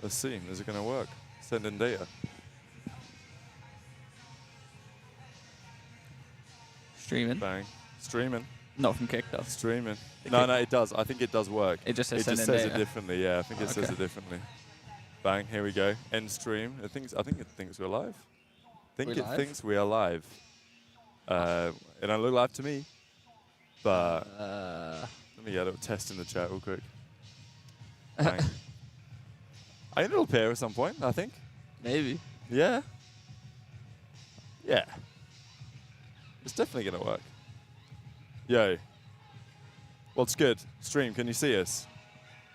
Let's see. Is it going to work? Send in data. Streaming. Bang. Streaming. Not from Kick though. Streaming. No, it does. I think it does work. It just says it just says it differently. Yeah, I think it says Okay. it differently. Bang. Here we go. End stream. I think it thinks we're live. I think it thinks we are live. It don't look live to me. But let me get a little test in the chat real quick. Bang. I think it'll appear at some point, I think. Maybe. Yeah. Yeah. It's definitely going to work. Yo. What's good? Stream, can you see us?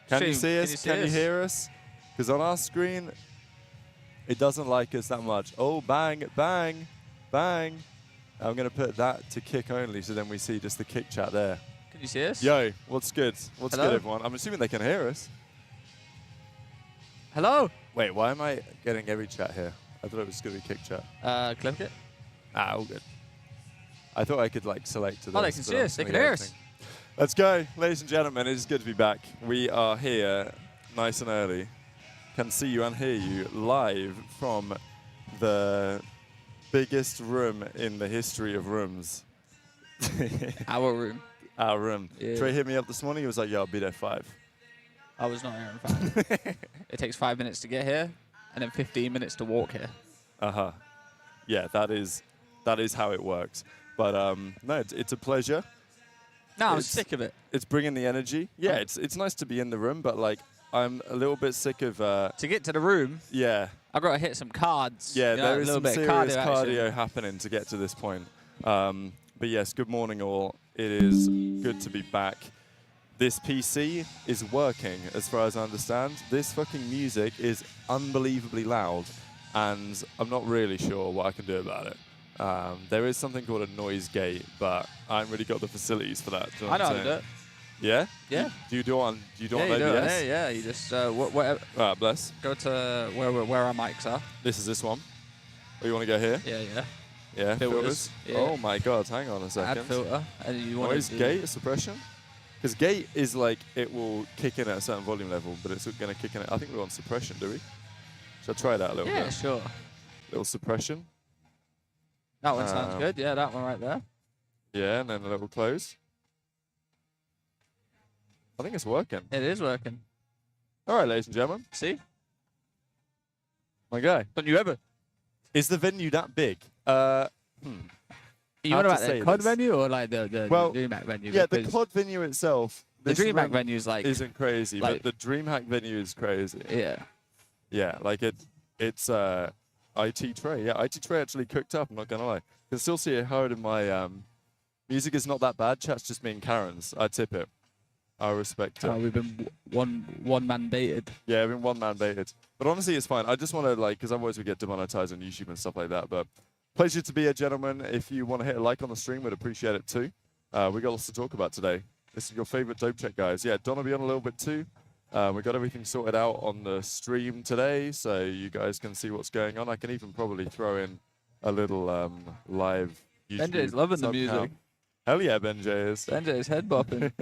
Can you see us? Can you hear us? Because on our screen, it doesn't like us that much. Oh, bang, bang, bang. I'm going to put that to Kick only, so then we see just the Kick chat there. Can you see us? Yo, what's good? What's Hello? good, everyone? I'm assuming they can hear us. Hello? Wait, why am I getting every chat here? I thought it was going to be Kick chat. Click it. Ah, all good. I thought I could like select to this. Oh, they can see us. They can hear us. Let's go. Ladies and gentlemen, it is good to be back. We are here nice and early. Can see you and hear you live from the biggest room in the history of rooms. Our room. Our room. Yeah. Trey hit me up this morning. He was like, yo, I'll be there 5. I was not here in 5. It takes 5 minutes to get here, and then 15 minutes to walk here. Uh-huh. Yeah, that is how it works. But no, it's a pleasure. No, I'm sick of it. It's bringing the energy. Yeah, it's nice to be in the room, but like I'm a little bit sick of. To get to the room, yeah, I've got to hit some cards. Yeah, you know, there is some serious cardio action. happening to get to this point. But yes, good morning all. It is good to be back. This PC is working, as far as I understand. This fucking music is unbelievably loud, and I'm not really sure what I can do about it. There is something called a noise gate, but I haven't really got the facilities for that. I know how to do it. Yeah? Yeah. Do you do it on OBS? Yeah. You just whatever. All right, bless. Go to where our mics are. This is this one. Oh, you want to go here? Yeah. Yeah. Filters. Yeah. Oh my God! Hang on a second. Add filter, and you want noise gate suppression. Because gate is like it will kick in at a certain volume level, but it's going to kick in. I think we're on suppression, do we? Should I try that a little bit? Yeah, sure. Little suppression. That one sounds good. Yeah, that one right there. Yeah, and then a little close. I think it's working. It is working. All right, ladies and gentlemen. See? My guy. Don't you ever? Is the venue that big? You want about the COD venue or like the DreamHack venue? Yeah, the COD venue itself. The DreamHack venue is like isn't crazy, but the DreamHack venue is crazy. Yeah. Yeah, like it's IT Trey. Yeah, IT Trey actually cooked up. I'm not gonna lie. You can still see it hard in my music is not that bad. Chat's just being Karens. I tip it. I respect it. We've been one man baited. Yeah, I've been one man baited. But honestly, it's fine. I just want to because otherwise we get demonetized on YouTube and stuff like that. But pleasure to be here, gentlemen. If you want to hit a like on the stream, we'd appreciate it too. We got lots to talk about today. This is your favorite dope check, guys. Yeah, Don will be on a little bit too. We got everything sorted out on the stream today, so you guys can see what's going on. I can even probably throw in a little live YouTube. Benjay's loving the music. Hell yeah, Benjay is. Benjay's head bopping.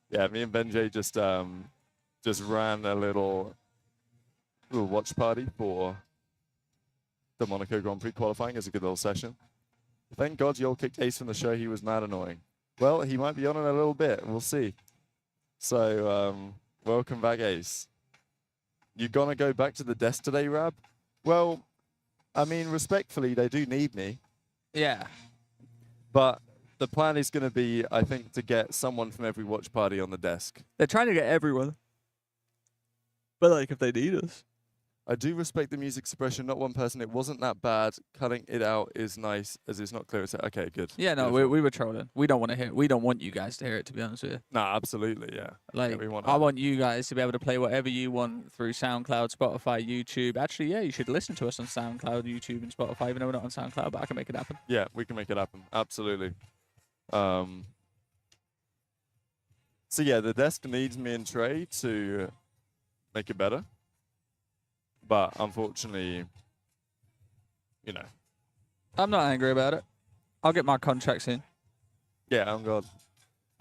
Yeah, me and Benjay just ran a little watch party for the Monaco Grand Prix qualifying. It was a good little session. Thank God you all kicked Ace from the show. He was mad annoying. Well, he might be on in a little bit. We'll see. So, welcome back, Ace. You gonna go back to the desk today, Rab? Well, I mean, respectfully, they do need me. Yeah. But the plan is going to be, I think, to get someone from every watch party on the desk. They're trying to get everyone. But like, if they need us. I do respect the music suppression, not one person. It wasn't that bad. Cutting it out is nice, as it's not clear. Okay, good. Yeah, no, we were trolling. We don't want to hear it. We don't want you guys to hear it, to be honest with you. Nah, absolutely, yeah. Like, I want you guys to be able to play whatever you want through SoundCloud, Spotify, YouTube. Actually, yeah, you should listen to us on SoundCloud, YouTube, and Spotify, even though we're not on SoundCloud, but I can make it happen. Yeah, we can make it happen. Absolutely. So, yeah, the desk needs me and Trey to make it better. But unfortunately, you know. I'm not angry about it. I'll get my contracts in. Yeah, I'm God.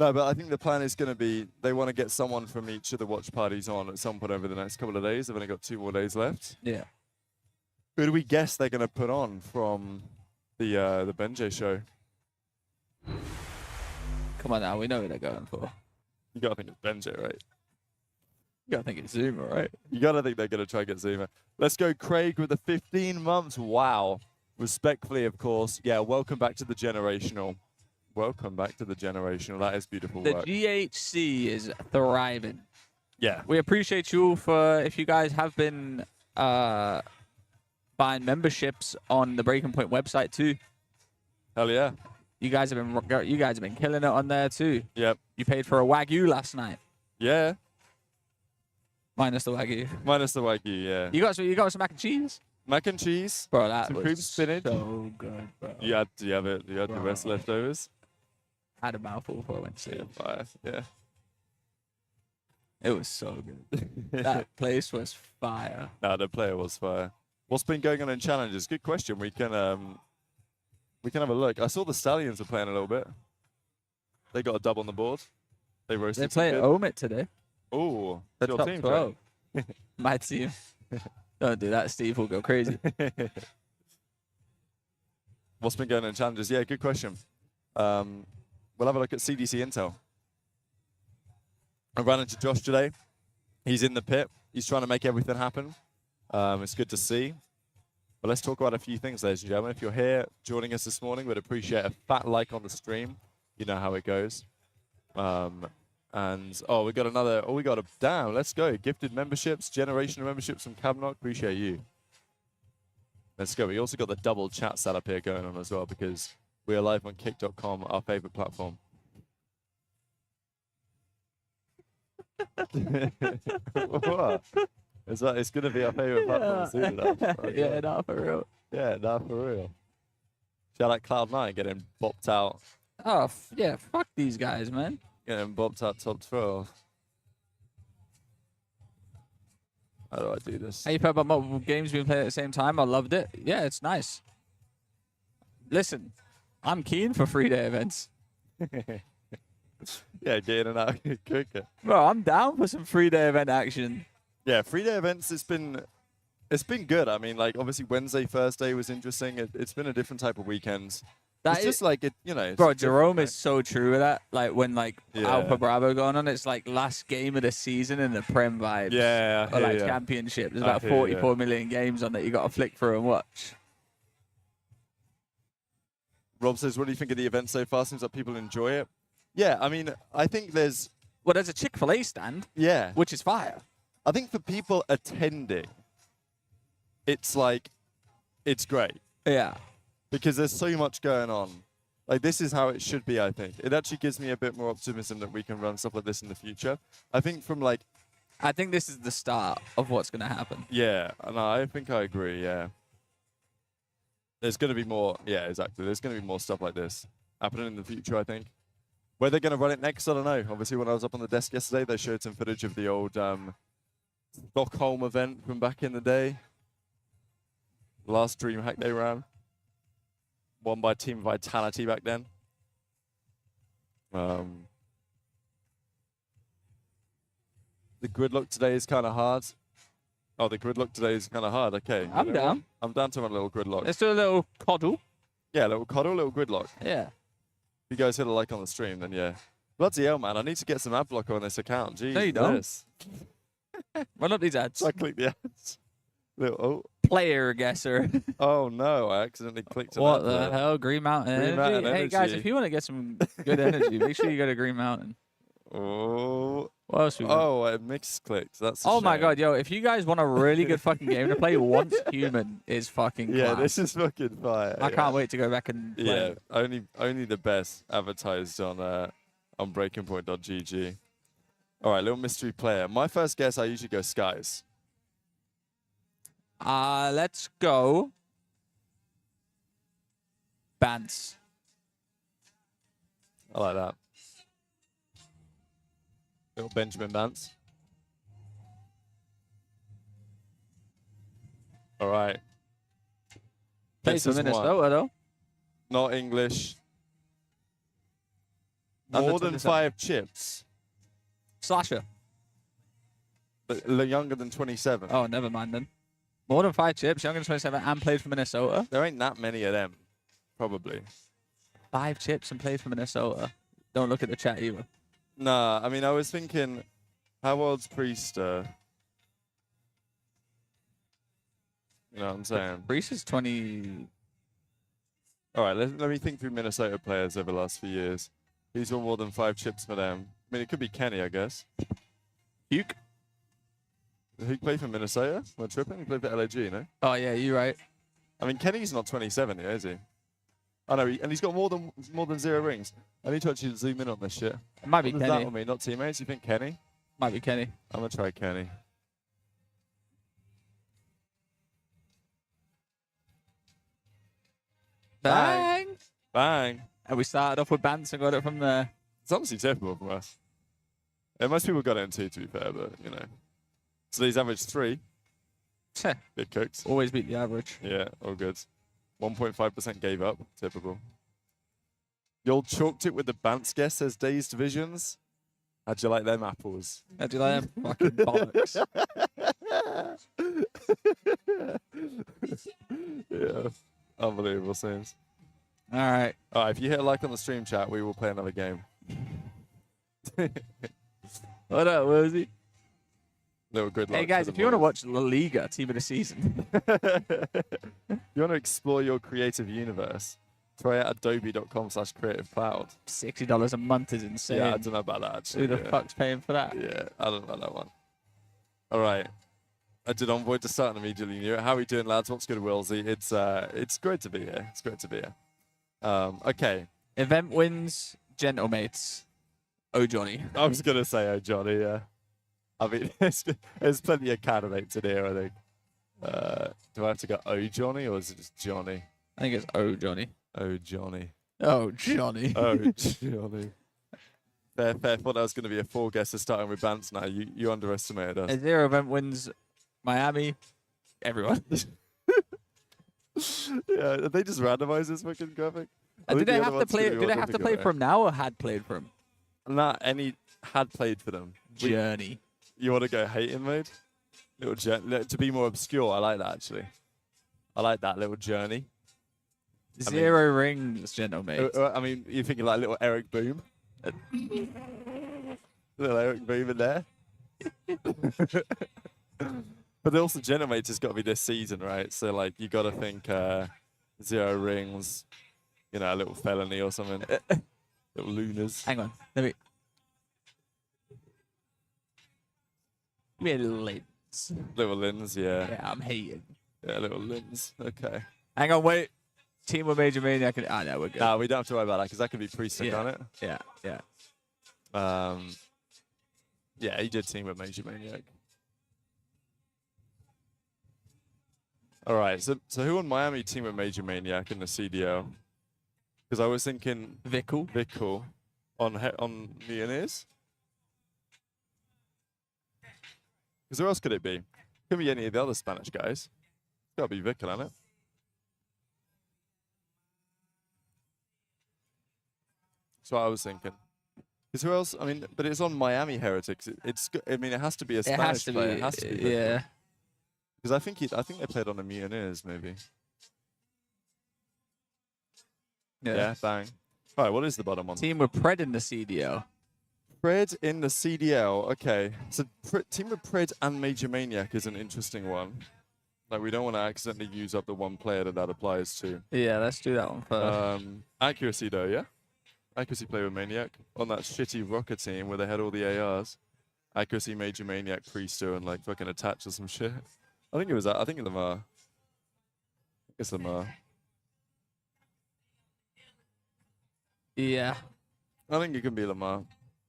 No, but I think the plan is going to be they want to get someone from each of the watch parties on at some point over the next couple of days. They've only got 2 more days left. Yeah. Who do we guess they're going to put on from the Benjay show? Come on now, we know who they're going for. You got to think it's Benjay, right? You gotta think it's Zuma, right? You got to think they're going to try and get Zuma. Let's go, Craig, with the 15 months. Wow. Respectfully, of course. Yeah, welcome back to the Generational. Welcome back to the Generational. That is beautiful The work. GHC is thriving. Yeah. We appreciate you all for, if you guys have been buying memberships on the Breaking Point website too. Hell yeah. You guys have been killing it on there too. Yep. You paid for a Wagyu last night. Yeah. Minus the Wagyu. Minus the Wagyu, yeah. You got some mac and cheese? Mac and cheese. Bro, that Some was cream spinach. so good, bro. You had the rest leftovers. I had a mouthful before I went to sleep. Yeah, fire. Yeah. It was so good. That place was fire. No, the player was fire. What's been going on in challenges? Good question. We can have a look. I saw the Stallions were playing a little bit. They got a dub on the board. They roasted. They play at Omit today. Oh, The your top team, 12. My team. Don't do that, Steve. Will go crazy. What's been going on in challenges? Yeah, good question. We'll have a look at CDC Intel. I ran into Josh today. He's in the pit. He's trying to make everything happen. It's good to see. But let's talk about a few things, ladies and gentlemen. If you're here joining us this morning, we'd appreciate a fat like on the stream. You know how it goes. And we got another. Oh, we got a damn. Let's go. Gifted memberships, generational memberships from Cabnock. Appreciate you. Let's go. We also got the double chat setup here going on as well because we are live on kick.com, our favorite platform. What? It's going to be our favorite platform soon enough. Okay. Yeah, not for real. Yeah, not for real. Shout out Cloud9 getting bopped out. Oh, yeah. Fuck these guys, man. Getting bopped out top 12. How do I do this? How you felt about multiple games being played at the same time? I loved it. Yeah, it's nice. Listen, I'm keen for 3-day events. Yeah, getting it out quicker. Bro, I'm down for some 3-day event action. Yeah, 3-day events, it's been good. I mean, like, obviously Wednesday, Thursday was interesting. It's been a different type of weekend. It's just like, it, you know. Bro, Jerome is so true with that. Like, when, Yeah. Alpha Bravo going on, it's like last game of the season in the Prem vibes. Yeah, Or, I hear ya. championship. There's I about hear 44 million games on that you got to flick through and watch. Rob says, what do you think of the event so far? Seems like people enjoy it. Yeah, I mean, I think there's. Well, there's a Chick-fil-A stand, Yeah. which is fire. I think for people attending, it's like, it's great. Yeah. Because there's so much going on. Like, this is how it should be, I think. It actually gives me a bit more optimism that we can run stuff like this in the future. I think from, like... I think this is the start of what's going to happen. Yeah, and I think I agree, yeah. There's going to be more... Yeah, exactly. There's going to be more stuff like this happening in the future, I think. Where they're going to run it next, I don't know. Obviously, when I was up on the desk yesterday, they showed some footage of the old Stockholm event from back in the day. Last DreamHack they ran. Won by Team Vitality back then. The gridlock today is kind of hard. Oh, the gridlock today is kind of hard. Okay. I'm down. I'm down to my little gridlock. Let's do a little coddle. Yeah, a little cuddle, a little gridlock. Yeah. If you guys hit a like on the stream, then yeah. Bloody hell, man. I need to get some ad blocker on this account. Jeez. No, you don't. Run up these ads. So I click the ads. Little, Player Guessr. oh no, I accidentally clicked on What that. the hell? Green Mountain Green energy? Mountain Hey, guys, energy. if you want to get some good energy, make sure you go to Green Mountain. Oh. What else we got? Oh, I misclicked. That's a Oh my shame. god, yo, if you guys want a really good fucking game to play, Once Human is fucking Yeah, class. this is fucking fire. I can't wait to go back and play. Yeah, only the best advertised on breakingpoint.gg. All right, little mystery player. My first guess, I usually go Skies. Let's go. Bants. I like that. Little Benjamin Bance. All right. Play This for is one. Minnesota, though. Not English. Under More than 27. 5 chips, Slasher. but younger than 27. Oh, never mind then. More than 5 chips, younger than 27, and played for Minnesota. There ain't that many of them, probably. 5 chips and played for Minnesota. Don't look at the chat either. Nah, I mean, I was thinking, how old's Priest? You know what I'm saying? Priest is 20. All right, let me think through Minnesota players over the last few years. Who's won more than 5 chips for them? I mean, it could be Kenny, I guess. Huke. He played for Minnesota? Am I tripping? He played for LAG, no? Oh, yeah, you're right. I mean, Kenny's not 27 yet, is he? Oh, no, and he's got more than 0 rings. I need to actually zoom in on this shit. It might be What does Kenny. that on me? Not teammates? You think Kenny? Might be Kenny. I'm going to try Kenny. Bang! Bang. And we started off with Bance and got it from there. It's honestly typical from us. Yeah, most people got it in 2, to be fair, but, you know. So these averaged 3. Heh, Big cooks. Always beat the average. Yeah, all good. 1.5% gave up. Typical. Y'all chalked it with the Bance guess, says Dazed Visions. How'd you like them apples? How do you like them? Fucking bollocks. Yeah. Unbelievable scenes. All right. All right, if you hit a like on the stream chat, we will play another game. What up, Wozy? Little good luck. Hey, guys, if you want to watch La Liga Team of the Season. You want to explore your creative universe, try out adobe.com/creative-cloud. $60 a month is insane. Yeah, I don't know about that, actually. Who the fuck's paying for that? Yeah, I don't know about that one. All right. I did Envoy to start and immediately knew it. How are we doing, lads? What's good, Willsy? It's great to be here. It's great to be here. Okay. Event wins, Gentlemates. Oh, Johnny. I was going to say, oh, Johnny, yeah. I mean, there's plenty of candidates in here, I think. Do I have to go, oh, Johnny, or is it just Johnny? I think it's Oh, Johnny. Oh, Johnny. Oh, Johnny. Oh, Johnny. Fair. Thought that was going to be a 4 guesser starting with Bance now. You underestimated us. A 0 event wins Miami. Everyone. Yeah, did they just randomize this fucking graphic? Did they have to play? Did they have to play for him now or had played for him? Nah, any had played for them. Journey. You want to go hating mode? To be more obscure, I like that actually. I like that little journey. 0 rings, Gentlemates. I mean, you're thinking like little Eric Boom. Little Eric Boom in there. But also, Gentlemates has got to be this season, right? So, like, you got to think 0 rings, you know, a little felony or something. Little Lunas. Hang on. Let me. Give me a little lens. Little Lins, yeah. Yeah, I'm hating. Yeah, little Lins. Okay. Hang on, wait. Team with Major Maniac. No, we're good. No, we don't have to worry about that because that could be Priest Yeah. on it. Yeah. Yeah, he did team with Major Maniac. All right, so who on Miami team with Major Maniac in the CDL? Because I was thinking Vickle. on Millionaires. Because who else could it be? Could be any of the other Spanish guys. It's got to be Vickle, hasn't it? That's what I was thinking. Because who else? I mean, but it's on Miami Heretics. I mean, it has to be a Spanish player. It has to be. Yeah. Because I think they played on the Millionaires, maybe. Yeah, bang. All right, what is the bottom one? Team with Pred in the CDL. Pred in the CDL. Okay, so team with Pred and Major Maniac is an interesting one. Like, we don't want to accidentally use up the one player that applies to. Yeah, let's do that one first. Accuracy, though, yeah? Accuracy play with Maniac on that shitty Rocker team where they had all the ARs. Accuracy, Major Maniac, Priester, and like fucking Attach or some shit. I think it was that. I think Lamar. It's Lamar. Yeah. I think it can be Lamar.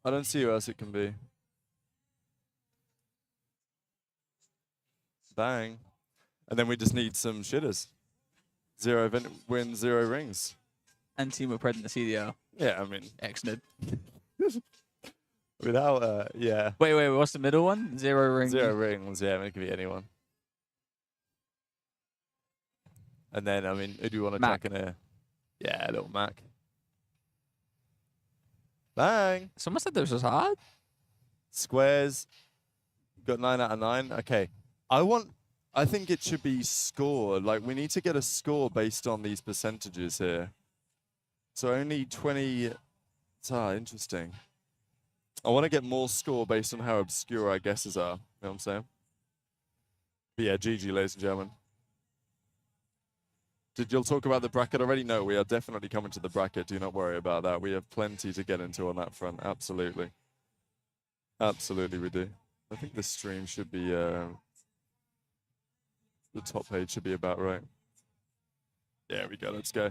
I don't see who else it can be. Bang. And then we just need some shitters. 0 event win, 0 rings. And team with Pred in the CDL. Yeah, I mean. Excellent. Without, yeah. Wait, what's the middle one? 0 rings. 0 rings, yeah, I mean, it could be anyone. And then, I mean, who do you want to chuck in here? Yeah, little Mac. Bang. Someone said this was hard. Squares. Got 9 out of 9. Okay. I think it should be scored. Like, we need to get a score based on these percentages here. So only 20. Interesting. I want to get more score based on how obscure our guesses are. You know what I'm saying? But yeah, GG, ladies and gentlemen. Did you talk about the bracket already? No, we are definitely coming to the bracket. Do not worry about that. We have plenty to get into on that front. Absolutely. Absolutely, we do. I think the stream should be, the top page should be about right. There we go. Let's go.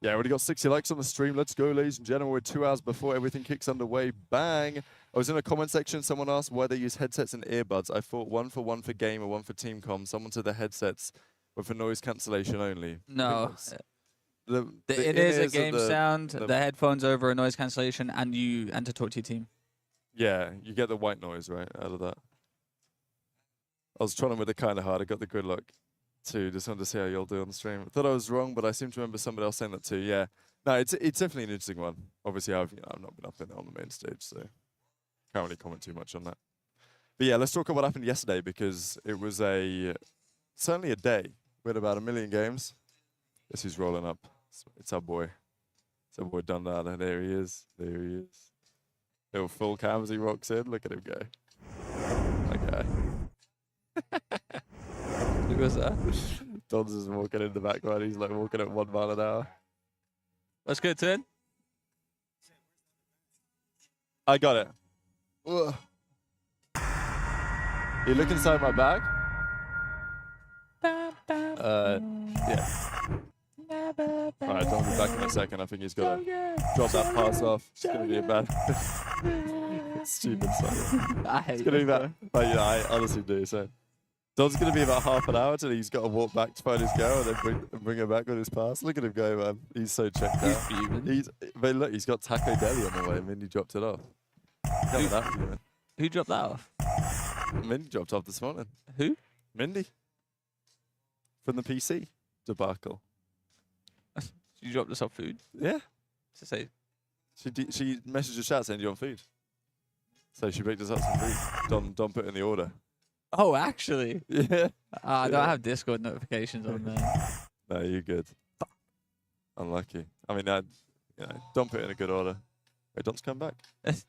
Yeah, already got 60 likes on the stream. Let's go, ladies and gentlemen. We're 2 hours before everything kicks underway. Bang. I was in a comment section. Someone asked why they use headsets and earbuds. I thought one for game or one for team comm. Someone said the headsets were for noise cancellation only. No. The It is a in-ears are game sound, the headphones over a noise cancellation, and to talk to your team. Yeah, you get the white noise, right, out of that. I was trying with it kind of hard. I got the good luck, too. Just wanted to see how y'all do on the stream. I thought I was wrong, but I seem to remember somebody else saying that, too. Yeah. No, it's definitely an interesting one. Obviously, I've not been up in it on the main stage, so can't really comment too much on that. But yeah, let's talk about what happened yesterday, because it was certainly a day. We had about 1 million games. Guess who's rolling up? It's our boy. It's our boy Dundada. There he is. There he is. Little full cam as he rocks in. Look at him go. Okay. Who was that? Don's is walking in the background. He's like walking at 1 mile an hour. Let's go, Tin. I got it. Ugh. You look inside my bag? Yeah. Alright, Don will be back in a second. I think he's got to drop that pass off. It's going to be a bad... Stupid son. I hate It's going to be bad. But yeah, I honestly do. So Don's going to be about half an hour till he's got to walk back to find his go and then bring him back with his pass. Look at him go, man. He's so checked out. But look, he's got Taco Deli on the way. Mindy dropped it off. Who dropped that off? Mindy dropped off this morning. Who? Mindy. From the PC debacle. You dropped us off food? Yeah. To say. She messaged the chat saying, do you want food? So she picked us up some food. Don put in the order. Oh, actually? Yeah. I don't have Discord notifications on there. No, you're good. Unlucky. I mean, Don put in a good order. Wait, Don's come back.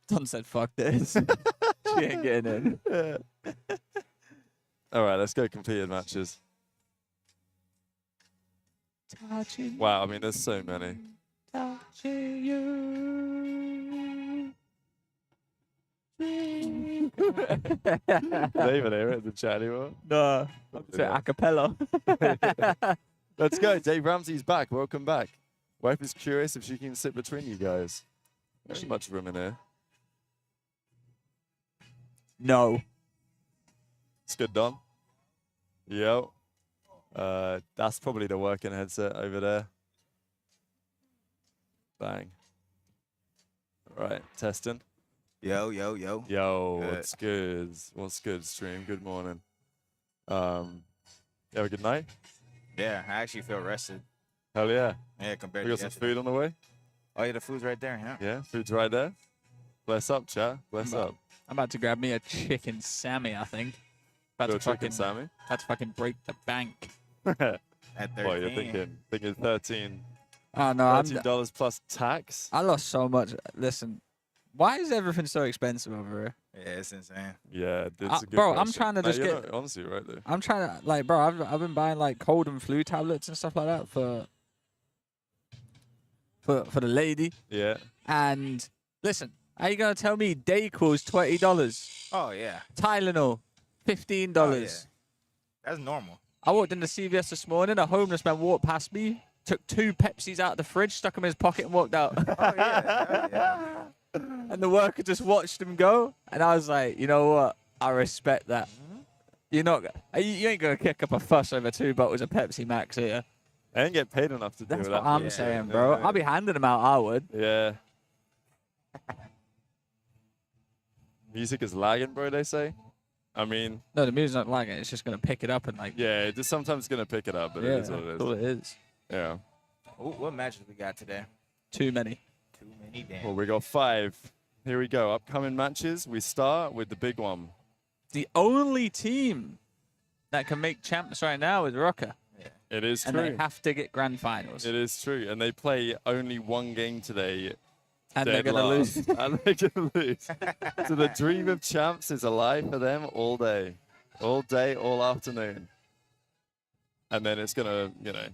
Don said, fuck this. She ain't getting in. Yeah. All right, let's go completed matches. Touching Wow, I mean, there's so many. touching you. They even hear it in the chat anymore. No, it's a cappella. Let's go. Dave Ramsey's back. Welcome back. Wife is curious if she can sit between you guys. There's much room in here. No. It's good, Don. Yo. That's probably the working headset over there. Bang. All right, testing. Yo. Yo, Good. what's good? What's good, stream? Good morning. You have a good night? Yeah, I actually feel rested. Hell yeah. Yeah, compared We to got some yesterday. food on the way? Oh, yeah, the food's right there, yeah. Yeah, food's right there. Bless up, chat. Bless up. I'm about to grab me a chicken Sammy, I think. About Go to chicken fucking, Sammy. about to fucking break the bank. At 13. Boy, you're thinking 13 Oh, no, $13 plus tax? I lost so much. Listen, why is everything so expensive over here? Yeah, it's insane. Yeah, it's a good bro, I'm question. trying to No, just you're get- not- honestly, right there. I'm trying to, like, bro, I've been buying, like, cold and flu tablets and stuff like that for the lady. Yeah. And listen, are you going to tell me Dayquil's $20? Oh, yeah. Tylenol, $15. Oh, yeah. That's normal. I walked into CVS this morning. A homeless man walked past me, took 2 Pepsis out of the fridge, stuck them in his pocket, and walked out. Oh, yeah. And the worker just watched him go. And I was like, you know what? I respect that. You ain't going to kick up a fuss over 2 bottles of Pepsi Max here. I didn't get paid enough to do That's that. what I'm Yeah. saying, bro. Yeah. I'll be handing them out, I would. Yeah. Music is lagging, bro, they say. I mean, No, the music's not lagging. It's just going to pick it up and, like, yeah, it's just sometimes going to pick it up, but yeah, it is what it that's is. all it is. Yeah. What matches we got today? Too many. Too many damn. Well, we got 5. Here we go. Upcoming matches. We start with the big one. The only team that can make champs right now is Rocker. It is And true. they have to get grand finals. It is true. And they play only one game today. And they're dead going to last. lose. And they're going to lose. So the dream of champs is alive for them all day. All day, all afternoon. And then it's going to, you know,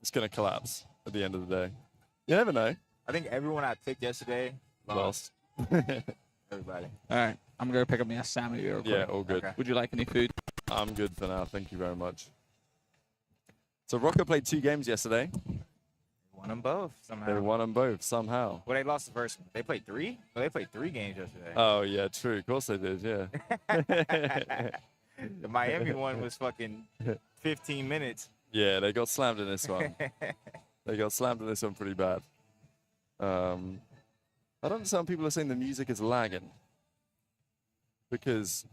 it's going to collapse at the end of the day. You never know. I think everyone I picked yesterday Lost. Everybody. All right. I'm going to go pick up my Sammy real quick. Yeah, all good. Okay. Would you like any food? I'm good for now. Thank you very much. So Rocker played 2 games yesterday. Won them both somehow. They won them both somehow. Well, they lost the first one. They played 3? Well, they played 3 games yesterday. Oh, yeah, true. Of course they did, yeah. The Miami one was fucking 15 minutes. Yeah, they got slammed in this one. They got slammed in this one pretty bad. I don't understand people are saying the music is lagging. Because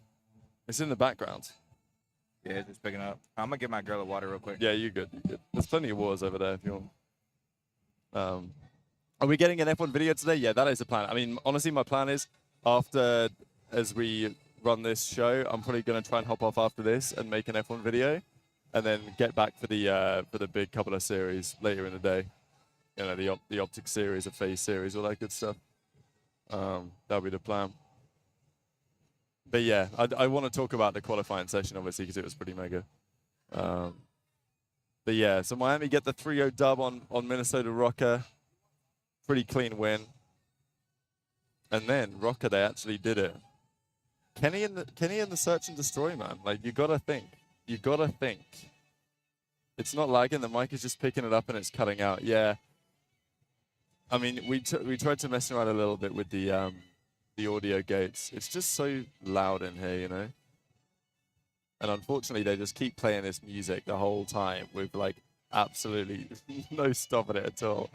it's in the background. Yeah, it's just picking up. I'm going to get my girl a water real quick. Yeah, you're good. You're good. There's plenty of wars over there if you want. Are we getting an F1 video today? Yeah, that is the plan. I mean, honestly, my plan is after, as we run this show, I'm probably going to try and hop off after this and make an F1 video, and then get back for the big couple of series later in the day. You know, the Optic series, the Faze series, all that good stuff. That'll be the plan. But yeah, I want to talk about the qualifying session, obviously, because it was pretty mega. But yeah, so Miami get the 3-0 dub on Minnesota Rocker. Pretty clean win. And then Rocker, they actually did it. Kenny and the Search and Destroy, man. Like, you gotta think. You gotta think. It's not lagging. The mic is just picking it up and it's cutting out. Yeah. I mean, we tried to mess around a little bit with the audio gates. It's just so loud in here, you know. And unfortunately, they just keep playing this music the whole time with like absolutely no stopping it at all.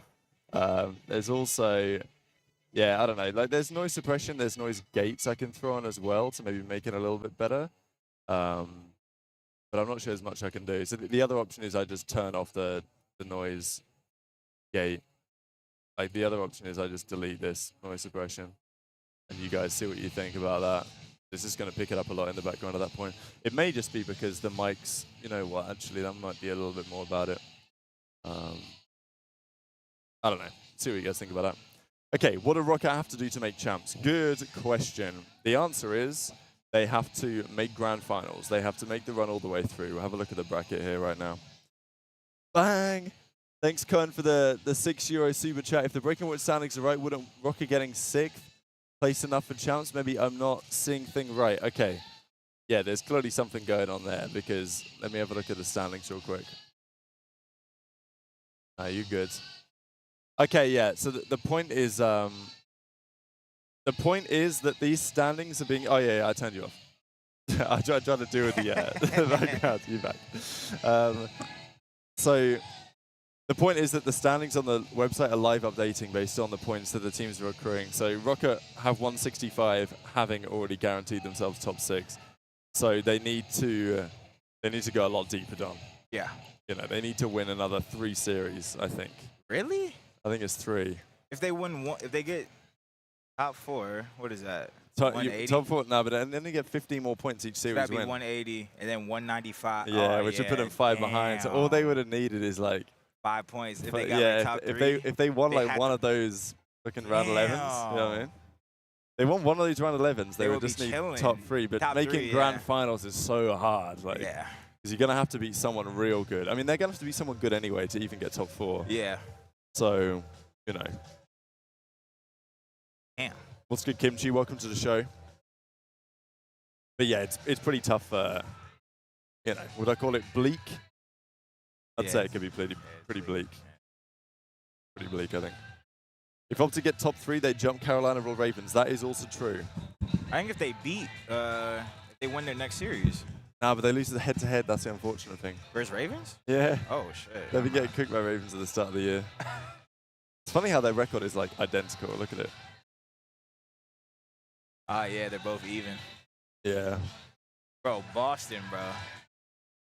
There's also, yeah, I don't know. Like, there's noise suppression. There's noise gates I can throw on as well to maybe make it a little bit better. But I'm not sure there's much I can do. So the other option is I just turn off the noise gate. Like, the other option is I just delete this noise suppression. And you guys see what you think about that. This is going to pick it up a lot in the background at that point. It may just be because the mics, you know what, actually that might be a little bit more about it. I don't know. See what you guys think about that. Okay, what do Rocket have to do to make champs? Good question. The answer is they have to make grand finals. They have to make the run all the way through. We'll have a look at the bracket here right now. Bang! Thanks, Kern, for the €6 super chat. If the Breaking Watch standings are right, wouldn't Rocket getting 6th place enough for champs? Maybe I'm not seeing things right. Okay. Yeah, there's clearly something going on there because let me have a look at the standings real quick. You good. Okay, yeah. So the point is that these standings are being. Oh yeah, I turned you off. I tried to do with the background. You back. So the point is that the standings on the website are live updating based on the points that the teams are accruing. So Rocket have 165, having already guaranteed themselves top 6. So they need to go a lot deeper, Don. Yeah. You know, they need to win another 3 series, I think. Really? I think it's 3. If they win one, if they get top 4, what is that? Top 180? 4, no, but then they get 15 more points each So series that'd be win. 180 and then 195. Yeah, Oh, which would yeah, put them 5 behind. So all they would have needed is like 5 points. If but they got yeah, like top if 3, if they won they like had one to- of those fucking round 11s, you know what I Damn. mean? They won one of these round 11s, they They would would be just need chilling. top 3. But Top making 3, grand yeah. finals is so hard. Like, yeah. because you're gonna have to beat someone real good. I mean, they're gonna have to beat someone good anyway to even get top 4. Yeah. So, you know. Damn. What's good, Kimchi? Welcome to the show. But yeah, it's pretty tough. You know, would I call it bleak? I'd say Yeah. it could be pretty bleak. Pretty bleak, I think. If Optic get top 3, they jump Carolina or Ravens. That is also true. I think if they beat, if they win their next series. Nah, but they lose the head-to-head. That's the unfortunate thing. Where's Ravens? Yeah. Oh, shit. They've been getting cooked by Ravens at the start of the year. It's funny how their record is, like, identical. Look at it. Ah, yeah, they're both even. Yeah. Bro, Boston, bro.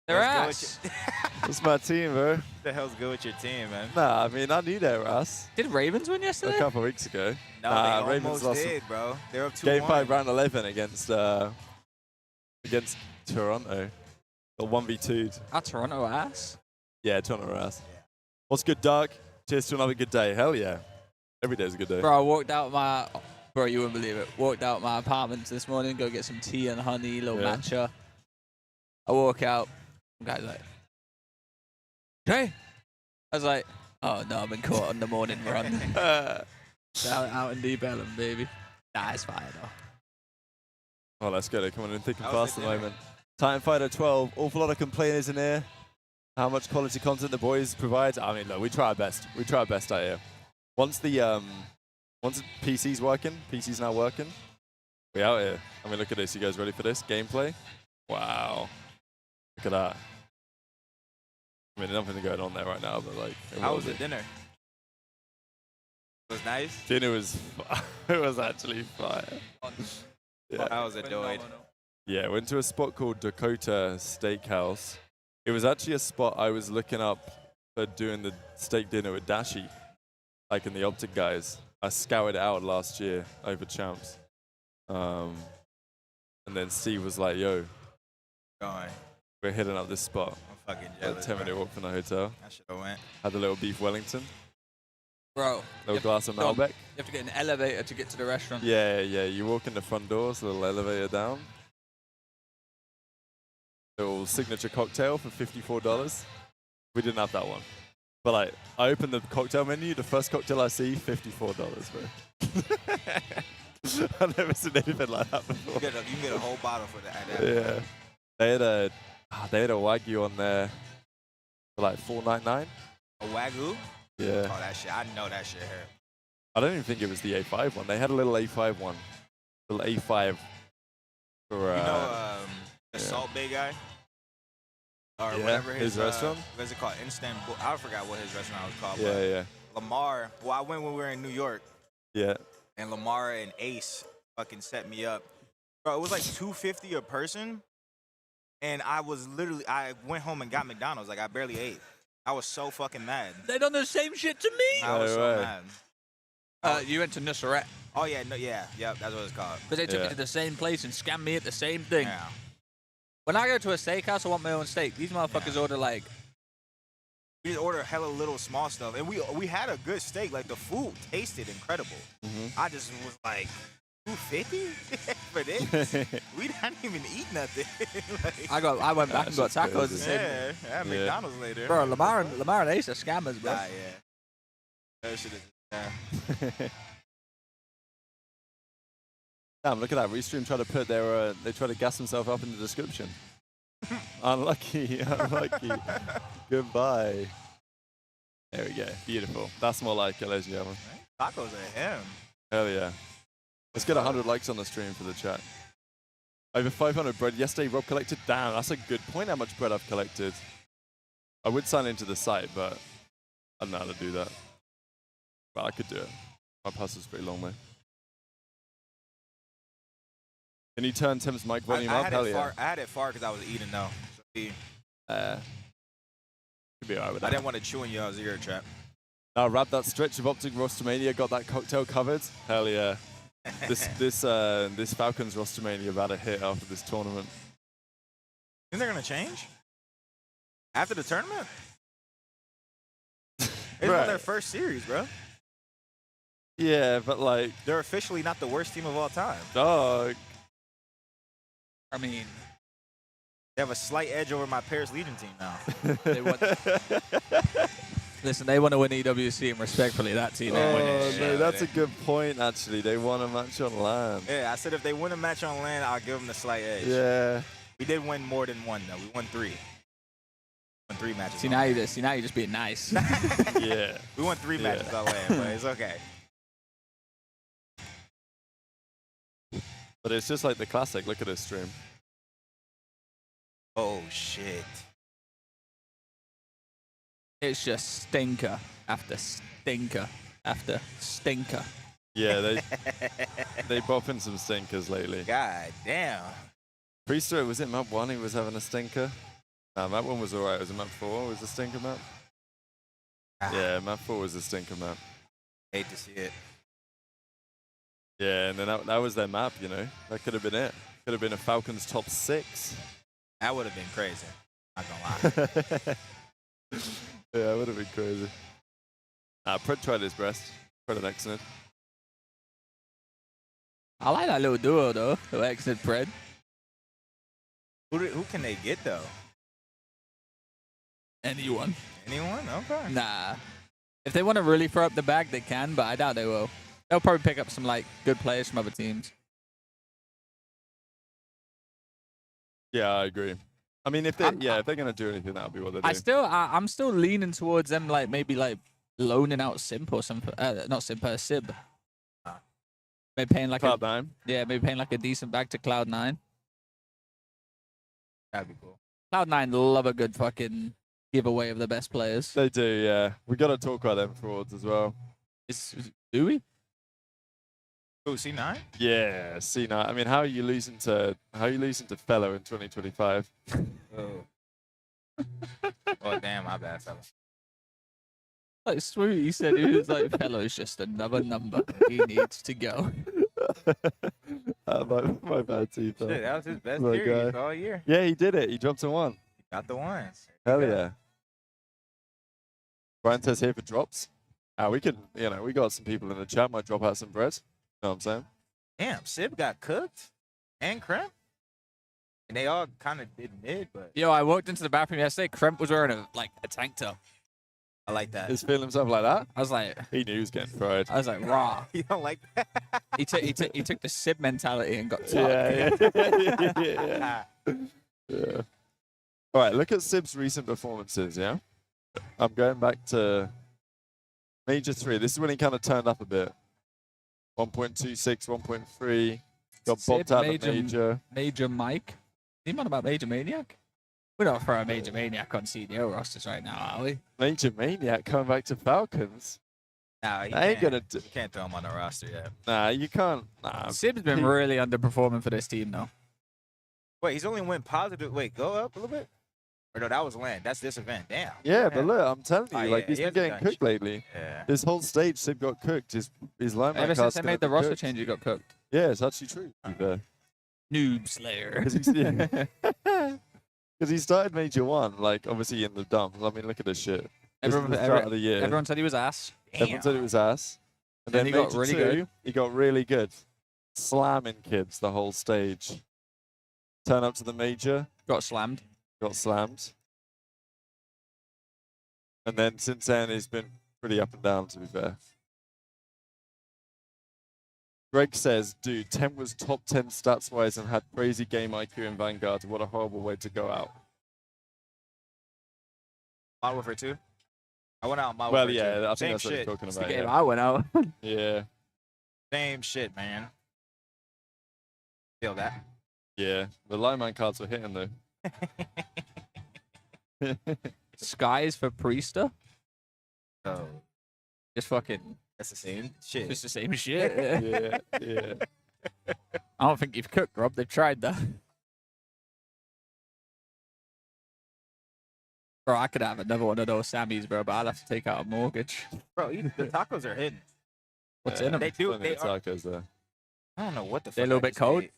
Their Let's go ass. with That's my team, bro. What the hell's good with your team, man? Nah, I mean, I knew they were us Did Ravens win a yesterday? couple of weeks ago. No, Nah, they Ravens almost lost did, bro. They're up 2-1. Game 5, round 11 against Toronto. Or 1v2'd. Our Toronto ass. Yeah, Toronto ass. What's good, Doug? Cheers to another good day. Hell yeah. Every day's a good day. Bro, I walked out my... Bro, you wouldn't believe it. Walked out my apartment this morning, go get some tea and honey, little matcha. I walk out. The guy's like, "Hey." I was like, oh, no, I've been caught on the morning run. out in Deep Ellum, baby. Nah, it's fire, though. Oh, let's go. They're coming in thick and How was fast the at the moment. Titan Fighter 12. Awful lot of complainers in here. How much quality content the boys provide. I mean, look, we try our best. We try our best out here. Once the PC's working, PC's now working, we out here. I mean, look at this. You guys ready for this? Gameplay? Wow. Look at that. I mean, there's nothing going on there right now, but like. How was the dinner? It was nice? Dinner was, it was actually fire. Yeah. How was it doing? Yeah, went to a spot called Dakota Steakhouse. It was actually a spot I was looking up for doing the steak dinner with Dashi, like in the Optic guys. I scoured it out last year over champs. And then Steve was like, yo, Going. we're hitting up this spot. I'm fucking Like jealous. 10-minute walk from the hotel. I should have went. Had a little beef Wellington, Bro, little glass of Dom, Malbec. you have to get an elevator to get to the restaurant. Yeah, yeah, you walk in the front doors, a little elevator down. Little signature cocktail for $54. We didn't have that one. But like, I opened the cocktail menu, the first cocktail I see, $54, bro. I've never seen anything like that before. You can get a whole bottle for that. Yeah. They had a Wagyu on there for like $4.99. A Wagyu? Yeah. Oh, that shit. I know that shit hurt. I don't even think it was the A5 one. They had a little A5 one. Little A5 for You know the yeah. Salt Bay guy? Or Yeah, whatever his restaurant? What is it called? Istanbul. I forgot what his restaurant was called. Yeah, but yeah. Lamar. Well, I went when we were in New York. Yeah. And Lamar and Ace fucking set me up. Bro, it was like $2.50 a person. And I went home and got McDonald's. Like, I barely ate. I was so fucking mad. They done the same shit to me. I was No so way. mad. You went to Nusret. Oh, yeah. No, yeah. Yep, that's what it's called. But they took Yeah. me to the same place and scammed me at the same thing. Yeah. When I go to a steakhouse, I want my own steak. These motherfuckers order like... We just ordered hella little small stuff. And we had a good steak. Like, the food tasted incredible. Mm-hmm. I just was like, $2.50 for this? We didn't even eat nothing. Like, I went back and got That's tacos the crazy. same. yeah, I had Yeah. McDonald's later. Bro, Lamar and Ace are scammers, bro. Nah, yeah. That shit is, yeah. Damn, look at that. Restream tried to put their, they tried to gas themselves up in the description. Unlucky, unlucky. Goodbye. There we go. Beautiful. That's more like it, ladies and gentlemen. Tacos are him. Hell yeah. Let's get 100 likes on the stream for the chat. Over 500 bread. Yesterday, Rob collected. Damn, that's a good point how much bread I've collected. I would sign into the site, but I don't know how to do that. But I could do it. My pass is pretty long, though. Can you turn Tim's mic volume I up? had Hell it yeah. far, I had it far because I was eating, though. So Could be alright with I that. didn't want to chew in y'all's ear trap. Now wrap that stretch of Optic Rostermania. Got that cocktail covered. Hell yeah. This Falcons Rostermania about to hit after this tournament. Think they're going to change? After the tournament? It's Right. their first series, bro. Yeah, but like, They're officially not the worst team of all time. dog. I mean, They have a slight edge over my Paris Legion team now. they want, listen, they want to win EWC, and respectfully, that team ain't winning Oh, shit. no, that's a good point, actually. They won a match on land. Yeah, I said if they win a match on land, I'll give them the slight edge. Yeah. We did win more than one, though. We won 3. Won 3 matches. See on now land. you just being nice. Yeah. We won 3 matches Yeah. on land, but it's okay. But it's just like the classic. Look at this stream. Oh, shit. It's just stinker after stinker after stinker. Yeah, they bop in some stinkers lately. God damn. Priester, was it Map 1 who was having a stinker? Nah, map 1 was alright. Was it map 4? Was the stinker map? Yeah, map 4 was the stinker map. Hate to see it. Yeah, and then that was their map, you know. That could have been it. Could have been a Falcons top 6. That would have been crazy. Not gonna lie. Yeah, it would have been crazy. Pred tried his best. Pred and Exnid. I like that little duo though, the Exnid Pred. Who can they get though? Anyone. Anyone? Okay. Nah. If they want to really throw up the bag, they can, but I doubt they will. They'll probably pick up some like good players from other teams. Yeah, I agree. I mean, if they're gonna do anything, that'll be what they do. I'm still leaning towards them, like maybe like loaning out Simp or something. Not Simp, Sib. Maybe paying like Cloud9. maybe paying like a decent bag to Cloud9. That'd be cool. Cloud9 love a good fucking giveaway of the best players. They do, yeah. We gotta talk about them frauds as well. Do we? Who, C9? Yeah, C9. I mean, how are you losing to Fellow in 2025? Oh. Oh, damn, my bad, fella. Like Swoot, he said he was like, Fellow's just another number. He needs to go. my bad, T. Shit, that was his best My series guy. all year. Yeah, he did it. He dropped a 1. Got the ones. Hell yeah. Brian says here for drops. We got some people in the chat. Might drop out some bread. Know what I'm saying? Damn, Sib got cooked and Crimp. And they all kind of did mid, but Yo, I walked into the bathroom yesterday. Crimp was wearing a tank top. I like that. He's feeling himself like that. I was like, He knew he was getting fried. I was like, raw. You don't like that? He took the Sib mentality and got topped. Yeah. All right, look at Sib's recent performances. Yeah, I'm going back to Major 3. This is when he kind of turned up a bit. 1.26, 1.3. Got bopped out of Major. Major Mike. Is he on about Major Maniac? We're not throwing Major Maniac on CDO rosters right now, are we? Major Maniac coming back to Falcons. Nah, you I ain't can't. gonna do. You can't throw him on the roster yet. Nah, you can't. Nah. Sib's been really underperforming for this team, though. Wait, he's only went positive. Wait, go up a little bit? Or no, that was land. That's this event. Damn. Yeah, but look, I'm telling you, Oh, like yeah, he's he been hasn't getting done cooked shit. lately. Yeah. This whole stage, Sib got cooked. His lineman Ever since cast they gonna made the be roster cooked. change, he got cooked. Yeah, it's actually true. To be fair. Noob Slayer. Because he started Major 1, like obviously in the dumps. I mean, look at this shit. This is the start of the year. Everyone said he was ass. Everyone said it was ass. And then he got Major really 2, good. He got really good. Slamming kids the whole stage. Turn up to the Major, Got slammed. got slammed. And then since then, he's been pretty up and down, to be fair. Greg says, dude, 10 was top 10 stats-wise and had crazy game IQ in Vanguard. What a horrible way to go out. Modern Warfare 2? I went out Modern Well, Warfare 2. yeah, I think Same that's what he's shit. talking It's the about. game Yeah. I went out. Yeah. Same shit, man. Feel that. Yeah. The lineman cards were hitting, though. Skies for Priester. Oh, Just fucking, that's the same shit. just the same shit. Yeah, yeah. I don't think you've cooked, Rob. They've tried that. Bro, I could have another one of those Sammys, bro, but I'll have to take out a mortgage. Bro, the tacos are hidden. What's in them? They do. Plenty They of are, tacos there. I don't know what the fuck. They a little I bit just cold? ate.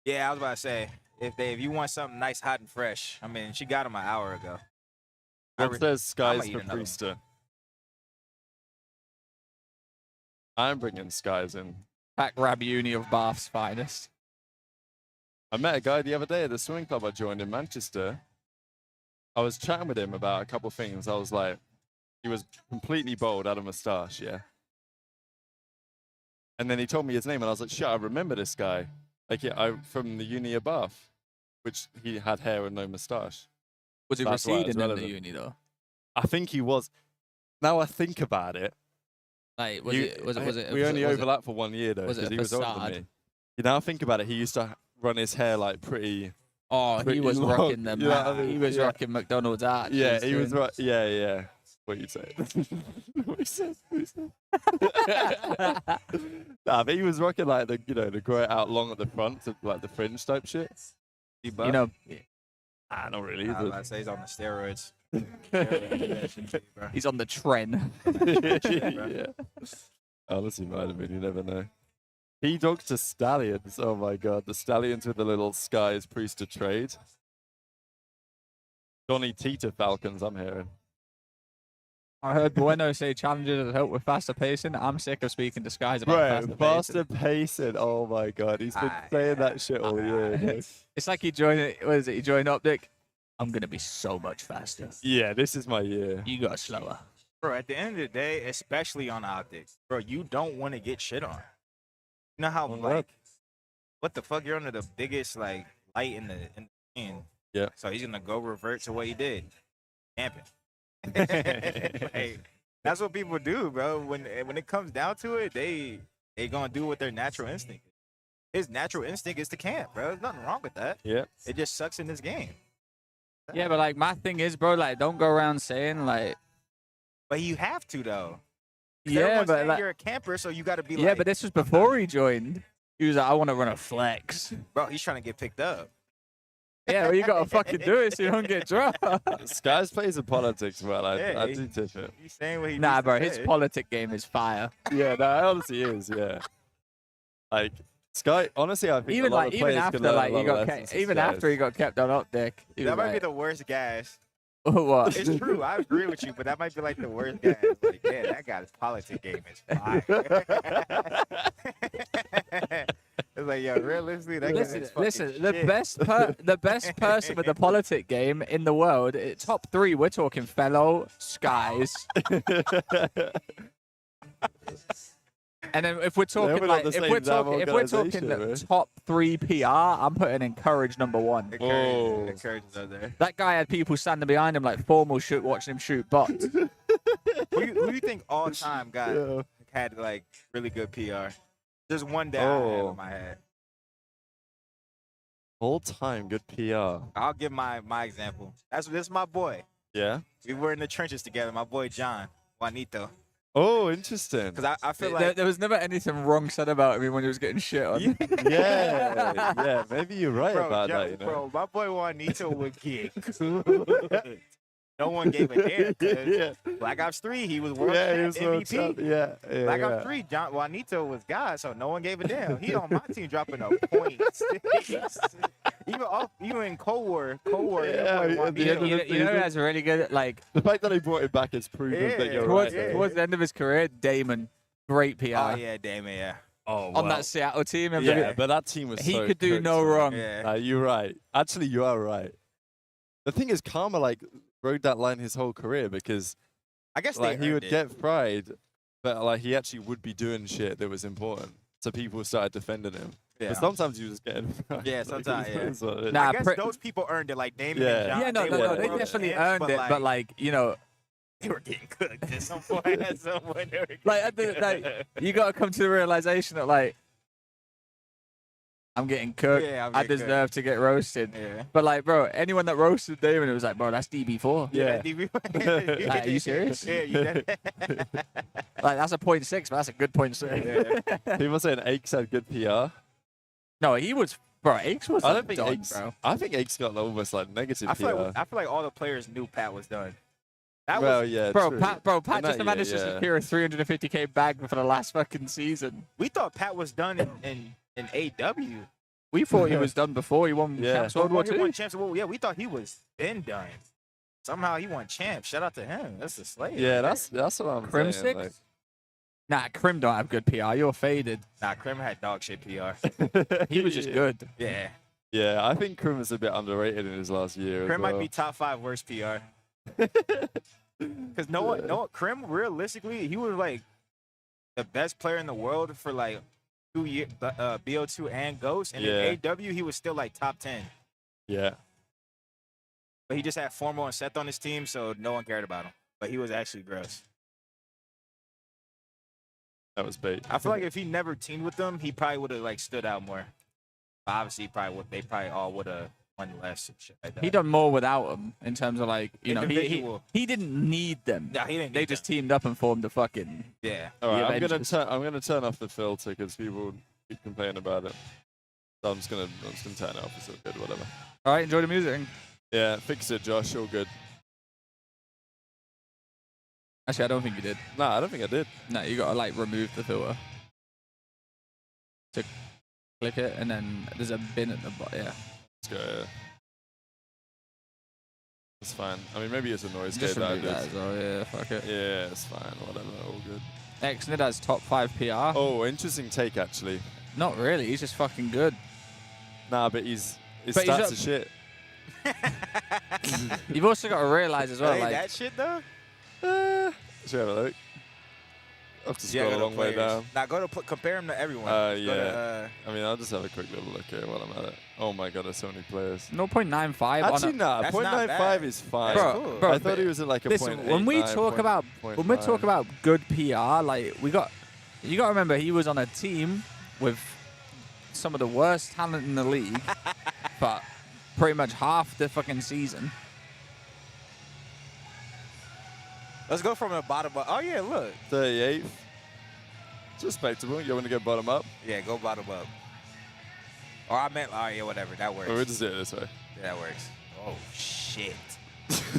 Yeah, I was about to say if you want something nice, hot and fresh. I mean, she got them an hour ago. What says Skies eat for another one. Priester? I'm bringing Skies in. Pack Rabiuni of Bath's finest. I met a guy the other day at the swimming club I joined in Manchester. I was chatting with him about a couple things. I was like, he was completely bald, had a moustache, yeah. And then he told me his name, and I was like, shit, I remember this guy. Like, yeah, from the uni of Bath, which he had hair and no moustache. Was it That's why it's receding in the relevant. uni, though? I think he was. Now I think about it. Like, We only overlapped for 1 year, though, was it because a he was older than facade? me. You now think about it, he used to run his hair like pretty. Oh, he pretty was long, rocking them. you know what I mean? He was Yeah. rocking McDonald's arch. Yeah, he was right. Yeah, yeah. What you say? What you said? Nah, but he was rocking like the, the grow it out long at the front, to, like the fringe type shit. You know, Ah, not really. I was about to say he's on the steroids. He's on the trend. Yeah. Honestly, might have been. You never know. P-Dogs to Stallions. Oh my god. The Stallions with the little skies priest to trade. Johnny T to Falcons, I'm hearing. I heard Bueno say challenges would help with faster pacing. I'm sick of speaking to Skies about Faster pacing. Oh my god. He's been saying that shit all year. Dude. It's like he joined it. What is it? He joined Optic. I'm going to be so much faster. Yeah, this is my year. You got slower. Bro, at the end of the day, especially on Optic, bro, you don't want to get shit on. You know how, like, what the fuck? You're under the biggest, like, light in the scene. Yeah. So he's going to go revert to what he did. Camping. Like, that's what people do, bro. When it comes down to it, they going to do what their natural instinct is. His natural instinct is to camp, bro. There's nothing wrong with that. Yeah. It just sucks in this game. Yeah, but, like, my thing is, bro, like, don't go around saying, like... But you have to, though. Yeah, but like, like, you're a camper, so you got to be yeah, like... but this was before he joined. He was like, I want to run a flex. Bro, he's trying to get picked up. Yeah, well, you got to fucking do it so you don't get dropped. Skies plays in politics well. Yeah, I do tip it. He's saying what he Nah, needs to bro, his say. politic game is fire. Yeah, no, it honestly is, yeah. Like, Sky, honestly, I think Even a lot like, of even players after could learn like a lot he of got lessons from even Skies. after he got kept on Optic. He That was might be like, the worst guys. what? It's true. I agree with you, but that might be like the worst guys. Like, yeah, that guy's politic game is fire. It's like, yo, realistically, that guy is fucking Listen. The shit. the best person with the politic game in the world, top 3. We're talking Fellow, Skies, and then if we're talking we're not like the if same we're damn talking organisation, the man. top 3 PR, I'm putting Encourage number 1. The Whoa. courage is up there. That guy had people standing behind him like formal shoot, watching him shoot bots. Who you think all time had like really good PR? Just one down I have in my head. All time good PR. I'll give my example. This is my boy. Yeah. We were in the trenches together. My boy John Juanito. Oh, interesting. Because I feel like There was never anything wrong said about him when he was getting shit on. yeah, maybe you're right about that. You know? Bro, my boy Juanito would get cooked. No one gave a damn. 'Cause Black Ops 3, he was world champ, he was world MVP. champ. Yeah, Black Ops 3, Juanito was God, so no one gave a damn. He on my team dropping a point. even in Cold War, Yeah, your boy at the end Juanito. of the You know who has a really good, like, The fact that he brought it back is proven that you're towards, right. towards the end of his career, Damon, great PR. Oh, yeah, Damon, yeah. Oh, On that Seattle team. Yeah, but that team was he so could do cooked, no man. wrong. Yeah. You're right. Actually, you are right. The thing is, Karma like rode that line his whole career because I guess like they he would earned get fried, but like he actually would be doing shit that was important. So people started defending him. Yeah. But sometimes you just getting fried. Yeah, Like, sometimes, yeah. that's what it is. Nah, I guess those people earned it, like Damon Yeah. and John. Yeah, no, were they world definitely champs, earned it, but like, you know, they were getting cooked at some point. At some point, they were getting like, like you got to come to the realization that, like, I'm getting cooked. Yeah, I'm I getting deserve to get roasted. Yeah. But, like, bro, anyone that roasted Damon, it was like, bro, that's DB4. Yeah. Like, are you serious? Yeah, you Like, that's a 0.6, but that's a good 0.6. People saying Aches had good PR. No, he was, bro, Aches was I don't think done, Aches. bro. I think Aches got almost like negative I PR. feel like all the players knew Pat was done. That well, was yeah, Bro, true. Pat In just that managed year, to yeah. secure a 350K bag for the last fucking season. we thought Pat was done in AW. We thought he was done before he won Yeah. Champs World War He won II. champs. Well, yeah, we thought he was then done. Somehow he won champs. Shout out to him. That's a slave. Yeah, that's what I'm Crimsix? saying. Like, Nah, Crim don't have good PR. You're faded. Nah, Krim had dog shit PR. He was just good. Yeah, Yeah, I think Krim was a bit underrated in his last year. Krim as well. might be top 5 worst PR. Because no one, Krim realistically, he was like the best player in the world for like 2 years, BO2 and Ghost, and in AW he was still like top 10. Yeah. But he just had Formal and Seth on his team, so no one cared about him. But he was actually gross. That was bait. I feel like if he never teamed with them, he probably would have like stood out more. But obviously, they probably all would have won less and shit like that. He done more without them in terms of like, you know, Individual. he didn't need them. Nah, he didn't. They need just them. teamed up and formed a fucking. Yeah. All right, I'm Avengers. gonna turn off the filter because people keep complaining about it. So I'm just gonna turn it off. It's all good, whatever. All right, enjoy the music. Yeah, fix it, Josh. All good. Actually, I don't think you did. Nah, I don't think I did. No, you gotta like remove the filter. To click it, and then there's a bin at the bottom. Yeah. Let's go. Yeah. It's fine. I mean, maybe it's a noise Just gate that I remove that did. as well. Yeah, fuck it. Yeah, it's fine. Whatever. All good. Xnid has top 5 PR. Oh, interesting take, actually. Not really. He's just fucking good. Nah, but his But stats he's are shit. You've also got to realize as well, Hey, like that shit though. Should have a look. I have to Yeah, scroll go a to long way players. down. Now go to compare him to everyone. Yeah. Go to, I mean, I'll just have a quick little look here while I'm at it. Oh my god, there's so many players. 0.95 Actually, on a, nah. That's not 0.95 bad. is fine. That's Bro, cool. bro, I thought he was at like a listen, 0.89, when we talk about good PR, like you got to remember he was on a team with some of the worst talent in the league for pretty much half the fucking season. let's go from the bottom up. Oh yeah, look. 38th. It's respectable. You want to go bottom up? Yeah, go bottom up. Or I meant, oh yeah, whatever. That works. Or we'll just do it this way. That works. Oh shit.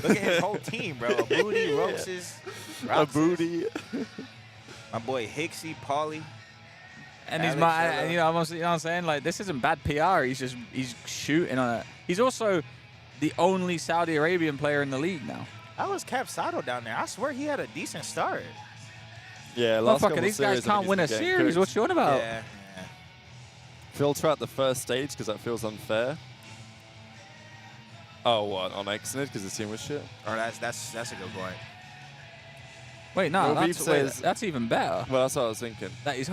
Look at his whole team, bro. A booty, Roses, A booty. my boy Hicksy, Paulie. And he's Alex my, Shella. you know what I'm saying? Like this isn't bad PR. He's shooting on it. He's also the only Saudi Arabian player in the league now. I was Capsado down there. I swear he had a decent start. Yeah, last couple Motherfucker, these series, guys I think can't he's win a been getting series. cooked. What you on about? Yeah. Filter out the first stage because that feels unfair. Oh, what? On Xnid because the team was shit? Or that's a good point. Wait, no, Well, Beef says- that's even better. Well, that's what I was thinking. That he's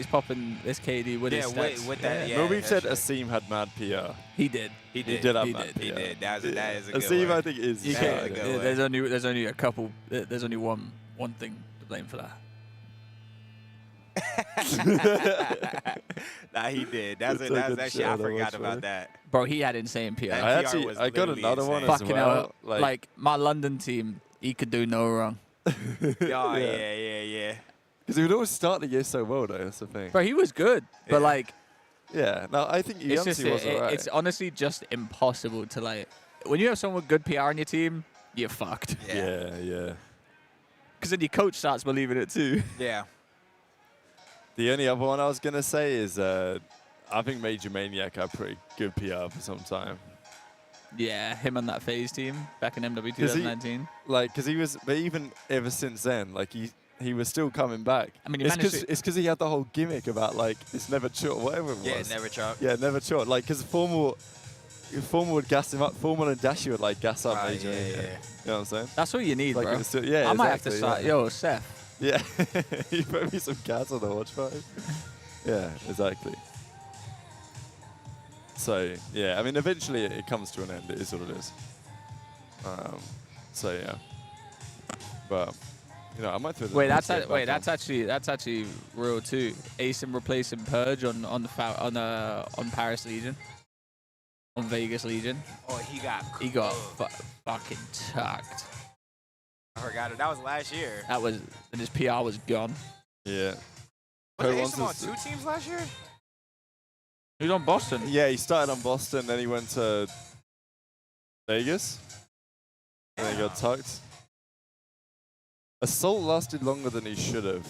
popping this KD with his Yeah, stats. with that. Yeah, Well, Beef said that's true. Asim had mad PR. He did. He He did. did have He mad did. He PR. did. That is a good Asim, one. I think, is. You Yeah, can't. that's a good There's only a couple. There's only one thing to blame for that. Nah, he did. That's It's a actually good I shout out, forgot watch about it. that. Bro, he had insane PR. That I PR was I got literally another one insane. as Fucking well. hell. Like my London team, he could do no wrong. Oh yeah. Because he would always start the year so well, though. That's the thing. Bro, he was good, but Yeah. like Yeah. No, I think he it's just honestly was alright. it's honestly just impossible to like when you have someone with good PR on your team, you're fucked. Yeah. Because then your coach starts believing it too. Yeah. The only other one I was gonna say is I think Major Maniac had pretty good PR for some time. Yeah, him on that Faze team back in MW 'Cause he- 2019. Like, because he was, but even ever since then, like he was still coming back. I mean, he it's managed to- because he had the whole gimmick about like it's never short, whatever it was. Yeah, never chalk. Yeah, never short. Like, because Formal would gas him up. Formal and Dashi would like gas up Right, Major. yeah, Maniac. yeah. You know what I'm saying? That's what you need, Like, bro. it was still, yeah, I might have to exactly, start. yeah. Yo, Seth. Yeah, you put me some gas on the watch party. Yeah, exactly. So yeah, I mean, eventually it comes to an end. It is what it is. So yeah, but you know, I might throw the Wait, noise gate back that's actually real too. Asim replacing Purge on Paris Legion, on Vegas Legion. Oh, he got. He got cooked. fucking tucked. I forgot it. That was last year. That was and his PR was gone. on. Yeah. Was Code Asim wants on us to- 2 teams last year? He was on Boston. Yeah, he started on Boston, then he went to Vegas, and then he got tucked. Assault lasted longer than he should have.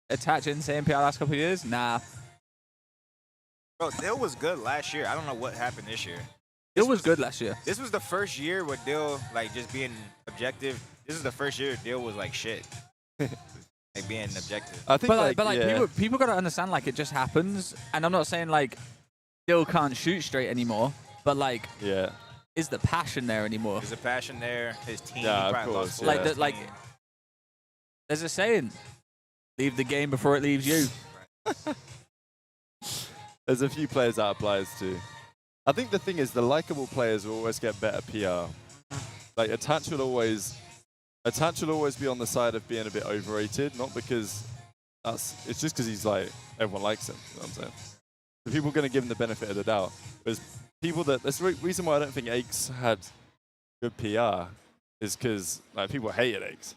Attach insane PR last couple of years. Nah, Bro, Dill was good last year. I don't know what happened this year. it was good last year. This was the first year with Dill, like, just being objective. This is the first year Dill was like shit. Like, being objective. I think, But like yeah. people gotta understand like it just happens, and I'm not saying like Dill can't shoot straight anymore, but like Yeah. is the passion there anymore? There's a passion there. His team, Yeah, he of probably course, lost yeah. Like his the, like team. there's a saying, leave the game before it leaves you. There's a few players that applies to. I think the thing is, the likable players will always get better PR. Like, Attach will always be on the side of being a bit overrated, not because it's just because he's like, everyone likes him, you know what I'm saying? The people are going to give him the benefit of the doubt. There's people that's the reason why I don't think Aches had good PR is because like people hated Aches.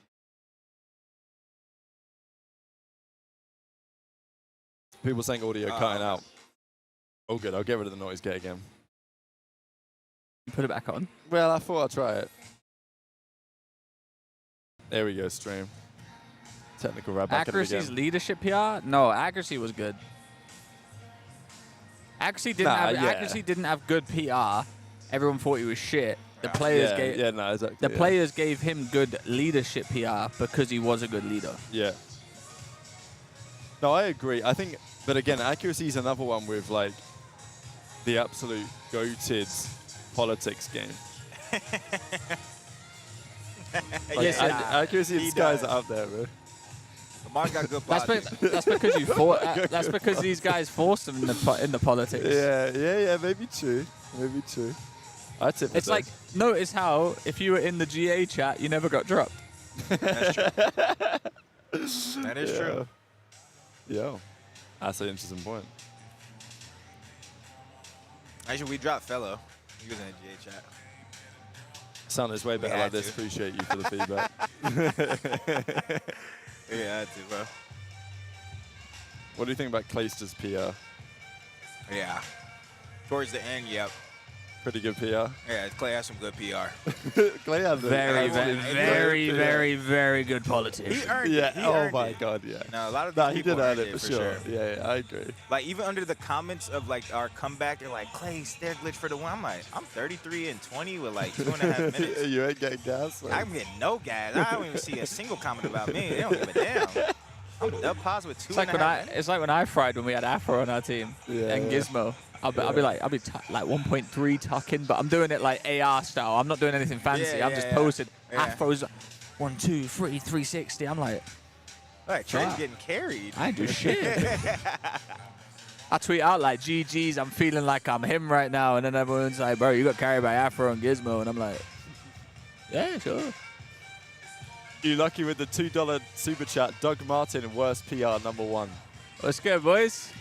People saying audio cutting out. Oh, good. I'll get rid of the noise gate again. Put it back on. Well, I thought I'd try it. There we go, stream. Technical right back at it Accuracy's again. leadership PR? No, accuracy was good. Accuracy didn't have good PR. Everyone thought he was shit. The players players gave him good leadership PR because he was a good leader. Yeah. No, I agree. I think, but again, accuracy is another one with like the absolute goated politics game. Like, Yes, accuracy, he these guys does. are up there, man. Lamar's got good That's, politics. that's because you that's because these guys forced him in the politics. Yeah, maybe true. Maybe true. I tip It's like, notice how if you were in the GA chat, you never got dropped. That's true. That is true. Yeah. That's an interesting point. Actually, we dropped Fellow. He was in the GA chat. Sounded way better had like this. to. Appreciate you for the feedback. Yeah, I had to, bro. What do you think about Clayster's PR? Yeah. Towards the end, yep. Pretty good PR. Yeah, Clay has some good PR. Clay has very good politics. He earned Yeah. it. He Oh earned my it. God. Yeah. No, a lot of Nah, these he people did earn earned it for sure. Yeah, I agree. Like, even under the comments of, like, our comeback, they're like, Clay, stair glitch for the win. I'm like, I'm 33 and 20 with, like, 2.5 minutes. You ain't getting gas. Like. I'm getting no gas. I don't even see a single comment about me. They don't give a damn. I'm dub pause with 2.5 minutes. It's like when I fried when we had Afro on our team and Gizmo. I'll be like 1.3 tucking, but I'm doing it like AR style. I'm not doing anything fancy. I'm just posted Afro's 1, 2, 3, 360. I'm like, Like, Trey's getting carried. I ain't do shit. I tweet out like, GG's, I'm feeling like I'm him right now. And then everyone's like, bro, you got carried by Afro and Gizmo. And I'm like, yeah, sure. You lucky with the $2 super chat. Doug Martin, worst PR #1. Let's go, boys.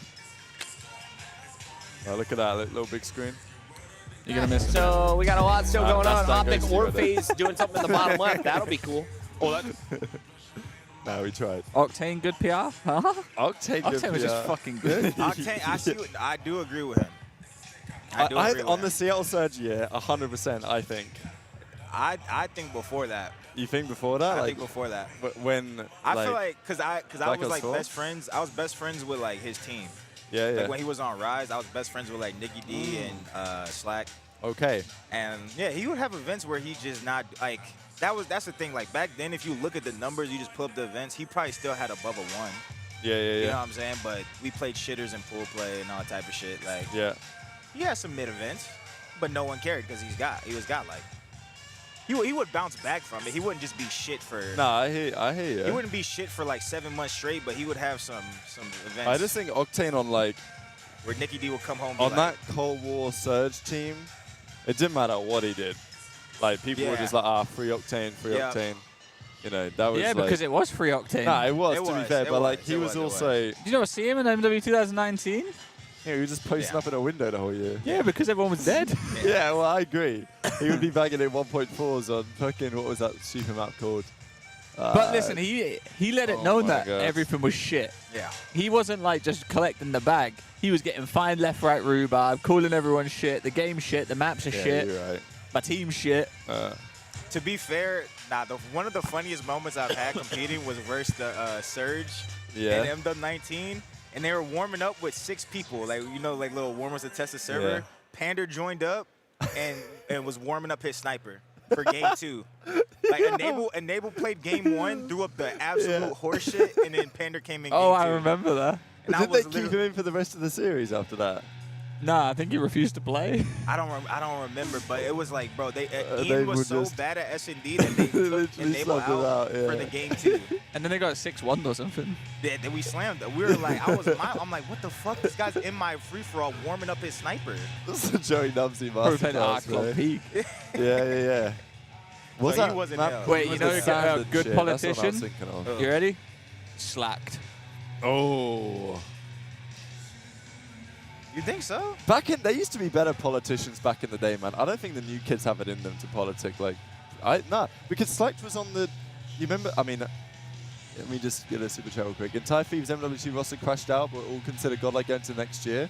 Oh, look at that little big screen. You're going to miss it. So we got a lot still going that's on. not Optic good or right Faze doing something in the bottom left. That'll be cool. Oh, that, No, we tried. Octane, good PR? Huh? Octane, good Octane was just PR. fucking good. Octane, I do agree with him. I do agree with on him. the Seattle Surge year, 100%, I think. I think before that. You think before that? I like, think before that. When, I feel like, because I Black was Ops like 4? best friends. I was best friends with like his team. Yeah, yeah. Like when he was on Rise, I was best friends with like Nicky D and Slack. Okay. And yeah, he would have events where he just not like that's the thing. Like back then, if you look at the numbers, you just pull up the events. He probably still had above a 1. Yeah, yeah, yeah. You know what I'm saying? But we played shitters and pool play and all type of shit. Like Yeah. he had some mid events, but no one cared because he was godlike. He would bounce back from it. He wouldn't just be shit for. Nah, I hear you. He wouldn't be shit for like 7 months straight, but he would have some events. I just think Octane on like where Nicky D would come home. And be on like, that Cold War Surge team, it didn't matter what he did. Like people were just like, free Octane, free Octane. You know, that was because it was free Octane. Nah, it was to be fair, but like he was also. Did you not see him in MW 2019? Yeah, he was just posting up in a window the whole year. Yeah, because everyone was dead. Yeah, well, I agree. He would be bagging in 1.4s on fucking, what was that super map called? But listen, he let it known that everything was shit. Yeah. He wasn't like just collecting the bag. He was getting fine left, right, rhubarb, calling everyone shit, the game shit, the maps are shit, You're right. my team shit. To be fair, one of the funniest moments I've had competing was versus the Surge Yeah. and MW19, and they were warming up with 6 people, like like little warmers to test the server. Yeah. Pander joined up and was warming up his sniper for game 2. Like Enable played game 1, threw up the absolute horseshit, and then Pander came in. Oh, game 2. I remember that. And I Did was they keep him in for the rest of the series after that? Nah, I think he refused to play. I don't remember, but it was like, bro, they Ian was would so just bad at S&D that they took literally Enable subbed it out, for the game 2. And then they got 6-1 or something. Then we slammed it. We were like, I'm like, what the fuck? This guy's in my free for all warming up his sniper. This is a Joey Nubsy Probably played masterclass, Arc on man. peak. Yeah. Was So he that wasn't map- hell. Wait, was you know the a standard good shit? That's what I was politician? thinking of. You ready? Slacked. Oh. You think so? There used to be better politicians back in the day, man. I don't think the new kids have it in them to politic. Like, because Slacked was on the. You remember? I mean, let me just get a super chat real quick. Entire Thieves MW2 roster crashed out, but all considered godlike going to next year.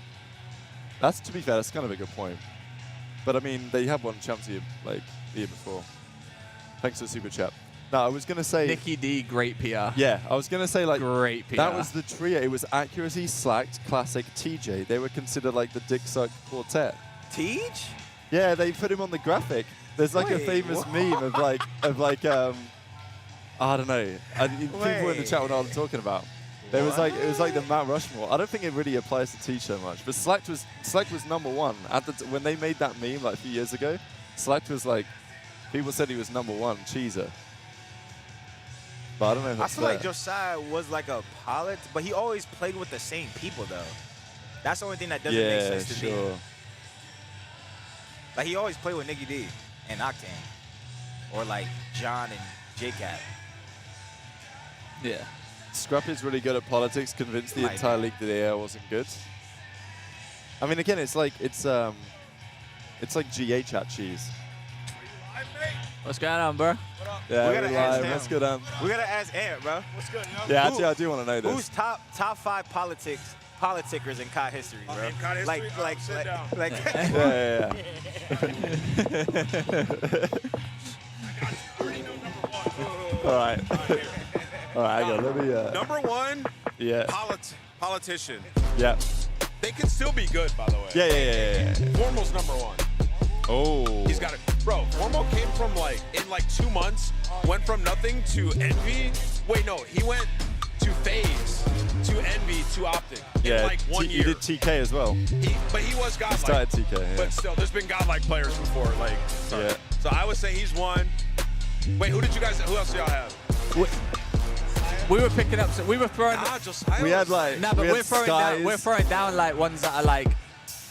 That's, to be fair, that's kind of a good point. But I mean, they have won champs the year before. Thanks for the super chat. No, I was gonna say Nicky D, great PR. Yeah, I was gonna say like Great PR. that was the trio. It was accuracy, slacked, classic, TJ. They were considered like the Dick Suck quartet. Teach? Yeah, they put him on the graphic. There's like a Wait, famous what? meme of I don't know. People in the chat would know what I'm talking about. There was like it was like the Mount Rushmore. I don't think it really applies to Teach so much, but Slacked was #1 at the when they made that meme like a few years ago. Slacked was like people said he was #1 cheeser. But I don't know if I that's feel like fair. Josiah was like a pilot, but he always played with the same people though. That's the only thing that doesn't make sense to me. sure. Like he always played with Nicky D and Octane, or like John and J-Cat. Yeah. Scrappy's really good at politics. Convinced the Might entire be. league that the AR wasn't good. I mean, again, it's like GA chat cheese. What's going on, bro? Yeah, We gotta we're ask live. him. Let's go down. We gotta ask Ant, bro. What's good, yo? Yeah, Who- actually, I do want to know this. Who's top 5 politickers in COD history, bro? in COD like, history? like, Sit like, down. like Yeah. I already know number one. All right. All right, I got. Let me. Number one, Yeah. politician. Yeah. They can still be good, by the way. Yeah. Formal's number one. Oh. He's got it. Bro, Formal came from in 2 months, went from nothing to Envy. Wait, no, he went to Faze, to Envy, to Optic in 1 He year. did TK as well. But he was godlike. Started TK. Yeah. But still, there's been godlike players before. Yeah. So I would say he's one. Wait, who else do y'all have? We were picking up, so we were throwing. Josiah. We had like. No, but we had we're throwing down. Skies. We're throwing down like ones that are like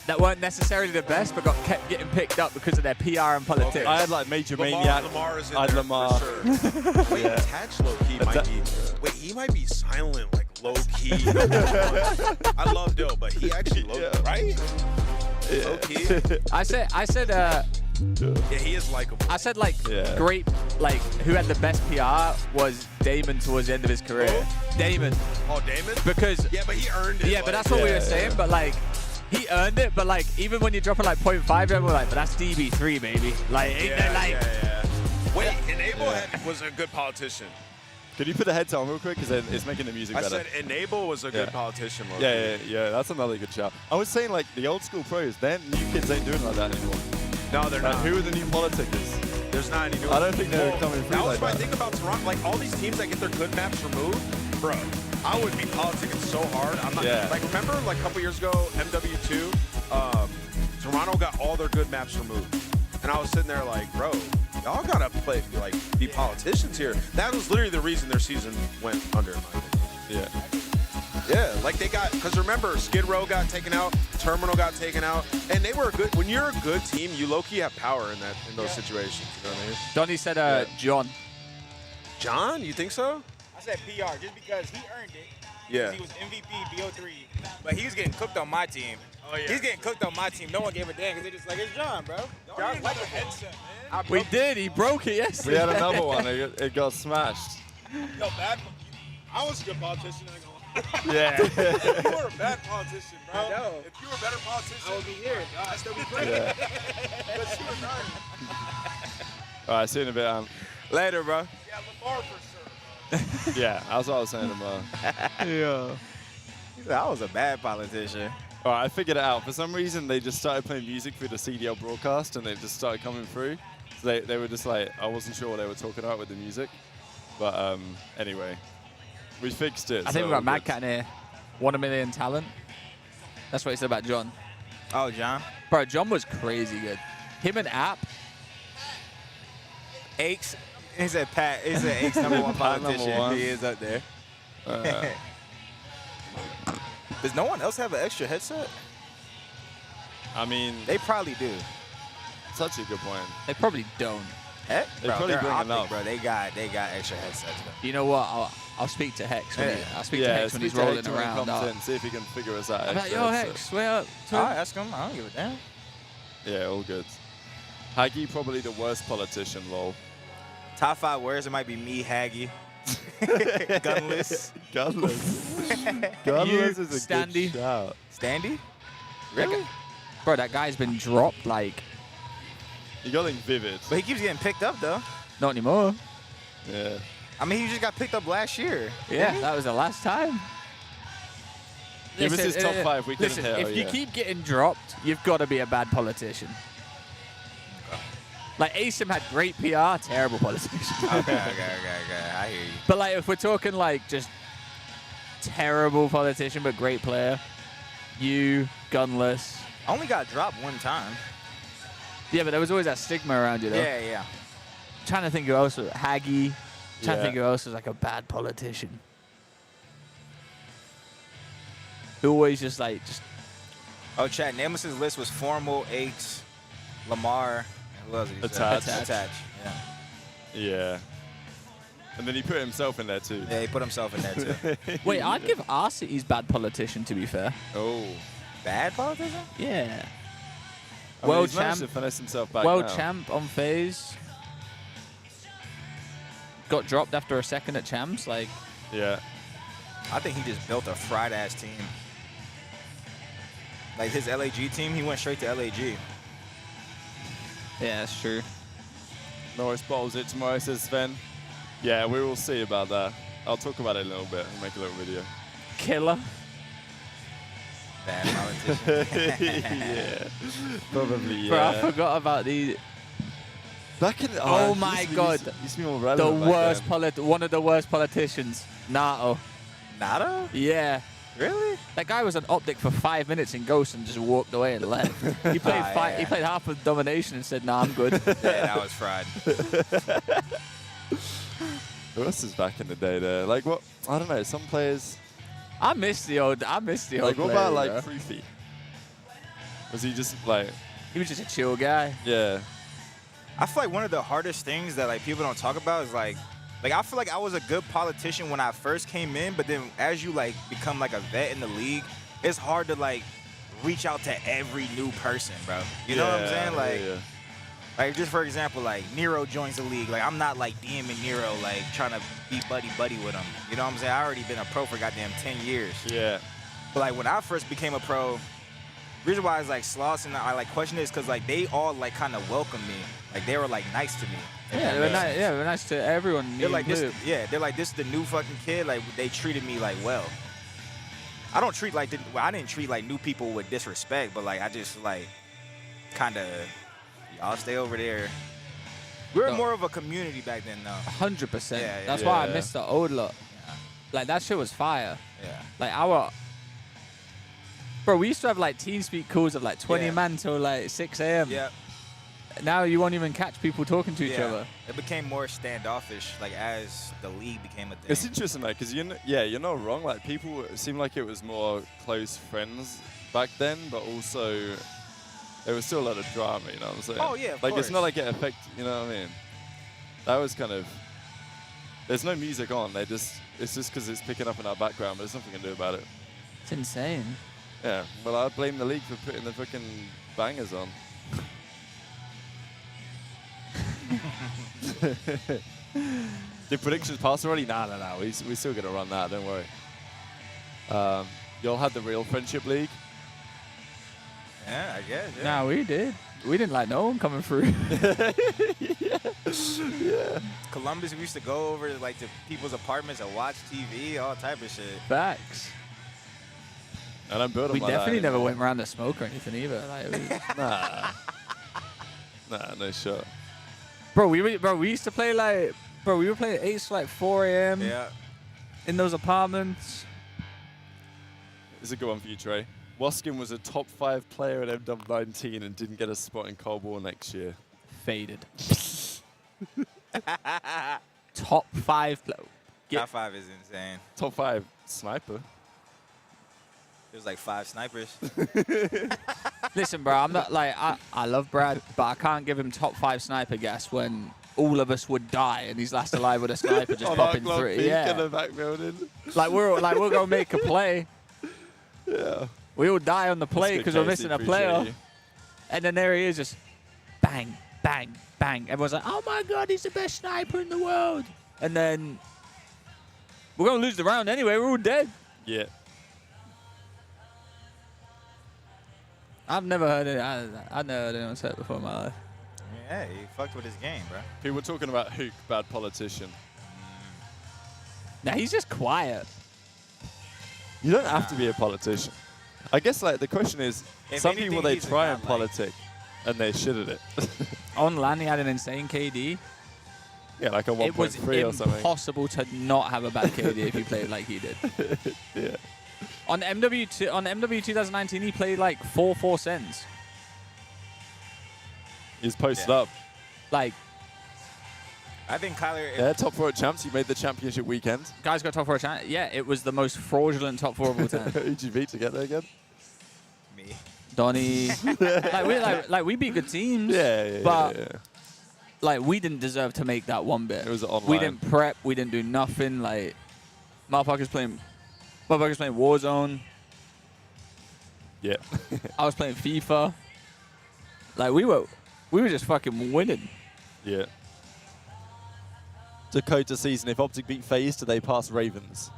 that weren't necessarily the best, but kept getting picked up because of their PR and politics. Okay. I had like Major Lamar, Maniac. Lamar is in I had there Lamar. for sure. Wait, Yeah. Attach low key might be. Wait, he might be silent, like low key. I love Dill, but he actually right? Low key. I said, Yeah, he is likable. I said like Yeah. great, like who had the best PR was Damon towards the end of his career. Who? Damon, Oh, Damon. because Yeah, but he earned it. yeah, but that's what we were saying. But like, he earned it. But like, even when you're dropping like 0.5, we're like, but that's DB3, baby. Like, ain't there like. Yeah. Wait, Enable was a good politician. Could you put the heads on real quick? Because it's making the music I better. said Enable was a good Yeah. politician. low Yeah, key. that's another good shout. I was saying like the old school pros, then new kids ain't doing like that anymore. No, they're Like, not. who are the new politicians? There's not any new. I don't think they're coming through That was like my that. thing about Toronto. Like all these teams that get their good maps removed, bro. I would be politicking so hard. I'm not. Yeah. Like remember, like a couple years ago, MW2, Toronto got all their good maps removed, and I was sitting there like, bro, y'all gotta play be politicians here. That was literally the reason their season went under. In my opinion. Yeah. Yeah, like they got, because remember, Skid Row got taken out, Terminal got taken out, and they were a good. When you're a good team, you low-key have power in those situations. You know what I mean? Donnie said, John. John, you think so? I said PR just because he earned it. Yeah. He was MVP BO3, but he was getting cooked on my team. Oh, yeah. He's getting cooked on my team. No one gave a damn because they're just like, it's John, bro. John's like a headset, man. We did. He broke it yesterday. We had another one. It got smashed. Yo, bad. I was a good politician. I ain't gonna lie. Yeah. You were a bad politician, bro. I know. If you were a better politician, I would be here. I'd still be playing. Yeah. But you were done. All right, see you in a bit, Ant. Later, bro. Yeah, Lamar for sure. Yeah, that's what I was saying. Yeah. He said, I was a bad politician. All right, I figured it out. For some reason, they just started playing music through the CDL broadcast, and it just started coming through. So they were just like, I wasn't sure what they were talking about with the music. But anyway, we fixed it. I think so we got all Mad good. Cat in here. 1 million talent. That's what he said about John. Oh, John. Bro, John was crazy good. Him and App. Aches. He said Pat. He said Aches number one Pat number politician. one. He is up there. Uh, Does no one else have an extra headset? I mean, They probably do. such a good point. They probably don't. Heck, They bro, probably they're bring Optic, enough. bro. They got extra headsets, bro. You know what? I'll speak to Hex. I'll speak to Yeah, Hex when he's speak to rolling Hector when he around. comes in, see if he can figure us out. I'm like, extra yo, headset. Hex, where up? I'll ask him. I don't give a damn. Yeah, all good. Haggy, probably the worst politician, lol. Top 5 words, it might be me, Haggy. Gunless. Gunless. Gunless is a Standy. good shout. Standy? Really? Bro, that guy's been dropped like You got think Vivid. But he keeps getting picked up though. Not anymore. Yeah. I mean, he just got picked up last year. Yeah, that was the last time. He was his top 5. We couldn't listen, hit. if you keep getting dropped, you've got to be a bad politician. Like, ASIM had great PR, terrible politician. Okay. I hear you. But, like, if we're talking, like, just terrible politician but great player, you, Gunless. I only got dropped one time. Yeah, but there was always that stigma around you, though. Yeah. Trying to think who else was Haggy. Trying to Yeah. think who else was, like, a bad politician. Who always just, like, Oh, chat. Namus's list was Formal, Aches, Lamar, and who else did he say? Attach. Attach. Yeah. Yeah. And then he put himself in there too. Yeah, he put himself in there too. Wait, I'd give Arcity's bad politician, to be fair. Oh. Bad politician? Yeah. I mean, World he's managed champ. to finesse himself back World now. champ on Faze. Got dropped after a second at champs. Like, Yeah. I think he just built a fried ass team. Like his LAG team, he went straight to LAG. yeah, that's true. Norris bottles it tomorrow, says Sven. Yeah, we will see about that. I'll talk about it a little bit and make a little video. Killer. Bad politician. Yeah. Probably, yeah. Bro, I forgot about the Back in Oh my God. Used to be more relevant worst back then. one of the worst politicians. Nato. Nato? Yeah. Really? That guy was on Optic for 5 minutes in Ghost and just walked away and left. He played yeah. He played half of Domination and said, "Nah, I'm good." Yeah, that was fried. Who else is back in the day there? Like what? I don't know. Some players. I miss the old. Like what player, about like bro. Fruity? Was he just like? He was just a chill guy. Yeah. I feel like one of the hardest things that like people don't talk about is like I feel like I was a good politician when I first came in, but then as you like become like a vet in the league, it's hard to like reach out to every new person, bro. You know what I'm saying? Like, yeah. like just for example, like Nero joins the league. Like I'm not like DMing Nero like trying to be buddy with him. You know what I'm saying? I already been a pro for goddamn 10 years. Yeah. But like when I first became a pro, reason why I was like Sloss and I like question this because like they all like kind of welcomed me. Like they were like nice to me. Yeah, they were nice. Yeah, they were nice to everyone. They're like this. included. Yeah, they're like this is the new fucking kid. Like they treated me like well. I don't treat like I didn't treat like new people with disrespect, but like I just like kind of y'all stay over there. We were No. more of a community back then, though. 100%. Yeah, yeah. That's why I Yeah. missed the old lot. Yeah. Like that shit was fire. Yeah. Like bro, we used to have like TeamSpeak calls of like 20 Yeah. man till like 6 a.m. Yeah. Now you won't even catch people talking to each Yeah. other. It became more standoffish, like as the league became a thing. It's interesting though, because you're not wrong. Like people, it seemed like it was more close friends back then, but also there was still a lot of drama. You know what I'm saying? Oh, yeah, of Like it's not course. like it affected. You know what I mean? That was kind of. There's no music on. It's just because it's picking up in our background, but there's nothing we can do about it. It's insane. Yeah. Well, I blame the league for putting the fucking bangers on. Did predictions pass already? Nah. We still gonna run that. Don't worry. Y'all had the real friendship league. Yeah, I guess. Yeah. Nah, we did. We didn't like no one coming through. Yeah. Columbus, we used to go over like to people's apartments and watch TV, all type of shit. Facts. And I'm built We like that definitely never anymore. went around to smoke or anything either. Like, Nah, no shot. bro, we used to play like, we were playing 8 to like 4 a.m. Yeah. in those apartments. It's a good one for you, Trey. Waskin was a top 5 player at MW19 and didn't get a spot in Cold War next year. Faded. Top 5. Top 5 is insane. Top 5 sniper. There's like 5 snipers. Listen, bro, I'm not like, I love Brad, but I can't give him top 5 sniper gas when all of us would die and he's last alive with a sniper just popping through. In Yeah. the back building. We'll go make a play. Yeah. We all die on the play That's because good, we're Casey, missing a appreciate player. you. And then there he is, just bang, bang, bang. Everyone's like, oh my God, he's the best sniper in the world. And then we're going to lose the round anyway. We're all dead. Yeah. I've never heard it. I've never heard anyone say it before in my life. Yeah, he fucked with his game, bro. People were talking about Hook, bad politician. Nah, he's just quiet. You don't have to be a politician. I guess like the question is, If some anything, people they he's a try guy and like- politic, and they shit at it. On LAN, he had an insane KD. Yeah, like a It was 1.3 or something. impossible to not have a bad KD if you played like he did. Yeah. On MW 2019, he played like 4 cents. He's posted Yeah. up. Like, I think Kyler. Yeah, top 4 at champs. You made the championship weekend. guys got top 4 chance. Yeah, it was the most fraudulent top 4 of all time. Who'd you beat to get there again? Me. Donnie. like we beat good teams. Yeah, But yeah. like we didn't deserve to make that one bit. It was online. We didn't prep. We didn't do nothing. Like motherfuckers playing Warzone. Yeah. I was playing FIFA. Like we were just fucking winning. Yeah. Dakota season. If Optic beat Faze, do they pass Ravens?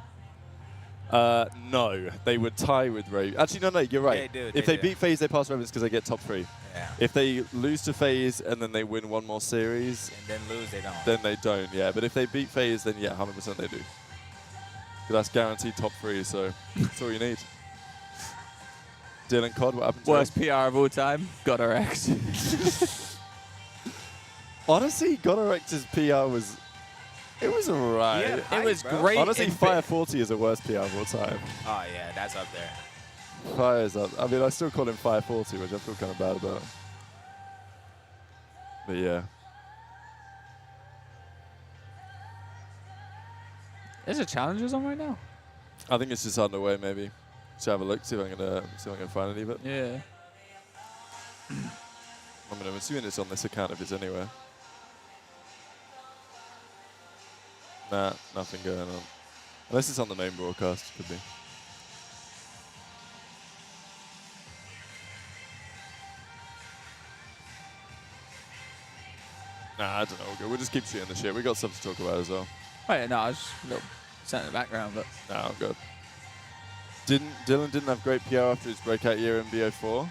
No, they would tie with Ravens. Actually, no, you're right. They do, If they they do. beat Faze, they pass Ravens because they get top 3. Yeah. If they lose to Faze and then they win one more series, And then lose, they don't. then they don't. Yeah, but if they beat Faze, then yeah, 100% they do. 'Cause that's guaranteed top 3, so that's all you need. Dylan Cod, what happened to Worst him? PR of all time. Got our X. Honestly, Gonorex's PR was... It was alright. Yeah, It hype, was bro. great. Honestly, in Fire 40 is the worst PR of all time. Oh yeah, that's up there. Fire's up. I mean, I still call him Fire 40, which I feel kind of bad about. But yeah. There's a challenges on right now. I think it's just underway, maybe. Should have a look, see if I can find any of it. Yeah. I mean, I'm assuming it's on this account if it's anywhere. Nah, nothing going on. Unless it's on the main broadcast, could be. Nah, I don't know. We'll just keep shooting the shit. We got stuff to talk about as well. Oh yeah, no, I was just a little sat in the background, but Nah, I'm good. Dylan didn't have great PR after his breakout year in BO4.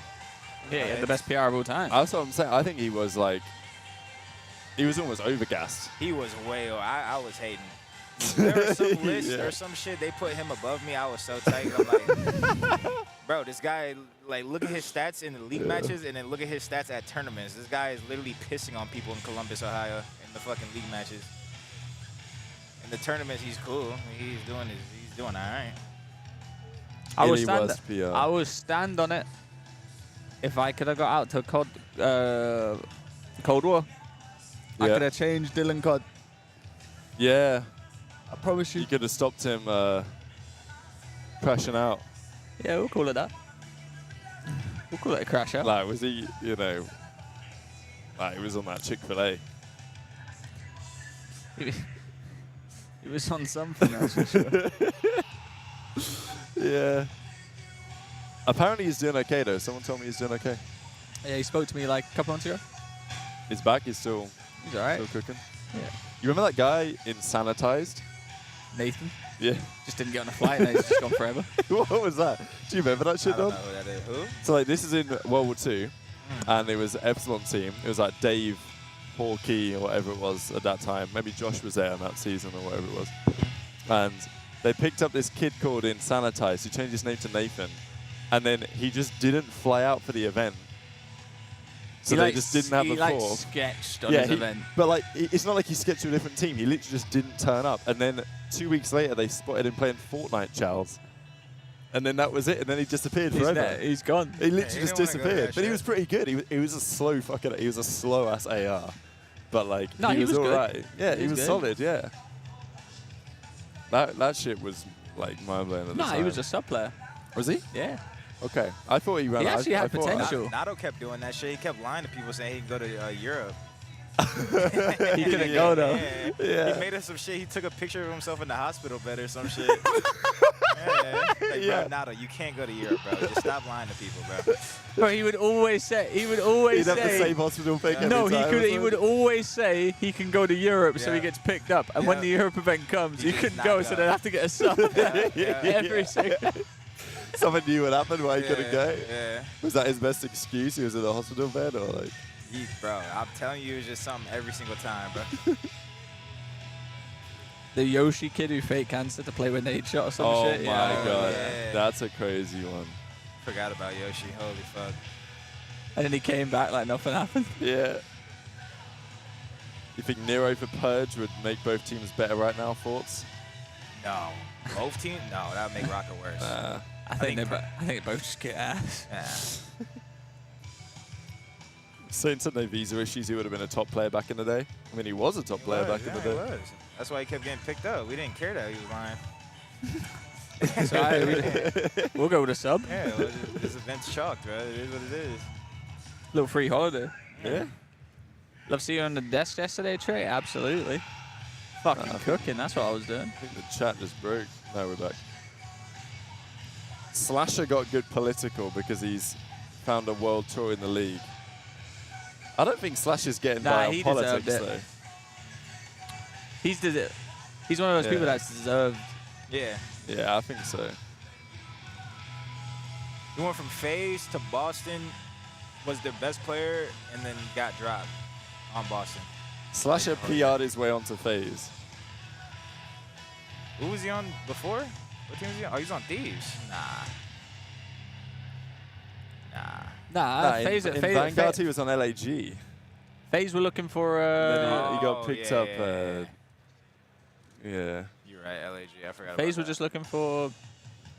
yeah, he had the best PR of all time. That's what I'm saying. I think he was like, he was almost overgassed. He was way. I was hating. There was some list Yeah. or some shit. They put him above me. I was so tight. I'm like, bro, this guy. Like, look at his stats in the league matches, and then look at his stats at tournaments. This guy is literally pissing on people in Columbus, Ohio, in the fucking league matches. In the tournaments, he's cool. He's doing all right. I Really would stand. was PR. I would stand on it. If I could have got out to Cold War, I Yeah. could have changed Dylan Cod. Yeah. I promise You could have stopped him crashing out. Yeah, we'll call it that. We'll call it a crash out. Like, was he, you know, like, he was on that Chick-fil-A. He was on something, that's for sure. Yeah. Apparently he's doing okay, though. Someone told me he's doing okay. Yeah, he spoke to me like a couple months ago. He's back. He's still He's all right. cooking. Yeah. You remember that guy in Sanitized? Nathan Yeah. just didn't get on a flight and he's just gone forever. What was that? Do you remember that I shit, don't Don? know who that is. Who? So, like, this is in World War II, and it was Epsilon team. It was like Dave, Paul Key, or whatever it was at that time. Maybe Josh was there in that season or whatever it was. And they picked up this kid called in Sanitized. He changed his name to Nathan. And then he just didn't fly out for the event. So they just didn't have he a like four. sketched on his event. But like, it's not like he sketched to a different team. He literally just didn't turn up. And then 2 weeks later, they spotted him playing Fortnite, Charles. And then that was it. And then he disappeared He's forever. there. He's gone. He literally he just didn't wanna go to disappeared. that But he shit. was pretty good. He was a slow fucking. He was a slow ass AR. But like, No, he was good. alright. Yeah, he was was good. solid. Yeah. That shit was like mind blowing at the Nah, time. he was a sub player. Was he? Yeah. Okay. I thought he ran. He actually I had thought- potential. Nato kept doing that shit. He kept lying to people saying he can go to Europe. He couldn't go though. Yeah. Yeah. He made us some shit. He took a picture of himself in the hospital bed or some shit. Yeah. Like, Yeah. bro, Nato, you can't go to Europe, bro. Just stop lying to people, bro. But he would always say. He would always He'd have the say. same hospital pick every No, time, he could. He wasn't would always say he can go to Europe, so he Yeah. gets picked up. And when Yeah. the Europe event comes, He he just couldn't knocked go, it so out. they'd have to get a sub Yeah. every single. Someone knew what happened, why he couldn't go. Yeah. Was that his best excuse? He was in the hospital bed, or like? Bro, I'm telling you, it's just something every single time, bro. The Yoshi kid who fake cancer to play with nade shot or some Oh shit. my Yeah. god, yeah. that's a crazy one. Forgot about Yoshi. Holy fuck. And then he came back like nothing happened. Yeah. You think Nero for Purge would make both teams better right now? Thoughts? No. Both teams? No, that would make Rocket worse. I think they both just get ass. Yeah. Saints had no visa issues. He would have been a top player back in the day. I mean, he was a top player back in the He day. was. That's why he kept getting picked up. We didn't care that he was lying. So we'll go with a sub. Yeah, well, this event's chalked, bro. It is what it is. Little free holiday. Yeah. Love seeing you on the desk yesterday, Trey. Absolutely. Fucking cooking. That's what I was doing. I think the chat just broke. No, we're back. Slasher got good political because he's found a world tour in the league. I don't think Slasher's getting Nah, by on he politics, deserved it. though. He's one of those people Yeah. that's deserved. Yeah. Yeah, I think so. He went from Faze to Boston, was their best player, and then got dropped on Boston. Slasher PR'd his way onto Faze. Who was he on before? What team was he on? Oh, he was on Thieves. Nah, in Faze Vanguard, he was on LAG. Faze were looking for. Then he got Oh, picked yeah, up. yeah, Yeah. You're right, LAG. I forgot Faze about were just looking for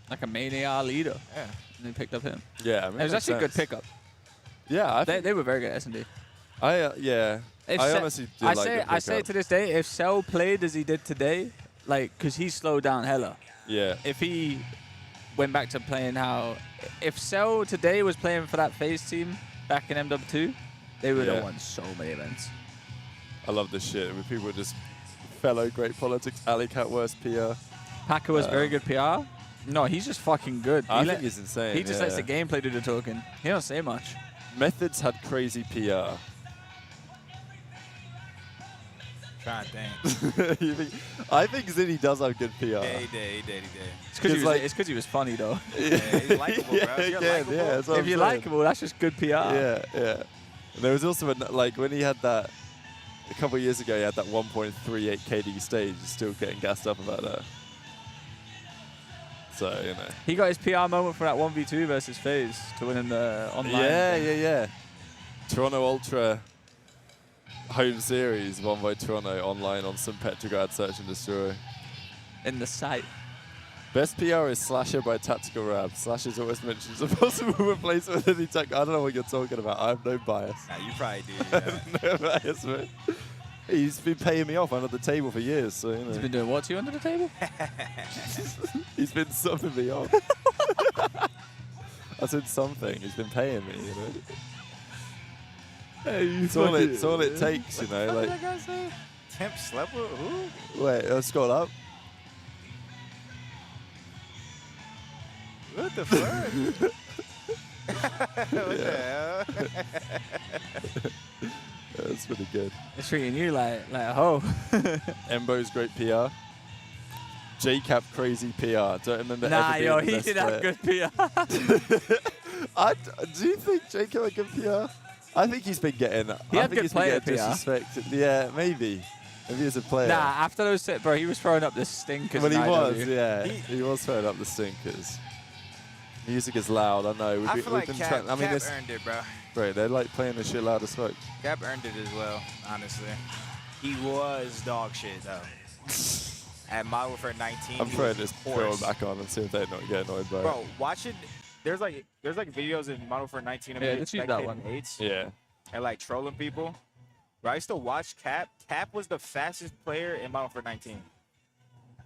like a main AR leader, Yeah. and they picked up him. Yeah, I mean, It was makes actually a good sense. pickup. Yeah, I think They were very good at S&D. yeah. If I Se- honestly do like the I say pickup. to this day, if Cell played as he did today, like, because he slowed down hella. Yeah. If he went back to playing how, if Cell today was playing for that Faze team back in MW2, they would have Yeah. won so many events. I love this shit. When people just fellow great politics. Alicat worst PR. Packer was very good PR. No, he's just fucking good. I He think let- he's insane. He just lets the yeah. gameplay do the talking. He don't say much. Methods had crazy PR. Trying to think. You think, I think Zinni does have good PR. Yeah, he did. It's because like- it's 'cause he was funny though. Yeah, he's likable, bro. If you're again, likable, yeah, that's what If I'm you're saying. likable, that's just good PR. Yeah, yeah. And there was also like when he had that a couple of years ago, he had that 1.38 KD stage. He's still getting gassed up about that. So you know. He got his PR moment for that 1v2 versus Faze to win in the online. Yeah, thing. yeah. Toronto Ultra home series won by Toronto online on some Petrograd Search and Destroy. In the site. Best PR is Slasher by Tactical Rab. Slasher's always mentions a possible replacement with any tech. I don't know what you're talking about. I have no bias. Nah, you probably do. Yeah. No bias, man. He's been paying me off under the table for years, so you know. He's been doing what to you under the table? He's been subbing me off. I said something. He's been paying me, you know. It's all it takes, you know. What Like, did that guy say? Temp slept with who? wait, let's scroll up. What the fuck? What the hell? That's pretty good. It's treating you like a hoe. Embo's great PR. JCap crazy PR. Don't remember Nah, ever being yo, the he best did have player. good PR. Do you think JCap had good PR? I think he's been getting. He I had think good he's been player getting PR. disrespected. Yeah, maybe. Maybe as a player. Nah, after those, bro, he was throwing up the stinkers. When he in was, IW. yeah. He was throwing up the stinkers. Music is loud, I know. I feel like Cap, I mean, Cap it's earned it, bro. great. They're like playing the shit loud as fuck. Cap earned it as well, honestly. He was dog shit, though. At Modern Warfare 19, I'm he trying was to just throw horse. them back on and see if they don't get annoyed by Bro, watch it. There's like videos in Modern Warfare 19 of Yeah, me let's use that spectating one. eights it. Yeah. and like trolling people. Bro, I used to watch Cap. Cap was the fastest player in Modern Warfare 19.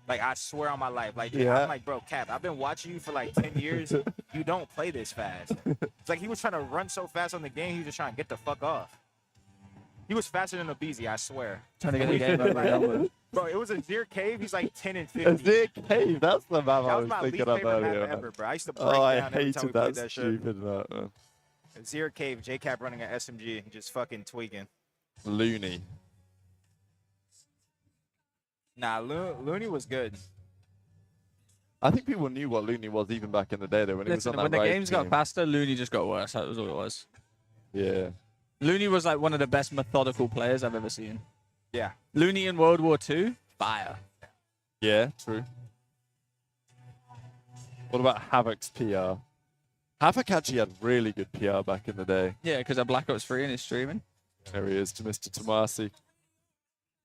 Like, I swear on my life. Like, Yeah. I'm like, bro, Cap, I've been watching you for like 10 years. You don't play this fast. It's like he was trying to run so fast on the game, he was just trying to get the fuck off. He was faster than Abizi, I swear. Trying to get the game over and done with. Bro, it was a Zir Cave. He's like 10 and 50. Dick Cave, that's the map That I was was my least thinking of favorite earlier. map man. ever, bro. I used to break Oh, I down every time hated we played that that shit. stupid map, man. Zero Cave, J-Cap running an SMG, just fucking tweaking. Looney. Nah, Looney was good. I think people knew what Looney was even back in the day, though, when he was Listen, on that when the Riot games got team. faster, Looney just got worse. That was all it was. Yeah. Looney was like one of the best methodical players I've ever seen. Yeah. Looney in World War II, fire. Yeah, true. What about Havoc's PR? Havoc actually had really good PR back in the day. Yeah, because of Black Ops 3 and his streaming. There he is, to Mr. Tomasi.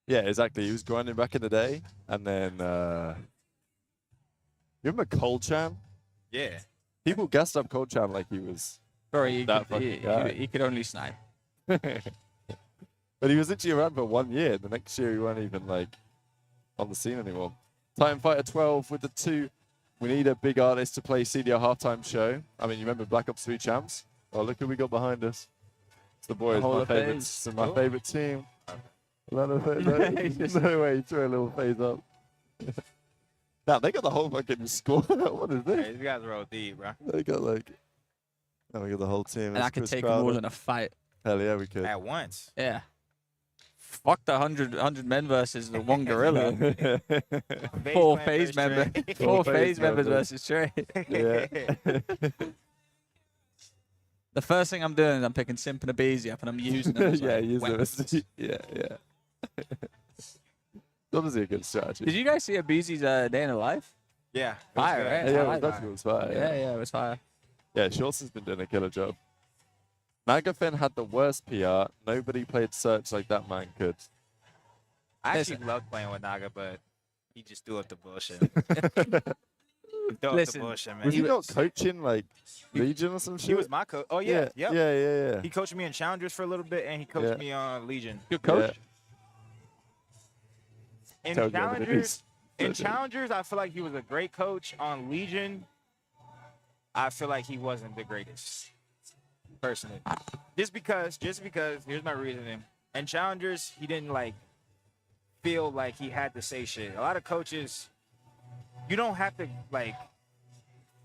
Yeah, exactly. He was grinding back in the day, and then you remember Colchan? Yeah. People gassed up Colchan like he was Sorry, he that could, fucking guy. he could only snipe. But he was literally around for 1 year. The next year, he weren't even like on the scene anymore. Titan Fighter 12 with the 2. We need a big artist to play CDR halftime show. I mean, you remember Black Ops 3 champs? Oh, look who we got behind us. It's the boys, Hall my of favorites, Faze. my favorite team. No way, he threw a little phase up. Now they got the whole fucking squad. What is Hey, this? these guys roll deep, bro. They got like, oh, we got the whole team. And There's I could Chris take them all Crowder. in a fight. Hell yeah, we could. At once. Yeah. Fuck the 100 men versus the one gorilla. Four phase members. Four phase members versus Trey. Yeah. The first thing I'm doing is I'm picking Simp and Abeezy up and I'm using them. as, Yeah, like, use weapons. them. Yeah. It's obviously a good strategy. Did you guys see Abeezy's day in the life? Yeah. Fire, right? Yeah, I it like was, that. it was fire. Yeah, it was fire. Yeah, Shorts has been doing a killer job. Nagafen had the worst PR. Nobody played Search like that man could. I actually Listen. love playing with Naga, but he just threw up the bullshit. Threw up the Listen, bullshit, man. Was he not coaching like Legion or some shit? He was my coach. Oh, yeah. Yep. Yeah. He coached me in Challengers for a little bit, and he coached Yeah. me on Legion. Good coach. In Tells you everything Challengers, he's- I feel like he was a great coach. On Legion, I feel like he wasn't the greatest, personally. Just because, here's my reasoning. In Challengers, he didn't like feel like he had to say shit. A lot of coaches, you don't have to like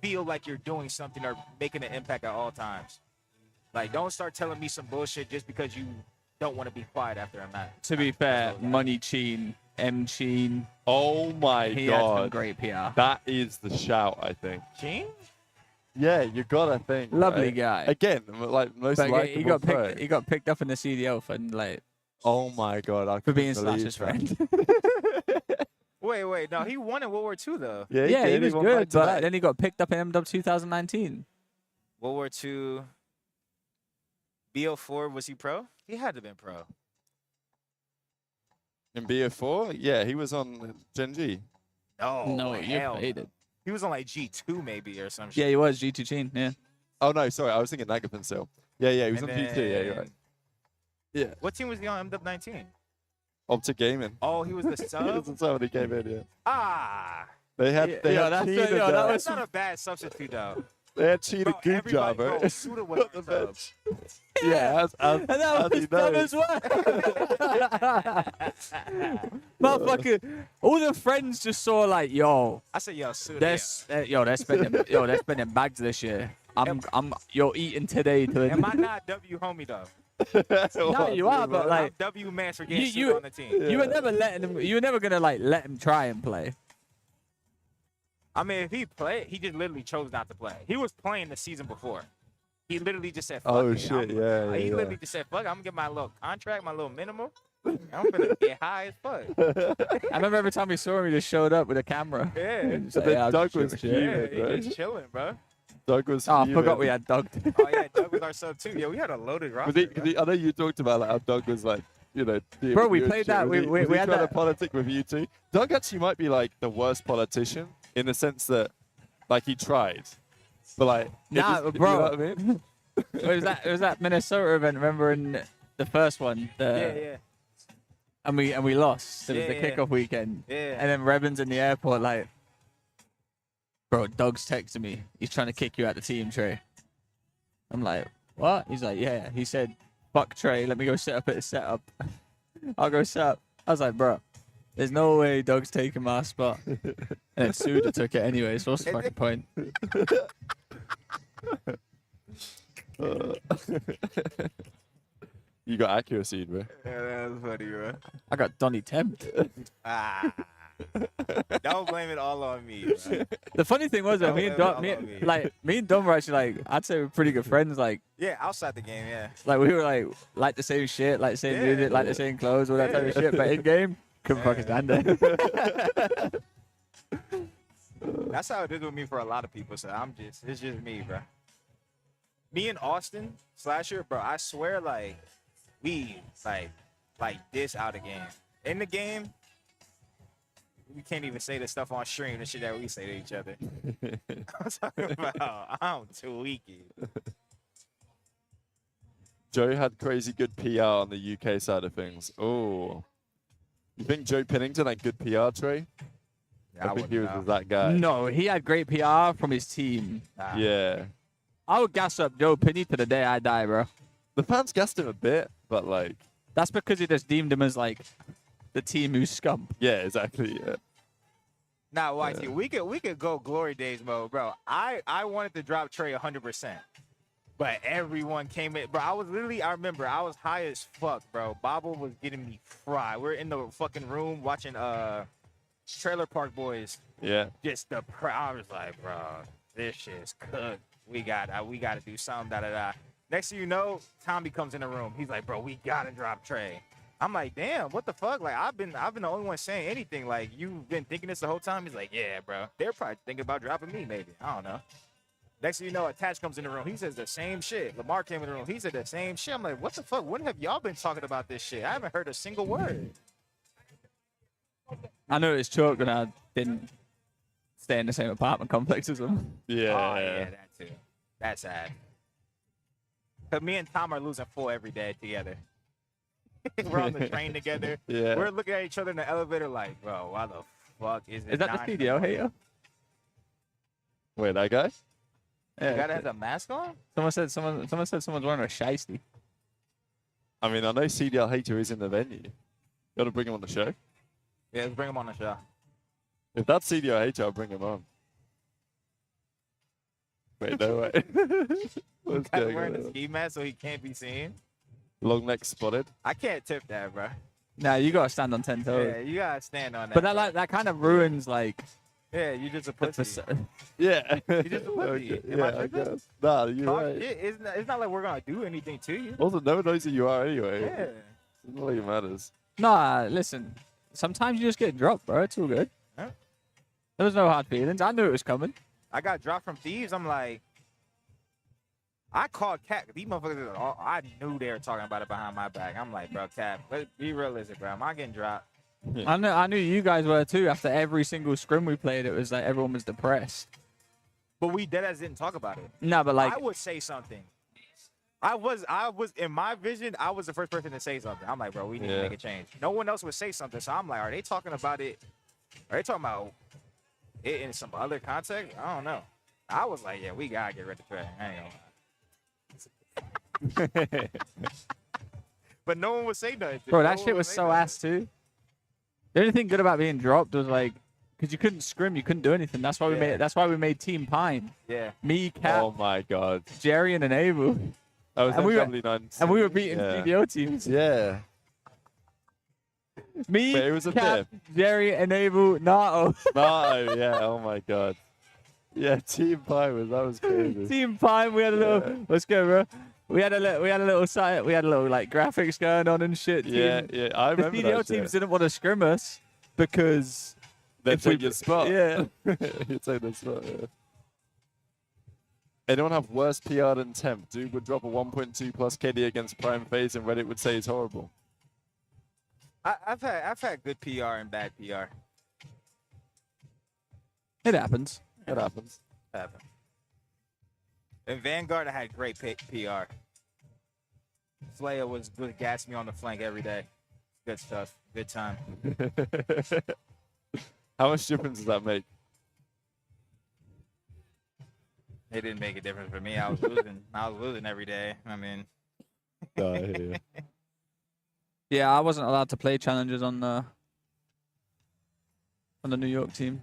feel like you're doing something or making an impact at all times. Like, don't start telling me some bullshit just because you don't want to be quiet after a match. To be fair, That's all. Money Cheen, M Cheen, Oh my he had some god. great PR. That is the shout, I think. Gene? Yeah, you gotta think. Lovely right? guy. Again, like most But likable he got pro. picked. He got picked up in the CDL for like Oh my god, I for being couldn't believe Slash's that. friend. Wait. No, he won in World War II, though. Yeah, Yeah, he did. was won good, back-to-back. but then he got picked up in MW 2019. World War II. BO4, was he pro? He had to have been pro. In BO4, yeah, he was on Gen G. No, you hell played no. it. He was on like G2 maybe or some Yeah, shit. he was G2 Cheen. Yeah. Oh no, sorry, I was thinking Nagafen still. Yeah, he was And on G2. Yeah, you're right. then- Yeah, What team was he on MW19? Optic Gaming. Oh, he was the He was sub? the sub when he came in. Yeah, Ah. they had Yeah, they yeah, had that's Cheetah the- yeah, that there. was- That's not a bad substitute, though. They had Cheetah Bro, good everybody, job, bro, right? Suda was On our the sub. bench. Yeah, as And that was he dumb knows. as well. Motherfucker, all the friends just saw like, yo, I said, yo, Suda. they're spending bags this year. You're eating today. To Am I not W homie, though? No, you are, but I'm like, W man for getting You- Suda you- on the team. you were never letting him. You were never gonna like let him try and play. I mean, if he played, he just literally chose not to play. He was playing the season before. He literally just said, fuck Oh, it. shit, I'm- yeah, He yeah. literally just said, fuck it, I'm going to get my little contract, my little minimum. I'm going to get high as fuck. I remember every time we saw him, he just showed up with a camera. Yeah. Just like, But "Yeah, I'll Doug just was shoot cute. shit." Yeah, right? he just chilling, bro. Doug was. Oh, I fuming. forgot we had Doug. Oh, yeah, Doug was our sub, too. Yeah, we had a loaded roster. I know you talked about like, how Doug was like, you know. dealing Bro, with we you and played shit. that. Was We he had trying that. to politic with you too. Doug actually might be like the worst politician in the sense that, like, he tried, but like, it Nah, just- bro. You know what I mean? It was that Minnesota event. Remember in the first one? Yeah. And we lost. It was the Yeah, yeah. kickoff weekend. Yeah. And then Rebin's in the airport like, bro, Doug's texting me. He's trying to kick you out the team, Trey. I'm like, what? He's like, yeah. He said, fuck Trey. Let me go set up at his setup. I'll go set up. I was like, bro, there's no way Doug's taking my spot. And then Suda took it anyway. So what's the fucking point? You got accuracy, bro. Yeah, that was funny, bro. I got Donny Tempt. Ah. Don't blame it all on me, bro. The funny thing was, Don't me and blame it Dom, all on me. me and Dom were actually like, I'd say we're pretty good friends. Like Yeah, outside the game, yeah. we were like the same shit, like the same Yeah. music, like the same clothes, all that type of shit. But in game, couldn't fucking stand it. That's how it is with me for a lot of people. So it's just me, bro. Me and Austin Slasher, bro. I swear, like we like this out of game. In the game, we can't even say the stuff on stream, the shit that we say to each other. I'm talking about I'm tweaking. Joe had crazy good PR on the UK side of things. Oh. You think Joe Pennington had good PR, Trey? Yeah, I think he was wouldn't that guy. No, he had great PR from his team. know. Nah. Yeah. I would gas up Joe Penny to the day I die, bro. The fans gassed him a bit, but like, That's because he just deemed him as like the team who's scum. yeah, exactly. Yeah. Nah, YT, we could go glory days mode, bro. I wanted to drop Trey 100%, but everyone came in, bro. I remember I was high as fuck, bro. Bobble was getting me fried. We're in the fucking room watching Trailer Park Boys. Yeah. Just I was like, bro, this shit's cooked. We got to do something. Da da da. Next thing you know, Tommy comes in the room. He's like, bro, we gotta drop Trey. I'm like, damn, what the fuck? Like, I've been the only one saying anything. Like, you've been thinking this the whole time. He's like, yeah, bro. They're probably thinking about dropping me, maybe. I don't know. Next thing you know, Attach comes in the room. He says the same shit. Lamar came in the room. He said the same shit. I'm like, what the fuck? When have y'all been talking about this shit? I haven't heard a single word. I know it's Chuck and I didn't stay in the same apartment complex as him. Yeah. Oh, yeah, that too. That's sad. Because me and Tom are losing 4 every day together. We're on the train together. Yeah. We're looking at each other in the elevator like, bro, why the fuck is it? Is that the 9 in CDO morning? hater? Wait, that guy? You gotta have a mask on? Someone said someone's wearing a shiesty. I mean, I know CDL Hater is in the venue. You gotta bring him on the show. Yeah, let's bring him on the show. If that's CDL Hater, I'll bring him on. Wait, no way. What's Guy's going wearing a on? ski mask so he can't be seen. Long neck spotted. I can't tip that, bro. Nah, you gotta stand on 10 toes. Yeah, you gotta stand on that. But that bro. that kind of ruins like Yeah, you just a the pussy. facade. Yeah. just a pussy. Am I Yeah, I tripping? guess. Nah, you're Talk right. shit. It's not like we're gonna do anything to you. Also, no one knows who you are anyway. Yeah. It doesn't really matters. Nah, listen. Sometimes you just get dropped, bro. It's all good. Yeah. There was no hard feelings. I knew it was coming. I got dropped from Thieves. I'm like, I called Cap. These motherfuckers, I knew they were talking about it behind my back. I'm like, bro, Cap, let's be realistic, bro. Am I getting dropped? I knew you guys were too. After every single scrim we played, it was like everyone was depressed. But we deadass didn't talk about it. No, but like I would say something. I was in my vision, I was the first person to say something. I'm like, bro, we need to Yeah. make a change. No one else would say something. So I'm like, are they talking about it? Are they talking about it in some other context? I don't know. I was like, yeah, we gotta get rid of Trey. I ain't gonna lie. But no one would say nothing. bro, No that one shit would was say so nothing. ass too. The only thing good about being dropped was like, because you couldn't scrim, you couldn't do anything. That's why we Yeah. made. That's why we made Team Pine. Yeah. Me, Cap, Oh my god. Jerry, and Enable, That was And we were- MW9. and we were beating yeah. CDO teams. Yeah. Me, Wait, it was a Cap, Jerry, Enable, Nato. No, yeah, oh my god. Yeah, Team Pie that was crazy. Team Pine. We had a little. Yeah. Let's go, bro. We had a little site. We had a little like graphics going on and shit. Yeah, Team- yeah, I The remember CDO that teams shit. didn't want to scrim us because They if we- take your spot. yeah. You take the spot, yeah. Anyone have worse PR than Temp? Dude would drop a 1.2 plus KD against Prime Faze and Reddit would say it's horrible. I've had good PR and bad PR. It happens. It happens. Happen. In Vanguard, I had great PR. Slayer would gas me on the flank every day. Good stuff. Good time. How much difference does that make? It didn't make a difference for me. I was losing. I was losing every day. I mean, No, I hear you. Yeah, I wasn't allowed to play challenges on the New York team.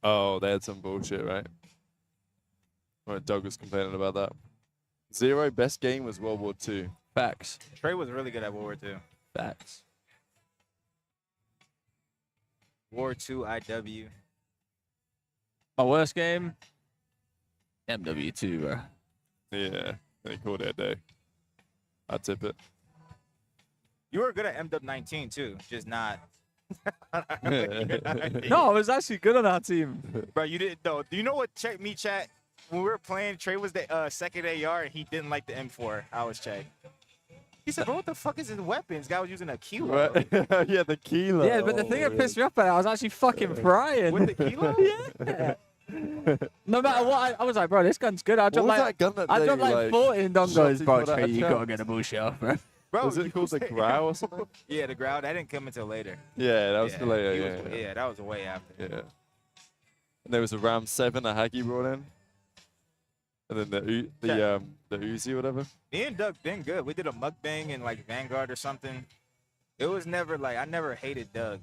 Oh, they had some bullshit, right? Right, Doug was complaining about that. Zero best game was World War II. Facts. Trey was really good at World War II. Facts. War 2 IW. My worst game? MW2, bro. Yeah, they called it a day. I'd tip it. You were good at MW19 too, just not. No, I was actually good on our team. Bro, you didn't know. Do you know what check me chat? When we were playing, Trey was the second AR and he didn't like the M4. I was check. He said, bro, what the fuck is his weapon? This guy was using a kilo. Right. Yeah, the kilo. Yeah, but the thing that pissed me off about it, I was actually fucking frying. With the kilo? Yeah. No matter what, I was like, bro, this gun's good. I What dropped was like, that gun that I they, dropped like 40 and Don shot goes, people bro, that Trey, had you gotta chance? get a bullshit off, bro. Bro, Was it called the Growl or something? Yeah, the growl. That didn't come until later. Yeah, that was yeah, for later. he Yeah, was- yeah. that was way after. Yeah. And there was a Ram 7 a Haggy brought in. And then the Uzi or whatever. Me and Doug been good. We did a mukbang in like Vanguard or something. It was never like I never hated Doug.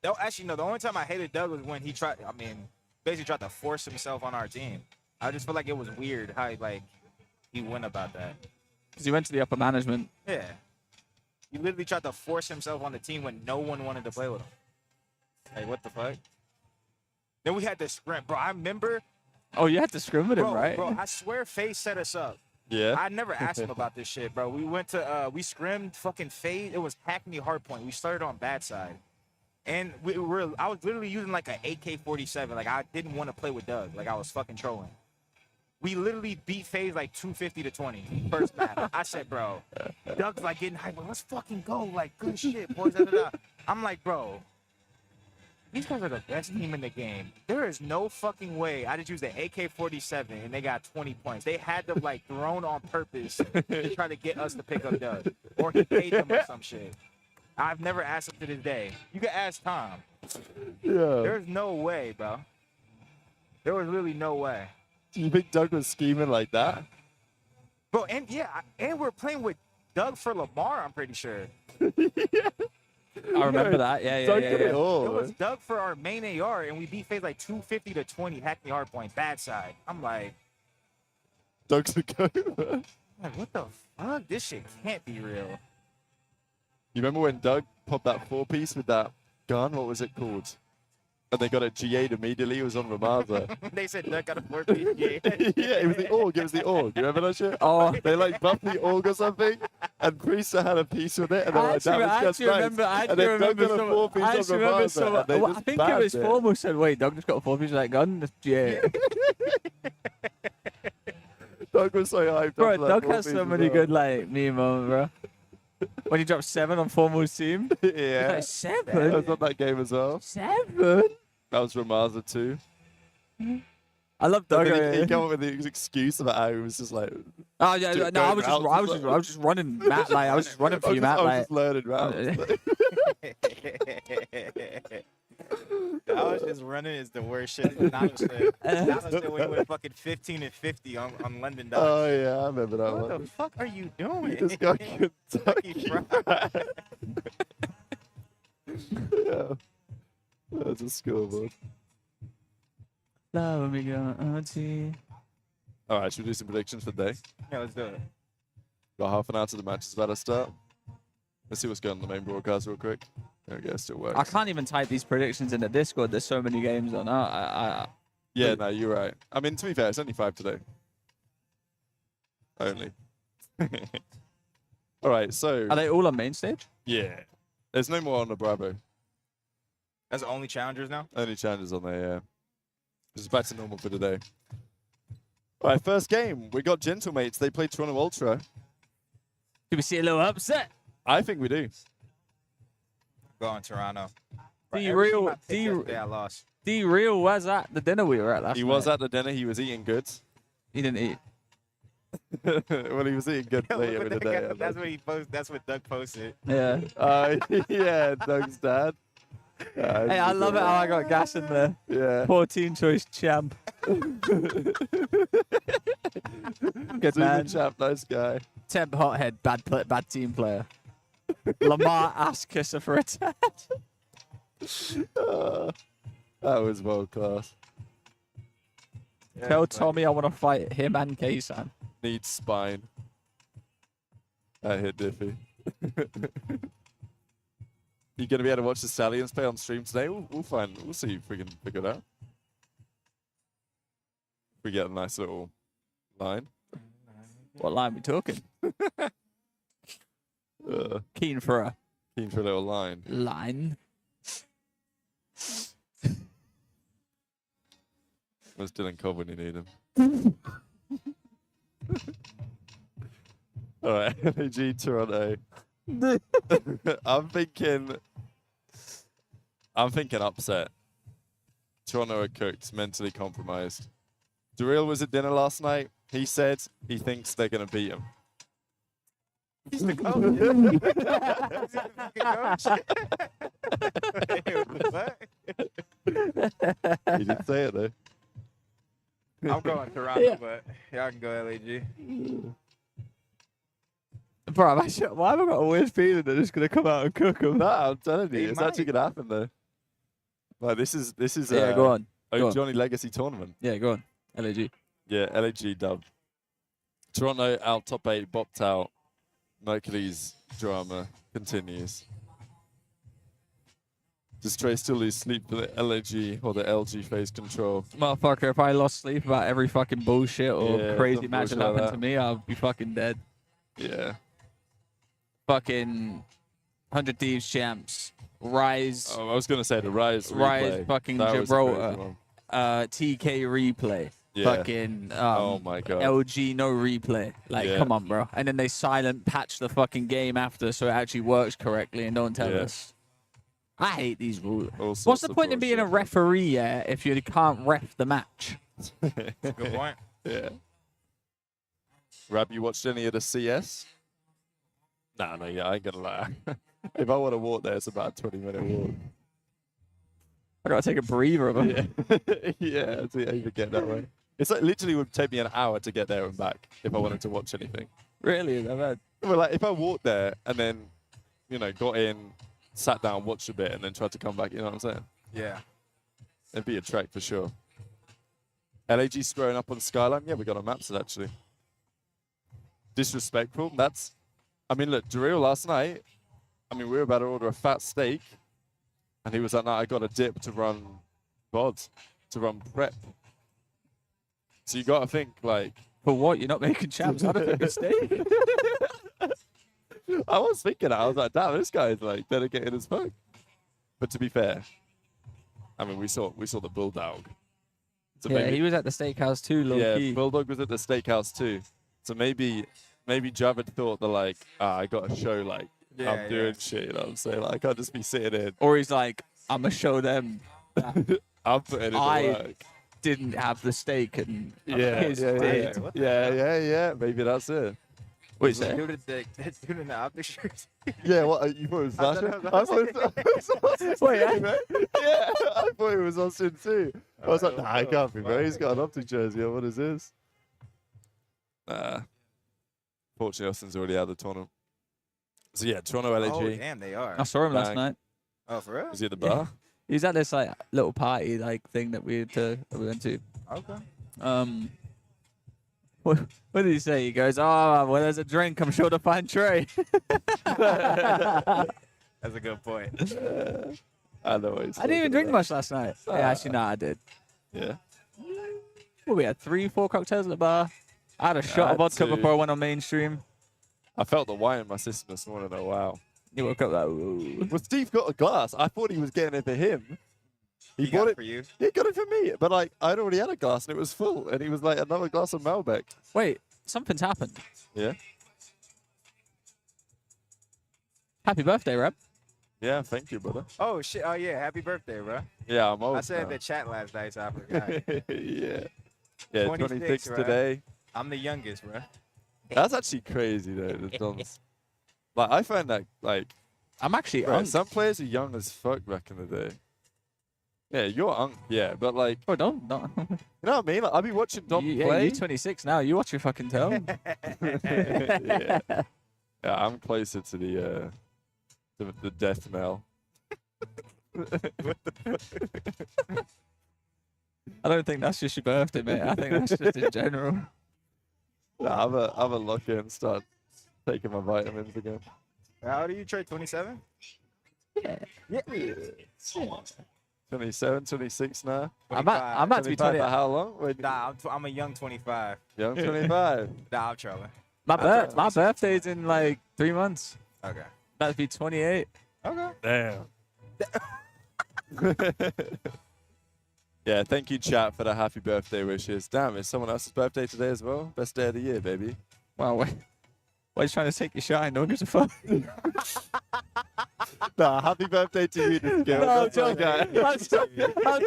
No, actually no. The only time I hated Doug was when he tried. I mean, basically tried to force himself on our team. I just feel like it was weird how he went about that. Because he went to the upper management. Yeah, he literally tried to force himself on the team when no one wanted to play with him. Like what the fuck? Then we had to sprint, bro. I remember. Oh, you had to scrim with him, right? Bro, I swear Faze set us up. Yeah. I never asked him about this shit, bro. We went to we scrimmed fucking Faze. It was Hackney Hardpoint. We started on bad side. And I was literally using like an AK-47. Like I didn't want to play with Doug. Like I was fucking trolling. We literally beat Faze like 250 to 20 first map. I said, bro, Doug's like getting hyped. Like, let's fucking go. Like good shit, boys. Da, da, da. I'm like, bro, these guys are the best team in the game. There is no fucking way I just used the AK-47 and they got 20 points. They had them like thrown on purpose to try to get us to pick up Doug. Or he paid them or some shit. I've never asked him to this day. You can ask Tom. Yeah. There's no way, bro. There was really no way. Do you think Doug was scheming like that? Bro, and yeah, and we're playing with Doug for Lamar, I'm pretty sure. I remember that. Yeah, yeah, Doug yeah. did it yeah. all. It was Doug for our main AR, and we beat Faze like 250 to 20, Hackney Hardpoint, bad side. I'm like, Doug's a go. what the fuck? This shit can't be real. You remember when Doug popped that 4-piece with that gun? What was it called? And they got it GA'd immediately. It was on Ramaza. They said Doug got a 4-piece. Yeah, it was the AUG. It was the AUG. You remember that shit? Oh. They like buffed the AUG or something, and Priester had a piece with it, and they were like, I that was actually remember. I and then Doug got a 4-piece on Ramaza, and they I just think it banned was Formal said, "Wait, Doug just got a 4-piece of that gun." Yeah, Doug was so hyped. bro. up for that Doug has 4-piece so as many well. good like meme moments, bro. When he dropped 7 on Formal's team. Yeah. Like, That 7. was on that game as well. 7. That was Ramaza too. I love But Doug. then he came up with the excuse about how he was just like, Oh yeah, Dude, no, I going was just running, Matt. Like I was just running for you, Matt. I was Like just learning rounds. I was just running is the worst shit. Nano said we went fucking 15 and 50 on London Dogs. Oh yeah, I remember that What one. the fuck are you doing? He just got Kentucky Fried. Yeah. That's a scoreboard. love me, auntie. All right, should we do some predictions for the day? Yeah, let's do it. Got half an hour to the match is about to start. Let's see what's going on the main broadcast real quick. There we go, still works. I can't even type these predictions in the Discord. There's so many games on. Yeah, no, you're right. I mean, to be fair, it's only 5 today. Only. All right, so Are they all on main stage? yeah, there's no more on the Bravo. That's the only challengers now? Only challenges on there, yeah. It's back to normal for today. All right, first game. We got Gentlemates. They played Toronto Ultra. Do we see a little upset? I think we do. Go on Toronto. D-Real, I lost. D-Real was at the dinner we were at last He night. was at the dinner. He was eating good. He didn't eat. Well, he was eating good later in the day. I That's think. what he posted. That's what Doug posted. Yeah. Yeah, Doug's dad. Hey, I love it how I got gas in there. Yeah. 14 choice champ. Good Super man. chap, nice guy. Temp hothead, bad team player. Lamar ass kisser for a tad. That was world class. Tell Tommy I want to fight him and Kaysan. Needs spine. That hit Diffie. You gonna be able to watch the Stallions play on stream today? We'll find. We'll see if we can figure it out. We get a nice little line. What line we talking? Keen for a little line. line. Where's Dylan Cobb when you need him? All right, LAG Toronto. I'm thinking upset. Toronto are cooked, mentally compromised. Daryl was at dinner last night. He said he thinks they're going to beat him. He's the coach. He didn't say it, though. I'm going Toronto, but y'all can go LAG. Bro, why have I got a weird feeling they're just gonna come out and cook them? No, I'm telling you, They it's actually might. going to happen, though. Like, this is Yeah, go on. Go on. Johnny Legacy tournament. Yeah, go on. LAG. Yeah, LAG dub. Toronto out top 8, bopped out. Mercury's drama continues. Does Trey still lose sleep for the LAG or the LG phase control? Motherfucker, if I lost sleep about every fucking bullshit or Yeah, crazy some match that bullshit like happened to me, I'll be fucking dead. Yeah. Fucking 100 Thieves champs. Rise. Oh, I was going to say the Rise Rise replay. fucking That was a crazy Gibraltar. one. TK replay. Yeah. Fucking Oh my God. LG no replay. Like, Yeah. come on, bro. And then they silent patch the fucking game after so it actually works correctly and don't tell Yeah. us. I hate these rules. All What's sorts the of point in being a bullshit. referee, yeah, if you can't ref the match? Good point. Yeah. Rab, you watched any of the CS? No, yeah, I ain't gonna lie. If I want to walk there, it's about a 20-minute walk. I gotta take a breather of them. Yeah, yeah, to even get that way. It's like literally would take me an hour to get there and back if I wanted to watch anything. Really? I've had. Well, like if I walked there and then, got in, sat down, watched a bit, and then tried to come back, you know what I'm saying? Yeah. It'd be a trek for sure. LAG screwing up on Skyline? Yeah, we got on maps actually. Disrespectful? Look, Daryl last night, we were about to order a fat steak, and he was like, no, I got a dip to run VOD, to run prep. So you got to think, like... For what? You're not making champs out of a mistake? I was thinking that. I was like, damn, this guy's, like, dedicated as fuck. But to be fair, we saw the Bulldog. So Yeah, he was at the steakhouse too, low yeah, key. Bulldog was at the steakhouse too. So maybe Javid thought that like, I got to show like Yeah, I'm doing shit. You know what I'm saying? Like I can't just be sitting in. Or he's like, I'm gonna show them I'm putting in the I work. didn't have the steak and Yeah, his yeah, did. What the yeah. Maybe that's it. What you That say? dude in the Optic shirt. Yeah, what you thought it was I Sasha? thought I it thought it was Austin Wait, too, man. Yeah, I thought it was Austin too. I was like, nah, it can't be, bro. He's got an Optic jersey on. What is this? Nah. Fortunately, Austin's already out of the tournament. So yeah, Toronto LAG. Oh, damn, they are. I saw him last Bang. night. Oh, for real? Was he at the bar? He was at this like little party like thing that we went to. Okay. What did he say? He goes, "Oh, well, there's a drink. I'm sure to find Trey." That's a good point. I know what he's I didn't even talking drink about. much last night. Yeah, actually, no, I did. Yeah. Well, we had 3-4 cocktails at the bar. I had a shot had of vodka two. before I went on mainstream. I felt the wine in my system this morning. Oh, wow. You woke up like, ooh. Well, Steve got a glass. I thought he was getting it for him. He He got bought it it for you. He got it for me. But, like, I'd already had a glass and it was full. And he was like, another glass of Malbec. Wait, something's happened. Yeah. Happy birthday, Reb. Yeah, thank you, brother. Oh, shit. Oh, yeah. Happy birthday, bro. Yeah, I'm old I said now. the chat last night, so I forgot. Yeah. Yeah, 26, 26 right? today. I'm the youngest, bro. That's actually crazy, though. The Dons. Like, I find that, like, I'm actually bro, unk. some players are young as fuck back in the day. Yeah, you're unk, yeah, but, like, Oh, don't. you know what I mean? Like, I'll be watching Dom Yeah, play. you're 26 now. You watch your fucking tone. Yeah. Yeah, I'm closer to the death knell. I don't think that's just your birthday, mate. I think that's just in general. Nah, I'm a lock in and start taking my vitamins again. How old are you, Trey? 27? Yeah. 27, 26 now. I'm about to be 25 20. for how long? Wait, Nah, I'm a young 25. young 25. Nah, I'm trolling. My I'm 26. birthday's in like 3 months. Okay. About to be 28. Okay. Damn. Yeah, thank you, chat, for the happy birthday wishes. Damn, it's someone else's birthday today as well. Best day of the year, baby. Wow, why are you trying to take your shine? No one gives a fuck. Nah, happy birthday to you, this girl. No, I'm That's my joking. guy. I'm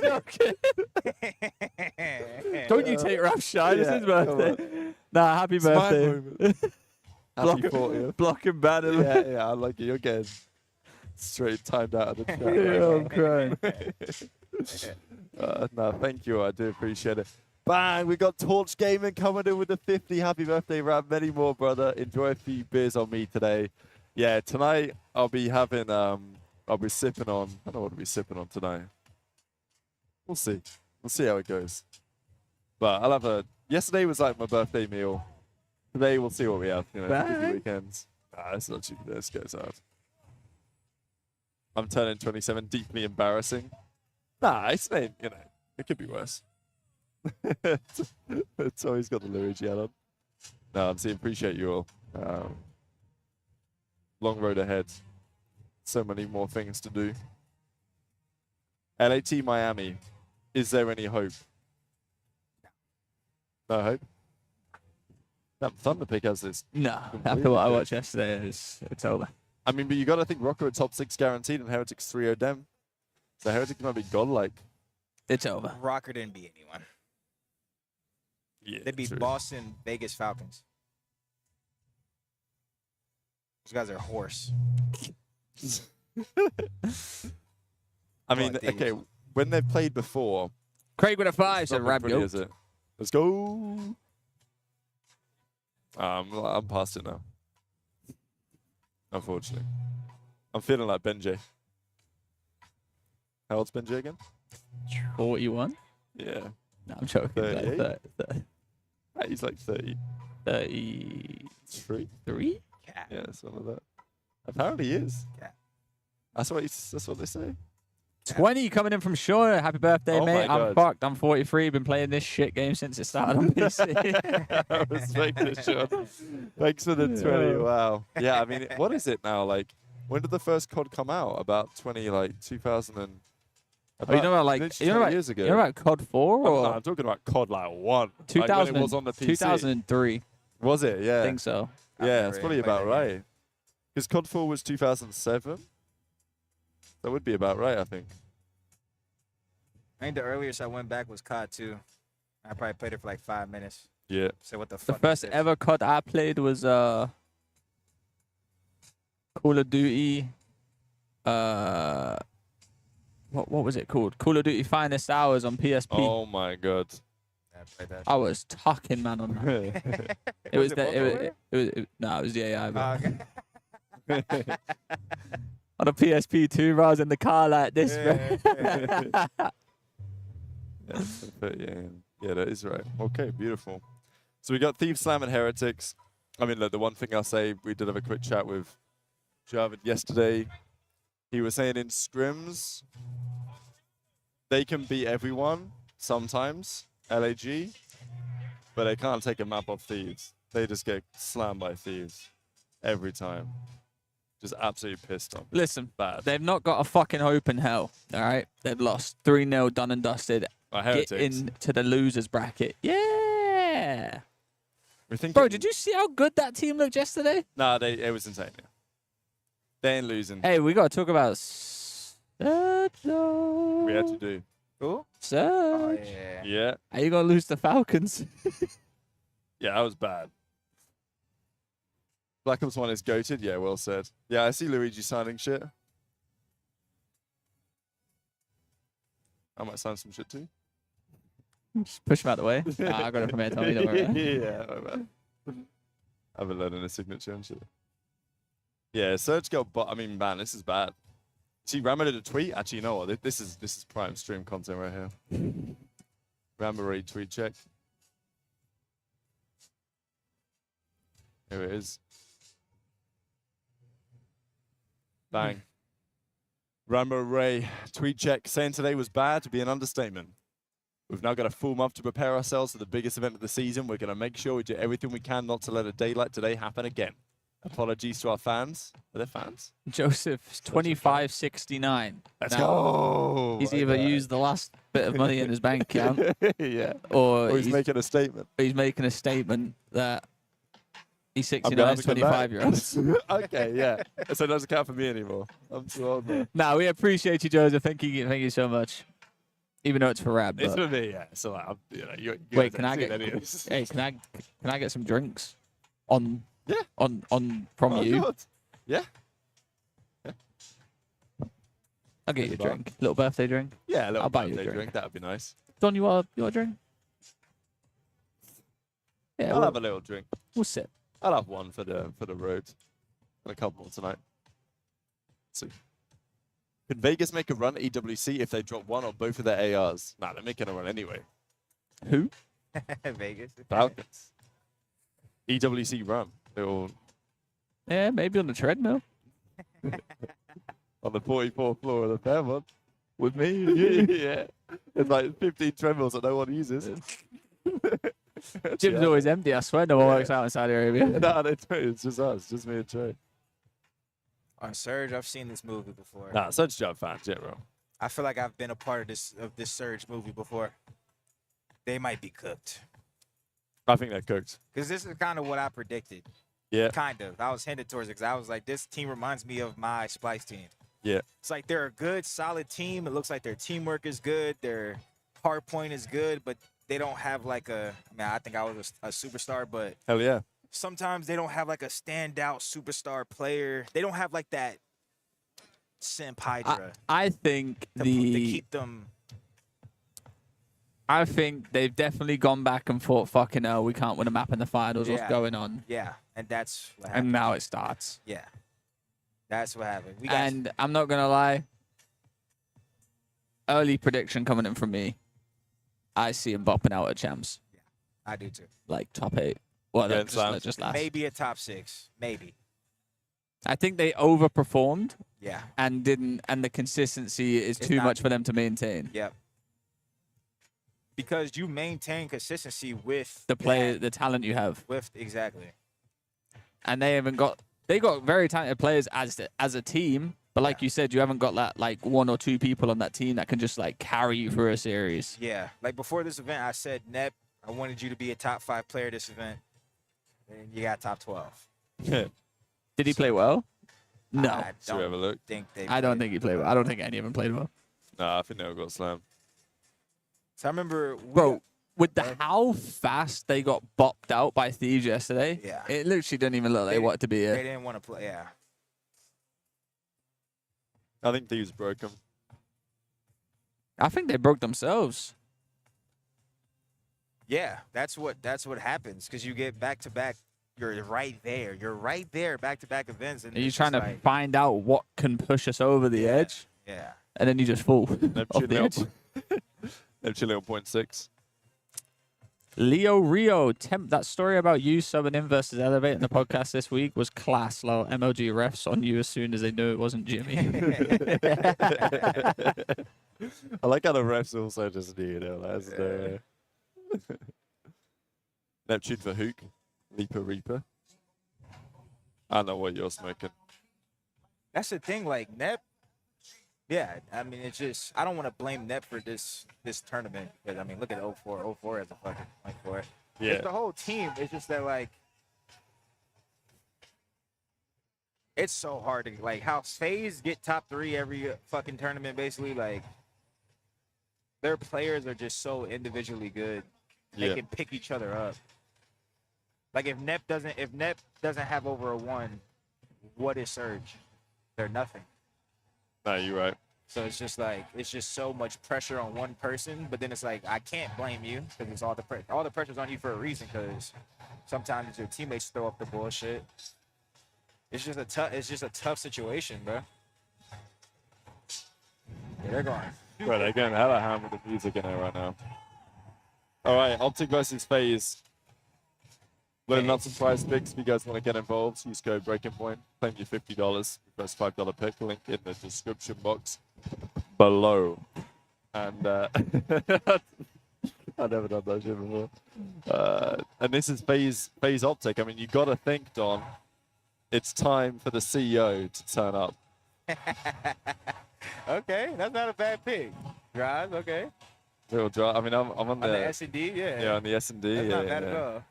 joking. Don't you take Rap's shine? It's Yeah, his come birthday. Nah, happy It's my birthday. moment. Happy 40th. Block him bad. Yeah, I like it. You're getting straight timed out of the chat. Yeah, I'm crying. No, thank you. I do appreciate it. Bang! We got Torch Gaming coming in with the 50. Happy birthday, Rab. Many more, brother. Enjoy a few beers on me today. Yeah, tonight I'll be having, I'll be sipping on, I don't know what to be sipping on tonight. We'll see. We'll see how it goes. But I'll have yesterday was like my birthday meal. Today we'll see what we have, busy Bang. weekends. Nah, it's not too bad. This goes out. I'm turning 27, deeply embarrassing. Nah, it's ain't, it could be worse. It's always got the Luigi hat on. No, I'm saying appreciate you all. Long road ahead. So many more things to do. LAT Miami. Is there any hope? No hope? That Thunder pick has this. No, after what I watched yesterday, it's over. I mean, but you got to think Rocker at top 6 guaranteed and Heretics 3-0 dem. So Heretics might be godlike. It's over. Rocker didn't beat anyone. Yeah, They beat true. Boston, Vegas Falcons. Those guys are horse. I mean, Come on, okay, when they've played before, Craig with a 5 it's said not Rab pretty, Goat. is it? Let's go. I'm past it now. Unfortunately. I'm feeling like Benjay. How old's Benjay again? 41? Yeah. No, I'm joking. 38? He's like 33? 33? Yeah, something like that. Apparently he is. Yeah. That's what they say. 20 coming in from Shore. Happy birthday, Oh mate. my I'm God. fucked. I'm 43. Been playing this shit game since it started on PC. I respect it, Sean. Thanks for the 20. Wow. Yeah, I mean, what is it now? Like, when did the first COD come out? About 2000 and... Oh, you know about literally 20 years ago. You know about COD 4 I'm, or no, I'm talking about COD like 1. 2000? Like when it was on the PC. 2003. Was it? Yeah. I think so. Yeah, never it's probably even played about that game. right. Because COD 4 was 2007. That would be about right, I think. I think the earliest I went back was COD 2. I probably played it for like 5 minutes. Yeah. So what the The fuck? first is this? ever COD I played was Call of Duty. What was it called? Call of Duty Finest Hours on PSP. Oh my god. Yeah, I played that. I was talking, man, on that. It was no, it was the AI. Oh, But okay. on a PSP 2, I was in the car like this, Yeah. bro. Yeah, that is right. Okay, beautiful. So we got Thieves Slam and Heretics. I mean, look, the one thing I'll say, we did have a quick chat with Javid yesterday. He was saying in scrims, they can beat everyone sometimes, LAG, but they can't take a map off Thieves. They just get slammed by Thieves every time. Just absolutely pissed off. Listen, Bad. they've not got a fucking hope in hell, all right? They've lost 3-0, done and dusted. Get Heretics. into the losers bracket. Yeah. We think Bro, did you see how good that team looked yesterday? Nah, it was insane. Yeah. They ain't losing. Hey, we got to talk about We had to do. Who? Serge. Oh, yeah. Yeah. Are you going to lose the Falcons? Yeah, that was bad. Black Ops 1 is goated. Yeah, well said. Yeah, I see Luigi signing shit. I might sign some shit too. Just push him out the way. Nah, I got it from here, Tommy. Don't worry. Yeah, my bad. I haven't learned a signature and shit. Yeah, Serge got I mean, man, this is bad. See, Rammer did a tweet. Actually, you know what? This is prime stream content right here. Rammer retweet check. Here it is. Bang. Rambo Ray, tweet check, saying today was bad to be an understatement. We've now got a full month to prepare ourselves for the biggest event of the season. We're going to make sure we do everything we can not to let a day like today happen again. Apologies to our fans. Are there fans? Joseph's 25.69. Let's Now, go. He's either used the last bit of money in his bank account, yeah. or He's making a statement. he's making a statement that he's I'm gonna 69 have to come 25 year olds. Okay, yeah. So it doesn't count for me anymore. I'm too old now. No, we appreciate you, Joseph. Thank you so much. Even though it's for Rab. It's but- for me, yeah. So like, you Wait, guys can I haven't get? seen any of this. Hey, can I get some drinks? On. Yeah. On from Oh, you. God. Yeah. I'll get At you a the bar. drink. Little birthday drink. Yeah, a little I'll buy you a birthday drink. That would be nice. Don, you want a drink? Yeah, I'll we'll, have a little drink. we'll sit. I'll have one for the road. And a couple more tonight. See. Could Vegas make a run at EWC if they drop one or both of their ARs? Nah, they're making a run anyway. Who? Vegas. Falcons. EWC run. They'll Yeah, maybe on the treadmill. on the 44th floor of the Fairmont with me. Yeah. It's like 15 treadmills that no one uses. Gym's always empty. I swear no one works out in Saudi Arabia. No, they don't. It's just us. Just me and Trey. On Surge, I've seen this movie before. Nah, such job fans, yeah, bro. I feel like I've been a part of this Surge movie before. They might be cooked. I think they're cooked. Because this is kind of what I predicted. Yeah. Kind of. I was headed towards it because I was like, this team reminds me of my Splice team. Yeah. It's like they're a good, solid team. It looks like their teamwork is good. Their hard point is good, but they don't have like I think I was a superstar, but Hell yeah. sometimes they don't have like a standout superstar player. They don't have like that Simp Hydra I think to keep them. I think they've definitely gone back and thought, fucking hell, we can't win a map in the finals. What's Yeah. going on? Yeah, and that's what happened. And now it starts. Yeah, that's what happened. We got And I'm not gonna lie. Early prediction coming in from me. I see him bopping out at champs, I do too. like top 8. Well, Yeah, no, it just, sounds- just last. Maybe a top 6. Maybe. I think they overperformed Yeah. and the consistency is It's too not- much for them to maintain. Yep. Because you maintain consistency with The player, that- the talent you have, with exactly. and they got very talented players as a team. But like you said, you haven't got that like 1 or 2 people on that team that can just like carry you through a series. Yeah. Like before this event, I said, Nep, I wanted you to be a top 5 player this event, and you got top 12. Did he play well? No, I Should we have a don't look? think they. I don't played. think he played well. I don't think any of them played well. Nah, I think they all got slammed. So I remember, Bro, with how fast they got bopped out by Thieves yesterday, Yeah. it literally didn't even look like they wanted to be they here. didn't want to play. Yeah. I think thieves broke them. I think they broke themselves. Yeah, that's what happens because you get back to back. You're right there. You're right there, back to back events. And Are you it's trying to just like, find out what can push us over the edge, Yeah. and then you just fall off Neptune the edge? Neptune little 0.6. Leo Rio, that story about you subbing in versus Elevate in the podcast this week was class. Low MLG refs on you as soon as they knew it wasn't Jimmy. I like how the refs also just knew, that's Neptune for Hook. Leaper Reaper. I know what you're smoking. That's the thing, like Nep. Yeah, I mean, it's just I don't want to blame Nep for this tournament because I mean, look at 04. 04 as a fucking point for it. Yeah. It's the whole team. It's just that like it's so hard to like how Faze get top 3 every fucking tournament. Basically, like their players are just so individually good. They Yeah. can pick each other up. Like if Nep doesn't have over a 1, what is Surge? They're nothing. No, you're right. So it's just like it's just so much pressure on one person, but then it's like I can't blame you because it's all the pressure's on you for a reason. Because sometimes your teammates throw up the bullshit. It's just a tough situation, bro. Yeah, they're going. Right, they're getting hella hammered with the music in there right now. All right, Optic versus Faze. Learn lots of prize picks. If you guys want to get involved, use code Breaking Point. Claim your $50. First $5 pick. Link in the description box below. And I've never done that shit before. And this is Faze Optic. I mean, you got to think, Don. It's time for the CEO to turn up. Okay, that's not a bad pick. Drive, okay. Little drive. I mean, I'm on the S&D, yeah. Yeah, on the S&D. That's Yeah, not bad yeah. at all.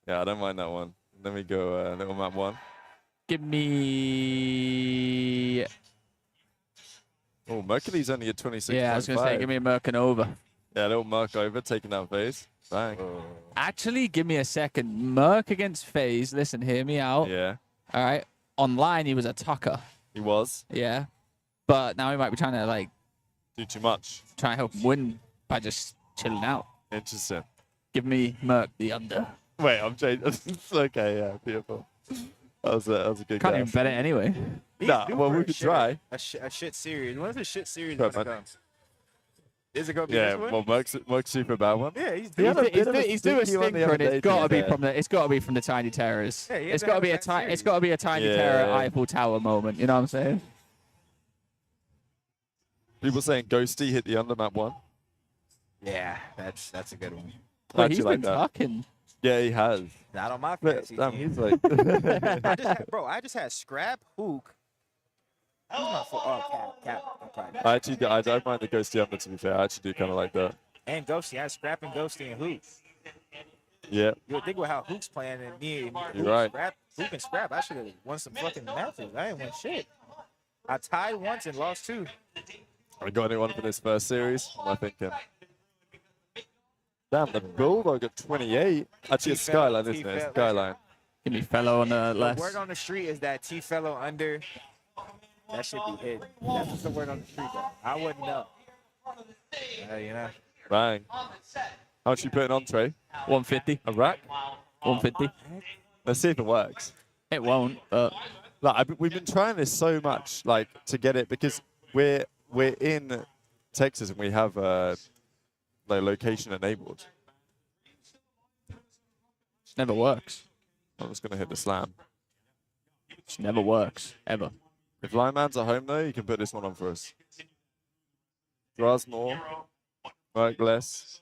Yeah, I don't mind that one. Then we go little map 1. Give me. Oh, Mercury's only at 26. Yeah, I was gonna say, give me a Merc and over. Yeah, little Merc over, taking down Faze. Bang. Actually, give me a second. Merc against Faze. Listen, hear me out. Yeah, All right. Online, he was a tucker. he was. Yeah. But now he might be trying to like Do too much. try and help him win by just chilling out. Interesting. Give me Merc the under. Wait, I'm changing. It's okay, yeah, beautiful. That was a good Can't guess. even bet it anyway. Nah, He's well, due we for could shit- try. A shit series. When is the shit series Right, gonna man. come? Is it gonna be Yeah, this one? well, Merc's super bad one. Yeah, he's He due. had a bit of a He's doing a stinky one the stinker, other and it's day, got to be yeah. from the. It's got to be from the Tiny Terrors. Yeah, he had It's to got to have be a a bad tiny. It's series. got to be a Tiny Yeah. Terror Eiffel Tower moment. You know what I'm saying? People saying Ghosty hit the under map 1. Yeah, that's a good one. I Well, actually he's like been that. talking. Yeah, he has. Not on my But, fantasy damn, team. he's like. I just had Scrap, Hook. Who's my Cap. I don't mind the Ghosty under, to be fair. I actually do kind of like that. And Ghosty. I had Scrap and Ghosty and Hook. Yeah. You would think about how Hook's playing and me and You're right. Hook and Scrap. I should have won some fucking matches. I didn't win shit. I tied once and lost 2. I got anyone for this first series? What am I thinking? Damn, the Bulldog at 28. Actually, a Skyline, isn't it? Skyline. Give me fellow on the The left. word on the street is that T-Fellow under. That should be hidden. That's just the word on the street, though. I wouldn't know. You know. Bang. How much you putting on, Trey? 150. A rack? 150. Let's see if it works. It won't. But Like, we've been trying this so much, like, to get it because we're in Texas and we have like location enabled. it never works. I'm just gonna hit the slam. It never works ever. If Lineman's at home though, you can put this one on for us. Draws more, work less,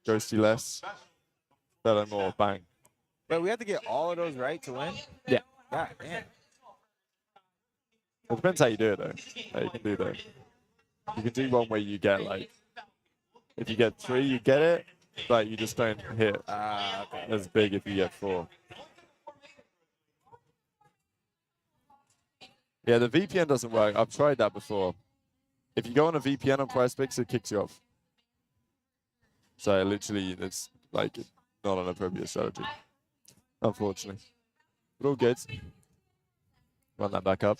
Ghosty less, fellow more, bang. But we have to get all of those right to win. Yeah. God damn. It depends how you do it though. How you can do that. You can do one where you get like, if you get 3, you get it, but you just don't hit Okay. as big if you get 4. Yeah, the VPN doesn't work. I've tried that before. If you go on a VPN on PrizePicks, it kicks you off. So literally, it's like not an appropriate strategy, unfortunately. But all good. Run that back up.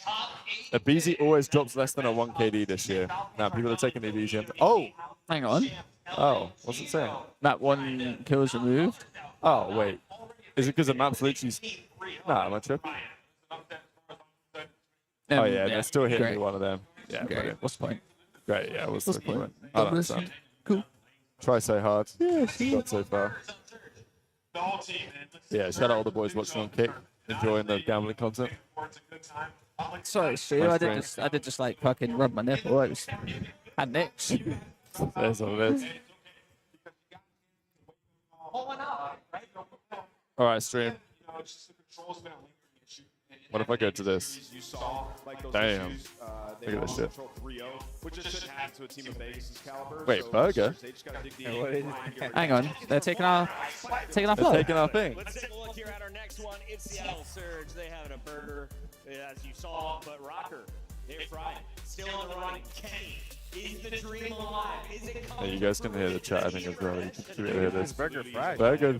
A BZ always drops less than a 1 KD this year. Now people are taking the BZ. Oh, Hang on. oh, what's it saying? That 1 kill is removed. Oh, wait. Is it because the map's literally... Nah, am I tripping? Oh, yeah, they're still hitting great. me one of them. Yeah, Great. brilliant. What's the point? Great, yeah, what's What's the the point? point? I don't Double understand. Cool. Try so hard. Got so far. Yeah, shout out all the boys watching on Kick, enjoying the gambling content. Sorry, Stu. Nice I did just like fucking rub my nipple. I was had an itch. There's all it is. All right, stream. What if I go to this? Damn. Look at this shit. Wait, Burger? Hang on. They're taking our They're flow. taking our thing. Let's take a look here at our next one. It's Seattle Surge. They have a burger, as you saw, but Rocker, they're fried. Still in the running. Kenny, is the dream alive? Is it Yeah, coming? you guys can hear the chat, I think, as well. You can hear This this. burger fried. Burger.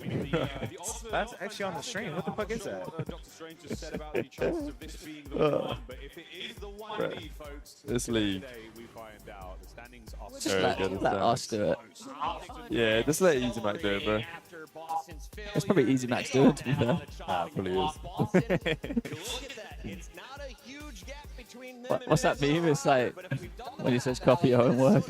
That's actually on the stream. What the fuck is that? This league. Just Very let, good let at us do it. Yeah, just let Easy Mac do it, bro. After Boston's It's probably Easy Max doing it, to be fair. Ah, it probably is. Boston, look at that. It's not a huge gap between them. What's that meme? It's like when he says copy your own work.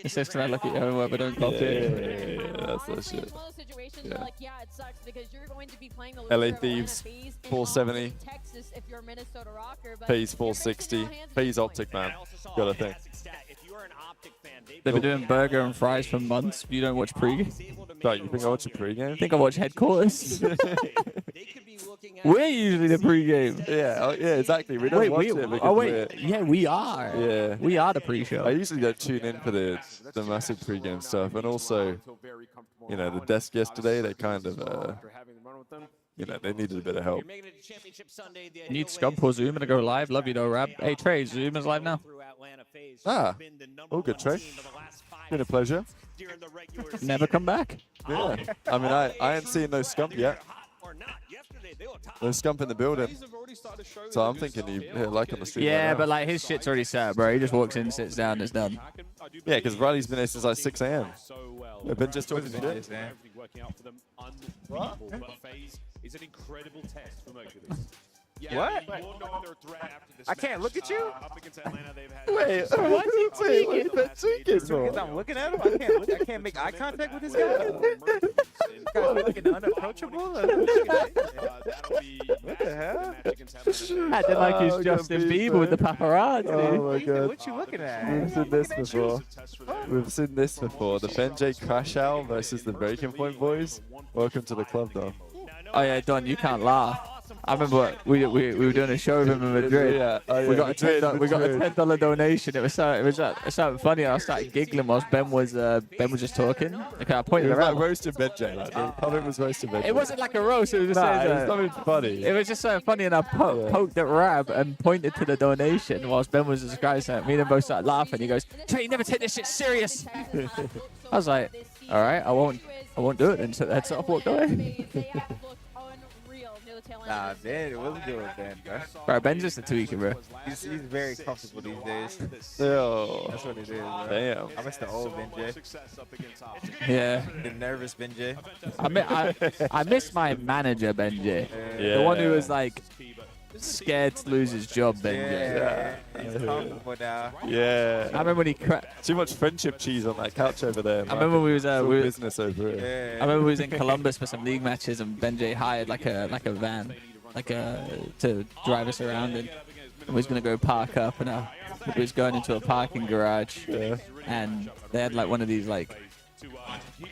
It says, can I look at your own work, but don't copy Yeah, it? that's that shit. Well, situation mentioned, Yeah. like, yeah, it sucks because you're going to be playing the LA loser of Atlanta Thieves, Faze and 470. Optic, Texas if you're a Minnesota Rocker. But Faze you're facing 460. no hands at Faze this point. Optic, man. I also saw Gotta a think. fantastic stat. If you are an Optic fan, They've been doing burger and fries for months. You don't watch pregame? Right, you think I watch a pregame? I think I watch headquarters. They could be looking at We're usually the pregame. Yeah, yeah, exactly. We don't watch it because we're... yeah, we are. Yeah. We are the I pre-show. usually don't tune in for the massive pregame stuff, and also, you know, the desk yesterday, they kind of, you know, they needed a bit of help. You're making it to Championship Sunday. The Need ideal Scum way for is Zoom and go live. Love you though, Rab. Hey Trey, Zoom is live now. through Atlanta Faze, Ah, who's been the number all good, one Trey. team of the last 5 Been a pleasure. during the regular Never come back. Yeah. I mean, I ain't seen no scump yet. or not. Yesterday they were top. No scump in the building. So I'm thinking you like on the street. Yeah, right but now. like his shit's already set, bro. He just walks in, sits down, it's done. Yeah, because Riley's been here since like 6 a.m. We've been just talking to him. What? Is an incredible test for Mercury. Yeah, What? we will know their threat after this I can't match. look at you? Up against Atlanta, they've had Wait, what are you tweaking for? Because I'm looking at him, I can't make eye contact with this guy. This guy's looking unapproachable. What the hell? Acting like he's Oh, Justin God, Bieber with the paparazzi. Oh my god. What you looking at? We've seen this before. We've seen this before. The Benjay Crash Owl versus the Breaking Point Boys. Welcome to the club, though. Oh yeah, Don, you can't laugh. I remember we were doing a show with him in Madrid. Yeah, oh, yeah, We got Madrid, a Madrid. $10 donation. It was something funny. And I started giggling whilst Ben was just talking. Okay, I It pointed was like around. roasting Benjay. Like, the comment was roasting Benjay. It wasn't like a roast. It was just Nah, saying, it's nothing funny. it was just something funny, and I poked at Rab and pointed to the donation whilst Ben was describing something. Me and him both started laughing. He goes, "Trey, you never take this shit serious." I was like, "All right, I won't do it." And so that's off, walked away. Nah, Ben, it wasn't doing Ben, bro. Bro, Ben's just a tweaker, bro. He's very comfortable these days. Yo. That's what it is, bro. Damn. I miss the old Benjay. Yeah. The nervous Benjay. I miss my manager, Benji. Yeah. The one who was like scared to lose his job, Benji. Yeah. He's comfortable now. Yeah. I remember when he Too much friendship cheese on that couch over there. I remember we was It's all we, business over here. Yeah. I remember we was in Columbus for some league matches, and Benji hired like a van, to drive us around, and we was gonna go park up, and we was going into a parking garage, and they had like one of these like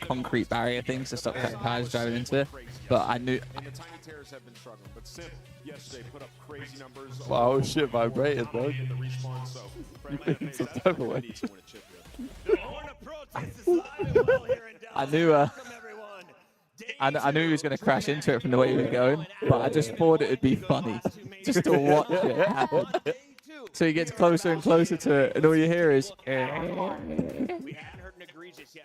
concrete barrier things to stop cars driving into it. But I knew. Wow, shit vibrated, bro. You making some type of way. I knew he was going to crash into it from the way he was going, but I just thought it'd be funny just to watch it happen. So he gets closer and closer to it, and all you hear is, and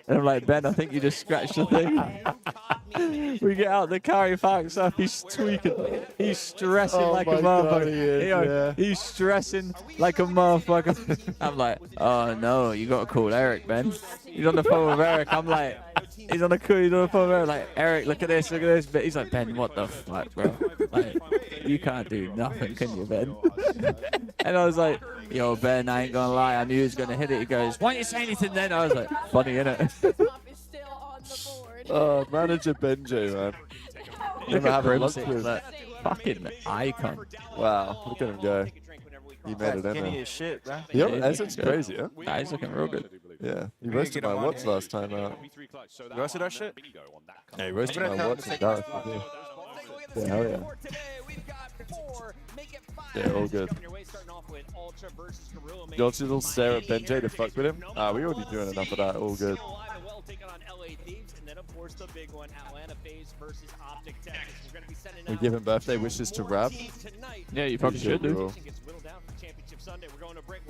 I'm like, Ben, I think you just scratched the thing. We get out the car, he parks up, he's tweaking, he's stressing Oh like a my God, motherfucker. he is, yeah. He's stressing like a motherfucker. I'm like, oh no, you gotta call Eric, Ben. He's on the phone with Eric. I'm like, he's on the phone with Eric, like, Eric, look at this. But he's like, Ben, what the fuck, bro? Like, you can't do nothing, can you, Ben? And I was like, yo, Ben, I ain't gonna lie, I knew he was gonna hit it. He goes, why don't you say anything then? I was like, funny, innit? Oh, manager Benjay, man. Look Never at have a lunch Crimsix, with. that fucking icon. Wow, look at him go. He made it in Kenny there. is shit, bro. Yep, Yeah, that's he's good. crazy, huh? Nah, he's looking real good. Yeah, he We roasted get my him on watch here. last time out. You roasted our shit? Yeah, he roasted I'm my gonna watch. tell him That to was good. Yeah, hell yeah. Yeah, all good. Y'all should all stare at Benjay to fuck with him. Ah, we already doing enough of that. All good. We give him birthday wishes to Rab. Yeah, you probably should do. Bro.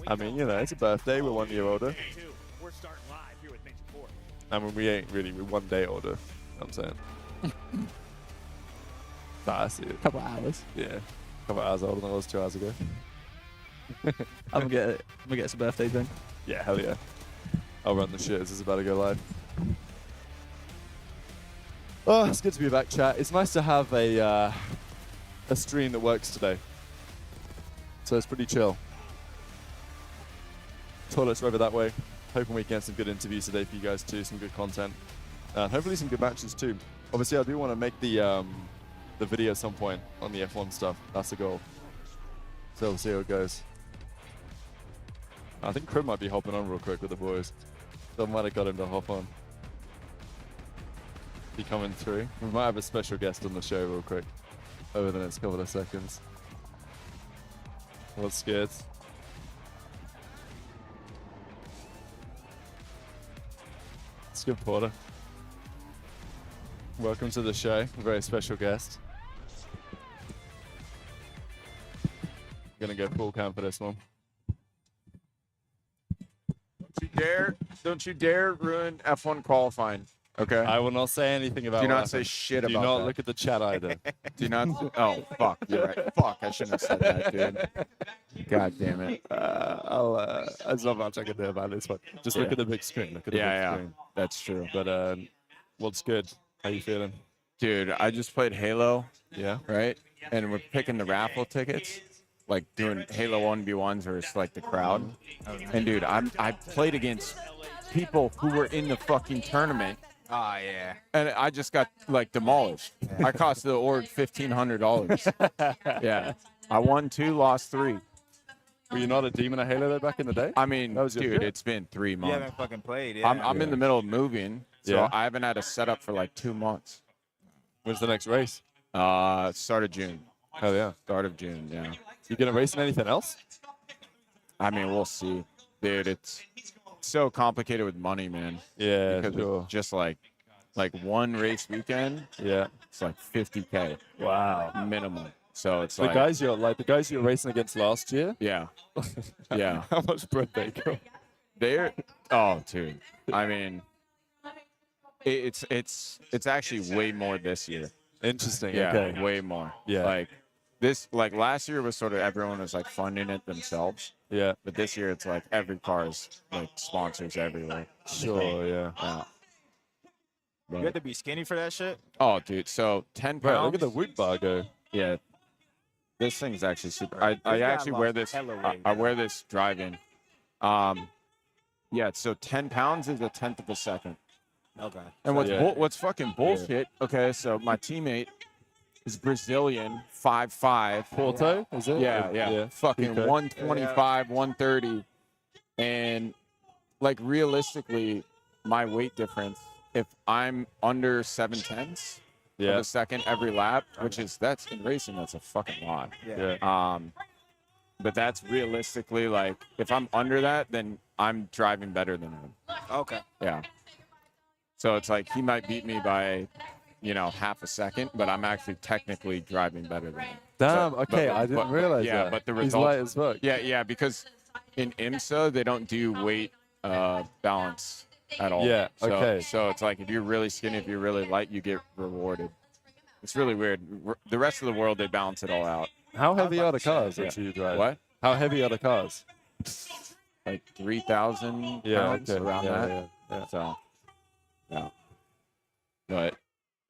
I mean, you know, it's a birthday. We're 1 year older. I mean, we ain't really. We're 1 day older. I'm saying. Nah, I see it. Couple hours. Yeah. A couple hours older than I was 2 hours ago. I'm gonna get some birthday then. Yeah, hell yeah. I'll run the shit. This is about to go live. Oh, it's good to be back, chat. It's nice to have a stream that works today. So it's pretty chill. Toilets are over that way. Hoping we can get some good interviews today for you guys too. Some good content. And hopefully some good matches too. Obviously, I do want to make the video at some point on the F1 stuff. That's the goal. So we'll see how it goes. I think Crim might be hopping on real quick with the boys. So I might have got him to hop on. Be coming through. We might have a special guest on the show real quick over the next couple of seconds. What's scared? It's good, Porter. Welcome to the show. A very special guest. Gonna go full cam for this one. Don't you dare ruin F1 qualifying. Okay. I will not say anything about. Do what not say happened. shit Do about not that. look at the chat either. Do not. Oh fuck! You're right. Fuck! I shouldn't have said that, dude. God damn it. There's not much I can do about this one. Just look Yeah. at the big screen. Look at the big screen. That's true. But what's good? How you feeling? Dude, I just played Halo, Yeah. right? And we're picking the raffle tickets, like doing Halo 1v1s versus like the crowd. And dude, I played against people who were in the fucking tournament. Oh, yeah. And I just got like demolished. I cost the org $1,500. Yeah, I won 2, lost 3. Were you not a demon at Halo though back in the day? I mean, That was your dude, shit. it's been 3 You months. haven't fucking played. Yeah. I'm in the middle of moving, so Yeah. I haven't had a setup for like 2 months. When's the next race? Start of June. Hell yeah. Start of June. Yeah. You gonna race in anything else? I mean, we'll see, dude. It's so complicated with money, man. Yeah, Because sure. it's just like one race weekend, Yeah. it's like 50K Wow. minimum. So it's The like, guys you're racing against last year. yeah, yeah. How much bread they got? They're, oh, dude. I mean, it's actually way more this year. Interesting. Yeah, Okay. way more. Yeah. Like last year was sort of everyone was like funding it themselves, Yeah. but this year it's like every car is like sponsors everywhere. Sure. Yeah. Yeah. You have to be skinny for that shit? Oh, dude. So 10 Bro, pounds. look at the wood bar go. Yeah. This thing's actually super. I guy actually wear lost this. hella I weight. wear this driving. Yeah. So 10 pounds is a tenth of a second. Okay. And what's Yeah. what's fucking bullshit? Okay, so my teammate is Brazilian, 5'5". Porto, is it? Yeah. Fucking Okay. 125, 130, and like realistically, my weight difference. If I'm under 7/10 of Yeah. a second every lap, that's in racing, that's a fucking lot. Yeah. But that's realistically like if I'm under that, then I'm driving better than him. Okay. Yeah. So it's like he might beat me by, half a second, but I'm actually technically driving better than him. Damn. So- Okay, but- I didn't but- realize yeah, that. but the He's results. light as fuck. Yeah, because in IMSA they don't do weight balance at all. Yeah, So, okay. So it's like if you're really skinny, if you're really light, you get rewarded. It's really weird. The rest of the world they balance it all out. How heavy are the cars that Yeah. you drive? What? How heavy are the cars? Like 3,000 Yeah. pounds Okay. around yeah, that. Yeah. So, yeah. But,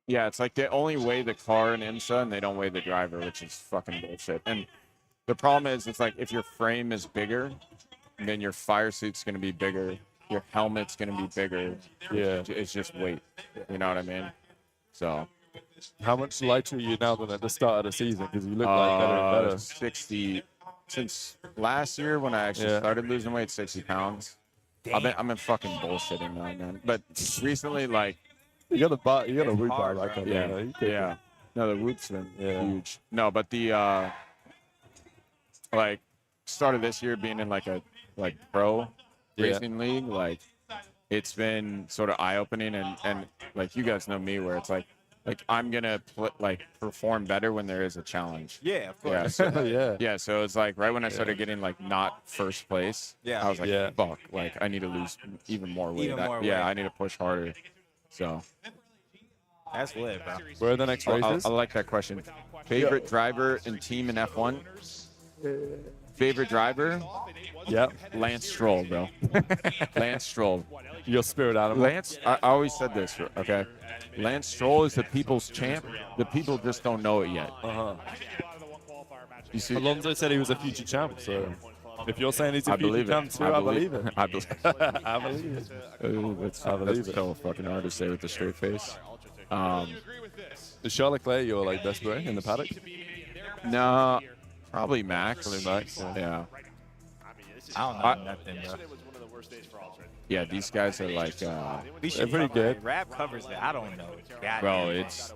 yeah, it's like they only weigh the car in IMSA and they don't weigh the driver, which is fucking bullshit. And the problem is, it's like if your frame is bigger, then your fire suit's going to be bigger. Your helmet's going to be bigger. Yeah. It's just weight. You know what I mean? So, How much lighter are you now than at the start of the season? Because you look like better and better. 60. Since last year when I actually Yeah. started losing weight, 60 pounds. I've been fucking bullshitting now, man. But recently, like, You got a wood bar hard, like bro. that. yeah, you could- yeah. No, the whoop's been Yeah. huge. No, but the like start of this year being in like a pro Yeah. racing league, like it's been sort of eye opening and like you guys know me where it's like I'm gonna perform better when there is a challenge. Yeah, of Yeah, course. so, yeah. yeah. So it's like right when I started getting like not first place. Yeah. I was like, Yeah. fuck, like I need to lose even more weight. Even more Yeah, weight. I need to push harder. So That's lit, bro. Where are the next races? I like that question. Favorite driver and team in F1? Favorite driver? Yep. Lance Stroll, bro. Lance Stroll. Your spirit animal. Lance, I always said this, okay? Lance Stroll is the people's champ. The people just don't know it yet. Uh-huh. You see? Alonso said he was a future champ, so if you're saying he's a I future believe champ it. too, I believe it. I believe I believe it. That's I believe so fucking hard to say with a straight face. Is Charlotte Clay your like best bro in the paddock? No, probably Max. Probably Max. Yeah. I don't know nothing, bro. Yeah, these guys are like, They're pretty good. Rap covers it. I don't know. bro, it's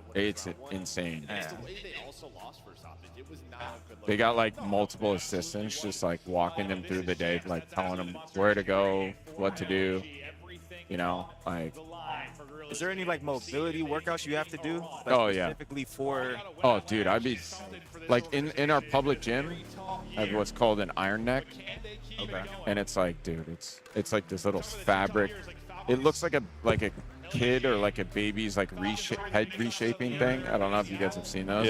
insane. Yeah. They got like multiple assistants just like walking them through the day, like telling them where to go, what to do, you know, like. Is there any like mobility workouts you have to do? Like, Oh, yeah. Specifically for. Oh, dude, I'd be like in our public gym, I have what's called an iron neck. Okay. And it's like, dude, it's like this little fabric. It looks like a kid or like a baby's like head reshaping thing. I don't know if you guys have seen those.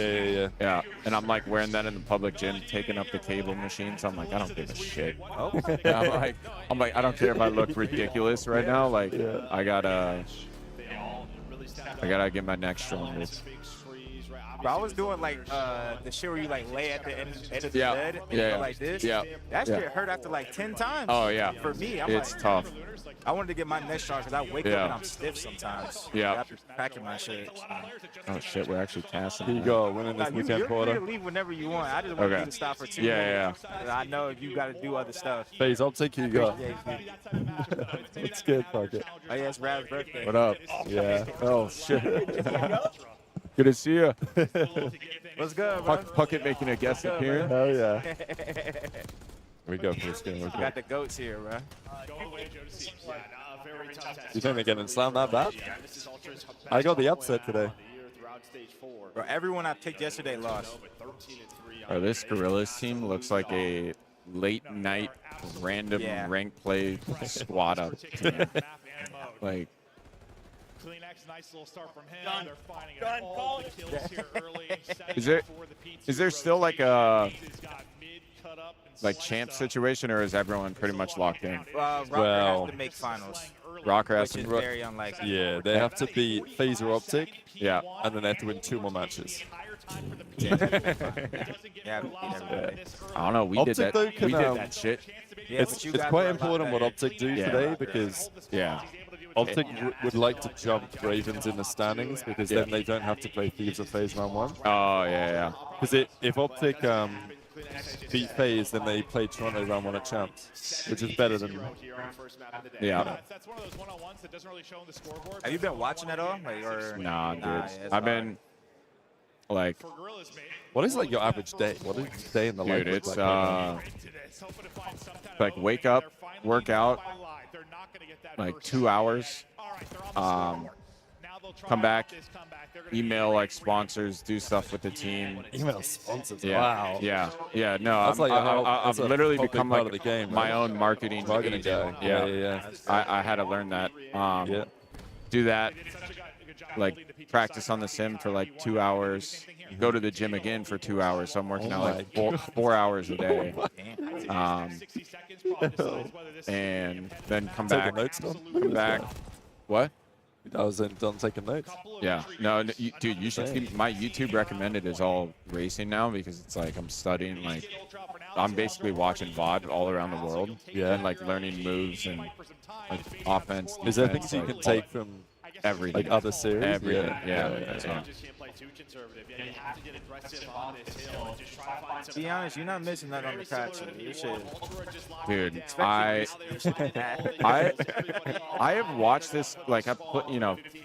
Yeah. And I'm like wearing that in the public gym, taking up the cable machines. I'm like, I don't give a shit. Oh. Yeah, I'm like, I don't care if I look ridiculous right now. Like, I gotta get my neck stronger. Bro, I was doing like the shit where you like lay at the end of the Yeah. bed and Yeah. go like this. Yeah. That Yeah. shit hurt after like 10 times. Oh yeah. For me, I'm It's like, tough. I wanted to get my neck strong because I wake up Yeah. and I'm stiff sometimes. Yeah. After packing my shit. Oh shit, we're actually casting. Here you go, winning this Like, weekend, you're free Porter. to leave whenever you want. I just want Okay. you to stop for 2 Yeah, minutes. I know you got to do other stuff. Faze, Optic, you got. It's good, fuck it. Oh yeah, it's Rad's birthday. What up? Yeah. Oh shit. Good to see you. What's good, bro? Puckett making a guest appearance. Hell yeah. We go for this game. You got the goats here, bro. You think they're getting slammed that bad? I got the upset today. Bro, everyone I picked yesterday lost. Oh, this Gorillas team looks like a late night random rank play squad up team. Like, Nice little start from him. They're finding all the kills here early. is there still like a champ situation, or is everyone pretty much locked in? Rocker has to make finals. Rocker has Which is to. very unlikely. Yeah, they have to beat Faze or Optic, Yeah. and then they have to win 2 more matches. Yeah, we beat everybody. I don't know. We Optic, did though, that. can, We did that shit. Yeah, It's but you it's guys quite are a lot important what better. Optic do Yeah. today because Yeah. Optic would like to jump Ravens in the standings because then they don't have to play Thieves or Faze round 1. Oh yeah. Because if Optic beat Faze, then they play Toronto round 1 at Champs, which is better than. Yeah. That's one of those one-on-ones that doesn't really show on the scoreboard. Have you been watching at all? Like, or Nah, dude. yeah, it's I've hard. been like, What is like your average day? What is the day in the life? dude, look it's like right like wake up, work out, like 2 hours, come back, email like sponsors, do stuff with the team. now? Email sponsors. Yeah, Wow. yeah. No, That's like I've that's a literally big become part like of the game, my right? own marketing Marketing agent. guy. Yeah. I had to learn that. Yeah. Do that, like practice on the sim for like 2 hours, go to the gym again for 2 hours. So I'm working Oh out like my four hours a day, Damn. and then come Taking back. notes still? Come back. What? I was done taking notes. Yeah. No, dude, you should see my YouTube recommended is all racing now because it's like I'm studying, like I'm basically watching VOD all around the world. Yeah. And like learning moves and like offense. Is there defense, things you like, can take from everything? like other series? Everything. Yeah. Yeah. To be honest, you're not missing that on the patch. You should. Dude, I have watched this, like I put,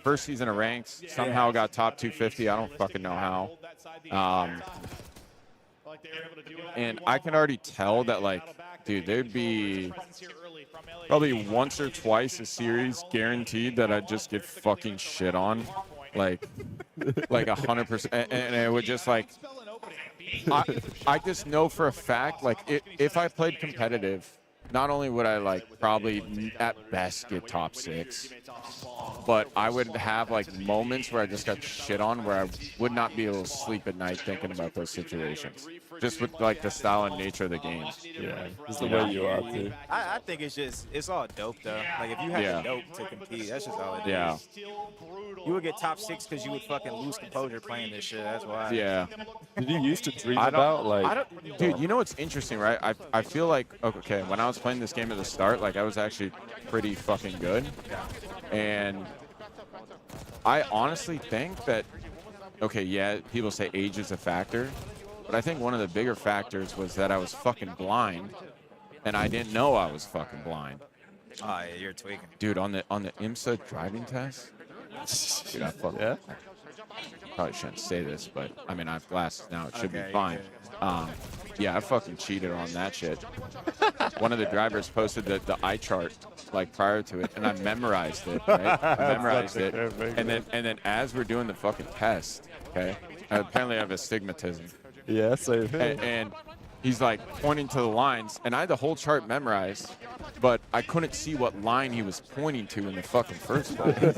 first season of ranks, somehow got top 250. I don't fucking know how. And I can already tell that, like, dude, there'd be probably once or twice a series guaranteed that I'd just get fucking shit on, like 100%, and it would just like. I just know for a fact, like, if I played competitive, not only would I, like, probably at best get top 6, but I would have, like, moments where I just got shit on where I would not be able to sleep at night thinking about those situations. Just with, like, the style and nature of the game. Yeah. It's the way you are, too. I think it's all dope, though. Like, if you have the dope to compete, that's just all it is. Yeah. You would get top 6 because you would fucking lose composure playing this shit. That's why. Yeah. Did you used to dream I don't- about like? Dude, you know what's interesting, right? I feel like, okay, when I was playing this game at the start, like, I was actually pretty fucking good. And I honestly think that, okay, yeah, people say age is a factor, but I think one of the bigger factors was that I was fucking blind, and I didn't know I was fucking blind. Oh, yeah, you're tweaking. Dude, on the IMSA driving test, dude, I fucking, Yeah? probably shouldn't say this, but I mean, I have glasses now. It should Okay, be fine. Yeah, I fucking cheated on that shit. One of the drivers posted the eye chart like prior to it, and I memorized it. Right? I memorized it, and then as we're doing the fucking test, okay, apparently I have astigmatism, Yeah, so and he's like pointing to the lines, and I had the whole chart memorized, but I couldn't see what line he was pointing to in the fucking first place.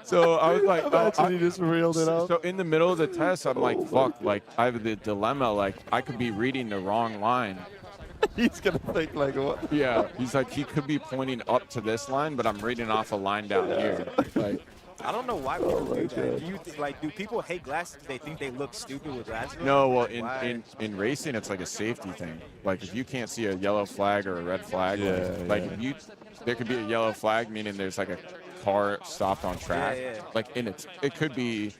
So I was like, Imagine he just reeled it up. so in the middle of the test, I'm like, fuck, like I have the dilemma, like I could be reading the wrong line. He's gonna think like what? Yeah, he's like, he could be pointing up to this line, but I'm reading off a line down here. Like, I don't know why people do that. Do you like? Do people hate glasses? They think they look stupid with glasses? no, well, Why? in racing, it's like a safety thing. Like if you can't see a yellow flag or a red flag, like if you, there could be a yellow flag, meaning there's like a car stopped on track. Yeah. Like it could be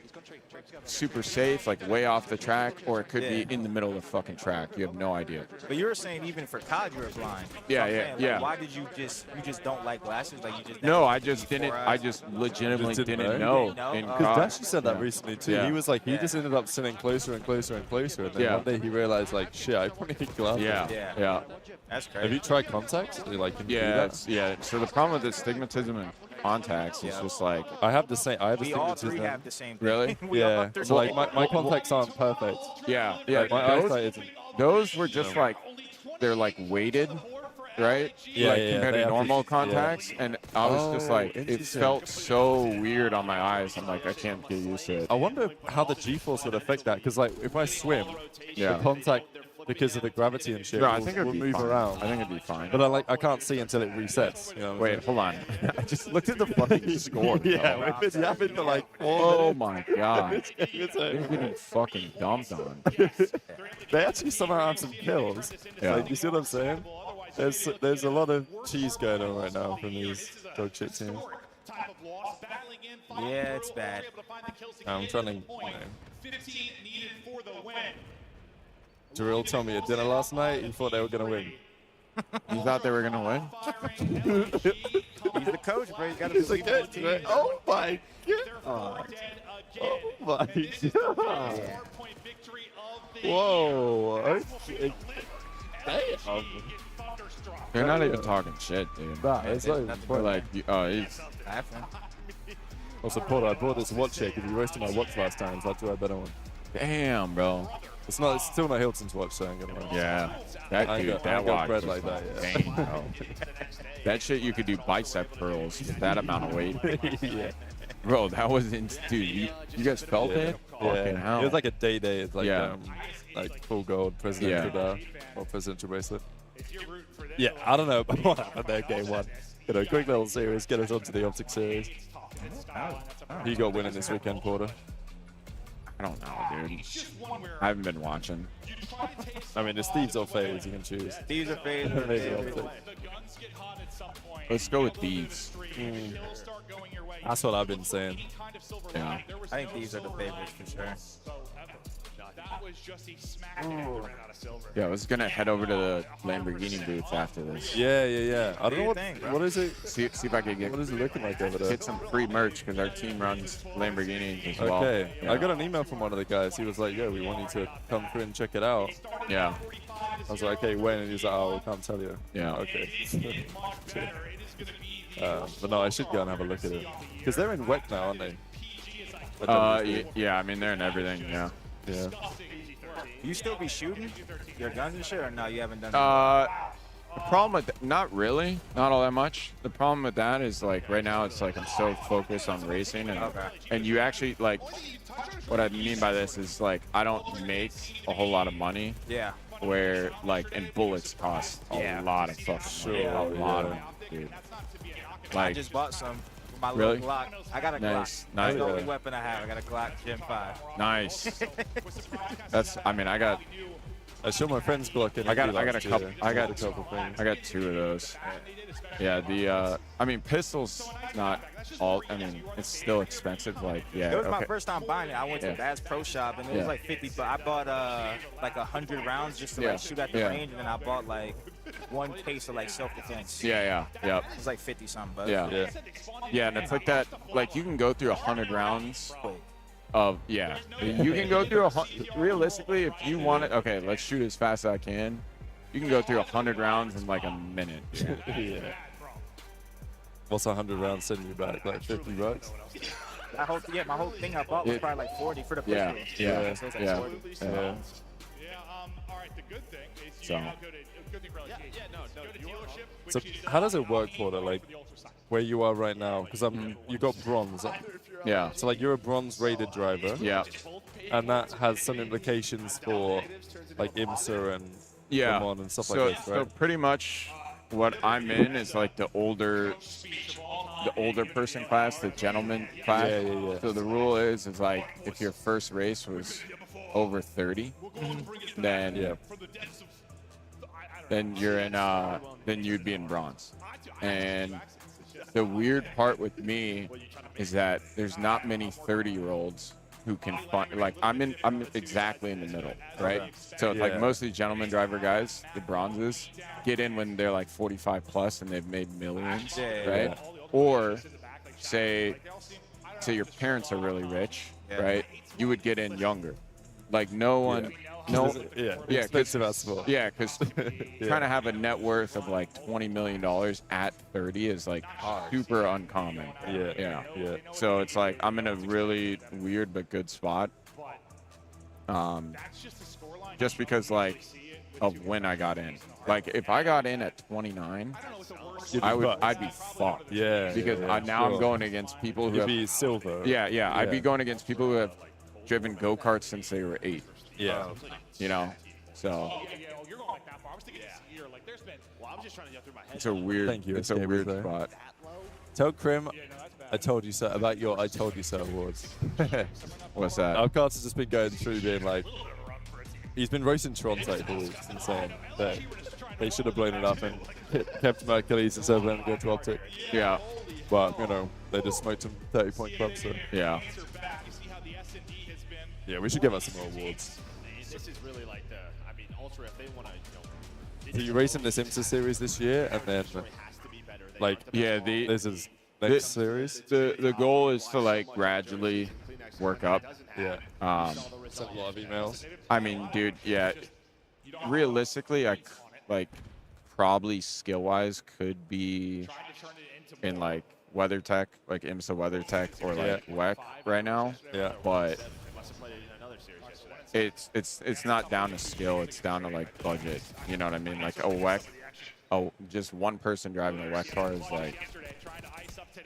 super safe, like way off the track, or it could be in the middle of the fucking track. You have no idea. But you were saying even for COD you were blind. Yeah, I'm yeah, saying, like, yeah. Why did you just don't like glasses? Like you just No, never I used just them didn't. before I us? just legitimately Just didn't didn't know? know. You didn't know? in Because Because COD. Dashy said that Yeah. recently too. Yeah. He was like, he Yeah. just ended up sitting closer and closer and closer, and then Yeah. one day he realized, like, shit, I probably need glasses. Yeah, Yeah. yeah. That's Have crazy. you tried contacts? Like, can you do Yeah, that? yeah. So the problem with astigmatism and contacts is Yeah. just like, I have the same. I have We all astigmatism. three have the same thing. Really? We all- Yeah. there's So like only my one- contacts aren't perfect. yeah. Like, my Those, eyesight isn't. those were just like, they're like weighted, right? Yeah, like yeah, compared they to have normal this- yeah. contacts, and I was just Oh, like, it interesting. felt so weird on my eyes. I'm like, I can't get used to it. I wonder how the G-force would affect that, because like if I swim, Yeah. the contact, because of the gravity and shit, No, I will, think it will would be move fine. around. I think it'd be fine. But I can't see until it resets. You know what I'm Wait, hold on. I just looked at the fucking score. saying? Yeah, bro. we've been yapping for like 4 Oh minutes. my god. It's They're over. getting fucking dumped on. They actually somehow have some kills. Yeah. Like, you see what I'm saying? There's a lot of cheese going on right now from these dog shit teams. Yeah, it's bad. I'm trying to. Jarrell told me at dinner last night he thought they were gonna win. You thought they were gonna win? He's the coach, bro. He's got to believe in his team. Oh my god! Oh my god! Whoa! Okay. Damn. They're not even talking shit, dude. Nah, it's not even nothing They're funny. like, oh, he's. Laughing. Also, Porter, I bought this watch here because you roasted my watch last time, so I do a better one. Damn, bro. It's still not Hilton's watch, so I'm gonna. Yeah. That I ain't dude, got- I that ain't got watch bread was like that, yeah. insane, bro. That shit, you could do bicep curls with that amount of weight. Yeah. Bro, that was dude. You guys felt it? Fucking hell. It was like a day. It's like Yeah. like full gold presidential Yeah. or presidential bracelet. Yeah, I don't know what happened there, game one. You know, quick little series, get us onto the Optic series. He got winning this weekend, Porter. I don't know, dude. I haven't been watching. I mean, it's Thieves or Faze, you can choose. These are fading. Maybe Optic. Let's go with these. That's what I've been saying. Yeah. I think these are the favorites for sure. Yeah, I was gonna head over to the Lamborghini booth after this. Yeah. I don't know you what. think, bro? What is it? See if I could get What is it looking like over there? get some free merch because our team runs Lamborghinis as well. Okay, Yeah. I got an email from one of the guys. He was like, "Yo, we want you to come through and check it out." Yeah. I was like, "Okay, when?" And he was like, "Oh, I can't tell you." Yeah. Okay. But no, I should go and have a look at it because they're in WEC now, aren't they? Yeah. I mean, they're in everything. Yeah. Yeah. You still be shooting your guns and shit, or no? You haven't done. The problem with not really, not all that much. The problem with that is like right now it's like I'm so focused on racing and you actually like what I mean by this is like I don't make a whole lot of money Yeah. where like and bullets cost a lot of fucking money, a lot of money, dude. I Like just bought some for my Really? little Glock. I got a Nice, Glock. nice. That's the only weapon I have. I got a Glock Gen 5. nice. That's I mean I got I showed my friends Glock and I got a couple. things. I got 2 of those. Yeah, I mean, pistols not all. I mean, it's still expensive. Like, yeah. It was my Okay. first time buying it. I went to Bass Pro Shop and it was like 50. But I bought like 100 rounds just to like shoot at the range, and then I bought like 1 case of like self-defense. Yeah. It was like 50 something bucks. Yeah, and it's like that. Like, you can go through 100 rounds. You can go through realistically, if you want it. Okay, let's shoot as fast as I can. You can go through 100 rounds in like a minute. Yeah. What's 100 rounds sending you back? Like $50? My whole thing I bought was probably like 40 for the pistol. Yeah. So it's like 40. Yeah. So how does it work for the, like, where you are right now? Because you got bronze. Yeah. So like you're a bronze rated driver. Yeah. And that has some implications for like IMSA and Vermont and stuff like this, right? So pretty much what I'm in is like the older person class, the gentleman class. Yeah. So the rule is like if your first race was over 30, then you're in then you'd be in bronze. And the weird part with me is that there's not many 30-year-olds who can like I'm exactly in the middle, right? So it's like most of the gentleman driver guys, the bronzes, get in when they're like 45 plus and they've made millions, right? Or say your parents are really rich, right? You would get in younger. Like because trying to have a net worth of like $20 million at 30 is like super uncommon. Yeah. So it's like I'm in a really weird but good spot. Just because like of when I got in. Like if I got in at 29, I'd be fucked. Yeah. Because now I'm going against people who You'd be silver. Yeah. I'd be going against people who have driven go-karts since they were 8. Yeah. You know, so it's a weird, it's a weird spot. Tell Crim, I told you so about your I told you so awards. What's that? Our cards has just been going through being like, he's been racing Toronto for weeks and saying that they should have blown it up and kept him Achilles instead of letting him go to Optic. Yeah. But, they just smoked him 30-point clubs. So. Yeah. Yeah, we should give us some more awards. This is really like Ultra, if they want to, So you're racing this IMSA series this year, and then, this is next series? The goal is to, like, gradually work up. Yeah. Send a lot of emails. I mean, dude, realistically, I, like, probably skill-wise could be in, like, weather tech, like IMSA weather tech, or, like, WEC right now. Yeah. But it's not down to skill, it's down to like budget. You know what I mean? Like a WEC, just one person driving a WEC car is like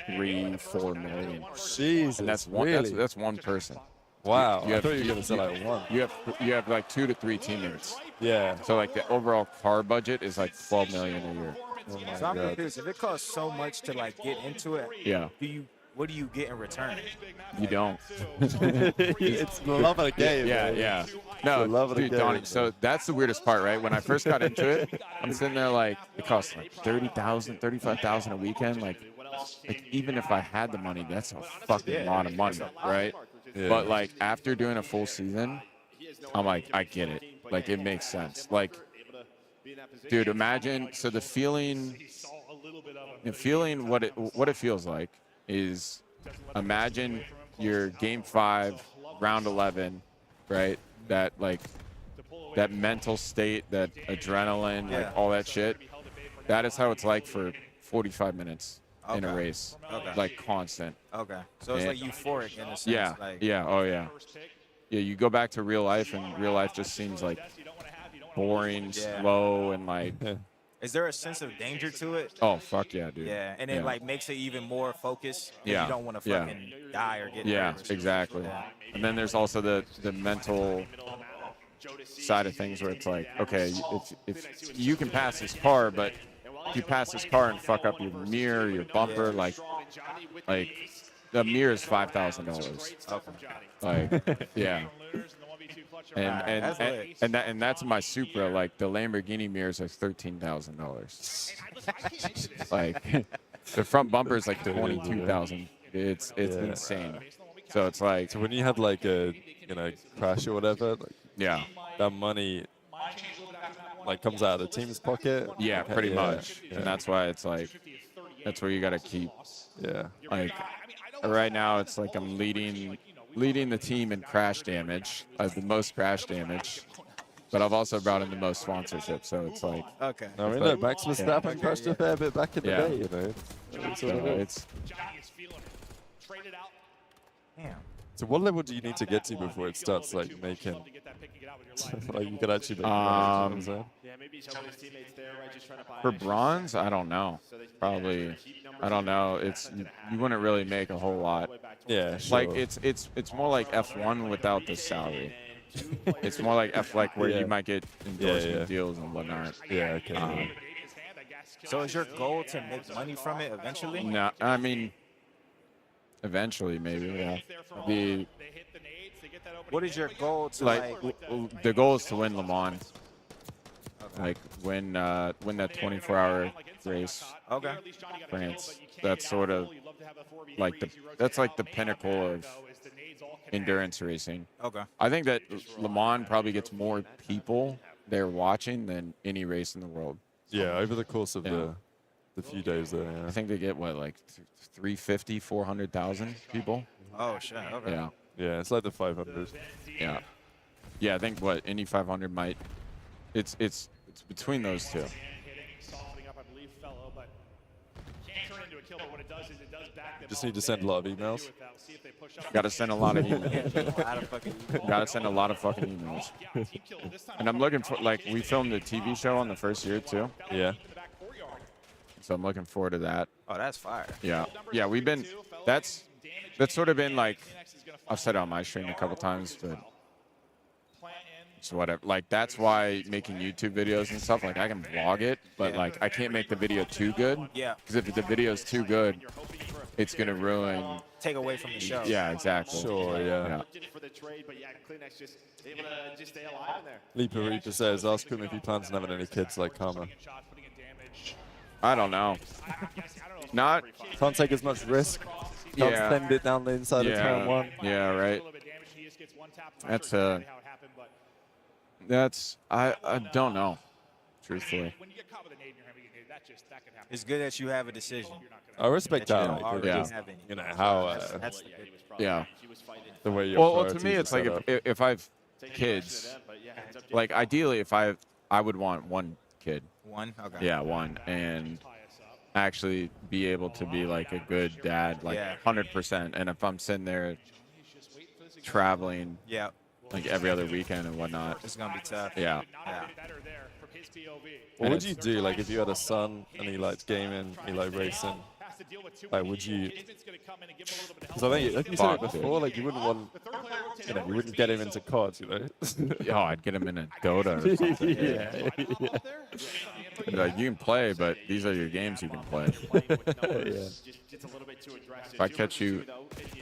$3-4 million. Jesus, and that's one. Really? That's one person. Wow. I thought you were gonna say like one. You have like 2 to 3 teammates. Yeah. So like the overall car budget is like $12 million a year. Oh my So I'm God. confused. If it costs so much to like get into it, what do you get in return? You don't. It's the love of the game. Yeah. No, dude, Donnie, so that's the weirdest part, right? When I first got into it, I'm sitting there like, it costs like $30,000, $35,000 a weekend. Like even if I had the money, that's a fucking lot of money, right? Yeah. But like after doing a full season, I'm like, I get it. Like it makes sense. Like, dude, imagine. So the feeling what it feels like is, imagine your game 5, round 11, right? That like that mental state, that adrenaline, like all that shit. That is how it's like for 45 minutes in a race, like constant. Okay. So it's like euphoric in a sense. Yeah. Like, Oh yeah. Yeah. You go back to real life, and real life just seems like boring, slow, and like. Is there a sense of danger to it? Oh fuck yeah, dude. Yeah, and it like makes it even more focused. You don't want to fucking die or get hurt. Exactly. Yeah. And then there's also the mental side of things where it's like, okay, if you can pass this car, but if you pass this car and fuck up your mirror, your bumper, like the mirror is $5,000. Okay. Like, yeah. And that's my Supra. Like the Lamborghini mirrors are $13,000. Like the front bumper is like 22,000. It's insane. So it's like, So when you had like a crash or whatever, like, yeah, that money like comes out of the team's pocket. yeah, Okay, pretty yeah, much. yeah. And that's why it's like, that's where you got to keep. Yeah. Like right now, it's like I'm leading the team in crash damage. I have the most crash damage, but I've also brought in the most sponsorship. So it's like, Okay. I mean, look, Max Verstappen crashed a fair bit back in the Yeah. day, you know. so it's Damn. So what level do you need to get to before it starts like making like you can actually make for bronze. I don't know. Probably, I don't know. It's you wouldn't really make a whole lot. Yeah, sure. Like it's more like F1 without the salary. It's more like where Yeah. you might get endorsement deals and whatnot. Yeah, okay. So is your goal to make money from it eventually? No, I mean, eventually maybe. Yeah. What is your goal to Like the goal is to win Le Mans. Like win that 24-hour race. Okay. France. That's sort of like the pinnacle of endurance racing. Okay. I think that Le Mans probably gets more people there watching than any race in the world. Yeah, over the course of Yeah. the few days there. Yeah. I think they get what, like 350, 400,000 people. Oh shit. Okay. Yeah, Yeah, it's like the 500. yeah, yeah. I think what Indy 500 might. It's between those two. Just need to send a lot of emails. Got to send a lot of emails. Out of fucking- Got to send a lot of fucking emails. And I'm looking for, like, we filmed a TV show on the first year too, Yeah. so I'm looking forward to that. Oh, that's fire. Yeah, yeah. We've been. That's sort of been like, I've said it on my stream a couple times, but it's whatever. Like that's why making YouTube videos and stuff, like I can vlog it, but like I can't make the video too good. Yeah. Because if the video's too good, it's gonna ruin. Take away from the show. Yeah, exactly. Sure, yeah. Leaper Reaper says, ask him if he plans on having any kids like Karma. I don't know. Not. Can't take as much risk. Can't Yeah. send it down the inside of turn one. Yeah, right. That's I don't know, truthfully. It's good that you have a decision. I respect That you that. don't like, already Yeah. have any. you know, how That's the good. Yeah. the way your Well, to me, priorities it's are like set up. if I've kids, like ideally, if I would want one kid. One. Okay. Yeah, one, and actually be able to be like a good dad, like Yeah. 100%. And if I'm sitting there traveling Yeah. like every other weekend and whatnot, It's gonna be tough. yeah. Yeah. What would you do, like, if you had a son and he liked gaming, he liked racing? Like, would you? Because I think, like you said it Fuck, dude. before, like, you wouldn't want, you wouldn't get him into COD, you know? Oh, I'd get him in a Dota or something. yeah. I'd be like, you can play, but these are your games you can play. If I catch you,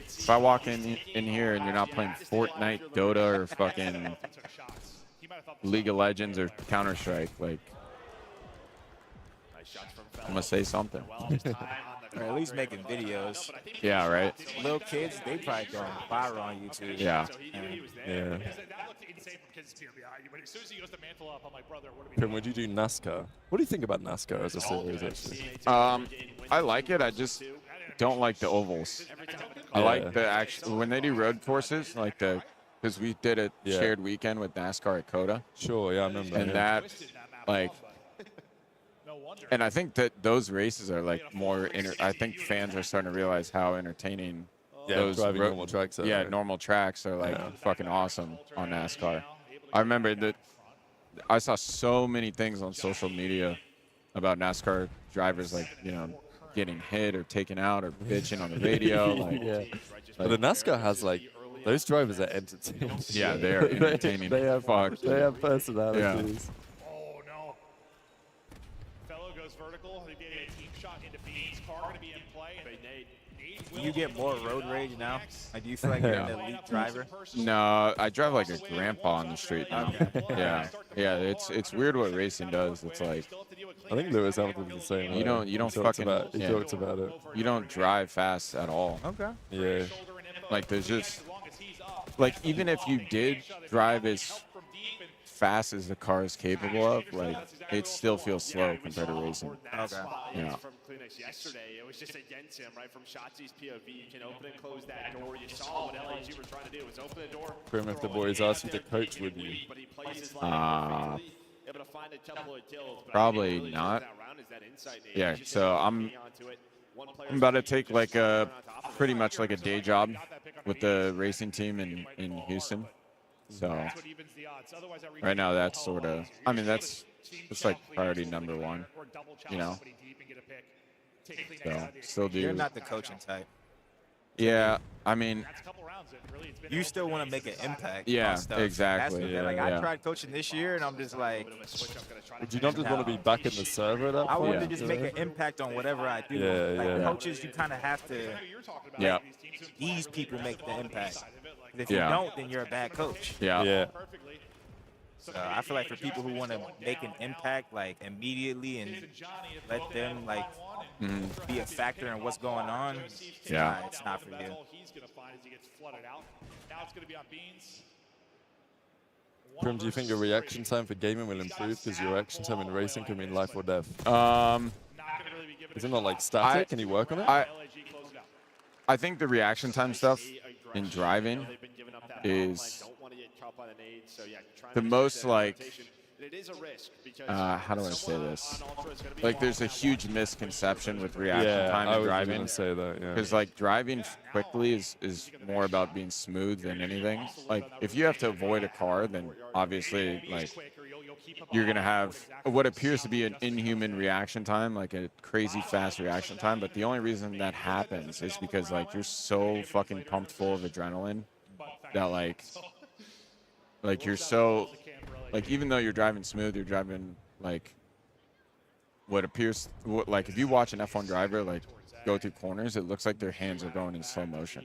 if I walk in here and you're not playing Fortnite, Dota, or fucking League of Legends or Counter-Strike, like, I'm gonna say something. Or at least making videos. Yeah, right? Little kids, they probably go viral on YouTube. Yeah. Yeah. Pim, would you do NASCAR? What do you think about NASCAR as a series, actually? I like it. I just don't like the ovals. I Yeah. like the actual when they do road courses, like because we did a Yeah. shared weekend with NASCAR at Coda, Sure, yeah, I remember. and yeah. that, like, and I think that those races are like more. I think fans are starting to realize how entertaining Yeah, those driving normal tracks are, Yeah, right? normal tracks are like Yeah. fucking awesome on NASCAR. I remember that I saw so many things on social media about NASCAR drivers, like, you know, getting hit or taken out or bitching on the radio. Like, Yeah. But the NASCAR has, like, those drivers are entertaining. yeah, they're entertaining. They have, Fuck. they have personalities. Oh no. Fellow goes vertical. He made a team shot into Faze. Car going to be in play. Nate Do you get more road rage now? Like, do you feel like you're an elite driver? No, I drive like a grandpa on the street now. Yeah, yeah. It's weird what racing does. It's like I think Lewis Hamilton's the same. you don't He talked fucking about, he talked about it. You don't drive fast at all. Okay. Yeah. Like there's just like even if you did drive as fast as the car is capable of, like it still feels slow compared to racing. Okay. Yeah. From Crimsix yesterday, it was just against him, right? From Shotzi's POV, you can open and close that door. You saw what LAG were trying to do, was open the door. Prim, if the boys asked you to coach with you. But he plays his line able to find a couple of kills, but Probably really not. round is that insight Yeah, so I'm about to take like a pretty much like a day job with the racing team in Houston. So right now that's sort of, I mean, that's like priority number one, you know. So still do. You're not the coaching type. Yeah, I mean, You still want to make an impact. Yeah, on stuff. exactly, That's the- yeah, like yeah. I tried coaching this year, and I'm just like, Would you not just want to be back in the server at that I point? want to just make an impact on whatever I do. Yeah, like yeah. coaches, you kind of have to. yeah, These people make the impact. 'Cause if Yeah. you don't, then you're a bad coach. yeah, Yeah. So I feel like for people who want to make an impact like immediately and let them like be a factor in what's going on, Yeah. it's not for you. Prim, do you think your reaction time for gaming will improve? Because your reaction time in racing can mean life or death. Is it not like static? Can you work on it? I think the reaction time stuff in driving is the most like, how do I say this? Like there's a huge misconception with reaction yeah, time I in was driving. going to say that, yeah. Because like driving quickly is more about being smooth than anything. Like if you have to avoid a car, then obviously like you're gonna have what appears to be an inhuman reaction time, like a crazy fast reaction time. But the only reason that happens is because like you're so fucking pumped full of adrenaline that like you're so like even though you're driving smooth, you're driving like what appears like if you watch an F1 driver like go through corners, it looks like their hands are going in slow motion.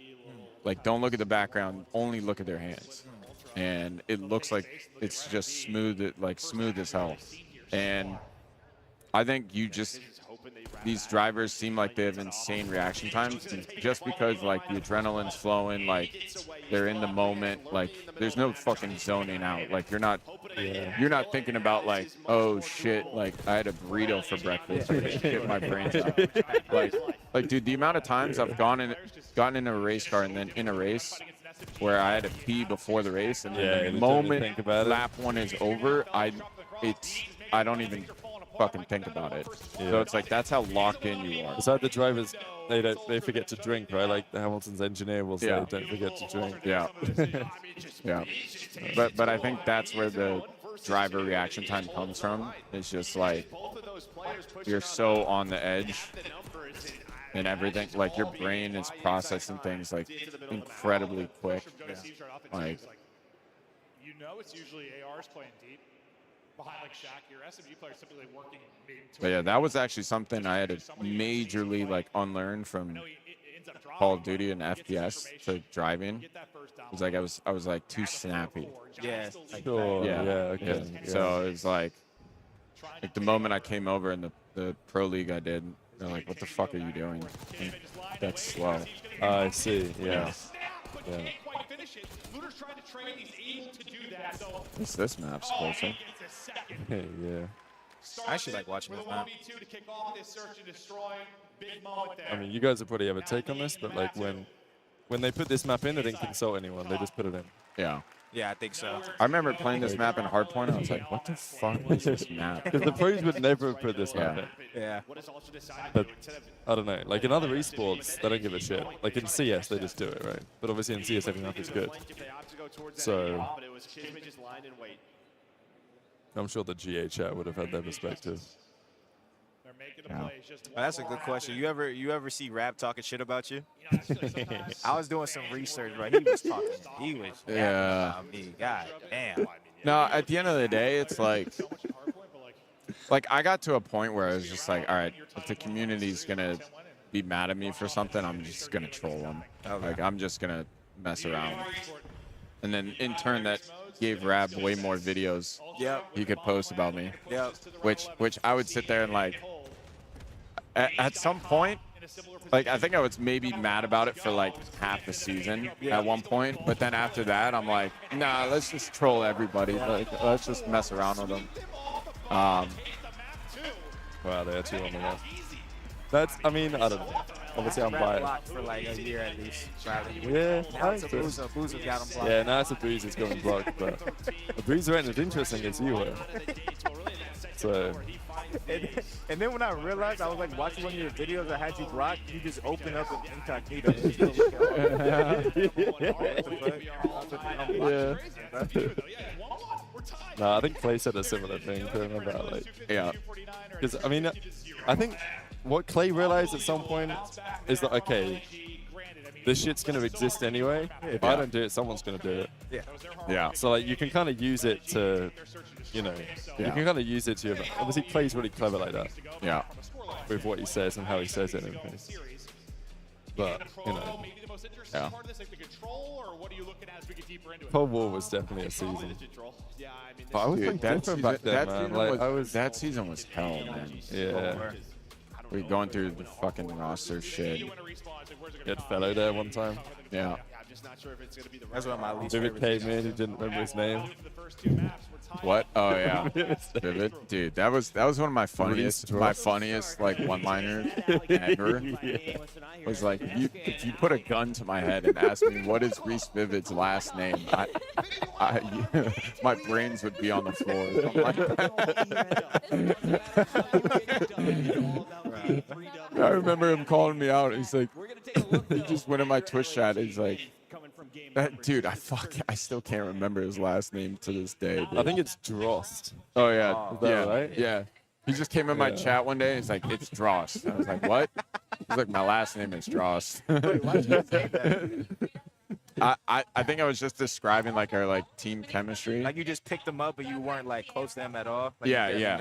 Like don't look at the background, only look at their hands. And it looks like it's just smooth, like smooth as hell. And I think these drivers seem like they have insane reaction times just because like the adrenaline's flowing, like they're in the moment, like there's no fucking zoning out. Like you're not thinking about like, oh shit, like I had a burrito for breakfast or shit my brains out. Like dude, the amount of times I've gotten in a race car and then in a race where I had to pee before the race, and then the moment lap one is over, I don't even fucking think about it. Yeah. So it's like that's how locked in you are. It's like the drivers, they forget to drink, right? Like Hamilton's engineer will say, Yeah. don't forget to drink. Yeah, yeah. But I think that's where the driver reaction time comes from. It's just like you're so on the edge. And everything, like your brain is processing things like incredibly quick. Like, you know, it's usually ARs playing deep behind like Shaq. Your SMU players typically working. but yeah, that was actually something I had to majorly like unlearn from Call of Duty and FPS to driving. It was like I was like too snappy. Yeah. Sure. Yeah. Okay. Yeah. So it's like the moment I came over in the pro league I did. They're like, what the fuck are you doing? And that's slow. I see. Yeah. Yeah. This map's closer. Yeah. I actually like watching this map. I mean, you guys will probably have a take on this, but like when they put this map in, they didn't consult anyone. They just put it in. Yeah. Yeah, I think so. I remember playing this map in Hardpoint. I was like, what the fuck is this map? Because the pros would never have put this map in. Yeah. But I don't know. Like in other esports, they don't give a shit. Like in CS, they just do it, right? But obviously in CS, every map is good. So I'm sure the GA chat would have had their perspective. Yeah. Oh, that's a good question. You ever see Rap talking shit about you? I was doing some research, right? He was talking. He was about me. God damn. No, at the end of the day, it's like I got to a point where I was just like, all right, if the community's gonna be mad at me for something, I'm just gonna troll them. Like I'm just gonna mess around. And then in turn, that gave Rab way more videos he could post about me. Which I would sit there and like, at some point, like I think I was maybe mad about it for like half the season at one point, but then after that, I'm like, nah, let's just troll everybody. Like let's just mess around with them. Wow, they had 2 on the left. That's, I mean, I don't know. Obviously, I'm biased. Blocked for like a year at least. Probably. Yeah, Now it's a Boozer. Boozer got him blocked. Yeah, now it's a Breeze going blocked, but a Breeze ain't as interesting as you were. So. And then when I realized, I was like watching one of your videos that had you blocked, you just open up an incognito. No, I think Clay said a similar thing to him about like, because I mean, I think what Clay realized at some point is that okay, this shit's gonna exist anyway. If I don't do it, someone's gonna do it. Yeah. So like you can kind of use it to, you know, you can kind of use it to your. Obviously, Clay's really clever like that. Yeah. With what he says and how he says it and everything. But you know, yeah. Cold War was definitely a season. But I was Dude, like different back then, man. Like that season was hell, man. Yeah. We're going through the fucking roster shit. You had Fellow there one time. Yeah. That's one of my least Vivid came in, he didn't remember his name. What? Oh yeah. Vivid. Dude, that was one of my funniest like one-liners ever. Was like if you put a gun to my head and asked me what is Reese Vivid's last name, my brains would be on the floor. I remember him calling me out. He's like, he just went in my Twitch chat. He's like, dude, I still can't remember his last name to this day. Dude. I think it's Drost. Oh yeah, Is that right? Yeah. He just came in my chat one day. He's like, it's Drost. I was like, what? He's like, my last name is Drost. I think I was just describing like our like team chemistry. Like you just picked them up, but you weren't like close to them at all. Like, Yeah.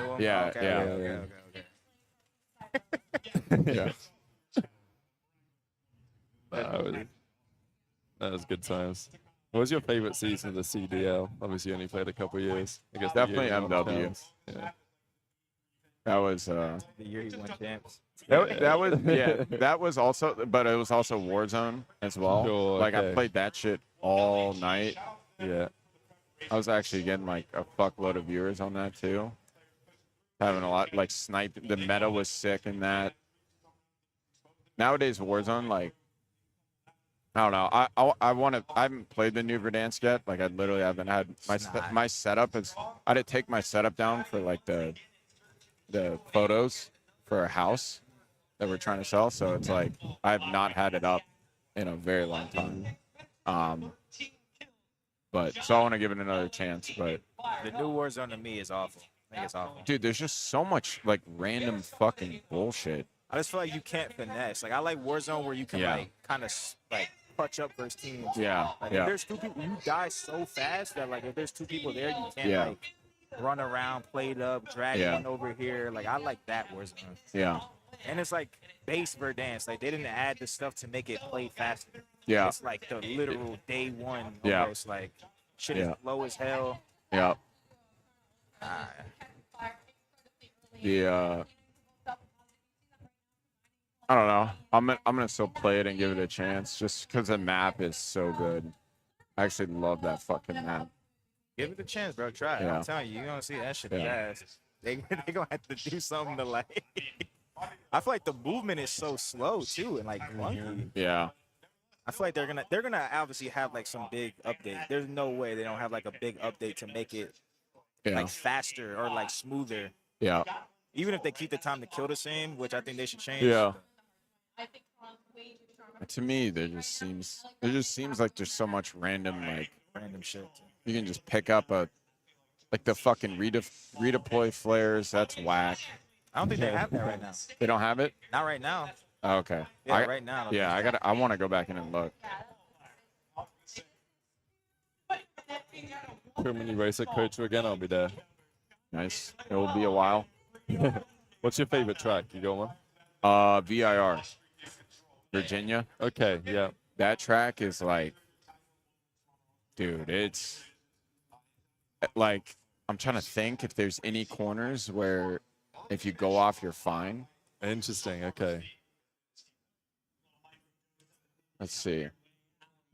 That was good times. What was your favorite season of the CDL? Obviously, you only played a couple years. I guess Definitely MW. Yeah. That was the year he won champs. That was also, but it was also Warzone as well. Sure, like okay. I played that shit all night. Yeah. I was actually getting like a fuckload of viewers on that too. Having a lot like snipe. The meta was sick in that. Nowadays Warzone, like I don't know. I haven't played the new Verdansk yet. Like I literally haven't had my setup is. I had to take my setup down for like the photos for a house that we're trying to sell. So it's like I have not had it up in a very long time. But so I want to give it another chance. But the new Warzone to me is awful. I think it's awful. Dude, there's just so much like random fucking bullshit. I just feel like you can't finesse. Like I like Warzone where you can like kind of like punch up versus teams. Yeah. Like, if there's 2 people, you die so fast that like if there's 2 people there, you can't like run around, play it up, drag one over here. Like I like that Warzone. Yeah. And it's like base Verdansk. Like they didn't add the stuff to make it play faster. Yeah. It's like the literal day one almost. Like shit is low as hell. Yeah. I don't know. I'm gonna still play it and give it a chance just because the map is so good. I actually love that fucking map. Give it a chance, bro. Try it. I'm telling you, you're gonna see that shit fast. They gonna have to do something to like. I feel like the movement is so slow too and like clunky. Yeah. I feel like they're gonna obviously have like some big update. There's no way they don't have like a big update to make it like faster or like smoother. Yeah. Even if they keep the time to kill the same, which I think they should change. Yeah. To me, there just seems like there's so much random shit. You can just pick up like the fucking redeploy flares. That's whack. I don't think they have that right now. They don't have it? Not right now. Oh, okay. Yeah, right now. Yeah, I want to go back in and look. Come when you race at Coach again, I'll be there. Nice. It will be a while. What's your favorite track? You got one? VIR. Virginia. Okay, yeah. That track is like, dude, it's like, I'm trying to think if there's any corners where if you go off, you're fine. Interesting. Okay. Let's see.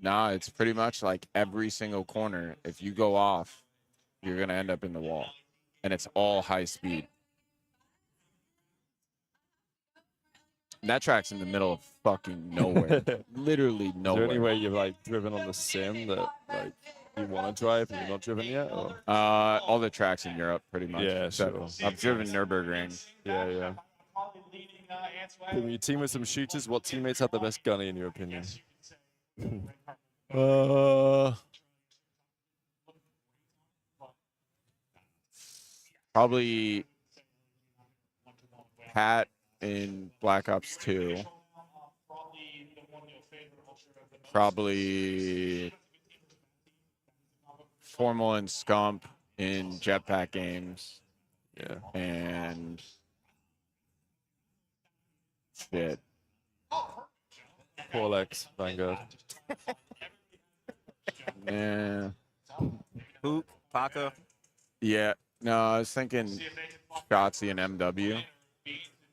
Nah, it's pretty much like every single corner. If you go off, you're going to end up in the wall. And it's all high speed. And that track's in the middle of fucking nowhere. Literally Is nowhere. there any way you've like driven on the sim that like you want to drive and you're not driven yet? Or? All the tracks in Europe, pretty much. Yeah, So sure. I've driven Nürburgring. Yeah, yeah. When you team with some shooters, what teammates have the best gunny in your opinion? Probably Pat in Black Ops 2. Probably Formal and Scump in Jetpack games. Yeah. And shit. Porlex, Vanguard. Yeah. Hoop, Paca. Yeah. No, I was thinking Shotzi and MW.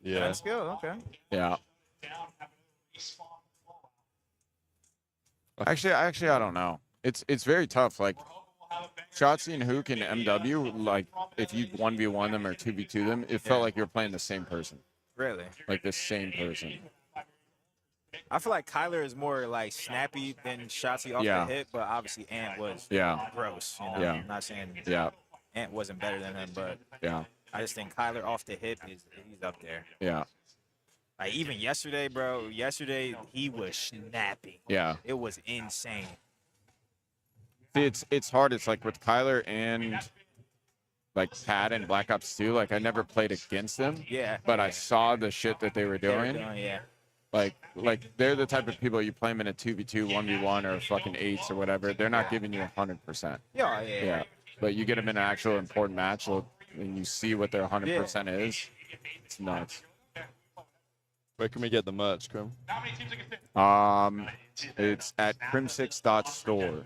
Yeah. That's good. Okay. Yeah. Actually, I don't know. It's very tough. Like Shotzi and Hook and MW, like if you 1v1 them or 2v2 them, it felt like you're playing the same person. Really? Like the same person. I feel like Kyler is more like snappy than Shotzi off Yeah. the hit, but obviously Ant was gross. You know? Yeah. I'm not saying Yeah. Ant wasn't better than him, but Yeah. I just think Kyler off the hip he's up there. Yeah. Like even yesterday, bro. Yesterday he was snappy. Yeah. It was insane. See, it's hard. It's like with Kyler and like Pat and Black Ops 2, like I never played against them. Yeah. But I saw the shit that they were doing. Yeah. Like they're the type of people you play them in a 2v2, 1v1, or fucking 8s or whatever. They're not giving you 100%. Yeah. But you get them in an actual important match, and you see what their 100% is. It's nuts. Where can we get the merch, Crim? It's at crimsix.store.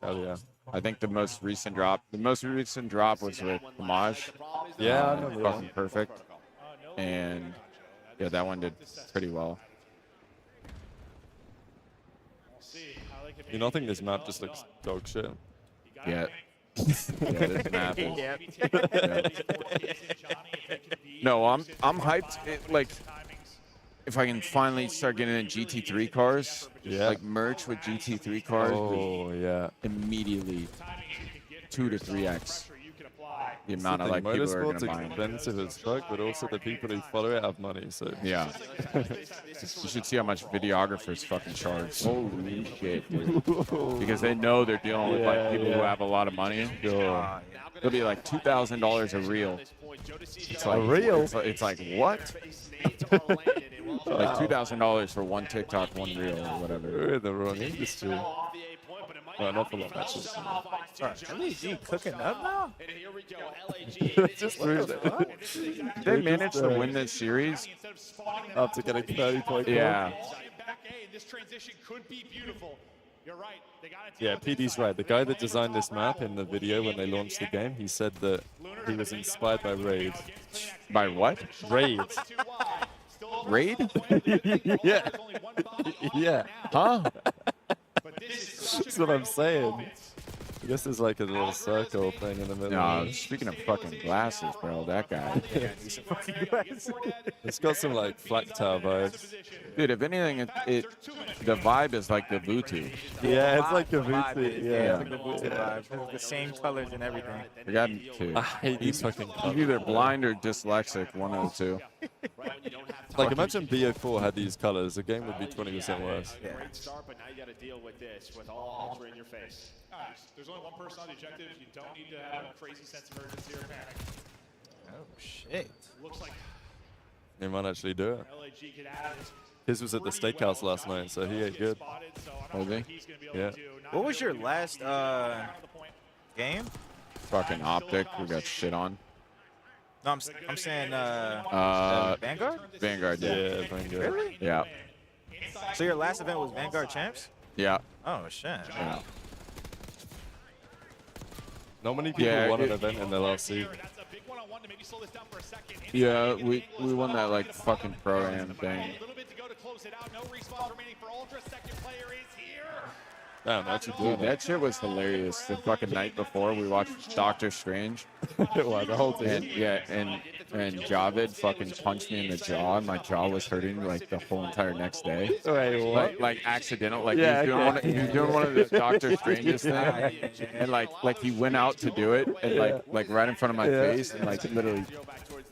Oh yeah. I think the most recent drop was with Homage. Yeah, I remember that. Fucking perfect. And yeah, that one did pretty well. You don't think this map just looks dog shit? Yeah. Yeah, this map is. Yeah. No, I'm hyped. Like, if I can finally start getting in GT3 cars, like merch with GT3 cars, oh yeah, immediately 2 to 3x the amount of like people who are gonna buy it. Expensive as fuck, but also the people who follow it have money. So yeah, you should see how much videographers fucking charge. Holy shit, dude. Because they know they're dealing with like people who have a lot of money. It'll be like $2,000 a reel. It's like a reel? It's like what? Like $2,000 for one TikTok, one reel, or whatever. We're in the wrong industry. Well, an awful lot, actually. LAG cooking up now? Just lose it. They managed to win this series after getting 30-point. Yeah. This transition could be beautiful. You're right. Yeah, PD's right. The guy that designed this map in the video when they launched the game, he said that he was inspired by Raid. By what? Raid. Raid? Yeah. Yeah. Huh? That's what I'm saying. I guess there's like a little circle thing in the middle. No, speaking of fucking glasses, bro, that guy. It's got some like Flactal vibes. Dude, if anything, the vibe is like the Vutu. Yeah, it's like a Vutu. Yeah, it's like the Vutu vibe. The same colors and everything. I got to. I hate these fucking colors. He's either blind or dyslexic, one of the two. Like imagine BO4 had these colors, the game would be 20% worse. Yeah. Great start, but now you got to deal with this with all ultra in your face. There's only one person on the objective. You don't need to have a crazy sense of urgency or panic. Oh shit! Looks like They might actually do it. LAG could add it. His was at the steakhouse last night, so he ate good. Was he? Yeah. What was your last game? Fucking Optic, we got shit on. No, I'm saying Vanguard. Vanguard, yeah. Yeah, Vanguard. Really? Yeah. So your last event was Vanguard Champs? Yeah. Oh, shit. Yeah. Not many people won an event in their last season. Yeah, we won that like fucking pro-am thing. Damn, actually Dude, that shit was hilarious. The fucking night before, we watched Doctor Strange. Well, the whole And, thing. yeah, and Javid fucking punched me in the jaw, and my jaw was hurting like the whole entire next day. Wait, what? Like accidental, like Yeah, he was doing one of the Doctor Strange's things, and like he went out to do it, and like right in front of my face, and like literally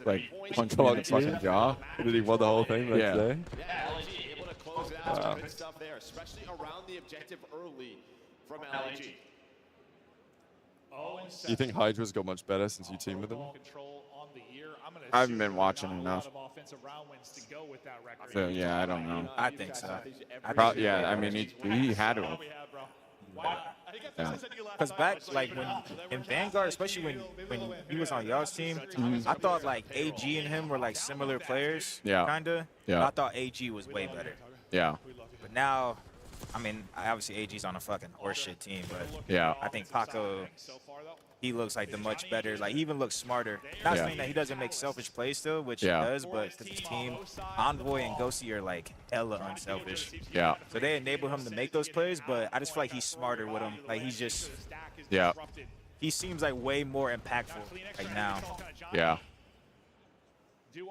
like punched me in the fucking jaw. Did he won the whole thing next day? Wow. Good stuff there, especially around the objective early from LAG. Do you think Hydra's got much better since you teamed with him? I haven't been watching enough. So yeah, I don't know. I think so. Yeah, I mean he had to. Yeah. Because back, like, when in Vanguard, especially when he was on y'all's team, I thought, like, AG and him were, like, similar players, Yeah. kind of. Yeah. I thought AG was way better. Yeah. But now, I mean, obviously AG's on a fucking horseshit team, but Yeah. I think Paco, he looks like the much better. Like, he even looks smarter. Not Yeah. saying that he doesn't make selfish plays still, which Yeah. he does, but to his team, Envoy and Ghosty are, like, hella unselfish. Yeah. So they enable him to make those plays, but I just feel like he's smarter with them. Like, he's just, Yeah. he seems like way more impactful, like, now. Yeah.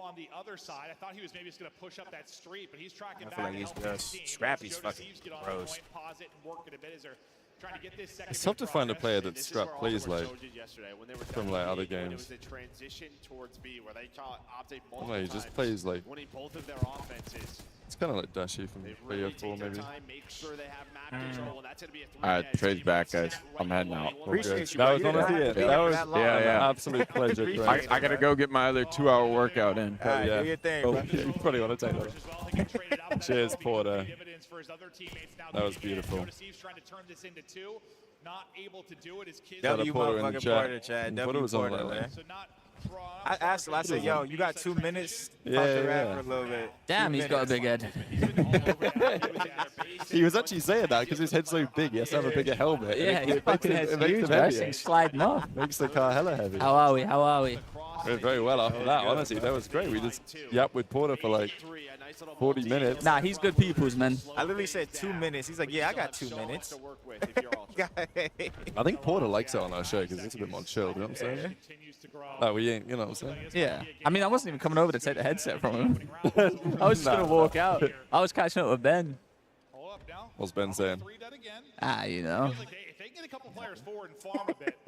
On the other side, I thought he was maybe just going to push up that street, but he's tracking I back. feel like he's just Scrappy's fucking gross. It's tough to find a player that Scrap plays like from like other games. No, he just plays like. It's kind of like Dashi from BF4 maybe. Trades back, guys. I'm heading out. Appreciate you, That bro. was You didn't honestly have it. to be That here was that long, an man. absolute pleasure. Chris. I gotta go get my other 2-hour workout in. All right, Yeah. do your thing, Oh, bro. you probably want to take that. Cheers, Porter. That was beautiful. W Porter in the motherfucking chat. Porter, Chad. Porter W was on Porter, that man. lane. I asked him, I said, yo, you got 2 minutes? Yeah, Talk to yeah. rap for a little bit. Damn, 2 he's got a minutes. big head. He was actually saying that because his head's so big, he has to have a bigger helmet. Yeah, It his makes fucking it- head's it makes huge, him bro. heavier. Thing's sliding off. Makes the car hella heavy. How are we? How are we? Went very well after that, honestly. That was great. We just yapped with Porter for like 40 minutes. Nah, he's good people's, man. I literally said 2 minutes. He's like, yeah, I got 2 minutes. I think Porter likes it on our show because it's a bit more chilled, you know what I'm saying? Like, we ain't, you know what I'm saying? Yeah. I mean, I wasn't even coming over to take the headset from him. I was just going to walk out. I was catching up with Ben. What's Ben saying? You know.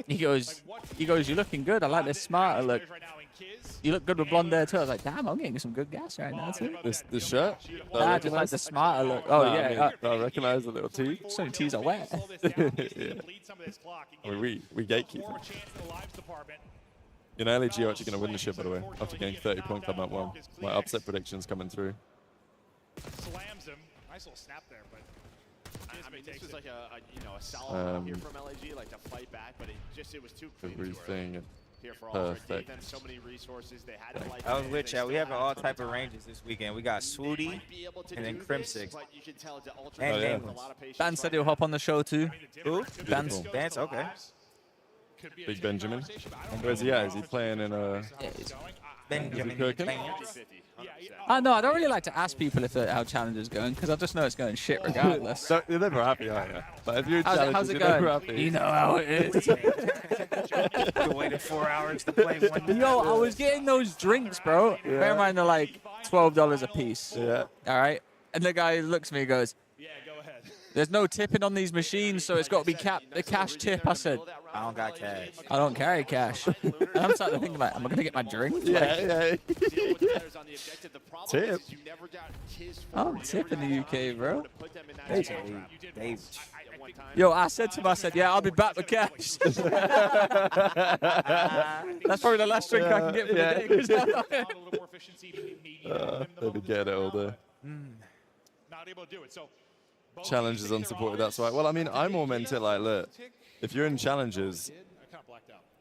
He goes, you're looking good. I like this smarter look. You look good with blonde hair too. I was like, damn, I'm getting some good gas right now too. This shirt? Nah, just like the smarter look. Oh, Nah, yeah. I recognize the little T. So many T's are wet. Yeah. I mean, we gatekeep them. You know, LAG are actually going to win the ship, by the way, after getting 30 points on that one. My upset prediction's coming through. Slams him. Nice little snap there, but I mean, this was like a solid round here from LAG, like to fight back, but it was too clean. Everything Here for all perfect. defense, so many resources. They had to like. I was with Chad. We have all type of ranges this weekend. We got Swooty and then Crimsix. And Oh, yeah. Nameless. Dan said he'll hop on the show too. Who? Dan's. Dance, okay. Big Benjamin. Where's he at? Is he playing in a... Benjamin. cooking? No, I don't really like to ask people if how challenge is going because I just know it's going shit regardless. So, you're never happy, are you? But if you're How's it you're never going? happy. You know how it is. You waited 4 hours to play one. Yo, I was getting those drinks, bro. Bear in mind they're like $12 a piece. Yeah. All right. And the guy looks at me and goes, there's no tipping on these machines, so it's got to be the cash tip. I said, I don't got cash. I don't carry cash. And I'm starting to think like, am I going to get my drink? Yeah. Tip. I don't tip in the UK, bro. They Yo, I said to him, yeah, I'll be back with cash. That's probably the last drink I can get for the day. They'll be getting it all day. not able to do it. So Challenges unsupported, that's right. Well, I mean, I more meant it like, look, if you're in challenges,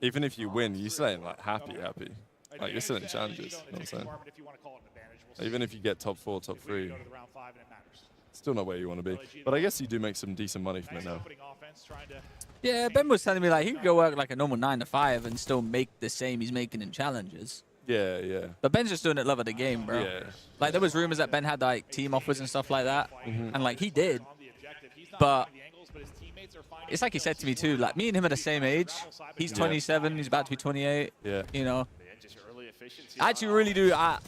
even if you win, you still ain't like happy. Like, you're still in challenges, you know what I'm saying? Even if you get top 4, top 3, Still not where you want to be. But I guess you do make some decent money from it now. Yeah, Ben was telling me like he could go work like a normal 9 to 5 and still make the same he's making in challenges. Yeah, yeah. But Ben's just doing it love of the game, bro. Yeah. Like there was rumors that Ben had like team offers and stuff like that, and like he did. But it's like he said to me too. Like me and him are the same age. He's 27. He's about to be 28. Yeah. You know. I actually really do. I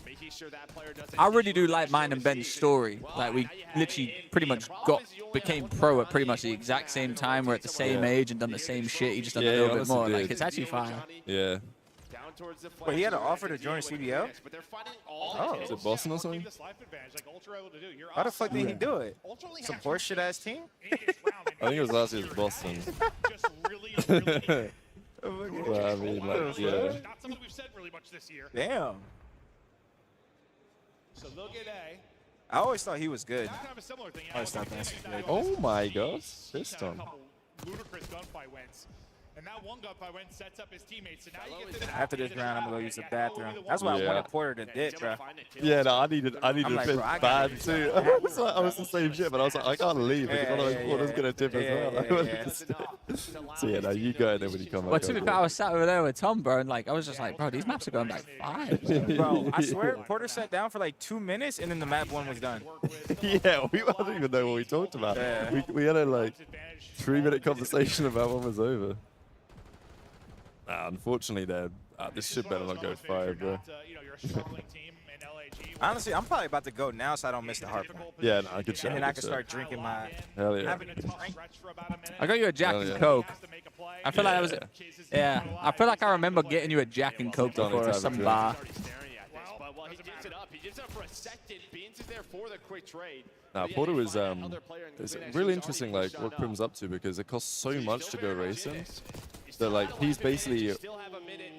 really do like mine and Ben's story. Like we literally pretty much became pro at pretty much the exact same time. We're at the same age and done the same shit. He just done a little bit more. Like it's actually fine. Yeah. Wait, he had an offer to join CBL? Oh. Is it Boston or something? How the fuck did he do it? Some horse shit ass team? I think it was last year's Boston. Well, I mean, like, yeah. Not something we've said really much this year. Damn. So they'll get A. I always thought he was good. Kind of a similar thing. I always thought that's good. Oh my gosh. This one. Ludicrous gunfight wins. And that one gunfight win sets up his teammates. So now you get to the After this round, I'm gonna go use the bathroom. That's why I wanted Porter to dip, bro. Yeah, no, I needed I'm a like, bit bro, I gotta bad use too. that. I was the same shit, but I was like, I can't leave because otherwise Porter's gonna dip as well. I wanted to stay. So yeah, no, you go and then when you come Well, back. to be fair, I was sat over there with Tom, bro, and like I was just like, bro, these maps are going back 5. Bro, I swear, Porter sat down for like 2 minutes and then the map 1 was done. Yeah, I don't even know what we talked about. Yeah. We had a like 3-minute conversation about when it was over. Unfortunately, this shit better not go 5, bro. Honestly, I'm probably about to go now so I don't miss the hard point. Yeah, no, I could show. And then I can start drinking my... Hell yeah. I got you a Jack and Coke. I feel like that was yeah. I feel like I remember getting you a Jack and Coke before at some bar. Well, he gives it up. He gives it up for a second. Beans is there for the quick trade. Now, Porter was it's really interesting, like what Crim's up to because it costs so much to go racing. That like he's basically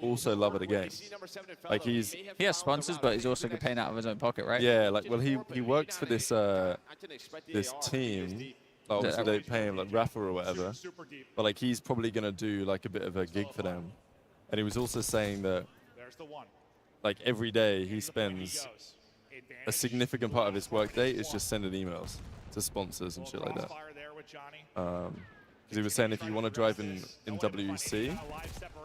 also love of the game. Like he has sponsors, but he's also paying out of his own pocket, right? Yeah, like well he works for this this team. Obviously they pay him like Rafa or whatever. But like he's probably gonna do like a bit of a gig for them. And he was also saying that like every day he spends a significant part of his work day is just sending emails to sponsors and shit like that. Because he was saying if you want to drive in WEC,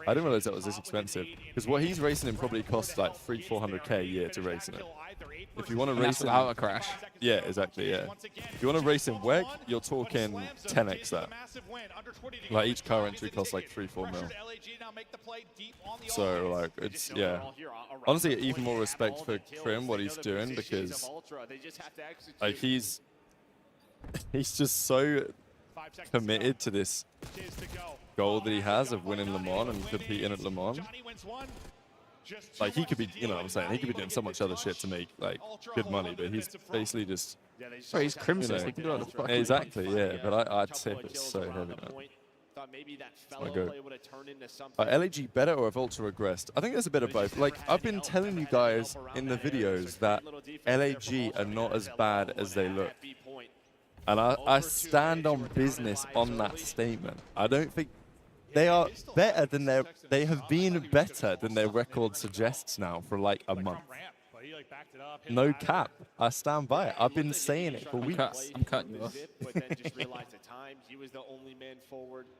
I didn't realize that was this expensive. Because what he's racing in probably costs like 300-400K a year to race in it. If you want to race without a crash. Yeah, exactly, yeah. If you want to race in WEC, you're talking 10x that. Like each car entry costs like 3-4 mil. So like it's yeah. Honestly, even more respect for Crim what he's doing because like he's just so committed to this goal that he has of winning Le Mans and competing at Le Mans. Like he could be, you know what I'm saying, he could be doing so much other shit to make like good money, but he's basically just. Bro, he's Crimsix. You know, He can do all the fucking exactly, yeah. But I'd say it's so heavy, man. I go. LAG better or have Ultra regressed? I think there's a bit of both. Like I've been telling you guys in the videos that LAG are not as bad as they look. And I stand on business on that statement. I don't think they are better than they have been better than their record suggests now for like a month. No cap. I stand by it. I've been saying it for weeks. I'm cutting you off.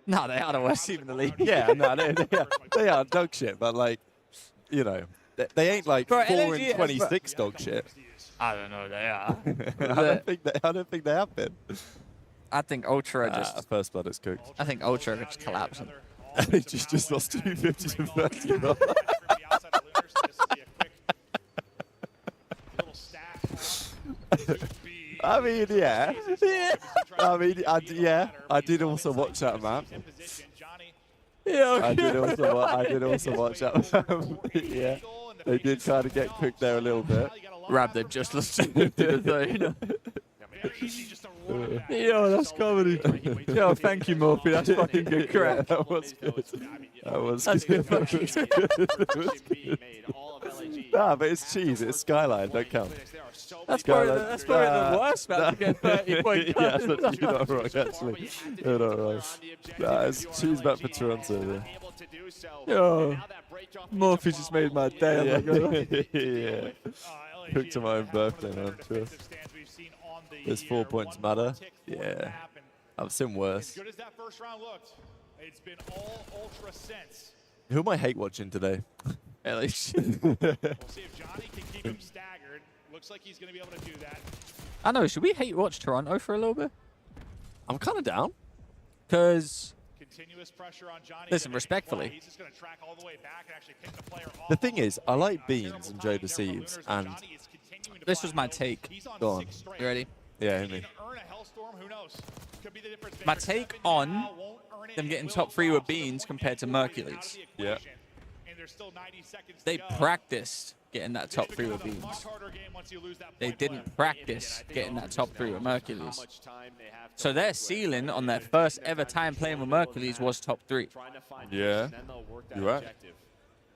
No, they are the worst team in the league. Yeah, no, they are dog shit. But like, you know, they ain't like 4 and 26 dog shit. I don't know. They are. I don't think they have been. I think Ultra just. First blood is cooked. I think Ultra are just collapsing. They just lost 250 to 30. I mean, yeah. I mean, I did also watch that map. Yeah, I did also watch that. Yeah, they did try to get cooked there a little bit. Rab, they've just lost to the zone. Yo, that's comedy. Yo, thank you, Murphy. That's fucking good crack. That was good. That's good fucking good. Nah, but it's cheese. It's Skyline. Don't count. That's probably the worst map to get 30 points. Yeah, you're not wrong, actually. You're not wrong. Nah, it's cheese back for Toronto. Yo, Murphy just made my day. Yeah. Cooked to my own birthday, man. Sure. Does 4 points matter? Yeah. I've seen worse. As good as that first round looked, it's been all ultra sense. Who am I hate watching today? At least. We'll see if Johnny can keep him staggered. Looks like he's going to be able to do that. I know. Should we hate watch Toronto for a little bit? I'm kind of down. Because, Continuous pressure on Johnny. listen, respectfully. He's just going to track all the way back and actually pick the player off. The thing is, I like Beans and Joe the Seeds, and this was my take. go on. You ready? Yeah, hit me. My take on them getting top 3 with Beans compared to Mercules. Yeah. They practiced getting that top 3 with Beans. They didn't practice getting that top 3 with Mercules. So their ceiling on their first ever time playing with Mercules was top 3. Yeah. You're right.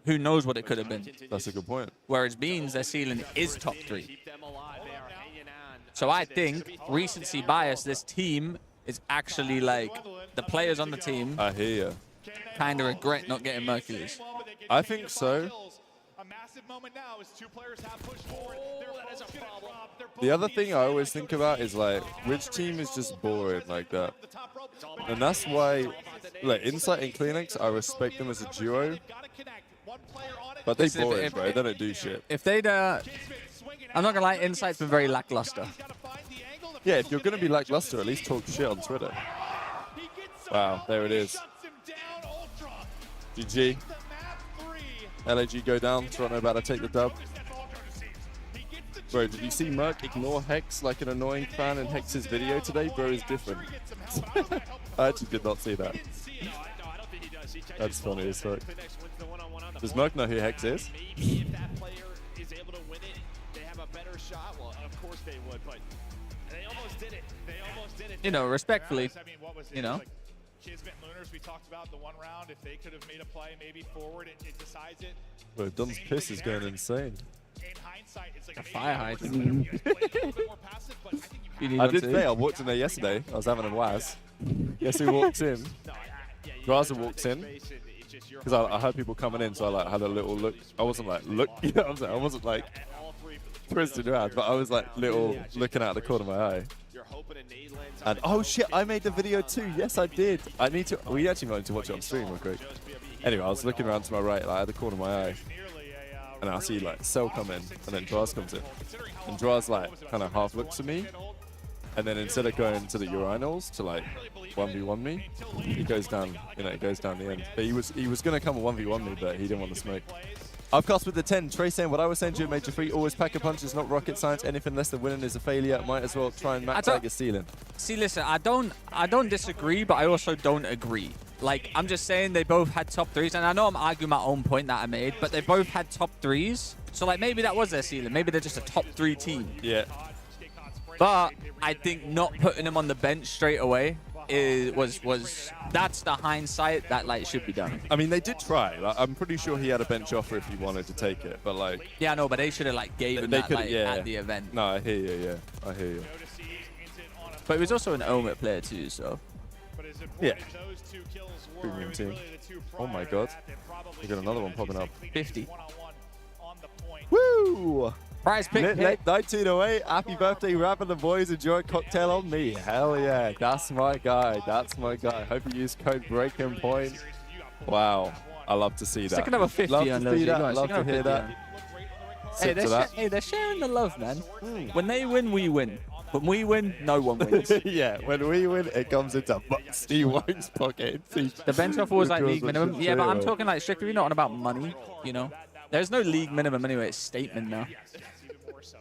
Who knows what it could have been? That's a good point. Whereas Beans, their ceiling is top 3. So I think recency bias, this team is actually like the players on the team I hear you. kind of regret not getting Mercules. I think so. The other thing I always think about is like, which team is just boring like that? And that's why, like, Insight and Cleanix, I respect them as a duo. But they boring, bro. They don't do shit. If they'd, I'm not gonna lie, Insight's been very lackluster. Yeah, if you're gonna be lackluster, at least talk shit on Twitter. Wow, there it is. GG. LAG go down. Toronto about to take the dub. Bro, did you see Merc ignore Hex like an annoying fan in Hex's video today? Bro is different. I actually did not see that. That's funny as fuck. Does Merc know who Hex is? Maybe if that player is able to win it, they have a better shot. Well, of course they would, but they almost did it. They almost did it. You know, respectfully, I mean, what was it? you know. Like Kismet and Lunars, we talked about the one round. If they could have made a play, maybe forward, it decides it. Bro, Don's piss is going insane. In hindsight, it's like A maybe fire it was hydrant. better if you guys played a little bit more passive, but I think you have I did say I walked in there yesterday. I was having a waz. Guess who walks in? Graza walks in. Because I heard people coming in, so I like had a little look. I wasn't like look. You know what I'm saying? I wasn't like twisted around, but I was like little looking out of the corner of my eye. And oh shit, I made the video too. Yes, I did. I need to. We actually wanted to watch it on stream real quick. Anyway, I was looking around to my right, like at the corner of my eye, and I see like Cell come in, and then Draz comes in, and Draz like kind of half looks at me, and then instead of going to the urinals to like 1v1 me, he goes down. You know, he goes down the end. But he was gonna come and 1v1 me, but he didn't want to smoke. Upcast with the 10. Trey saying, what I was saying to you, Major 3, always pack a punch is not rocket science. Anything less than winning is a failure. Might as well try and max out your ceiling. See, listen, I don't disagree, but I also don't agree. Like, I'm just saying they both had top 3s, and I know I'm arguing my own point that I made, but they both had top 3s. So, like, maybe that was their ceiling. Maybe they're just a top 3 team. Yeah. But I think not putting them on the bench straight away that's the hindsight that like should be done. I mean, they did try. Like, I'm pretty sure he had a bench offer if he wanted to take it, but like. Yeah, no, but they should have like gave him that like, yeah, at the event. No, I hear you. Yeah, I hear you. But he was also an Omit player too, so. Yeah. Premium team. Oh my god. We got another one popping up. 50. Woo! Prize pick. 1908. Happy birthday, Rap and the boys. Enjoy a cocktail on me. Hell yeah. That's my guy. That's my guy. Hope you use code Breaking Point. Wow. I love to see that. Stick another 50 love on to those. see that. Love to hear that. Hey, they're sharing the love, man. When they win, we win. When we win, no one wins. Yeah, when we win, it comes into Steve White's pocket. The bench offer was like league minimum. Yeah, but I'm talking like strictly not about money, you know? There's no league minimum anyway. It's statement now.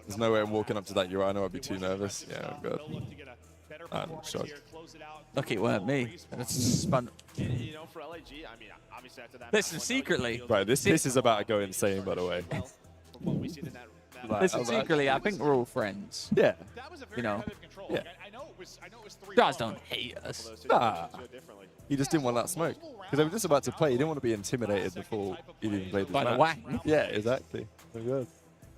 There's no way I'm walking up to that urinal. I'd be too nervous. Yeah, I'm good. I'm shocked. Lucky it weren't me. It's spun. You know, for LAG, I mean, obviously after that. Listen, secretly. Right, this is about to go insane, by the way. Listen, secretly, I think we're all friends. Yeah. You know. Yeah. You guys don't hate us. Nah. He just didn't want that smoke. Because they were just about to play. He didn't want to be intimidated before he even played the By the match. wang. Yeah, exactly. Oh, good.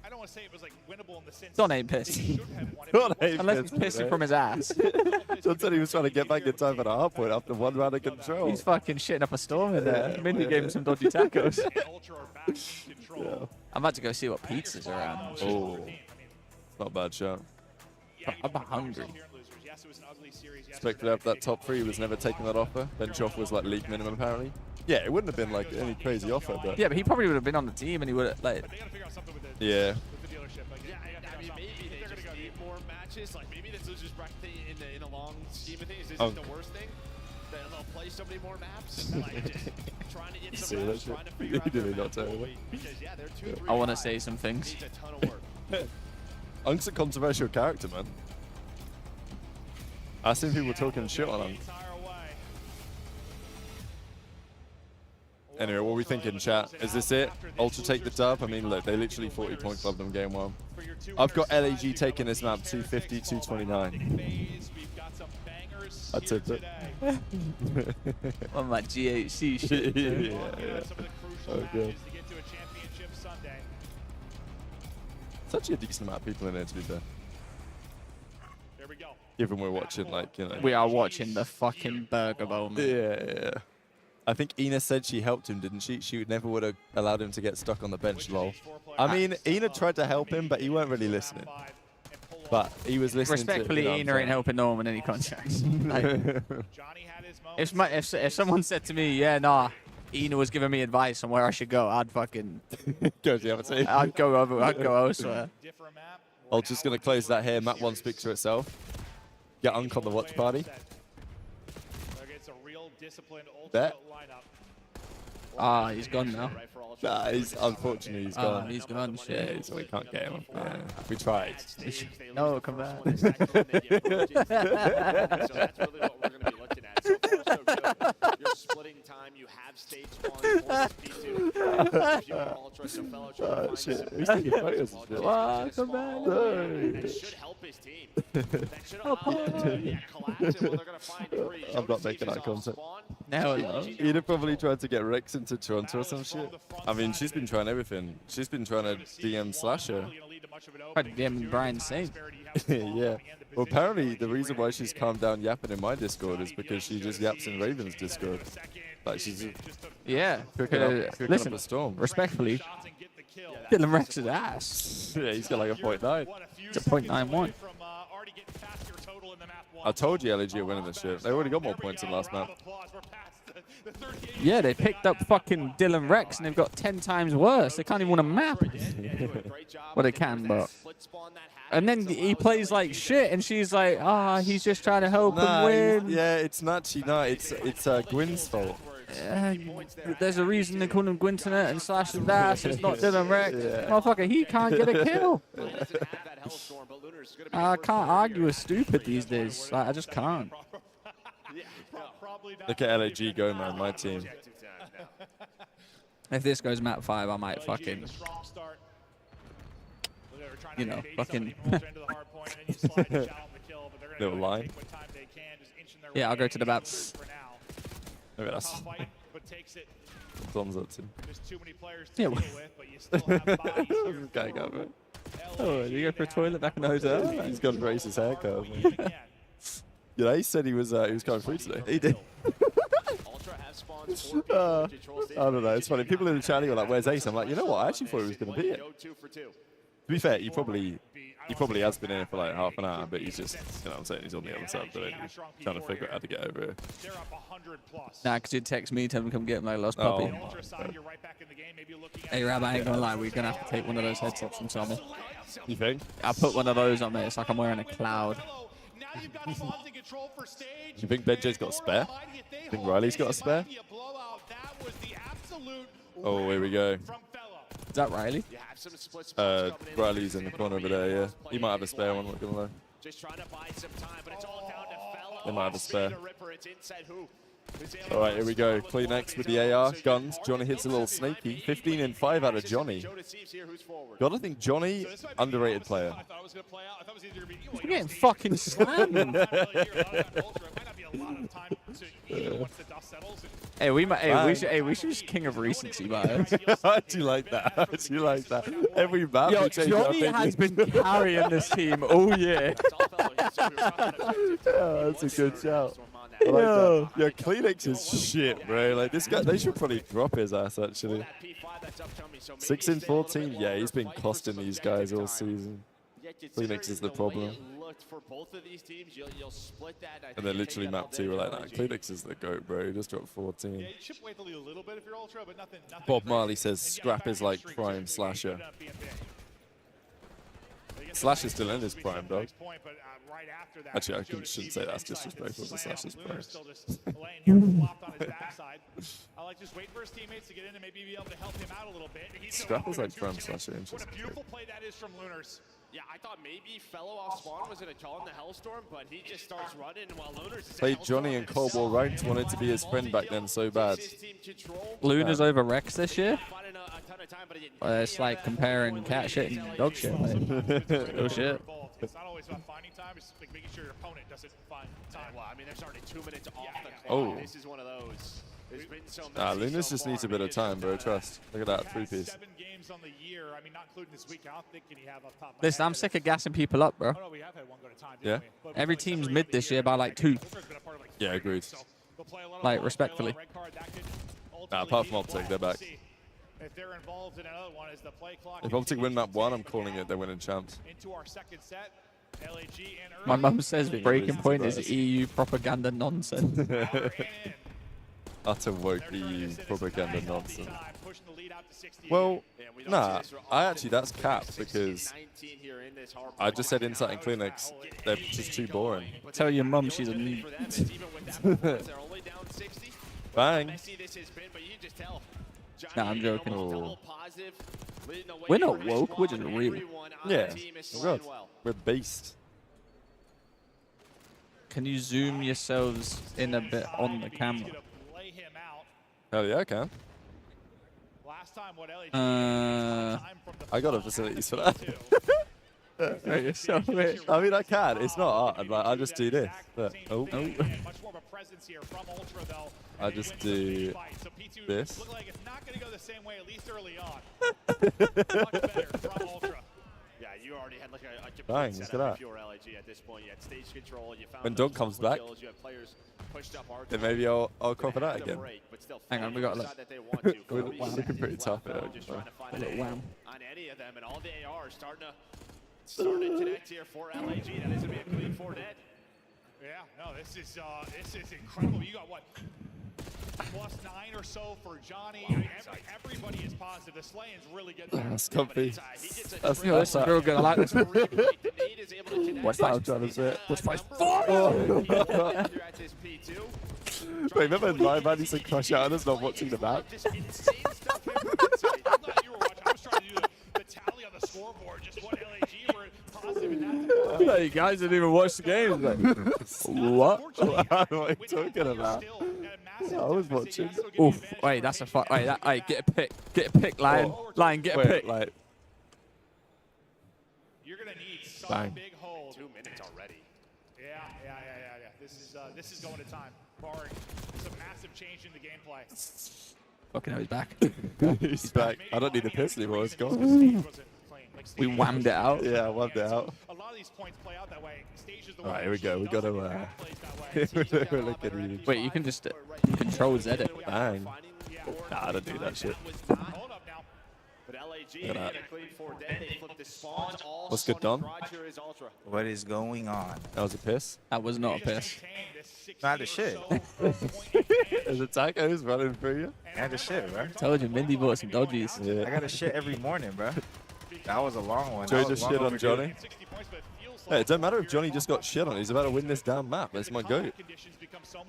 I don't want to say it was like winnable in the sense. Don ain't pissed. Don ain't Unless he's pissed, pissing from his ass. John said he was trying to get back in time for the hard point after one round of control. He's fucking shitting up a storm in there. Mindy gave him some dodgy tacos. Yeah. I'm about to go see what pizzas are around. Oh, not a bad shot. I'm hungry. Expected to have that top 3, was never taking that offer. Bench offer was like league minimum apparently. Yeah, it wouldn't have been like any crazy offer, but Yeah, but he probably would have been on the team, and he would have like. yeah. I mean, maybe they just need more matches. Like maybe this losers bracket in a long scheme of things, this Oh. is the worst thing. They'll play so many more maps. Like just trying to get See some that reps, shit? trying to figure out He did their it not map terrible. fully, because yeah, they're 2, 3 I want to high. say some things. Needs a ton of work. Unk's a controversial character, man. I've seen people talking shit on Unk. Anyway, what are we thinking, chat? Is this it? Ultra take the dub? I mean, look, they literally 40 point clubbed them game 1. I've got LAG taking this map 250, 229. I tipped it. On my GHC shit. yeah. Oh, good. It's actually a decent amount of people in there, to be fair. Given we're watching, like, you know. We are watching the fucking burger bowl, man. Yeah. I think Ina said she helped him, didn't she? She never would have allowed him to get stuck on the bench, lol. I mean, Ina tried to help him, but he weren't really listening. But he was listening Respectfully, to... Ina ain't helping no one in any contracts. Like, if someone said to me, yeah, nah, Ina was giving me advice on where I should go, I'd fucking... go to the other team. I'd go elsewhere. Ultra's going to close that here. Map 1 speaks for itself. Get Unk on the watch party. Bet. Ah, he's gone now. Nah, unfortunately he's gone. He's gone, Yeah, shit. so we can't get him. Yeah. We tried. No, come back. So that's really what we're going to be looking at. So far, so good. You're splitting time. You have stage 1, P2. If you are Ultra, so fellow trying to find Shit. some We still get photos and shit. Wow, come back. That should help his team. That should allow them to collapse, and when they're going to find free. I'm not making eye contact. No, no. Ina probably tried to get Rex into Toronto or some shit. I mean, she's been trying everything. She's been trying to DM Slasher. Tried to DM Brian Saint. Yeah. Well, apparently the reason why she's calmed down yapping in my Discord is because she just yaps in Raven's Discord. Like she's Yeah. cooking up Listen, a storm. respectfully, Dylan Rex's ass. Yeah, he's got like a 0.9. It's a .91. I told you LG are winning this shit. They already got more points than last map. Yeah, they picked up fucking Dylan Rex and they've got 10 times worse. They can't even win a map. Well, they can, but... And then he plays like shit and she's like, he's just trying to help him win. Yeah, it's not she. No, it's Gwyn's fault. There's a reason they call him Gwinternet and Slash and Dash. It's not Dylan Rex. Motherfucker, he can't get a kill. I can't argue with stupid these days. Like, I just can't. Look at LAG go, man. My team. If this goes map 5, I might fucking... You know, fucking... Little line. Yeah, I'll go to the maps. Maybe that's thumbs up too. Yeah. This guy got it. Oh, did you go for a toilet back in the hotel? He's got to brace his haircut. You know, he said he was coming through today. He did. I don't know. It's funny. People in the chat were like, "Where's Ace?" I'm like, you know what? I actually thought he was going to be it. To be fair, he probably has been in it for like half an hour, but he's just, you know what I'm saying, he's on the other side of the lane, trying to figure out how to get over here. Nah, because you'd text me, tell him to come get him like lost puppy. Hey, Rab, I ain't gonna lie, we're gonna have to take one of those headsets from Tommy. You think? I'll put one of those on there. It's like I'm wearing a cloud. You think Benji's got a spare? Think Riley's got a spare? Oh, here we go. Is that Riley? Riley's in the corner over there, yeah. He might have a spare one, not gonna lie. They might have a spare. All right, here we go. Clean X with the AR. Guns. Johnny hits a little snaky. 15 and 5 out of Johnny. Gotta think Johnny, underrated player. He's getting fucking slammed. Hey, we should just king of recency bias. I do like that. I do like that. Every map. Yo, Johnny has been carrying this team all year. Yeah, that's a good shout. I like that. Yeah, Kleenex is shit, bro. Like this guy, they should probably drop his ass actually. 6 in 14. Yeah, he's been costing these guys all season. Clemix is the problem. For both of these teams, you'll split that. And they're literally map 2. We're like, nah, Clemix is the GOAT, bro. He just dropped 14. Yeah, you chip away the lead a little bit if you're ultra, but nothing Bob crazy. Marley says And you got Scrap back is on the like streak, prime too. You Slasher. ended up being big. They get Slash the is still in his next prime, dog. point, but, right after that, Actually, I Joe shouldn't Stevie say that's inside disrespectful to slam. Slash's Lunar prime. still just laying here, flopped on his backside. I like just wait for his teammates to get in and maybe be able to help him out a little bit. He's Scrap is going like to prime two Slasher. chips. What a Interesting. beautiful play that is from Lunars. Yeah, I thought maybe fellow off spawn was going to call him the Hellstorm, but he just starts running while Lunars is Played Johnny and Cobble ranked, wanted to be his friend back then so bad. Luna's over Rex this year? It's like comparing cat shit and dog shit, mate. Oh shit. It's not always about finding time, it's like making sure your opponent doesn't find time. Well, I mean, there's already 2 minutes off the clock. Oh. This is one of those. There's been so Nah, many Lunas so just needs a far. bit of time, bro. Trust. Look at that 3-piece. 7 games on the year. I mean, not including this week. How thick can he have off top of my Listen, head? I'm sick of gassing people up, bro. Oh, no, we have had one go to time, Yeah. didn't we? But Every we've only team's separated mid the this year. year by like 2. Ultra's been a part of, like, Yeah, 3 agreed. games, so they'll play a little Like, ball, respectfully. play a little red card. That could Nah, ultimately apart from be Optic, won. they're back. We'll see if they're involved in another one as the play clock If Optic win continues map to 1, I'm tick calling down it. They're winning champs. into our second set. LAG and My early. mum says Really breaking point is surprised. EU propaganda nonsense. Power in. Utter woke They're turning EU this in. propaganda It's nonsense. time, pushing the lead out to 68. Well, Yeah, we don't nah. see this very I often. actually, that's capped because 16-19 here in this hard I just said point. Insight and Clinics. They're just too boring. Tell your mum What's she's a gonna be noob. for them is even with that performance, they're only down 60. Bang. Messy this has been, but you can just tell. Nah, I'm joking. almost Oh. double positive, leading the way We're not for his woke, squad. we're just real. Everyone on Yeah. the team is Oh, playing God. well. We're beast. Can you zoom yourselves in a bit on the camera? Lay him out. Hell yeah, I can. Last time what LAG time from the I got a foul facilities for happened that. too. You're so rich. I mean, I can. It's not hard. Like, I just do this. Look. Oh. Much more of a presence here from Ultra, though. I and he just wins the do big fight. So P2 this. Look like it's not going to go the same way, at least early on. Much better from Ultra. Yeah, you already had like a complete Bang, look at setup that. if you were LAG at this point. You had stage control, you found When those Dog comes multiple back, kills, you had players pushed up hard. then maybe I'll copy that again. Hang on, we got a that they want to. We're 40 looking seconds pretty left, tough though, here. just trying to find A little an wham. angle on any of them, and all the AR starting to connect here for LAG. That is gonna be a clean 4 net. Yeah, no, this is incredible. You got what? +9 or so for Johnny. I mean, everybody is positive. The slaying's really good there. That's comfy. That's Yo, this is real good. I like this. What's that I'm trying to say? What's my Wait, remember live man used to crush out on us not watching the map? I thought you were watching. I was trying to do the tally on the scoreboard, just what LAG were positive in that. Hey, you guys didn't even watch the game. Like, what? What are you talking about? I was watching. Oof. Wait, that's a fuck. Wait, hey, get a pick. Get a pick, Lion. Lion, get a Wait, pick. like, You're gonna need some Bang. big hold. 2 minutes already. Yeah. This is going to time, barring some massive change in the gameplay. Fucking hell, he's back. he's back. I don't need a piss anymore. It's gone. We whammed it out. Yeah, I whammed it out. A lot of these points play out that way. Stage is the All right, one here we go. We got doesn't to. get that plays that way. We're looking really. Wait, you can just control Z it. Bang. Nah, I don't do that shit. Hold up now. But LAG Look at that. get a clean 4 net. They flip the spawns all. What's good, Don? Roger is Ultra. What is going on? That was a piss. That was not a piss. Not the shit. There's a tacos running through you. Not the shit, bro. Told you, Mindy bought some dodgies. I Yeah. got a shit every morning, bro. That was a long one. Joey That was just long shit on overdue. Johnny. Hey, it don't matter if Johnny just got shit on. He's about to win this damn map. That's my goat.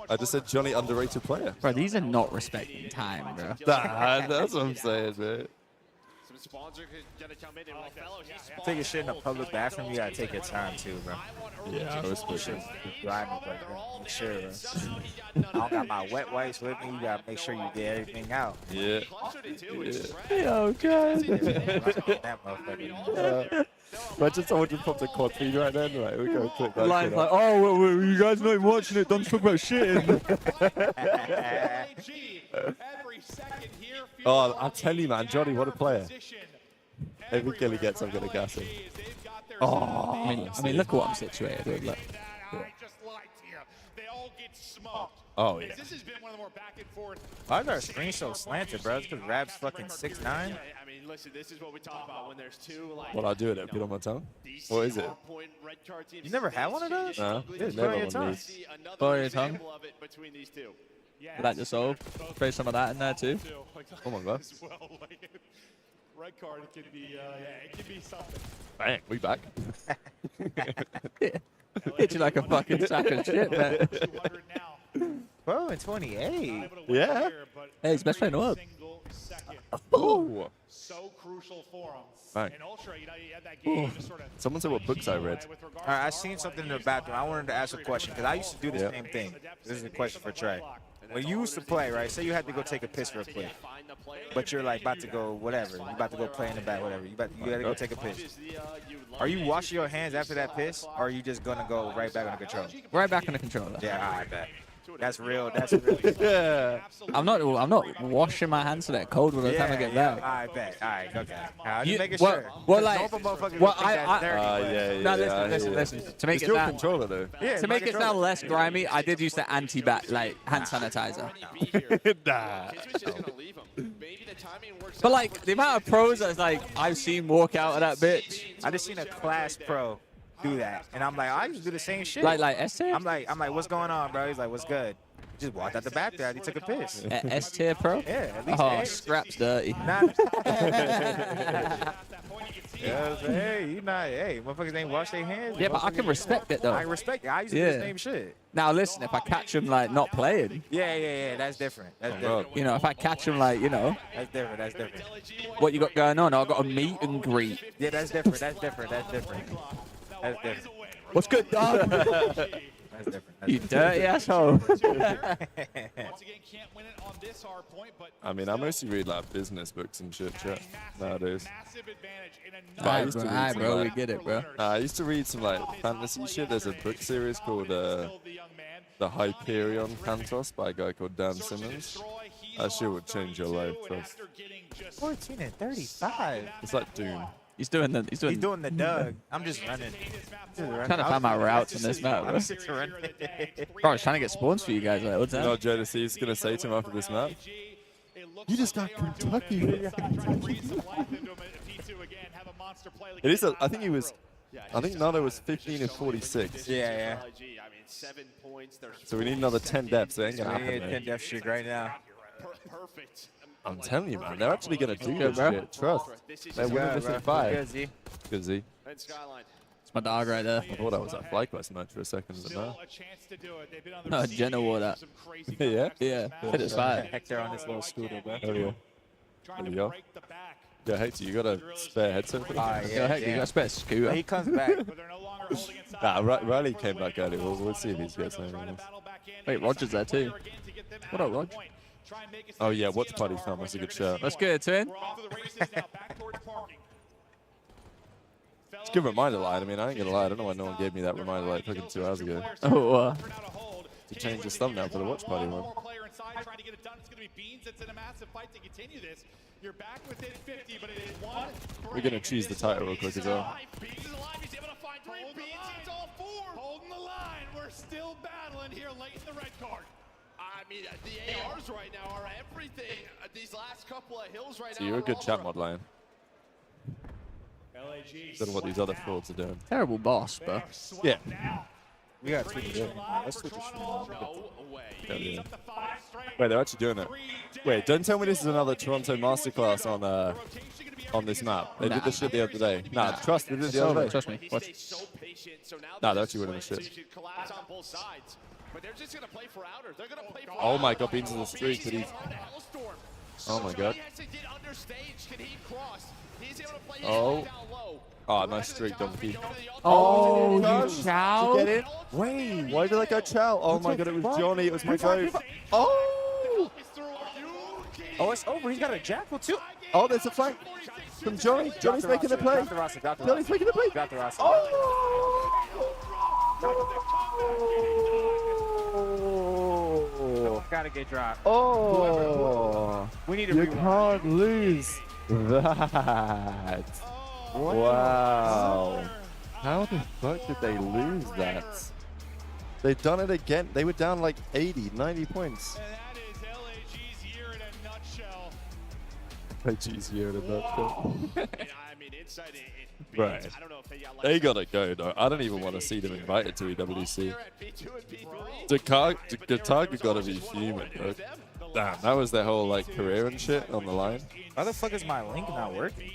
I just said Johnny underrated player. Bro, these are not respecting time, bro. Nah, that's what I'm saying, man. Some spawns are gonna come in, and while fellow, he spawns Take a shit in a gold. public bathroom, you gotta take your time too, bro. Yeah, I respect it. Grinding, bro. Make sure, bro. I don't got my wet wipes with me. You gotta make sure you get everything out. Yeah. Yo, guys. That motherfucker. Imagine someone just popped a quad feed right then. Right, we go click that Line's shit like, up. oh, well, you guys not even watching it. Don't talk about shitting. Oh, I tell you, man, Johnny, what a player. Every kill he gets, I'm gonna gas him. Oh, I mean, look at what I'm situated with. Look. they all get smoked. Oh, yeah. This has been one of the more back and forth. Why is our screen so slanted, bro? It's because Rab's fucking 6'9". I mean, listen, this is what we talk about when there's two like. What I do with it? Put it on my tongue? What is it? You never had one of those? No, Dude, never put it on your on tongue. these. Put on your tongue. Between these two. Yeah, That just all. Throw some of that in there too. Oh my God. As well, like, red card can be, yeah, it can be something. Bang, we back. Hit you like a fucking sack of shit, man. 200 now. Bro, in 28. Yeah. Hey, he's best friend in the world. Single second. Oh. So crucial for him. Bang. And Ultra, you know, you had that game just sort of. Someone said what books I read. All right, I seen something in the bathroom. I wanted to ask a question because I used to do the same thing. This is a question for Trey. When you used to play, right? Say you had to go take a piss real quick, but you're like about to go whatever. You about to go play in the back, whatever. You got to go take a piss. Are you washing your hands after that piss, or are you just gonna go right back on the controller? Right back on the controller. Yeah, I bet. That's real. That's real. Yeah. I'm not washing my hands so they're cold by the time I get back. I bet. All right, okay. I'm You- just making well- sure. well, 'Cause like- normal motherfuckers well, would think that's dirty, but- yeah. No, I hear listen. you. To make It's it your sound, controller though. Yeah, to my make it controller. sound less grimy, I did use the anti-bat like hand sanitizer. Nah. But like the amount of pros that's like I've seen walk out of that bitch, I just seen a class pro do that, and I'm like, I used to do the same shit. like S tier, I'm like, what's going on, bro? He's like, what's good? Just walked out the back there. He took a piss. S tier pro. Yeah, at least Oh, A. scraps dirty. Nah. Yeah, hey, you not, hey, motherfuckers ain't wash their hands. Yeah, but I can respect it I though. respect it. I used to do Yeah. the same shit. Now listen, if I catch him like not playing, Yeah, that's different. That's different. you know, if I catch him like, you know, That's different. That's different. what you got going on? I've got a meet and greet. Yeah, that's different. That's different. That's different. That's different. What's good, dog? That's different. That's You different. dirty asshole. Once again, can't win it on this hard point, but I mean, I mostly read like business books and shit nowadays. massive advantage in a But I Alright, used bro, to read some, we like- get it, bro. I used to read some like fantasy shit. There's a book series called The Hyperion Cantos by a guy called Dan Simmons. That shit would change your life. Trust. 14 and 35. It's like Doom. He's doing the He's doing the Doug. I'm just running. Trying to find my routes on this map, bro. I'm just running. Bro, I was trying to get spawns for you guys. Like, what's You know that? what JDC's gonna say to him after this map? You just got Kentucky. It is. I think he was. I think Nano was 15 and 46. Yeah. So we need another 10 depths. It ain't gonna I happen. need 10 mate. death streak right now. Perfect. I'm telling you, man. They're actually gonna do Good, this bro. shit. Trust. They're winning this in 5. Z. Good Z. And Skyline. It's my dog right there. I thought that was a FlyQuest match for a second, but no. No, Jenna wore that. Yeah? Yeah, hit it fire. Hector on this little scooter, bro. Oh yeah. There you go. Yeah, Hector, you got a spare headset for All right, Yo, heck, you got a spare He scooter. comes back. Nah, Riley came back early. We'll see if he's gets anything. Wait, Roger's there too. What up, Rog? Oh yeah, watch party film. That's a good shout. Let's get it to him. It's a good reminder line. I mean, I ain't gonna lie. I don't know why no one gave me that reminder like fucking 2 hours ago Oh, to change the thumbnail for the watch party one. We're gonna choose the title real quick as well. Holding the line. We're still battling here late in the red card. I mean, the ARs right now are everything. These last couple of hills right So now. you're a are good all chat over. mod line. Don't know what these other frauds are doing. terrible boss, bro. Yeah. We got to tweet it. Let's tweet this. No way. Hell yeah. Wait, they're actually doing it. Wait, don't tell me this is another Toronto masterclass on this map. They did this shit the other day. Nah, trust me, they did it the other day. Trust me. Watch. Stay so patient. So now Nah, this they're actually is winning the so shit. you should collapse on both sides. But they're just gonna play for outer. They're gonna play for Oh my outer. god, Beans in the streak. Did he? Oh my god. Oh. Oh, nice streak, Donkey. Oh, Gosh, you chow? Get in? Wait, why did I go chow? Oh my god, it was Johnny. It was my goat. Oh! Oh, it's over. He's got a jackal, too. Oh, there's a flank from Johnny. Johnny's making the play. Drop the roster. Drop the Johnny's roster. making the play. Drop the roster. Oh! Gotta get dropped. Oh! We need to You rewind. can't lose that. Wow. How the fuck did they lose that? They've done it again. They were down like 80, 90 points. And that is LAG's year in a nutshell. LAG's year in a nutshell. I mean, inside it Right. I don't know if they got like They gotta go though. I don't even want to see them invited to EWC. Gataga gotta be fuming, bro. Damn, that was their whole like career and shit on the line. Why the fuck is my link not working?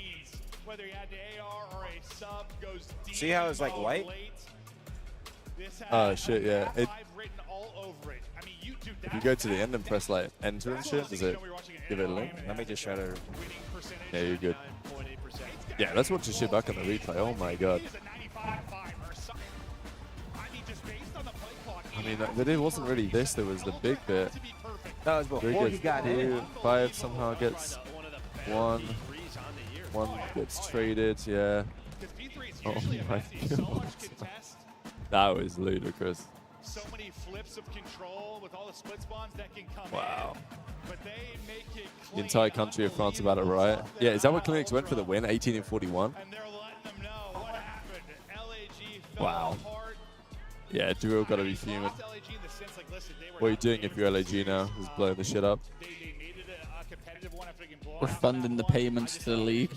whether you had the AR or a sub goes deep. See how it's like white? Oh shit, yeah. It, written all over it. I mean, you do if you go to the end and press like enter and shit, does it give it a link? Let me just try to. Yeah, you're good. Yeah, let's watch the shit back on the replay. Oh my god. I mean, but it wasn't really this. There was the big bit. That was before he Gets got in. 5 somehow gets 1. 1 gets traded. Yeah. Oh my god. That was ludicrous. So many flips of control with all the split spawns that can come Wow. in, but they make it The entire country of France about it, right? Yeah, is that what Crimsix went for the win? 18 and 41? and they're letting them know what happened. LAG fell Wow. apart. Yeah, Duo gotta be fuming. Lost LAG in the sense, like, listen, they were What are you not doing if you're LAG now? Just blowing the shit up. They needed a competitive one after getting blown We're out. funding the payments to the league.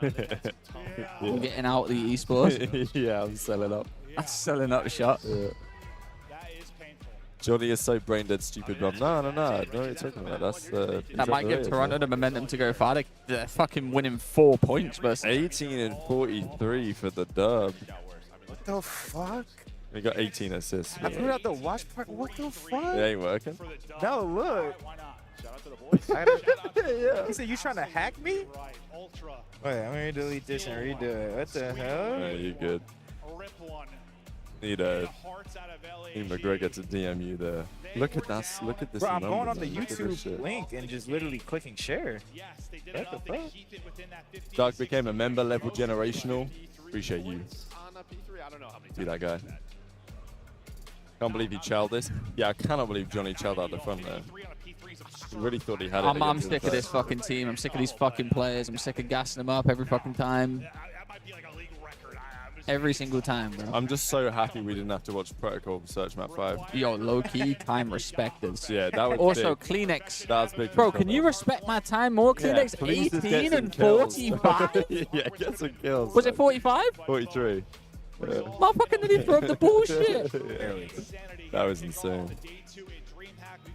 Yeah. We're getting out the esports. Yeah, I'm selling up. That's selling up shop. Yeah. That is painful. Johnny is so brain dead, stupid, bro. No. I don't know what you're talking about. That's That might give Toronto the momentum to go far. They're fucking winning 4 points, but 18 and 43 for the dub. What the fuck? We got 18 assists. I put out the watch part. What the fuck? It ain't working. No, look. Why not? Shout out to the boys. Yeah. He said you trying to hack me? Right, ultra. Wait, I'm gonna delete this and redo it. What the hell? Yeah, you good. Rip one. Need Hearts out of LAG. McGregor to DM you there. Look at that. Look at this. Bro, I'm going numbers, on the man. Look at this YouTube shit. link and just literally clicking share. Yes, they did What enough the to fuck? keep it within that 15. Dark became a member level generational. Appreciate you. On a P3, I don't know how many Be times that guy. I've said Can't believe he chelled this. Yeah, I cannot believe Johnny chelled out the front there. Really thought he had it. I'm against sick the of this first. fucking team. I'm sick of these fucking players. I'm sick of gassing them up every fucking time. That might be like a legal record. I'm just Every single time, bro. I'm just so happy we didn't have to watch Protocol Search Map 5. Yo, low-key, time respected. Yeah, that was Also, big. Kleenex. That was big. Bro, can you respect my time more? Kleenex please just get 18 some and kills. 45? Yeah, get some kills. Was it 45? 43. Yeah. Motherfucker didn't throw up the bullshit. That was insane.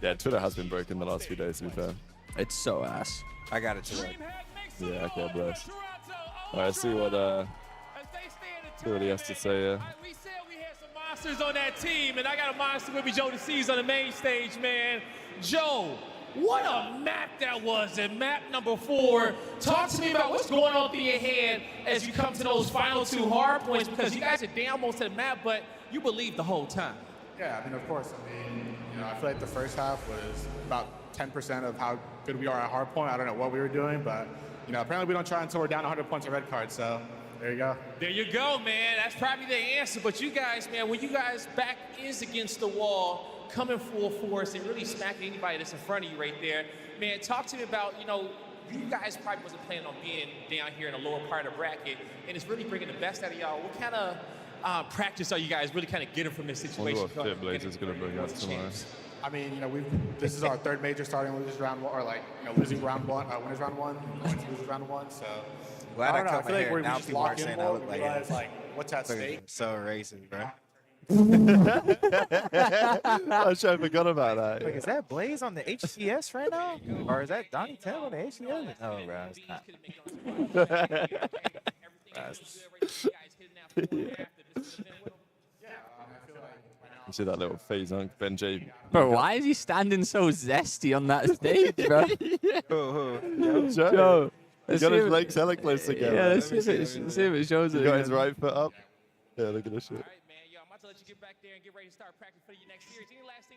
Yeah, Twitter has been broken the last few days, to be fair. It's so ass. I got it today. Yeah, okay, bless. Alright, see what he has to say, yeah. We said we had some monsters on that team, and I got a monster with me, Joe DeCease, on the main stage, man. Joe, what a map that was in map number 4. Talk to me about what's going on through your head as you come to those final 2 hard points, because you guys are down most of the map, but you believed the whole time. Yeah, I mean, of course. I mean, I feel like the first half was about 10% of how good we are at hardpoint. I don't know what we were doing, but, apparently we don't try until we're down 100 points of red card, so there you go. There you go, man. That's probably the answer. But you guys, man, when you guys back is against the wall, coming full force and really smacking anybody that's in front of you right there, man, talk to me about, you guys probably wasn't planning on being down here in the lower part of the bracket, and it's really bringing the best out of y'all. What kind of practice are you guys really kind of getting from this situation? Wonder what Fit Blaze is going to bring us tomorrow. I mean, this is our 3rd major starting losers round 1, or losing round 1, winners round 1, losers round 1, so. Glad I don't know, cut my feel like hair. we Now just people lock aren't in saying I more, look we like realize, it. what's at stake. So racist, bro. I should have forgot about that. Like, is that Blaze on the HCS right now? Or is that Donnie Taylor on the HCS? No, bro, it's not. You see that little Faze on Benji. Bro, why is he standing so zesty on that stage, bro? Joe. He Let's got see his if- legs hella close together. Yeah, let's see if it shows He it. got his right foot up. Yeah, look at this shit.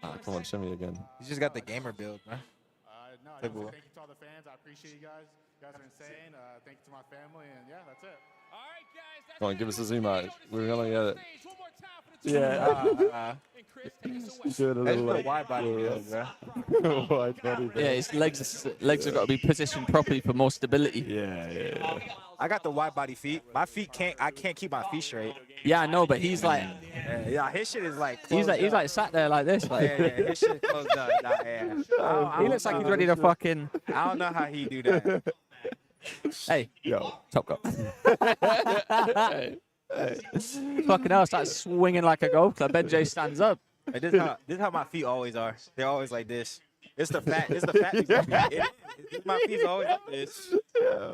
Ah, come on, show me again. You just got the gamer build, man. No, Thank you thank you to all the fans. I appreciate you guys. You guys are insane. Thank you to my family, and yeah, that's it. Come on, give us a zoom out. We're gonna get it. Yeah. Do it a little like, wide body build, bro. wide body build. Yeah, his legs have got to be positioned properly for more stability. Yeah. I got the wide body feet. My feet I can't keep my feet straight. Yeah, I know, but he's like, Yeah, his shit is like. He's closed like up. sat there like this. Like, Yeah, his shit closed up. Nah, yeah. he looks like he's ready to fucking. I don't know how he do that. Hey, Yo, top cup. fucking hell, starts swinging like a golf club. Ben J stands up. Like, this is how my feet always are. They're always like this. It's the fat. It's the fat. My feet's always like this.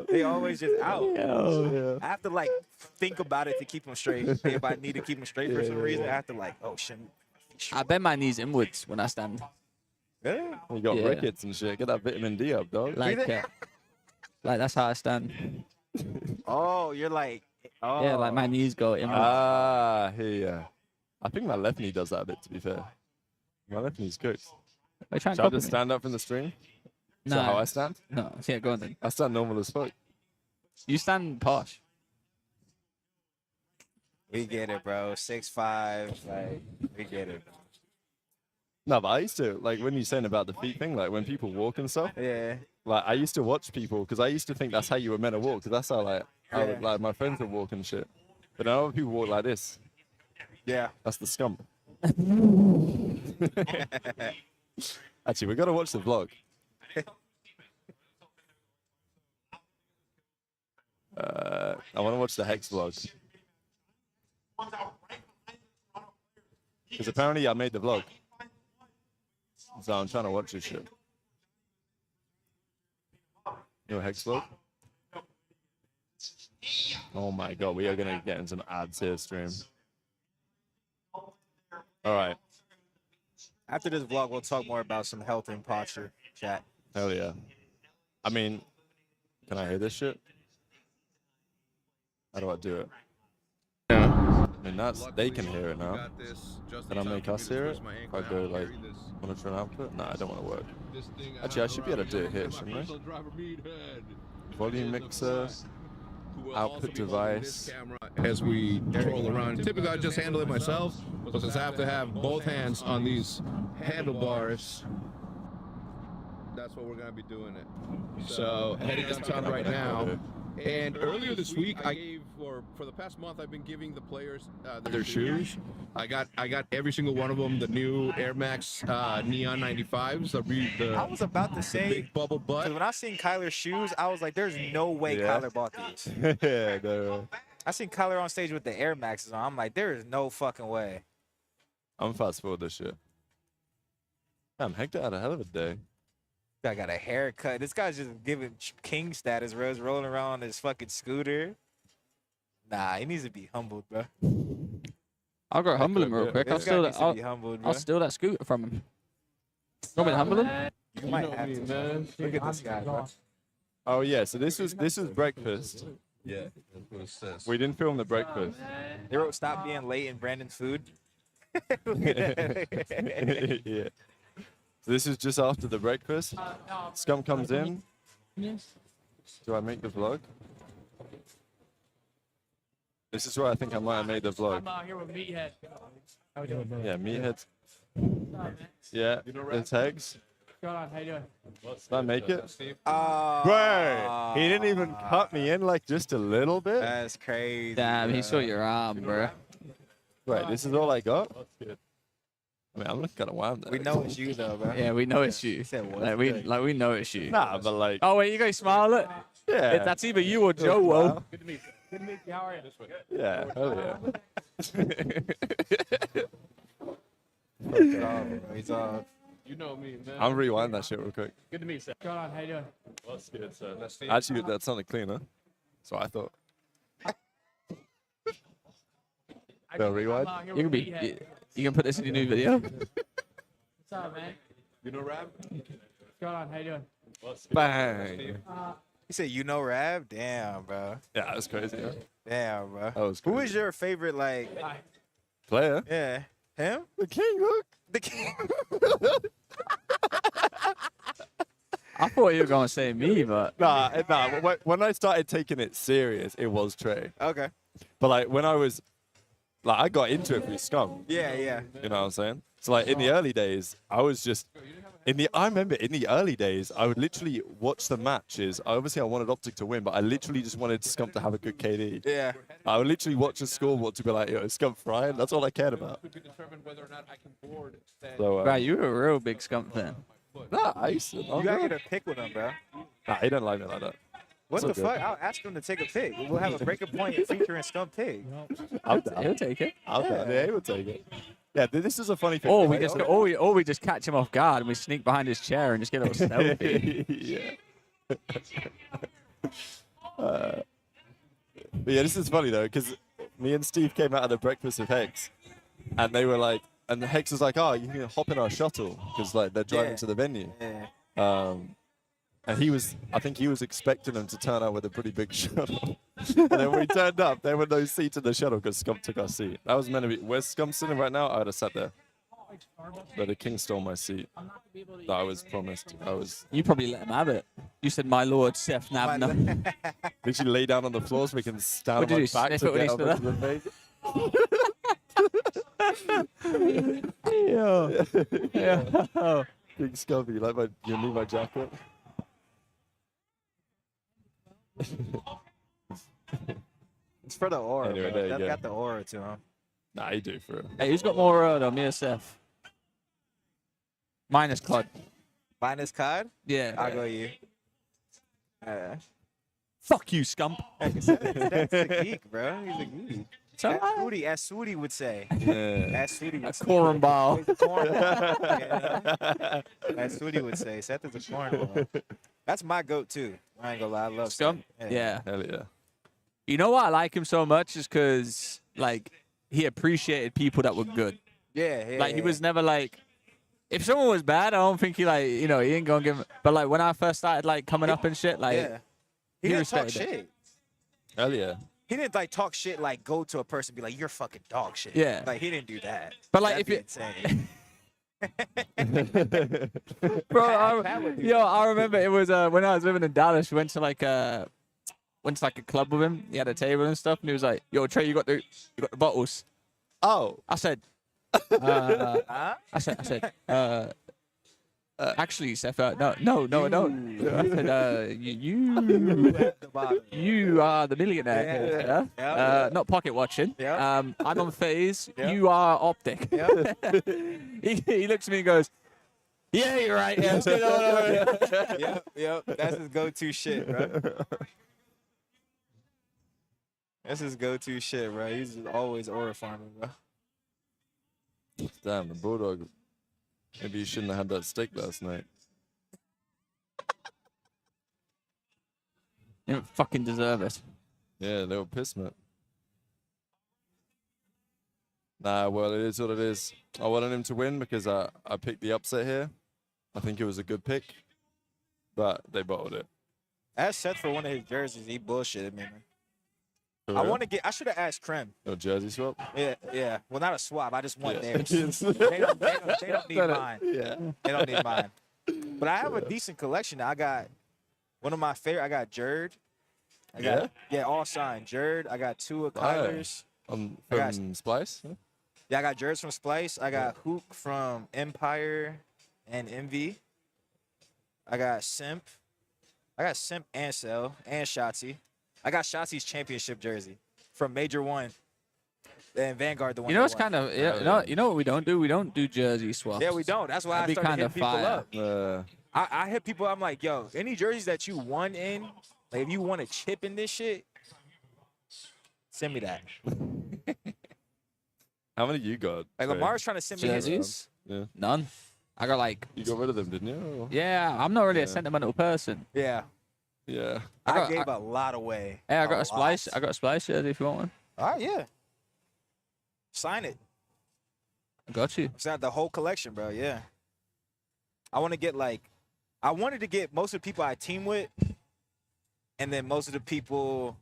They always just out. Yo. I have to like think about it to keep them straight. If I need to keep them straight for some reason, I have to like, oh shit. I bend my knees inwards when I stand. Yeah. You got Yeah. rickets and shit. Get that vitamin D up, dog. Like that's how I stand. Oh, you're like. Oh. Yeah, like my knees go inwards. Ah, yeah. I think my left knee does that a bit, to be fair. My left knee's good. Are you trying to Shall I copy just me? stand up in the stream? Is No. that how I stand? No, yeah, go on then. I stand normal as fuck. You stand posh. We get it, bro. 6'5", like we get it. No, but I used to, like, when you're saying about the feet thing, like, when people walk and stuff, Yeah. like, I used to watch people, because I used to think that's how you were meant to walk, because that's how, like, I would, like, my friends would walk and shit. But now other people walk like this. Yeah. That's the scum. Actually, we got to watch the vlog. I want to watch the Hex vlog. Because apparently I made the vlog. So I'm trying to watch this shit. Your Hex vlog? Oh my god, we are going to get in some ads here, stream. Alright. After this vlog, we'll talk more about some health and posture, chat. Hell yeah. I mean, can I hear this shit? How do I do it? I mean, they can hear it now. Can I make us hear it? If I go like monitor and output? No, I don't want to work. Actually, I should be able to do it here, shouldn't I? Volume mixer, output device. As we roll around, typically I just handle it myself, but since I have to have both hands on these handlebars, that's what we're going to be doing it. So heading downtown right now. And earlier this week, I gave, or for the past month, I've been giving the players their shoes. I got every single one of them the new Air Max Neon 95s. I was about to say, big bubble butt. 'cause when I seen Kyler's shoes, I was like, "There's no way Yeah. Kyler bought these." Yeah, no. I seen Kyler on stage with the Air Maxes on. I'm like, there is no fucking way. I'm fast forward this shit. Damn, Hector had a hell of a day. I got a haircut. This guy's just giving king status, bro. He's rolling around on his fucking scooter. Nah, he needs to be humbled, bro. I'll go humble him real quick. I'll This guy steal needs that. to be humbled, bro. I'll steal that scooter from him. You want me to humble him? You might have to, man. Look at this guy, bro. Oh yeah, so this was breakfast. Yeah, that's what it says. We didn't film the breakfast. They wrote, "Stop being late in Brandon's food." Yeah. So this is just after the breakfast. Scum comes in. Do I make the vlog? This is where I think I might have made the vlog. I'm out here with Meathead. How we doing? Yeah, Meathead. Yeah, it's Hegs. What's going on? How you doing? Did I make it? Bro, he didn't even cut me in like just a little bit. That's crazy. Damn, he bro. saw your arm, bro. Wait, this is all I got? I mean, I'm not gonna wind that. We know it's you, though, bro. Yeah, we know it's you. He said, "What's Like good?" we know it's you. Nah, but like, Oh wait, you guys smile it. yeah, That's either you or Joe. Whoa. Good to meet you. Good to meet you. How are you? yeah, hell yeah. He's off. You know me, man. I'll rewind that shit real quick. Good to meet you. What's going on? How you doing? What's good, sir? Actually, that sounded cleaner. So I thought. No, rewind? I'm out here You can with be. Meathead. You can put this in your new video. What's up, man? You know rap? What's going on? How you doing? Bang. He said, "You know Rab?" Damn, bro. Yeah, that's crazy. Huh? Damn, bro. That was Who crazy. is your favorite, like, Player? yeah, him? The King Hook. The king. I thought you were gonna say me, but Nah. When I started taking it serious, it was Trey. Okay. But like when I was, like I got into it with Scum. Yeah, yeah. You know what I'm saying? So like in the early days, I was just I remember in the early days, I would literally watch the matches. Obviously, I wanted Optic to win, but I literally just wanted Scump to have a good KD. Yeah. I would literally watch a scoreboard to be like, yo, Scump frying. That's all I cared about. So, Right, you were a real big Scump fan. Nice. You gotta get a pick with him, bro. Nah, he don't like me like that. What It's the all fuck? good. I'll ask him to take a pick. We'll have a breakup point featuring Scump Pig. I'll down. He'll take it. I'll down. Yeah, he would take it. Yeah, this is a funny thing. Or we just catch him off guard and we sneak behind his chair and just get a little selfie. Yeah. But yeah, this is funny though, because me and Steve came out of the breakfast with Hex, and they were like, and Hex was like, "Oh, you can hop in our shuttle," because like they're driving to the venue. Yeah. And I think he was expecting them to turn out with a pretty big shuttle. And then when we turned up, there were no seats in the shuttle because Scump took our seat. That was meant to be. Where's Scump sitting right now? I would have sat there. But the king stole my seat. That I was promised. You probably let him have it. You said, "My lord, Seth Nabner." Literally lay down on the floor so we can stand What on did my you back sniff to it when get he over to the face. Yeah. Big Scump, you need my jacket? It's for the aura, Anyway, bro. there you That's go. got the aura to him. Nah, you do for real. Hey, who's got more though, me or Seth? Minus Cod. Minus Cod? Yeah. I'll go you. Fuck you, Scump. That's a geek, bro. He's a geek. So As Sudi would say. Yeah. As Sudi would say. Cornball. He's a cornball. Yeah. As Sudi would say. Seth is a cornball. That's my goat too. I ain't gonna lie. I love Scump? Seth. Yeah. Hell yeah. You know why I like him so much is because, like, he appreciated people that were good. Yeah. Like, he was never like, if someone was bad, I don't think he, like, he ain't gonna give him. But, like, when I first started, like, coming up and shit, like, Yeah. He didn't talk respected it. shit. Hell yeah. He didn't like talk shit like go to a person and be like, you're fucking dog shit. Yeah. Like he didn't do that. But, like, That'd if be insane. Bro, Pat would do I remember it was when I was living in Dallas. We went to like a club with him. He had a table and stuff, and he was like, "Yo, Trey, you got the bottles." Oh, I said, actually, Seth, no, I don't. I said, you are the millionaire. Yeah. Not pocket watching. Yeah. I'm on Faze. Yeah. You are Optic. Yeah. he looks at me and goes, "Yeah, you're right. Yeah, let's get on." Yep. That's his go-to shit, bro. That's his go-to shit, bro. He's just always aura farming, bro. Damn, the Bulldog. Maybe you shouldn't have had that steak last night. You don't fucking deserve it. Yeah, they were pissed, man. Nah, well, it is what it is. I wanted him to win because I picked the upset here. I think it was a good pick, but they bottled it. Ask Seth for one of his jerseys. He bullshitted me, man. For I real? want to get. I should have asked Krem. No jersey swap? Yeah. Well, not a swap. I just want Yeah. theirs. they don't need mine. Yeah. They don't need mine. But I have a decent collection. I got one of my favorite. I got Jerd. I got all signed. Jerd. I got two of Kyler's. From I got- Splice? Yeah, I got Jerds from Splice. I got Hook from Empire and Envy. I got Simp. I got Simp and Cell and Shotzi. I got Shotzi's championship jersey from Major One. And Vanguard, the one. You know that what's won. kind of you know what we don't do? We don't do jersey swaps. Yeah, we don't. That's why That'd I be started kinda hitting people fire. up. I hit people. I'm like, yo, any jerseys that you won in, like if you want a chip in this shit, send me that. How many you got? Like Trey? Lamar's trying to send me his. Jerseys? Yeah. None. I got like. You got rid of them, didn't you? Yeah, I'm not really a Yeah. sentimental person. Yeah, Yeah. I gave a lot away. Hey, I got a lot. splice. I got a splice jersey if you want one. All right, yeah. Sign it. I got you. Sign the whole collection, bro. Yeah. I want to get I wanted to get most of the people I team with, and then most of the people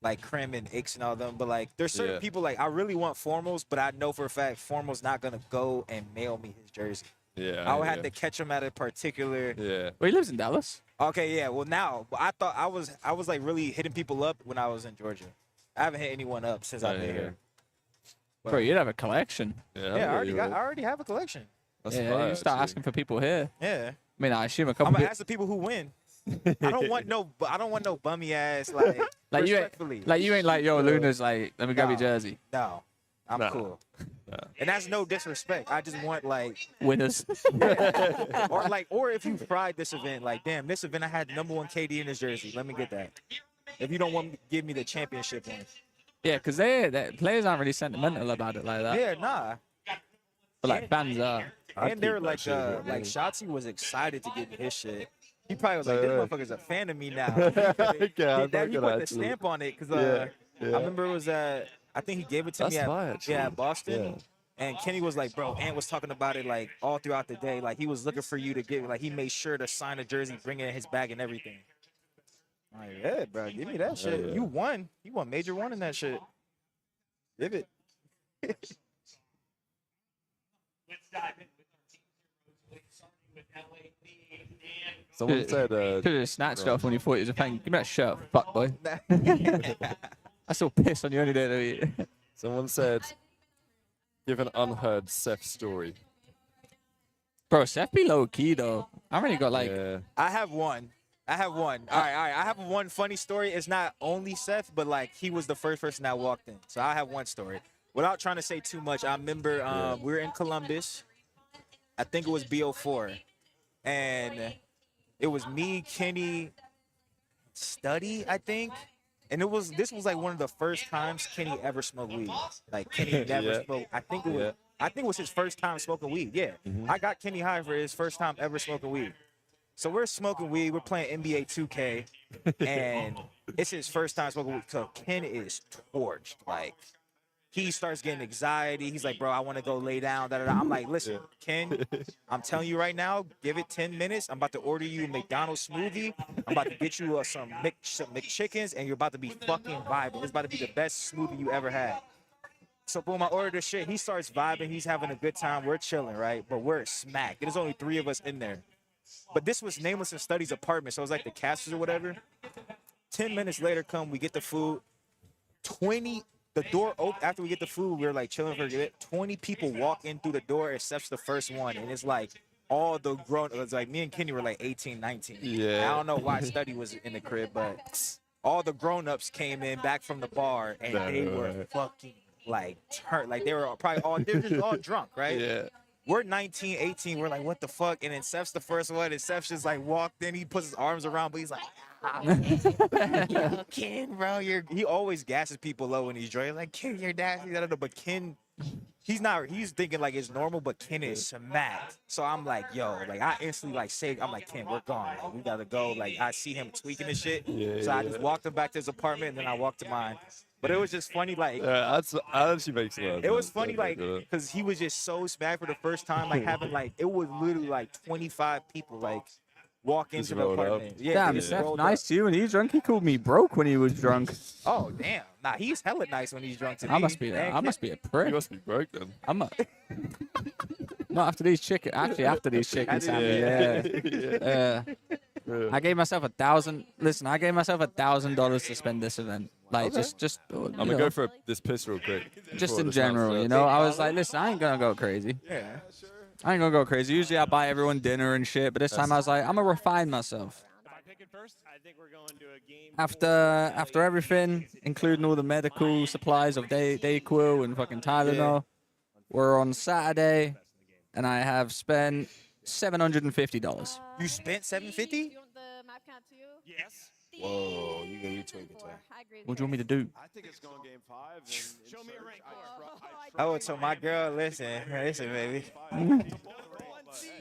like Krim and Ix and all them. But like, there's certain Yeah. people like I really want Formals, but I know for a fact Formal's not gonna go and mail me his jersey. Yeah. I would have to catch him at a particular. Yeah. Well, he lives in Dallas. Okay, yeah. Well, now I thought I was like really hitting people up when I was in Georgia. I haven't hit anyone up since I've been here. Bro, you'd have a collection. Yeah, I already have a collection. That's yeah, fire, you start actually. asking for people here. Yeah. I mean, I assume a I'm couple. gonna ask the people who win. I don't want no bummy ass like. Like you respectfully. ain't, you ain't like, yo, Luna's like, let me grab your jersey. No, I'm cool. And that's no disrespect. I just want like Winners. or if you fried this event, like damn, this event I had #1 KD in his jersey. Let me get that. If you don't want to give me the championship one. Yeah, because players aren't really sentimental about it like that. Yeah, nah. But like fans are. And they're like Shotzi was excited to get me his shit. He probably was like, this motherfucker's a fan of me now. He put the stamp on it because I remember it was I think he gave it to me at Boston. Yeah. And Kenny was like, bro, Ant was talking about it like all throughout the day. Like he was looking for you to get, like he made sure to sign a jersey, bring it in his bag and everything. I'm like, yeah, bro, give me that shit. Yeah. You won major one in that shit. Give it. Let's dive in with our team starting with LA League and Someone said could have snatched off when you thought he was a fan. Give me that shirt, fuck boy. I still piss on you any day of the week. Someone said, give an unheard Seth story. Bro, Seth be low key though. I already got like. I have one. All right. I have one funny story. It's not only Seth, but like he was the first person that walked in. So I have one story. Without trying to say too much, I remember we were in Columbus. I think it was BO4. And it was me, Kenny, Study, I think. And this was like one of the first times Kenny ever smoked weed. Like Kenny never smoked. I think it was his first time smoking weed. Yeah. I got Kenny high for his first time ever smoking weed. So we're smoking weed. We're playing NBA 2K, and it's his first time smoking weed. So Ken is torched. Like, he starts getting anxiety. He's like, bro, I want to go lay down. Da, da, da. I'm like, listen, Ken, I'm telling you right now, give it 10 minutes. I'm about to order you a McDonald's smoothie. I'm about to get you some McChickens, and you're about to be fucking vibing. It's about to be the best smoothie you ever had. So boom, I ordered this shit. He starts vibing. He's having a good time. We're chilling, right? But we're smacked. There's only 3 of us in there. But this was Nameless and Study's apartment, so it was like the casters or whatever. 10 minutes later, we get the food. The door open after we get the food. We're like chilling for a bit. 20 people walk in through the door, except the first one, and it's like all the grown. It was like me and Kenny were like 18, 19. Yeah. I don't know why Study was in the crib, but all the grown-ups came in back from the bar, and they were fucking like turned. Like they were probably they're just all drunk, right? Yeah. We're 19, 18. We're like, what the fuck? And then Seth's the first one. And Seth just like walked in. He puts his arms around, but he's like, yo, Ken, bro, he always gasses people low when he's drinking. Like, Ken, you're nasty. But Ken, he's thinking like it's normal, but Ken is smacked. So I'm like, yo, like I instantly like say, I'm like, Ken, we're gone. Like, we gotta go. Like I see him tweaking and shit. I just walked him back to his apartment, and then I walked to mine. But it was just funny, like that actually makes sense. It was funny, like because he was just so smacked for the first time, like having like it was literally like 25 people like walk into the apartment. Yeah, damn, Seth, nice to you. When he was drunk, he called me broke when he was drunk. Oh damn, nah, he's hella nice when he's drunk to me. I must be a prick. You must be broke then. Not after these chickens. Actually, after these chickens. Yeah. I gave myself $1,000. Listen, I gave myself $1,000 to spend this event. Like just. I'm gonna go for this piss real quick. Just in general, you know. I was like, listen, I ain't gonna go crazy. Yeah. I ain't gonna go crazy. Usually I buy everyone dinner and shit, but this time I was like, I'm gonna refine myself. After everything, including all the medical supplies of Dayquil and fucking Tylenol, we're on Saturday, and I have spent $750. You spent $750? You want the map count too? Yes. Whoa, you tweak it. What do you want me to do? I think it's going game 5. Show me a rank Oh, so my girl, listen, baby.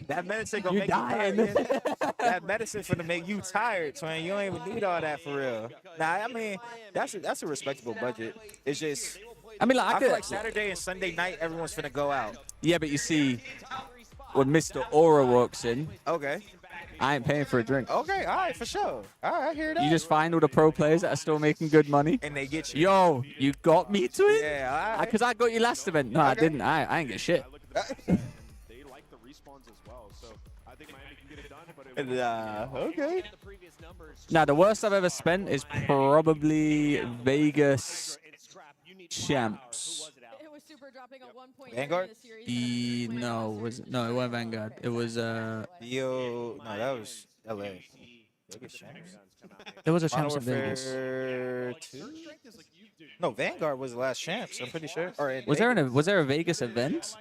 That medicine gonna You make dying. you tired. That medicine finna make you tired, twin. You don't even need all that for real. Nah, I mean, that's a respectable budget. It's just, I mean, I feel like Saturday and Sunday night, everyone's finna go out. Yeah, but you see, when Mr. Aura walks in, Okay. I ain't paying for a drink. Okay, all right, for sure. All right, I hear that. You just find all the pro players that are still making good money. And they get you. Yo, you got me to it? Yeah, all right. Because I got you last event. No, I didn't. I ain't get shit. respawns as well. So I think Miami can get it done. But Okay. Now, the worst I've ever spent is probably Vegas Champs. It was super dropping at one point Vanguard? during the series. No, it wasn't Vanguard. It was No, that was LA. Vegas Champs. There was a Modern Champs in Vegas. Warfare 2? No, Vanguard was the last Champs. I'm pretty sure. Or in Was there Vegas. was there a Vegas event?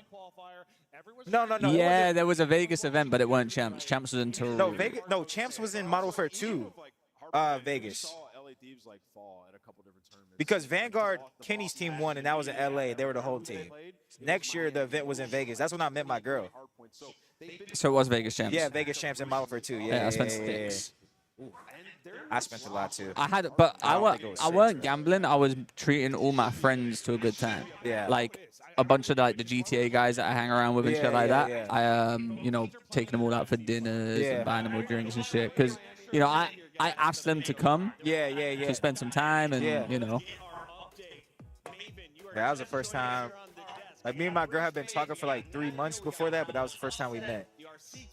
No. Yeah, there was a Vegas event, but it wasn't Champs. Champs was in Toronto. No, Vegas. No, Champs was in Modern Warfare 2. Vegas. Because Vanguard, Kenny's team won, and that was in LA. They were the whole team. Next year, the event was in Vegas. That's when I met my girl. So it was Vegas Champs. Yeah, Vegas Champs in Modern Warfare 2. Yeah, I spent sticks. I spent a lot too. I weren't gambling. I was treating all my friends to a good time. Yeah. Like a bunch of like the GTA guys that I hang around with and shit like that. Yeah. I taking them all out for dinners and buying them all drinks and shit. Because I asked them to come. Yeah. To spend some time and Yeah, that was the first time. Like me and my girl have been talking for like 3 months before that, but that was the first time we met.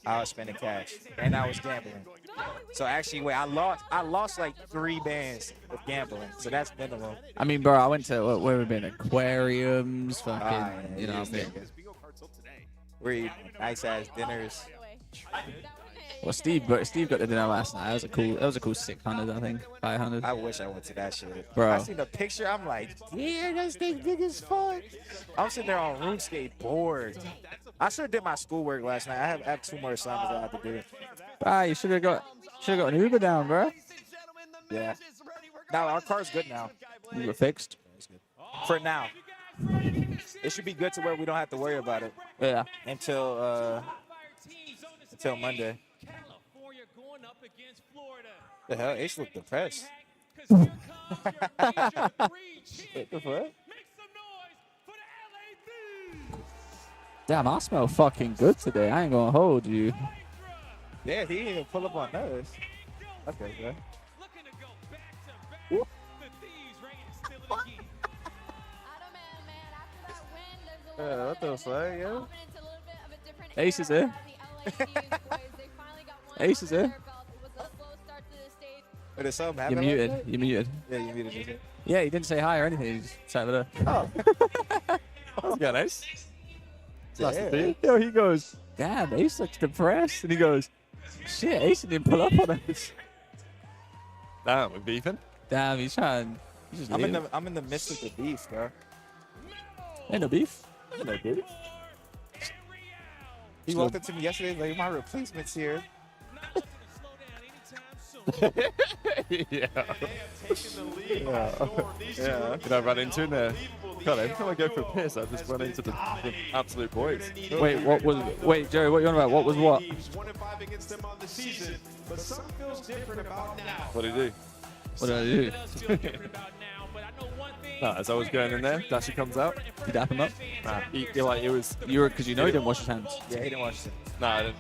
I was spending cash and I was gambling. So actually, wait, I lost like 3 bands of gambling. So that's minimum. I mean, bro, I went to where we've been, aquariums, fucking, I've been. We're eating nice ass dinners. Well, Steve got the dinner last night. That was a cool 600, I think, 500. I wish I went to that shit. Bro. I seen the picture. I'm like, yeah, this thing big as fuck. I'm sitting there on RuneScape bored. I should have did my schoolwork last night. I have 2 more assignments I have to do. Ah, you should have got an Uber down, bro. Yeah. Now our car's good now. You were fixed. For now. It should be good to where we don't have to worry about it. Yeah. Until Monday. The hell, Ace looked depressed. What the fuck? Damn, I smell fucking good today. I ain't gonna hold you. Yeah, he didn't even pull up on us. Okay, bro. What the fuck, yo? Ace is here. Ace is here. Did something You're happen? muted. Like that? You're muted. Yeah, you muted me. Yeah, he didn't say hi or anything. He just sat over there. Oh. How's it going, Ace? Yeah. Nice to see you. Yo, he goes, damn, Ace looks depressed. And he goes, shit, Ace didn't pull up on us. Damn, we're beefing. Damn, he's trying. He's just leaving. I'm in the midst of the beef, bro. Ain't no beef. Ain't no beef. He walked up to me yesterday like, my replacement's here. Yeah. Did I run into in there? God, every time I go for a piss, I just run into the absolute boys. Wait, Jerry, what you on about? What was what? What did he do? What did I do? No, as I was going in there, Dasher comes out. You dap him up? Nah, it was. You were, because he didn't wash his hands. Yeah, he didn't wash his hands. Nah, I didn't.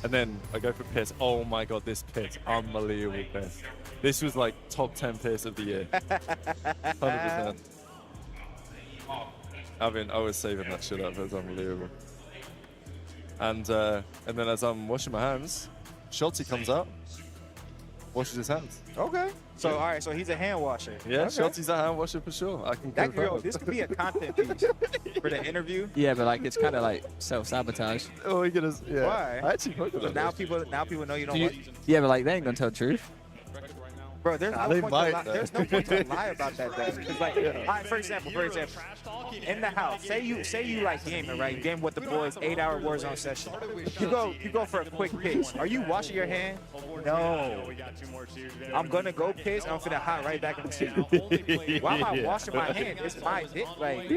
And then I go for piss. Oh my god, this piss. Unbelievable piss. This was like top 10 piss of the year. 100%. I was saving that shit up. It was unbelievable. And then as I'm washing my hands, Schultzy comes up, washes his hands. Okay. So, all right, so he's a hand washer. Yeah, okay. Schultzy's a hand washer for sure. I can confirm. This could be a content piece for the interview. Yeah, but like it's kind of like self-sabotage. Oh, we're gonna. Yeah. Why? I actually fuck with So that. now people know you don't want. Yeah, but like they ain't gonna tell the truth. Bro, there's Nah, no they point might, to lie. though. There's no point to lie about that though. Cause like, all right, for example, in the house, say you like gaming, right? You game with the boys, 8-hour Warzone session. You go for a quick piss. Are you washing your hand? No. I'm gonna go piss. I'm finna hop right back in the tube. Why am I washing my hand? It's my dick. Like,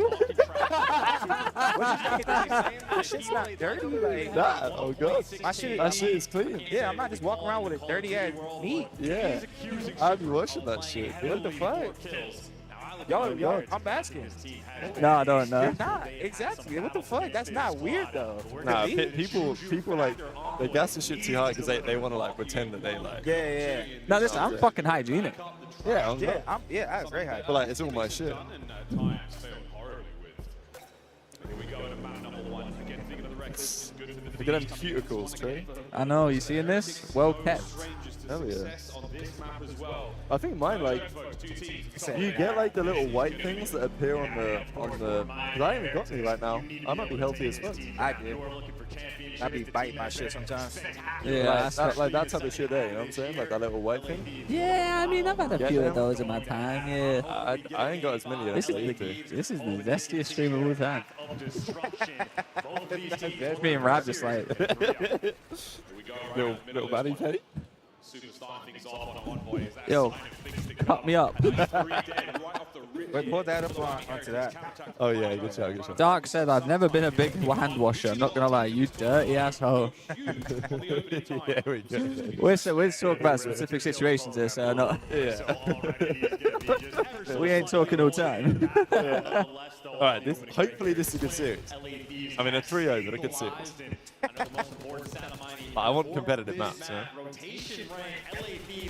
what shit's not dirty. Like, Nah, oh god. my shit. That shit is clean. Yeah, I'm not just walking around with a dirty ass meat. Yeah. I'd be washing that shit. What the fuck? Yo, I'm asking. No, I don't know. You're not. Exactly. What the fuck? That's not weird though. Nah, people like they gas the shit too hard because they want to like pretend that they like. Yeah. No, listen, I'm fucking hygienic. Yeah, I was very high. But like, it's all my shit. Look at them cuticles, Trey. I know, you seeing this? Well kept. Hell yeah. I think mine, like, you get like the little white things that appear on the, because I haven't got any right now. I might be healthy as fuck. I do. I be biting my shit sometimes. Yeah, like that type of shit there, you know what I'm saying? Like that little white thing. Yeah, I mean, I've had a few of those in my time, yeah. I ain't got as many as I used to. This is the zestiest stream of all time. It's being Rob just like... little baddie petty. Yo, cut me up. Wait, pull that up onto that. Oh yeah, good shot, good shot. Dark said, I've never been a big hand washer. I'm not going to lie, you dirty asshole. Yeah, we go. We're talking about specific situations here, so not... Yeah. We ain't talking all time. Yeah. All right, hopefully this is a good series. I mean, a 3-0, but a good series. I want competitive maps, you know?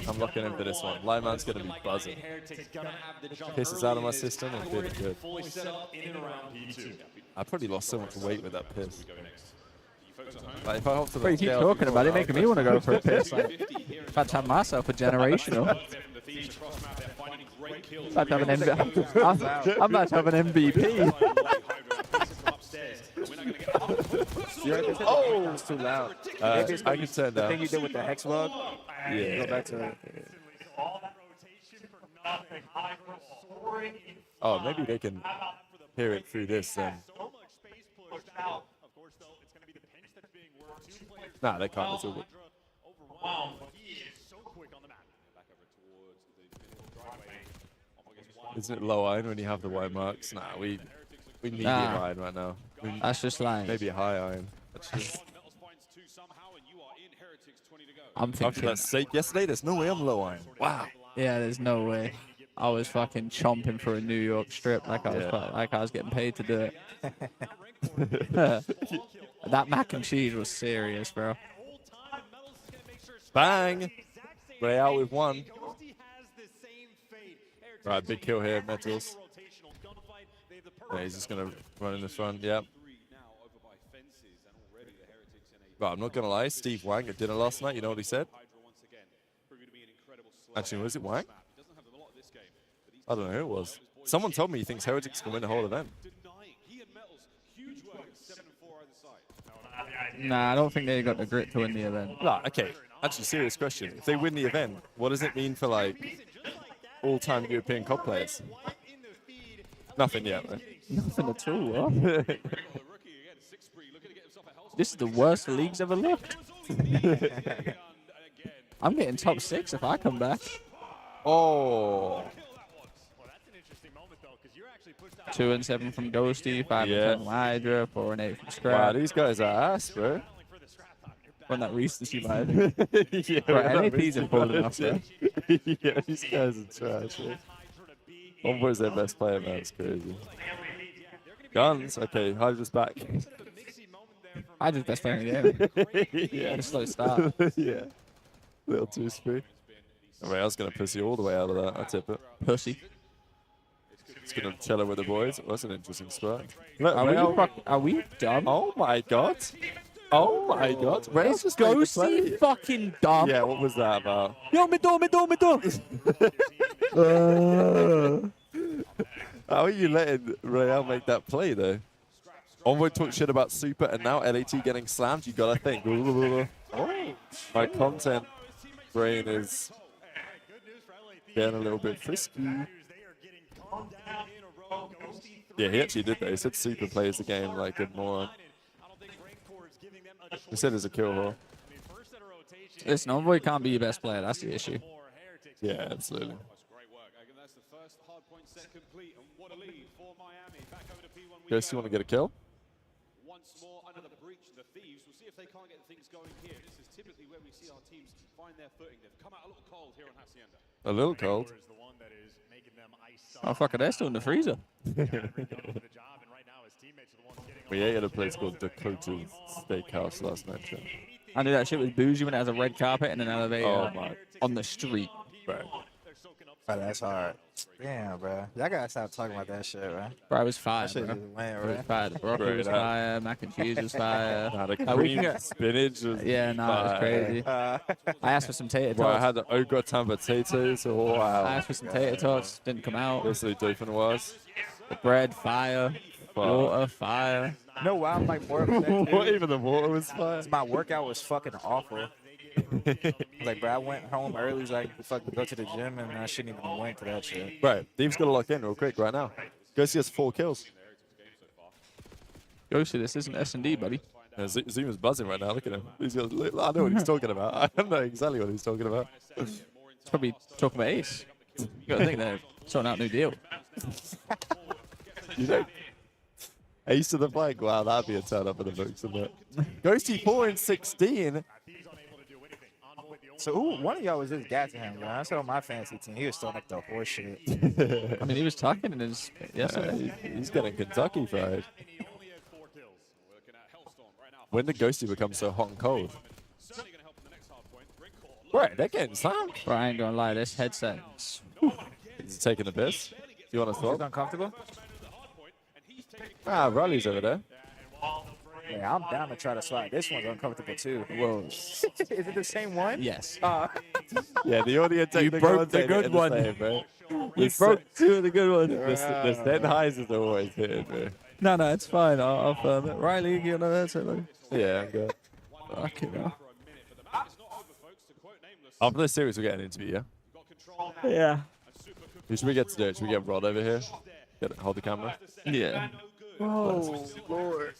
I'm locking in for this one. Lineman's going to be buzzing. Piss is out of my system and feeling good. I probably lost so much weight with that piss. Like, if I hop to the But you keep talking about it, making me want to go for a piss. Like, I've had to have myself a generational. I'm about to have an MVP. I'm about to have an MVP. Oh, it's too loud. I can turn down. The thing you did with the hex bug. Yeah. Go back to it. Oh, maybe they can hear it through this then. Nah, they can't. It's all good. Isn't it low iron when you have the white marks? Nah, we need the iron right now. That's just like... Maybe a high iron. I'm thinking... After that steak yesterday, there's no way I'm low iron. Wow. Yeah, there's no way. I was fucking chomping for a New York strip like I was getting paid to do it. That mac and cheese was serious, bro. Bang! Ray out with one. Right, big kill here, Metals. Yeah, he's just going to run in the front, yep. But I'm not going to lie, Steve Wang at dinner last night, you know what he said? Actually, was it Wang? I don't know who it was. Someone told me he thinks Heretics can win the whole event. Nah, I don't think they got the grit to win the event. No, okay. Actually, serious question. If they win the event, what does it mean for, like, all-time European COD players? Nothing yet, right? Nothing at all, huh? This is the worst the league's ever looked. I'm getting top 6 if I come back. Oh. 2 and 7 from Ghosty, 5 and 10 from Hydra, 4 and 8 from Scrap. Wow, these guys are ass, bro. When that recency vibe. Yeah, bro, NAPs are falling off, bro. Yeah, these guys are trash, bro. Ombo's their best player, man. It's crazy. Guns. Okay, Hydra's back. Hydra's best player in the game. Yeah. Just slow start. Yeah. Little too spree. Alright, I was going to pussy all the way out of that. I tip it. Pussy. It's going to chill it with the boys. It was an interesting spot. Look, Are we dumb? Oh my god. Oh my god. Is Ghosty fucking dumb? Yeah, what was that about? Yo, me do. How are you letting Real make that play, though? Onward talk shit about Super, and now LAT getting slammed. You gotta think. Oh, my content brain is getting a little bit frisky. Yeah, he actually did that. He said Super plays the game like a moron. He said it's a kill whore. Listen, Envoy can't be your best player. That's the issue. Yeah, absolutely. Guess you want to get a kill? Once more under the breach, the Thieves. We'll see if they can't get things going here. This is typically where we see our teams find their footing. They've come out a little cold here on Hacienda. A little cold. Oh, fuck it. They're still in the freezer. We ate at a place called Dakota's Steakhouse last night. So. I knew that shit was bougie when it has a red carpet and an elevator Oh my. on the street. Right. Oh, that's hard. Damn, bro. Y'all gotta stop talking about that shit, bro. Bro, it was fire, That shit bro. just went, It was bro. fire. The broccoli was fire. Mac and cheese was fire. Nah, the we can cream get- spinach was Yeah, no, it was fire. crazy. I asked for some tater Bro, I tots. had the au gratin potatoes. Oh, wow. I asked for some tater tots. Didn't come out. This is doofing was. The bread, fire. Water, fire. You know why I'm like more upset? What, even the water was fire? My workout was fucking awful. Like, bro, I went home early so I could fucking go to the gym, and I shouldn't even went to that shit. Bro, Deep's got to lock in real quick right now. Go see us 4 kills. Go see this isn't S&D, buddy. Yeah, Zuma's buzzing right now. Look at him. I know what he's talking about. I know exactly what he's talking about. It's probably talking about Ace. You gotta think they're sorting out a new deal. You know, Ace to the flag. Wow, that'd be a turn up in the books, wouldn't it? Ghosty 4 and 16. So, one of y'all was just gassing him, bro. I saw my fantasy team. He was throwing up the horse shit. I mean, he was talking in his yesterday. He's getting Kentucky fried. When did Ghosty become so hot and cold? Right, they're getting slammed. Bro, I ain't gonna lie, this headset. Is he taking a piss? You want to He's swap? uncomfortable? Ah, Riley's over there. Yeah, I'm down to try to slide. This one's uncomfortable too. Whoa. Is it the same one? Yes. Yeah, the audio technical broke the ones good ain't one. the same, bro. You broke 2 of the good ones. The Sten highs is always hitting, bro. No, it's fine. I'll firm it. Riley, you get another headset, buddy. Yeah, I'm good. Fuck it, bro. After this series, we're getting an interview, yeah? Yeah. Who should we get to do it? Should we get Rod over here? Hold the camera? Yeah. Oh, Lord.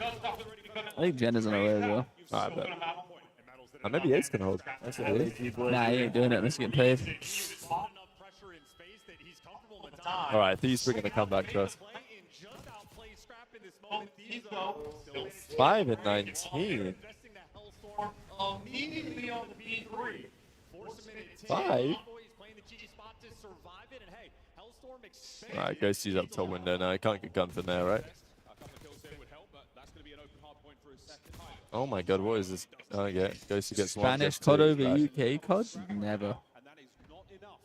I think Jen is on her way as well. Alright, bet. Maybe Ace can hold. That's what it is. Nah, he ain't doing it unless he's getting paid. Alright, Thieves bringing the comeback to us. 5 and 19. 5? Alright, Ghosty's up top window now. He can't get gun from there, right? Oh my god, what is this? Oh yeah, Ghosty gets one. Spanish COD over UK COD? Never.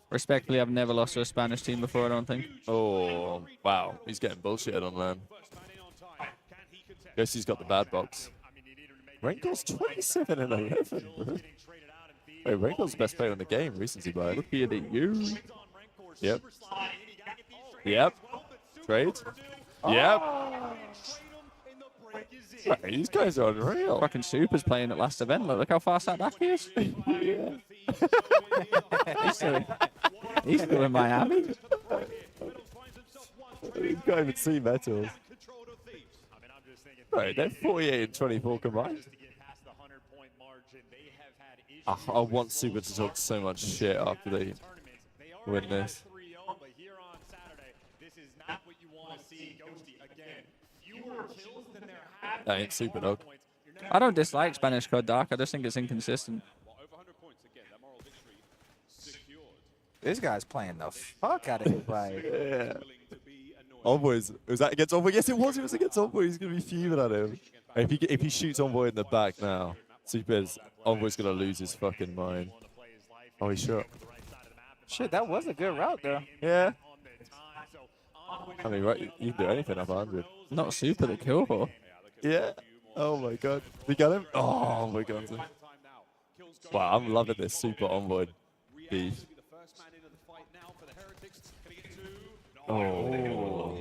Respectfully, I've never lost to a Spanish team before, I don't think. Oh, wow. He's getting bullshitted on land. Ghosty's got the bad box. Wrinkle's 27 and 11, bro. Hey, Wrinkle's the best player in the game, recency bias. Look here at you. Yep. Yep. Trade. Yep. Right, these guys are unreal. Fucking Super's playing at last event. Look how fast that back is. Yeah. He's still in Miami. You can't even see metals. Right, they're 48 and 24 combined. I want Super to talk so much shit after they win this. That ain't Super, dog. I don't dislike Spanish COD, Dark. I just think it's inconsistent. This guy's playing the fuck out of his life. Yeah. Envoys. Was that against Envoy? Yes, it was. It was against Envoy. He's going to be fuming at him. If he shoots Envoy in the back now, Super's Envoy's going to lose his fucking mind. Oh, he shot. Shit, that was a good route, though. Yeah. I mean, right, you can do anything up 100. Not Super, the kill for. Yeah. Oh my god. We got him? Oh my god. Wow, I'm loving this Super Envoy beef. Oh.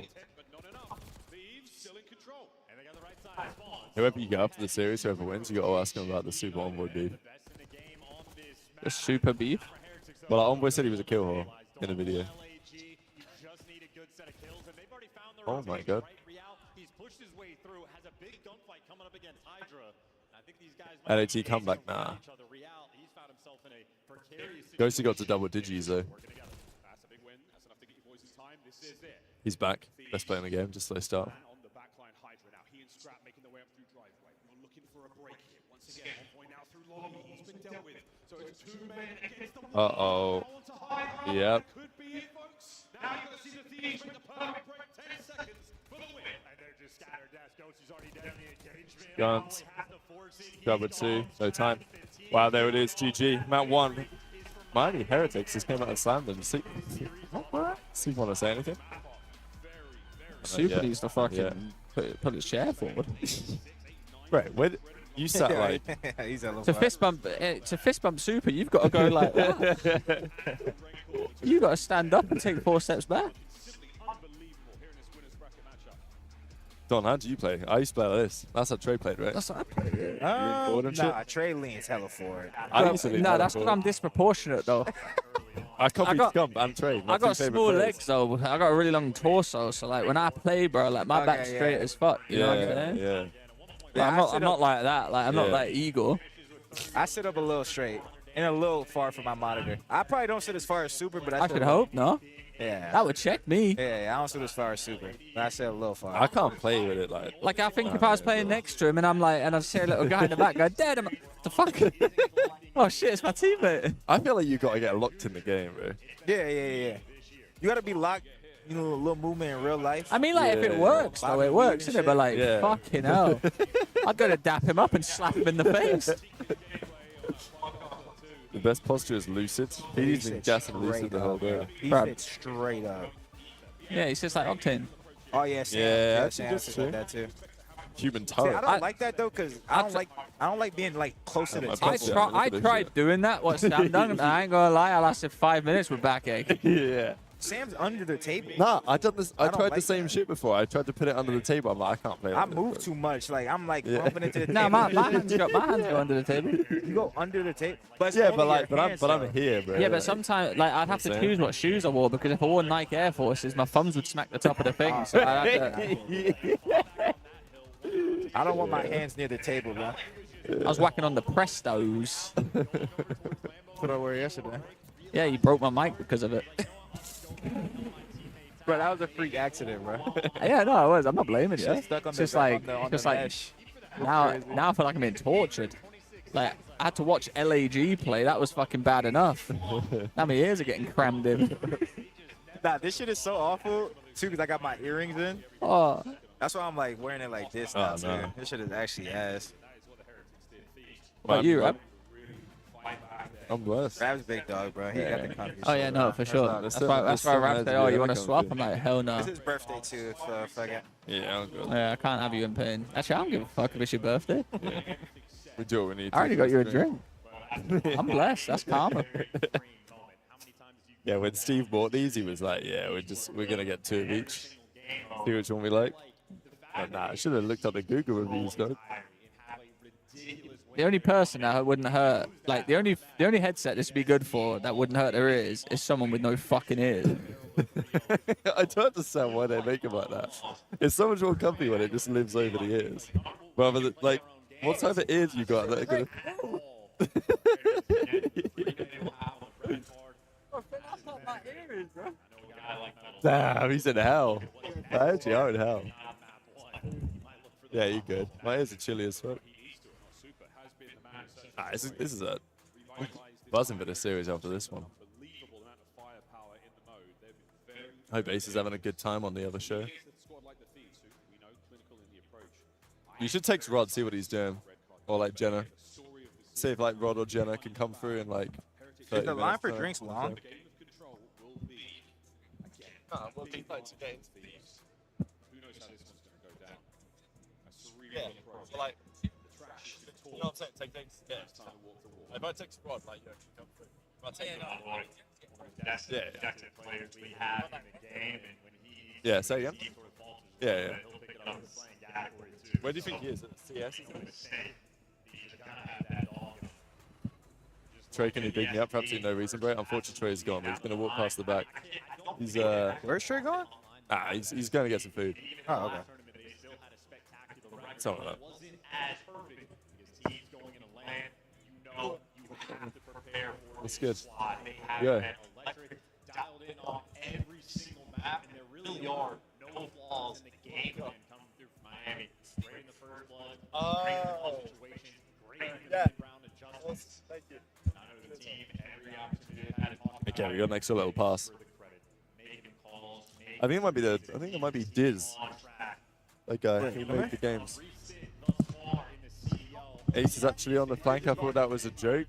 Whoever you go after the series, whoever wins, you got to ask him about the Super Envoy beef. The Super beef? Well, Envoy said he was a kill whore in the video. Oh my god. LAT comeback, nah. Ghosty got to double digis though. He's back. Best player in the game, just slow start. Uh-oh. Yep. Guns. Cover 2. No time. Wow, there it is. GG. Mount 1. Miami Heretics just came out and slammed them. See, want to say anything? Super needs to fucking put his chair forward. Right, where you sat like He's a little to fist bump Super, you've got to go like that. You got to stand up and take 4 steps back. Don, how do you play? I used to play like this. That's how Trey played, right? That's what I play. Nah, Trey leans hella forward. I used to lean No, hella that's because I'm disproportionate though. I copied Scump and Trey. I got small legs though. I got a really long torso, so like when I play, bro, like my back's straight as fuck. You know what I'm saying? Yeah. Like, I'm not like that. Like I'm not like Eagle. I sit up a little straight and a little far from my monitor. I probably don't sit as far as Super, but I could hope, no? Yeah. That would check me. Yeah, I don't sit as far as Super, but I sit a little far. I can't play with it like. Like I think if I was playing next to him and I'm like, and I see a little guy in the back go, "Dead, I'm the fuck." Oh shit, it's my teammate. I feel like you got to get locked in the game, bro. Yeah. You gotta be locked. You know, a little movement in real life. I mean, like if it works, though, it works, isn't it? But like, fucking hell, I'd go to dap him up and slap him in the face. The best posture is lucid. He's been gassing lucid the whole day. He sits straight up. Yeah, he sits like Octane. Oh yeah, Sam. Yeah, Sam actually sits like that too. Human See, turret. I don't like that though, cause I don't like being like close to the table. I tried doing that. What Sam done? And I ain't gonna lie, I lasted 5 minutes with backache. Yeah. Sam's under the table. Nah, I done this. I tried like the same shit before. I tried to put it under the table. I'm like, I can't play. I move too much. Like I'm like bumping into the table. No, my hands go under the table. You go under the table. But Yeah, but like, but I'm here, bro. Yeah, but sometimes like I'd have to choose what shoes I wore because if I wore Nike Air Forces, my thumbs would smack the top of the thing. So I'd have to, I don't want my hands near the table, bro. I was whacking on the Prestos. That's what I wore yesterday. Yeah, you broke my mic because of it. Bro, that was a freak accident, bro. Yeah, no, it was. I'm not blaming you. Shit stuck on It's the- just like, on the mesh. now I feel like I'm being tortured. Like I had to watch LAG play. That was fucking bad enough. Now my ears are getting crammed in. Nah, this shit is so awful too because I got my earrings in. Oh. That's why I'm like wearing it like this now. no. Too. This shit is actually ass. What about you, Rab? I'm blessed. Rab's big dog, bro. He got the comfy Oh yeah, no, for sure. That's why Rab said, "Oh, you want to swap?" I'm like, "Hell no." It's his birthday too, so fuck it. Yeah, I'm good. Yeah, I can't have you in pain. Actually, I don't give a fuck if it's your birthday. We do what we need. I already got you a drink. I'm blessed. That's karma. Yeah, when Steve bought these, he was like, "Yeah, we're gonna get 2 of each. See which one we like." But nah, I should have looked up the Google reviews, though. The only person that wouldn't hurt, like the only headset this would be good for that wouldn't hurt their ears is someone with no fucking ears. I don't understand why they make them like that. It's so much more comfy when it just lives over the ears, rather than like, what type of ears you got that are gonna? Damn, he's in hell. I actually are in hell. Yeah, you're good. My ears are chilly as fuck. Nah, this is a buzzing for the series after this one. I hope Ace is having a good time on the other show. You should text Rod, see what he's doing, or like Jenna. See if like Rod or Jenna can come through in like. Is the line for drinks long? We'll be like 2 games. Yeah, so like, you know what I'm saying? Take things. Yeah. If I text Rod, like, you can come through. If I take Players we have in the game, and when he yeah, say again. Yeah. he'll pick it up and slang backward too. Where do you think he is? At CS? Trey, can you beat me up for absolutely no reason, bro? Unfortunately, Trey's gone. But he's going to walk past the back. He's Where's Trey going? He's going to get some food. Oh, okay. Something like that. That's good. Yeah. Dialed in on every single map, and there really are no flaws in the game that come through from Miami. Great in the first blood, great in the clutch situations, great in the mid-round adjustments. Thank you. I know the team, every opportunity they've had to talk Okay, we got an extra little pass. I think it might be Diz. That guy who made the games. Ace is actually on the flank. I thought that was a joke.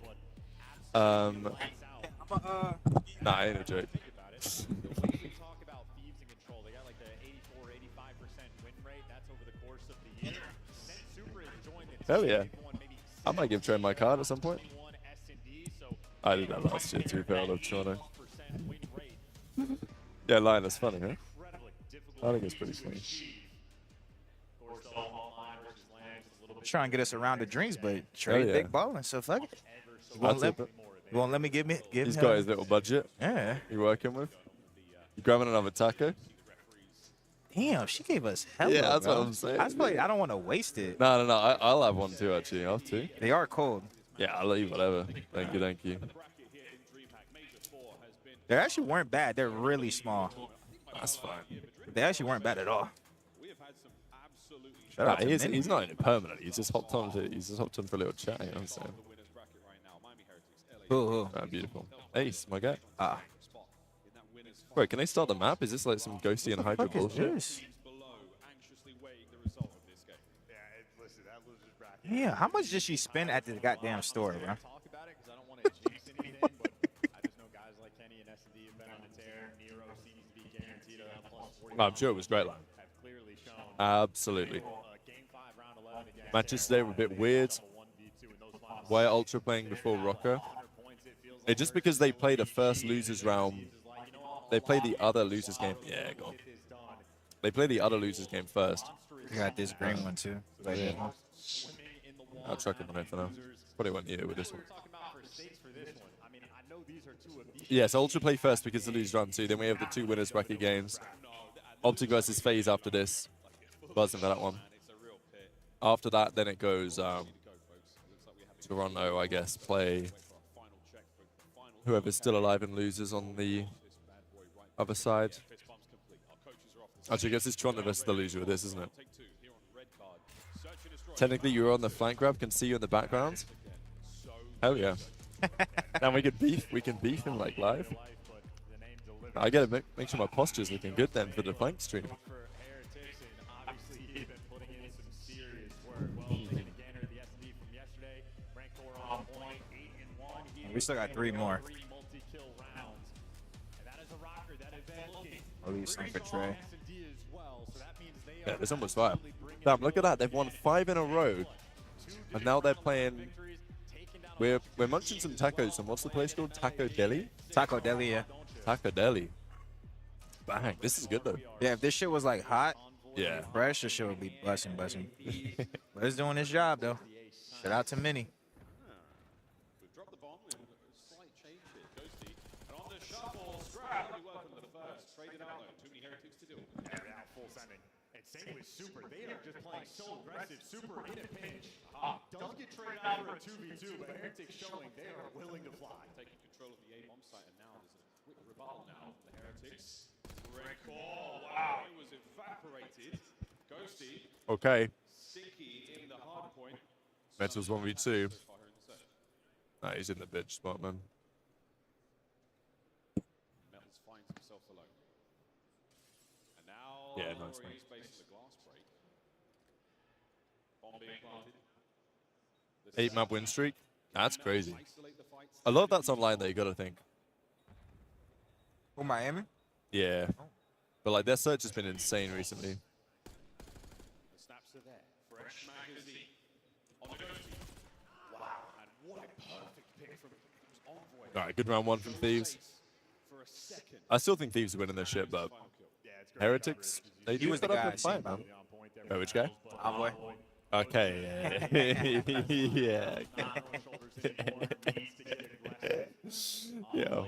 Nah, ain't a joke. We talk about Thieves in control. They got like the 84, 85% win rate. That's over the course of the year. Then Super has joined the Hell team. yeah. They've won maybe I might give Trey my card at some point. 21 S&D, so I did that last year too, fair of Toronto. 12% win rate. Yeah, line is funny, huh? Incredibly difficult I think it's pretty funny. to achieve. Of course, though, online versus lands is a little bit Trying to get us around the drinks, but Trey yeah. big balling, so fuck it. You I'll won't let, tip it. you won't let me give He's him. got his little budget. Yeah. You working with? You grabbing another taco? Damn, she gave us hella. Yeah, that's bro. what I'm saying. I don't want to waste it. No. I'll have one too, actually. I'll have two. They are cold. Yeah, I'll leave whatever. Thank you. They actually weren't bad. They're really small. That's fine. They actually weren't bad at all. Shout Nah, out to Minnie. he's not in it permanently. He's just hopped on for a little chat. You know what I'm saying? Who? Beautiful. Ace, my guy. Ah. Wait, can they start the map? Is this like some ghosty and hydra What the fuck is bullshit? this? Yeah, how much did she spend at the goddamn store, bro? talk about it because I don't want to jinx anything, but I just know guys like Kenny and S&D have been on the tear. Nero seems to be guaranteed a plus 40. I'm sure it was great line. Have clearly shown Absolutely. game 5, round 11 against Matches today were a bit weird. Why Ultra playing before Rocker? It's just because they played a first losers round. They played the other losers game. Yeah, go on. They played the other losers game first. I got this green one too. Yeah. I'll chuck him on it for now. Probably went here with this one. Yes, Ultra play first because the losers round 2. Then we have the 2 winners bracket games. Optic versus Faze after this. Buzzing for that one. After that, then it goes Toronto, I guess, play whoever's still alive and loses on the other side. Actually, I guess it's Toronto versus the loser with this, isn't it? Technically, you're on the flank grab, can see you in the background. Hell yeah. And we can beef him like live. I gotta make sure my posture's looking good then for the flank stream. We still got 3 more. I'll leave some for Trey. Yeah, there's almost 5. Damn, look at that. They've won 5 in a row. And now they're playing... We're munching some tacos. And what's the place called? Taco Deli? Taco Deli, yeah. Taco Deli. Bang. This is good, though. Yeah, if this shit was like hot, yeah, fresh, this shit would be busting. But it's doing its job, though. Shout out to Minnie. Same with Super. They are just playing so aggressive. Super in a pinch. Does get traded out for a 2v2, but Heretics showing they are willing to fly. Taking control of the A-bomb site, and now there's a quick rebuttal now. The Heretics. Recall. Wow, it was evaporated. Ghosty. Okay. Sticky in the hard point. Metal's 1v2. Nah, he's in the bitch spot, man. Metals finds himself alone. And now Yeah, nice, space nice. for the glass break. Bomb being planted. 8-map win streak. That's crazy. A lot of that's online, though, you gotta think. Oh, Miami? Yeah. But, like, their search has been insane recently. The snaps are there. Fresh magazine. On the Ghosty. Wow. And what a perfect pick from Envoy. All right, good round 1 from Thieves. For a second. I still think Thieves are winning this shit, but Heretics, they He do was the put up guy a fight, I man. Oh, which guy? Envoy. Okay, yeah. Yo.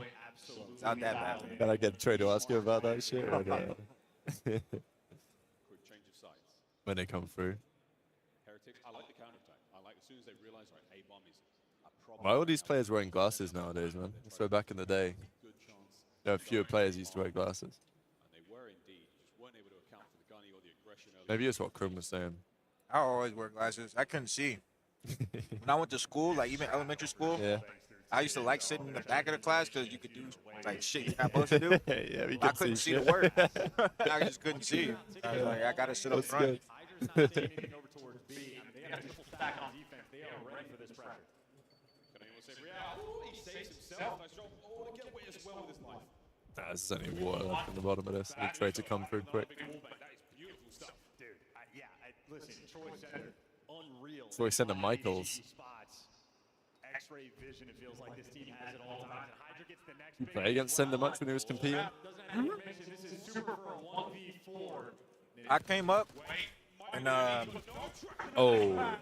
It's not that bad. Can I get Trey to ask you about that shit? Or no? Quick change of sides. When they come through. Heretics, I like the counterattack. I like as soon as they realize, right, A-bomb is a problem. Why are all these players wearing glasses nowadays, man? I swear back in the day, there were fewer players used to wear glasses. And they were indeed, just weren't able to account for the gunny or the aggression early. Maybe it's what Krum was saying. I always wear glasses. I couldn't see. When I went to school, like even elementary school, Yeah. I used to like sitting in the back of the class because you could do like shit you're not supposed to do. Yeah, we I can couldn't see shit. the word. I just couldn't see. I was like, I gotta sit up That's front. good. Hydra's not taking anything over towards B. I mean, they got a triple stack on defense. They are ready for this pressure. He saves himself. Nice job. Oh, to get away as well with his life. There's only water left in the bottom of this. Need Trey to come through quick. That is beautiful stuff. Dude, listen, Troy Center, unreal. Troy Center Michaels. Spots. X-ray vision, it feels like this team has it all times. And Hydra gets the next You play against Sender much when he was competing? doesn't have information. This is super for a 1v4. I came up and Oh.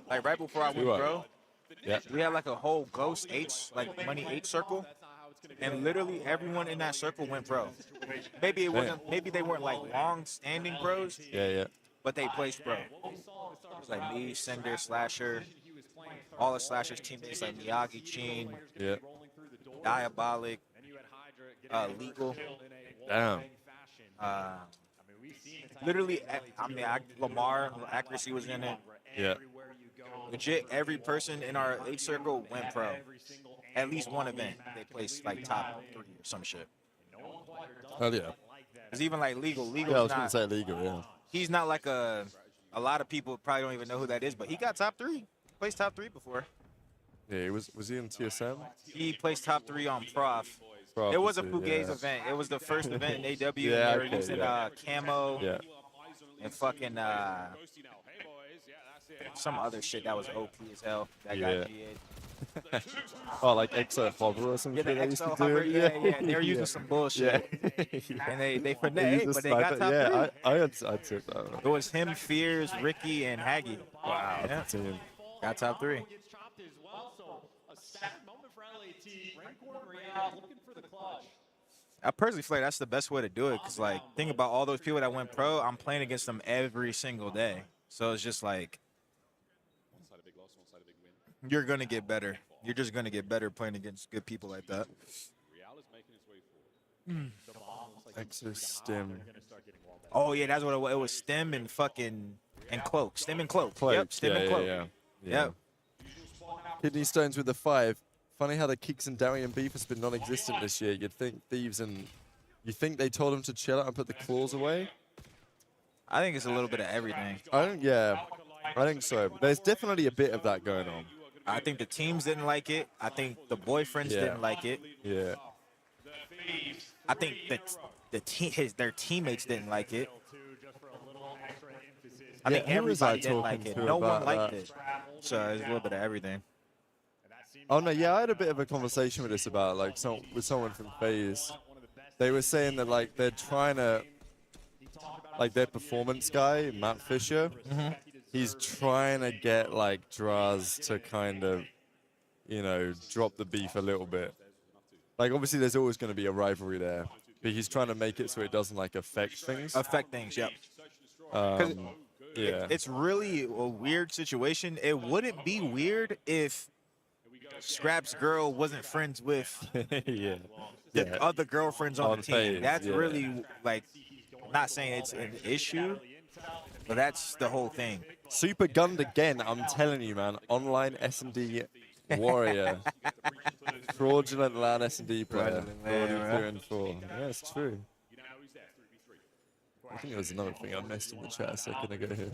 like right before I went You are. pro, Yeah. we had like a whole ghost H, like money 8 circle, and literally everyone in that circle went pro. Maybe it wasn't. Maybe they weren't like long-standing pros, Yeah. but they placed pro. It was like me, Sender, Slasher, all the Slasher's teammates like Miyagi, Chin, Yeah. Diabolic, Legal. Damn. Literally, Lamar, accuracy was in it. Yeah. Legit, every person in our 8 circle went pro. At least one event, they placed like top 3 or some shit. Hell yeah. It's even like Legal. Yeah, I was going to say legal, yeah. He's not like a lot of people probably don't even know who that is, but he got top 3. Placed top 3 before. Yeah, was he in TSM? He placed top 3 on Prof. Prof, It was a yeah. Fugaze event. It was the first event in AW. Yeah, and they were okay, using yeah. camo Yeah. and fucking some other shit that was OP as hell. That Yeah. got GA'd. Oh, like Exo Hover or something? Yeah, the they used to XO do? hover, yeah. They were using some bullshit. Yeah. And they They finessed, used but to they got snipe top it. 3. Yeah, I took that one. It was him, Fears, Ricky, and Haggy. Wow. Yeah. Team. Got top 3. I personally feel like that's the best way to do it, because, like, think about all those people that went pro. I'm playing against them every single day. So it's just like, you're going to get better. You're just going to get better playing against good people like that. Exo Stim. Oh, yeah, that's what it was. It was Stem and fucking and Cloak. Stem and Cloak. Cloak. Yep, Stem yeah, and Cloak. Yeah. Yep. Kidney Stones with the 5. Funny how the Keeks and Darien beef has been non-existent this year. You'd think Thieves and... You think they told him to chill out and put the claws away? I think it's a little bit of everything. I think so. There's definitely a bit of that going on. I think the teams didn't like it. I think the boyfriends didn't like it. Yeah. I think that their teammates didn't like it. I think who was I everybody didn't like talking it. to No one about liked that? it. So it's a little bit of everything. Oh no, yeah, I had a bit of a conversation with this about with someone from Faze. They were saying that like they're trying to, like their performance guy Matt Fisher, he's trying to get like Draz to kind of, drop the beef a little bit. Like obviously there's always going to be a rivalry there, but he's trying to make it so it doesn't like affect things. Yep. Yeah. It's really a weird situation. It wouldn't be weird if Scrap's girl wasn't friends with the other girlfriends on the team. Faze, That's yeah. really, like, not saying it's an issue, but that's the whole thing. Super gunned again, I'm telling you, man. Online S&D warrior. Fraudulent LAN S&D player. 43 and 4. Yeah, it's true. I think there was another thing I missed in the chat a second ago here.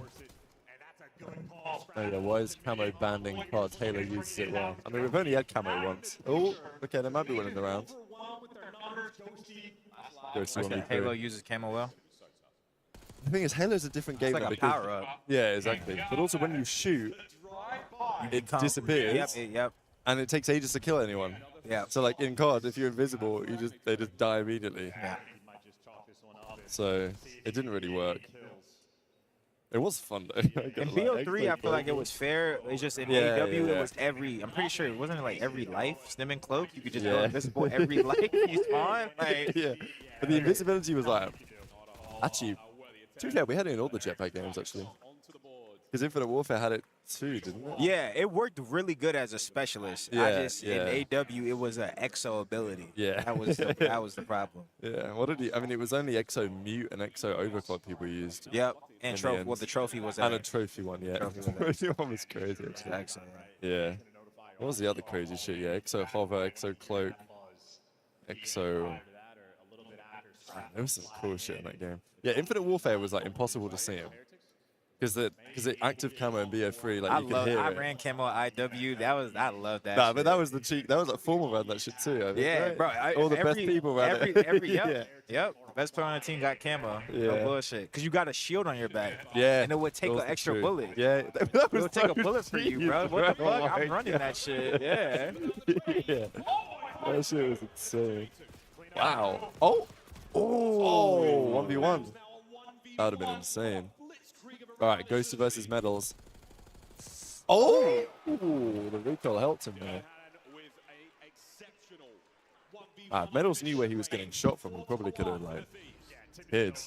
Oh yeah, why is camo banding cards? Halo uses it well. I mean, we've only had camo once. Oh, okay, they might be winning the round. Halo uses camo well. The thing is, Halo's a different game. It's like a because- power-up. Yeah, exactly. But also, when you shoot, it disappears. Yep. And it takes ages to kill anyone. Yeah. So like in COD, if you're invisible, they just die immediately. Yeah. So it didn't really work. It was fun though. In BO3, I feel like it was fair. It's just in AW, it was I'm pretty sure it wasn't like every life, Stem and Cloak. You could just go invisible every life you spawn. Like, yeah. But the invisibility was like, actually, to be fair, we had it in all the jetpack games actually. Because Infinite Warfare had it too, didn't it? Yeah, it worked really good as a specialist. Yeah, in AW, it was an EXO ability. Yeah. That was the problem. Yeah. What did he? I mean, it was only Exo Mute and Exo Overclock people used. Yep. And in trophy. the end. Well, the trophy was And a trophy one, yeah. The trophy one was crazy actually. Excellent. Yeah. What was the other crazy shit? Yeah, Exo Hover, Exo Cloak, Exo. There was some cool shit in that game. Yeah, Infinite Warfare was like impossible to see him. Because because active camo and BO3, like you can hear I it. ran camo IW. I love that. Nah, shit. but that was the cheek. That was like formal ran that shit too. I think, Yeah, right? bro. All the best people ran it. Yep. Best player on the team got camo. Yeah. No bullshit. Because you got a shield on your back. Yeah. And it would take that an was the extra truth. bullet. Yeah. It would take a bullet for you, bro. What the Oh fuck? my I'm running God. that shit. Yeah. Yeah. That shit was insane. Wow. Oh. Oh. 1v1. That would have been insane. All right, Ghost versus Medals. Oh. Ooh, the recoil helped him there. Medals knew where he was getting shot from. He probably could have like hid.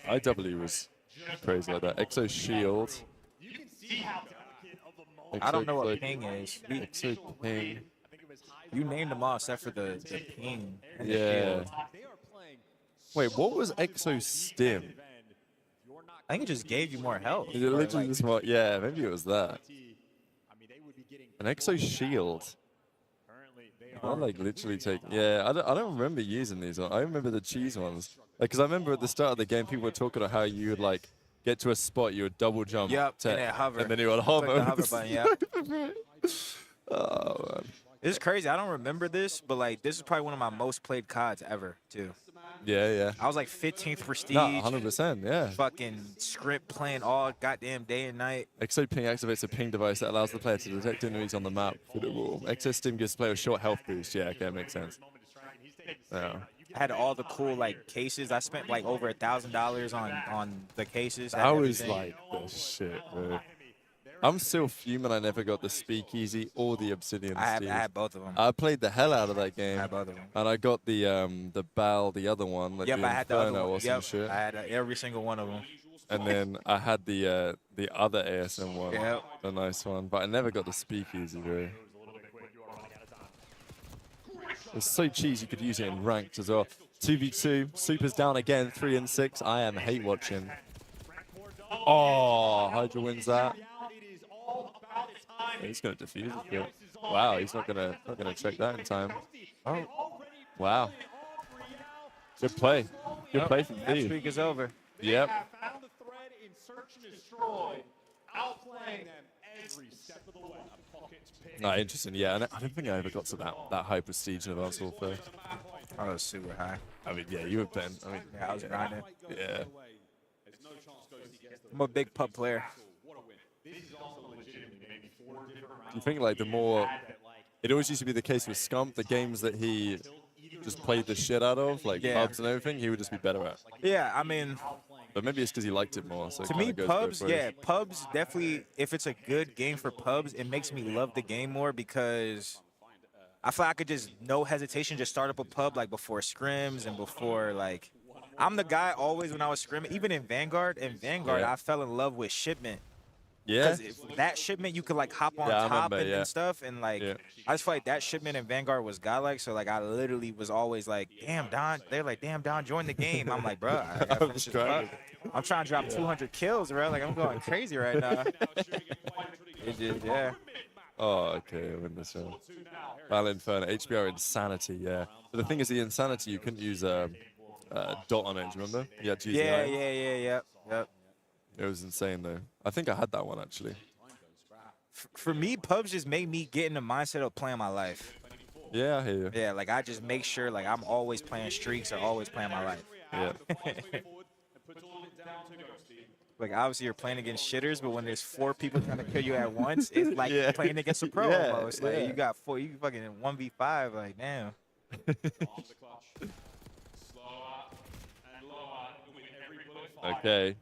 IW was crazy like that. Exo Shield. I don't know what ping is. Exo Ping. You named them all except for the ping. And the Yeah. shield. Wait, what was Exo Stim? I think it just gave you more health. It literally just more, yeah, maybe it was that. An Exo Shield. I like literally take. Yeah, I don't remember using these. I remember the cheese ones. Because I remember at the start of the game, people were talking about how you would like get to a spot, you would double jump, Yep, and then hover. and then you would hover. Click the hover button, yeah. Oh man. It's crazy. I don't remember this, but like this is probably one of my most played CODs ever, too. Yeah. I was like 15th prestige. No, 100%, yeah. Fucking script playing all goddamn day and night. Exo Ping activates a ping device that allows the player to detect enemies on the map for the wall. Exo Stim gives the player a short health boost. Yeah, okay, that makes sense. Yeah. I had all the cool like cases. I spent like over $1,000 on the cases. That was like the shit, bro. I'm still fuming I never got the Speakeasy or the Obsidian I Steed. had both of them. I played the hell out of that game. I had both of them. And I got the Bal, the other one. Like Yep, the I had the other Inferno one. or some Yep, shit. I had every single one of them. And then I had the other ASM one, Yep. the nice one. But I never got the Speakeasy, bro. It's so cheesy you could use it in ranked as well. 2v2, Super's down again, 3 and 6. I am hate watching. Oh, Hydra wins that. He's gonna defuse it. Yeah. Wow, he's not gonna check that in time. Oh, wow. Good play. Good play from That Steve. streak is over. Yep. Found the thread in search and destroy, outplaying them every step of the way. Pockets pick. No, interesting. Yeah, and I don't think I ever got to that high prestige in Advanced Warfare. I was super high. I mean, yeah, you were playing. I mean, Yeah, I was grinding. Yeah. I'm a big pub player. Do you think like the more? It always used to be the case with Scump, the games that he just played the shit out of, like Yeah. pubs and everything, he would just be better at. Yeah, I mean, But maybe it's because he liked it more. So it to kinda me, goes pubs, both ways. yeah, pubs definitely, if it's a good game for pubs, it makes me love the game more because I feel like I could just, no hesitation, just start up a pub like before scrims and before like, I'm the guy always when I was scrimming, even in Vanguard, Yeah. I fell in love with shipment. Yeah. Because that shipment, you could like hop on Yeah, I top remember, yeah. and stuff, and like Yeah. I just feel like that shipment in Vanguard was godlike. So like I literally was always like, damn Don, they're like, damn Don, join the game. I'm like, bro, I gotta finish this trying puck. I'm trying to drop 200 kills, bro. Like I'm going crazy right now. It just, yeah. Oh, okay, I win this one. Battle Inferno, HBR Insanity, yeah. But the thing is, the Insanity, you couldn't use a dot on it, do you remember? You had to use the eye. Yep. It was insane, though. I think I had that one, actually. For me, pubs just made me get in the mindset of playing my life. Yeah, I hear you. Yeah, like I just make sure like I'm always playing streaks or always playing my life. Yeah. Like obviously you're playing against shitters, but when there's 4 people trying to kill you at once, it's like Yeah. playing against a pro Yeah, almost. Like yeah. you got 4, you fucking 1v5, like damn. Okay.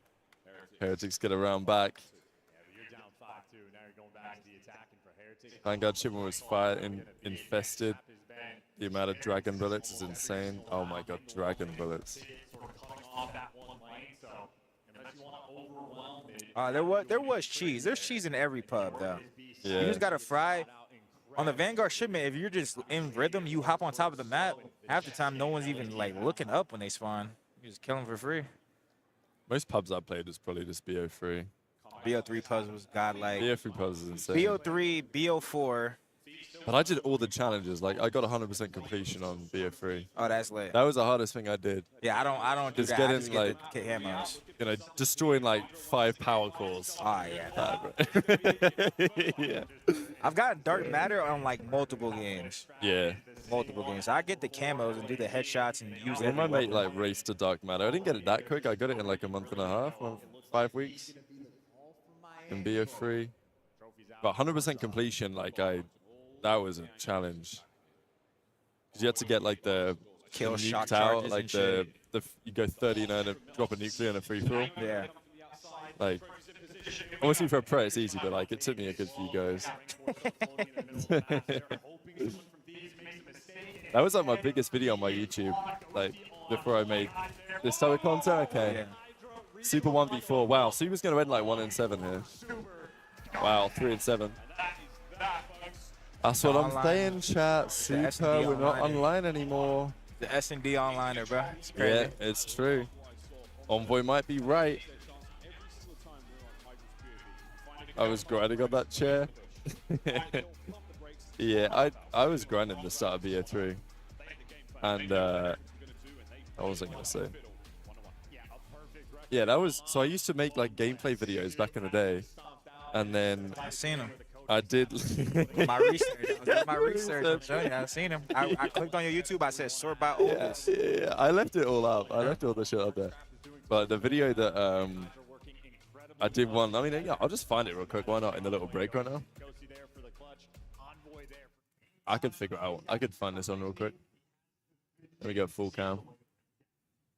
Heretics get a round back. Vanguard shipment was fired infested. The amount of dragon bullets is insane. Oh my god, dragon bullets. There was cheese. There's cheese in every pub though. Yeah. You just gotta fry. On the Vanguard shipment, if you're just in rhythm, you hop on top of the map. Half the time, no one's even like looking up when they spawn. You just kill them for free. Most pubs I played was probably just BO3. BO3 pubs was godlike. BO3 pubs is insane. BO3, BO4, But I did all the challenges. Like I got 100% completion on BO3. Oh, that's lit. That was the hardest thing I did. Yeah, I don't do Just that. getting I just like get the hammers. you know, destroying like 5 power cores. Oh yeah. Yeah. I've gotten Dark Matter on like multiple games. Yeah. Multiple games. I get the camos and do the headshots and use When it. my mate like raced to Dark Matter, I didn't get it that quick. I got it in like a month and a half, 5 weeks. In BO3. But 100% completion, like that was a challenge. Because you had to get like the Kill the shock nuked out, charges like and shit. you go 30 and drop a nuclear in a free for all. Yeah. Like, obviously for a pro it's easy, but like it took me a good few goes. That was like my biggest video on my YouTube, like before I made this type of content. Okay. Yeah. Super 1v4. Wow, Super's gonna end like 1-7 here. Wow, 3-7. That's what I'm saying, chat. Super, we're not online anymore. The S&D onliner, bro. It's crazy. Yeah, it's true. Envoy might be right. I was grinding on that chair. Yeah, I was grinding the start of BO3. And I wasn't gonna say. Yeah, that was so I used to make like gameplay videos back in the day. And then I seen him. I did my research. I was doing my research. I'm showing you. I seen him. I clicked on your YouTube. I said sort by oldest. Yeah, I left it all up. I left all the shit up there. But the video that I did one. I mean, yeah, I'll just find it real quick. Why not? In the little break right now. I could figure it out. I could find this one real quick. Let me go full cam.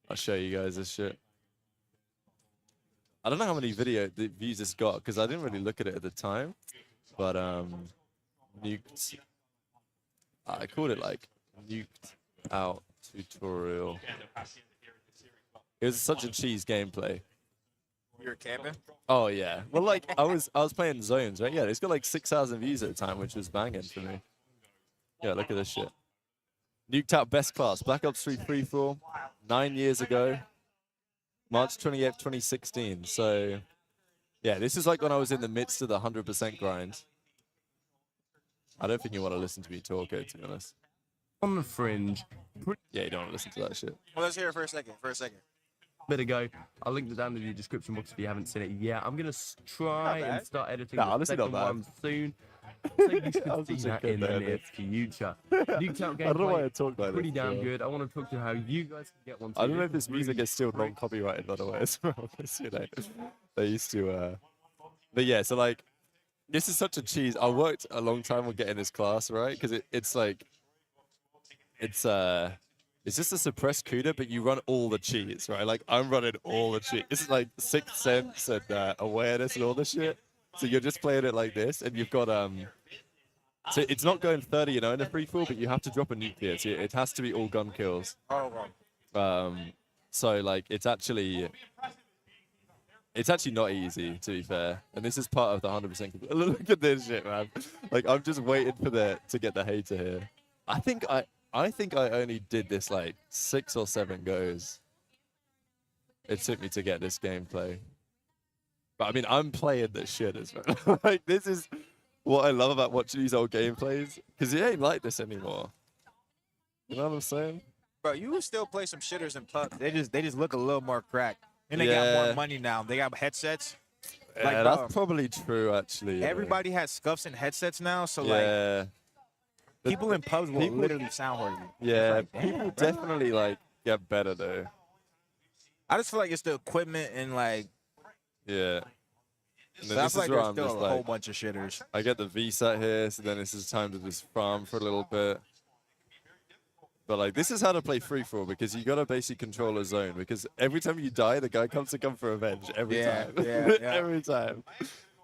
I'll show you guys this shit. I don't know how many views this got because I didn't really look at it at the time. But nuked. I called it like nuked out tutorial. It was such a cheese gameplay. You were camping? Oh yeah. Well, like I was playing zones, right? Yeah, it's got like 6,000 views at the time, which was banging for me. Yeah, look at this shit. Nuked out best class, Black Ops 3 free for all, 9 years ago, March 28th, 2016. So, yeah, this is like when I was in the midst of the 100% grind. I don't think you want to listen to me talk, to be honest. On the fringe. Yeah, you don't want to listen to that shit. Well, let's hear it for a second. Bit ago. I'll link it down in the description box if you haven't seen it yet. I'm gonna try and start editing the second one soon. So you should see that in the near future. Nuked out gameplay, I don't know why I talk like pretty this, damn good. I want to talk to how you guys can get one. I don't know if this music is still non-copyrighted, by the way, as well. You know, they used to. But yeah, so like, this is such a cheese. I worked a long time on getting this class, right? Because it's like, it's just a suppressed CUDA, but you run all the cheats, right? Like, I'm running all the cheats. This is like Sixth Sense and awareness and all this shit. So you're just playing it like this, and you've got so it's not going 30, you know, in a free fall, but you have to drop a nuclear. So it has to be all gun kills. Oh, wow. So like it's actually not easy, to be fair. And this is part of the 100%. Look at this shit, man. Like I'm just waiting for to get the hater here. I think I only did this like 6 or 7 goes. It took me to get this gameplay. But I mean, I'm playing this shit as well. Like, this is what I love about watching these old gameplays, because it ain't like this anymore. You know what I'm saying? Bro, you would still play some shitters in PUBG. They just look a little more cracked. And they got more money now. They got headsets. Yeah, like, that's probably true, actually. Everybody has scuffs and headsets now, so yeah. like people in pubs will literally sound horrible. Yeah, like, people definitely like get better though. I just feel like it's the equipment and like. Yeah. And So then I this feel is like where there's I'm still just a like, whole bunch of shitters. I get the VSAT here, so then this is time to just farm for a little bit. But like, this is how to play free for all, because you gotta basically control a zone, because every time you die, the guy comes to come for revenge every time. Yeah. Every time.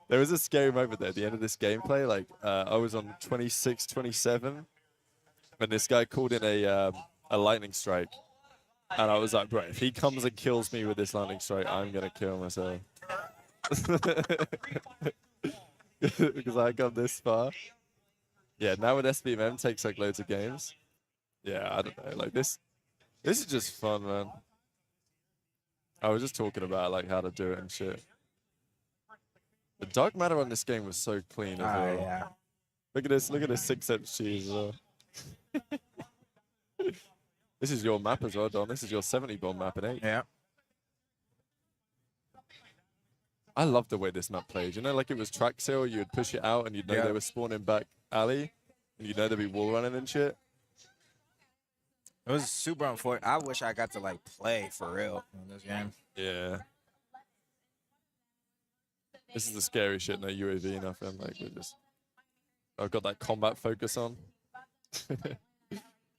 There was a scary moment there at the end of this gameplay. Like, I was on 26, 27, and this guy called in a lightning strike. And I was like, bro, if he comes and kills me with this lightning strike, I'm gonna kill myself. Because I got this far. Yeah, now with SBMM takes like loads of games. Yeah, I don't know. Like this is just fun, man. I was just talking about like how to do it and shit. The dark matter on this game was so clean as well. Yeah. Look at this 6-inch cheese as well. This is your map as well, Don. This is your 70-bomb map in 8. Yeah. I love the way this map plays. You know, like it was track sale, you'd push it out and you'd know they were spawning back alley, and you'd know there'd be wall running and shit. It was super unfortunate. I wish I got to like play for real in this game. Yeah. This is the scary shit, no UAV, nothing. Like, we're just... I've got that combat focus on. I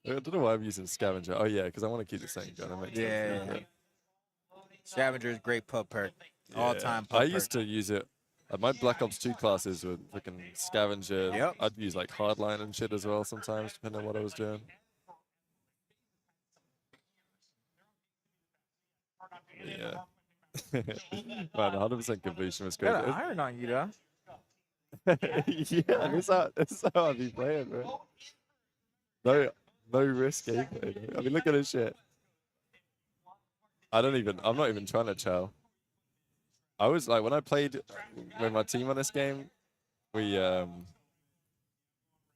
don't know why I'm using scavenger. Oh, yeah, because I want to keep the same gun. Yeah. Scavenger is great pub perk. All-time pub I perk. used to use it. My Black Ops 2 classes with freaking scavenger. Yep. I'd use like hardline and shit as well sometimes, depending on what I was doing. Yeah. Man, 100% completion was great. Got an iron on you, though. Yeah, this is how I be playing, bro. No risk gameplay. I mean, look at this shit. I'm not even trying to chow. I was like, when I played with my team on this game, I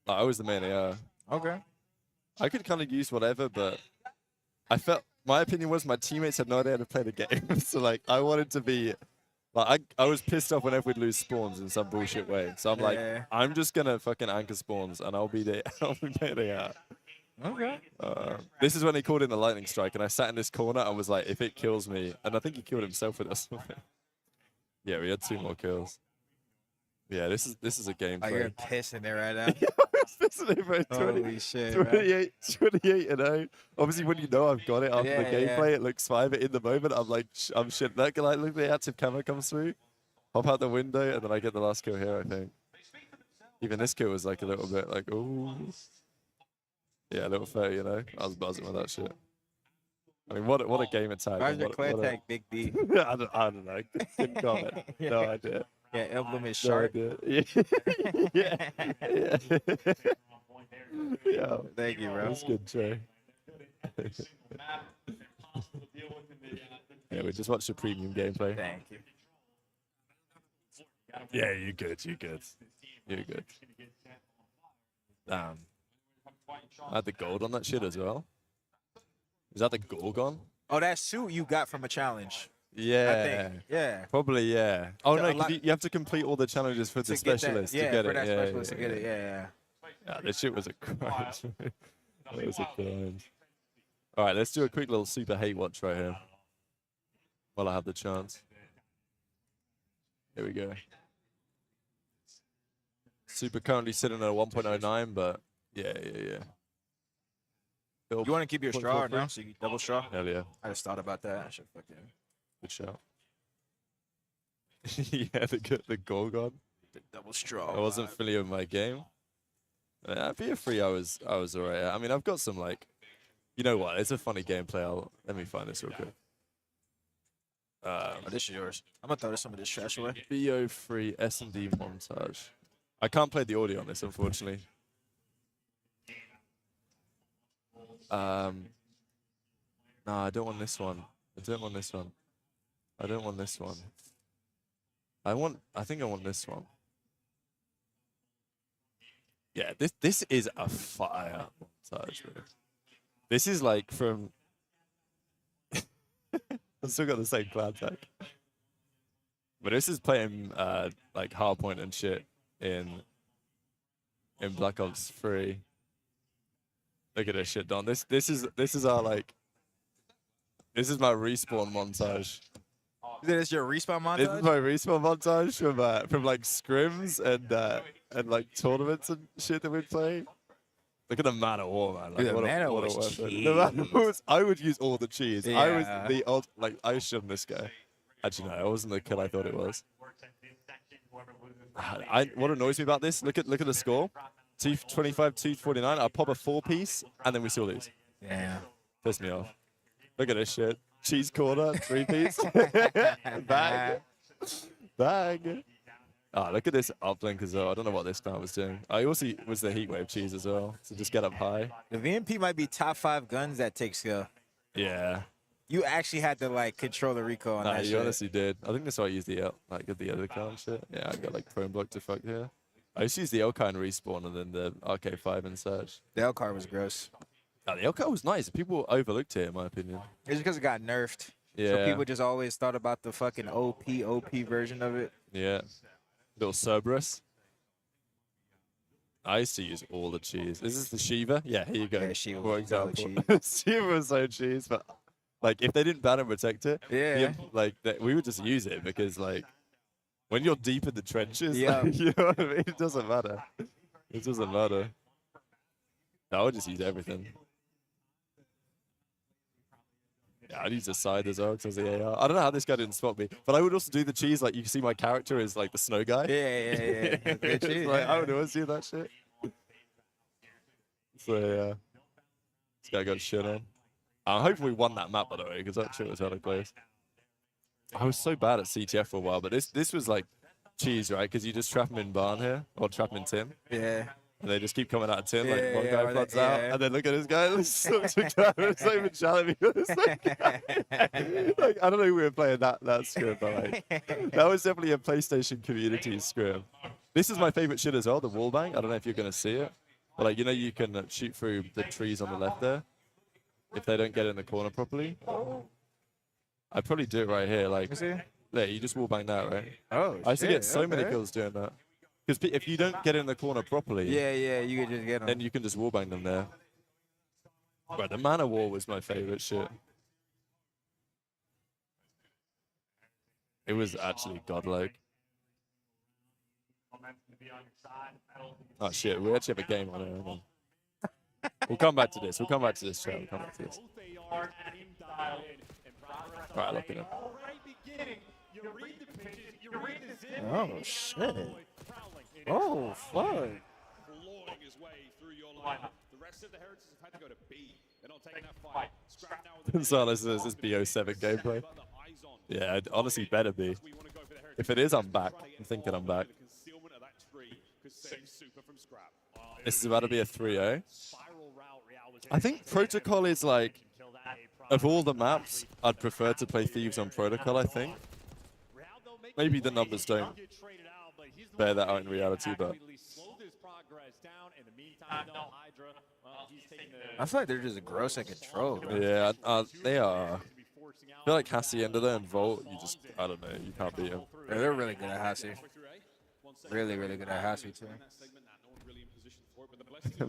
was the main AR. Okay. I could kind of use whatever, but I felt, my opinion was my teammates had no idea how to play the game. So like, I wanted to be, like, I was pissed off whenever we'd lose spawns in some bullshit way. So I'm like, I'm just gonna fucking anchor spawns and I'll be main AR. Okay. This is when he called in the lightning strike, and I sat in this corner and was like, if it kills me, and I think he killed himself with us. Yeah, we had 2 more kills. Yeah, this is a game. Oh, you're pissing there right now. Yeah, I was pissing it, bro. Holy shit, 28 and 0. Obviously, when you know I've got it after the gameplay, it looks fine. But in the moment, I'm like, I'm shit. That guy, like, look, the active camera comes through, hop out the window, and then I get the last kill here, I think. Even this kill was like a little bit like, ooh. Yeah, a little fair, you know. I was buzzing with that shit. I mean, what a game attack. Why's your clear tag, Big D? I don't know. Couldn't comment. No idea. Yeah, emblem is sharp. No idea. Yeah. Yeah. Thank you, bro. That's good, Trey. Yeah, we just watched the premium gameplay. Thank you. Yeah, you're good. You're good. I had the gold on that shit as well. Is that the Gorgon? Oh, that suit you got from a challenge. Yeah. I think. Yeah. Probably, yeah. Oh, no, you have to complete all the challenges for the specialist to get it. Yeah, for that specialist to get it, yeah. Yeah, this shit was a crime. That was a crime. All right, let's do a quick little super hate watch right here. While I have the chance. Here we go. Super currently sitting at a 1.09, but yeah. You want to keep your straw now, so you can double straw? Hell yeah. I just thought about that. I should fucking. Good shout. Yeah, the Gorgon. The double straw. I wasn't familiar with my game. BF3, I was alright. I mean, I've got some like, you know what? It's a funny gameplay. Let me find this real quick. This is yours. I'm gonna throw some of this trash away. BO3 S&D montage. I can't play the audio on this, unfortunately. No, I don't want this one. I think I want this one. Yeah, this is a fire montage, bro. This is like from I've still got the same cloud tag. But this is playing like hardpoint and shit in Black Ops 3. Look at this shit, Don. This is our like. This is my respawn montage. This is your respawn montage? This is my respawn montage from like scrims and like tournaments and shit that we play. Look at the Man of War, man. Like, Dude, the Man of War was weapon. The Man of War was, I would use all the cheese. Yeah. I was the odd, like I shoved this guy. Actually, no, I wasn't the kill I thought it was. What annoys me about this? Look at the score. 225, 249. I pop a 4-piece, and then we still lose. Yeah. Piss me off. Look at this shit. Cheese corner, 3-piece. Bag. Ah, look at this uplink as well. I don't know what this guy was doing. I also was the heatwave cheese as well, so just get up high. The VMP might be top 5 guns that take skill. Yeah. You actually had to like control the recoil on that you shit. honestly did. I think that's why I used the other car and shit. Yeah, I got like prone block to fuck here. I used to use the Elkai in Respawn and then the RK5 in Search. The Elkai was gross. Oh, the Elkai was nice. People overlooked it, in my opinion. It's because it got nerfed. Yeah. So people just always thought about the fucking OP version of it. Yeah. Little Cerberus. I used to use all the cheese. Is this the Shiva? Yeah, here you go. Yeah, Shiva For was so example. Shiva was so cheese, but like if they didn't ban and protect it, Yeah. we would just use it because like when you're deep in the trenches, Yeah. like, you know what I mean? It doesn't matter. It doesn't matter. No, I would just use everything. Yeah, I'd use the side as well because the AR. I don't know how this guy didn't spot me, but I would also do the cheese. Like you can see my character is like the snow guy. Yeah. Good It's cheese, like, yeah. I would always do that shit. So yeah, this guy got shit on. I'm hoping we won that map by the way because that shit was hella close. I was so bad at CTF for a while, but this was like cheese, right? Because you just trap them in barn here or trap them in tin. Yeah. And they just keep coming out of tin. Like one Yeah, guy or floods they- out, yeah. and then look at this guy. Looks to camera. It's not even challenging me. It's like, I don't know who we were playing that scrim, but like that was definitely a PlayStation community scrim. This is my favorite shit as well, the wallbang. I don't know if you're gonna see it, but like you know you can shoot through the trees on the left there if they don't get in the corner properly. I'd probably do it right here. Like, yeah, you just wallbang that, right? Oh, I used to get shit, so many okay. kills doing that. Because if you don't get in the corner properly, Yeah, you could just get them. then you can just wallbang them there. But the mana wall was my favorite shit. It was actually godlike. Oh shit, we actually have a game on it. Hang on. We'll come back to this. We'll come back to this, chat. We'll come back to this. Alright, look at him. Oh shit. Oh fuck. So this is BO7 gameplay. Yeah, it honestly better be. If it is, I'm back. I'm thinking I'm back. This is about to be a 3-0. I think Protocol is like, of all the maps, I'd prefer to play Thieves on Protocol, I think. Maybe the numbers don't bear that out in reality, but I feel like they're just gross at control. Bro. yeah, they are. I feel like Hacienda there and Volt, I don't know, you can't beat them. Yeah, they're really good at Hasi. Really good at Hasi too.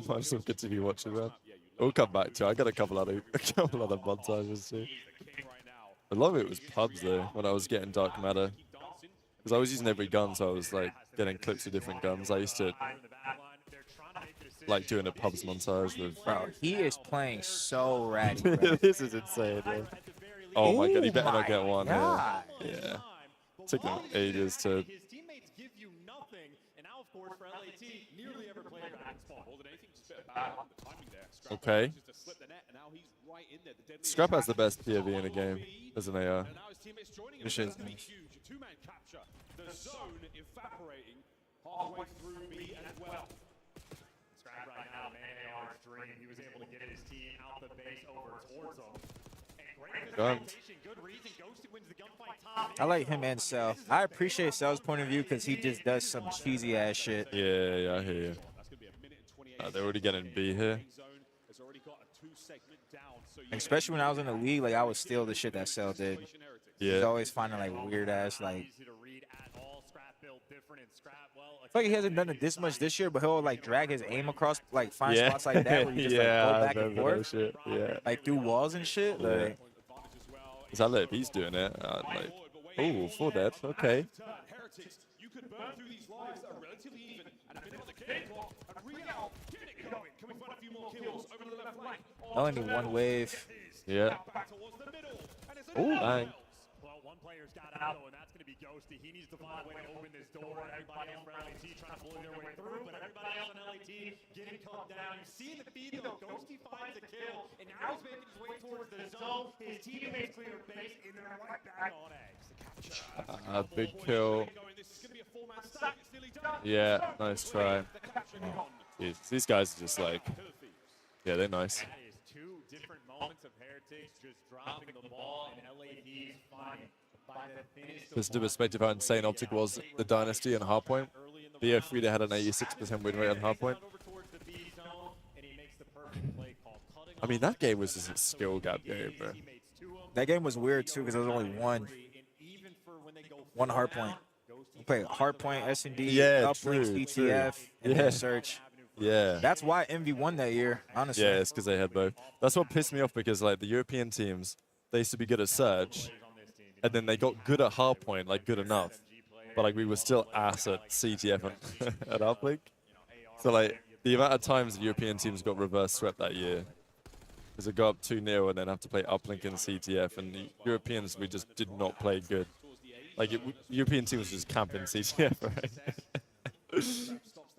Might as well continue watching that. We'll come back to it. I got a couple other montages too. A lot of it was pubs though, when I was getting Dark Matter. Because I was using every gun, so I was like getting clips of different guns. I used to like doing a pubs montage with. Bro, he is playing so ratty. Bro. This is insane, man. Oh my god, he better not get one here. God. Yeah. Took him ages to. Okay. Scrap has the best POV in the game as an AR. This shit's The zone evaporating halfway through B as well. Scrap right now, man, AR's dream. He was able to get his team out the base over towards them. And great presentation, good reason. Ghosty wins the gunfight top. I like him and Cell. I appreciate Cell's point of view because he just does some cheesy ass shit. Yeah, I hear you. They're already getting B here. Especially when I was in the league, like I would steal the shit that Cell did. Yeah. He's always finding like weird ass like. I feel like he hasn't done it this much this year, but he'll like drag his aim across, like find spots like that where you just like go back and forth, shit. Yeah. like through walls and shit. Yeah. Like, Is that look? He's doing it. Like, oh, 4 dead. Okay. You could burn through these lives that are relatively even and a bit of the cakewalk. And Real, get it going. Can we find a few more kills over the left flank? I only need one wave. Yeah. Oh, bang. Well, one player's got out, though, and that's going to be Ghosty. He needs to find a way to open this door. Everybody else for LAT trying to bully their way through, but everybody else in LAT getting cut down. You see in the feed, though, Ghosty finds a kill, and now he's making his way towards the zone. His teammates clear a base, and they're right back on eggs. The capture. Big kill. Yeah, nice try. Jeez, these guys are just like, yeah, they're nice. That is 2 different moments of Heretics just dropping the ball, and LAD's fine. By the finish, Just to perspective how insane Optic was the Dynasty and Hardpoint. BO3 they had an 86% win rate on hardpoint. I mean, that game was just a skill gap game, bro. That game was weird too because there was only one hard point. We played hard point, S&D, Yeah, uplink, true, CTF, and then search. Yeah. That's why Envy won that year, honestly. Yeah, it's because they had both. That's what pissed me off because like the European teams, they used to be good at Surge, and then they got good at hardpoint, like good enough, but like we were still ass at CTF and at uplink. So like the amount of times the European teams got reverse swept that year, because they go up 2-0 and then have to play uplink and CTF, and the Europeans we just did not play good. Like European teams just camping CTF, right?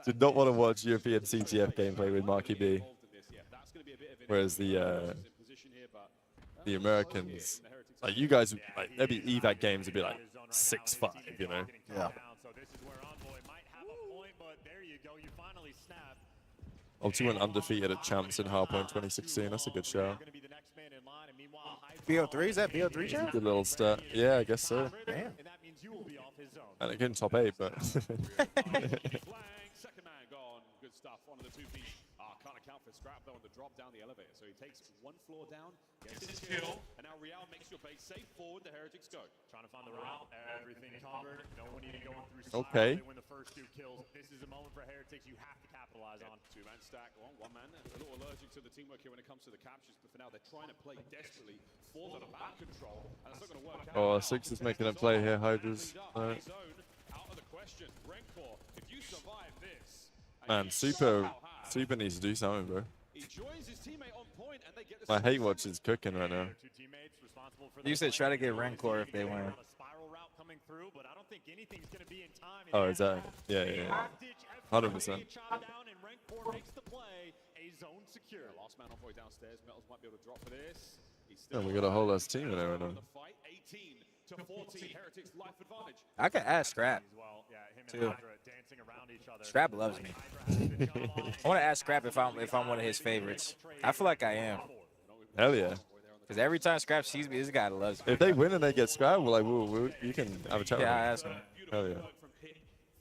Did not want to watch European CTF gameplay with Marky B. Whereas the Americans, like you guys, like maybe evac games would be like 6-5, you know? Yeah. Optic went undefeated at Champs in Hardpoint 2016. That's a good show. BO3, is that BO3 champ? Good little stat. Yeah, I guess so. Damn. And it couldn't top 8, but. Second man gone. Good stuff. One of the 2 feet. Can't account for Scrap though on the drop down the elevator. So he takes 1 floor down, gets his kill, and now Real makes your base safe forward. The Heretics go. Trying to find the route. Everything covered. No one even going through style. Okay. They win the first 2 kills. This is a moment for Heretics you have to capitalize on. 2-man stack. One man. A little allergic to the teamwork here when it comes to the captures, but for now they're trying to play desperately for the back control, and it's not going to work Oh, out. 6 is making a play here. Hydras. Out of the question. Rencor, if you survive this. Man, Super needs to do something, bro. My hate watch is cooking right now. You said try to get Rencor if they win. Oh, is that? Yeah, yeah, yeah. 100%. Last man on boy downstairs. Metals might be able to drop for this. Yeah, we got a whole ass team in there right now. 18 to 14. Heretics life advantage. I could ask Scrap, too. Scrap loves me. I want to ask Scrap if I'm one of his favorites. I feel like I am. Hell yeah. Because every time Scrap sees me, this guy loves me. If they win and they get scrapped, we're like, you can have a chat with Yeah, I them. ask him. Hell yeah.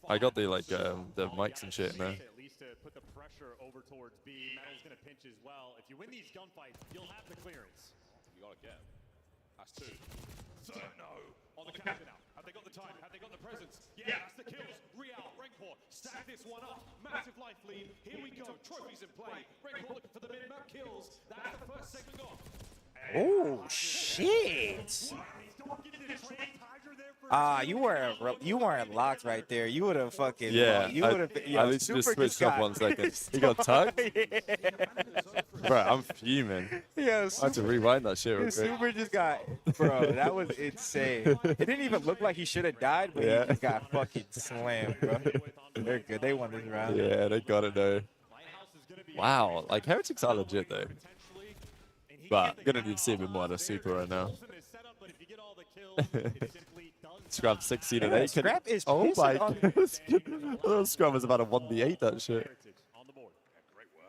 I got the like the mics and shit in there. At least to put the pressure over towards B. Metal's going to pinch as well. If you win these gunfights, you'll have the clearance. You got to get. That's 2. Third no. On the counter now. Have they got the time? Have they got the presence? Yeah, that's the kills. Real, Rencor, stack this one up. Massive life lead. Here we go. Trophies in play. Rencor looking for the mid-map kills. That's the first segment gone. Oh, shit. You weren't locked right there. You would have fucking. Yeah, you would have. I literally just switched up 1 second. He got tugged? Bro, I'm fuming. Yeah, I had to rewind that shit real quick. Super just got. Bro, that was insane. It didn't even look like he should have died, but he just got fucking slammed, bro. They're good. They won this round. Yeah, they got it though. Wow, like Heretics are legit though. But I'm gonna need to see a bit more out of Super right now. Scrap 16 and 8. Scrap is oh my on. god. Scrap was about a 1v8 that shit.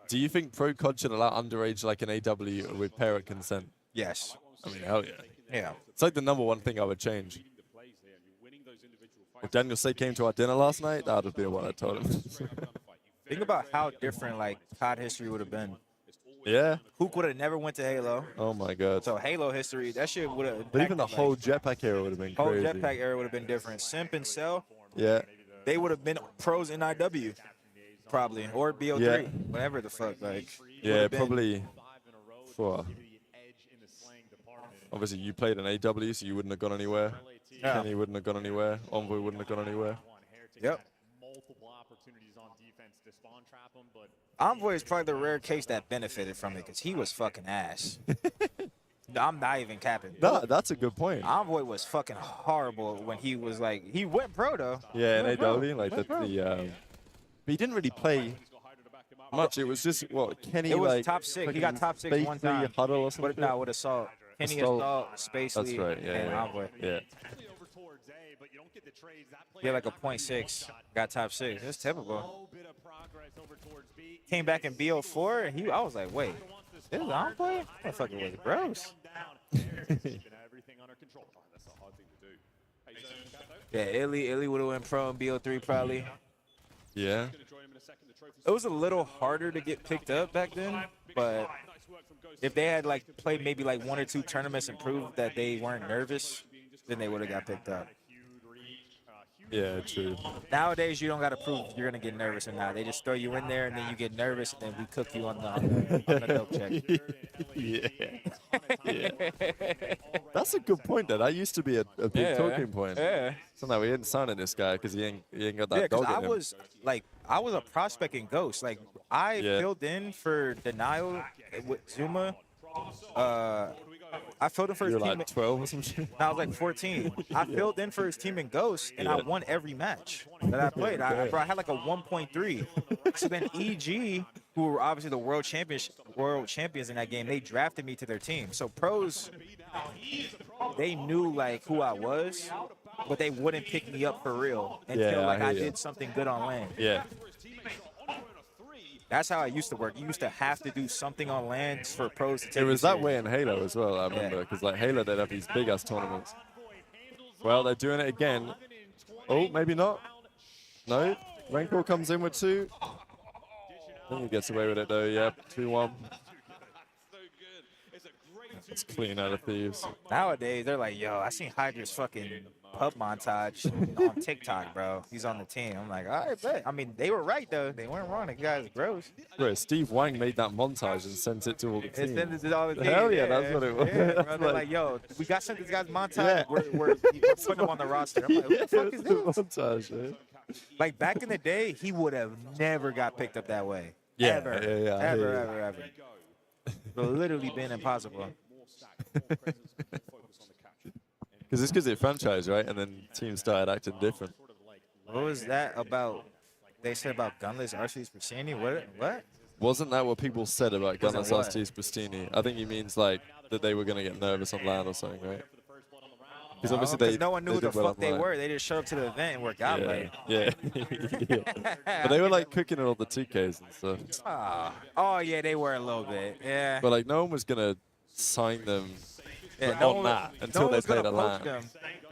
Do you think Pro COD should allow underage like an AW with parent consent? Yes. I mean, hell yeah. Yeah. It's like the #1 thing I would change. If Daniel Say came to our dinner last night, that would be what I told him. Think about how different like COD history would have been. Yeah. Hook would have never went to Halo. Oh my god. So Halo history, that shit would have. But even the whole jetpack era would have been whole crazy. jetpack era would have been different. Simp and Cell. Yeah. They would have been pros in IW, probably, or BO3, Yeah. whatever the fuck. Like. Yeah, probably. For. Obviously, you played an AW, so you wouldn't have gone anywhere. Yeah. Kenny wouldn't have gone anywhere. Envoy wouldn't have gone anywhere. Yep. Envoy is probably the rare case that benefited from it because he was fucking ass. I'm not even capping. No, that's a good point. Envoy was fucking horrible when he was like, he went pro though. Yeah, in Went pro. AW, like but he didn't really play much. It was just what Kenny It was like top 6. He got top 6 Space one Lee, time. Huddle or something. But no, with Assault. Kenny Assault, Space That's Lee, right. Yeah, and yeah. Envoy. Yeah. He had like a .6. Got top 6. It's typical. Came back in BO4, and I was like, wait, this is Envoy? That fucking was gross. Yeah, Illy would have went pro in BO3 probably. Yeah. It was a little harder to get picked up back then, but if they had like played maybe like 1 or 2 tournaments and proved that they weren't nervous, then they would have got picked up. Yeah, true. Nowadays, you don't got to prove you're gonna get nervous or not. They just throw you in there, and then you get nervous, and then we cook you on the dope check. Yeah. That's a good point. That used to be a big talking point. Yeah. So now we ain't signing this guy because he ain't got that Yeah, dog because in him. I was a prospect in Ghost. Like I filled in for Denial with Zuma. I filled in for his team. You're like 12 or some shit? I was like 14. I filled in for his team in Ghost, and I won every match that I played. I had like a 1.3. So then EG, who were obviously the world champions in that game, they drafted me to their team. So pros, they knew like who I was, but they wouldn't pick me up for real until like I did something good on LAN. Yeah. That's how it used to work. You used to have to do something on LAN for pros to take It was you that serious. way in Halo as well, I remember, because like Halo, they'd have these big ass tournaments. Well, they're doing it again. Oh, maybe not. No. Rancor comes in with 2. I think he gets away with it though. Yep, 2-1. It's clean out of Thieves. Nowadays, they're like, yo, I seen Hydra's fucking pub montage on TikTok, bro. He's on the team. I'm like, all right, bet. I mean, they were right, though. They weren't wrong. The guy's gross. Bro, Steve Wang made that montage and sent it to all the It team. sent it to all the team. Hell yeah, that's what it was. Yeah, bro. That's They're like, yo, we got sent this guy's montage. We're putting him on the roster. I'm like, who the fuck is this? Montage, man. Like, back in the day, he would have never got picked up that way. Yeah, Ever. yeah, I hear Ever, you. ever. It would literally been impossible. Because it's because it's franchise, right? And then teams started acting different. What was that about? They said about gunless Arceus Pristini? What? Wasn't that what people said about Wasn't Gunless what? Arceus Pristini? I think he means like that they were going to get nervous on LAN or something, right? Because obviously they no one knew who the did well fuck they online. were. They just showed up to the event and worked out late. Yeah. Yeah. But they were like cooking at all the 2Ks and stuff. Oh, yeah, they were a little bit. Yeah. But like no one was going to sign them Yeah, no on one- that no until one they was gonna played a poach LAN. them.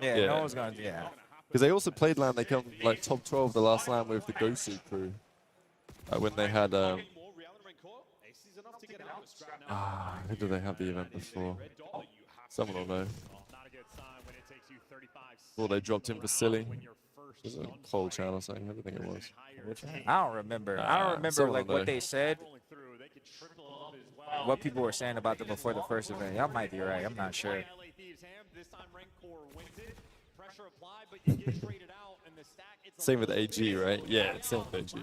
Yeah, no one was gonna. Yeah. Because they also played LAN. They come like top 12 the last LAN with the Gosu crew. When they had who did they have the event before? Someone will know. Well, they dropped in for Silly. Was it Cold Channel or something? I don't think it was. I don't remember. I don't remember someone like will what know. they said. What people were saying about them before the first event. Y'all might be right. I'm not sure. Same with AG, right? Yeah, same with AG.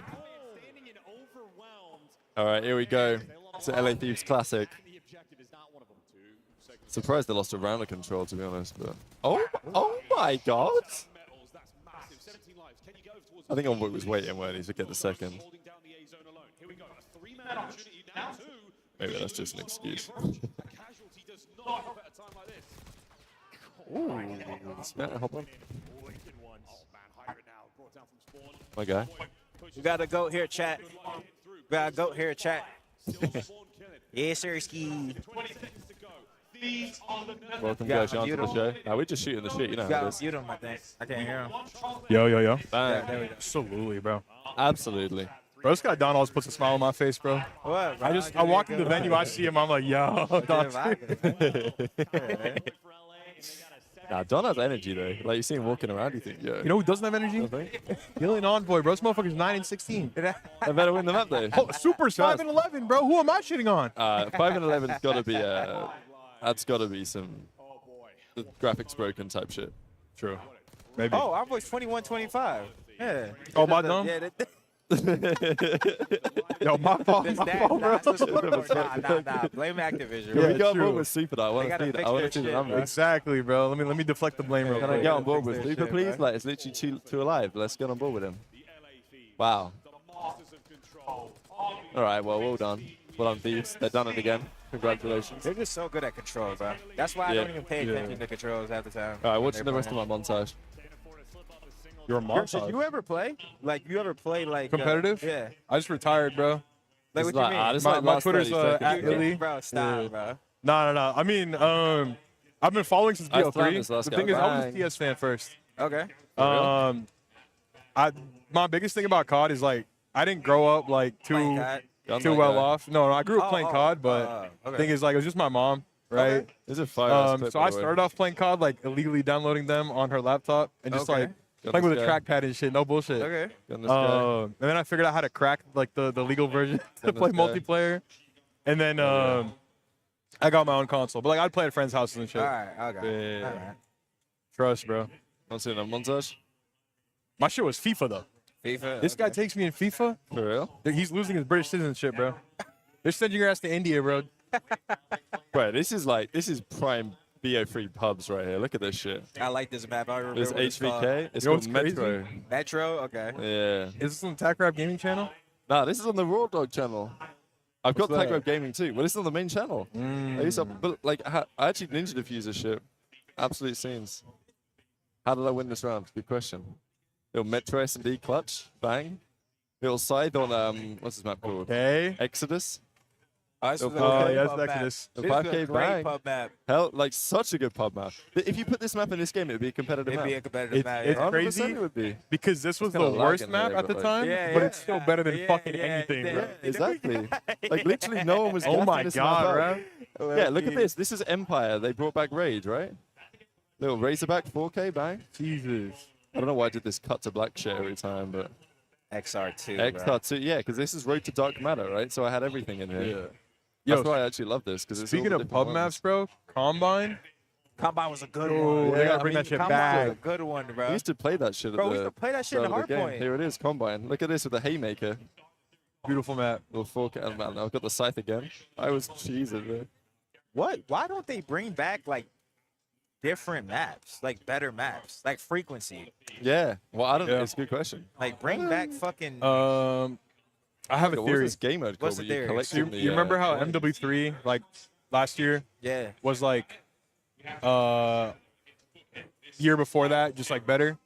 All right, here we go. It's the LA Thieves Classic. Surprised they lost a round of control, to be honest. But oh my God! I think Onbook was waiting, weren't he, to get the second. Maybe that's just an excuse. Ooh, hop on. My guy. We got a goat here, chat. We got a goat here, chat. Yes, sir, ski. Welcome, Yeah, guys, onto the show. We're just shooting the shit, you know You how it got is. mute him, I think. I can't hear him. Yo. Bang. There we go. Absolutely, bro. Absolutely. Bro, this guy Don always puts a smile on my face, bro. What, bro? I walk into the venue, I see him, I'm like, yo, Don. Nah, Don has energy though. Like you see him walking around, you think, yo. You know who doesn't have energy? Gillian Envoy, bro. This motherfucker's 9 and 16. They better win the map though. Oh, Super's 5 and 11, bro. Who am I shitting on? 5 and 11's got to be that's got to be some the graphics broken type shit. True. Maybe. Oh, our boy's 21-25. Yeah. Oh, my dumb? Yeah, Yo, my fault, bro. Nah. Blame Activision. Yeah, bro. we got on true. board with Super. I want They to gotta see fix that. I want their to see the shit, numbers. bro. Exactly, bro. Let me deflect the blame real Can I quick. get on board with Fix Super, their please? shit, Like it's literally two alive. Let's get on board with him. Wow. All right. Well done. Well done, Thieves. They've done it again. Congratulations. They're just so good at control, bro. That's why I Yeah. don't even pay attention to controls half the time. All right. Watching the rest of my montage. Your Did you ever play? Like, you ever play, like... Competitive? Yeah. I just retired, bro. Like, what you mean? This My last Twitter's 30 seconds, at bro. Deli. Bro, stop, bro. No. I mean, I've been following since I planned BO3. this last The guy. thing is, I was a Bang. TS fan first. Okay. I My biggest thing about COD is like I didn't grow up like too well off. No, I grew up playing COD, but thing is like it was just my mom, right? Is it fire? So I started off playing COD like illegally downloading them on her laptop and just like playing with a trackpad and shit, no bullshit. Okay. And then I figured out how to crack like the legal version to play multiplayer, and then I got my own console. But like I'd play at friends' houses and shit. All right, okay. Yeah. All right. Trust, bro. Want to see a montage? My shit was FIFA though. FIFA. This guy takes me in FIFA. For real? He's losing his British citizenship, bro. They're sending your ass to India, bro. Bro, this is prime BO3 pubs right here. Look at this shit. I like this map. I remember This what it's called. HVK. It's You know called what's Metro. crazy? Metro. Okay. Yeah. Is this on Tack Rap Gaming channel? Nah, this is on the Raw Dog channel. I've got What's Tag that? Rap Gaming too. Well, this is on the main channel. I used to, but like, I actually ninja diffused this shit. Absolute scenes. How did I win this round? Good question. Little Metro S&D clutch. Bang. Little side on, what's this map called? Okay. Exodus. Oh, this Little is a great yes, pub Exodus. map. The This is 5K a great bang. pub map. Hell, like such a good pub map. If you put this map in this game, it would be a competitive It'd map. be a competitive map. It's Yeah. crazy 100% it would be. because this was the kinda worst lagging map there, at the but, like- time, Yeah, but yeah. it's still better than Yeah, fucking yeah, anything, yeah. bro. Exactly. Like literally no one was Oh gassing my this god, map bro. up. Yeah, look at this. This is Empire. They brought back Rage, right? Little Razorback 4K bang. Jesus. I don't know why I did this cut to black shit every time, but XR2. XR2, yeah, because this is Road to Dark Matter, right? So I had everything in here. Yeah. That's Yo, why I actually love this. Because speaking of pub maps, bro, Combine. Combine was a good Oh, one. they gotta bring that shit Combine back. was a good one, bro. We used to play that shit. Bro, at we the used to play that shit in start of the game. Hardpoint. Here it is, Combine. Look at this with the Haymaker. Beautiful map. Little 4K. Oh, man, I've got the Scythe again. I was cheesing, man. What? Why don't they bring back like different maps, like better maps, like frequency? Yeah. Well, I don't know. Yeah. It's a good question. Like bring back fucking. I have a What was theory. this game mode What's called the where you theory? collect So you, in the, you remember how coins? MW3 like last year Yeah. was like year before that just like better?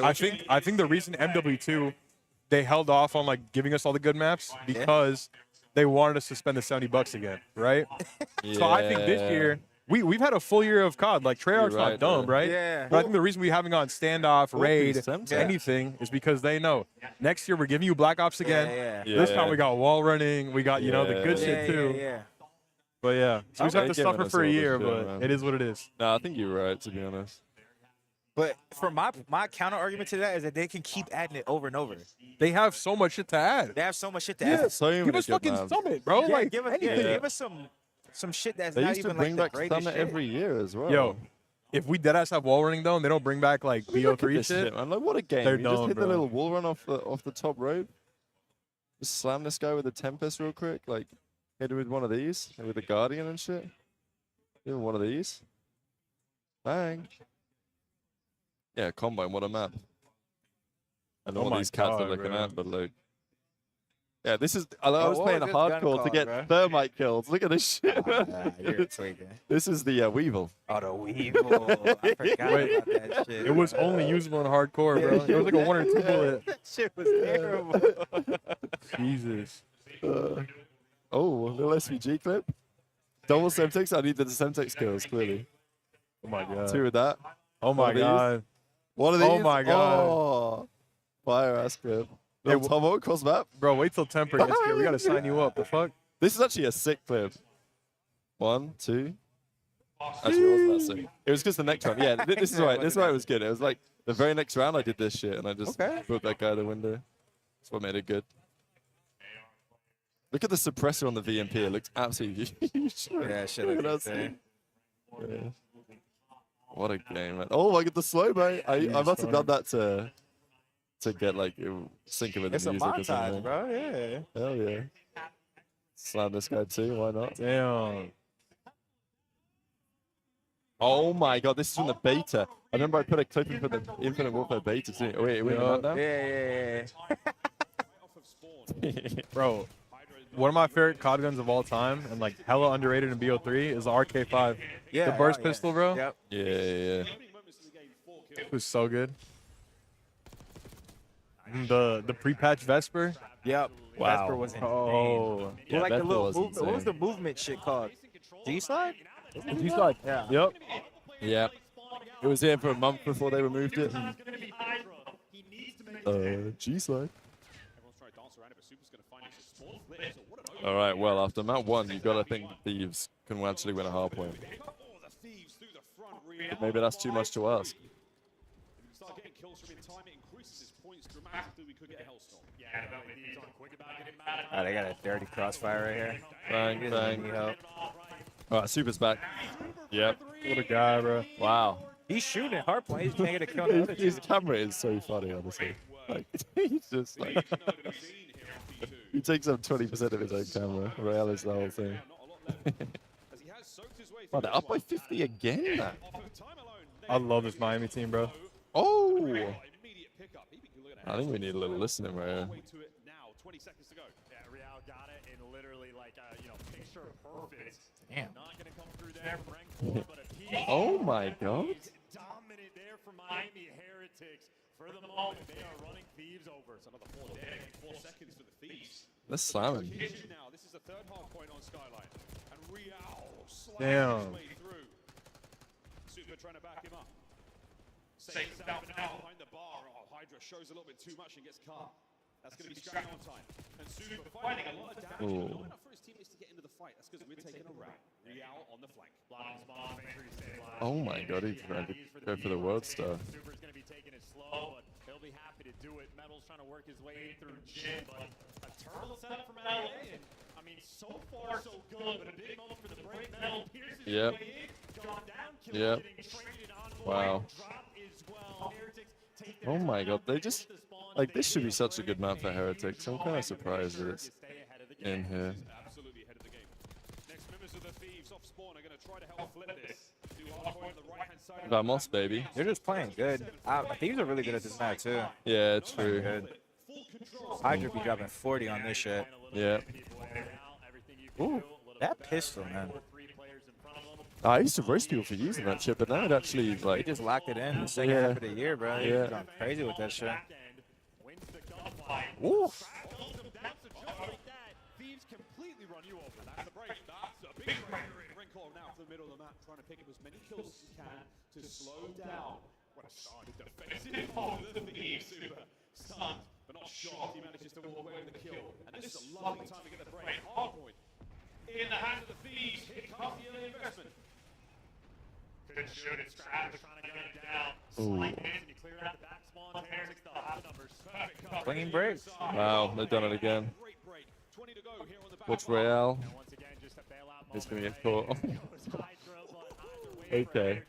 I think the reason MW2 they held off on like giving us all the good maps because they wanted us to spend the $70 again, right? So I think this Yeah. year we've had a full year of COD. Like Treyarch's You're right, not dumb, bro. right? Yeah. But I think the reason we haven't gone standoff, raid, piece tempted. anything is because they know next year we're giving you Black Ops again. Yeah. This Yeah. time we got wall running. We got, you know, the good Yeah. shit too. Yeah. But yeah, so we just have to They're giving suffer us for a all this year, shit, but man. it is what it is. No, I think you're right, to be honest. But for my counter argument to that is that they can keep adding it over and over. They have so much shit to add. They have so much shit to Yeah, add. So give many us good fucking maps. Summit, bro. Yeah, like give us, anything. give us some shit that's They not used to even bring like back the greatest Summit shit. every year as well. Yo, if we deadass have wall running though, and they don't bring back like Look at BO3 this shit, shit, man. Like, what a game. they're You just dumb, hit bro. the little wall run off the top rope. Just slam this guy with a Tempest real quick. Like, hit him with one of these. With the Guardian and shit. Even one of these. Bang. Yeah, Combine, what a map. And Oh all my these cats are God, looking bro. at, but like. Yeah, this is. I was what playing was this hardcore gun to called, get bro? thermite kills. Look at this shit. Nah, you're tweaking. This is the Weevil. Oh, the Weevil. I forgot Wait, about that shit. it was only usable in hardcore, bro. It was like a 1 or 2 bullet. That shit was terrible. Jesus. Oh, little SVG clip. Double Semtex. I need the Semtex kills, clearly. Oh my god. 2 with that. Oh my One of these. god. One of these. Oh my god. Oh, fire ass clip. Hey, Little Tomo cross map. Bro, wait till Temper gets here. We gotta sign you up. The fuck? This is actually a sick clip. 1, 2. Actually, it wasn't that sick. It was just the next round. Yeah, this is right. This is why it was good. It was like the very next round I did this shit and I just put that guy out the window. That's what made it good. Look at the suppressor on the VMP. It looks absolutely huge. Yeah, shit. Look at Like that. Yeah. What a game, man. Oh, I get the slow, mate. I must have done that to get like sync it with It's the a music or montage, something. bro. Yeah. Hell yeah. Slam this guy too, why not? Damn. Oh my god, this is from the beta. I remember I put a clip in for the Infinite Warfare beta too. Oh, wait, Yeah. Bro, one of my favorite COD guns of all time, and like hella underrated in BO3, is the RK5. Yeah. The burst yeah. pistol, bro. Yep. Yeah. It was so good. The pre-patch Vesper. Yep. Wow. Vesper was insane. Oh. Yeah, like the Vesper little was movement. What was insane. the movement shit called? G-slide? G-slide. Yeah. Yep. Yeah. It was here for a month before they removed it. G-slide. All right, well, after map 1, you got to think Thieves can actually win a hard point. But maybe that's too much to ask. Oh, they got a dirty crossfire right here. Bang, He bang. doesn't need help. All right, Super's back. Yep. What a guy, bro. Wow. He's shooting hard point. He's making a kill. His camera is so funny, honestly. Like, he's just like... he takes up 20% of his own camera. Real is the whole thing. Oh, they're up by 50 again? I love this Miami team, bro. Oh! I think we need a little listening right here. 20 seconds to go. Yeah, Real got it in literally like picture perfect. Damn. Not gonna come through there from rank 4, but a peak. Oh my god. Dominant there from Miami Heretics. For the moment, they are running Thieves over. It's another 4 seconds for the Thieves. Let's slam him. Now, this is the third hard point on Skyline. And Real slams Damn. his way through. Super trying to back him up. Safe out now behind the bar. Oh, Hydra shows a little bit too much and gets caught. That's going to be scrapping on time. And Super finding a lot of damage. But not enough for his teammates to get into the fight. That's because we're taking a round. Real on the flank. Oh my god, he's trying to go for the world star. Super's going to be taking it slow, but he'll be happy to do it. Metal's trying to work his way through Jin, but a turtle setup from LA. And, I mean, so far, so good, but a big moment for the break. Metal pierces his way in. Gone down, kill getting traded on. Wow. Drop as well. Heretics take their Oh my god, they just... Like, this should be such a good map for Heretics. I'm kind of surprised that it's in here. Absolutely ahead of the game. Next members of the Thieves off spawn are going to try to help flip this. Do hard point on the right-hand side. Vamos, baby. They're just playing good. Thieves are really good at this map, too. Yeah, true. Good. Hydra be dropping 40 on this shit. Yeah. Ooh, that pistol, man. I used to roast people for using that shit, but now it actually, He like... just locked it in the second half of the year, bro. He's Yeah. gone crazy with that shit. Ooh. Thieves completely run you over. That's the break. That's a big break. Ring call now for the middle of the map, trying to pick up as many kills as he can to slow down. What a start. Defensive hold of the Thieves. Super stunned, but not shocked. He manages to walk away with the kill. And this is a lovely time to get the break. Hard point in the hands of the Thieves. Here comes the early investment. Good shoot. It's Travis trying to get it down. Slight hits and you clear out the back spawn. Heretics still have the numbers. Perfect coverage. Clean break. Wow, they've done it again. What's Real? He's going to get caught. Okay.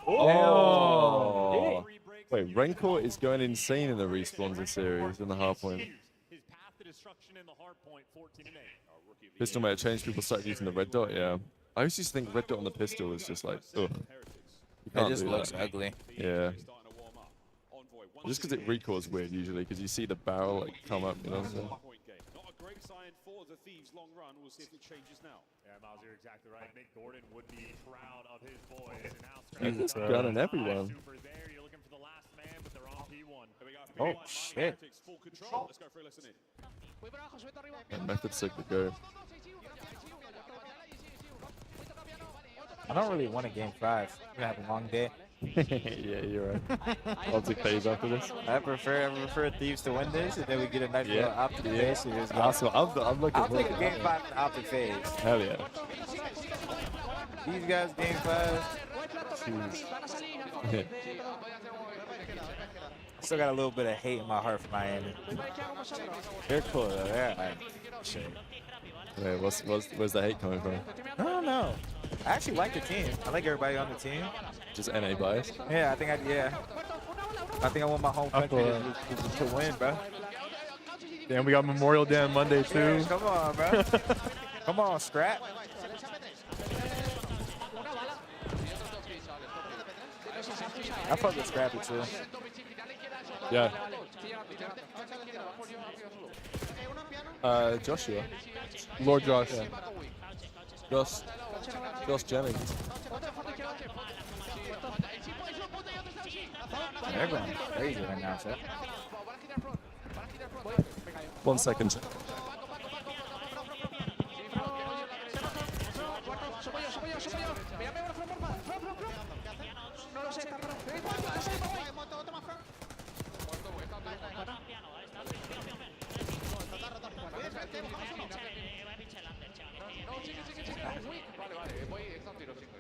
Oh! Wait, Rencor is going insane in the respawns this series in the hardpoint. His path to destruction in the hardpoint, 14-8. Pistol may have changed. People started using the red dot, yeah. I used to think red dot on the pistol was just like, ugh. You can't It just do looks that. ugly. Yeah. Just because it recoils weird usually, because you see the barrel like come up, you know what I'm saying? Not a great sign for the Thieves' long run. We'll see if it changes now. Yeah, Miles, you're exactly right. Nick Gordon would be proud of his boys. And now He's just gunning everyone. Super there. You're looking for the last man, but they're on P1. Oh, shit. Full control. Let's go for a listen in. That method's so good to go. I don't really want a game 5. I'm gonna have a long day. Yeah, you're right. I'll take Faze after this. I prefer Thieves to win this, and then we get a nice little Optic Phase. So just That's what I'm looking I'll for. take a game 5 in Optic Phase. Hell yeah. These guys game 5. Still got a little bit of hate in my heart for Miami. They're cool though. They're alright. Shit. Wait, where's the hate coming from? I don't know. I actually like the team. I like everybody on the team. Just NA bias? Yeah, I think I want my home country to win, bro. Damn, we got Memorial Day on Monday too. Yeah, come on, bro. Come on, Scrap. I fuck with Scrappy too. Yeah. Joshua. Lord Josh. Yeah. Josh Jennings. They're going crazy right now, sir. 1 second.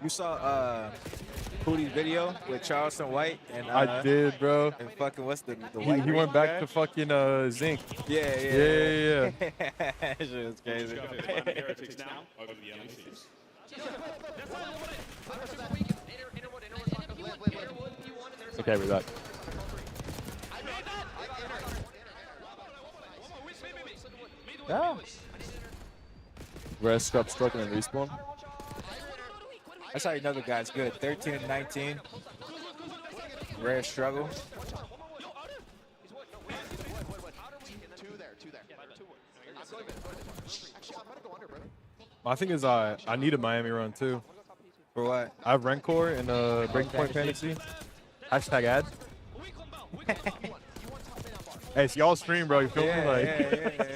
You saw Pootie's video with Charleston White and I did, bro. And fucking what's the He white went guy? back to fucking Zinc. Yeah. That shit was crazy. Heretics now over the LECs. Okay, we're back. Yeah. Rare Scrub struggling respawn. That's how you know the guy's good. 13-19. Rare struggle. My thing is I need a Miami run too. For what? I have Rancor and Breaking Point Fantasy. Hashtag ad. Hey, it's y'all stream, bro. You feel me? Like. Yeah.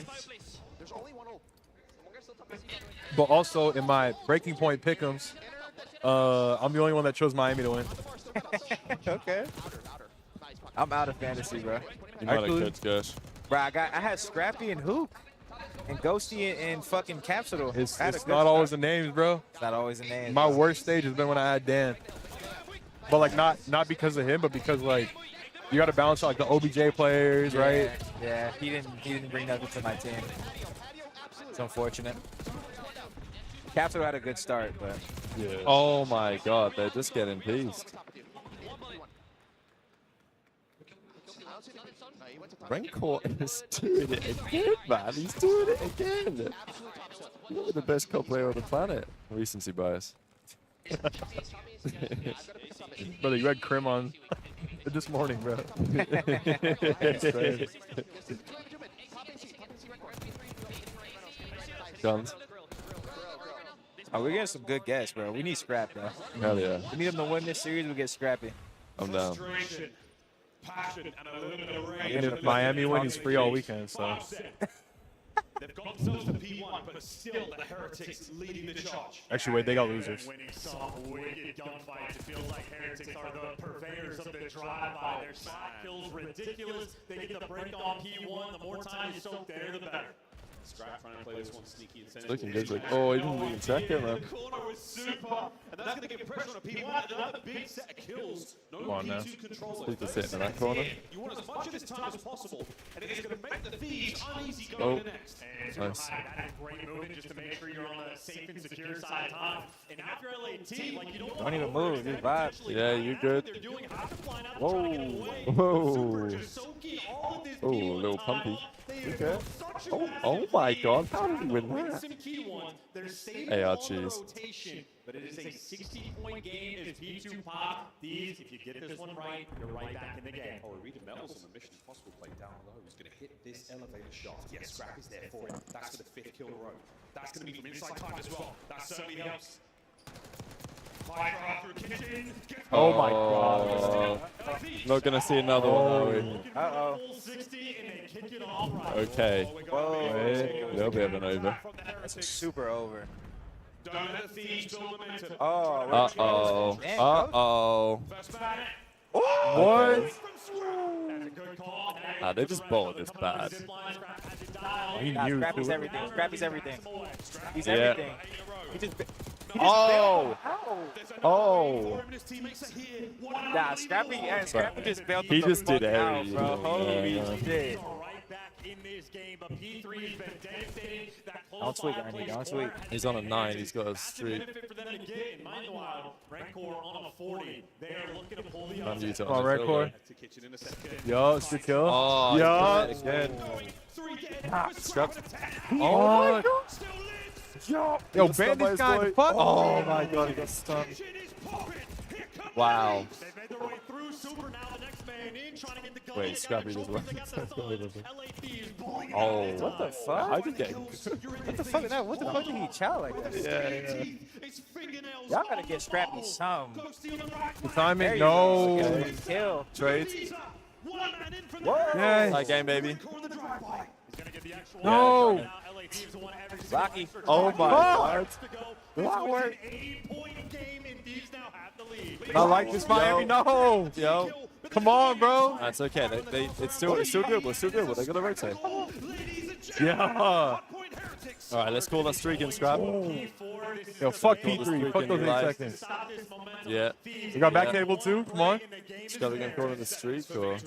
But also in my Breaking Point pick'ems, I'm the only one that chose Miami to win. Okay. I'm out of fantasy, bro. You might have could, Gersh. Bro, I had Scrappy and Hook. And Ghosty and fucking Capsule. It's not always the names, bro. It's not always the names. My worst stage has been when I had Dan. But like not because of him, but because like you got to balance out like the OBJ players, right? Yeah, he didn't bring nothing to my team. It's unfortunate. Capsule had a good start, but yeah. Oh my God, they're just getting pieced. Rancor is doing it again, man. He's doing it again. You're the best co player on the planet. Recency bias. Brother, you had Crim on this morning, bro. Guns. Oh, we're getting some good guests, bro. We need Scrap, bro. Hell yeah. We need them to win this series. We get Scrappy. I'm down. And if Miami win, he's free all weekend, so. They've got themselves to P1, but still the Heretics leading the charge. Actually, wait, they got losers. Winning some wicked gunfights. It feels like Heretics are the purveyors of the drive-by. Their side kills ridiculous. They get the break on P1. The more time you soak there, the better. Scrap trying to play this one sneaky and It's looking good. Like, oh, he didn't even check it, man. Corner was super, and that's going to get pressure on P1. Another big set of kills. No P2 control. Please just sit in that corner. You want as much of this time as possible, and it's going to make the Thieves uneasy going to next. Nice. That is great movement just to make sure you're on the safe and secure side of time. And after LAT, like you don't even move, just vibe. Yeah, you good. Whoa. Whoa. Oh, a little pumpy. Okay. Oh my God. How did he win that? ARGs. But it is a 60-point game if P2 pop. These, if you get this one right, you're right back in the game. Oh, we read the medals on the Mission Impossible play down low. Who's going to hit this elevator shot? Yes, Scrap is there for it. That's for the 5th kill in a row. That's going to be from inside time as well. That certainly helps. Oh my God. Not gonna see another one, are we? Uh-oh. Okay. Whoa. Wait, a little bit of an over. That's super over. Uh-oh. Uh-oh. What? They just bowled this bad. He knew. Scrappy's everything. Scrappy's everything. He's Yeah. everything. He just Oh! Oh! Nah, Scrappy just bailed He the just did fuck out, everything. bro. Holy Yeah. shit. In this game, but P3's been devastating. That Don't tweak, Andy. Don't tweak. He's on a 9. He's got a streak. benefit for them to get. And meanwhile, Rancor on a 40. They are looking to pull the Unmute upset. on Come on, the Rancor. field. Yo, it's the kill. Oh, Yo. he did it again. Scrap. Oh my God. Yo, Yo, ban this guy in the fuck. Oh my God, he got stunned. Wow. They've made their way through. Super now the next man in, trying to get the gun. Wait, Scrappy does well. Oh, what the fuck? How'd you get? What the fuck is that? What the fuck did he chow like that? Yeah. Y'all gotta get Scrappy some. The timing, There you go. no. Good kill. Trades. Yeah. Tight game, baby. No. Rocky. Oh my God. That worked. 8-point game, and Thieves now have the lead. I like this Miami. No. Yo. Come on, bro. That's okay. It's still good. We're still good. They're gonna rotate. Yeah. All right, let's call that streak in, Scrap. P4 Yo, fuck P3. Fuck those 8 seconds. Yeah. You got back table too? Come on. Scrubby gonna call in the streak or?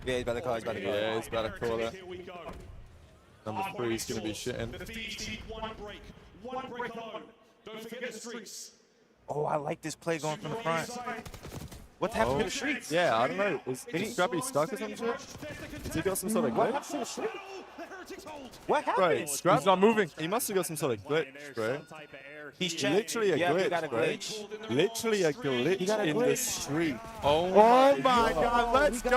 Yeah, he's about to call. He's about to call. Yeah, he's about to call it. Number 3 is gonna be shitting. One break home. Don't forget the streaks. Oh, I like this play going from the front. What happened to the streaks? Yeah, I don't know. Is Scrubby stuck or some shit? Has he got some sort of What glitch? happened to the streak? What happened? Right, Scrub, He's not moving. He must have got some sort of glitch, bro. He's Literally a yeah, he glitch, got a bro. glitch. Literally a glitch got a in the glitch. streak. Oh my God, let's go,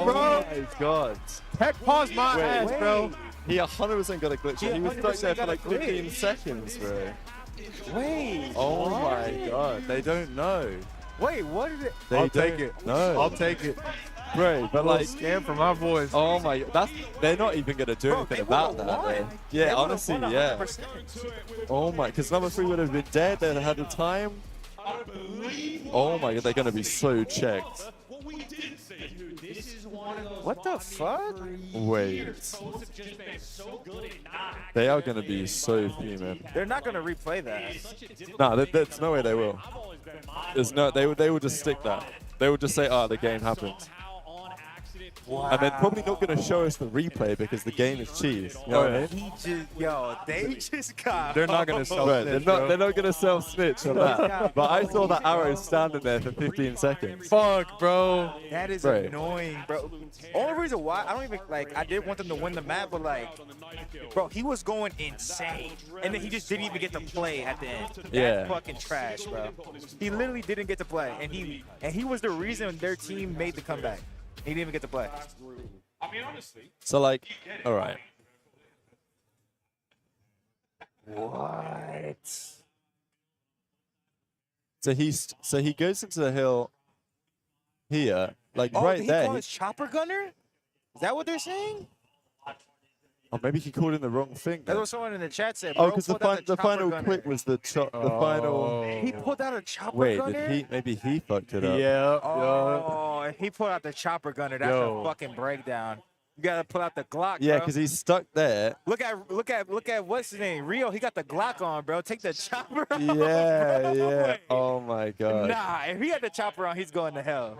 bro. Oh my God. Tech pause my ass, bro. He 100% got a glitch. He He was stuck 100% there for got a like 15 glitch. seconds, bro. Wait. Oh my God. They don't know. Wait, what is it? They I'll don't take it. know. I'll take it. Bro, but like, scam for my boys. oh my, they're not even gonna do anything about that. Bro. Yeah, honestly, yeah. Oh my, because number 3 would have been dead. They'd have had the time. Oh my God, they're gonna be so checked. What the fuck? Wait, they are gonna be so fuming. They're not gonna replay that. No, there's no way they will. There's no, they will just stick that. They will just say, "Oh, the game happened," and they're probably not going to show us the replay because the game is cheese. You know what I mean? He just, yo, they just got. They're not gonna sell Right, snitch, they're not going to self snitch on that. But I saw that arrow standing there for 15 seconds. Fuck, bro. That is Right. annoying, bro. Only reason why I don't even like. I did want them to win the map, but like, bro, he was going insane, and then he just didn't even get to play at the end. That's Yeah. fucking trash, bro. He literally didn't get to play, and he was the reason their team made the comeback. He didn't even get to play. I mean, honestly. So like, all right. What? So he goes into the hill here, like Oh, right did he there. call his chopper gunner? Is that what they're saying? Oh, maybe he called in the wrong thing. That's Then. what someone in the chat said. Oh, Bro because pulled out the chopper final gunner. clip was the final. He pulled out a chopper Wait, gunner? did he? Maybe he fucked it up. Yeah. Oh, if he pulled out the chopper gunner, that's a fucking breakdown. You gotta pull out the Glock, Yeah, bro. because he's stuck there. Look at what's his name? Rio, he got the Glock on, bro. Take the chopper off, Yeah, bro. yeah. Oh my God. Nah, if he had the chopper on, he's going to hell.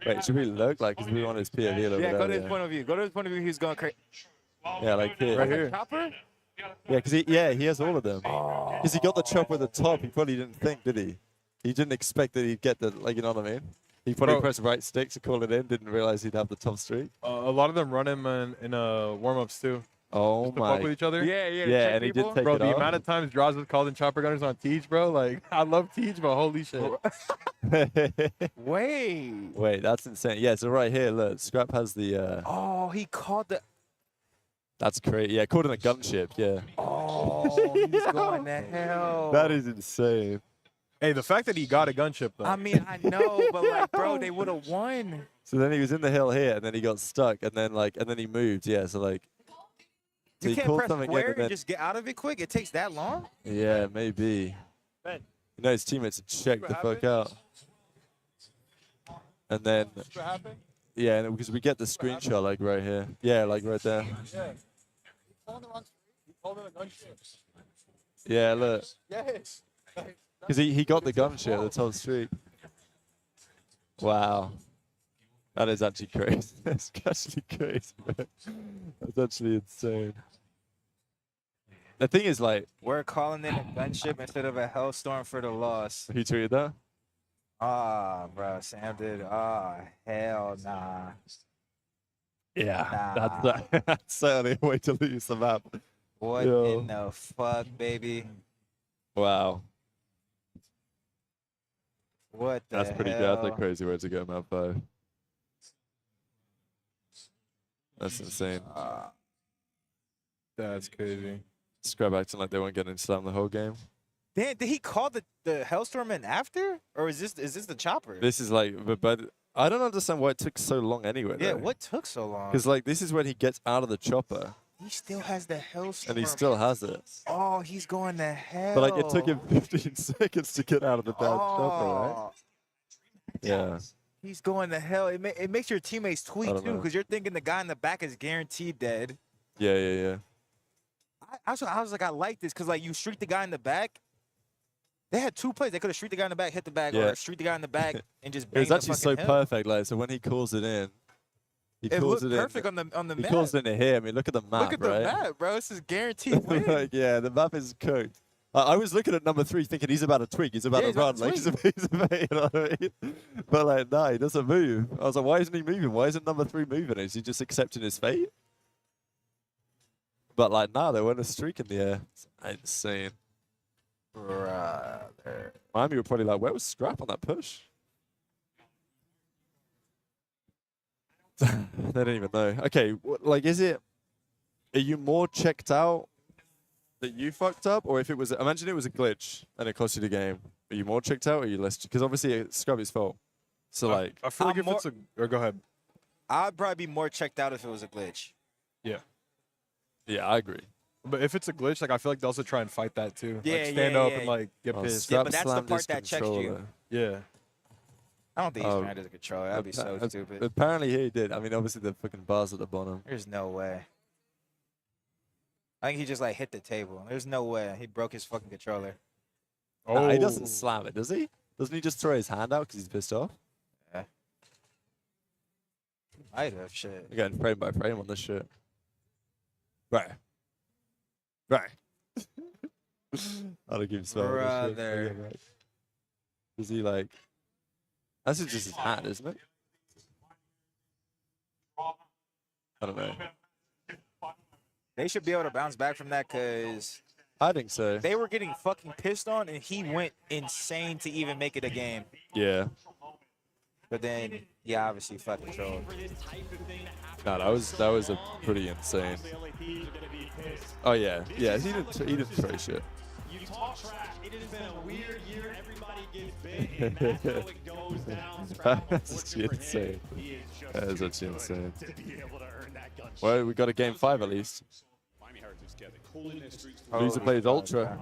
Wait, should we look like? Because we want his POV over Yeah, there. go to his point of view. Go to his point of view. He's going crazy. Yeah, like here. Right here. Chopper? Yeah, because he has all of them. Because he got the chopper at the top. He probably didn't think, did he? He didn't expect that he'd get the, like, you know what I mean? He probably Bro. pressed right stick to call it in. Didn't realize he'd have the top streak. A lot of them run him in warm-ups too. Oh Just to my. fuck with each other. Yeah, Yeah, check and he people. did take Bro, it the off. amount of times Draws was called in chopper gunners on Teach, bro. Like, I love Teach, but holy shit. Wait. Wait, that's insane. Yeah, so right here, look, Scrap has the. Oh, he called the. That's crazy. Yeah, called in a gunship. Yeah. Oh, he's going to hell. That is insane. Hey, the fact that he got a gunship though. I mean, I know, but like, bro, they would have won. So then he was in the hill here, and then he got stuck, and then he moved. Yeah, so like. So You he can't called press something in, square and and then, just get out of it quick. It takes that long. yeah, maybe. Ben. You know, his teammates had checked the fuck out. And then, yeah, and because we get the screenshot like right here. Yeah, like right there. Yeah, look. Yes. Because he got the gunship at the top streak. Wow. That is actually crazy. That's actually crazy, man. That's actually insane. The thing is, like, We're calling in a gunship instead of a hellstorm for the loss. who tweeted that? Ah, bro, Sam did. Ah, hell nah. Yeah, Nah. that's certainly a way to lose the map. What Yo. in the fuck, baby? Wow. What the That's pretty good. hell? That's a crazy way to go, map 5. That's insane. That's crazy. Scrap acting like they weren't getting slammed the whole game. Damn, did he call the hellstorm in after, or is this the chopper? This is like, but I don't understand why it took so long anyway. Yeah, what took so long? Because like this is when he gets out of the chopper He still has the hellstorm. and he still has it. Oh, he's going to hell. But like it took him 15 seconds to get out of the damn chopper, right? Oh, Yeah. he's going to hell. It makes your teammates tweet don't too, know. because you're thinking the guy in the back is guaranteed dead. Yeah, yeah, yeah. I was like, I like this, because like you streak the guy in the back, They had 2 plays. They could have street the guy in the back, hit the back, Yeah. or street the guy in the back and just It bang was actually the so fucking hill. perfect. Like, so when he calls it in, he It calls looked it in. perfect on the He map. calls it in here. I mean, look at the map, Look at the right? map, bro. This is guaranteed win. Like, yeah, the map is cooked. I was looking at number 3 thinking he's about to tweak. He's about Yeah, to he's run. about to Like, he's about, you know what I mean? But, like, nah, he doesn't move. I was like, why isn't he moving? Why isn't number 3 moving? Is he just accepting his fate? But, like, nah, they went a streak in the air. It's insane. Brother. Miami were probably like, where was Scrap on that push? They don't even know. Okay, like, are you more checked out that you fucked up, or if it was, imagine it was a glitch and it cost you the game, are you more checked out, or are you less? Because obviously it's Scrubby's fault. So like, I feel like if it's a, or go ahead. I'd probably be more checked out if it was a glitch. Yeah. Yeah, I agree. But if it's a glitch, like I feel like they also try and fight that too. Yeah, like stand yeah, up yeah. and like get Oh, pissed. Scrap but that's the slammed part his that checks you. controller. Yeah. I don't think he's Oh, trying to the controller. That'd be so stupid. Apparently he did. I mean, obviously the fucking bars at the bottom. There's no way. I think he just like hit the table. There's no way. He broke his fucking controller. Nah, he doesn't slam it, does he? Doesn't he just throw his hand out because he's pissed off? Yeah. Might have shit. We're getting frame by frame on this shit. Right. Right. I don't give a fuck. Brother. Is he like? That's just his hand, isn't it? I don't know. They should be able to bounce back from that because I think so. they were getting fucking pissed on, and he went insane to even make it a game. Yeah. But then, yeah, obviously fucking trolled. No, that was a pretty insane. Oh yeah, yeah. He didn't throw shit. You talk trash. It has been a weird year. Everybody gets bit, and that's how it goes down. That's actually insane. That is actually insane. To be able to earn that gunshot. Well, we got a game 5 at least. Loser plays Ultra.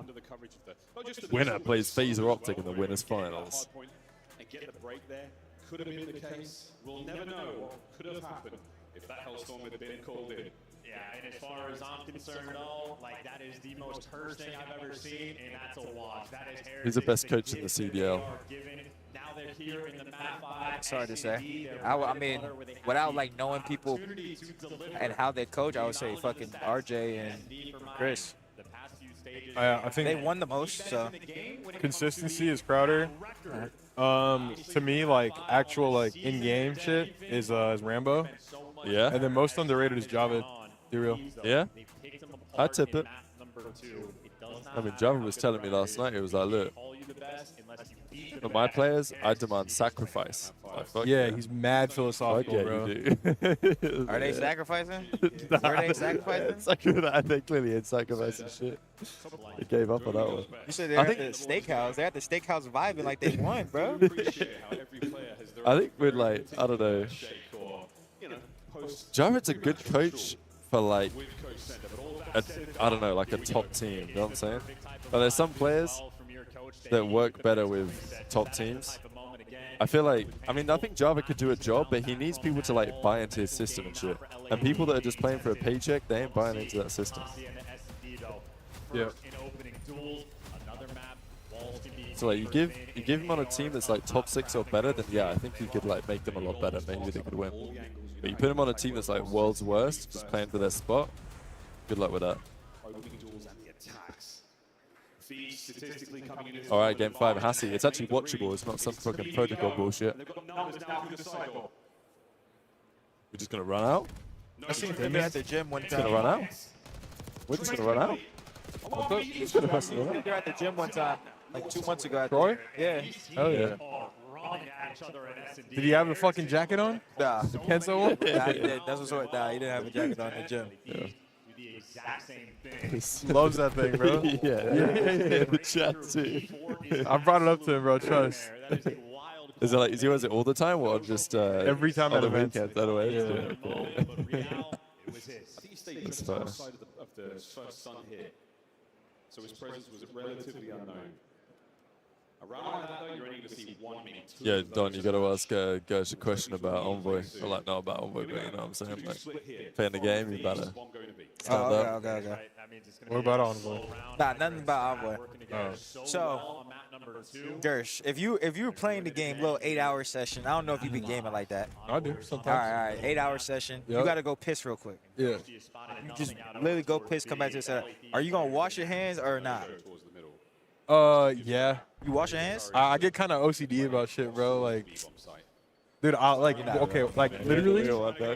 Winner plays Faze or Optic in the winners finals. And get the break there. Could have been the case. We'll never know what could have happened if that Hellstorm had been called in. Yeah, and as far as I'm concerned, though, like that is the most cursed thing I've ever seen, and that's a wash. That is He's the best coach in the CDL. Now they're here in the Map 5. Sorry to say. I mean, without like knowing people and how they coach, I would say fucking RJ and Chris. I think they won the most. So consistency is Crowder. To me, like actual like in-game shit is Rambo. Yeah. And then most underrated is Java. Be real. Yeah. I tip it. I mean, Java was telling me last night. It was like, look, for my players, I demand sacrifice. Like, fuck Yeah, he's mad philosophical, yeah, bro. you do. are they Yeah. sacrificing? Nah, Were they sacrificing? They clearly ain't sacrificing shit. They gave up on that one. You said they're at the steakhouse. They're at the steakhouse vibing like they won, bro. I think we're like, I don't know. Jarrett's a good coach for like, I don't know, like a top team. You know what I'm saying? But there's some players that work better with top teams. I feel like, I mean, I think Java could do a job, but he needs people to like buy into his system and shit. And people that are just playing for a paycheck, they ain't buying into that system. Yeah. So like, you give him on a team that's like top 6 or better, then yeah, I think he could like make them a lot better. Maybe they could win. But you put him on a team that's like world's worst, just playing for their spot. Good luck with that. All right, game 5, Hassie. It's actually watchable. It's not some fucking protocol bullshit. We're just gonna run out. I seen him at the gym one It's time. gonna run out. We're just gonna run out. They're at the gym one time, like 2 months ago. Troy? Yeah. Hell yeah. Did he have a fucking jacket on? Nah. The Kenzo one? Nah, he didn't. That's what's what. Nah, he didn't have a jacket on in the gym. Loves that thing, bro. yeah. The chat too. I brought it up to him, bro. Trust. Is it like, is he wears it all the time, or just every time on at the events? weekends? That way. Yeah. Okay. That's fair. of the first sun hit, so his presence was relatively unknown. Around that, though, you're only going to see one, maybe two. Yeah, Don, you got to ask guys a question about Envoy. Or like, not about Envoy, but you know what I'm saying? Like, playing the game, you better stand up. Okay. What about Envoy? Nah, nothing about Envoy. Oh. So, Gersh, if you were playing the game, little 8-hour session. I don't know if you've been gaming like that. I do sometimes. All right. 8-hour session. You Yep. gotta go piss real quick. Yeah. You just literally go piss, come back to the setup. Are you gonna wash your hands or not? Yeah. You wash your hands? I get kind of OCD about shit, bro. Like, dude, I like literally.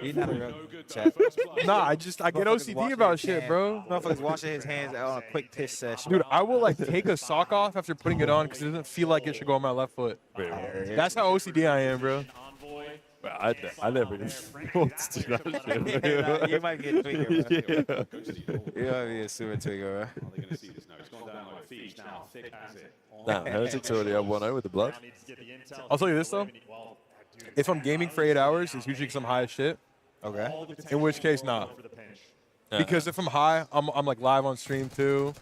He's not a real chat. Nah, I get OCD about shit, bro. Motherfuckers washing his hands on a quick piss session. Dude, I will like take a sock off after putting it on because it doesn't feel like it should go on my left foot. That's how OCD I am, bro. I never even thought to do that shit. You might get a tweaker, bro. You might be a super tweaker, bro. Damn, Heretic's already up 1-0 with the blood. I'll tell you this though. If I'm gaming for 8 hours, it's usually because I'm high as shit. Okay. In which case, nah. Yeah. Because if I'm high, I'm like live on stream too,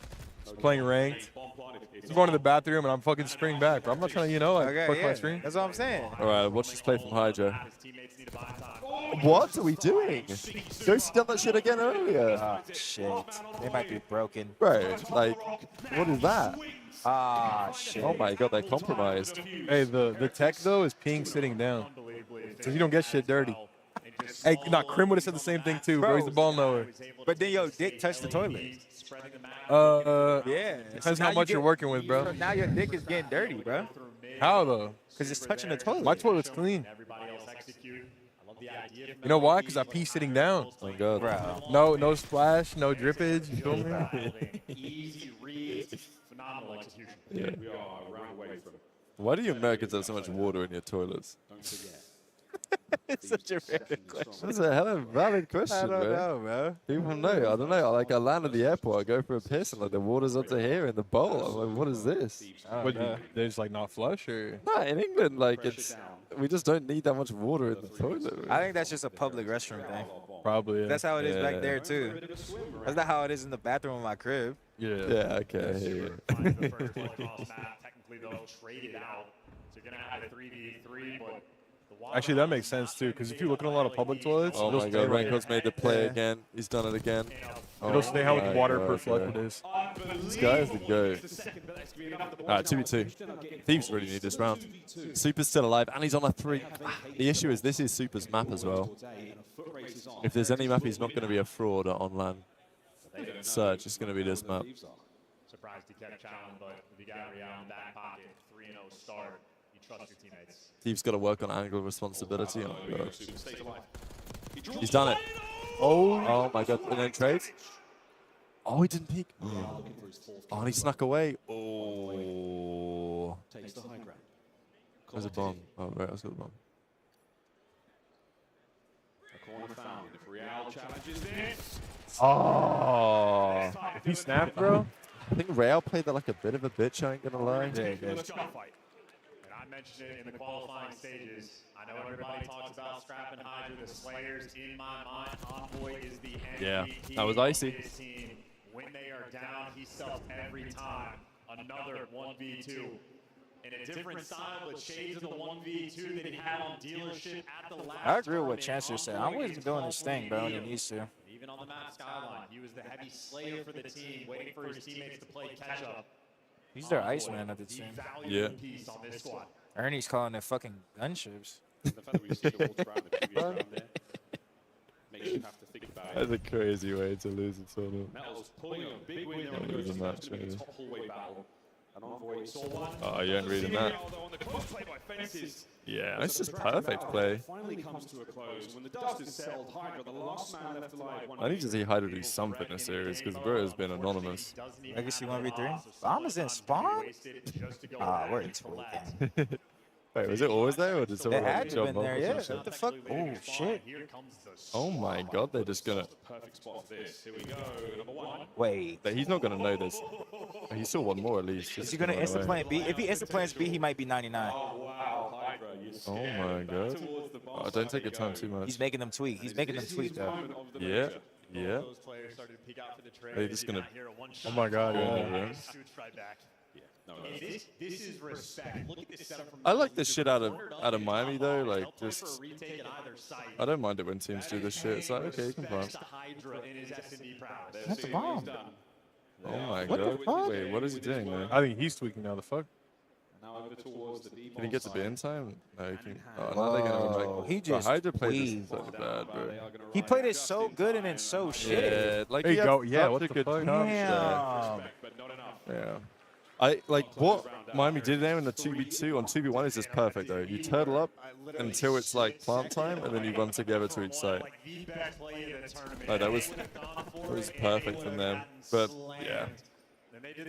playing ranked. I'm going to the bathroom and I'm fucking sprinting back, bro. I'm not trying to, fuck my stream. That's what I'm saying. All right, watch this play from Hydra. What are we doing? Ghosty done that shit again earlier. Oh, shit. They might be broken. Bro, like, what is that? Ah, shit. Oh my god, they're compromised. Hey, the tech though is peeing sitting down, so you don't get shit dirty. Hey, Crim would have said the same thing too, bro. He's the ball knower. But then your dick touched the toilet. Yeah. Depends how much you're working with, bro. So now your dick is getting dirty, bro. How though? Because it's touching the toilet. My toilet's clean. You know why? Because I pee sitting down. Oh my god. Bro. No splash, no drippage. You feel me? Easy read, phenomenal execution. Yeah. We are round away from Why do you Americans have so much water in your toilets? It's such a random question. That's a hell of a valid question, I don't bro. know, bro. People know. I don't know. Like, I land at the airport, I go for a piss, and like the water's up to here in the bowl. I'm like, what is this? But they just like not flush or? Nah, in England, like we just don't need that much water in the toilet. I think that's just a public restroom thing. Probably. Yeah. That's how it is back there too. That's not how it is in the bathroom of my crib. Yeah. Yeah. Okay. I hear you. Technically, though, traded out. So you're gonna have a 3v3, but. Actually, that makes sense too, because if you look at a lot of public toilets, Oh it'll my stay god, right Ranco's made the play again. He's done it again. It'll stay how much water per God, flush bro. it is. This guy is the goat. Alright, 2v2. Thieves really need this round. Super's still alive, and he's on a 3. The issue is this is Super's map as well. If there's any map he's not going to be a fraud on LAN search, it's going to be this map. Surprised he kept challenging, but if you got Real in back pocket, 3-0 start, you trust your teammates. Thieves got to work on angle responsibility. Oh god. He's done it. Oh my god. And then trades. Oh, he didn't peek. Oh, and he snuck away. Oh. There's a bomb. Oh, right, I was got the bomb. Oh. He snapped, bro. I think Real played that like a bit of a bitch, I ain't gonna lie. Yeah, I mentioned it in the qualifying stages. I know everybody talks about Scrap and Hydra, the Slayers. In my mind, Envoy is the MVP. Yeah, that was icy. of his team. When they are down, he sells every time. Another 1v2. In a different style, but shades of the 1v2 that he had on dealership at the last I agree with what tournament. Chancellor said. I'm always doing his thing, bro, when he needs to. Even on the map skyline, he was the heavy slayer for the team, waiting for his teammates to play catch up. He's their Iceman of the team. Yeah. Piece on this squad. Ernie's calling it fucking gunships. That's a crazy way to lose a tournament. Metals pulling a big win there on Lose a the match, to make really. a top hallway battle. And Envoy saw one. Oh, you ain't reading that. On the close play by Fences. Yeah, it's just perfect play. Finally comes to a close. When the dust is settled, Hydra, the last man left alive. I need to see Hydra do something in this series because bro has been anonymous. Legacy 1v3. Bombers in spawn? Ah, we're tweaking. Wait, was it always there or did They someone had to jump been off there, or yeah. some What shit? the fuck? Oh, shit. Oh my god, they're just gonna. Perfect spot for this. Here we go. Number one. Wait. He's not gonna know this. He still won more at least. Is he going to instant plant B? If he instant plants B, he might be 99. Wow, Hydra, you Oh my god. Oh, don't take your time too much. He's making them tweak. He's making them tweak, though. Yeah, yeah. They're just gonna. Oh my god. Yeah. This is respect. Look at this setup from I like this shit out of Miami though. Like just, I don't mind it when teams do this shit. It's like okay, you can plant. That's a bomb. Oh my What the god. fuck? Wait, what is he doing, man? I think he's tweaking now. The fuck? Now over towards the deep Can he get to onside. be in time? No, he can. Oh, now they're gonna He make. just Hydra played this weaved. so bad, bro. He played it so good and then so shitty. Yeah, like There he you had go. Yeah, such what a the good fuck? touch Damn. there. Yeah. I like what Miami did there in the 2v2 on 2v1 is just perfect though. You turtle up until it's like plant time, and then you run together to each side. Like that was perfect from them. But yeah,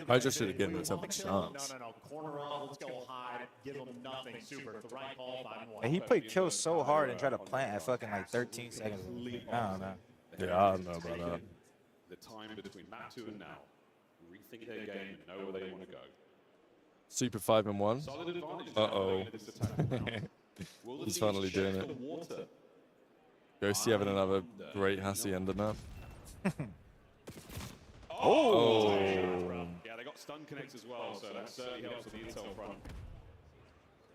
I just should have given themselves a chance. Corner up, let's go high, give them nothing, super. The right call, 5-1. And he played kill so hard and tried to plant at fucking like 13 seconds. I don't know. Yeah, I don't know about that. The time between map 2 and now. Rethink their game and know where they want to go. Super 5-1. Solid advantage. Uh-oh. He's finally doing it. Ghosty having another great Hassie ender map. Oh! Yeah, they got stun connects as well, so that certainly helps with the intel front.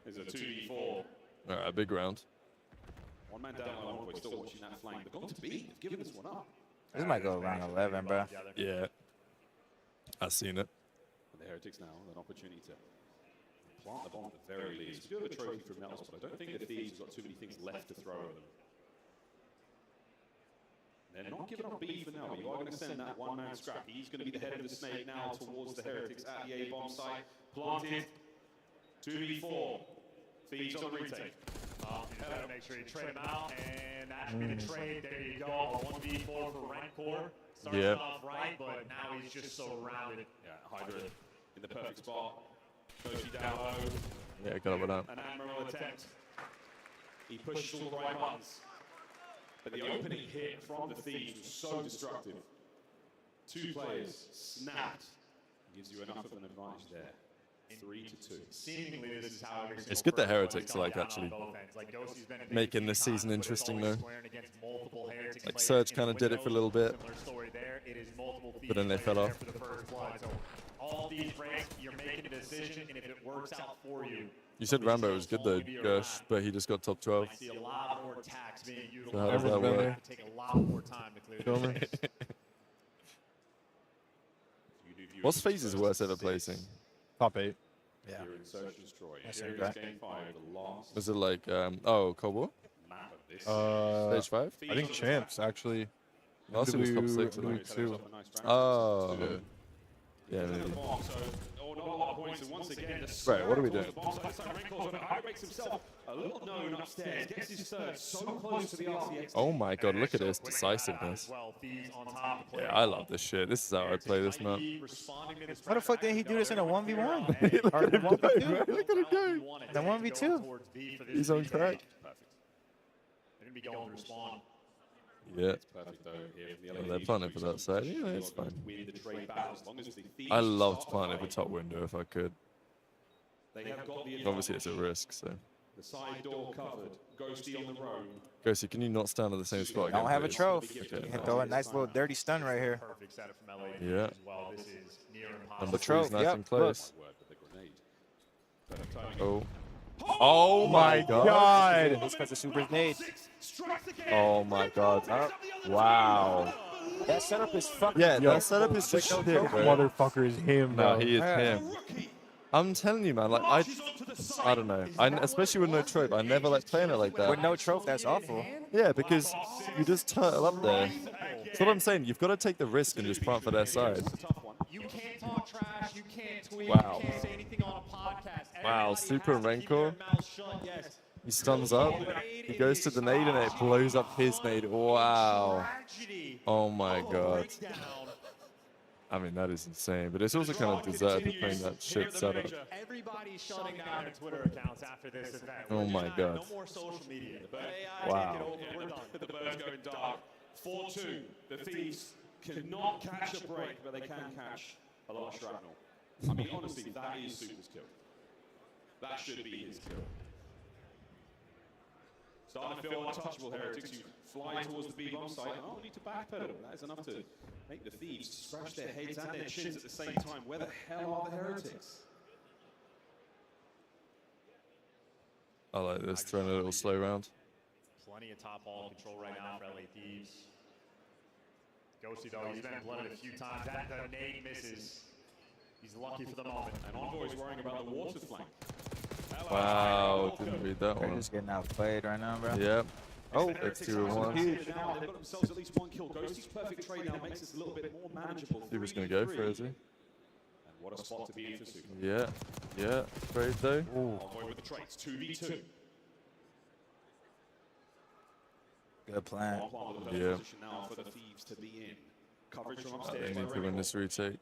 There's a 2v4. Alright, big round. One man down on one point, still watching that flank. They're going to B. They've given this one up. This might go around 11, bro. Yeah. I've seen it. And the Heretics now with an opportunity to plant the bomb at the very least. We do have a trophy from Nels, but I don't think the Thieves have got too many things left to throw at them. They're not giving up B for now, but you are going to send that one-man scrap. He's going to be the head of the snake now towards the Heretics at the A-bomb site. Planted. 2v4. Thieves on the retake. He's got to make sure you trade him out, and that should be the trade. There you go. A 1v4 for Rancor. Starts off right, but now he's just so rounded. Yeah, Hydra in the perfect spot. Koshi down low. Yeah, got it with that. An admirable attempt. He pushes all the right buttons. But the opening hit from the Thieves was so destructive. 2 players snapped. Gives you enough of an advantage there. 3-2. Seemingly, this is how every It's good that Heretics are like actually making this season interesting though. Like Surge kind of did it for a little bit, but then they fell off. All these breaks, you're making a decision, and if it works out for you. You said Rambo was good though, Gersh, but he just got top 12. I see a lot more attacks being So how does that work? Take a lot more time to clear this. What's Faze's worst ever placing? Top 8. Yeah. That's Here okay. is game 5, the last Was it like, oh, Cold War? map of this. Stage 5? I think Champs actually. Last year was top 6, wasn't it? W2. Oh. Yeah, maybe. Not a lot of points, and once again, Right, what are we doing? Makes himself a little known upstairs, gets his third so close to the RCX. Oh my god, look at this decisiveness. Yeah, I love this shit. This is how I play this map. Why the fuck didn't he do this in a 1v1? Or the Look 1v2? at him go. The 1v2? He's on crack. They're going to be going through spawn. Yeah. Perfect though here from the Yeah, LA they're Thieves. planning for that side. Yeah, it's fine. Win the trade battle as long as the Thieves I loved start planning for fighting. top window if I could. They have got the Obviously, it's a risk, so. The side door covered. Ghosty on the roam. Ghosty, can you not stand at the same spot again? Don't have a please? trophy. Okay. You can throw a nice little dirty stun right here. Perfect setup from LA Yeah. as well. This is near impossible. Number Trophy, 3's nice yep, and close. Work with the grenade. Oh. Oh my god. This because of Super's nade. Oh my god. Wow. That setup is fucking. Yeah, that setup is just shit, bro. Motherfucker is him, No, bro. he is him. I'm telling you, man. Like I don't know. Especially with no trope, I never like playing it like that. With no trophy, that's awful. Yeah, because you just turtle up there. That's what I'm saying. You've got to take the risk and just plant for their side. You can't talk trash. You can't tweet. Wow. You can't say anything on a podcast. Wow, Everybody Super has to keep their Rancor. mouth shut. Yes. He stuns up. He goes to the nade and it blows up his nade. Wow. Oh my god. I mean, that is insane. But it's also kind of deserved for playing that shit setup. Everybody's shutting down their Twitter accounts after this event. Oh my god. No more social media. Wow. We're done. The bird's going dark. 4-2. The Thieves cannot catch a break, but they can catch a lot of shrapnel. I mean, honestly, that is Super's kill. That should be his kill. Starting to feel untouchable, Heretics. You fly towards the B-bomb site. Oh, need to backpedal. That is enough to make the Thieves scratch their heads and their chins at the same time. Where the hell are the Heretics? I like this, throwing a little slow round. Plenty of top ball control right now for LA Thieves. Ghosty, though, he's been blooded a few times. That nade misses. He's lucky for the moment. And Envoy's worrying about the water flank. Wow, didn't read that They're one. just getting outplayed right now, bro. Yep. Oh, That's 2-1. Huge. Now they've got themselves at least one kill. Ghosty's perfect trade now makes this a little bit more manageable. He was going to go for it, is he? And what a spot to be in for Super. Yeah. Yeah. Trade though. Envoy with the trades. 2v2. good plan. Yeah. Position now for the Thieves to be in. Coverage from They upstairs. need to win this retake.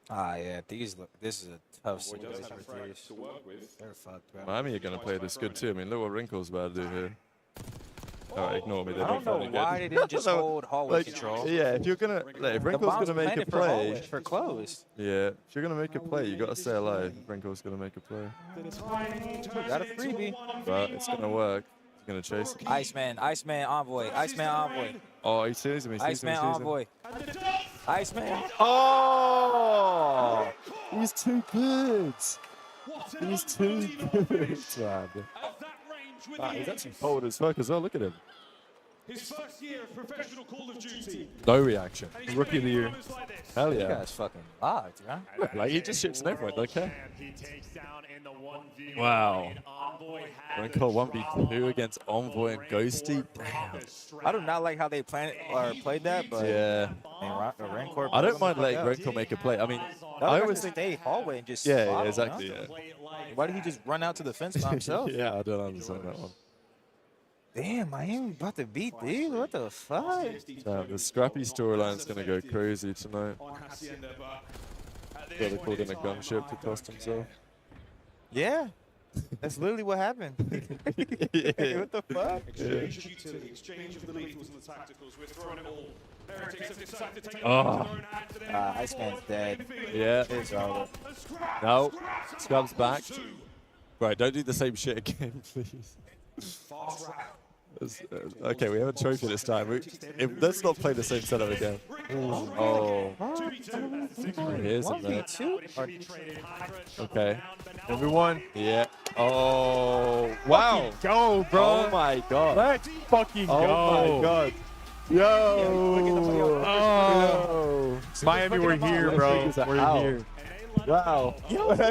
Ah, yeah. These look. This is a tough Envoy does situation have for frags Thieves. to work with. They're fucked, bro. Miami are going to play this good too. I mean, look what Wrinkle's about to do here. Alright, ignore me. They I don't know why they didn't just hold hallway control. Yeah, if you're gonna, like, if Wrinkle's gonna make a play, for close. yeah, if you're gonna make a play, you gotta stay alive. If Wrinkle's gonna make a play, Got a freebie. but it's gonna work. He's gonna chase it. Iceman, Envoy, Iceman Envoy, Oh, he sees him. He sees him. He Iceman sees him. Envoy, Iceman. Oh, he's too good. He's too good, man. Wow, he's actually cold as fuck as well. Look at him. His first year of professional Call of Duty. No reaction. Rookie of the year. Hell This yeah. guy's fucking locked, man. Like, he just shits in everyone, okay? He takes down in the 1v1. Wow. Envoy had Wrinkle 1v2 against Envoy and Ghosty. Damn. I do not like how they played that, but Yeah. Rancor. I don't mind letting Wrinkle make a play. I mean, I always think. stay hallway and just Yeah, follow, exactly. you know? Yeah. Why did he just run out to the fence by himself? Yeah, I don't understand that one. Damn, Miami about to beat these. What the fuck? The scrappy storyline's gonna go crazy tonight. Brother called in a gunship to cost himself. Yeah, that's literally what happened. What the fuck? Exchange of utility, exchange of the lethals and the tacticals. We're throwing it all. Heretics have decided to take Oh. Iceman's dead. Yeah. It's over. No. Scrub's back. Right, don't do the same shit again, please. Okay, we have a trophy this time. Let's not play the same setup again. Oh. Here's a minute. Okay. Everyone. Yeah. Oh. Wow. Go, bro. Oh my god. Let's fucking go. Oh my god. Yo. Oh. Miami, we're here, bro. We're here. Wow. Yo. Yo.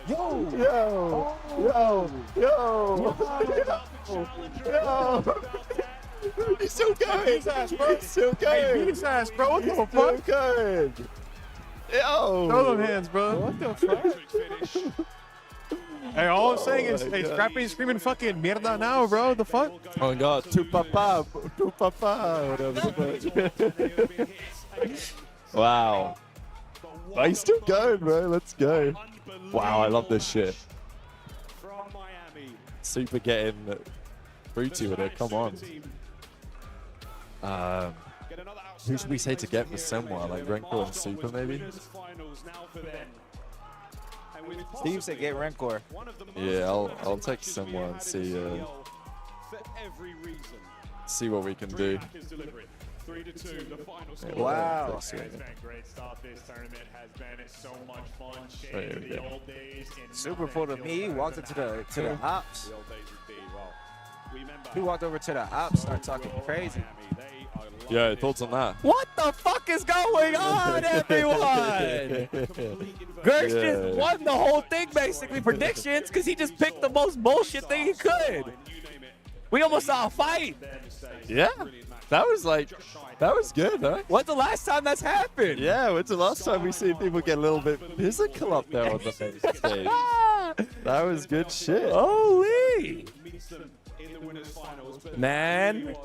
Yo. Yo. Yo. Yo. He's still going. He's still going. Hey, beat his ass, bro. What the Still fuck? going. Yo. Throw them hands, bro. What the fuck? Hey, all I'm saying is, hey, Scrappy's screaming fucking mierda now, bro. The fuck? Oh my god. Tu papa. Whatever the fuck. Wow. Oh, he's still going, bro. Let's go. Wow, I love this shit. Super getting fruity with it. Come on. Who should we say to get for Semwa? Like Renko and Super, maybe? Steve said get Rancor. Yeah, I'll take Semwa and see what we can do. 3-2, the final Yeah, score. Wow. It's been a great start. This tournament has been so much fun. Right, Changing yeah. the old days. Super full of me. He walked into the ops. The old days with D. Well, remember, He walked over to the ops, started talking crazy. Yeah, thoughts on that? What the fuck is going on, everyone? Gersh just won the whole thing, basically, predictions, because he just picked the most bullshit thing he could. We almost saw a fight. Yeah, that was good, huh? When's the last time that's happened? Yeah, when's the last time we seen people get a little bit physical up there on the main stage? That was good shit. Holy! Man.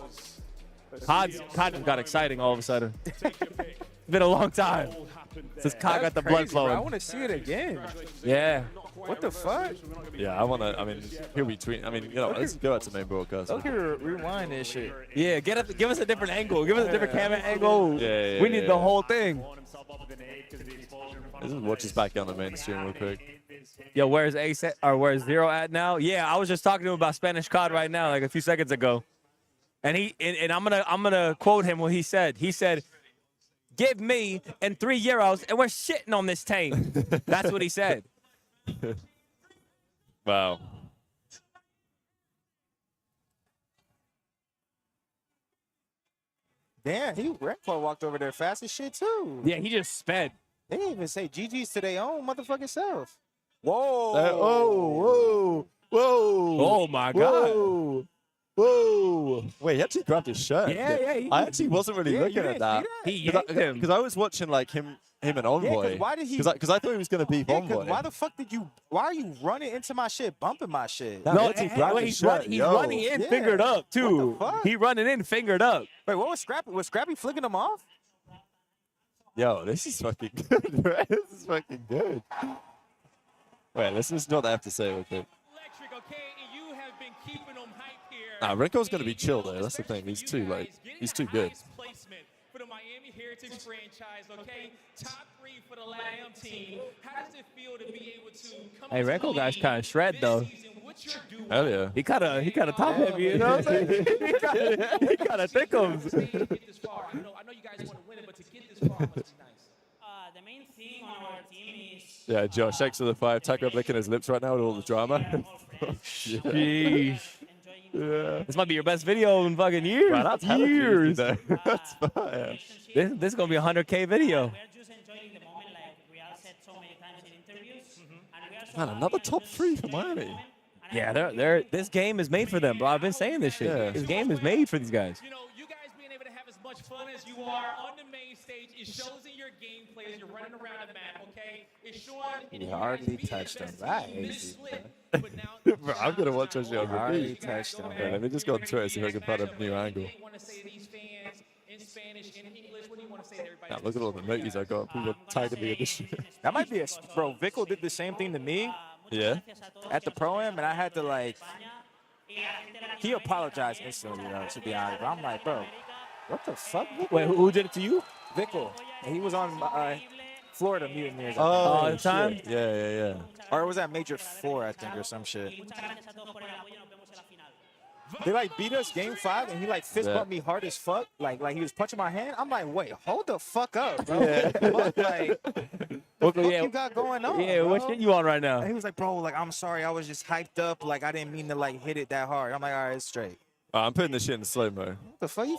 COD just got exciting all of a sudden. It's been a long time since COD got the blood Crazy, bro. I flowing. want to see it again. Yeah. What the fuck? Yeah, I mean, he'll be tweeting. I mean, you know, let's go out to main broadcast. Okay, rewind this shit. Yeah, give us a different angle. Give us a different camera angle. Yeah, We need the whole thing. Let's just watch this back on the main stream real quick. Yo, where's Ace at, or where's Zero at now? Yeah, I was just talking to him about Spanish COD right now, like a few seconds ago. And I'm gonna quote him what he said. He said, "Give me and €3, and we're shitting on this team." That's what he said. Wow. Damn, Rancor walked over there fast as shit too. Yeah, he just sped. They didn't even say GG's to their own motherfucking self. Whoa. Oh, whoa. Oh, my God. Whoa. Whoa. Wait, he actually grabbed his shirt. Yeah. I actually wasn't really looking you at didn't that. see He yanked him. Because I was watching like him and Envoy. why did he- Because I thought he was going to beat Envoy. Why the fuck why are you running into my shit, bumping my shit? No, he actually grabbed his he's, shirt. he's Yo. running in Yeah. fingered up, too. What the fuck? He running in fingered up. Wait, what was Scrappy? Was Scrappy flicking him off? Yo, this is fucking good, right? This is fucking good. Wait, listen to what I have to say with it. Electric, okay, and you have been keeping them hype here. Nah, Renko's gonna be chill though. That's the thing. He's too he's too good. Placement for the Miami Heritage franchise, okay? Top 3 for the LAM team. How does it feel to be able to come Hey, into Renko the guy's league kind of shred, though. this season? What you're doing? Hell yeah. He kind of top heavy, you know what I'm saying? he kind of thickums. Get this far. I know you guys want to win it, but to get this far must be nice. The main thing on our team is Yeah, Josh, X to the 5. Tucker licking his lips right now with all the drama. Sheesh. Yeah. This might be your best video in fucking years. Bro, that's hella years. juicy, though. That's fire. This is gonna be a 100K video. we're just enjoying the moment, like we all said so many times in interviews. And we are so Man, another top 3 for Miami. Yeah, they're this game is made for them, bro. I've been saying this shit. Yeah. This game is made for these guys. You know, you guys being able to have as much fun as you are on the main stage, it shows in your gameplay as you're running around the map, okay? It's showing in You you hardly guys being touched the him. best I team hate this you, split. bro. But now Bro, I'm gonna watch that shit on Hardly repeat. touched him. Yeah, let me just go on Twitter see if I can find a new angle. What do you want to say to these fans in Spanish, in English? What do you want to say to everybody? Now, look at all the noties I got. People tagging me in this shit. That might be bro. Vickle did the same thing to me Yeah. at the pro-am, and I had to like. He apologized instantly, though, to be honest. But I'm like, bro, what the fuck? Vickle? Wait, who did it to you? Vickle. And he was on Florida Mutineers. I think. All the time? shit. Yeah. Or it was at Major 4, I think, or some shit. They like beat us game 5, and he like fist bumped me hard as fuck. Like he was punching my hand. I'm like, wait, hold the fuck up, bro. What the fuck, like, what you got going on? Yeah, what shit you on right now? And he was like, bro, like I'm sorry, I was just hyped up. Like I didn't mean to like hit it that hard. I'm like, all right, it's straight. I'm putting this shit in slow mo. What the fuck? You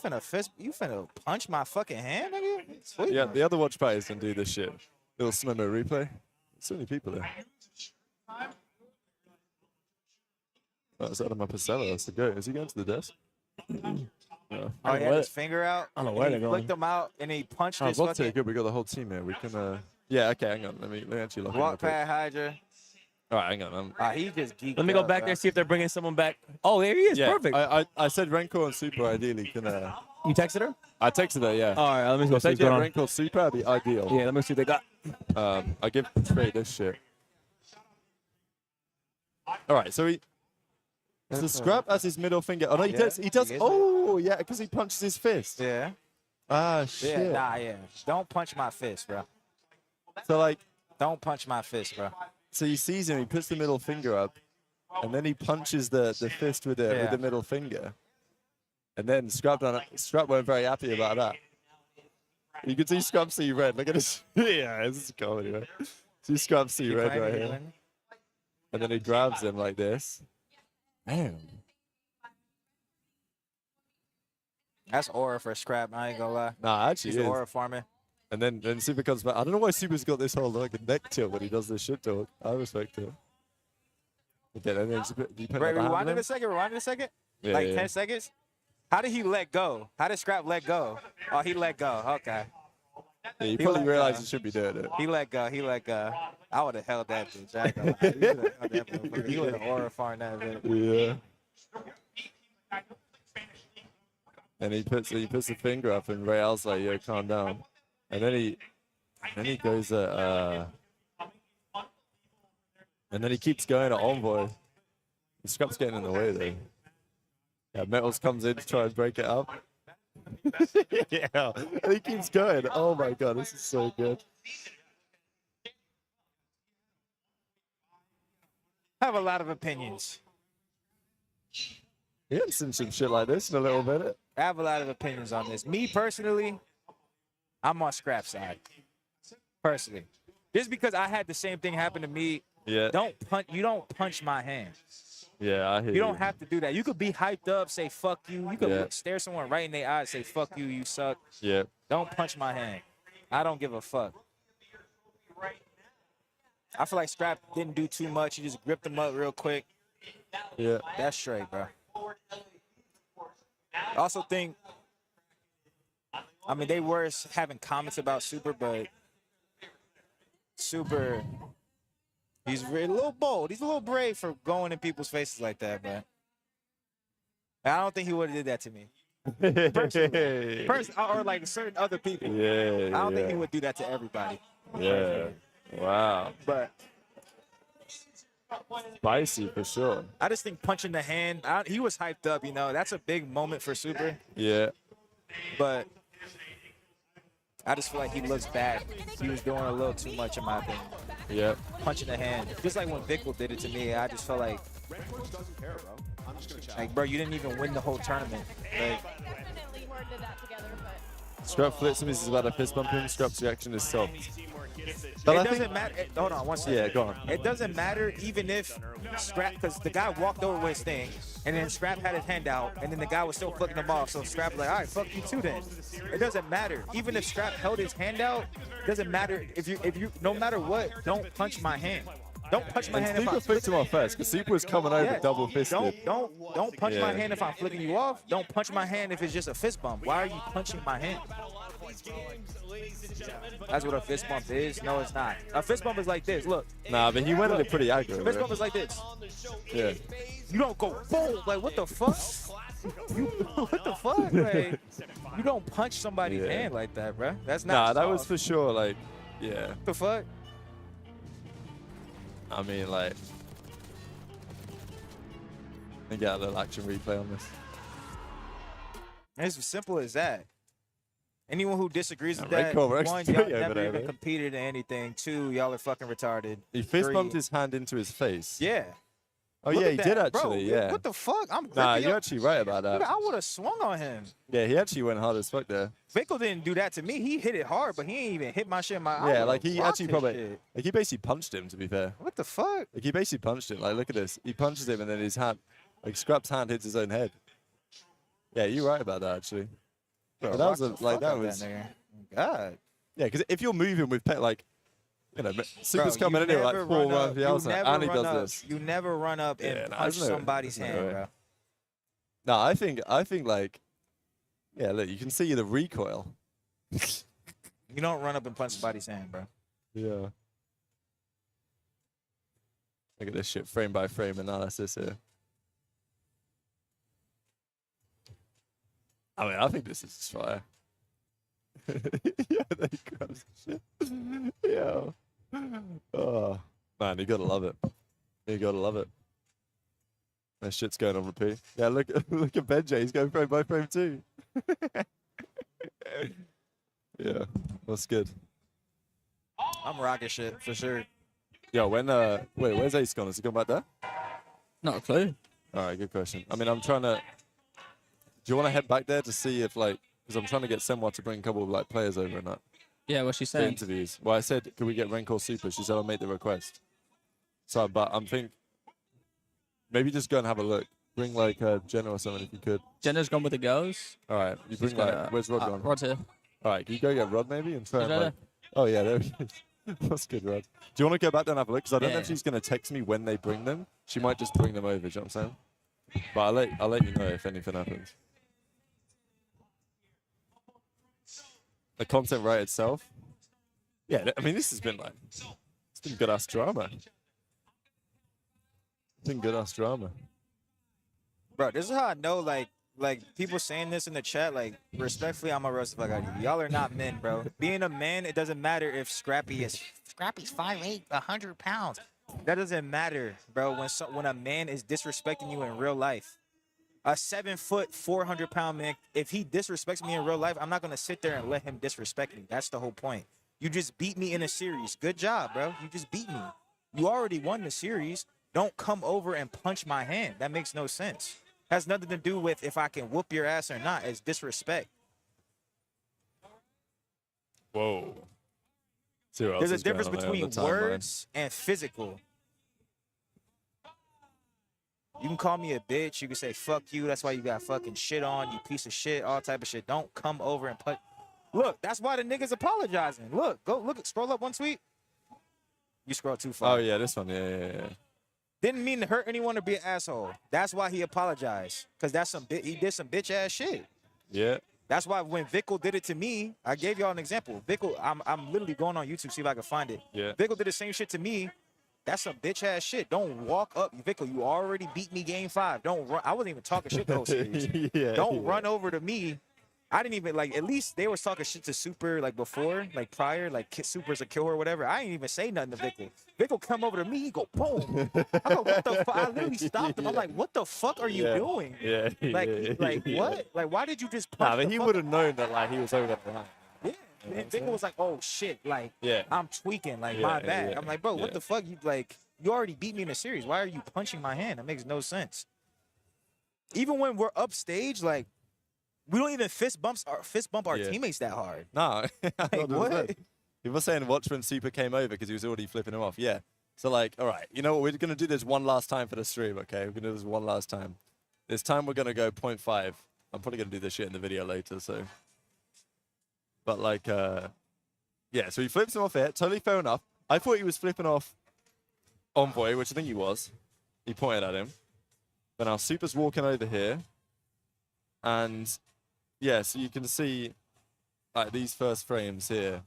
finna punch my fucking hand, nigga? Sweet. Yeah, the other watch parties can do this shit. Little slow mo replay. So many people there. Oh, it's out of my Pacella. That's the goat. Is he going to the desk? No. Oh, he had his finger out. I don't know where and they're he going. flicked him out, and he punched Oh, his block fucking take good. We got the whole team here. We can. Yeah. Okay. Hang on. Let me actually lock him walk up here. pad Hydra. All right. Hang on. He just geeked Let me go out, back bro. there, see if they're bringing someone back. Oh, there he is. Yeah. Perfect. I said Renko and Super ideally can. You texted her? I texted her. Yeah. All right, let me go If see they what's get going on. Renko Super, that'd be ideal. Yeah, let me see what they got. I give straight this shit. All right. So the scrap has his middle finger. Oh no, he Yeah, does. He does. he is. Oh yeah, because he punches his fist. Yeah. Ah shit. Yeah. Nah. Yeah. Don't punch my fist, bro. So like, Don't punch my fist, bro. so he sees him. He puts the middle finger up, and then he punches the fist with the middle finger. And then Scrap weren't very happy about that. You can see Scrap see red. Look at this. Yeah, this is comedy, right? See Scrap see red right here. And then he grabs him like this. Damn. That's aura for Scrap. I ain't gonna lie. Nah, actually, He's it is. aura farming. And then Super comes back. I don't know why Super's got this whole like neck tilt when he does this shit talk. I respect it. Okay, and then Super, you put Wait, another hand on rewind it him? a second. Rewind it a second. Yeah, Like yeah. 10 seconds. How did he let go? How did Scrap let go? Oh, he let go. Okay. Yeah, you He probably let realize go. you should be doing it. He let go. He let go. I would have held that bitch. I ain't gonna lie. You would've held that motherfucker. You would have aura farmed that bitch. Yeah. And he puts the finger up, and Real's like, "Yo, calm down." And then he goes and then he keeps going at Envoy. The Scrap's getting in the way though. Yeah, Metals comes in to try and break it up. Yeah, and he keeps going. Oh my god, this is so good. I have a lot of opinions. He hasn't seen some shit like this in a little minute. I have a lot of opinions on this. Me personally, I'm on Scrap's side. Personally, just because I had the same thing happen to me. Yeah. You don't punch my hand. Yeah, I hear You don't have to do that. You could be hyped up, say fuck you. You could Yeah. stare someone right in their eyes, say fuck you, you suck. Yeah. Don't punch my hand. I don't give a fuck. I feel like Scrap didn't do too much. He just gripped him up real quick. Yeah. That's straight, bro. I also think, I mean, they were having comments about Super, but Super, he's really a little bold. He's a little brave for going in people's faces like that, but I don't think he would have did that to me. Personally. Or like certain other people. Yeah, I don't think he would do that to everybody. Yeah. Wow. But spicy for sure. I just think punching the hand, he was hyped up, you know. That's a big moment for Super. Yeah. But I just feel like he looks bad. He was doing a little too much, in my opinion. Yeah. Punching the hand. Just like when Vickle did it to me, I just felt like, bro, you didn't even win the whole tournament. Like, Scrap flips him. He's about to fist bump him. Scrap's reaction is soft. it doesn't matter. Hold on one second. Yeah, go on. It doesn't matter even if Scrap, because the guy walked over with his thing, and then Scrap had his hand out, and then the guy was still flicking him off. So Scrap was like, all right, fuck you too then. It doesn't matter. Even if Scrap held his hand out, it doesn't matter. If you, no matter what, don't punch my hand. Don't punch my hand if I'm flicked him off first, because Super was coming over double fisted. Don't punch my hand if I'm flicking you off. Don't punch my hand if it's just a fist bump. Why are you punching my hand? That's what a fist bump is. No, it's not. A fist bump is like this. Look. Nah, but he went in it pretty aggro. A fist bump is like this. Yeah. You don't go boom. Like, what the fuck? What the fuck? Like, you don't punch somebody's hand like that, bro. That's not. Nah, that was for sure. Like, yeah. What the fuck? I mean, like, let me get a little action replay on this. It's as simple as that. Anyone who disagrees with Red that, Cobra one, X3 y'all over never there, even man. competed in anything. Two, y'all are fucking retarded. He fist Three, bumped his hand into his face. Yeah. Oh, Look yeah, at he that, did bro. actually, yeah. What the fuck? I'm Nah, gripping you're your- actually right about that. Dude, I would have swung on him. Yeah, he actually went hard as fuck there. Vickle didn't do that to me. He hit it hard, but he ain't even hit my shit in my eye. Yeah, like he actually probably, like he basically punched him, to be fair. What the fuck? Like he basically punched him. Like, look at this. He punches him and then his hand, like Scrap's hand hits his own head. Yeah, you're right about that, actually. Bro, But that was rocked the like, fuck that out of was, that nigga. God. yeah, because if you're moving with pet, like, you know, Super's Bro, coming in you here like never 4 run up- rounds the you outside, never and he run does up- this. You never run up and Yeah, nah, punch there's no- somebody's there's no hand, way. bro. No, I think like, yeah, look, you can see the recoil. You don't run up and punch somebody's hand, bro. Yeah. Look at this shit, frame by frame analysis here. I mean, I think this is just fire. Yeah, they grab shit. Yeah. Oh, man, you gotta love it. You gotta love it. That shit's going on repeat. Yeah, look at Benjay. He's going frame by frame too. Yeah, that's good. I'm rocking shit for sure. Yo, when wait, where's Ace gone? Has he gone back there? Not a clue. All right, good question. I mean, I'm trying to. Do you want to head back there to see if like, because I'm trying to get Senwa to bring a couple of like players over and that. Yeah, what's she For saying? interviews. Well, I said, can we get Renko Super? She said I'll make the request. So, but I'm maybe just go and have a look. Bring like Jenna or something if you could. Jenna's gone with the girls. All right, you She's bring got, like, where's Rod gone? Rod's here. All right, can you go get Rod maybe and try He's and right like, oh yeah, there he is. That's good, Rod. Do you want to go back there and have a look? Because I don't know Yeah. if she's gonna text me when they bring them. She might just bring them over. Do you know what I'm saying? But I'll let you know if anything happens. The content right itself. Yeah, I mean this has been like, it's been good ass drama. It's been good ass drama. Bro, this is how I know, like people saying this in the chat, like, respectfully, I'm a roast the fuck out of you. Y'all are not men, bro. Being a man, it doesn't matter if Scrappy's 5'8", 100 pounds. That doesn't matter, bro, when a man is disrespecting you in real life. A 7 foot, 400 pound man, if he disrespects me in real life, I'm not going to sit there and let him disrespect me. That's the whole point. You just beat me in a series. Good job, bro. You just beat me. You already won the series. Don't come over and punch my hand. That makes no sense. Has nothing to do with if I can whoop your ass or not. It's disrespect. Whoa. See what else There's a is going difference on there on between the timeline. words and physical. You can call me a bitch. You can say fuck you. That's why you got fucking shit on. You piece of shit. All type of shit. Don't come over and put. Look, that's why the niggas apologizing. Look, go look. Scroll up one tweet. You scroll too far. Oh yeah, this one. Yeah. Didn't mean to hurt anyone or be an asshole. That's why he apologized. Cause that's he did some bitch ass shit. Yeah. That's why when Vickle did it to me, I gave y'all an example. Vickle, I'm literally going on YouTube, see if I can find it. Yeah. Vickle did the same shit to me. That's some bitch ass shit. Don't walk up, Vickle. You already beat me game 5. Don't run. I wasn't even talking shit the whole series. Don't run over to me. I didn't even like. At least they was talking shit to Super like before, like prior, like Super's a kill or whatever. I didn't even say nothing to Vickle. Vickle come over to me. He go boom. I go, what the fuck? I literally stopped him. I'm like, what the fuck are you doing? Yeah. Like what? Like why did you just punch? Nah, but he would have known that like he was over that line. Yeah. And Vickle was like, oh shit, like Yeah. I'm tweaking, like Yeah, my bad. yeah, I'm like, bro, what the fuck? You already beat me in the series. Why are you punching my hand? That makes no sense. Even when we're upstage, like we don't even fist bump our teammates that hard. No. Like, what? He was saying watch when Super came over because he was already flipping him off. Yeah. So like, all right, you know what? We're gonna do this one last time for the stream, okay? We're gonna do this one last time. This time we're gonna go 0.5. I'm probably gonna do this shit in the video later, so. But like, yeah. So he flips him off here. Totally fair enough. I thought he was flipping off Envoy, which I think he was. He pointed at him. But now Super's walking over here. And yeah, so you can see like these first frames here.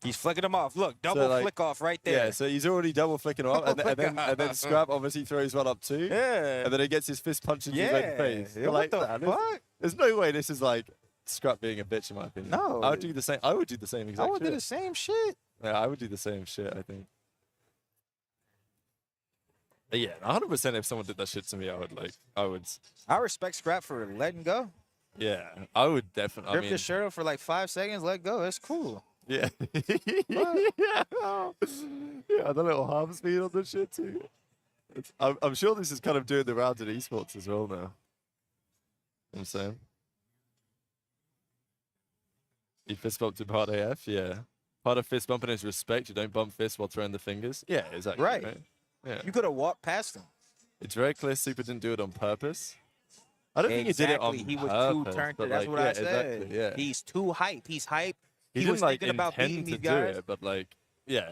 He's flicking them off. Look, double flick off right there. Yeah, so he's already double flicking off. and then Scrap obviously throws one up too. Yeah. And then he gets his fist punched into his own face. Yeah, what the fuck? There's no way this is like Scrap being a bitch in my opinion. No. I would do the same. I would do the same exact I would shit. do the same shit. Yeah, I would do the same shit, I think. But yeah, 100% if someone did that shit to me, I would. I respect Scrap for letting go. Yeah, I would definitely. Rip the shirt off for like 5 seconds, let go. That's cool. Yeah. Yeah, the little half speed on the shit too. I'm sure this is kind of doing the rounds in esports as well now. You know what I'm saying? You fist bumped him hard AF, yeah. Part of fist bumping is respect. You don't bump fists while throwing the fingers. Yeah, exactly. Right. Yeah. You could have walked past him. It's very clear Super didn't do it on purpose. I don't think he did it on He purpose. was too turned. But That's what I said. Exactly, yeah. He's too hype. He's hype. He was didn't like thinking about beating intend these to do guys. it, but like, yeah.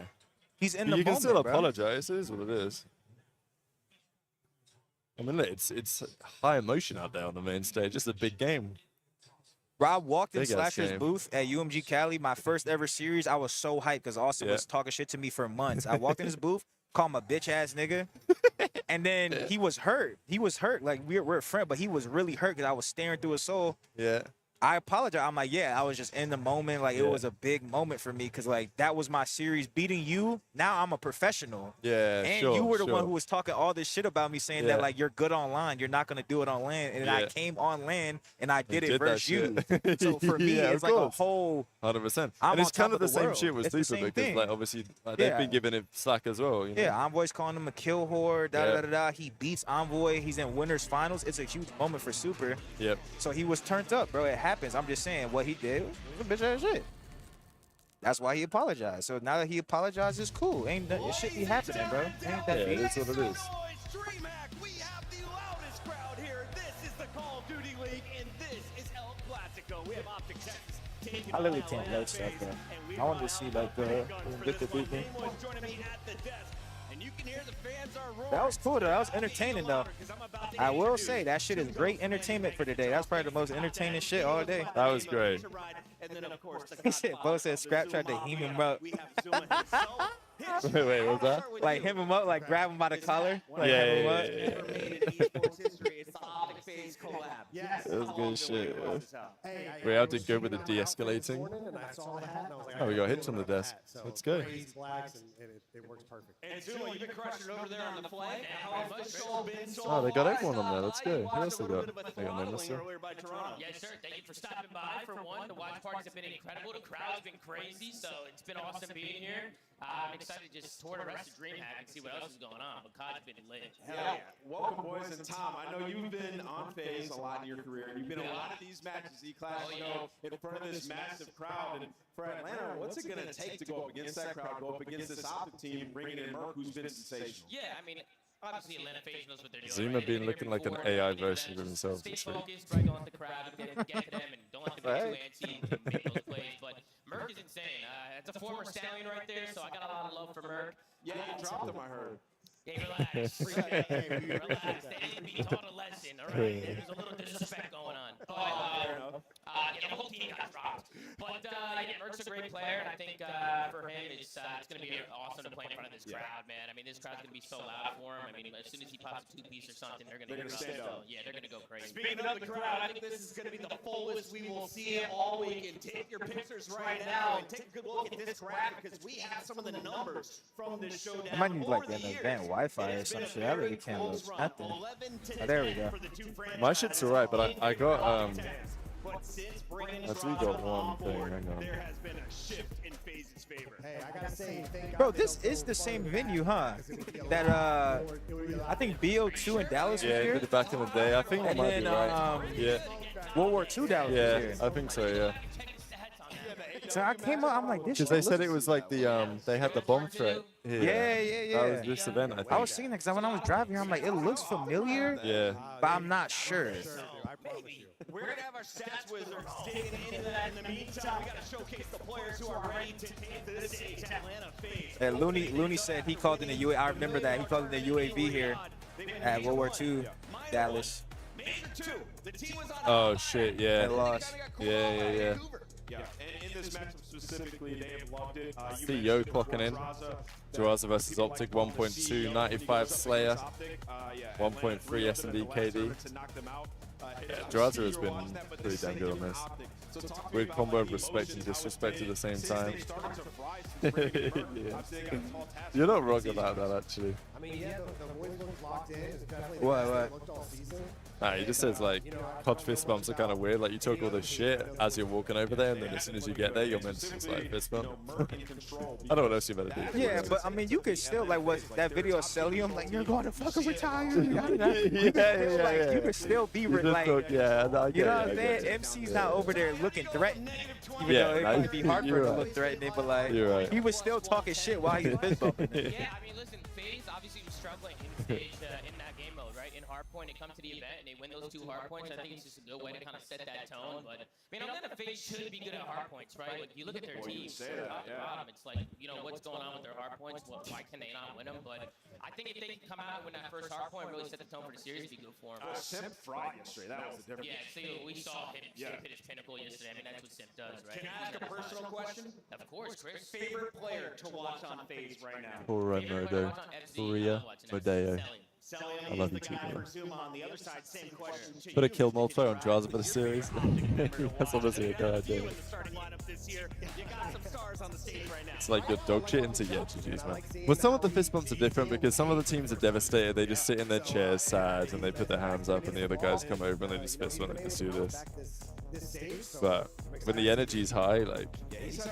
He's in But the you can moment, still bro. apologize. It is what it is. I mean, look, it's high emotion out there on the main stage. It's a big game. Rob walked in Big ass Slasher's game. booth at UMG Cali, my first ever series. I was so hyped because Austin was talking shit to me for months. I walked in his booth, called him a bitch ass nigga, and then he was hurt. He was hurt. Like we're a friend, but he was really hurt because I was staring through his soul. Yeah. I apologize. I'm like, yeah, I was just in the moment. Like, it was a big moment for me because, like, that was my series. Beating you, now I'm a professional. Yeah, and sure, you were the sure. one who was talking all this shit about me, saying that, like, you're good on land. You're not going to do it on land. And I Yeah. came on land, and I did You it did that versus you. shit. So, for me, Yeah, it's of like a course. whole... 100%. I'm And it's on top kind of of the the same world. shit with It's the Super same because, thing. like, obviously, they've Yeah. been giving him slack as well. You know? Yeah, Envoy's calling him a kill whore, da-da-da-da. He beats Envoy. He's in winners finals. It's a huge moment for Super. Yep. So he was turned up, bro. It happens. I'm just saying what he did was a bitch ass shit. That's why he apologized. So now that he apologized, it's cool. Ain't that, it should be happening, bro. Ain't that Yeah, deep. it is what it is. This is the Call of Duty League, and this is El Clasico. We have Optic Texas taking I literally on can't Wild load stuff, Faze, bro. and we I wanted to are see, live like, from the Vegas. get the beat me. Boys joining me at the desk, and you can hear the fans are roaring. That was cool, though. That was entertaining, though. I will say, that shit is great entertainment for today. That's probably the most entertaining shit all day. That was great. And then, of course, the He said, Bo said Scrap tried to hem him up. Wait, what was that? Like, hem him up, like, grab him by the collar. Like, Yeah, hem him yeah, up. It's the Optic Faze collab. Yes. That was good shit. We had to go with the de-escalating. Oh, we got hits on the desk. Let's go. It works perfect. And Zuma, you've been crushing it over there on the flank. How has the show been so Oh, they got far? everyone on there. Let's go. Who else they got? They got Nameless. Earlier by Toronto. Yes, sir. Thank you for stopping by. For one, the watch parties have been incredible. The crowd's been crazy, so it's been awesome being here. I'm excited to just tour the rest of DreamHack and see what else is going on. But COD's been lit. Hell yeah. Welcome, boys. And Tom, I know you've been on Faze a lot in your career. You've been in a lot of these matches, E-Class, you know, in front of this massive crowd. And for Atlanta, what's it going to take to go up against that crowd, go up against this Optic team, bringing in Merc, who's been sensational? Yeah, I mean, obviously Atlanta Faze knows what they're doing. Zuma right? been They've looking been like an here AI before. version of himself Stay this week. focused, break on the crowd, get to them, and don't let them get too antsy and make those plays. But Merc is insane. That's a former stallion right there, so I got a lot of love for Merc. Yeah, you dropped him, I heard. Hey, relax. Relax. The enemy taught a lesson, all right? There's a little disrespect going on. But, the whole team got dropped. But, Merc's a great player, and I think for him, it's going to be awesome to play in front of this crowd, man. I mean, this crowd's going to be so loud for him. I mean, as soon as he pops a two-piece or something, they're going to stand up. Yeah, they're going to go crazy. Speaking of the crowd, I think this is going to be the fullest we will see it all weekend. Take your pictures right now and take a good look at this graphic because we have some of the numbers from this showdown. I might need like an event Wi-Fi or some shit. I really can't look nothing. Oh, there we go. My shit's alright, but I got I do got one thing. Hang on. There has been a shift in Faze's favor. Hey, I gotta say, bro, this is the same venue, huh? That I think BO2 in Dallas was Yeah, here. did it back in the day. I think it And might then, be right. Yeah. World War II Dallas was Yeah, here. I think so. Yeah. So I came up, I'm like, this. Because they said it was like the they had the bomb threat here. Yeah. That was this event, I think. I was seeing it because when I was driving here, I'm like, it looks familiar. Yeah. But I'm not sure. We're going to have our stats wizard digging into that. In the meantime, we got to showcase the players who are ready to take this stage. Atlanta Faze. And Looney said he called in the UAV. I remember that. He called in the UAV here at World War II, Dallas. Oh shit! Yeah. They lost. Yeah. Yeah, and in this matchup specifically, they have loved it. CEO clocking in. Duraza versus Optic, 1.2, 95 Slayer, 1.3 S&D KD. Yeah, Duraza has been pretty damn good on this. Weird combo of respect and disrespect at the same time. Yeah. You're not wrong about that, actually. I mean, yeah, the voice looked locked in. It's definitely What? looked all season. Nah, he just says like, COD fist bumps are kind of weird. Like you talk all this shit as you're walking over there, and then as soon as you get there, you're meant to just like fist bump. I don't know what else you better do. Yeah, but I mean, you could still like what that video of Celium, like you're going to fucking retire. You could still be like, you know what I'm saying? MC's not over there looking threatening, even though it might be hard for him to look threatening, but like he was still talking shit while he was fist bumping. Yeah, I mean, listen, Faze obviously was struggling in stage in that game mode, right? In hardpoint, they come to the event and they win those 2 hardpoints. I think it's just a good way to kind of set that tone. But I mean, Atlanta Faze should be good at hardpoints, right? Like you look at their team, top to bottom, it's like, you know, what's going on with their hardpoints? Well, why can they not win them? But I think if they can come out and win that first hardpoint, really set the tone for the series, it'd be good for them. Simp fried yesterday. That was the difference. Yeah, see, we saw him hit his pinnacle yesterday. I mean, that's what Simp does, right? Can I ask a personal question? Of course, Chris. Favorite player to watch on Faze right now? Korea Modo. Modeo. I love you too, bro. On the other side, same question to Put a kill multiplier on Duraza for the series. That's honestly a good idea. It's like your dog shit into GG's, man. But some of the fist bumps are different because some of the teams are devastated. They just sit in their chairs sad and they put their hands up and the other guys come over and they just fist bump and pursue this. But when the energy's high, like,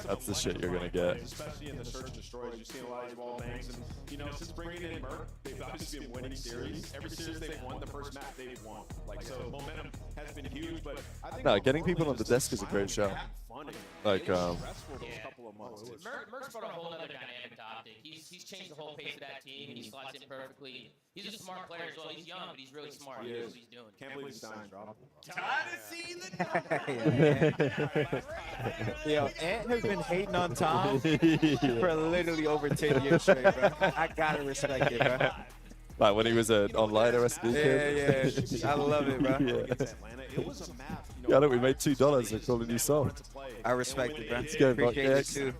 that's the shit you're gonna get. Especially in the search and destroys, you've seen a lot of these wall bangs, and you know, since bringing in Merc, they've obviously been winning series. Every series they've won, the first map they've won. Like, so momentum has been huge, but I think No, getting people on the desk is a great shout. Like, Merc's brought a whole other dynamic to Optic. He's changed the whole pace of that team, and he slots in perfectly. He's a smart player as well. He's young, but he's really smart. He knows what he's doing. Can't believe he's dying, bro. Time to see the Yo, Ant has been hating on Tom for literally over 10 years straight, bro. I gotta respect it, bro. Like when he was an online OSD kid. Yeah. I love it, bro. Yeah, look, we made $2 and calling you soft. I respect it, bro. Let's go, Appreciate it too.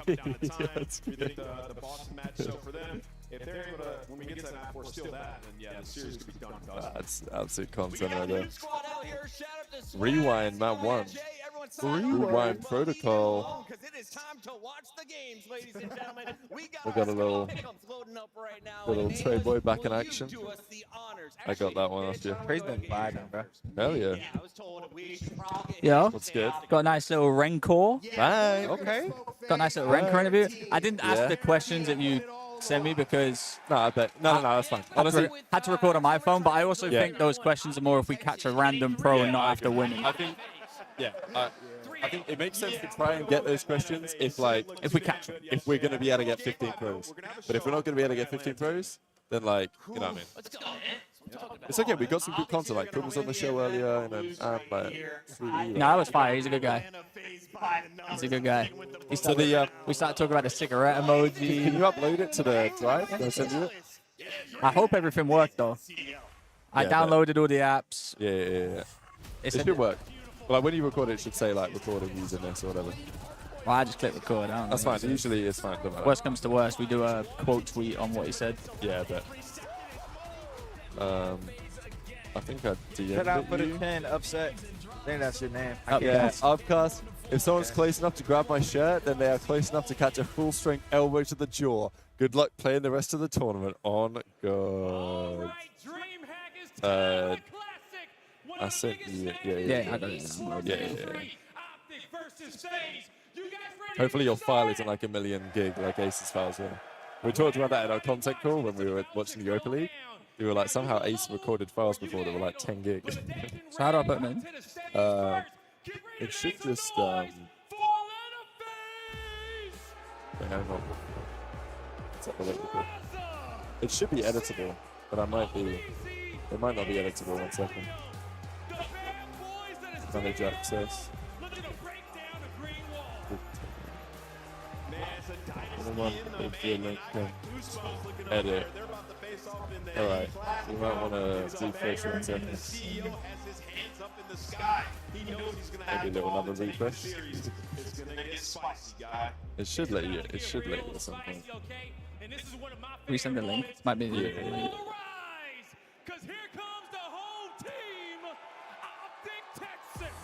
Yeah, that's We did the Boston match, so for them, if they're able to, when we get to that map 4, steal that, then yeah, the series could be done. That's absolute content right there. Rewind, map 1. Rewind protocol. We got a little Trey boy back in action. I got that one off you. Trey's been vibing, bro. Hell yeah. Yo. What's good? Got a nice little Rancor. Bye. Okay. Got a nice little Rancor interview. I didn't ask the questions that you sent me because no, I bet no, that's fine. Honestly, had to record on my phone, but I also think those questions are more if we catch a random pro and not after winning. I think, I think it makes sense to try and get those questions if we catch them. If we're gonna be able to get 15 pros, but if we're not gonna be able to get 15 pros, then like you know what I mean. It's okay. We got some good content. Like Prim was on the show earlier, and then like. No, that was fire. He's a good guy. He's a good guy. We started talking about the cigarette emoji. Can you upload it to the drive? Can I send you it? I hope everything worked though. I Yeah, downloaded all the apps. Yeah. It It's should work. Like when you record it, it should say like recording using this or whatever. Well, I just click record. I don't That's know. fine. Usually it's fine. Don't matter. Worst comes to worst, we do a quote tweet on what he said. Yeah, but I think I DM'd Cut out for the you. 10, upset. I think that's your name. Yeah, Upcast. If someone's close enough to grab my shirt, then they are close enough to catch a full-strength elbow to the jaw. Good luck playing the rest of the tournament. On God. I sent you. Yeah, I got it. Yeah. Hopefully your file isn't like a million gig like Ace's files were. We talked about that in our content call when we were watching the Europa League. We were like, somehow Ace recorded files before that were like 10 gig. So how do I put them in? It should just wait, hang on. Let's have a look. It should be editable, but it might not be editable. 1 second. Manage access. Edit. Alright, you might want to refresh 1 second. Maybe a little another refresh. It should let you at some point. Resend the link. Might be. Yeah. Because here comes the home team, Optic Texas.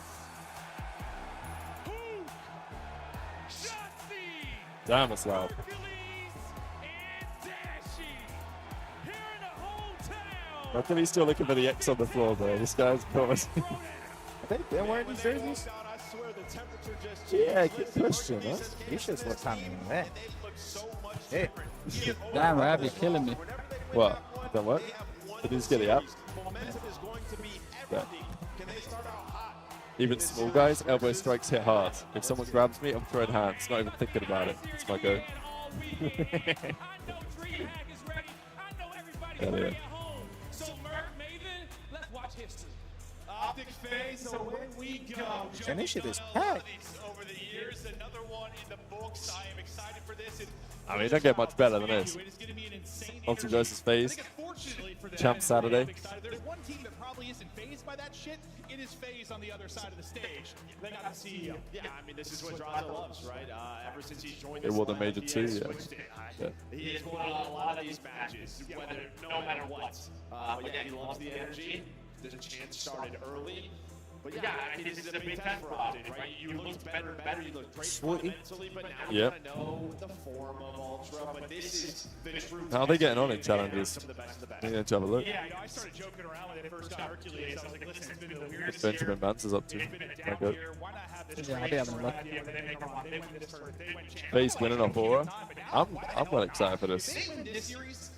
Damn, it's loud. How come he's still looking for the X on the floor, bro? This guy's promising. I think they're wearing these jerseys. Yeah, good question, huh? These shits look kind of man. Hey. Damn, Rab, you're killing me. What? That what? Did you just get the app? Yeah. Even small guys, elbow strikes hit hard. If someone grabs me, I'm throwing hands, not even thinking about it. It's my go. Yeah. Optic Faze, so when we go, And this shit is packed. over the years, another one in the books. I am excited for this. I mean, it don't get much better than this. Optic versus Faze. Champ Saturday. There's one team that probably isn't fazed by that shit. It is Faze on the other side of the stage. They got the CEO. Yeah, I mean, this is what Draza loves, right? Ever since he's joined It us, won the major too, yeah. He has won a lot of these matches, no matter what. But yeah, he loves the energy. The chance started early. But yeah, I mean, this is a big time for Optic, right? You looked better and better. You looked great fundamentally, but now you kind of know the form of Ultra. But this is the true. How are they getting on in challenges? I'm going to have a look. Yeah, I started joking around when they first got Hercules. I was like, listen, it's been the weirdest What's Benjamin Vance is up to? It's been a My down God. year. Why not have this Yeah, I'll be having a look. idea when they make a run? They win this first. They win champions. Faze winning off Aura. I'm well excited for this. They win this series.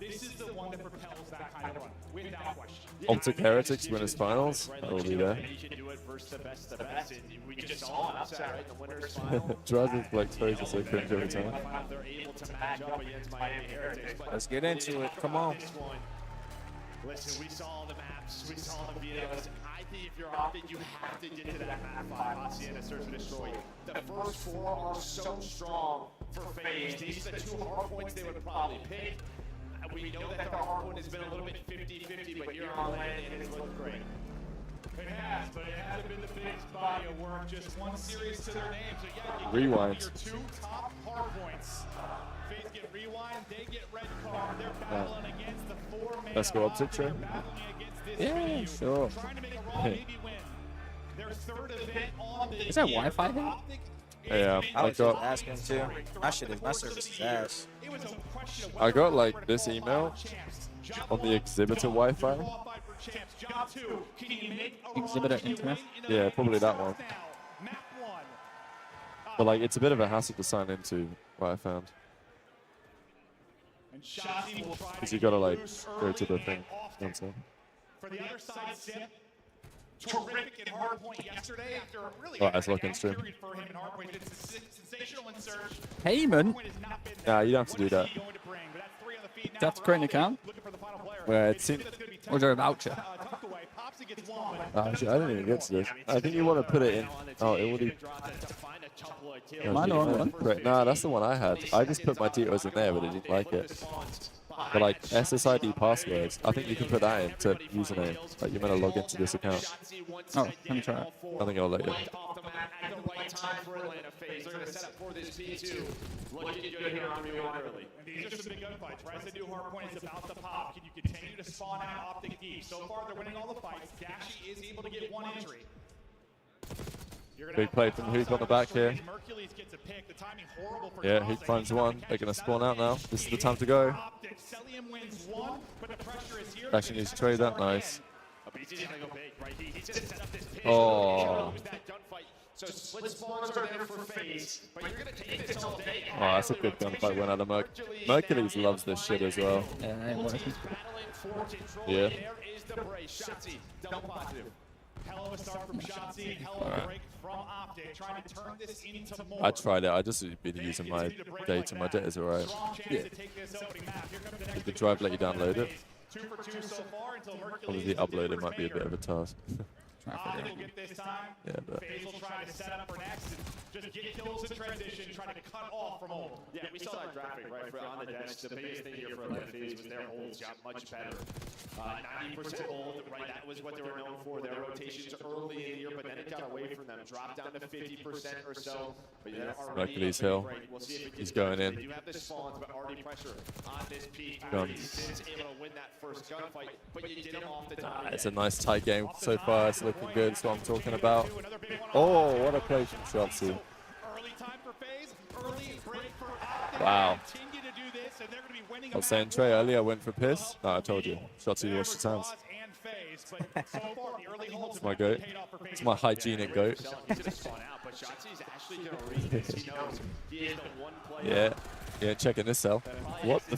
This is the one that propels that kind of run, without question. Optic Heretics winners finals. I will be there. He can do it versus the best of the best. And we just saw an upset, right? In the winners final. Dragon flex Faze is so cringe every time. They're able to match up against Miami Heretics. But Let's get into it. Come on. this one, listen, we saw the maps, we saw the videos. I think if you're Optic, you have to get to that map 5. Hacienda Search and Destroy. The first 4 are so strong for Faze. These are the 2 hard points they would probably pick. We know that their hard point has been a little bit 50-50, but you're on land and it's looked great. It has, but it hasn't been the biggest body of work. Just one series to their name. So yeah, you Rewind. your 2 top hard points. Faze get rewind, they get red card. They're battling against the 4-man. Let's go Optic train. Yeah, sure. Trying to make a run, maybe win. Their 3rd event on the Is that Wi-Fi here? Yeah, I I was just got asking too. My service is ass. like this email on the exhibitor Wi-Fi. Exhibitor internet? Yeah, probably that one. But like, it's a bit of a hassle to sign into. What I found. Because you gotta like go to the thing. One second. For the other side, Zip. Terrific in hardpoint yesterday after really Oh, that's looking stream. period for him in hardpoint. It's sensational in search. Payment? Nah, you don't have to do that. Do you have to create an account? Well, it seems. Or is there a voucher? Actually, I didn't even get to this. I think you want to put it in. Oh, it already. Mine or one? Right. Nah, that's the one I had. I just put my details in there, but I didn't like it. But like SSID passwords, I think you can put that in to username. Like you're meant to log into this account. Oh, let me try it. I think I'll let you. These are some big gunfights. Right as the new hardpoint is about to pop, can you continue to spawn out Optic deep? So far, they're winning all the fights. Dashi is able to get one entry. Big play from Hook on the back here. Mercules gets a pick. The timing horrible for Yeah, Hook finds one. They're going to spawn out now. This is the time to go. Celium wins one, but the pressure is here. Actually needs to trade that. Nice. BT's gonna go big, right? He's gonna set up this pick. Oh. That gunfight. So split spawns are there for Faze, but you're gonna take this all day. Oh, that's a good gunfight win out of Mercules loves this shit as well. Yeah, it ain't working. Yeah. There is the break. Shotzi, double positive. Hell of a start from Shotzi. Hell of a break from Optic. Trying to turn this into more. I tried it. I just been using my data. My data's alright. Yeah. Did the drive let you download it? 2 for 2 so far until Mercules. Obviously, uploading might be a bit of a task. He'll get this time. Yeah, but Faze will try to set up for next and just get kills in transition, trying to cut off from hold. Yeah, we saw that graphic, right, for on the desk. The biggest thing here for like Faze was their holds got much better. 90% hold, right, that was what they were known for. Their rotations early in the year, but then it got away from them. Dropped down to 50% or so. But they're already Mercules Hill. We'll see if it He's gets going better. They in. do have the spawns, but already pressure on this peak. Gone. He's able to win that first gunfight, but you did him off the top. It's a nice tight game so far. It's looking good. That's what I'm talking about. Oh, what a play from Shotzi. Early time for Faze, early break for Optic. Wow. Continue to do this, and they're going to be winning I was saying Trey earlier, I went for piss. No, I told you. Shotzi washed his hands. and Faze, but so far the early holds It's my goat. It's my hygienic goat. He's gonna spawn out, but Shotzi's actually gonna read this. He knows he is the one Yeah. player. Yeah, checking this cell. What the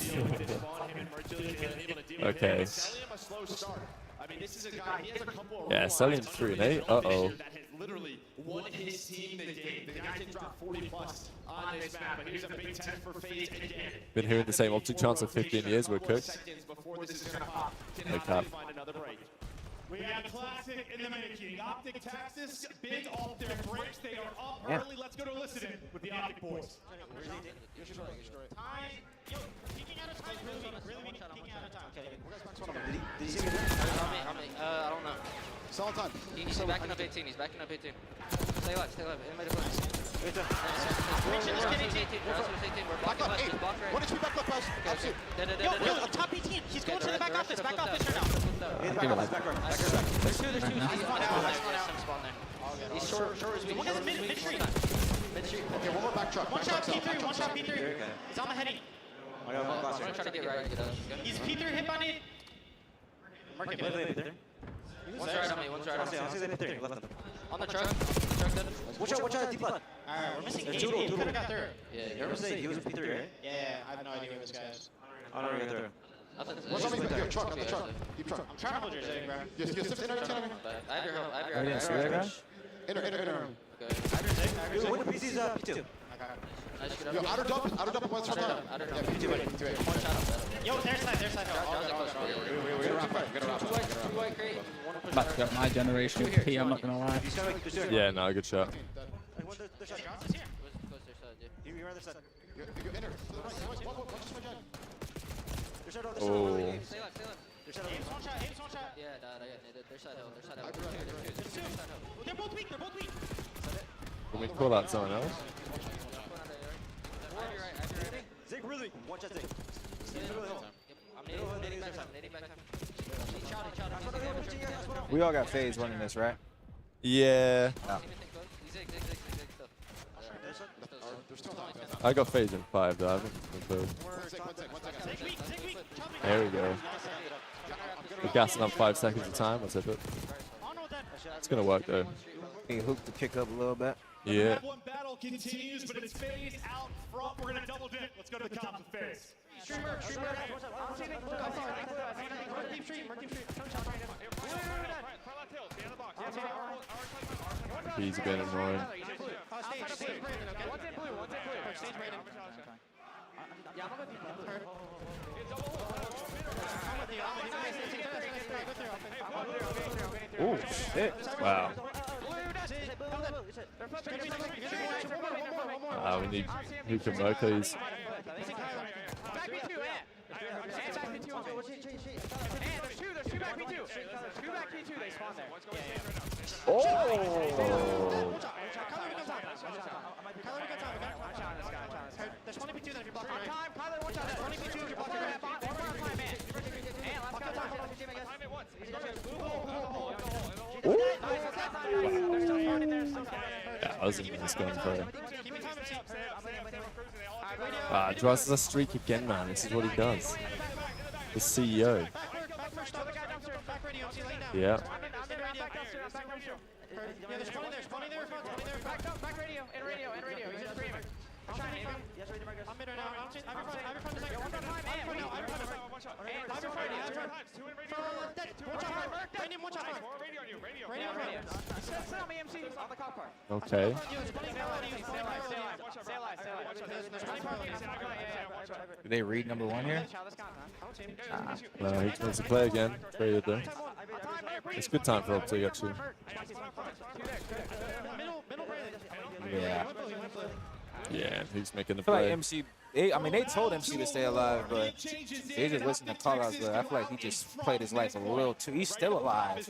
Okay. Celium a slow start. I mean, this is a guy, he has a couple of Yeah, Celium's 3 and 8. Uh-oh. that has literally won his team the game. The guy can drop 40 plus on this map, but here's a big 10 for Faze again. Been hearing the same Optic chance for 15 years. We're cooked. Before this is gonna pop. No cap. Find another break. We have Classic in the making. Optic Texas, big off their breaks. They are up Yeah. early. Let's go to listening with the Optic boys. I don't know. Solid time. He's backing up 18. He's backing up 18. Stay alive. Stay alive. Anybody close? We're blocking left. Just block right. One HP back left, pass. Yo, up top 18. He's going to the back office. Back office right now. There's two. He's spawned out. Spawn there. He's short as we. One guy's mid street. Mid street. Okay, one more back truck. One shot P3. One shot P3. He's on my heading. I got one glass. I'm trying to get right. He's P3 hit by me. Mark it. One's right on me. One's right on me. On the truck. Watch out, deep left. Alright, we're missing 8. Two. He could have got through. Yeah, He was in P3, right? Yeah, I have no idea who this guy is. I don't know, get through. What's on the truck, on the truck. Deep truck. I'm trying to hold your zig, bro. Yes, enter. I have your help. I have your Oh, yeah, help. see that guy? Enter. Okay. I have your zig. I have your zig. Wait, PC's P2. Okay. Nice, good Yo, up. outer dump, one shot down. Outer Yeah, dump. P2, ready. One shot up. Yo, their side. We're gonna wrap up. Two white crate. One push About to get my generation P, I'm not gonna lie. Yeah, no, good shot. Johnson's here. Goes their side, dude. You're on the side. Enter. Oh. Stay alive. Aim's one shot. Yeah, their side hill. There's two. They're both weak. Can we call out someone else? I have your right. Zig, really weak. Watch that Zig. I'm nading back time. He shot. We all got Faze running this, right? Yeah. I got Faze in 5 though. I haven't been There we go. We're gassing up 5 seconds of time. What's up? It's gonna work though. Need Hook to kick up a little bit. Yeah. One battle continues, but it's Faze out front. We're gonna double dip. Let's go to the comps with Faze. He's a bit annoying. Oh shit! Wow. We need Hook and Mercury's. Oh! Yeah, I was in this going for it. Draws a streak again, man. This is what he does. The CEO. Yeah. Okay. Do they read number one here? No, he tries to play again. Traded there. It's a good time for Optic, actually. Yeah. Yeah, and he's making the I feel play. like MC, they told MC to stay alive, but they just listened to call outs. But I feel like he just played his life a little too. He's still alive.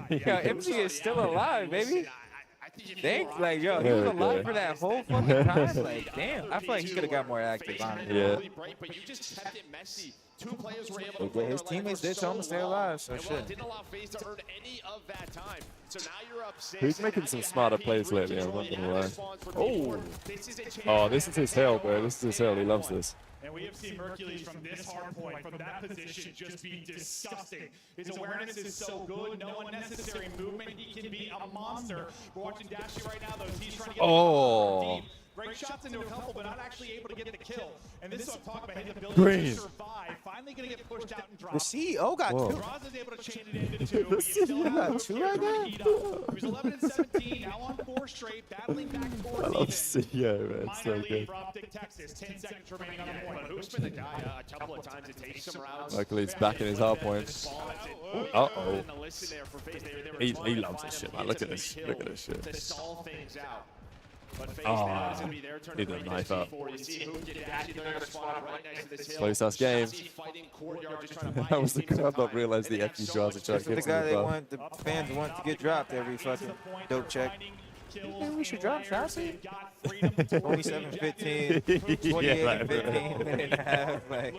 Yo, MC is still alive, baby. Think like, yo, he was alive for that whole fucking time. Like, damn, I feel like he could have got more active on it. Yeah. But you just kept it messy. Two players were able to But his teammates did tell him to stay alive, so shit. Didn't allow Faze to earn any of that time. So now you're up 6. He's making some smarter plays lately, I'm not gonna lie. Oh, this is his hill, bro. This is his hill. He loves this. And we have seen Mercules from this hard point, from that position, just be disgusting. His awareness is so good, no unnecessary movement. He can be a monster. We're watching Dashy right now, though. He's trying to get deep. Great shots into a couple, but not actually able to get the kill. And this is what I'm talking about, his ability to survive. Finally going to get pushed out and dropped. The CEO got two. Draws is able to chain it into 2. The CEO got 2 right there? He was 11 and 17, now on 4 straight, battling back towards I love CEO, man. It's so good. for Optic Texas. 10 seconds remaining on the point. Hook's been the guy a couple of times to take some rounds. Luckily, he's back in his hard point. Uh-oh. He loves this shit, man. Look at this. Look at this shit. To solve things out. Oh, he did a knife up. Close ass game. That was the crowd not realized the FU draws are trying to The get guy to they the want, the fans want to get dropped every fucking dope check. Yeah, we should drop Chelsea. 27-15, 28-15, minute and a half. Like,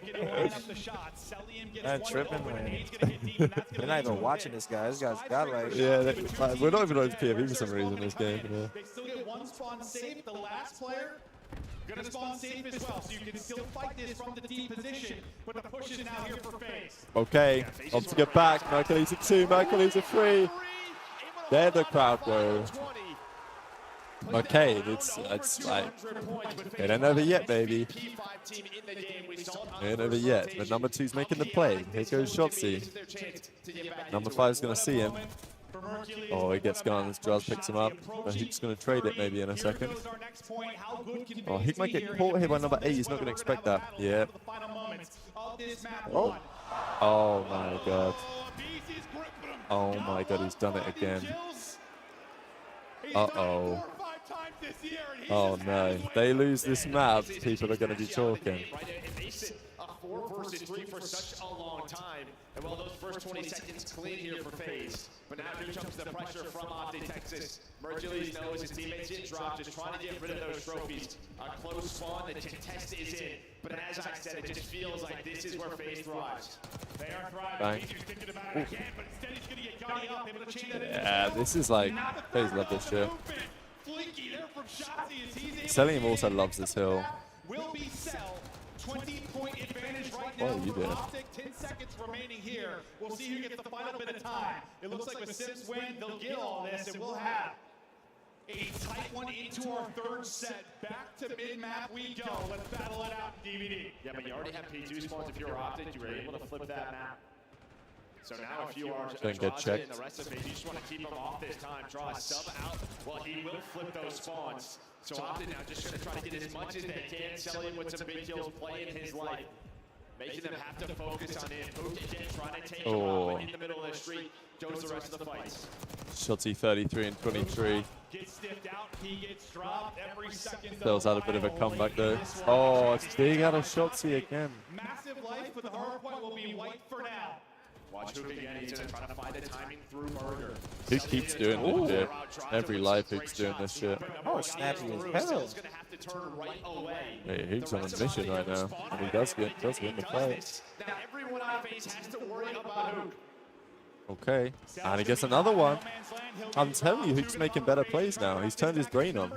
not tripping, man. They're not even watching this guy. This guy's got like. Yeah, we're not even on his PFE for some reason in this game. Yeah. They still get one spawn safe. The last player gonna spawn safe as well, so you can still fight this from the deep position. But the push is now here for Faze. Okay, on to get back. Mercury's a 2, Mercury's a 3. They're the crowd, bro. Okay, it's like, it ain't over yet, baby. It ain't over yet, but number 2's making the play. Here goes Shotzi. Number 5's going to see him. Oh, he gets gone as Jaws picks him up. He's going to trade it maybe in a second. Oh, he might get caught here by number 8. He's not going to expect that. Yeah. Oh. Oh, my God. Oh, my God, he's done it again. Uh-oh. Oh no, they lose this map, people are going to be talking. They sit a 4 versus 3 for such a long time. And well, those first 20 seconds clean here for Faze. But now here comes the pressure from Optic Texas. Mercules knows his teammates get dropped, just trying to get rid of those trophies. A close spawn, the contest is in. But as I said, it just feels like this is where Faze thrives. They are thriving. Bang. He's thinking about it again, but instead he's going to get Gunny up, able to chain that into Yeah, this is like, Faze love this shit. Celium also loves this hill. Will be Cell. 20-point advantage right What now are you for doing? Optic. 10 seconds remaining here. We'll see who gets the final bit of time. It looks like with Sims win, they'll get all this, and we'll have a tight one into our 3rd set. Back to mid-map we go. Let's battle it out in DVD. Yeah, but you already have P2 spawns. If you're Optic, you were able to flip that map. So now if you are Don't get checked. and the rest of it, you just want to keep him off this time. Draw a sub out. Well, he will flip those spawns. So Optic now just going to try to get as much as they can. Selling with some big kills, playing his life. making them have to focus on him. Hook again, trying to take him Oh. out, but in the middle of the street goes the rest of the fights. Shotzi 33 and 23. Gets stiffed out, he gets dropped every second. They'll had a bit of a comeback though. Oh, it's big out of Shotzi again. Massive life, but the hard point will be white for now. Watch Hook again, he's gonna try to find the timing through Burger. Who keeps doing this shit? Every live Hook's doing this shit. Oh, snappy as hell. Yeah, Hook's on a mission right now, and he does win the fight. Now everyone on Faze has to worry about Hook. Okay, and he gets another one. I'm telling you, Hook's making better plays now. He's turned his brain on.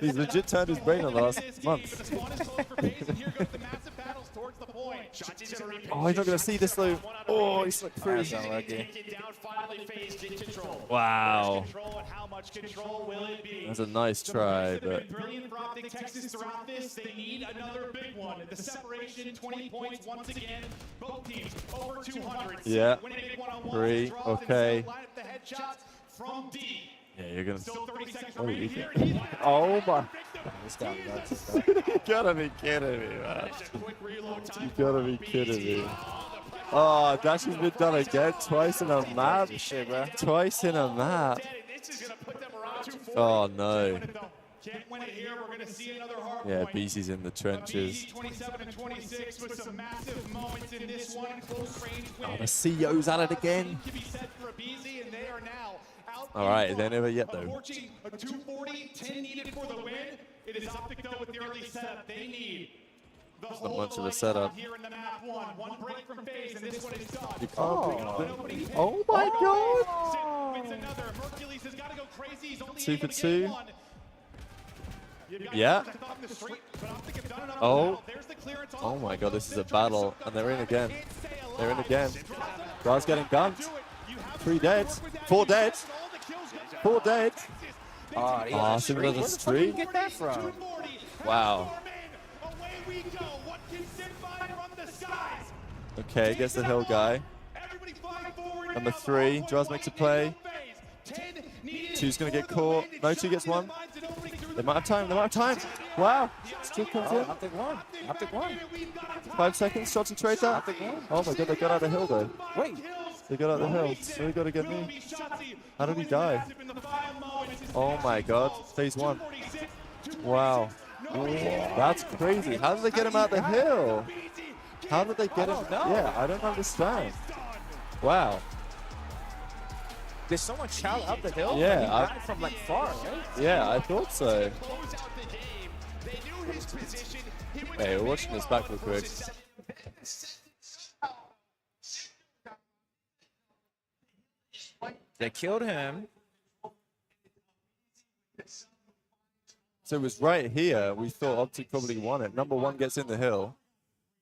He's legit turned his brain on last month. Oh, he's not going to see this though. Oh, he's like pretty. Wow. That's a nice try, but Brilliant for Optic Texas throughout this. They need another big one. The separation, 20 points once again. Both teams over 200. yeah. 3, okay. The headshots from D. Yeah, you're gonna. Still 30 seconds Oh, remaining you here. can. Oh my. You gotta be kidding me, man. You gotta be kidding me. Oh, Dash has been done again, twice in a map. Twice in a map. Oh no. Yeah, BC's in the trenches. 27 and 26 with some massive moments in this one. Close range win. Oh, the CEO's at it again. All right, they're never yet though. Approaching a 240, 10 needed for the win. It is Optic though with the early setup. They need the Not whole much of a setup. here in the map one. One break from Faze, and this one is done. You can't oh my god! Wins another. Hercules has got to go crazy. He's only 2 for able to 2. get one. Yeah. Oh. Oh my god, this is a battle. And they're in again. They're in again. Guy's getting gunned. 3 dead. 4 dead. 4 dead. Oh, so another streak. Where did you get that from? Wow. Okay, gets the hill guy. Number 3, Draws makes a play. 2's gonna get caught. No, 2 gets 1. They might have time, they might have time. Wow. Still comes in. Optic won. Optic won. 5 seconds, shots and trade that. Oh my god, they got out of the hill though. Wait. They got out the hill, so they gotta get me. How did he die? Oh my god, Phase 1. Wow. That's crazy. How did they get him out the hill? How did they get him? Yeah, I don't understand. Wow. Did someone shout up the hill? Yeah, He got it from like far, right? Yeah, I thought so. Hey, we're watching this back real quick. They killed him. So it was right here. We thought Optic probably won it. Number 1 gets in the hill.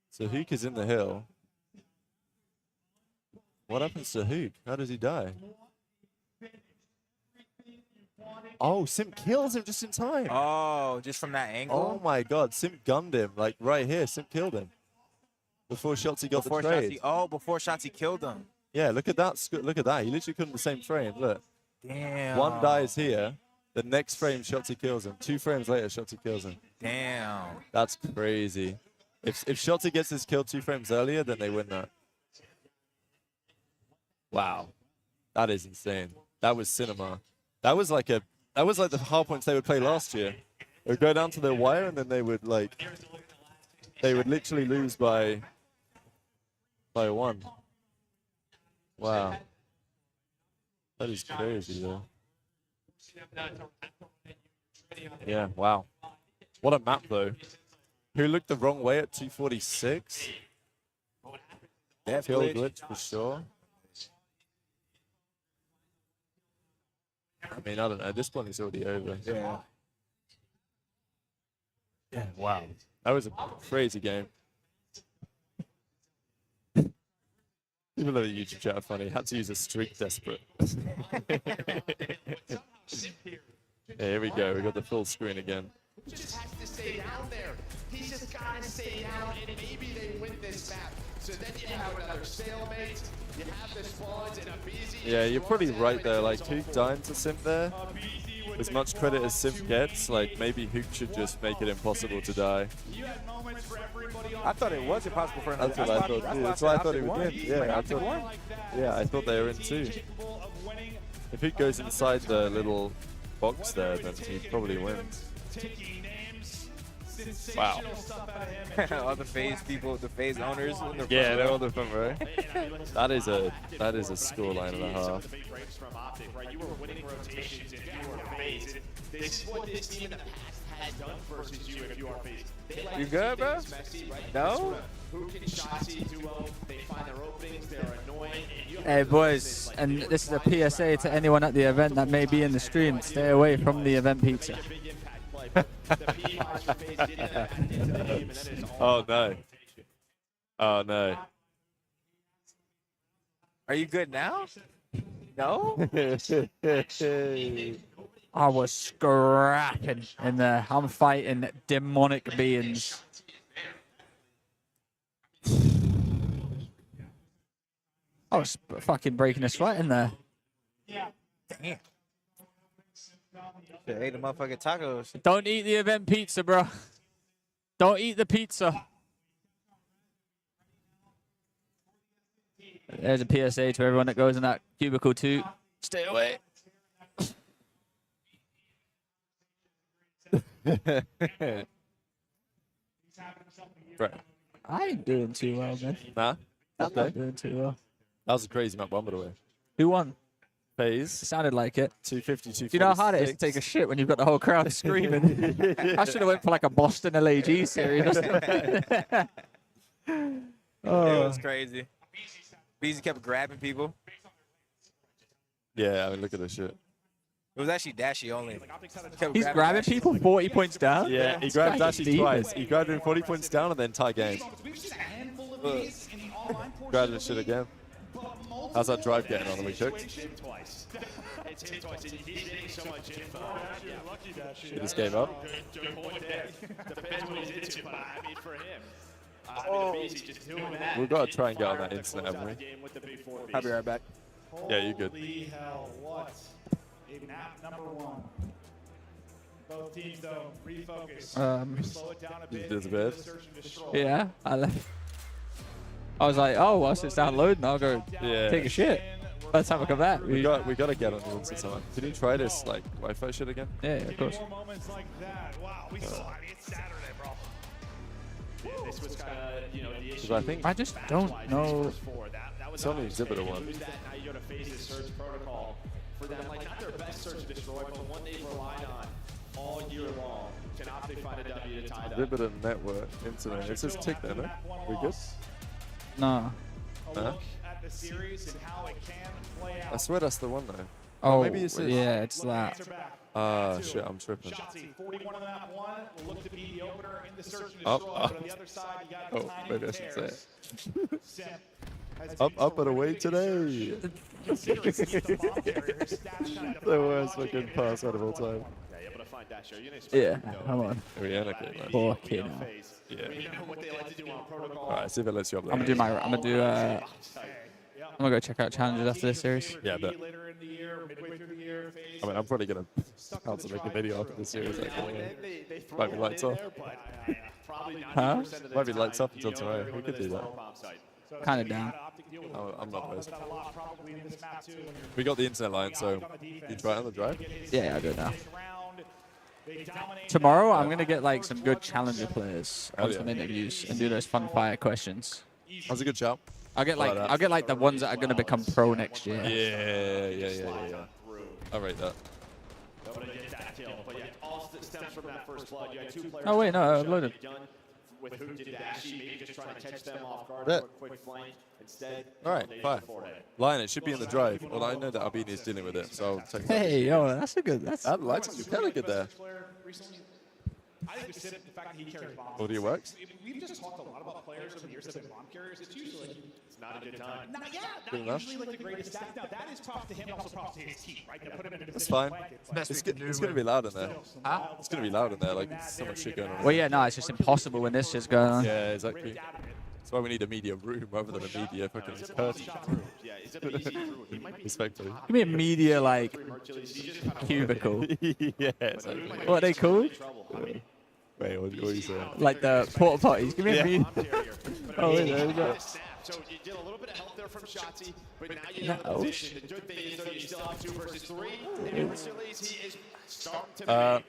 So Hook is in the hill. What happens to Hook? How does he die? Oh, Simp kills him just in time. Oh, just from that angle? Oh my god, Simp gunned him. Like right here, Simp killed him. Before Shotzi got the trade. Before Shotzi killed him. Yeah, look at that. Look at that. He literally couldn't the same frame. Look. Damn. 1 dies here. The next frame, Shotzi kills him. 2 frames later, Shotzi kills him. Damn. That's crazy. If Shotzi gets his kill 2 frames earlier, then they win that. Wow. That is insane. That was cinema. That was like the hard points they would play last year. They would go down to their wire and then they would literally lose by 1. Wow. That is crazy though. Yeah, wow. What a map though. Who looked the wrong way at 246? Kill glitch for sure. I mean, I don't know. This one is already over. Yeah. Yeah, wow. That was a crazy game. People on the YouTube chat are funny. Had to use a streak desperate. Here we go. We got the full screen again. Just has to stay down there. He's just got to stay down, and maybe they win this map. So then you have another stalemate. You have the spawns and a busy. Yeah, you're pretty right there. Like, Hook dying to Simp there. as much credit as Simp gets, like maybe Hook should just make it impossible to die. I thought it was impossible for another. That's what I thought too. That's why I thought he would win. Yeah, I thought they were in too. If Hook goes inside the little box there, then he probably wins. Wow. All the Faze people, the Faze owners. Yeah, they're all the front row. That is a scoreline and a half. From Optic, right? You were winning rotations if you were Faze. This is what this team in the past has done versus you if you are Faze. You good, bro? No? Who can shot see duo? They find their openings. They're annoying. Hey boys, and this is a PSA to anyone at the event that may be in the stream. Stay away from the event pizza. Oh no. Oh no. Are you good now? No? I was scrapping in there. I'm fighting demonic beings. I was fucking breaking a sweat in there. Damn. Should've ate the motherfucking tacos. Don't eat the event pizza, bro. Don't eat the pizza. There's a PSA to everyone that goes in that cubicle too. Stay away. Right. I ain't doing too well, man. Nah? I'm not doing too well. That was a crazy map one, by the way. Who won? Faze. It sounded like it. 250, 246. Do you know how hard it is to take a shit when you've got the whole crowd screaming? I should have went for like a Boston LAG series or something. It was crazy. Beezy kept grabbing people. Yeah, I mean, look at this shit. It was actually Dashy only. He's grabbing people 40 points down? Yeah, he grabbed Dashy twice. He grabbed him 40 points down and then tie game. Grabbed his shit again. How's that drive getting on? Are we cooked? Shit this game up. We've got to try and get on that internet, haven't we? I'll be right back. Yeah, you good. Holy hell, what? A map number 1. Both teams, though, refocus. Slow it down a bit. There's a bit. Yeah, I left. I was like, oh, whilst it's downloading, I'll go take a shit. By the time I come back. We got to get on the internet someone. Can you try this like Wi-Fi shit again? Yeah, of course. Moments like that. Wow, we saw it. It's Saturday, bro. Yeah, this was kind of, you know, the issue. I think I just don't know. it's only Exhibitor one. Now you go to Faze's search protocol for them, like not their best search and destroy, but one they've relied on all year long. Can Optic find a W to tie that? Exhibitor network internet. It says tick there, no? We good? No. Huh? At the series and how it can play out. I swear that's the one though. Oh, maybe it's yeah, it's that. Ah, shit, I'm tripping. 41 on that one will look to be the opener in the search and Up, destroy, up. but on the other side, you got Oh, maybe I should say it. Sim Up and away today. The worst fucking pass out of all time. Yeah, come on. Rihanna, man. Poor kid. Yeah. Alright, see if it lets you up there. I'm gonna go check out challenges after this series. Yeah, but I mean, I'm probably gonna have to make a video after this series. Might be lights off. Huh? Might be lights up until tomorrow. We could do that. Kind of down. Oh, I'm not opposed. We got the internet line, so you try it on the drive? Yeah, I'll do it now. Tomorrow, I'm gonna get like some good challenger players on some interviews and do those fun fire questions. That's a good shout. I'll get like the ones that are gonna become pro next year. Yeah. I'll rate that. Oh wait, no, I uploaded. With who did Dashy, maybe just trying to catch them off guard Yeah. for a quick flank. Instead, Alright, fine. Lion, it should be in the drive. Well, I know that Albini is dealing with it, so I'll take that. Hey, yo, that's a good. That's. That lights is hella good there. I think the fact that he carries bombs. Audio works? We've just talked a lot about players over the years that have been bomb carriers. It's usually like, it's not a good time. Good not enough. usually like the greatest stats. Now that is props to him, also props to his team, right? That put him in a That's position fine. to play. It's going to be loud in there. Huh? It's going to be loud in there, like, so much shit going on. Well, yeah, no, it's just impossible when this shit's going on. Yeah, exactly. That's why we need a media room rather than a media fucking curtain. Yeah, is it an easy through? He might be Respectfully. Give me a media like cubicle. Yeah. Exactly. What are they called? Wait, what are you saying? Like the porta potties. Give me a media. Oh, wait, there we go. So you did a little bit of help there from Shotzi, but now you No. have a position. The good thing is though you still have 2 versus 3. And Mercedes, he is starting to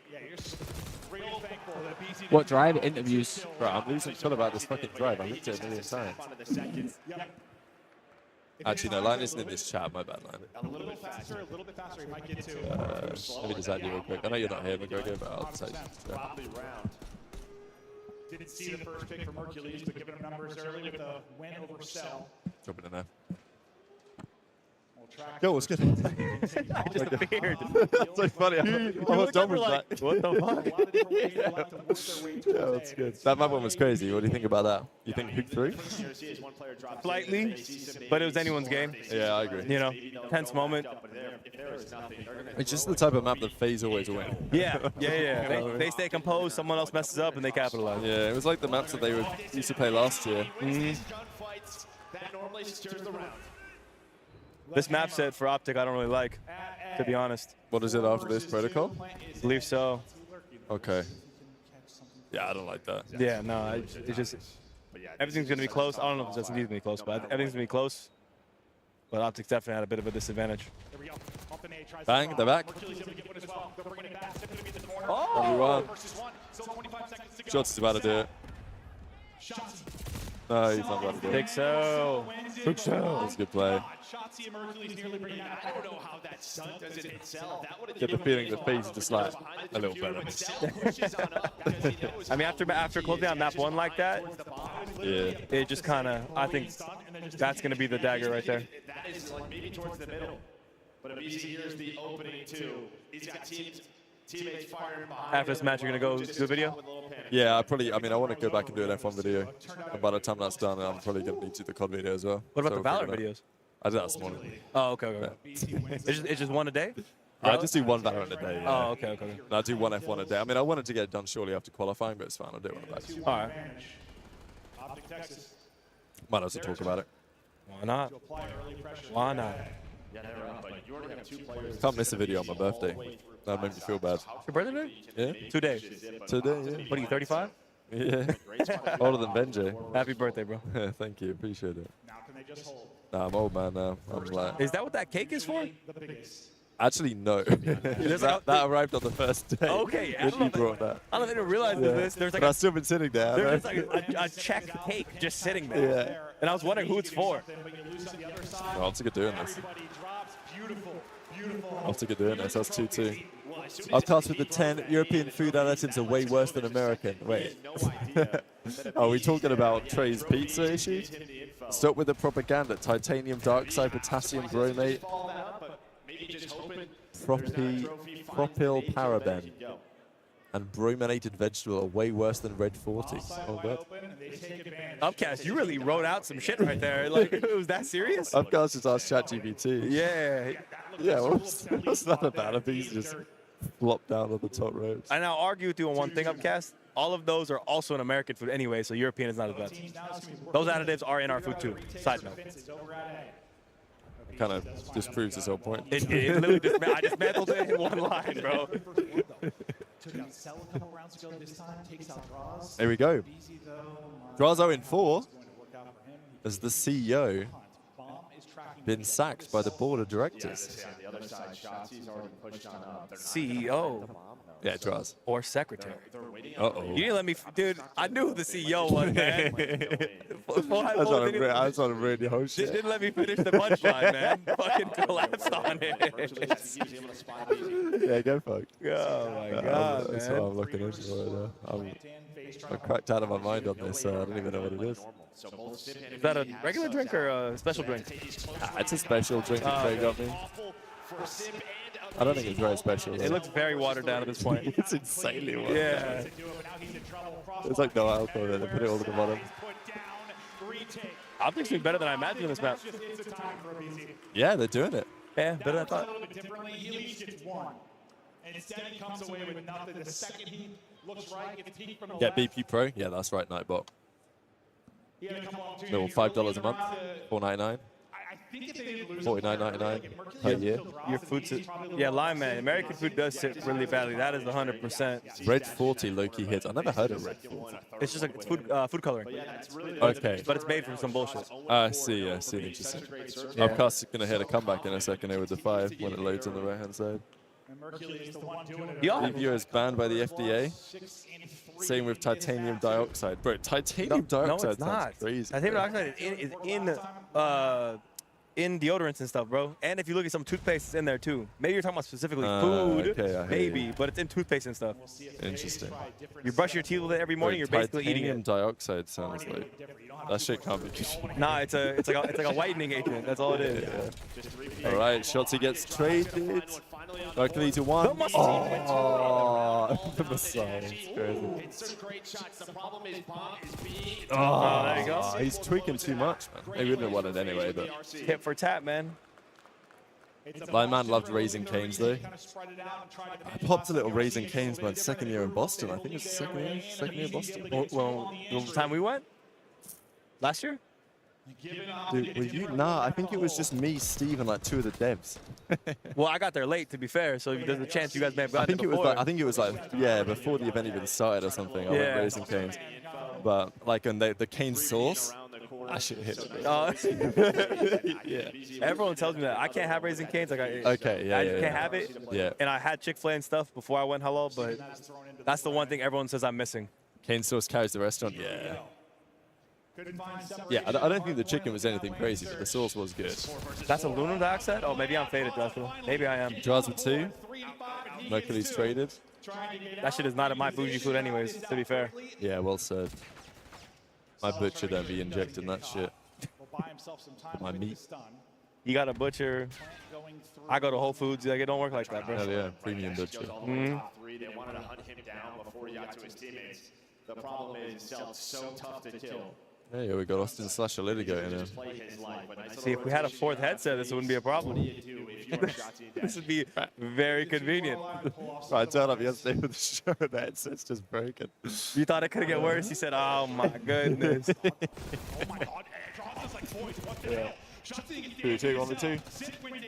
What drive? Interviews. Bro, I'm losing feel about this fucking drive. I looked at it a million times. Actually, no, Line isn't in this chat. My bad, Line. A little bit faster, He might get to. Let me just add you real quick. I know you're not here, McGregor, but I'll just add you. Round. Didn't see the first pick from Hercules, but giving him numbers early with a win over Cell. Drop it in there. Yo, what's good? I just appeared. It's like funny. I'm dumb with that. What the fuck? Yeah, that's good. That map one was crazy. What do you think about that? You think hook 3? Slightly, but it was anyone's game. Yeah, I agree. You know, tense moment. It's just the type of map that Faze always win. Yeah. They stay composed, someone else messes up, and they capitalize. Yeah, it was like the maps that they used to play last year. That normally secures the round. This map set for Optic I don't really like, to be honest. What is it after this, Protocol? I believe so. Okay. Yeah, I don't like that. Yeah, no, it's just, everything's going to be close. I don't know if it's going to be close, but everything's going to be close. But Optic's definitely had a bit of a disadvantage. Bang, they're back. Oh! Shots is about to do it. No, he's not about to do it. Think so. That's a good play. I don't know how that stunt does it itself. That would Get the feeling that Faze is just like a little better. I mean, after closing out map 1 like that, yeah, it just kind of, I think that's going to be the dagger right there. That is like maybe towards the middle. But BC here's the opening 2. He's got teammates firing behind. After this match, you're going to go do a video? Yeah, I want to go back and do an F1 video. And by the time that's done, I'm probably going to need to do the COD video as well. What about So the we'll Valorant figure it out. videos? I did that this morning. Oh, okay. It's just one a day? I just do one Valorant a day. Yeah. Oh, okay. No, I do one F1 a day. I mean, I wanted to get it done shortly after qualifying, but it's fine. I'll do it when I'm back. All right. Might as well talk about it. Why not? Why not? Can't miss a video on my birthday. That made me feel bad. Your birthday? Yeah. 2 days. Today, yeah. What are you, 35? Yeah. Older than Benji. Happy birthday, bro. Yeah, thank you. Appreciate it. Now can they just hold? Nah, I'm old man now. I'm like. Is that what that cake is for? The biggest. Actually, no. that arrived on the first day. Okay. I Ricky brought that. don't even realize this. There's like But I've still been sitting there. there's like a check cake just sitting there. Yeah. And I was wondering who it's for. Oh, I'm sick of doing this. I'm sick of doing this. That's 2-2. I was tasked with the 10 European food additives are way worse than American. Wait. Are we talking about Trey's pizza issue? Stop with the propaganda. Titanium dioxide, potassium bromate, propylparaben, and brominated vegetable are way worse than Red 40. Oh, God. Upcast, you really wrote out some shit right there. Like, was that serious? Upcast just asked ChatGPT. Yeah. Yeah, what's that about? A piece just flopped down on the top rows. And I'll argue with you on one thing, Upcast. All of those are also in American food anyway, so European is not as bad. Those additives are in our food too. Side note. Kind of disproves this whole point. It literally I dismantled it in one line, bro. Took out Cell a couple rounds ago. This time takes out Draws. Here we go. Draws 0-4 as the CEO been sacked by the board of directors. The other side, Shotzi's already pushed on up. CEO. Yeah, Draws. Or secretary. Uh-oh. You didn't let me, dude, I knew who the CEO was, man. That's on a really whole shit. Didn't let me finish the punchline, man. Fucking collapsed on it. Yeah, go fuck. Oh, my God, That's man. what I'm looking into right now. I'm cracked out of my mind on this, so I don't even know what it is. Is that a regular drink or a special drink? It's a special drink that Trey got me. I don't think it's very special. It looks very watered down at this point. It's insanely watered Yeah. down. There's like no alcohol there. They put it all at the bottom. Optic's doing better than I imagined in this map. Yeah, they're doing it. Yeah, better than I thought. He at least gets one. And instead he comes away with nothing. The second he looks right, gets peaked from the Yeah, left. BP Pro. Yeah, that's right, Nightbot. Little $5 a month, $4.99. $49.99 per year. Your food, yeah, lineman. American food does sit really badly. That is 100%. Red 40 low-key hits. I never heard of Red 40. It's just like it's food coloring. Okay. But it's made from some bullshit. I see. Interesting. Yeah. Of course, going to hit a comeback in a second here with the 5 when it loads on the right-hand side. Review is banned by the FDA. Same with titanium dioxide. Bro, titanium dioxide sounds crazy. Titanium dioxide is in deodorants and stuff, bro. And if you look at some toothpaste, it's in there too. Maybe you're talking about specifically food, maybe, but it's in toothpaste and stuff. Interesting. You brush your teeth with it every morning. You're basically eating it. Titanium dioxide sounds like that shit can't be good. Nah, it's like a whitening agent. That's all it is. Yeah. All right, Shotzi gets traded. Luckily to 1. The missile. Oh, the missile. Oh, there you go. He's tweaking too much, man. He wouldn't have won it anyway, but hit for tap, man. Lineman loved Raising Canes though. I popped a little Raising Canes my second year in Boston. I think it was second year in Boston. Well, the time we went? Last year? Dude, were you? Nah, I think it was just me, Steve, and like 2 of the devs. Well, I got there late, to be fair, so there's a chance you guys may have gotten there before. I think it was like, yeah, before the event even started or something. I went Raising Canes. But like, and the cane sauce, that shit hit me. Yeah. Everyone tells me that. I can't have Raising Canes. Like I can't have it. Yeah. And I had Chick-fil-A and stuff before I went halal, but that's the one thing everyone says I'm missing. Cane sauce carries the restaurant. Yeah. Yeah, I don't think the chicken was anything crazy, but the sauce was good. That's aluminum dioxide? Oh, maybe I'm faded, Joshua. Maybe I am. Jars with 2. Mercury's traded. That shit is not in my bougie food anyways, to be fair. Yeah, well said. My butcher don't be injecting that shit. My meat. You got a butcher. I go to Whole Foods. Like, it don't work like that, bro. Hell yeah, premium butcher. They wanted to hunt him down before he got to his teammates. The problem is it's so tough to kill. Yeah, we got Austin Slash a little ago in there. See, if we had a 4th headset, this wouldn't be a problem. This would be very convenient. I turned up yesterday for the show, the headset's just broken. You thought it could get worse? He said, oh my goodness. Yeah. 2 on the 2.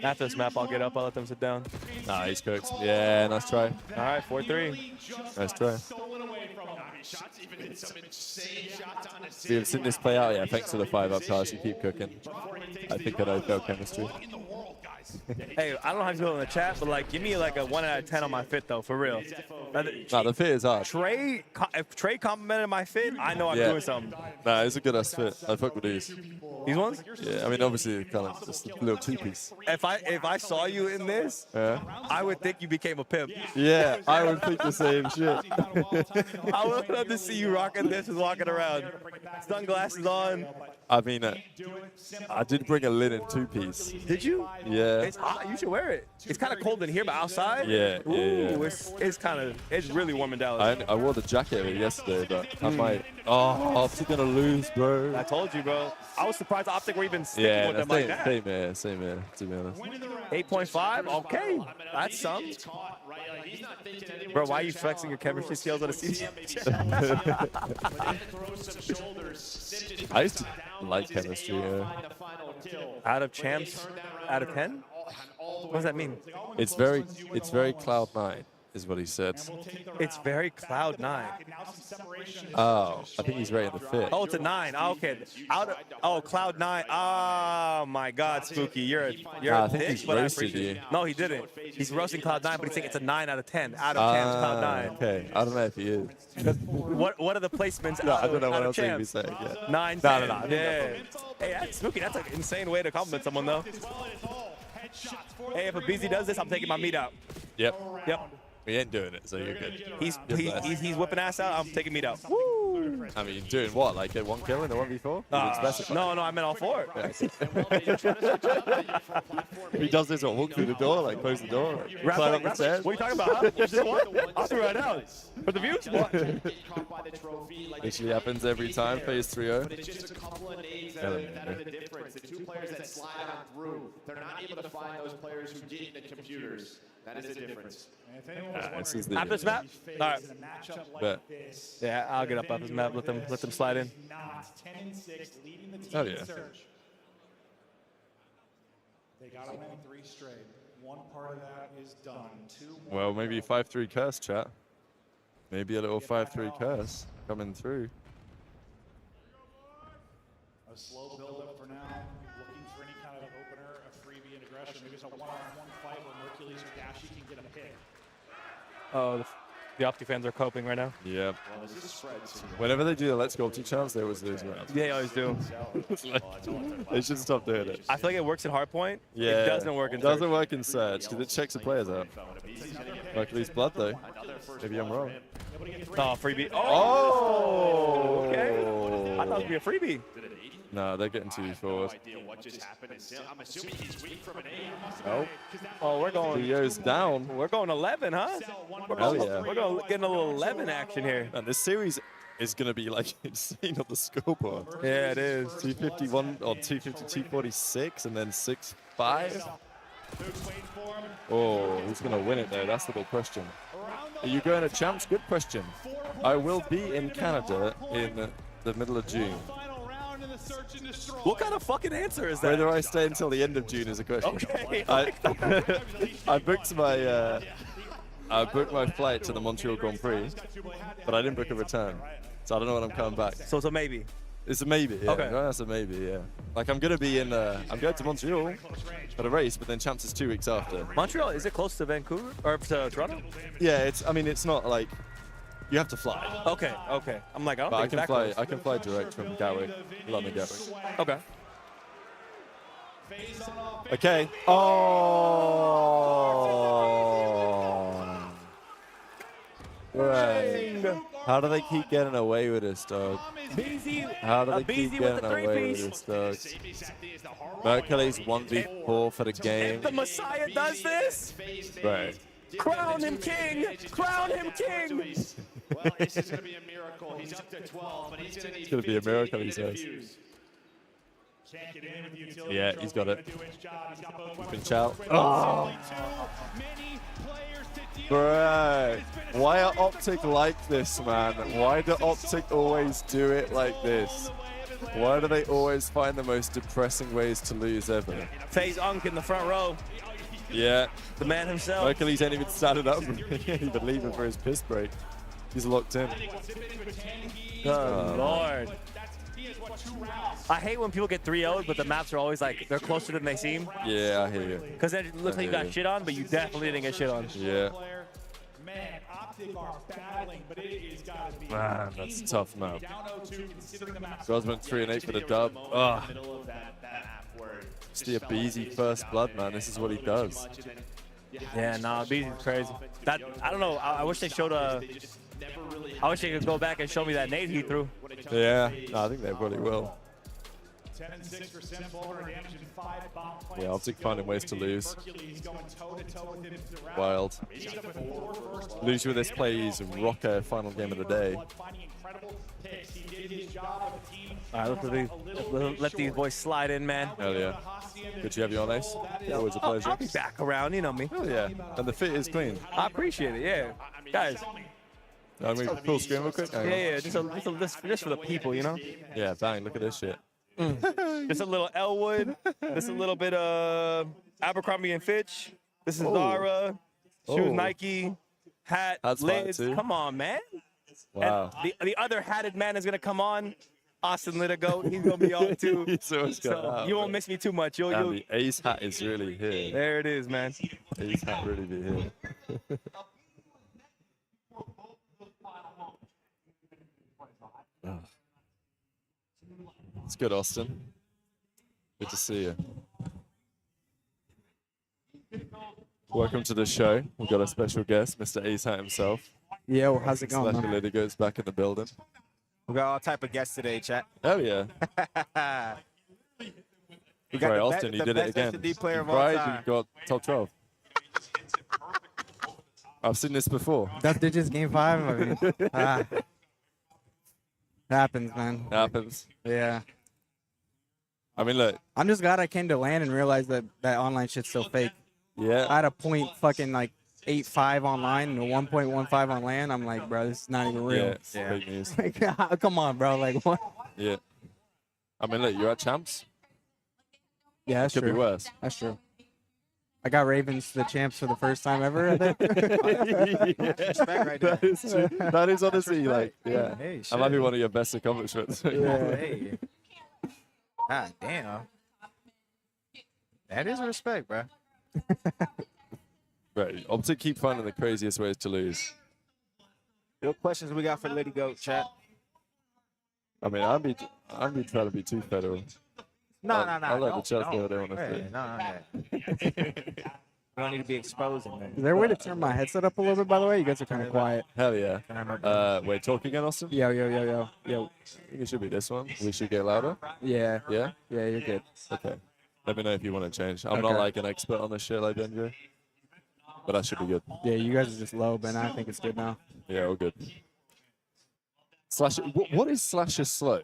After this map, I'll get up. I'll let them sit down. Nah, he's cooked. Yeah, nice try. All right, 4-3. Nice try. You've seen this play out, yeah. Thanks to the 5-up charge, you keep cooking. I think I know failed chemistry. Hey, I don't know how you feel in the chat, but like, give me like a 1 out of 10 on my fit though, for real. Nah, the fit is hard. If Trey complimented my fit, I know I'm doing something. Nah, it's a good ass fit. I fuck with these. These ones? Yeah, I mean obviously kind of just a little 2-piece. If I saw you in this, I would think you became a pimp. Yeah, I would think the same shit. I would love to see you rocking this and walking around. Sunglasses on. I mean, I did bring a linen 2-piece. Did you? Yeah. It's hot. You should wear it. It's kind of cold in here, but outside? Yeah. Ooh, it's really warm in Dallas. I wore the jacket yesterday, but I might. Oh, Optic gonna lose, bro. I told you, bro. I was surprised Optic were even sticking with them like that. Same here, to be honest. 8.5? Okay. That's some. Bro, why are you flexing your chemistry skills on a season? I used to like chemistry, yeah. Out of champs? Out of 10? What does that mean? It's very Cloud9, is what he said. It's very Cloud9. Oh, I think he's right in the fit. Oh, it's a 9. Oh, okay. Cloud9. Oh my God, Spooky, you're I a think dick, he's but I roasted appreciate you. it. No, he didn't. He's roasting Cloud9, but he's saying it's a 9 out of 10. Out of champs, Cloud9. Okay, I don't know if he is. What are the placements? No, I don't know what else he he'd be saying. Yeah. 9, No. Yeah. Hey, that's Spooky. That's an insane way to compliment someone, though. Hey, if a BZ does this, I'm taking my meat out. Yep. Yep. We ain't doing it, so you're good. He's whipping ass out. I'm taking meat out. Woo! I mean, doing what? Like a 1 kill in a 1v4? No, I meant all 4. He does this or walk through the door, like close the door, climb up the stairs. What are you talking about? Huh? You just what? I'll do it right now. For the views? What? Literally happens every time. Phase 3-0. It's just a couple of nades that are the difference. The 2 players that slide on through, they're not able to find those players who get into computers. That is the difference. This is the After this map? All right. Bet. Yeah, I'll get up this map. Let them slide in. 10-6, leading the team Oh, in yeah. search. They got to win 3 straight. One part of that is done. 2 Well, maybe 5-3 curse, chat. Maybe a little 5-3 curse coming through. A slow build-up for now. Looking for any kind of opener, a freebie and aggression. Maybe it's a one-on-one fight where Mercules or Dashi can get a pick. Oh, the Optic fans are coping right now. Yep. Whenever they do the Let's Go Optic challenge, they always lose rounds. Yeah, they always do. They should stop doing it. I feel like it works in hardpoint. Yeah. It doesn't work in It doesn't search. work in search because it checks the players out. Like at least blood though. Maybe I'm wrong. Oh, freebie. Oh! Okay. I thought it would be a freebie. No, they're getting too forward. I'm assuming he's weak from an A. Nope. Oh, we're going. Leo's down. We're going 11, huh? Hell yeah. We're going getting a little 11 action here. And this series is going to be like insane on the scoreboard. Yeah, it is. 251 or 250, 246, and then 6-5. Oh, who's going to win it though? That's the big question. Are you going to champs? Good question. I will be in Canada in the middle of June. What kind of fucking answer is that? Whether I stay until the end of June is a question. Okay. I booked my flight to the Montreal Grand Prix, but I didn't book a return, so I don't know when I'm coming back. So it's a maybe. It's a maybe. Yeah. Okay. No, that's a maybe. Yeah. Like I'm gonna be in. I'm going to Montreal for the race, but then champs is 2 weeks after. Montreal, is it close to Vancouver or to Toronto? Yeah. It's. I mean, it's not like you have to fly. Okay. Okay. I'm like, I don't But I think can it's that fly. close. I can fly direct from Gatwick, London Gatwick. Okay. Okay. Oh. Right. How do they keep getting away with this, dog? How do they keep getting away with this, dog? Mercury's 1v4 for the game. If the Messiah does this, Right. crown him king! Crown him king! Well, this is going to be a miracle. He's up to 12, but he's going to need It's gonna be a 15 miracle, he to says. defuse. Can't get in with the utility Yeah, trophy, he's got it. gonna do his job. He's got both Been weapons chow. ready. Oh. Many players to deal Bro, why are Optic like this, man? Why do Optic always do it like this? Why do they always find the most depressing ways to lose ever? Faze Unk in the front row. Yeah. The man himself. Mercury's ain't even started up. He ain't even leaving for his piss break. He's locked in. Good Lord. I hate when people get 3-0'd, but the maps are always like, they're closer than they seem. Yeah, I hear you. Because then it looks like you got shit on, but you definitely didn't get shit on. Yeah. Man, Optic are battling, but it is gotta be. Man, that's a tough map. Down 0-2, considering the map. Guys went 3 and 8 for the dub. Ugh. It's the Abeezy first blood, man. This is what he does. Yeah, nah, Beezy's crazy. That I don't know. I wish they showed a. I wish they could go back and show me that nade he threw. Yeah, no, I think they probably will. 10-6 for Simple, damage in 5 bomb plants. Yeah, Optic finding ways to lose. Hercules going toe-to-toe with him throughout. Wild. He's up to 4 first Lose with this play, he's rocker final game of the day. finding incredible picks. He did his job with the team. All right, let these boys slide in, man. Hell yeah. Good to have you on, Ace. Always a pleasure. I'll be back around, you know me. Hell yeah. And the fit is clean. I appreciate it, yeah. Guys. I'm going to full screen real quick. Hang on. Yeah, just for the people, you know? Yeah, bang, look at this shit. Just a little Elwood. Just a little bit of Abercrombie and Fitch. This is Zara. Shoes, Oh. Nike. Hat, That's fire lids. too. Come on, man. Wow. And the other hatted man is going to come on. Austin Litigo. He's going to be on too. He's always got So that, you won't bro. miss me too much. And You'll, the Ace hat is really here. there it is, man. Ace hat really be here. Oh. It's good, Austin. Good to see you. Welcome to the show. We've got a special guest, Mr. Ace Hat himself. Yo, how's it going, Slash man? Litigo's back in the building. We got all type of guests today, chat. Oh yeah. We got Right, the Austin, be- you the did it best again. S&D player of all Right, time. you got top 12. I've seen this before. That's Digits Game 5? I mean, happens, man. Happens. Yeah. I mean, look. I'm just glad I came to land and realized that that online shit's still fake. Yeah. I had a point fucking like 8.5 online and a 1.15 on land. I'm like, bro, this is not even real. Yeah, fake news. Like, come on, bro. Like, what? Yeah. I mean, look, you're at champs. Yeah, that's Could true. be worse. That's true. I got Ravens the champs for the first time ever. I think. Respect right there. That is true. That is honestly like, yeah. Hey, That might be one of your best accomplishments. Hey. God damn. That is respect, bro. Right. Optic keep finding the craziest ways to lose. What questions we got for Lady Goat, chat? I mean, I'm be trying to be too federal. No. I'll let the chat say what they want to Hey, say. no. We don't need to be exposing, man. Is there a way to turn my headset up a little bit? By the way, you guys are kind of quiet. Hell yeah. Wait, talk again, Austin? Yo. I think it should be this one. We should get louder. Yeah. Yeah? Yeah, you're good. Okay. Let me know if you want to change. I'm not like an expert on this shit like Benji. But that should be good. Yeah, you guys are just low, but I think it's good now. Yeah, all good. Slash. What is Slasher slow?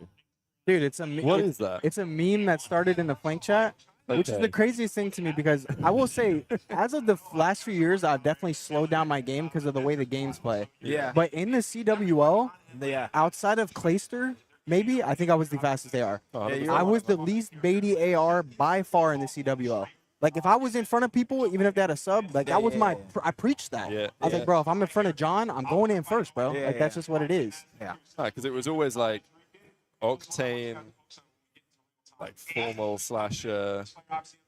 Dude, it's a meme. What is that? It's a meme that started in the flank chat, which is Okay. the craziest thing to me because I will say, as of the last few years, I've definitely slowed down my game because of the way the games play. Yeah. But in the CWL, Yeah. outside of Clayster, maybe I think I was the fastest AR. you're I one was of the least baity AR by far in the CWL. Like if I was in front of people, even if they had a sub, like that was my. I preached that. Yeah, I was like, bro, if I'm in front of John, I'm going in first, bro. Yeah, Like that's just what it is. Yeah. Because it was always like Octane, like formal slasher,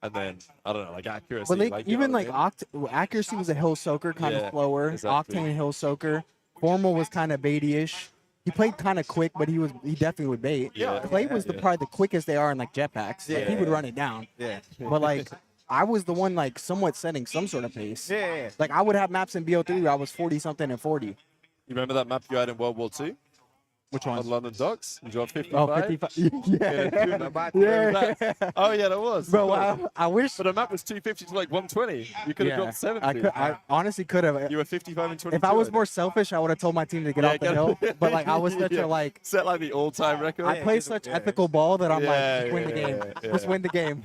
and then I don't know, like accuracy. But like, you know even what I like mean? accuracy was a hill soaker, kind Yeah, of slower. exactly. Octane hill soaker. Formal was kind of baity-ish. He played kind of quick, but he definitely would bait. Yeah. Clay was probably the quickest they are in like jetpacks. Like, he would run it down. Yeah. But like I was the one like somewhat setting some sort of pace. Yeah. Like I would have maps in BO3 where I was 40 something and 40. You remember that map you had in World War II? Which one? On London Docks? Did you have 55? Oh, 55. Yeah. Yeah. Oh, yeah, that was. Bro, I wish. But the map was 250 to like 120. You could have dropped 70. I honestly could have. You were 55 and 22. If I was more selfish, I would have told my team to get off the hill. But like I was such a like set like the all-time record. I play such ethical ball that I'm like, just win the yeah, game. yeah. Just win the game.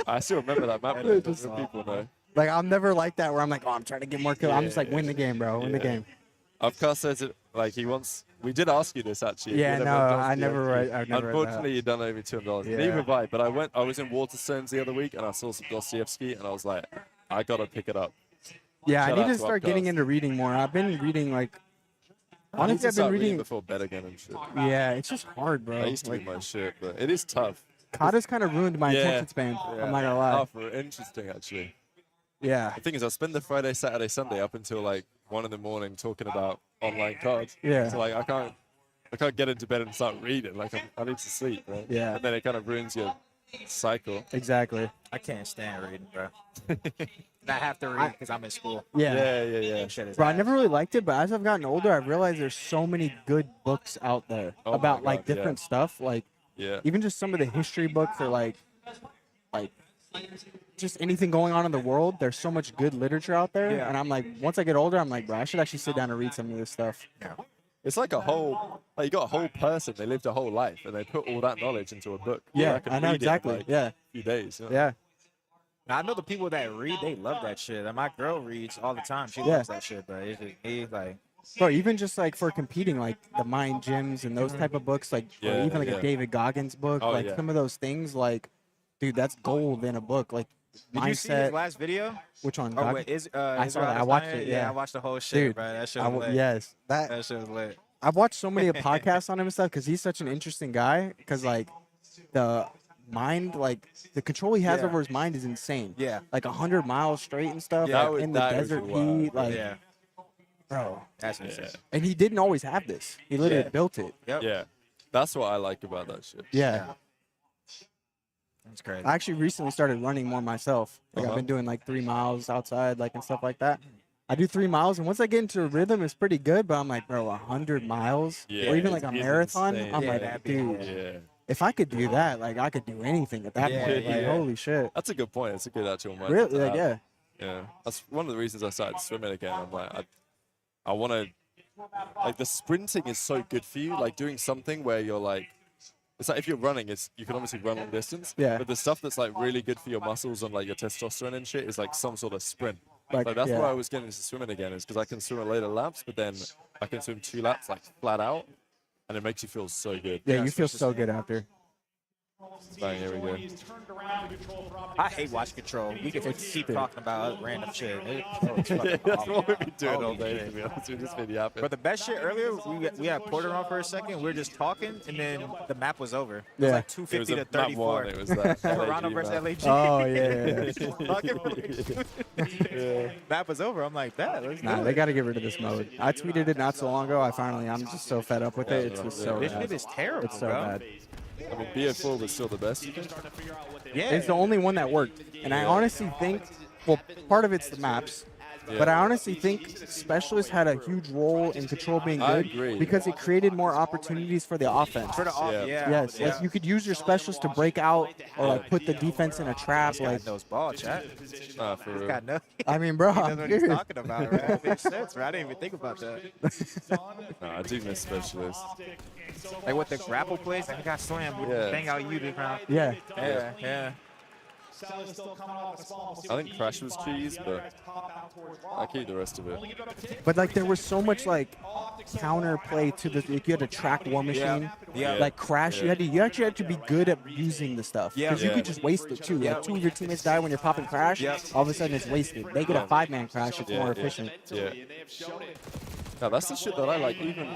I still remember that map. though. People know. Like I'm never like that where I'm like, oh, I'm trying to get more kills. I'm just like, win the game, bro. Win the game. Avkar says it like he wants. We did ask you this actually. Yeah, You no, never I done never DFT. read. I've never read that. Unfortunately, you done over $200. Yeah. Neither have I. But I was in Waterstones the other week and I saw some Dostoevsky and I was like, I gotta pick it up. Yeah, Shout I out need to start Avkar. getting into reading more. I've been reading like. I need to Honestly, I've been start reading. before bed again and shit. Yeah, it's just hard, bro. I used to Like, read my shit, but it is tough. COD's kind of ruined my attention span. Yeah. I'm not gonna lie. Oh, for interesting actually. Yeah. The thing is, I spend the Friday, Saturday, Sunday up until like 1 in the morning talking about online cards. Yeah. So like I can't get into bed and start reading. Like I need to sleep, right? Yeah. And then it kind of ruins your cycle. Exactly. I can't stand reading, bro. I have to read because I'm in school. Yeah. Yeah. Shit is Bro, I ass. never really liked it, but as I've gotten older, I've realized there's so many good books out there Oh my about like God, yeah. different stuff. Like Yeah. even just some of the history books or like just anything going on in the world. There's so much good literature out there. Yeah. And I'm like, once I get older, I'm like, bro, I should actually sit down and read some of this stuff. It's like a whole, like you got a whole person. They lived a whole life, and they put all that knowledge into a book. Yeah, could I know read it in, exactly. like, Yeah. a few days. You know? Yeah. Now, I know the people that read, they love that shit. And my girl reads all the time. She Yeah. loves that shit, but it's just me, like. Bro, even just like for competing, like the mind gyms and those type of books, like or Yeah, even like yeah. a David Goggins book, Oh, like yeah. some of those things, like, dude, that's gold in a book. Like Did you see his mindset. last video? Which one? Oh, Gog- wait, I saw that. I watched it. Yeah, I watched the whole shit, Dude, bro. That shit I was w- lit. yes, That shit was lit. I've watched so many podcasts on him and stuff because he's such an interesting guy. Because like the mind, like the control he has Yeah. over his mind is insane. Yeah. Like 100 miles straight and stuff. Yeah, like, in the that would desert be wild. heat. Like, Yeah. bro. That's insane. And he didn't always have this. He literally Yeah. built it. Yep. Yeah. That's what I like about that shit. Yeah. That's crazy. I actually recently started running more myself. Like Uh-huh. I've been doing like 3 miles outside, like and stuff like that. I do 3 miles, and once I get into a rhythm, it's pretty good. But I'm like, bro, 100 miles, Yeah, or even like a it's marathon. insane. I'm Yeah, like, that'd be- dude, Yeah. if I could do that, like I could do anything at that Yeah, point. Like, yeah. holy shit. That's a good point. It's a good actual mindset. Really? to Like, have. yeah. Yeah. That's one of the reasons I started swimming again. I'm like, I want to, like the sprinting is so good for you. Like doing something where you're like it's like if you're running, you can obviously run long distance. Yeah. But the stuff that's like really good for your muscles and like your testosterone and shit is like some sort of sprint. Like, Like that's yeah. why I was getting into swimming again, is because I can swim a later laps, but then I can swim 2 laps like flat out, and it makes you feel so good. Yeah, you feel so good after. Bang, here we go. I hate watch control. We can just keep talking about random shit. That's what we've been doing all day, to be honest. We just made it happen. But the best shit earlier, we had Porter on for a second. We were just talking, and then the map was over. It was Yeah. like 250 to map 34. one, it was that Toronto LAG versus map. LAG. Oh, yeah. Map was over. I'm like, that. Let's Nah, do they it. got to get rid of this mode. I tweeted it not so long ago. I'm just so fed up with it. It's just so This bad. shit is terrible, It's so bro. bad. I mean, BO4 was still the best. Yeah. It's the only one that worked. And I honestly think, well, part of it's the maps. But I honestly think Specialist had a huge role in Control being I good agree. because it created more opportunities for the offense. For the Yes, like you could use your Specialist to break out or like put the defense in a trap. Like those ball, chat. Nah, for real. Got no, I mean, bro, he I'm knows what he's serious. talking about, right? That makes sense, right? I didn't even think about that. Nah, I do miss Specialist. Like with the grapple plays, like he got slammed with the bang out you this round. Yeah. Yeah. I think Crash was cheese, but I keep the rest of it. But like there was so much like counter play to the. Like, you had to track War Machine. Yeah. Like Crash, you actually had to be good at using the stuff. Yeah. Because you could just waste it too. Like 2 of your teammates die when you're popping Crash. All of a sudden it's wasted. They get a 5-man Crash. It's more efficient. Yeah. Now that's the shit that I like. Even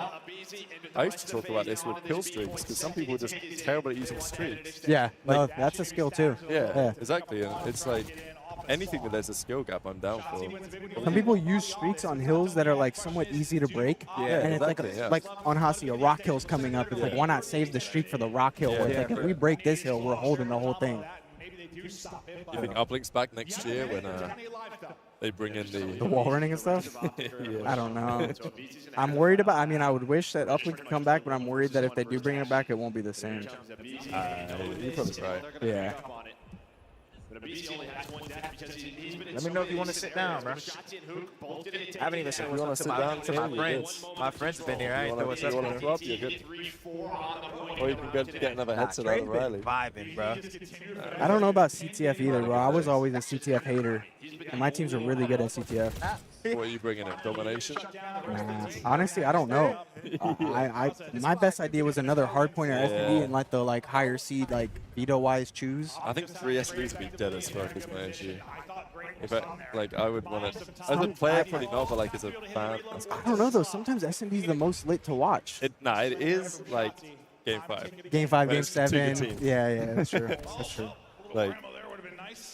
I used to talk about this with kill streaks, because some people are just terrible at using streaks. Yeah. No, Like, that's a skill too. Yeah, exactly. And it's like anything that there's a skill gap, I'm down for. Some people use streaks on hills that are like somewhat easy to break. Yeah, and it's exactly, like on Hasi, a rock hill's coming up. It's like, why not save the streak for the rock hill? Where it's like, if we break this hill, we're holding the whole thing. You think Uplink's back next year when they bring in The wall running and stuff? Yeah. I don't know. I'm worried about, I mean, I would wish that Uplink could come back, but I'm worried that if they do bring it back, it won't be the same. You're probably right. Yeah. Let me know if you want to sit down, bro. I haven't even said what's up to my friends. My friends been here. I ain't know what's up. You want to swap? You're good. Or you can get another headset out of Riley. Vibing, bro. I don't know about CTF either, bro. I was always a CTF hater, and my teams are really good at CTF. What are you bringing in? Domination? Honestly, I don't know. My best idea was another hardpoint or SMD and like the higher seed veto-wise choose. I think 3 SMDs would be dead as fuck is my issue. In fact, I would want to. As a player, probably not, but as a fan, I don't know though. Sometimes SMD is the most lit to watch. it is Game 5. Game 5, When Game it's 7. 2 teams. Yeah, that's true. That's true.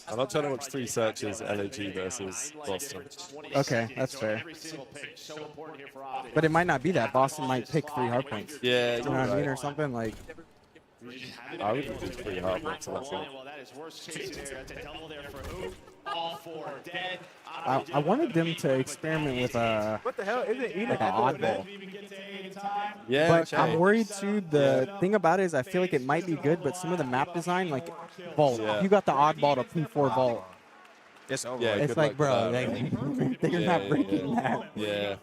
I'm not trying to watch 3 searches, LAG versus Boston. Okay, that's fair. But it might not be that. Boston might pick 3 hardpoints. Yeah, you know what I mean, or something like. I would do 3 hardpoints. So that's it. I wanted them to experiment with What the hell? Isn't it like an oddball. Yeah, But okay. I'm worried too. The thing about it is I feel like it might be good, but some of the map design, like vault, Yeah. you got the oddball to P4 vault. It's over. Yeah, It's good like, luck bro, with that. they're not breaking that. Yeah.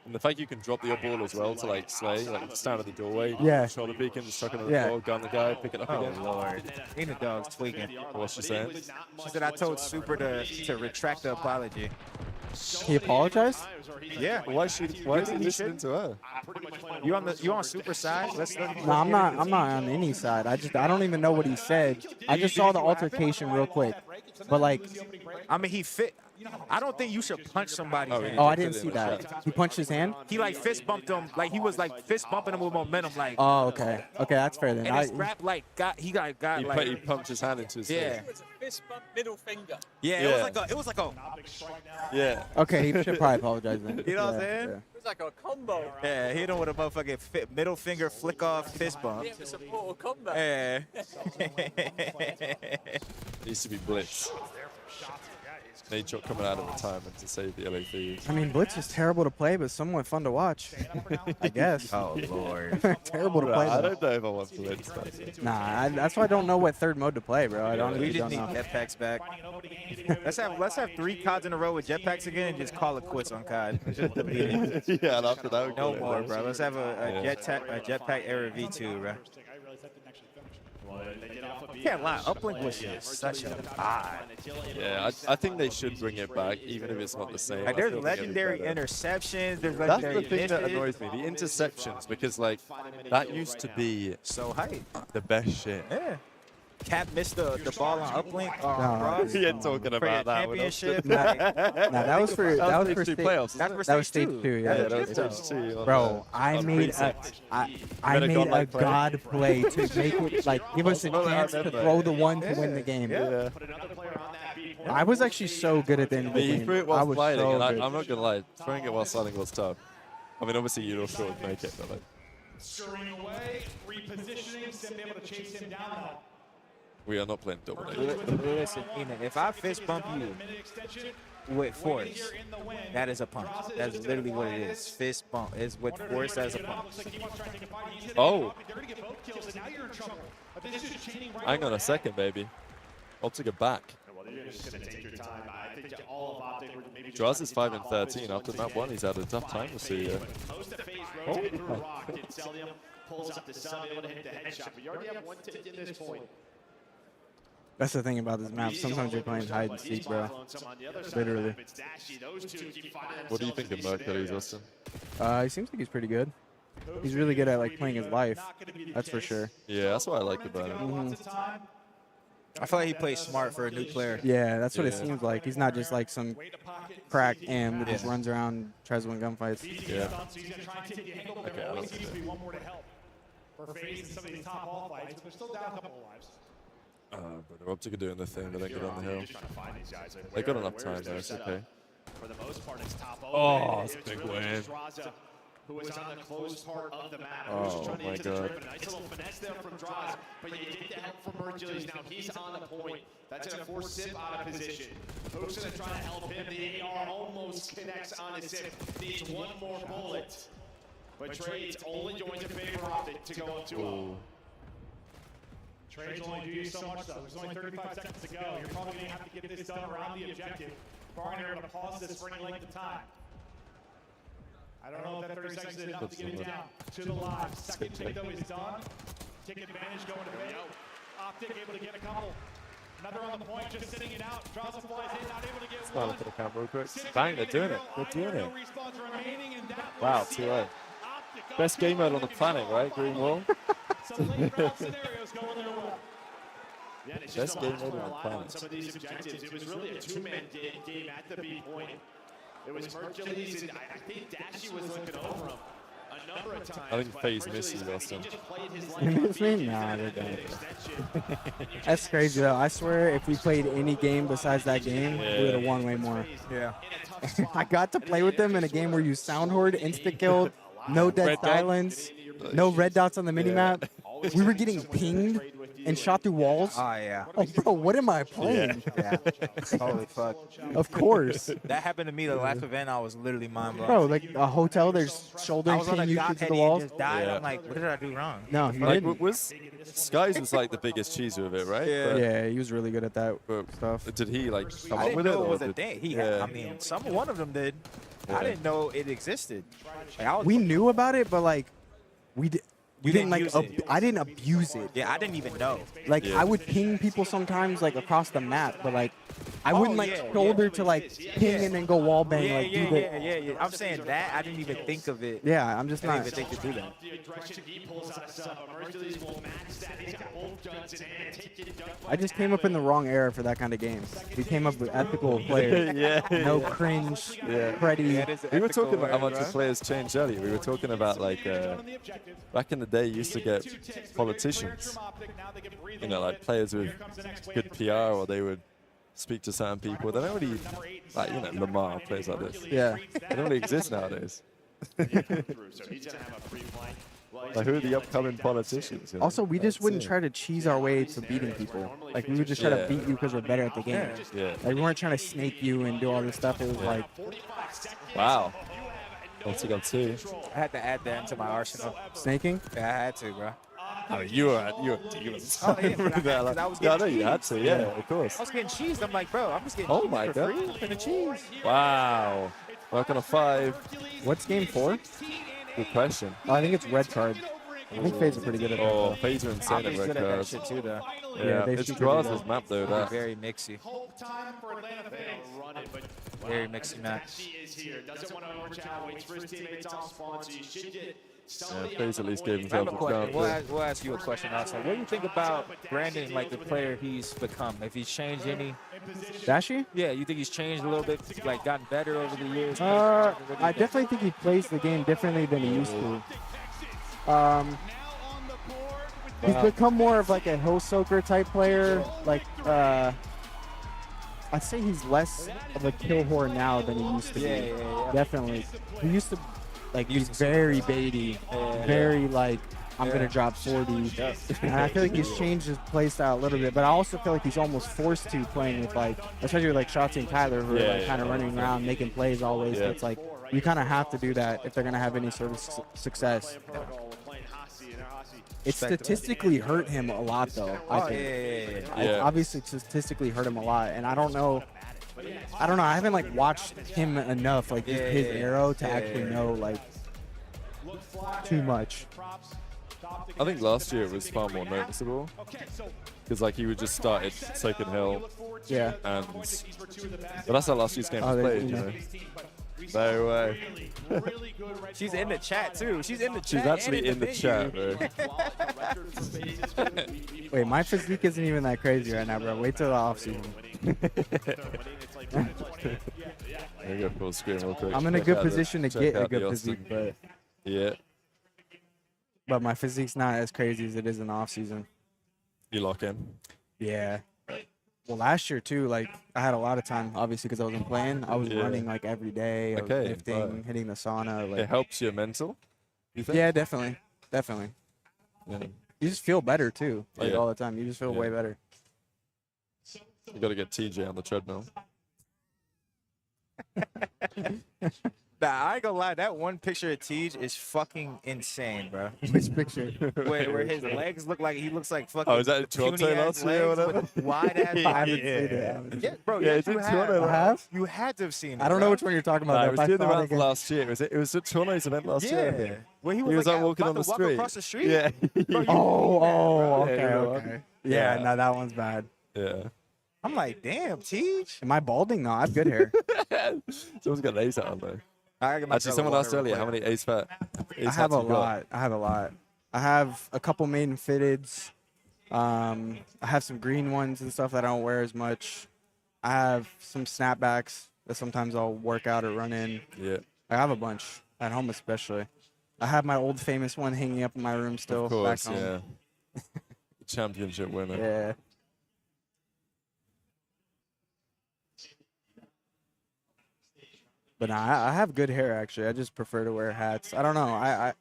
And the fact you can drop your ball as well to slay, stand at the doorway, Yeah. shoulder beacon, just chuck it on the Yeah. floor, gun the guy, pick it up Oh, again. Lord. Ain't the dog's tweaking. What's she saying? She said I told Super to retract the apology. He apologized? Yeah. Why is he listening to her? You on Super side? Let's No, I'm not on any side. I don't even know what he said. I just saw the altercation real quick. But I mean, he fit. I don't think you should punch somebody's hand. Oh, I didn't see that. He punched his hand? He fist bumped him. He was fist bumping him with momentum. Oh, okay. Okay, that's fair then. And his grab he punched his hand into his yeah. Fist bump, middle finger. Yeah, it was like a Yeah. Okay, he should probably apologize then. You know what I'm saying? It was like a combo. Yeah, he hit him with a motherfucking middle finger flick off fist bump. Yeah, it was a Mortal Kombat. Yeah. Needs to be blitz. Nate Chop coming out of retirement to save the LA Thieves. I mean, Blitz is terrible to play, but somewhat fun to watch. I guess. Oh, Lord. Terrible to play. I though. don't know if I want Blitz. Nah, that's why I don't know what third mode to play, bro. I don't. We just don't need know. jetpacks back. Let's have 3 CODs in a row with jetpacks again and just call it quits on COD. Just delete it. Yeah, and after that, we No call it more, Blitz. bro. Let's have a jetpack era V2, bro. can't lie, Uplink was just such a vibe. Yeah, I think they should bring it back, even if it's not the same. Like, I there's still think it'd be legendary better. interceptions. There's That's legendary the thing that misses. annoys me, the interceptions, because like that used to be so hype. The best shit. Yeah. Cap missed the ball on Uplink. He ain't talking about that one. Championship. That was for stage stage playoffs. That was stage 2. Yeah, that was stage 2. Bro, I made a god play to make it like give us a chance to throw the one to win the game. Yeah. I was actually so good at the end of the He game. threw it I while was sliding, so and good. I'm not gonna lie, throwing it while sliding was tough. I mean, obviously you'd also would make it, but like. Scurrying away, repositioning, Sim able to chase him down. We are not playing double A. Listen, Ina, if I fist bump you with force, that is a punch. That's literally what it is. Fist bump is with force as a punch. Oh. Hang on a second, baby. I'll take it back. Draws is 5 and 13. After that one, he's had a tough time to see. Pulls out the sub, able to hit the headshot, but you already have one tick in this point. That's the thing about this map. Sometimes you're playing hide and seek, bro. Literally. What do you think of Mercury's, Austin? He seems like he's pretty good. He's really good at like playing his life. That's for sure. Yeah, that's what I like about him. I feel like he plays smart for a new player. Yeah, that's what it seems like. He's not just like some crack am that just runs around, tries to win gunfights. Yeah. Okay, I always seems to be one more to help for Faze and some of these top all fights, but they're still down a couple of lives. But they're Optic are doing their thing, but they get on the hill. They got enough time though, it's okay. For the most part, it's top Oh, it's a big win. Who was on the closed part of the map. Oh my god. Nice little finesse there from Draza, but you get the help from Mercules. Now he's on the point. That's going to force Sip out of position. Hook's going to try to help him. The AR almost connects on his Sip. Needs one more bullet. But Trade's only going to favor Optic to go up 2-0. Trade's only do so much though. There's only 35 seconds to go. You're probably going to have to get this done around the objective. Barring able to pause this for any length of time. I don't know if that 30 seconds is enough to get it down to the live. Second tick though is done. Take advantage going to bed. Optic able to get a couple. Another on the point, just sitting it out. Draza flies in, not able to get Smile one. to the camera real quick. Bang, they're doing it. They're doing it. Wow, 2-0. Best game mode on the planet, right? Green Wall. Best game mode on the planet. Some of these objectives. It was really a two-man game at the B point. It was Mercules, and I think Dashy was looking over him a number of times. I think Faze missed you, Austin. You miss me? Nah, they're done. That's crazy though. I swear, if we played any game besides that game, we would have won way more. Yeah. I got to play with them in a game where you sound horde, insta killed, no dead silence, no red dots on the minimap. We were getting pinged and shot through walls. Oh, yeah. Oh, bro, what am I playing? Yeah. Holy fuck. Of course. That happened to me the last event. I was literally mind blown. Bro, like a hotel, there's shoulders I was on a you god shoot to heady the and walls. just died. Yeah. I'm like, what did I do wrong? No, he Like, didn't. was Skies was like the biggest cheeser of it, right? Yeah. But, Yeah, he was really good at that stuff. Did he like come I up didn't with it? know it or was a did- thing. Yeah. I mean, one of them did. Yeah. I didn't know it existed. Like, I was, We knew about it, but like, we You didn't didn't like. use it. I didn't abuse it. Yeah, I didn't even know. Like Yeah. I would ping people sometimes like across the map, but like I wouldn't like yeah, shoulder yeah. to like ping and then go wall bang Yeah, like yeah, do the. yeah. I'm saying that. I didn't even think of it. Yeah, I'm just I not. didn't even think to do that. He pulls out a sub. Mercules will match that. He's got both guns in hand. Take it, I just came up in the wrong era for that kind of game. We came up with ethical players. Yeah. No cringe. Yeah. Pretty. We were talking about how much the players changed earlier. We were talking about like back in the day, you used to get politicians, you know, like players with good PR, or they would speak to certain people. They don't really, like, you know, Lamar, players like this. Yeah. They don't really exist nowadays. Like, who are the upcoming politicians? You know? Also, we just That's wouldn't it. try to cheese our way to beating people. Like we would just try to Yeah. beat you because we're better at the game. Yeah. Like we weren't trying to snake you and do all this stuff. It was like, Wow. Optic got 2. I had to add that into my arsenal. snaking. Yeah, I had to, bro. Oh, you were dealers. Oh, yeah, but I Like, I was yeah, I know getting you had cheese. to. Yeah, of course. I was getting cheese. I'm like, bro, I'm just getting Oh cheese my for God. free for the cheese. Wow. Working a 5. What's game 4? Good question. Oh, I think it's red card. I think Faze are pretty good at that. Oh, though. Faze are insane at Optic's red good at that cards. shit too, though. Yeah, they it's shoot Draw's pretty map though. That. Very mixy. Very mixy map. He is here. Doesn't want to overchat. Waits for his teammates on spawn, so you should get Yeah, Faze at least gave I himself have a a question. chance. We'll ask you a question also. What do you think about Brandon, like the player he's become? If he's changed any? Dashi? Yeah, you think he's changed a little bit, like gotten better over the years? I definitely think he plays the game differently than he used to. He's become more of like a hill soaker type player. Like, I'd say he's less of a kill whore now than he used to be. Yeah. Definitely. He used to like be very baity, very like I'm gonna drop 40. And I feel like he's changed his play style a little bit, but I also feel like he's almost forced to playing with like, especially with like Shotzi and Tyler, who are like kind of running around making plays always. So it's like you kind of have to do that if they're gonna have any sort of success. It statistically hurt him a lot, though. I think. It obviously statistically hurt him a lot, and I don't know. I haven't like watched him enough, like his arrow, to actually know like too much. I think last year it was far more noticeable because like he would just started soaking hill. Yeah. And but that's how last year's game was played, you know. No way. She's in the chat too. She's in the chat. She's actually in the chat, bro. Wait, my physique isn't even that crazy right now, bro. Wait till the off season. Let me go full screen real quick. I'm in a good position to get a good physique, but but my physique's not as crazy as it is in the off season. You lock in. Yeah. Well, last year too, like I had a lot of time, obviously, because I wasn't playing. I was running like every day, I was lifting, hitting the sauna. Like, it helps your mental. You think? Yeah, definitely. Yeah. You just feel better too, like all the time. You just feel way better. You got to get TJ on the treadmill. Nah, I ain't gonna lie. That one picture of Tej is fucking insane, bro. Which picture? Where his legs look like he looks like fucking. Oh, is that Toronto last year or whatever? Wide ass. I haven't seen it. Yeah, bro. Yeah, Yes, it's you in have. Toronto. I have? You had to have seen it. I don't know which one you're talking about. Nah, though. it was If I doing the saw it rounds again- last year. It was at Toronto's event last year. I think. Where he He was like out walking about on the to walk street. across the street. Yeah. Bro, you- Okay, Yeah, okay. Yeah, no, that one's bad. Yeah. I'm like, damn, Tej. Am I balding? No, I have good hair. Someone's got an ace out on there. I got my Actually, someone asked earlier how many ace I have a lot. I have a couple maiden fitteds. I have some green ones and stuff that I don't wear as much. I have some snapbacks that sometimes I'll work out or run in. Yeah. I have a bunch at home, especially. I have my old famous one hanging up in my room still. Of course, back home. yeah. Championship winner. Yeah. But nah, I have good hair actually. I just prefer to wear hats. I don't know. I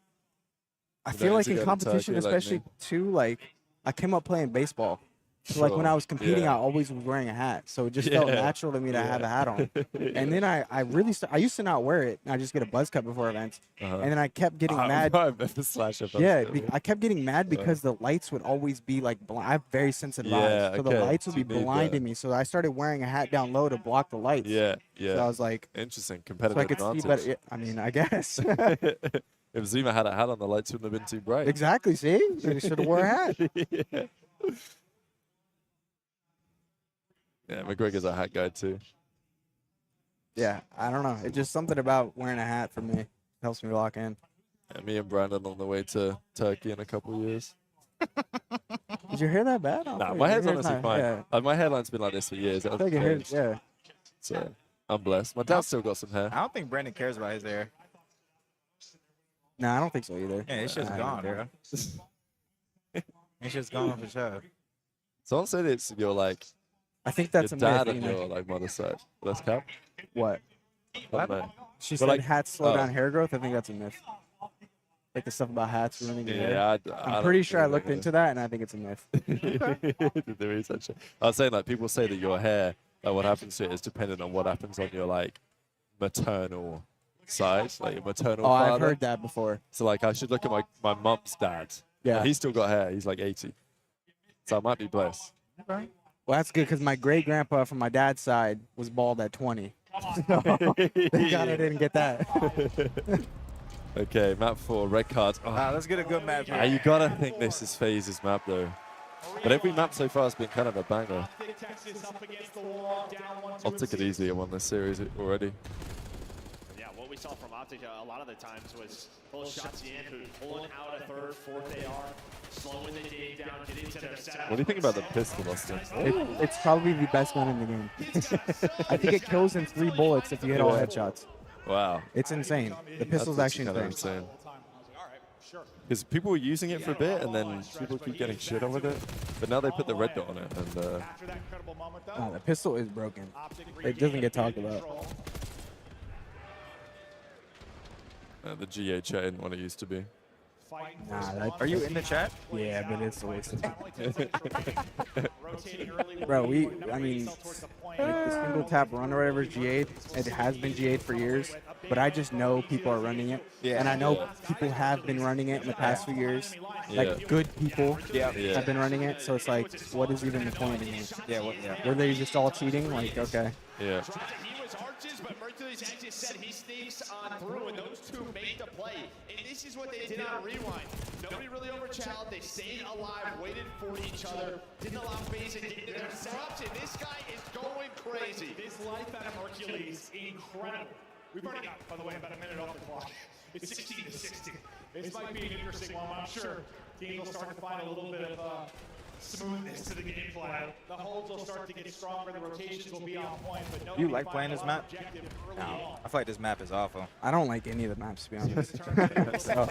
feel like in competition, especially too, like I came up playing baseball. So like when I was competing, I always was wearing a hat. So it just felt natural to me to have a hat on. And then I really I used to not wear it. I just get a buzz cut before events. And then I kept getting mad. I kept getting mad because the lights would always be like I have very sensitive eyes. So the lights would be blinding me. So I started wearing a hat down low to block the lights. Yeah. So I was like, interesting. so Competitive I could advantage. see better. Yeah, I mean, I guess. If Zuma had a hat on, the lights wouldn't have been too bright. Exactly. See, you should have wore a hat. Yeah, McGregor's a hat guy too. Yeah, I don't know. It's just something about wearing a hat for me helps me lock in. Yeah, me and Brandon on the way to Turkey in a couple of years. Is your hair that bad? Nah, my hair's honestly fine. Yeah. My hairline's been like this for years. I think your hair, yeah. So I'm blessed. My dad's still got some hair. I don't think Brandon cares about his hair. No, I don't think so either. Yeah, it's just gone, bro. It's just gone for sure. Someone said it's your like. I think that's your a dad myth, and you know. your like mother's side. That's cap. What? I don't know. She But, said like, hats slow down hair growth. I think that's a myth. Like the stuff about hats ruining your hair. Yeah, I'm pretty sure I looked into that, and I think it's a myth. Did the research. I was saying like people say that your hair, like what happens to it is dependent on what happens on your like maternal side, like your maternal Oh, father. I've heard that before. So like I should look at my mum's dad. Yeah. He's still got hair. He's like 80. So I might be blessed. Well, that's good because my great grandpa from my dad's side was bald at 20. Thank God I didn't get that. Okay, map 4, red cards. Oh. Let's get a good map here. You gotta think this is Faze's map though. But every map so far has been kind of a banger. Optic it easily won this series already. Yeah, what we saw from Optic a lot of the times was those shots in, pulling out a third, fourth AR, slowing the game down, getting to their setup. What do you think about the pistol, Austin? It's probably the best gun in the game. I think it kills in 3 bullets if you hit all headshots. Wow. It's insane. The pistol's actually kind of insane. Because people were using it for a bit, and then people keep getting shit on with it. But now they put the red dot on it, and Nah, the pistol is broken. It doesn't get talked about. the GA chat isn't what it used to be. Nah, Are you in the chat? Yeah, but it's a waste of time. Bro, I mean, like the single tap run or whatever is G8, it has been G8 for years, but I just know people are running it. Yeah. And I know people have been running it in the past few years. Like good people have been running it, so it's like, what is even the point in it? Yeah. Were they just all cheating? Like, okay. Yeah. But Mercury's exit said he sneaks on through, and those two made the play. And this is what they did on Rewind. Nobody really overchallenged. They stayed alive, waited for each other, didn't allow Faze to get into their setups, and this guy is going crazy. This life out of Hercules, incredible. We've already got, by the way, about a minute off the clock. It's 16 to 16. This might be an interesting one. I'm sure teams will start to find a little bit of smoothness to the gameplay. The holds will start to get stronger. The rotations will be on point. But Do you like playing this map? No. I feel like this map is awful. I don't like any of the maps, to be honest. So,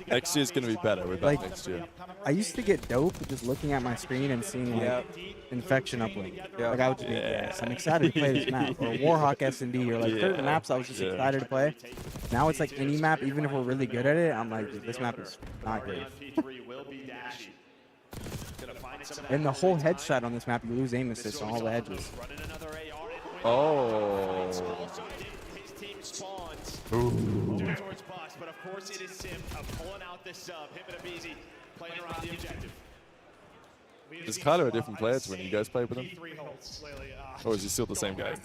Next year's going to be better with that next year. I used to get dope just looking at my screen and seeing like Infection uplink. Like I would just be, yes, I'm excited to play this map. Or Warhawk S&D or like certain maps I was just excited to play. Now it's like any map, even if we're really good at it, I'm like, this map is not good. And the whole headshot on this map, you lose aim assist on all the edges. Oh. Towards Bucks, but of course it is Sim pulling out this sub, him and Abizi playing around the objective. Is Kyler a different player to when you guys play with him? Or is he still the same guy?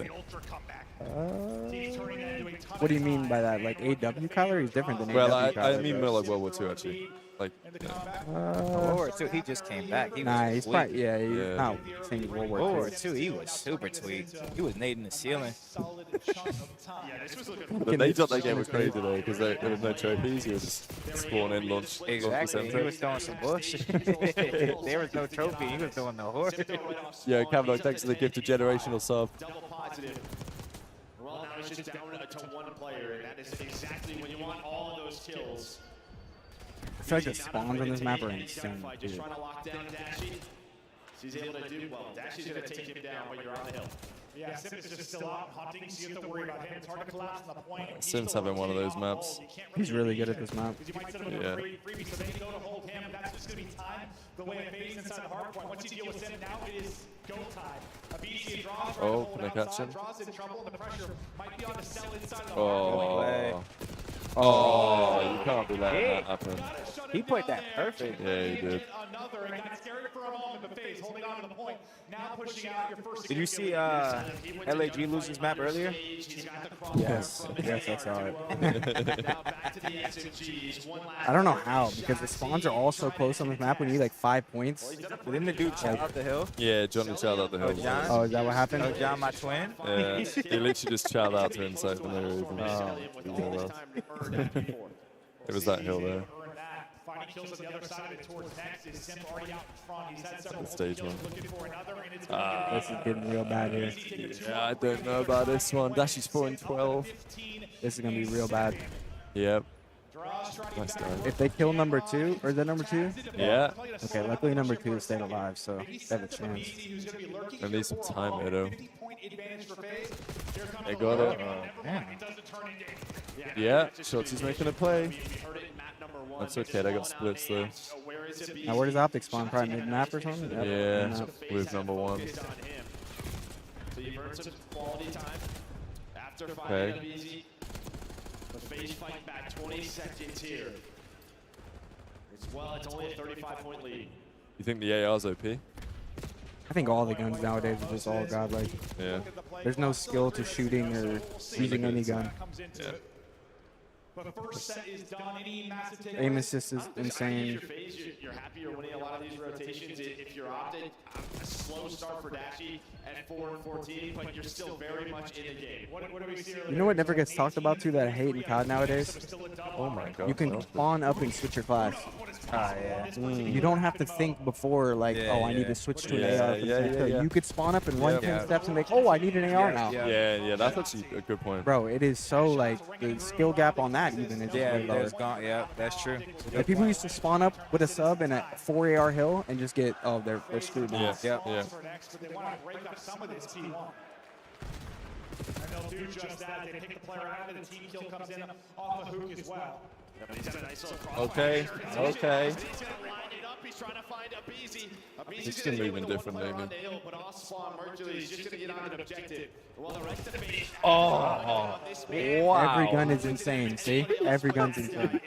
What do you mean by that? Like AW Kyler? He's different than well, AW Kyler. I mean more like World War II, actually. Like, World War II, he just came back. He nah, was he's probably, he's not saying World War II. World War II, he was super tweaked. He was nading the ceiling. The nades on that game were crazy though, because there was no trophies. You would just spawn in, launch Exactly. He was throwing some bullshit. There was no trophy. He was doing the horse. Yeah, Kavanaugh, thanks for the gift of generational sub. Well, now it's just down to one player, and that is exactly when you want all of those kills. I feel like the spawns on this map are insane. Just trying to lock down Dashy. She's able to do well. Dashy's going to take him down, but you're on the hill. Yeah, Sim is just still out hunting, so you have to worry about him. It's hard to collapse on the point. Sim's having one of those maps. He's really good at this map. Yeah. Freebie, so they go to hold him. That's just going to be time. The way it fades inside the hard point. Once you deal with Sim, now it is go time. Abizi draws, can I catch him? draws in trouble, and the pressure might be on the cell inside the hard point. Oh, you can't be letting that happen. He played that perfect. Yeah, he did. Another, and got scared for a moment, but Faze holding on to the point. Now pushing out your first. Did you see LAG lose his map earlier? Yes, I saw it. I don't know how, because the spawns are all so close on this map. We need like 5 points. Didn't the dude child out the hill? Yeah, Johnny child out the hill. John? Oh, is that what happened? Oh, John, my twin? Yeah, he literally just child out to him so for no reason. It was that hill there. Finding kills on the other side of it towards next is Sim already out in front. He's had several Stage one. looking for another, and it's This is getting real bad here. Yeah, I don't know about this one. Dashy's 4 and 12. This is gonna be real bad. Yep. Nice dive. If they kill number 2, or is that number 2? Yeah. Okay, luckily number 2 stayed alive, so they have a chance. They need some time here, though. They got it. Yeah, Shotzi's making a play. That's okay, they got splits though. Now where does Optic spawn? Probably mid-map or something? Yep. Yeah, with number 1. So you've earned some quality time. After Okay. finding Abizi, the Faze fight back 20 seconds here. It's only a 35-point lead. You think the AR's OP? I think all the guns nowadays are just all godlike. Yeah. There's no skill to shooting or using any gun. Yeah. But first set is done. Any massive takeaways? Aim assist is insane. You're happy you're winning a lot of these rotations. If you're Optic, a slow start for Dashy at 4-14, but you're still very much in the game. What do we see? You know what never gets talked about too that I hate in COD nowadays? Oh my god. You can spawn up and switch your class. You don't have to think before like, oh, I need to switch to an AR. You could spawn up and run 10 steps and make, oh, I need an AR now. Yeah, that's actually a good point. Bro, it is so like the skill gap on that even is way lower. Yeah, that's true. Like, people used to spawn up with a sub and a 4 AR hill and just get, oh, they're screwed now. Yeah. But they want to break up some of this T1. And they'll do just that. They pick the player out, and the team kill comes in off the hook as well. Okay. He's trying to find a BZ. It's still moving differently. But off spawn, Mercury is just going to get on an objective. Well, the rest of the base. Oh, wow. Every gun is insane. See? Every gun's insane.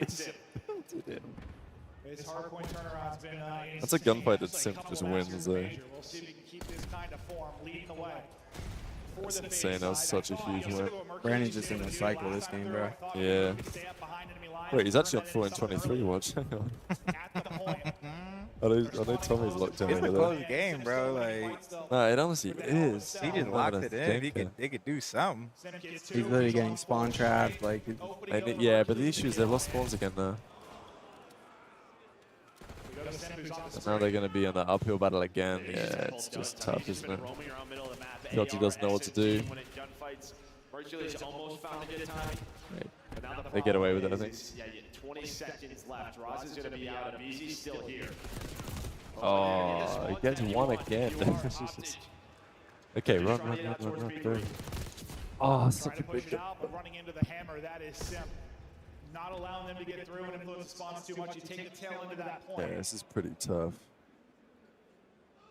His hardpoint turnaround's been That's a gunfight that Simp just wins, though. We'll see if we can keep this kind of form leading the way. That's insane. That was such a huge win. Brandon's just in a cycle this game, bro. Yeah. Wait, he's actually up 4-23. Watch. Hang on. I know Tommy's locked down. It's a close game, bro. Like, nah, it honestly is. He just locked it in. They could do something. He's literally getting spawn trapped. Like, yeah, but the issue is they've lost spawns again now. And now they're going to be in the uphill battle again. Yeah, it's just tough, isn't it? Filthy doesn't know what to do. They get away with it, I think. Yeah, 20 seconds left. Roz is going to be out. BZ still here. Oh, he gets one again. Okay, run. Oh, such a big job of running into the hammer. That is Simp. Not allowing them to get through and influence spawns too much. You take the tail into that point. Yeah, this is pretty tough.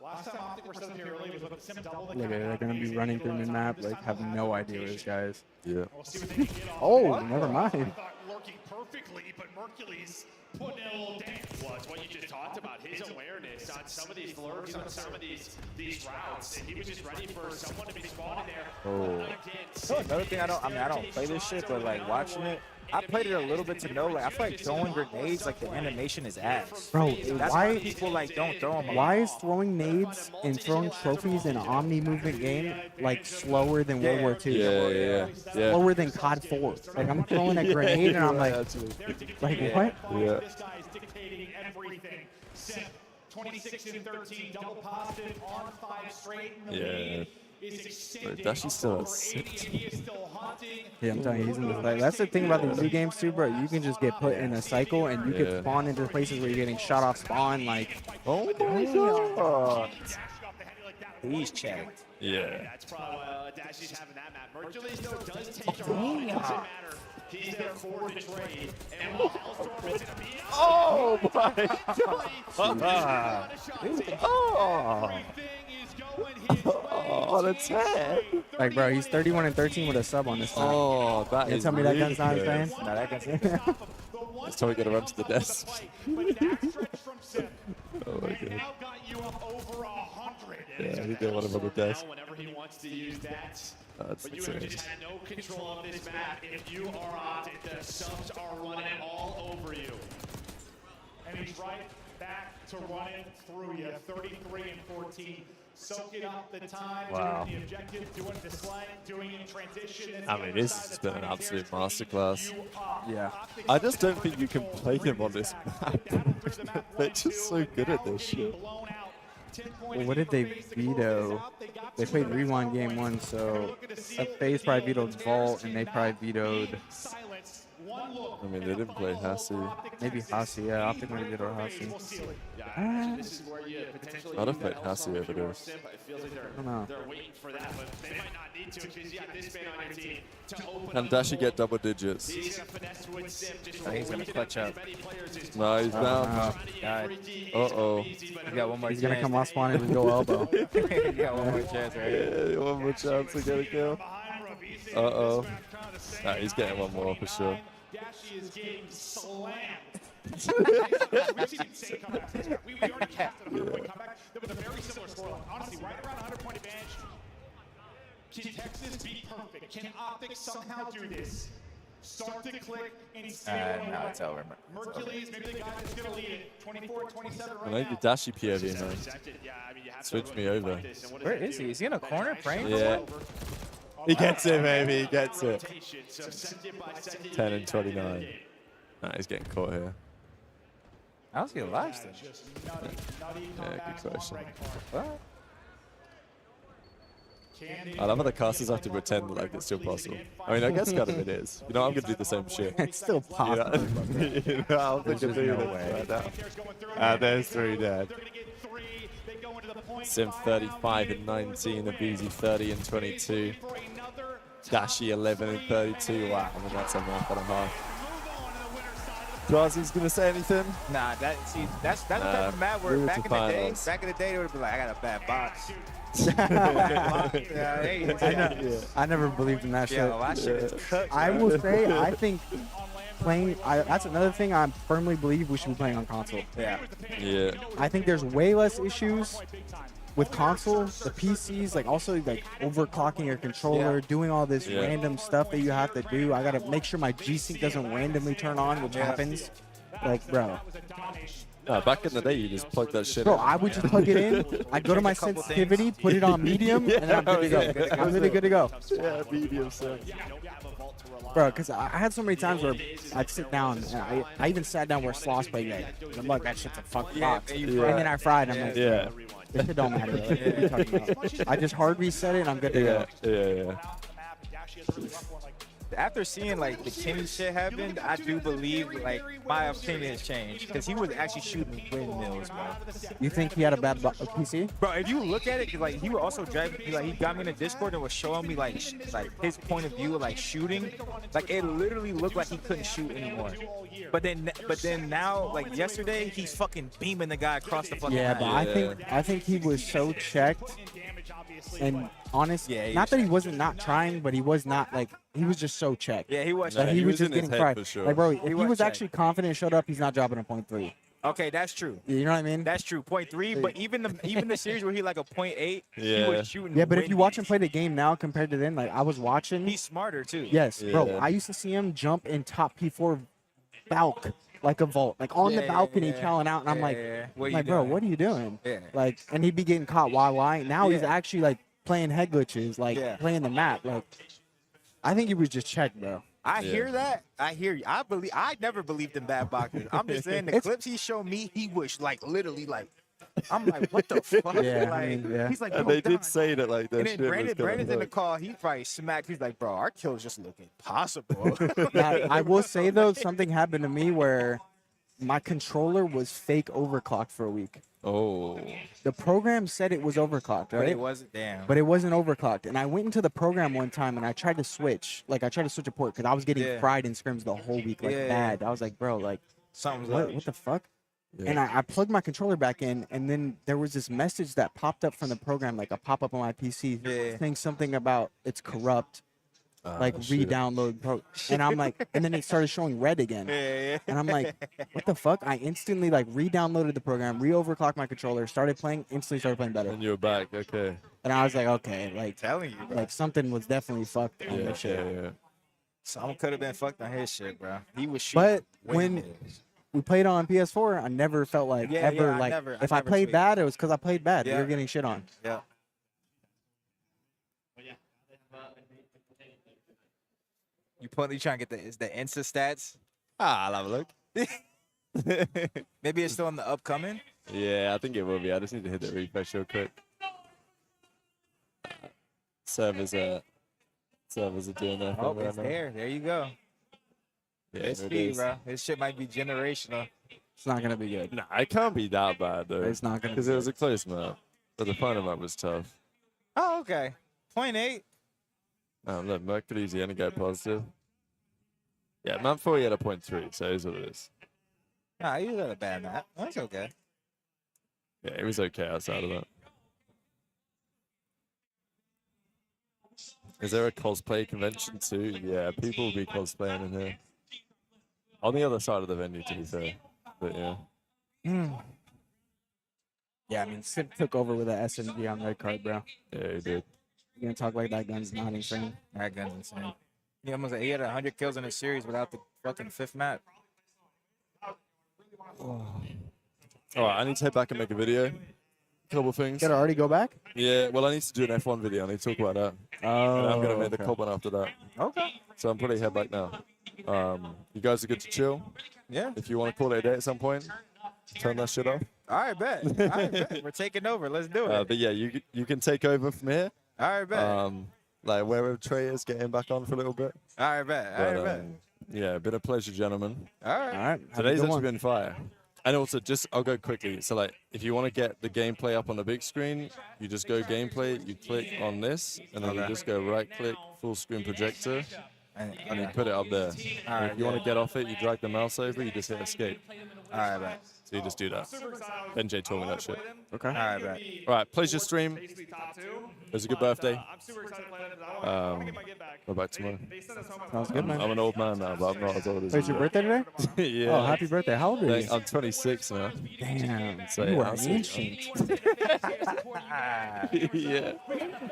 Last time Optic were sitting here early was with Simp double the look at it, they're going to be running through mid-map, like, have no idea what this guy is. Yeah. Oh, never mind. Lurking perfectly, but Mercury's putting in a little dance. Well, it's what you just talked about, his awareness on some of these lurks, on some of these routes, and he was just ready for someone to be spawning there. Oh. Another thing, I don't play this shit, but like watching it, I played it a little bit to know, like, I feel like throwing grenades, like, the animation is ass. Bro, that's why people, like, don't throw them. Why is throwing nades and throwing trophies in an Omni movement game, like, slower than World War II? Yeah. Slower than COD 4. Like, I'm throwing a grenade and I'm like what? Yeah. This guy is dictating everything. Simp, 26 and 13, double positive on 5 straight in the lead. Dashy's still at 6. Yeah, I'm telling you, he's in the like, that's the thing about these new games too, bro. You can just get put in a cycle and you can spawn into places where you're getting shot off spawn. Like, oh my god. He's checked. Yeah. That's probably why Dashy's having that map. Mercury's though does take her off. It doesn't matter. He's there for the trade. And while Hellstorm is in a beat. Oh my god. Oh, that's it. Like, bro, he's 31 and 13 with a sub on this time. Oh, that is. Tell me that gun's not good. insane? Nah, that gun's insane. Let's tell me to run to the desk. Oh my god. Yeah, he did one of on the desk. Whenever he wants to use that. That's but you have just had no control of this map. If you are Optic, the subs are running all over you. And he's right back to running through you. 33 and 14. Soaking up the time, doing the objective, doing the slang, doing in transition. I mean, this has been an absolute masterclass. Yeah. I just don't think you can play him on this map. They're just so good at this shit. Well, what did they veto? They played Rewind game 1, so Faze probably vetoed Vault, and they probably vetoed. I mean, they didn't play Hassie. Maybe Hassie, yeah. Optic might have vetoed Hassie. I'd have played Hassie over this. I don't know. They're waiting for that, but they might not need to because you got this man on your team to open Can Dashy get double digits? He's going to finesse with Simp just he's going to clutch up. No, he's down. Uh-oh. He got one more He's going to come off spawn and go elbow. He got one more chance, right? Yeah, one more chance to get a kill. Uh-oh. Nah, he's getting one more for sure. Dashy is getting slammed. We've seen insane comebacks. We already casted a 100-point comeback. That was a very similar scoreline. Honestly, right around a 100-point advantage. Can Texas be perfect? Can Optic somehow do this? start to click and scale No, it's over. Mercules, maybe the guy that's going to lead it. 24, 27 I right like now. the dashy POV, man. Switch me over. Where is he? Is he in a corner praying? Yeah. He gets it, baby. He gets it. 10 and 29. Nah, he's getting caught here. How's he alive still? Yeah, good question. What? I love how the casters have to pretend like it's still possible. I mean, I guess kind of it is. You know, I'm going to do the same shit. It's still possible. You know, I'll think of doing it right now. There's 3 dead. Sim 35 and 19, Abuzi 30 and 22. Dashi 11 and 32. Wow, I mean, that's a month and a half. Drazi's gonna say anything? Nah, that's the type of map where we were back to in the day, finals. they would have been like, I got a bad box. I never believed in that shit. Yeah, that shit is cut, I bro. will say, I think that's another thing I firmly believe we should be playing on console. Yeah. Yeah. I think there's way less issues with console, the PCs, like also like overclocking your controller, doing all this random stuff that you have to do. I gotta make sure my G-Sync doesn't randomly turn on, which happens. Like, bro. Back in the day, you just plug that shit Bro, in. I would just plug it in. I'd go to my sensitivity, put it on medium, and I'm good to go. I'm really good to go. Yeah, medium, so. Bro, because I had so many times where I'd sit down, and I even sat down where Sloss played that. I'm like, that shit's a fucking box. And then I fried, I'm like, this shit don't matter. Like, what are you talking about? I just hard reset it, and I'm good to go. Yeah. After seeing like the Kenny shit happen, I do believe like my opinion has changed because he was actually shooting windmills, bro. You think he had a bad PC? Bro, if you look at it, 'cause, like he was also driving me, like he got me in the Discord and was showing me like his point of view of like shooting. Like it literally looked like he couldn't shoot anymore. But then now, like yesterday, he's fucking beaming the guy across the fucking Yeah, map. but I think he was so checked and honest. Not that he wasn't not trying, but he was not like he was just so checked. Yeah, he was. Like, he was just getting fried. for sure. Like, bro, if he was was checked. actually confident and showed up, he's not dropping a 0.3. Okay, that's true. You know what I mean? That's true. 0.3, but even the series where he like a 0.8, he was shooting. Yeah, but if you windy. watch him play the game now compared to then, like I was watching. He's smarter too. Yes, bro. Yeah. I used to see him jump in top P4 Valk like a vault, like on the balcony chowing out, and I'm like, What bro, doing? what are you doing? Yeah. Like, and he'd be getting caught. Why? Now he's actually like playing head glitches, like playing the map. Like, I think he was just checked, bro. I hear that. I hear you. I never believed in bad boxers. I'm just saying the clips he showed me, he was like literally like. I'm like, what the fuck? Yeah, like, I mean, yeah. He's like, And bro, they did say that like that and then shit was Brandon's in the going call. He probably smacked. He's like, bro, our kills just look impossible. Now, I will say though, something happened to me where my controller was fake overclocked for a week. Oh. The program said it was overclocked, right? But it wasn't. Damn. But it wasn't overclocked. And I went into the program one time and I tried to switch. Like, I tried to switch a port because I was getting fried in scrims the whole week, like bad. I was like, bro, like, something's up. what the fuck? And I plugged my controller back in, and then there was this message that popped up from the program, like a pop-up on my PC, saying something about it's corrupt, like re-download. And I'm like, and then it started showing red again. And I'm like, what the fuck? I instantly like re-downloaded the program, re-overclocked my controller, started playing, instantly started playing better. And you were back, okay. And I was like, okay, like, telling you, bro. like something was definitely fucked on this shit. Yeah. Someone could have been fucked on his shit, bro. He was shooting. But when we played on PS4, I never felt like if I played bad, it was because I played bad. We were getting shit on. Yeah. You trying to get the Insta stats? I'll have a look. Maybe it's still on the upcoming. Yeah, I think it will be. I just need to hit the refresh real quick. Servers are doing their thing Oh, right it's now. there. There you go. Yeah, It's there it speed, is. bro. This shit might be generational. It's not gonna be good. Nah, it can't be that bad though. It's not gonna because it was a close map, but the final map was tough. Oh, okay. 0.8. Oh, look, Mercury's the only guy positive. Yeah, map 4 he had a 0.3, so here's what it is. Nah, he was at a bad map. That's okay. Yeah, it was okay outside of that. Is there a cosplay convention too? Yeah, people will be cosplaying in here. On the other side of the venue, to be fair. But yeah. Yeah, I mean, Sip took over with an SMG on red card, bro. Yeah, he did. You gonna talk like that gun's not insane? That gun's insane. He had 100 kills in a series without the fucking 5th map. All right, I need to head back and make a video. Couple things. Gotta already go back? Yeah, well, I need to do an F1 video. I need to talk about that. Oh, and I'm gonna make the okay. COD one after that. Okay. So I'm probably head back now. You guys are good to chill. Yeah. If you want to call it a day at some point, turn that shit off. All right, bet. All right, bet. We're taking over. Let's do it. But yeah, you can take over from here. All right, bet. Like wherever Trey is, get him back on for a little bit. All right, bet. All right, bet. Yeah, been a pleasure, gentlemen. All right. All right. Today's actually been fire. And also, I'll go quickly. So, like, if you want to get the gameplay up on the big screen, you just go gameplay, you click on this, and then you just go right-click, full screen projector, and you put it up there. And if you want to get off it, you drag the mouse over, you just hit escape. All right, bet. So you just do that. NJ told me that shit. Okay. All right, bet. All right, pleasure stream. It was a good birthday. Go back tomorrow. Sounds good, man. I'm an old man now, but I'm not as old as Wait, it's your birthday today? Yeah. Oh, happy birthday. How old are you? I'm 26 now. Damn. So, You yeah, are I'll see. ancient. Yeah.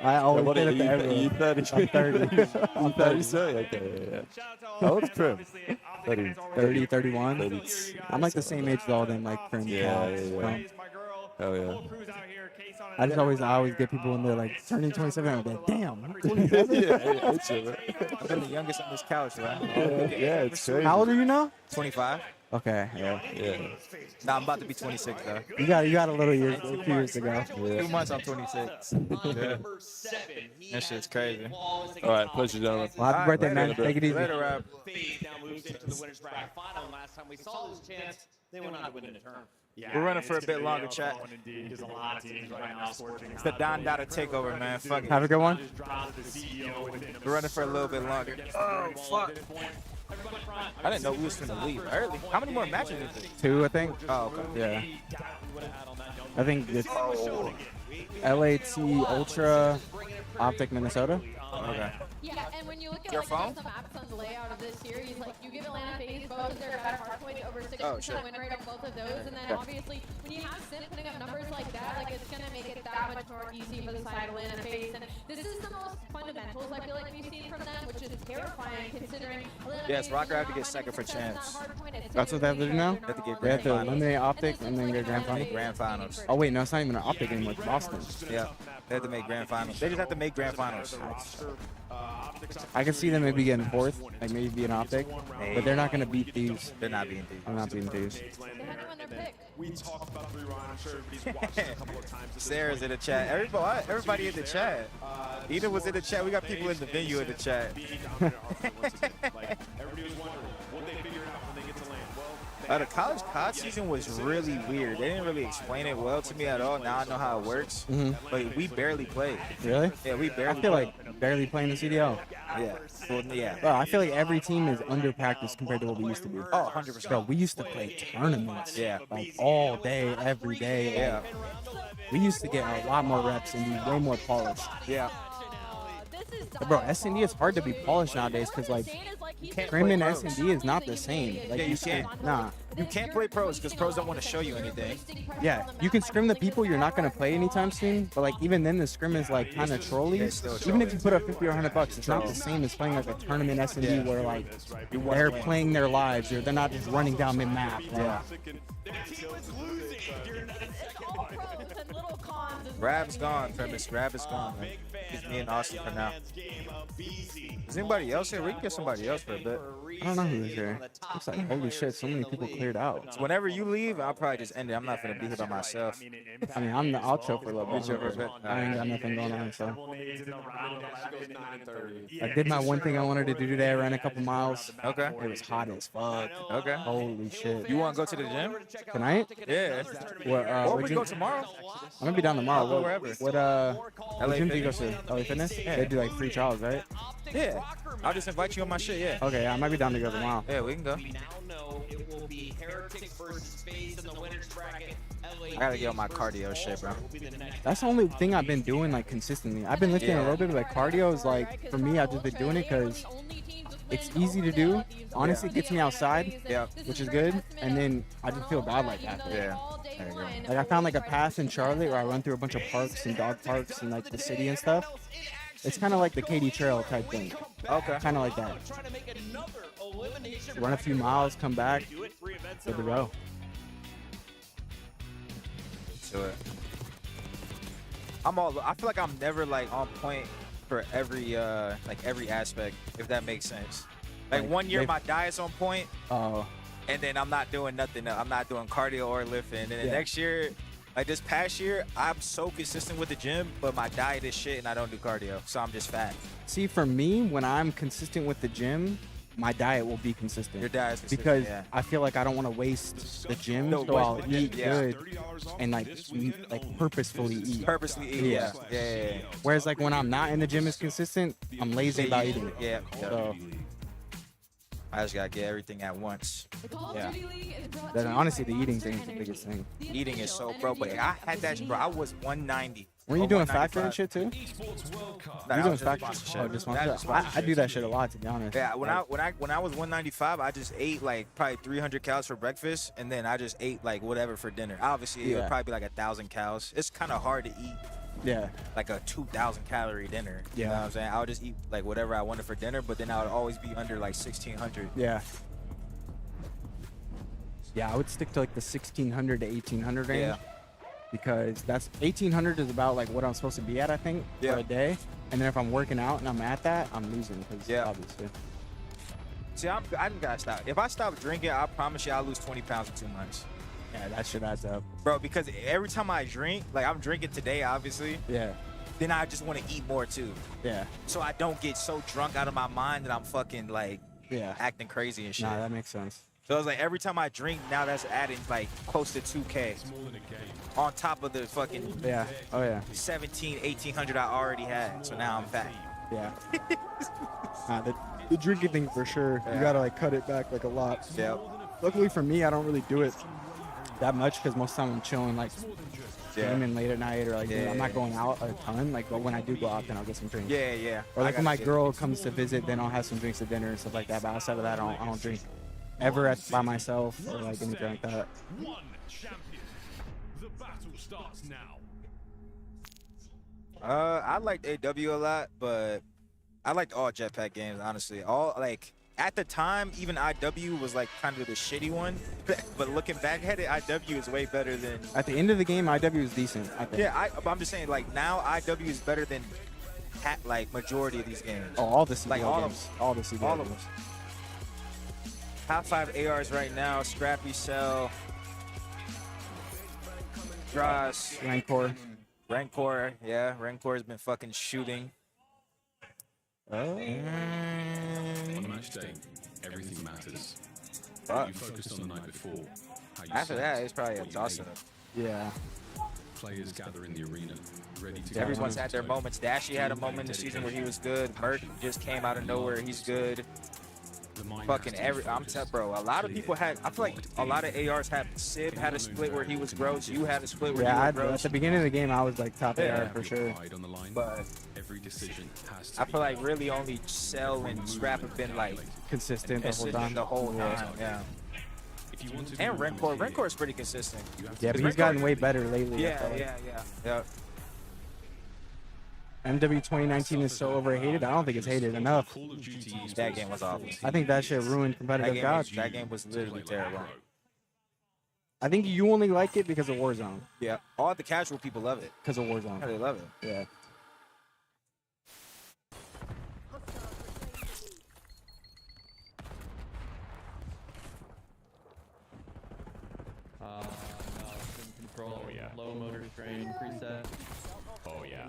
I always What say are that to you, everyone. you 30? I'm 30. I'm 30, so okay, yeah. How old's Crim? 30. 30, 31. 30. I'm like the same age as all them, like Crim. Yeah, Cal, yeah, yeah. Hell yeah. I always get people when they're like turning 27. I'm like, damn, I'm 27. I've been the youngest on this couch, right? Yeah, it's crazy. How old are you now? 25. Okay, yeah. Nah, I'm about to be 26, though. You got a little years, a few years to go. 2 months, I'm 26. That shit's crazy. All right, pleasure, gentlemen. Well, happy birthday, man. Later. Take it easy. Later, Rob. Faze now moves into the winners bracket final. Last time we saw this chance, they went on to win the turn. Yeah, we're running for a bit longer, chat. There's a lot of teams right now scorching. It's the Don Dada takeover, man. Fuck it. Have a good one. We're running for a little bit longer. Oh, fuck. I didn't know we was going to leave early. How many more matches is it? 2, I think. Oh, okay. Yeah. I think it's LAT Ultra, Optic, Minnesota. Okay. Yeah, and when you look at Your like phone? just the maps on the layout of this series, like you give Atlanta Faze both of their bad hardpoint over 60% win rate on both of those, and then obviously when you have Sim putting up numbers like that, like it's gonna make it that much more easy for the side of Atlanta Faze. And this is the most fundamentals I feel like we've seen from them, which is terrifying considering. Yes, Rocker have to get second for chance. That's what they have to do now? They have to get They have grand to finals. eliminate Optic and then get grand final. Grand finals. Oh wait, no, it's not even an Optic anymore. It's Boston. Yeah, they have to make grand finals. They just have to make grand finals. I can see them maybe getting 4th, like maybe being Optic, but they're not gonna beat Thieves. They're not beating Thieves. They're not beating Thieves. We talked about 3 rounds. I'm sure everybody's watched it a couple of times. Sarah's in the chat. Everybody in the chat. Eden was in the chat. We got people in the venue in the chat. Like, everybody was wondering what they figured out when they get to land. Well, The college COD season was really weird. They didn't really explain it well to me at all. Now I know how it works. But we barely played. Really? Yeah, we barely I feel played. like barely playing the CDL. Yeah. Well, yeah. Bro, I feel like every team is under practice compared to what we used to be. Oh, 100%. Bro, we used to play tournaments. Yeah. Like all day, every day. Yeah. We used to get a lot more reps and be way more polished. Yeah. Bro, S&D is hard to be polished nowadays because like Crim and S&D is not the same. Like Yeah, you can't. Nah. You can't play pros because pros don't want to show you anything. Yeah, you can scrim the people you're not gonna play anytime soon, but like even then the scrim is like kind of trolly. Even if you put up 50 or 100 bucks, it's not the same as playing like a tournament S&D where like they're playing their lives or they're not just running down mid map. Yeah. Rab's gone, premise. Rab is gone, man. It's me and Austin for now. Is anybody else here? We can get somebody else for a bit. I don't know who's here. It's like, holy shit, so many people cleared out. So whenever you leave, I'll probably just end it. I'm not going to be here by myself. I mean, I'll chill for a little bit. I ain't got nothing going on, so. I did my one thing I wanted to do today. I ran a couple miles. Okay. It was hot as fuck. Okay. Holy shit. You want to go to the gym? Tonight? Yeah. What, Or we go tomorrow. I'm gonna be down tomorrow. I'll go wherever. What gym do you go to? LA Fitness? Yeah. They do like free trials, right? Yeah. I'll just invite you on my shit, yeah. Okay, I might be down to go tomorrow. Yeah, we can go. We now know it will be Heretics versus Faze in the winners bracket. I gotta get on my cardio shit, bro. That's the only thing I've been doing like consistently. I've been lifting a little bit, but like cardio is like, for me, I've just been doing it because it's easy to do. Honestly, it gets me outside, which is good. And then I just feel bad like after. Yeah. There you go. Like I found like a path in Charlotte where I run through a bunch of parks and dog parks and like the city and stuff. It's kind of like the Katy Trail type thing. Okay. Kind of like that. Run a few miles, come back, good to go. Do it. I feel like I'm never like on point for every every aspect, if that makes sense. Like 1 year my diet's on point. Oh. And then I'm not doing nothing else. I'm not doing cardio or lifting. And then the Yeah. next year, like this past year, I'm so consistent with the gym, but my diet is shit and I don't do cardio. So I'm just fat. See, for me, when I'm consistent with the gym, my diet will be consistent. Your diet's consistent, because yeah. I feel like I don't want to waste the gym, No, so waste I'll the gym, eat yeah. good and like purposefully eat. Purposely eat, yeah. Whereas like when I'm not in the gym as consistent, I'm lazy about eating. Yeah. So I just gotta get everything at once. Yeah. then honestly, the eating thing is the biggest thing. Eating is so bro, but I had that, bro. I was 190. Were you doing factor and shit too? Nah, You I doing was just factor? sponsorship. Oh, just That sponsorship. was sponsorship. I do that shit a lot, to be honest. Yeah, when Like, I was 195, I just ate like probably 300 calories for breakfast, and then I just ate like whatever for dinner. Obviously, it would Yeah. probably be like 1,000 calories. It's kind of hard to eat yeah. like a 2,000 calorie dinner. You know Yeah. what I'm saying? I would just eat like whatever I wanted for dinner, but then I would always be under like 1,600. Yeah. Yeah, I would stick to like the 1,600 to 1,800 range. Yeah. Because that's 1,800 is about like what I'm supposed to be at, I think, Yeah. for a day. And then if I'm working out and I'm at that, I'm losing. Because Yeah. obviously. See, I just gotta stop. If I stop drinking, I promise you I'll lose 20 pounds in 2 months. Yeah, that shit adds up. Bro, because every time I drink, like I'm drinking today, obviously, Yeah. then I just want to eat more too. Yeah. So I don't get so drunk out of my mind that I'm fucking like Yeah. acting crazy and shit. Nah, that makes sense. So it's like every time I drink, now that's adding like close to 2K on top of the fucking Yeah. Oh, yeah. 1,800 I already had. So now I'm fat. Yeah. Nah, the drinking thing for sure. You Yeah. gotta like cut it back like a lot. Yeah. Luckily for me, I don't really do it that much because most of the time I'm chilling like Yeah. gaming late at night or like Yeah. I'm not going out a ton. Like, but when I do go out, then I'll get some drinks. Yeah, yeah. Or like I when my gotta get- girl comes to visit, then I'll have some drinks at dinner and stuff like that. But outside of that, I don't drink ever by myself or like anything like that. One champion. The battle starts now. I liked AW a lot, but I liked all jetpack games, honestly. All like at the time, even IW was like kind of the shitty one. But looking back at it, IW is way better than. At the end of the game, IW is decent, I think. Yeah, I'm just saying, like now IW is better than like majority of these games. Oh, all the CBL Like all games. All the CBL all games. of them. Top 5 ARs right now: Scrappy, Cell, Dross, Rancor. Yeah, Rancor's been fucking shooting. Oh. On match day, everything matters. Fuck. You focused on the night before. How you After set, that, it's probably a what you toss-up. ate. Yeah. Players gather in the arena, ready to Everyone's go. had their moments. Dashy had a moment in the season where he was good. Merc just came out of nowhere. He's good. Fucking bro. A lot of people had. I feel like a lot of ARs had. Sib had a split where he was gross. You had a split where Yeah, you were at gross. the beginning of the game, I was like top Yeah. AR for sure. But every decision has to I feel like really only Cell and Scrap have been like Consistent the whole consistent time. the whole time. Yeah. And Rancor is pretty consistent. Yeah, but he's gotten way better lately. I Yeah, feel like. yeah. MW 2019 is so overhated. I don't think it's hated enough. That game was awful. I think that shit ruined competitive gods. That game was literally terrible. I think you only like it because of Warzone. Yeah, all the casual people love it. Because of Warzone. Yeah, they love it. Yeah. No, sim control, low motor strain preset. Oh yeah.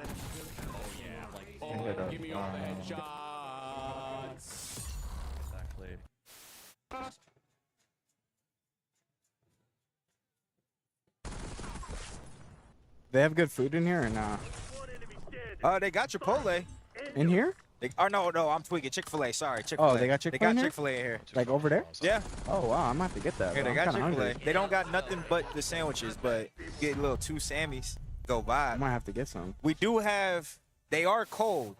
Like, Give me all the headshots. Exactly. They have good food in here or nah? They got Chipotle. In here? No, I'm tweaking. Chick-fil-A. Sorry, Chick-fil-A. Oh, they got Chick-fil-A in here? Chick-fil-A in here. Like over there? Yeah. Oh, wow. I'm going to have to get that. Yeah, bro. they I'm got kinda Chick-fil-A. hungry. They don't got nothing but the sandwiches, but get a little 2 Sammys. Go by. I might have to get some. We do have. They are cold,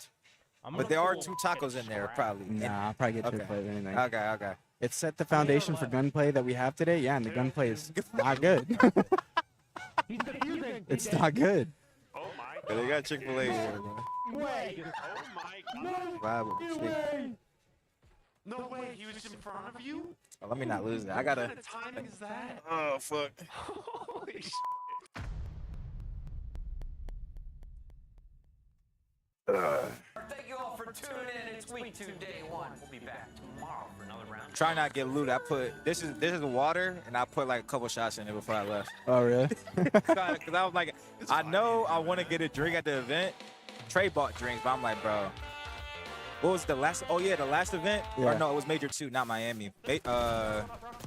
but there are 2 tacos in there probably. Nah, I'll probably get Okay. Chick-fil-A or anything. Okay. It set the foundation for gunplay that we have today. Yeah, and the gunplay is not good. It's not good. Yeah, they got Chick-fil-A here, bro. Way. Oh my Bible. No Shit. way. No way. He was in front of you. Oh, let me not lose that. I gotta. What kind of timing is that? Oh fuck. Holy shit. Thank you all for tuning in. It's week 2, day 1. We'll be back tomorrow for another round. Try not to get looted. I put this is water, and I put like a couple shots in it before I left. Oh, really? Because I was like, I know I want to get a drink at the event. Trey bought drinks, but I'm like, bro, what was the last? Oh yeah, the last event. Yeah. Or no, it was Major 2, not Miami.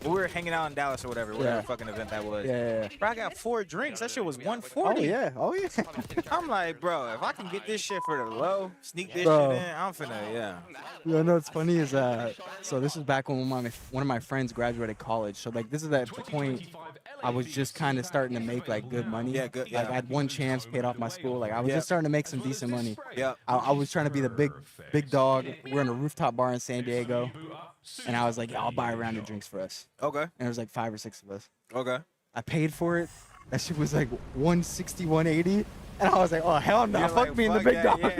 We were hanging out in Dallas or whatever fucking event that was. Yeah. Bro, I got 4 drinks. That shit was 140. Oh, yeah. Oh, yeah. I'm like, bro, if I can get this shit for the low, sneak this Bro. shit in, I'm finna, yeah. You know what's funny is so this is back when one of my friends graduated college. So like this is at the point I was just kind of starting to make like good money. Yeah, good. Like I had won champs, paid off my school. Like I was just starting to make some decent money. Yeah. I was trying to be the big dog. We're in a rooftop bar in San Diego, and I was like, yeah, I'll buy a round of drinks for us. Okay. And there was like 5 or 6 of us. Okay. I paid for it. That shit was like 160, 180. And I was like, oh, hell no. You're Fuck like, being the fuck big that, dog.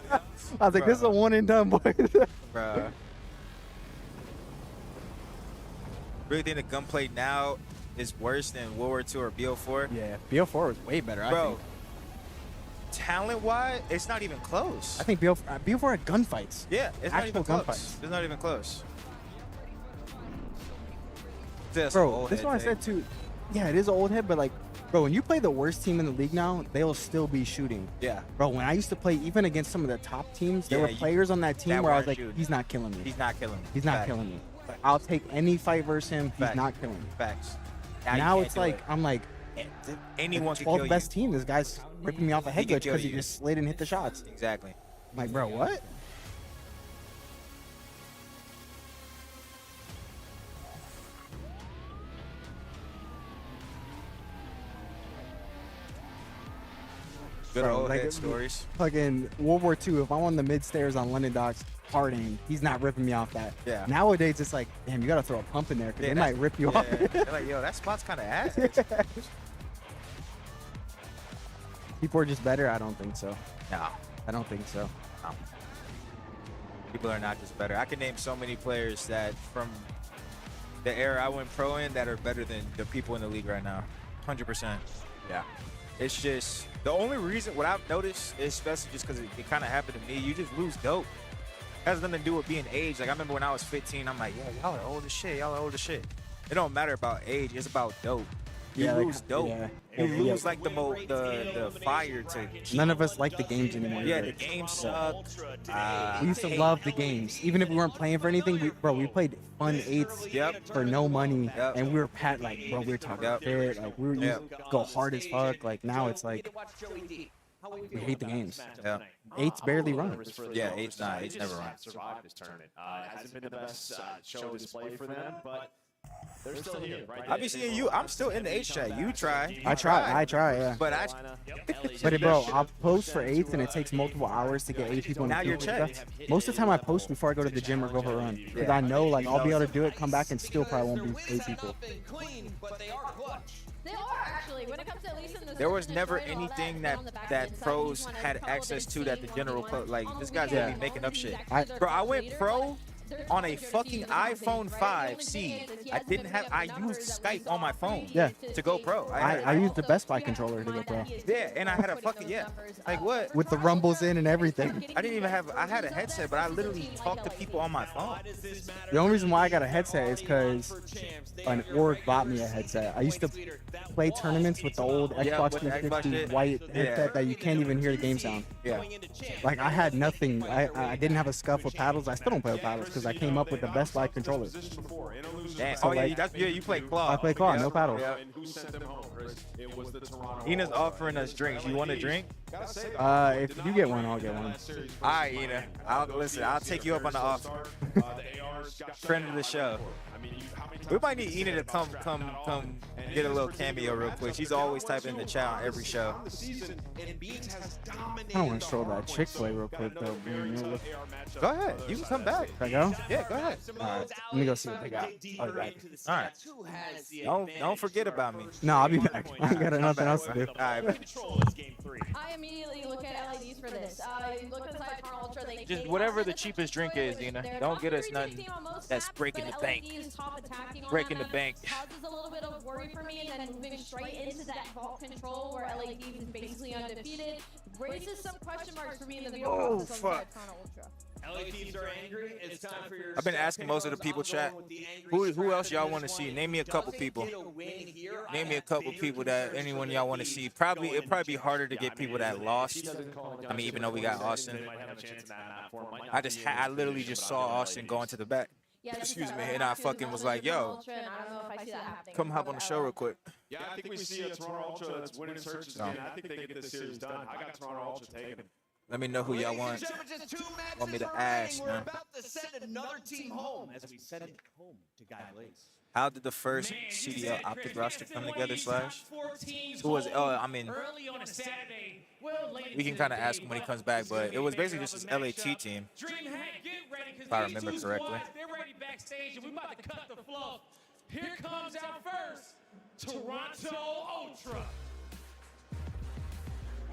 yeah. I was like, this is a one and done, boy. Bruh. Really think the gunplay now is worse than World War II or BO4? Yeah, BO4 was way better, I Bro, think. talent-wise, it's not even close. I think BO4 had gunfights. Yeah, it's not even Actual close. gunfights. It's not even close. That's Bro, old this head one I thing. said too. Yeah, it is an old head, but like, bro, when you play the worst team in the league now, they'll still be shooting. Yeah. Bro, when I used to play even against some of the top teams, there Yeah, were players on that team that where I was weren't like, shooting. he's not killing me. He's not killing me. He's not Facts. killing me. I'll take any fight versus him. He's Facts. not killing me. Facts. Now you it's can't do like, it. I'm like, Anyone the can kill 12th you. best team. This guy's ripping me off a head can glitch kill because he you. just slid and hit the shots. Exactly. I'm like, bro, what? Good Bro, old like, head stories. Fucking World War II, if I'm on the mid stairs on London Docks, hard aimed, he's not ripping me off that. Yeah. Nowadays, it's like, damn, you got to throw a pump in there because Yeah, they might rip you off. They're like, yo, that spot's kind of ass. People are just better? I don't think so. No. I don't think so. No. People are not just better. I can name so many players that from the era I went pro in that are better than the people in the league right now. 100%. Yeah. It's just, the only reason, what I've noticed, especially just because it kind of happened to me, you just lose dope. It has nothing to do with being age. Like, I remember when I was 15, I'm like, yeah, y'all are old as shit. Y'all are old as shit. It don't matter about age. It's about dope. You Yeah, like, lose dope. yeah. You Yeah. lose, like, the fire to keep. None of us like the games anymore. Yeah, either. the games suck. We used to love the games. Even if we weren't playing for anything, we played fun 8s for no money. And we were we were talking shit. Like, we used to go hard as fuck. Like, now it's like, we hate the games. Yeah. 8s barely run. Yeah, 8's not. 8's never run. Survived this tournament. It hasn't been the best show display for them, but they're still here, right? I be seeing you. I'm still in the H chat. You try. I try, yeah. But But bro, I'll post for 8s and it takes multiple hours to get 8 people in the Now you're queue and checked. stuff. Most of the time I post before I go to the gym or go for a run. Because Yeah. I know like I'll be able to do it, come back and still probably won't be 8 people. They are actually, when it comes to at least in the there was search and never destroy and all anything that, on the back that end side, pros you wanna had follow access their to that the team, general you pro, want like this guy's all gonna the be making up shit. leaders, Bro, I went leaders, pro they're on a telling their fucking teams amazing, iPhone right? The only 5C. thing is he I hasn't didn't been have. putting I up numbers used that we Skype on my phone. Yeah. To go pro. I used the Best Buy controller to go pro. Yeah, and I had a fucking Like what? With the rumbles in and everything. I didn't even have. I had a headset, but I literally talked to people on my phone. The only reason why I got a headset is because an org bought me a headset. I used to play tournaments with the old Yeah, Xbox with the Xbox 360 shit. white Yeah. headset that you can't even hear the game sound. Yeah. Like I had nothing. I didn't have a scuff with paddles. I still don't play with paddles because I came up with the Best Buy controller. Damn. So, Oh yeah, like, you play claw. I play claw, no paddles. Yeah. And who sent them home, Chris? It was the Toronto. Ina's offering us drinks. You want a drink? If you get one, I'll get one. All right, Ina. I'll take you up on the offer. Friend of the show. We might need Ina to come Get a little cameo real quick. She's always typing in the chat on every show. I want to stroll that Chick-fil-A real quick, though. Go ahead. You can come back. Can I go? Yeah, go ahead. All right. Let me go see what they got. I'll be back. All right. Don't forget about me. No, I'll be back. I got nothing else to do. All right. I immediately look at LEDs for this. You look inside Toronto Ultra, they Just take whatever off the the cheapest drink is, Dina. They're Don't top get us three nothing team on most that's maps, breaking the but bank. LED is top attacking on Breaking that the bank. causes a little bit of worry for me, and then moving straight into that vault control where LEDs is basically undefeated raises some question marks for me in the video. Oh, process fuck. on Toronto Ultra. LA teams are angry. It's time for your. I've been asking most of the people chat. Who else y'all want to see? Name me a couple people. Name me a couple people that anyone y'all want to see. It'd probably be harder to get people that lost. I mean, even though we got Austin. I literally just saw Austin going to the back. Excuse me, and I fucking was like, yo, come hop on the show real quick. Yeah, I think we see a Toronto Ultra that's winning searches again. I think they get this series done. I got Toronto Ultra taking. Let me know who y'all want. Want me to ask, man. We're about to send another team home as we send it home to Guy Blaze. How did the first CDL Optic roster come together, Slash? Who was, I mean, we can kind of ask him when he comes back, but it was basically just his LAT team, if I remember correctly. They're ready backstage, and we're about to cut the flow. Here comes our first Toronto Ultra.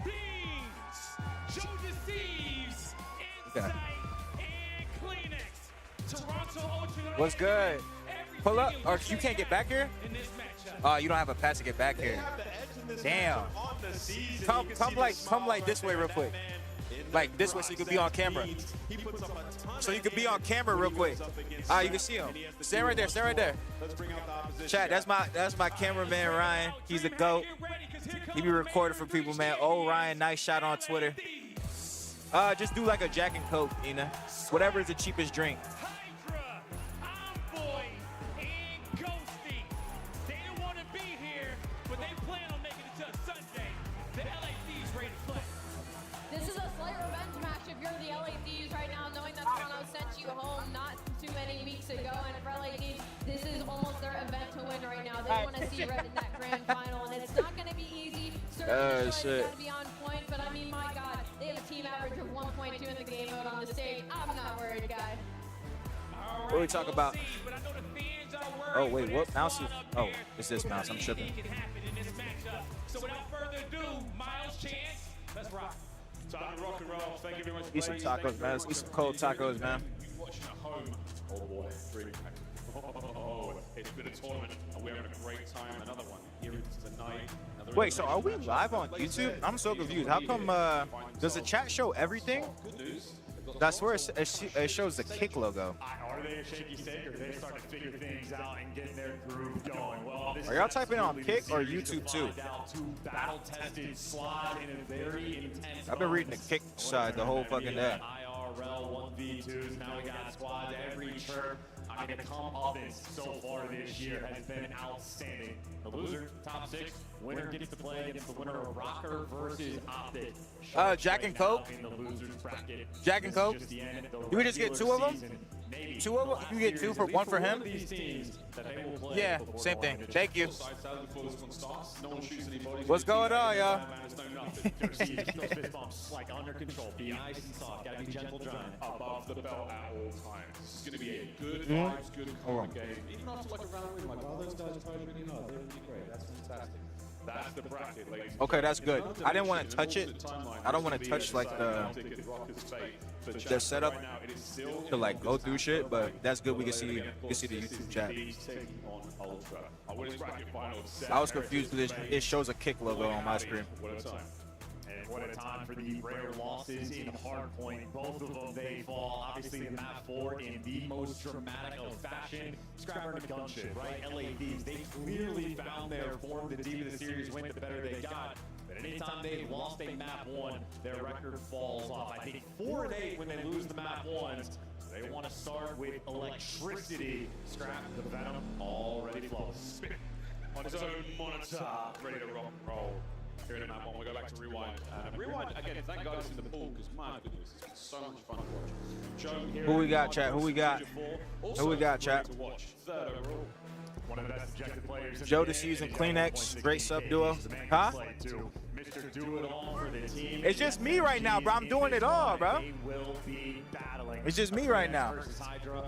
Beans, Joe Deceives, Insight, and Kleenex. Toronto Ultra. What's good? Pull up, or you can't get back here? Oh, you don't have a pass to get back here. Damn. Come like this way real quick. Like this way so you could be on camera. So you could be on camera real quick. You can see him. Stand right there, stand right there. Chat, that's my cameraman Ryan. He's a GOAT. He be recording for people, man. Oh, Ryan, nice shot on Twitter. Just do like a Jack and Coke, Nina. Whatever is the cheapest drink. This is a slight revenge match if you're the LA Thieves right now, knowing that Toronto sent you home not too many weeks ago. And for LA Thieves, this is almost their event to win right now. They want to see Red in that grand final, and it's not going to be easy. Certainly, it's got to be on point, but I mean, my God, they have a team average of 1.2 in the game mode on the stage. I'm not worried, guy. What do we talk about? Oh, wait, what mouse is? Oh, it's this mouse. I'm tripping. So without further ado, Miles Chance, let's rock. Time to rock and roll. Thank you very much. Eat some tacos, man. Let's eat some cold tacos, man. Watching at home. Oh boy, it's been a tournament, and we're having a great time. Another one here tonight. Wait, so are we live on YouTube? I'm so confused. How come? Does the chat show everything? Good news. I swear it shows the kick logo. Are they a shaky stake, or are they starting to figure things out and getting their groove going? Well, Are y'all typing on kick or YouTube too? Battle-tested squad in a very intense. I've been reading the kick side the whole fucking day. IRL 1v2s. Now we got squads every chirp. I mean, the comeuppance so far this year has been outstanding. The loser, top 6, winner gets to play against the winner of Rocker versus Optic. Jack and Coke? In the losers bracket. Jack and Coke? You would just get 2 of them? 2 of them? You get 2 for 1 for him? Yeah, same thing. Thank you. What's going on, y'all? Like under control, be nice and soft, gotta be gentle drying. Above the belt at all times. This is going to be a good vibes, good combat game. Even after like a round win, like, oh, those guys tried really hard. They're really great. That's fantastic. That's the bracket, ladies. Okay, that's good. I didn't want to touch it. I don't want to touch like the setup to like go through shit, but that's good. We can see the YouTube chat. I was confused because it shows a kick logo on my screen. And what a time for the rare losses in Hardpoint. Both of them, they fall. Obviously, the map 4 in the most dramatic of fashion. Scrapper and gunship, right? LA Thieves, they clearly found their form. The deeper the series went, the better they got. But anytime they've lost a map 1, their record falls off. I think 4-8 when they lose the map 1. They want to start with electricity. Scrap the venom already flows. On his own monitor, ready to rock and roll. Here in map 1, we go back to Rewind. Rewind, again, thank God it's in the pool, because my goodness, it's been so much fun to watch. Who we got, chat? Who we got? Who we got, chat? Third overall. One of the best objective players. Jodeci using Kleenex, great sub duo. Huh? Mr. Do It All for the team. It's just me right now, bro. I'm doing it all, bro. They will be battling. It's just me right now.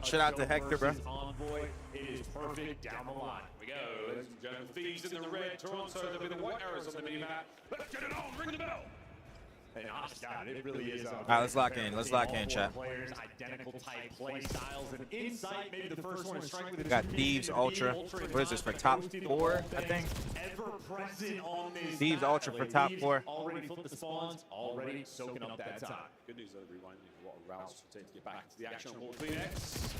Shout out to Hector, bro. Envoy. It is perfect down the line. We go, ladies and gentlemen. Faze in the red, Toronto, there'll be the white arrows on the mini-map. Let's get it on, ring the bell. And honest God, it really is. All right, let's lock in. Let's lock in, chat. Players, identical type play styles, and insight. Maybe the first one is strike with Got Thieves Ultra. What is this for top 4? I think. Ever present on this Thieves Ultra for top 4. Already flipped the spawns. Already soaking up that time. Good news, though, rewind. What a route to take to get back into the action on board Kleenex.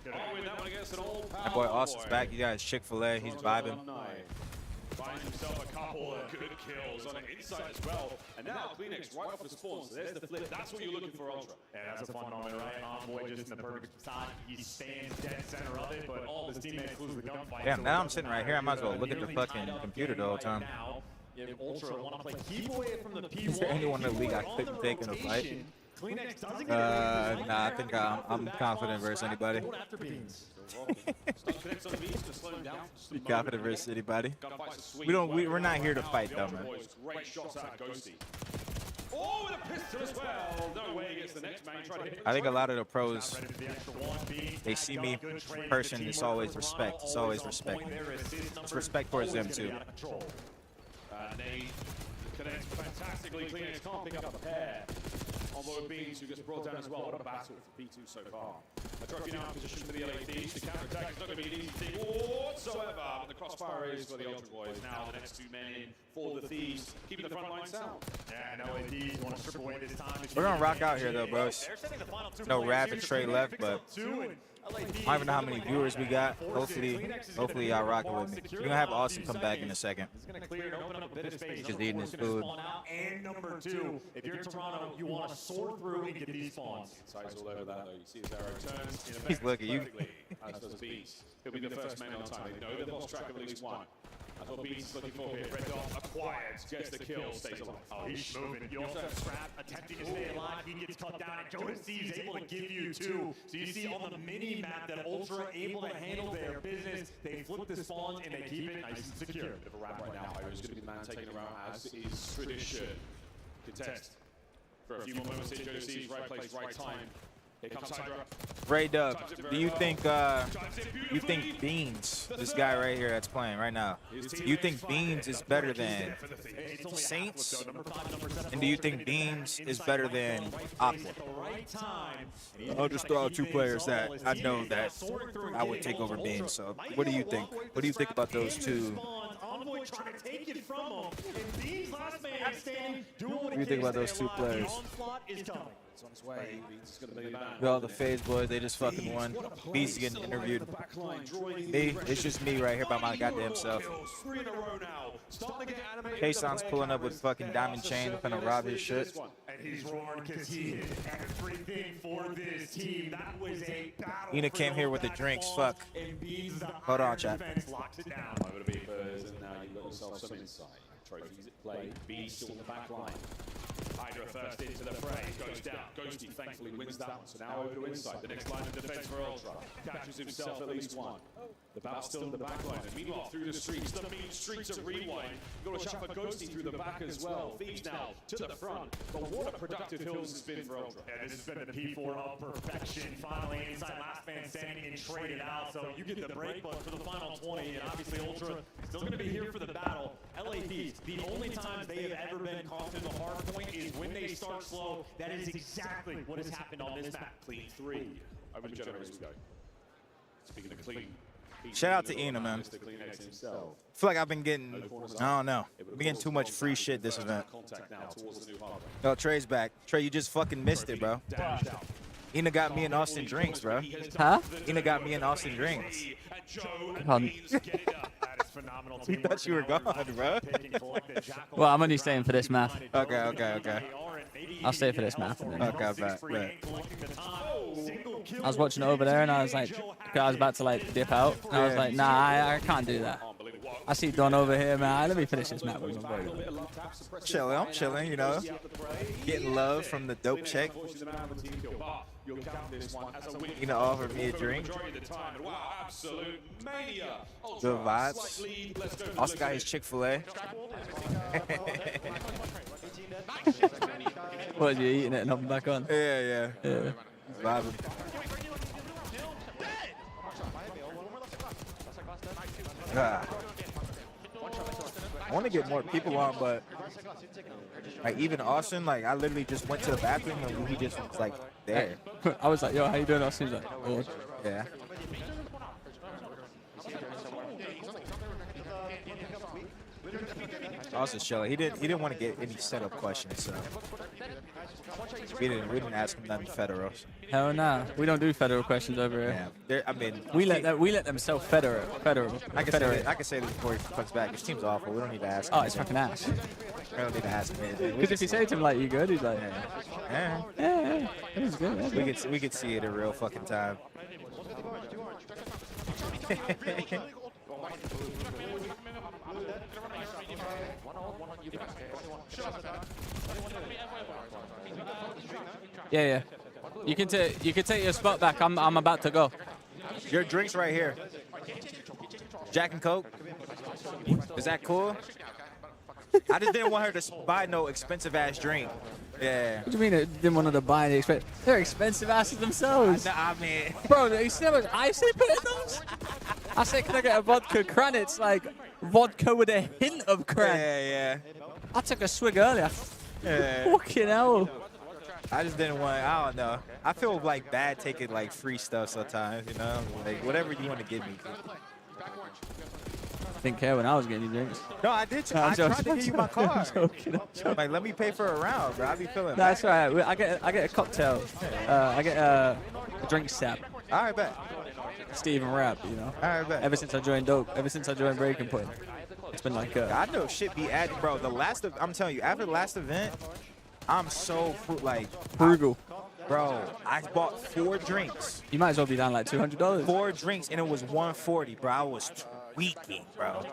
Oh, with that one against an old pal. My boy Austin's back. You guys, Chick-fil-A. He's vibing. Finds himself a couple of good kills on the inside as well. And now Kleenex right off the spawn. So there's the flip. That's what you're looking for, Ultra. Yeah, that's a fun moment, right? Envoy just in the perfect spot. He stands dead center of it, but all of his teammates lose the gunfight. Damn, now I'm sitting right here. I might as well look at the fucking computer the whole time. If Ultra want to play, keep away from the P1. Is there anyone in the league I couldn't take in a fight? Nah, I think I'm confident versus anybody. Be confident versus anybody. We're not here to fight though, man. Great shots out Ghosty. Oh, with a pistol as well. No way he gets the next man. I think a lot of the pros, they see me in person. It's always respect. It's always respect. It's respect towards them too. Nate connects fantastically. Kleenex can't pick up a pair. Although Beans, who gets brought down as well. What a battle for P2 so far. A trophy now in position for the LA Thieves. The counter-attack is not going to be an easy thing whatsoever. But the crossfire is for the Ultra Boys. Now the next 2 men in for the Thieves, keeping the front line sound. Yeah, no, Thieves want to strip away this time. We're going to rock out here, though, bros. No Rap and Trey left, but I don't even know how many viewers we got. Hopefully y'all rocking with me. We're going to have Austin come back in a second. He's just eating his food. And number 2, if you're Toronto, you want to soar through and get these spawns. Sights all over that, though. You see his arrow turns. He's looking. As does Beans. He'll be the first man on time. They know they've lost track of at least one. That's what Beans is looking for here. Red Dot acquired, gets the kill, stays alive. Oh, he's moving. You also have Scrap attempting to stay alive. He gets cut down, and Jodeci is able to give you 2. So you see on the mini-map that Ultra able to handle their business. They flip the spawns, and they keep it nice and secure. Bit of a wrap right now. Hyro's going to be the man taking around, as is tradition. Contest. For a few more moments here, Jodeci's right place, right time. Here comes Hydra. Ray Dub, do you think Beans, this guy right here that's playing right now, do you think Beans is better than Saints? And do you think Beans is better than Optic? I'll just throw out 2 players that I know that I would take over Beans. So what do you think? What do you think about those 2? Envoy trying to take it from him. And Beans last man standing, doing what What do you think about those 2 players? is coming. On his way. Beans is going to be the man. Yo, the Faze boys, they just fucking won. Beast getting interviewed. Me, it's just me right here by my goddamn self. Kayson's pulling up with fucking diamond chain, gonna rob his shit. And he's roaring because he did everything for this team. That was a battle. Ina came here with the drinks, fuck. Hold on, chat. Locks it down. Over to be Faze, and now you got yourself some insight. Trophies at play. Beans still in the back line. Hydra first into the fray, goes down. Ghosty thankfully wins that one. So now over to inside. The next line of defense for Ultra. Catches himself at least one. The battle's still in the back line. And meanwhile, through the streets, the mean streets of Rewind. You've got a chat for Ghosty through the back as well. Thieves now to the front. But what a productive Hills has been for Ultra. Yeah, this has been the P4 of perfection. Finally, inside last man standing and traded out. So you get the break, but for the final 20, and obviously Ultra still going to be here for the battle. LA Thieves, the only times they have ever been caught in the hard point is when they start slow. That is exactly what has happened on this map. Clean 3. Over to generators we go. Speaking of clean. Shout out to Ina, man. I feel like I've been getting, I don't know, I've been getting too much free shit this event. Yo, Trey's back. Trey, you just fucking missed it, bro. Ina got me and Austin drinks, bro. Huh? Ina got me and Austin drinks. He thought you were gone, bro. Well, I'm only staying for this map. Okay. I'll stay for this map. Okay, bet. I was watching it over there, and I was like, I was about to like dip out, and I was like, nah, I can't do that. I see Don over here, man. Let me finish this map with him. Chilling, I'm chilling, you know. Getting love from the dope check. You know, offer me a drink. Good vibes. Also got his Chick-fil-A. What, you eating it and hopping back on? Yeah. Vibing. I want to get more people on, but like even Austin, like I literally just went to the bathroom and he just was like there. I was like, yo, how you doing? Austin was like, oh. Yeah. Austin's chilling. He didn't want to get any setup questions, so we didn't ask him nothing federal. Hell nah. We don't do federal questions over here. Yeah. I mean, we let them self federal. I can say this before he comes back. His team's awful. We don't need to ask him. Oh, it's fucking ass. We don't need to ask him anything. Because if you say to him like you good, he's like, yeah. He's good. We could see it in real fucking time. Yeah. You can take your spot back. I'm about to go. Your drink's right here. Jack and Coke. Is that cool? I just didn't want her to buy no expensive ass drink. Yeah. What do you mean it didn't want her to buy any expensive? They're expensive asses themselves. I mean, bro, you see how much ice they put in those? I said, can I get a vodka cran? It's like vodka with a hint of cran. Yeah. I took a swig earlier. Yeah. Fucking hell. I just didn't want. I don't know. I feel like bad taking like free stuff sometimes. You know, like whatever you want to give me. Didn't care when I was getting you drinks. No, I did. I tried to give you my card. Like, let me pay for a round, bro. I be feeling. That's right. I get a cocktail. I get a drink sap. All right, bet. Steven Rapp, you know. All right, bet. Ever since I joined Breaking Point, it's been like. I know shit be added, bro. I'm telling you, after the last event, I'm so frugal. Bro, I bought 4 drinks. You might as well be down like $200. 4 drinks and it was $140, bro. I was tweaking, bro.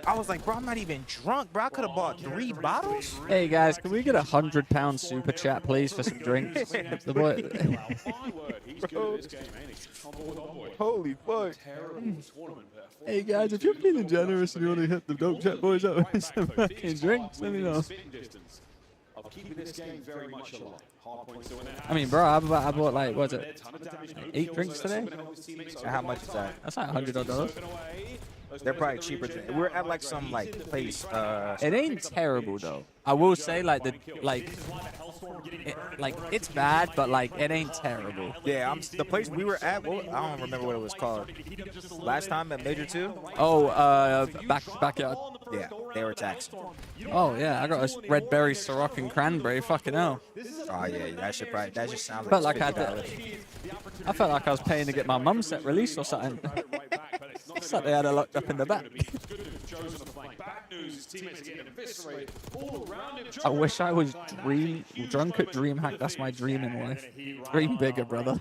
I was like, bro, I'm not even drunk, bro. I could have bought 3 bottles. Hey guys, can we get £100 super chat, please, for some drinks? The boy. Holy fuck. Hey guys, if you're feeling generous and you want to hit the dope chat boys up with some fucking drinks, let me know. I mean, bro, I bought like, what is it, 8 drinks today? And how much is that? That's like $100. They're probably cheaper. We're at like some like place. It ain't terrible though. I will say it's bad, but like it ain't terrible. Yeah, the place we were at. I don't remember what it was called. Last time at Major 2. Oh, backyard. Yeah, they were taxed. Oh yeah, I got a red berry, Ciroc, and cranberry. Fucking hell. Oh yeah, that just sounds like I felt like I was paying to get my mum set released or something. It's like they had her locked up in the back. I wish I was drunk at DreamHack. That's my dream in life. Dream bigger, brother.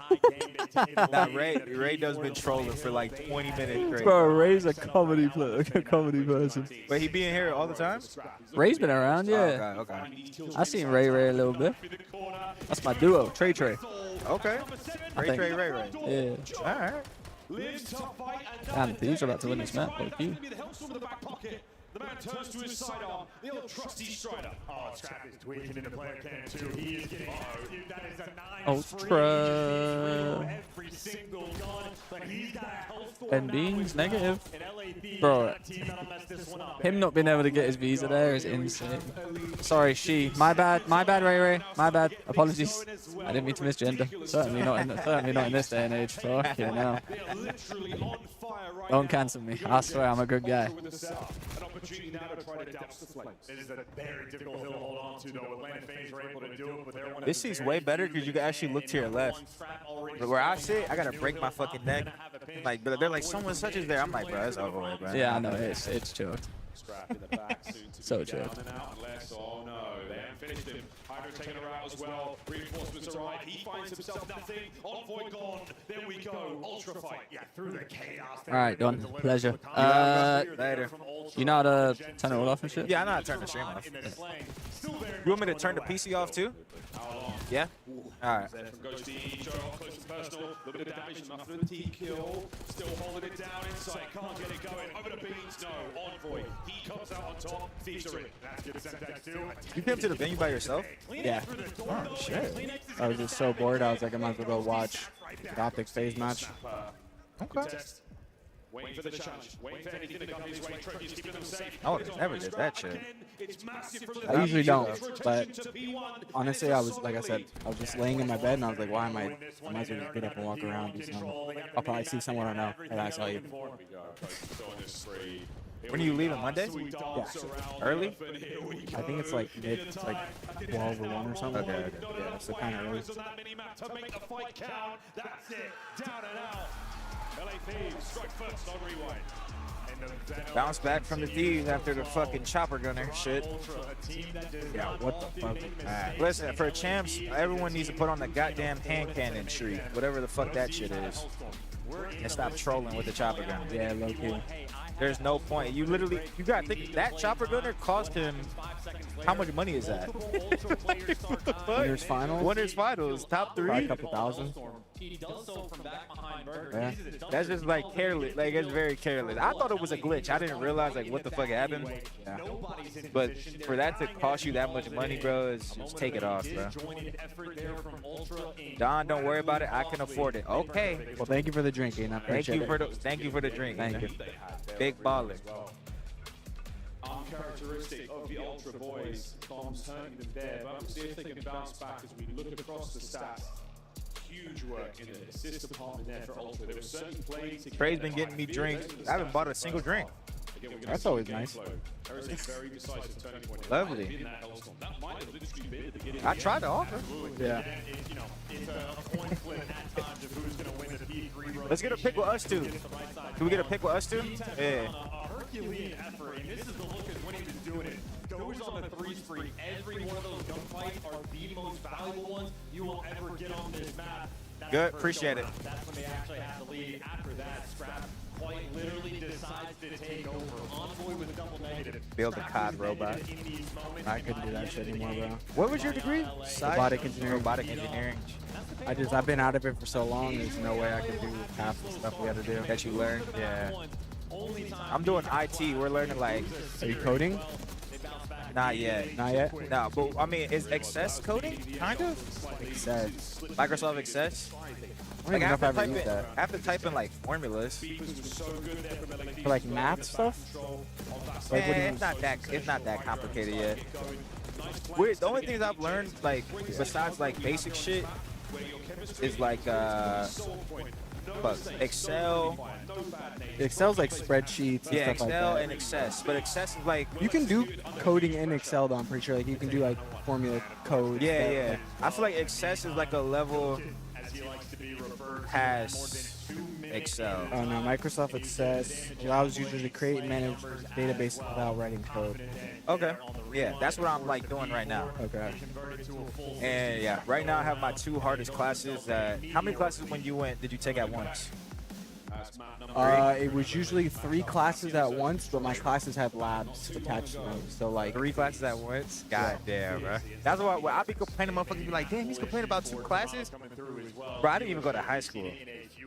Nah, Ray does been trolling for like 20 minutes straight. Bro, Ray's a comedy person. But he be in here all the time? Ray's been around, yeah. Oh, okay. I seen Ray a little bit. That's my duo, Trey. Okay. Ray. Yeah. All right. Damn, thieves are about to win this map. Thank you. The man turns to his sidearm, the old trusty Strider. Oh, Scrap is tweaking in the player cam too. He is getting dude, that is a 9 Ultra. every single gun, but he's got a health score And Beans negative. Bro, him not being able to get his visa there is insane. Sorry, she. My bad, Ray. My bad. Apologies. I didn't mean to misgender. Certainly not in this day and age. Fuck yeah, no. Don't cancel me. I swear I'm a good guy. Now to try to douse the flames. It is a very difficult hill to hold on to, though. Atlanta Faze were able to do it, but they're one of this seems way better because you can actually look to your left. But where I sit, I gotta break my fucking neck. Like, they're like, someone such as there. I'm like, bro, that's over with, bro. Yeah, I know. It's chilled. So chilled. Oh no, they haven't finished him. Hydra taking her out as well. Reinforcements arrive. He finds himself nothing. Envoy gone. There we go. Ultra fight. Yeah, through the chaos. All right, done. Pleasure. Later. You know how to turn it all off and shit? Yeah, I know how to turn the stream off. You want me to turn the PC off too? Yeah? Alright. From Ghosty, Joe, close and personal. A little bit of damage, enough for the T kill. Still holding it down inside. Can't get it going. Over the beans. No. Envoy. He comes out on top. Thieves are in. That's good. Semtex too. You came to the venue by yourself? Yeah. Oh, shit. I was just so bored. I was like, I might as well go watch the Optic Faze match. Okay. Waiting for the challenge. Waiting for anything to come his way. Trophies keeping them safe. I would never did that shit. I usually don't, but honestly, I was, like I said, I was just laying in my bed and I was like, why am I might as well just get up and walk around, do something. I'll probably see someone I know, and I saw you. When are you leaving, Monday? Yeah. Early? I think it's like mid, it's like 12 or 1 or something. Okay. Yeah, so kind of early. To make the fight count. That's it. Down and out. LA Thieves strike first on rewind. Bounce back from the Thieves after the fucking chopper gunner shit. Yeah, what the fuck? Listen, for champs, everyone needs to put on the goddamn hand cannon tree, whatever the fuck that shit is, and stop trolling with the chopper gunner. Yeah, low key. There's no point. You literally, you gotta think that chopper gunner cost him. How much money is that? Winners finals. Winners finals, top 3. Probably a couple thousand. Yeah. That's just like careless. Like it's very careless. I thought it was a glitch. I didn't realize like what the fuck happened. Yeah. But for that to cost you that much money, bro, is just take it off, bro. Don, don't worry about it. I can afford it. Okay. Well, thank you for the drink, Ian. I appreciate it. Thank you for the drink. Thank you. Big baller. Uncharacteristic of the Ultra boys. Tom's hurting them there, but we'll see if they can bounce back as we look across the stats. Huge work in the assist department there for Ultra. There were certain plays. Trey's been getting me drinks. I haven't bought a single drink. That's always nice. Lovely. I tried to offer. Yeah. Let's get a pick with us two. Can we get a pick with us two? Yeah. Herculean effort, and this is the look at when he was doing it. Those on the 3 spree, every one of those gunfights are the most valuable ones you will ever get on this map. Good, appreciate it. That's when they actually have the lead. After that, Scrap quite literally decides to take over. Envoy with double negative. Build a COD robot. I couldn't do that shit anymore, bro. What was your degree? Robotic engineering. Robotic engineering. I've been out of it for so long. There's no way I could do half the stuff we got to do. That you learned? Yeah. I'm doing IT. We're learning like. Are you coding? Not yet. Not yet? No, but I mean, is Access coding? Kind of? Access. Microsoft Access? I don't even know if I ever used that. I have to type in like formulas. For like math stuff? Like, it's not that complicated yet. The only things I've learned, like, besides like basic shit, is like Excel. Excel's like spreadsheets. Yeah, and stuff Excel like that. and Access, but Access is like you can do coding in Excel though. I'm pretty sure like you can do like formula code. Yeah, yeah. I feel like Access is like a level past Excel. Oh no, Microsoft Access allows users to create and manage databases without writing code. Okay. Yeah, that's what I'm like doing right now. Okay. And yeah, right now I have my 2 hardest classes. How many classes when you went did you take at once? It was usually 3 classes at once, but my classes had labs attached to them. So like 3 classes at once? God damn, bro. That's why I be complaining, motherfuckers be like, damn, he's complaining about 2 classes? Bro, I didn't even go to high school.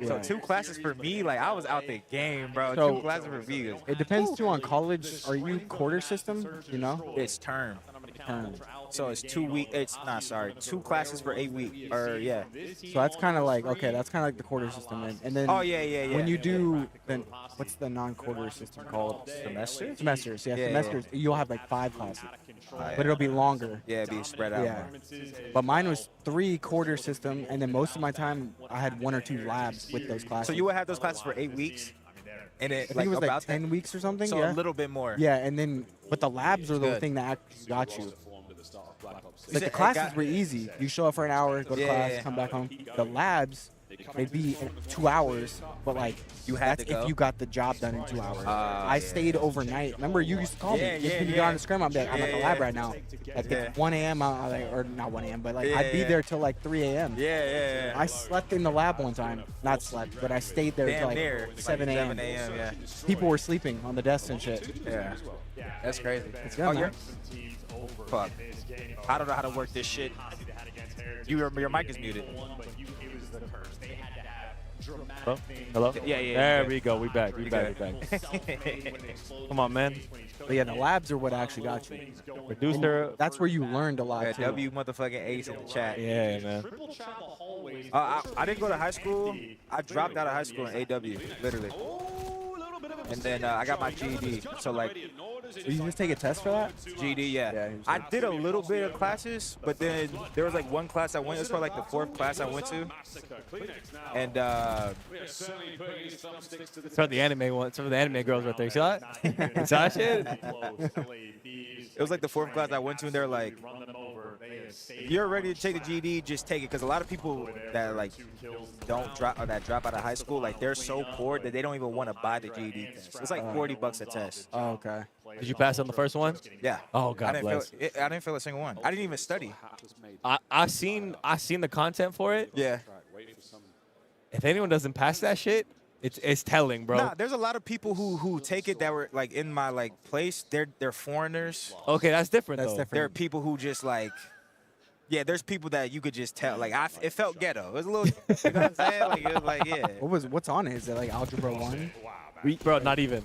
Yeah. So 2 classes for me, like I was out the game, bro. So, 2 classes for me. It depends too on college. Are you quarter system? You know? It's term. Term. So it's 2 weeks. It's not 2 classes for 8 weeks. Or yeah. So that's kind of like that's kind of like the quarter system, and then oh yeah. When you do then what's the non-quarter system called? Semesters. Semesters, yeah, Yeah, semesters. You'll have like 5 classes, yeah. but it'll be longer. Yeah, it'll be spread out. Yeah. But mine was 3 quarter system, and then most of my time I had 1 or 2 labs with those classes. So you would have those classes for 8 weeks. And I think it was like 10 weeks or something. So yeah. a little bit more. Yeah, and then but the labs are the Good. thing that actually got you. Like the classes were easy. You show up for an hour, go to class, come back home. The labs, they'd be 2 hours, but like You had that's to go? if you got the job done in 2 hours. I yeah. stayed overnight. Remember, you used to call me. Yeah, If you yeah. got on the scrim, I'd be like, I'm at the lab Yeah. right now. Like Yeah. it's 1 a.m. Or not 1 a.m., but like I'd be Yeah. there till like 3 a.m. Yeah. I slept in the lab one time. Not slept, but I stayed there till Damn like near. 7 a.m. 7 a.m., yeah. People were sleeping on the desks and shit. Yeah. That's crazy. It's good, man. you're... Fuck. I don't know how to work this shit. Your mic is muted. Hello? Hello? Yeah. There we go. We back. We back. Come on, man. But yeah, the labs are what actually got you. Producer. That's where you learned a lot Yeah, too. W motherfucking Ace in the chat. Yeah, man. I didn't go to high school. I dropped out of high school in AW, literally. And then I got my GED. So like, you just take a test for that? GED, yeah. I did a little bit of classes, but then there was like one class I went. It was probably like the 4th class I went to. And Some of the anime ones, some of the anime girls right there. You see that? You saw that shit? it was like the 4th class I went to, and they're like, if you're ready to take the GED, just take it. Because a lot of people that like don't drop or that drop out of high school, like they're so poor that they don't even want to buy the GED test. It's like $40 a test. Oh, okay. Did you pass on the first one? Yeah. Oh, God I bless. didn't fail a single one. I didn't even study. I seen the content for it. Yeah. If anyone doesn't pass that shit, it's telling, bro. Nah, there's a lot of people who take it that were like in my like place. They're foreigners. Okay, that's different. That's though. different. There are people who just like, yeah. There's people that you could just tell. Like it felt ghetto. It was a little. You know what I'm saying? Like it was like yeah. What's on it? Is it like Algebra 1? Bro, not even.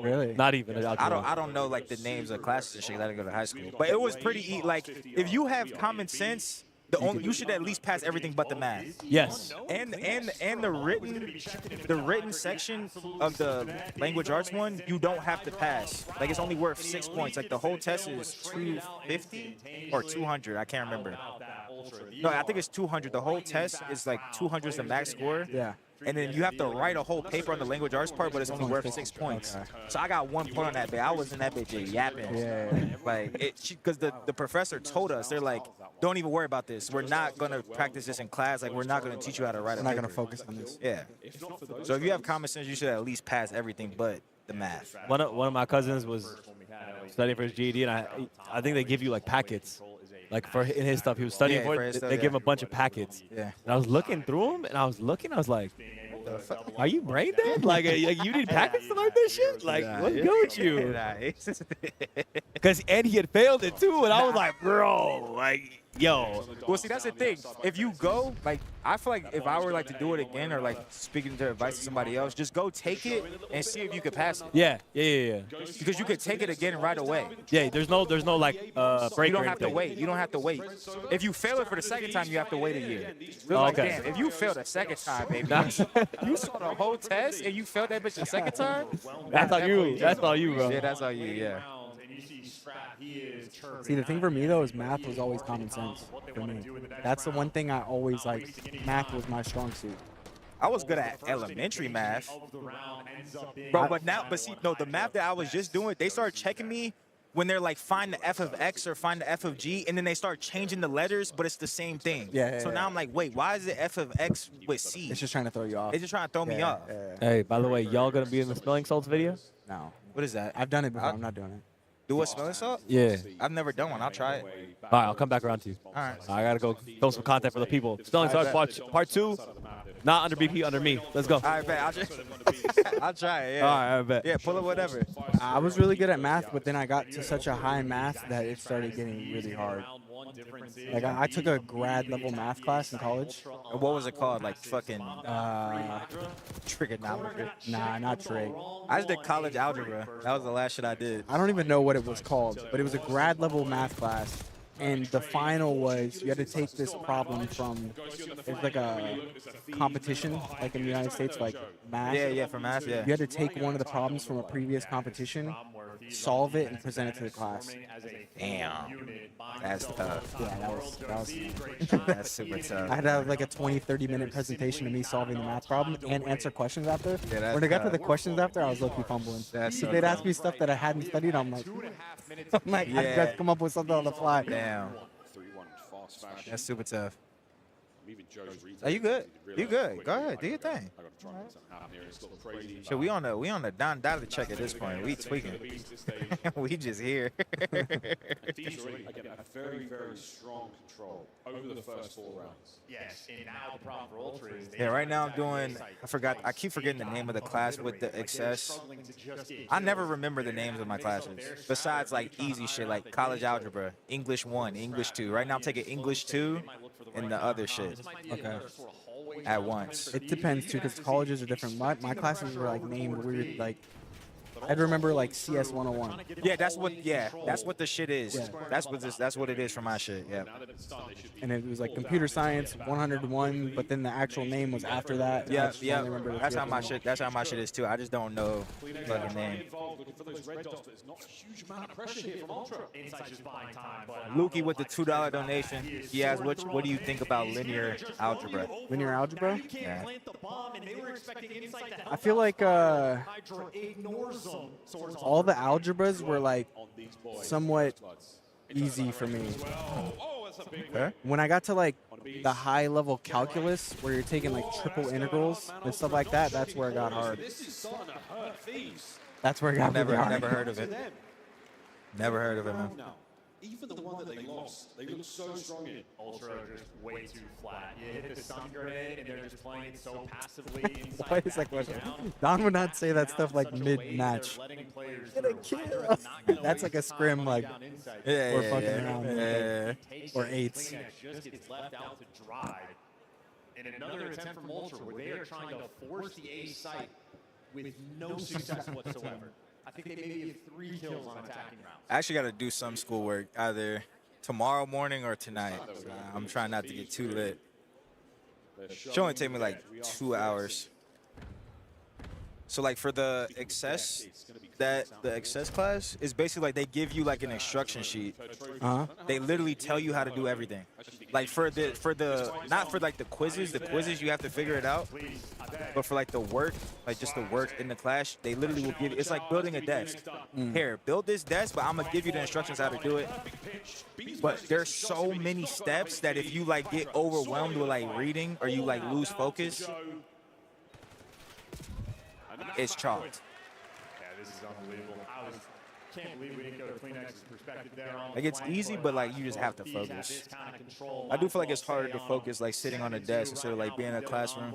Really? Not even. I don't know like the names of classes and shit. 'Cause I didn't go to high school. But it was pretty like if you have common sense. You should at least pass everything but the math. Yes. And the written section of the language arts one, you don't have to pass. Like it's only worth 6 points. Like the whole test is 250 or 200. I can't remember. No, I think it's 200. The whole test is like 200 is the max score. Yeah. And then you have to write a whole paper on the language arts part, but it's only worth 6 points. So I got 1 point on that bitch. I was in that bitch yapping. Yeah. Like, because the professor told us, they're like, don't even worry about this. We're not going to practice this in class. Like, we're not going to teach you how to write a We're not paper. going to focus on this. Yeah. So if you have common sense, you should at least pass everything but the math. One of my cousins was studying for his GED, and I think they give you like packets. Like in his stuff, he was studying for it. They give him a bunch of packets. Yeah. And I was looking through them, and I was like, are you brain dead? Like you need packets to learn this shit? Like, what's good with you? And he had failed it too, and I was like, bro, like, yo. Well, see, that's the thing. If you go, like, I feel like if I were like to do it again or like speaking to advice to somebody else, just go take it and see if you could pass it. Yeah. Because you could take it again right away. Yeah, there's no like break. You don't have to wait. You don't have to wait. If you fail it for the second time, you have to wait a year. Like, damn, if you fail the second time, baby, you saw the whole test and you failed that bitch the second time. That's all you. That's all you, bro. Yeah, that's all you. Yeah. See, the thing for me though is math was always common sense for me. That's the one thing I always like. Math was my strong suit. I was good at elementary math, bro. But see, no, the math that I was just doing, they started checking me when they're like find the f of x or find the f of g, and then they start changing the letters, but it's the same thing. Yeah. So now I'm like, wait, why is it f of x with c? It's just trying to throw you off. It's just trying to throw me off. Hey, by the way, y'all gonna be in the smelling salts video? No. What is that? I've done it before. I'm not doing it. Do a smelling salt? Yeah. I've never done one. I'll try it. All right, I'll come back around to you. All right. I gotta go film some content for the people. Smelling salts part 2, not under BP, under me. Let's go. I bet. I'll try it. Yeah. All right, I bet. Yeah, pull up whatever. I was really good at math, but then I got to such a high math that it started getting really hard. Like I took a grad level math class in college. And what was it called? Like fucking trigonometry? Nah, not trig. I just did college algebra. That was the last shit I did. I don't even know what it was called, but it was a grad level math class. And the final was you had to take this problem from, it's like a competition, like in the United States, like math. Yeah, for math, yeah. You had to take one of the problems from a previous competition, solve it, and present it to the class. Damn. That's tough. Yeah, that was that's super tough. I had to have like a 20, 30-minute presentation of me solving the math problem and answer questions after. Yeah, that's when I got to tough. the questions after, I was low-key fumbling. That's so they'd ask tough. me stuff that I hadn't studied, I'm like, I Yeah. got to come up with something on the fly. Damn. That's super tough. Even Joe's reads. Are you good? You good? Go ahead, do your thing. I got to try and make something happen here. It's got crazy. So we on the down dollar check at this point. We tweaking. We just here. These are again a very, very strong control over the first 4 rounds. Yes, and now the problem for Ultra is Yeah, right now I'm doing. I keep forgetting the name of the class with the excess. I never remember the names of my classes. Besides like easy shit like college algebra, English 1, English 2. Right now I'm taking English 2 and the other shit. Okay. At once. It depends too, because colleges are different. My classes were like named weird. Like I'd remember like CS 101. Yeah, that's what the shit is. Yeah. That's what it is for my shit. Yeah. And it was like computer science 101, but then the actual name was after that. Yeah. That's how my shit. That's how my shit is too. I just don't know the name. Lukey with the $2 donation. He asked, "What do you think about linear algebra?" Linear algebra? Yeah. I feel like all the algebras were like somewhat easy for me. Okay. When I got to like the high level calculus where you're taking like triple integrals and stuff like that, that's where it got hard. That's where it got Never hard. heard of it. Never heard of it, man. Even the one that they lost, they look so strong in. Ultra are just way too flat. You hit the stun grenade, and they're just playing it so passively inside. Why is that question? Don would not say that stuff like mid-match. Get a kill. That's like a scrim, like, or fucking around. Or eights. Just gets left out to dry. And another attempt from Ultra where they are trying to force the A site with no success whatsoever. I think they maybe have 3 kills on attacking rounds. I actually got to do some schoolwork either tomorrow morning or tonight. I'm trying not to get too lit. Should only take me like 2 hours. So like for the excess, the excess class is basically like they give you like an instruction sheet. They literally tell you how to do everything. Like for the not for like the quizzes you have to figure it out. But for like the work, like just the work in the class, they literally will give you, it's like building a desk. Here, build this desk, but I'm gonna give you the instructions how to do it. But there's so many steps that if you like get overwhelmed with like reading or you like lose focus, it's chalked. Yeah, this is unbelievable. Can't believe we didn't go to Kleenex's perspective there. Like it's easy, but like you just have to focus. I do feel like it's harder to focus like sitting on a desk instead of like being in a classroom.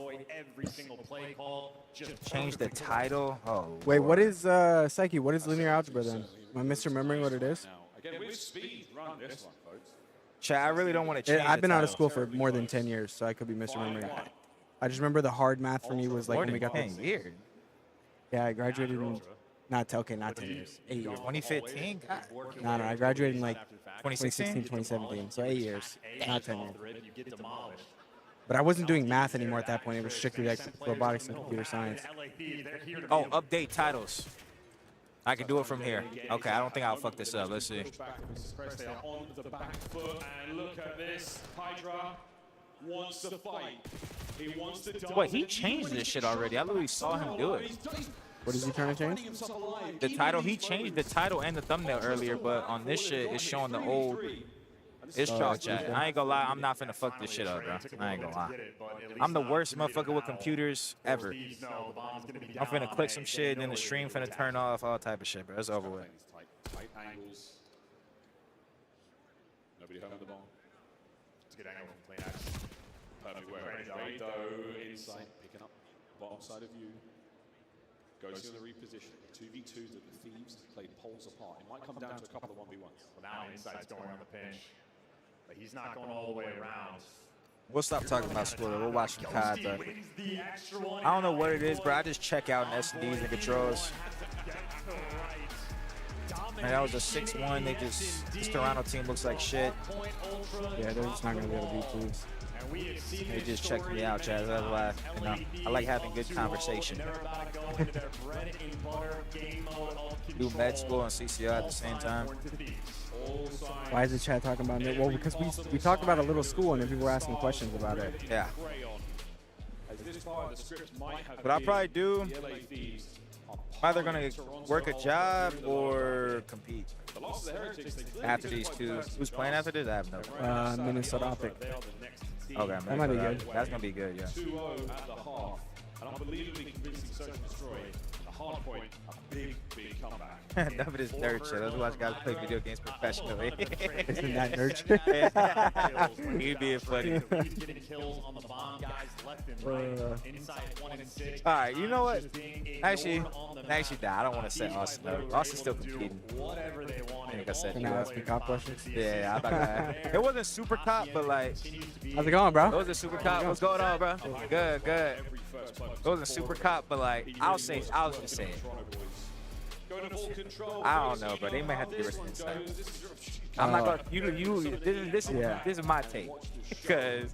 Change the title. Oh. Wait, what is Psyche? What is linear algebra then? Am I misremembering what it is? Again, with speed, run this one, folks. Chat, I really don't want to change. I've been out of school for more than 10 years, so I could be misremembering. I just remember the hard math for me was like when we got 10 years. Yeah, I graduated in not 10 years. 8 years. 2015? No, I graduated in like 2016, 2017. So 8 years, not 10 years. But I wasn't doing math anymore at that point. It was strictly like robotics and computer science. Oh, update titles. I can do it from here. Okay, I don't think I'll fuck this up. Let's see. On the back foot, and look at this. Hydra wants to fight. He wants to. Wait, he changed this shit already. I literally saw him do it. What is he trying to change? The title. He changed the title and the thumbnail earlier, but on this shit, it's showing the old. It's chalk chat. I ain't gonna lie, I'm not finna fuck this shit up, bro. I ain't gonna lie. I'm the worst motherfucker with computers ever. I'm finna click some shit, then the stream finna turn off, all type of shit, bro. It's over with. Tight angles. Nobody home the ball. It's a good angle from Kleenex. Perfect work. Rado inside, picking up bottom side of you. Goes to the reposition. 2v2s that the Thieves played poles apart. It might come down to a couple of 1v1s. Well, now Insight's going on the pinch. But he's not going all the way around. We'll stop talking about school. We'll watch some COD, though. I don't know what it is, bro. I just check out in S&Ds and controls. Man, that was a 6-1. They just, this Toronto team looks like shit. Yeah, they're just not going to be able to beat Thieves. They just checked me out, Chaz. That's why, you know, I like having good conversation. Do med school and CCR at the same time. Why is the chat talking about it? Well, because we talked about a little school and then people were asking questions about it. Yeah. What I'll probably do, I'm either going to work a job or compete. After these two. Who's playing after this? I have no clue. Minnesota Optic. Okay, That might be good. That's gonna be good, yeah. 2-0 at the half. And unbelievably convincing search and destroy. The hard point, a big comeback. None of this nerd shit. Those watch guys play video games professionally. Isn't that nerd shit? You'd be funny. Getting kills on the bomb guys left and right. Inside 1 and 6. All right, you know what? Actually, nah, I don't want to say Austin though. Austin's still competing. Whatever they want. I think I said Can I ask me cop questions? Yeah, I'm not gonna. It wasn't super cop, but like. How's it going, bro? It wasn't super cop. What's going on, bro? Good. It wasn't super cop, but like, I'll just say it. I don't know, bro. They might have to give us an insight. I'm not gonna. This is my take. Because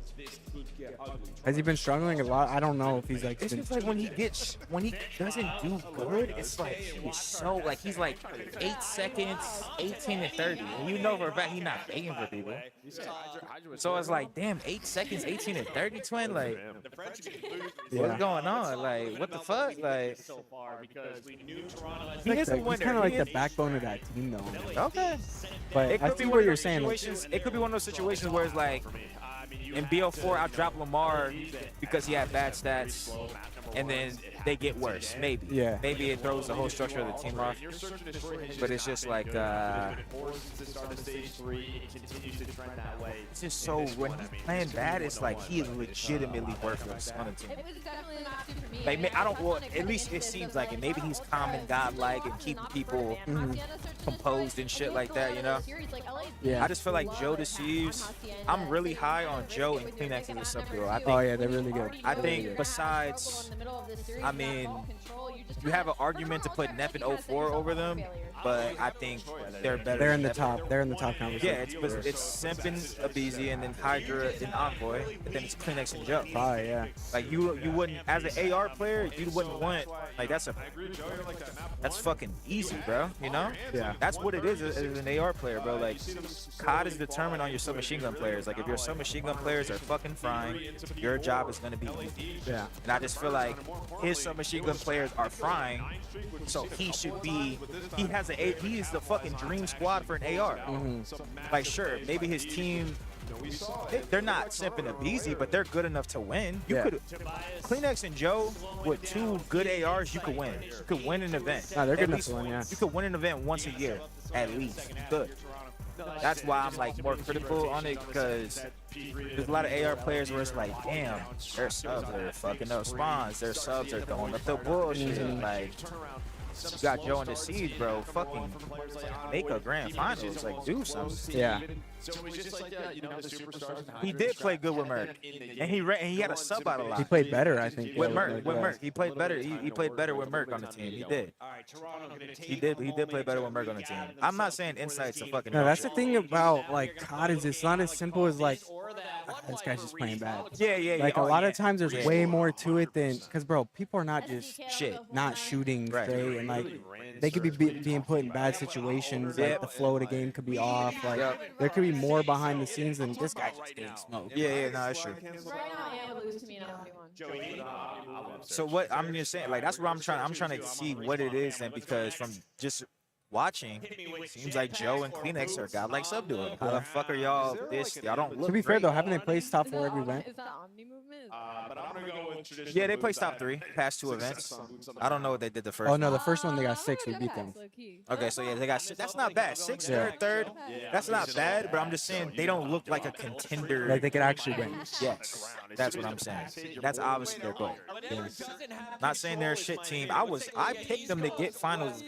has he been struggling a lot? I don't know if he's like. It's just like when he doesn't do good, it's like he's so like he's like 8 seconds, 18 and 30, and you know for a fact he's not begging for people. So it's like, damn, 8 seconds, 18 and 30, twin. Like, what's going on? Like, what the fuck? Like, he's kind of like the backbone of that team, though. Okay, but it I could be see one what of you're those saying. situations. It could be one of those situations where it's like. In BO4, I drop Lamar because he had bad stats, and then they get worse. Maybe. Yeah. Maybe it throws the whole structure of the team off. But it's just like, it's just so when he's playing bad, it's like he is legitimately worthless on the team. It was definitely not super for me. Like, I don't. Well, at least it seems like it. Maybe he's calm and godlike and keeping people composed and shit like that. You know. Yeah. I just feel like Joe deceives. I'm really high on Joe and Kleenex as a sub duo. Oh yeah, they're really good. I think besides, I mean, you have an argument to put Nep and 04 over them, but I think they're better. They're in the top. They're in the top conversation. Yeah, it's Simp and Abizi, and then Hydra and Envoy, and then it's Kleenex and Joe. Probably, yeah. Like you wouldn't, as an AR player, you wouldn't want like that's fucking easy, bro. You know? Yeah. That's what it is as an AR player, bro. Like COD is determined on your submachine gun players. Like if your submachine gun players are fucking frying, your job is gonna be easy. Yeah. And I just feel like his submachine gun players are frying, so he should be. He is the fucking dream squad for an AR. Like sure, maybe his team. They're not Simp and Abizi, but they're good enough to win. You could Kleenex and Joe with 2 good ARs, you could win. You could win an event. No, they're good enough to win, yeah. You could win an event once a year, at least. Good. That's why I'm like more critical on it, because there's a lot of AR players where it's like, damn, their subs are fucking up spawns. Their subs are throwing up the bullshit. Like, you got Joe in the siege, bro. Fucking make a grand finals. Like, do something. Yeah. So it was just like the superstars. He did play good with Merc, and he had a sub out a lot. He played better, I think. With Merc, he played better. He played better with Merc on the team. He did. He did play better with Merc on the team. I'm not saying Insight's a fucking. No, that's the thing about like COD is it's not as simple as like this guy's just playing bad. Yeah. Like a lot of times there's way more to it than because bro, people are not just not shooting straight, and like they could be being put in bad situations. Like the flow of the game could be off. Like there could be more behind the scenes than this guy just getting smoked. Yeah, no, that's true. So what I'm just saying, like that's what I'm trying to see what it is, and because from just watching, seems like Joe and Kleenex are godlike sub duo. How the fuck are y'all this? Y'all don't look. To be fair though, haven't they placed top 4 every event? Is that Omni movement? But I'm gonna go with traditional. Yeah, they placed top 3 past 2 events. I don't know what they did the first. Oh no, the first one they got 6. We beat them. Okay, so yeah, they got 6. That's not bad. 6th, third. That's not bad, but I'm just saying they don't look like a contender. Like they could actually win. Yes, that's what I'm saying. That's obviously their goal. Yeah. Not saying they're a shit team. I picked them to get finals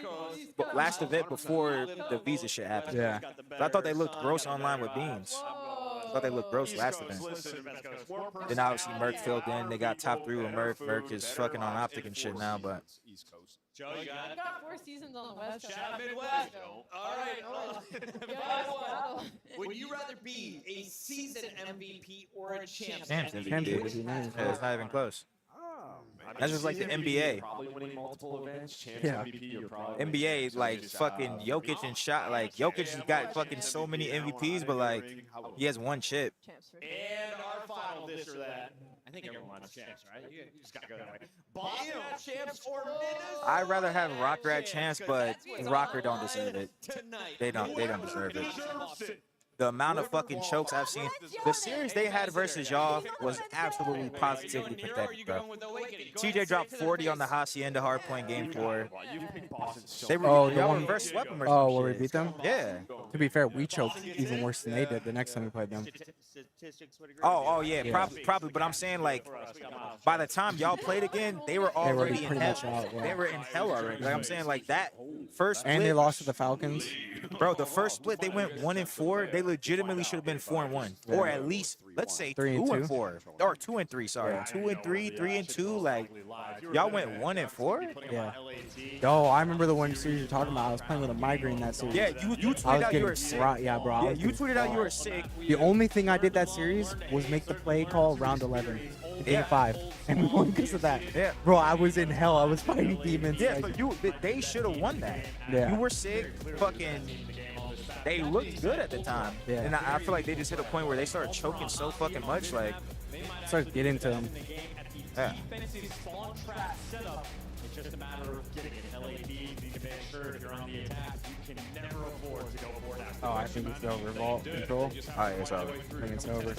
last event before the visa shit happened. Yeah. I thought they looked gross online with beams. I thought they looked gross last event. Then obviously Merc filled in. They got top 3 with Merc. Merc is fucking on Optic and shit now, but. Joe, you got 4 seasons on the West Coast. Midwest. All right. Would you rather be a season MVP or a champs MVP? Yeah, it's not even close. That's just like the NBA. Probably winning multiple events. Champs Yeah. MVP, you're probably NBA, like fucking Jokic and shot. Like Jokic has got fucking so many MVPs, but like he has 1 chip. And our final this or that. I think everyone wants champs, right? You just gotta go that way. Boston champs or Minnesota? I'd rather have Rocker at chance, but Rocker don't deserve it. They don't deserve it. the amount of fucking chokes I've seen. The series they had versus y'all was absolutely positively pathetic, bro. TJ dropped 40 on the Hacienda hardpoint game 4. They were, y'all reverse swept them or some Oh, where we shit. beat them? Yeah. To be fair, we choked even worse than they did the next time we played them. Oh yeah, probably. But I'm saying, like, by the time y'all played again, they were already in hell. They were in hell already. Like I'm saying, like that first split, And they lost to the Falcons. bro. The first split, they went 1-4. They legitimately should have been 4-1, or at least let's say 2-4, or 2-3. Sorry, 2-3, 3-2. Like y'all went 1-4. Yeah. Yo, I remember the one series you're talking about. I was playing with a migraine that series. Yeah, you tweeted out you were sick. Yeah, bro. Yeah, you tweeted out you were sick. The only thing I did that series was make the play call round 11. Game 5. And we won because of that. Yeah. Bro, I was in hell. I was fighting demons. Yeah, like, but they should have won that. Yeah. You were sick. Fucking. They looked good at the time. Yeah. And I feel like they just hit a point where they started choking so fucking much. Like. started getting to them. Yeah. It's just a matter of getting it. LAD need to make sure if you're on the attack, you can never afford to go for it. Oh, I think it's over. Vault control. All right, it's over. I think it's over.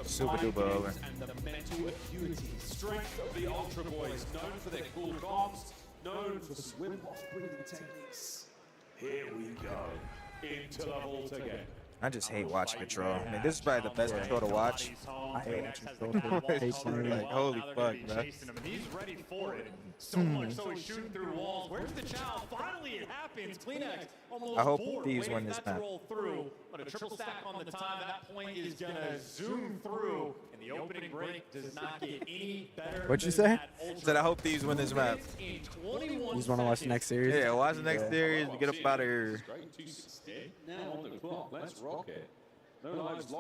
Super duper over. And the mental acuity, strength of the Ultra Boys, known for their cool comms, known for swim-off breathing techniques. Here we go, into the vault again. I just hate watching Control. I mean, this is probably the best Control to watch. I hate watching Control. Like, holy fuck, bro. He's ready for it. So much so he's shooting through walls. Where's the challenge? Finally it happens. Kleenex almost I hope bored. these Waiting win this for that map. to roll through, but a triple stack on the time. That point is gonna zoom through, and the opening break does not get any better. What'd you say? Said I hope these win this map. You just want to watch the next series? Yeah, watch the next series. Get up out of here. Now on the clock, let's rock it.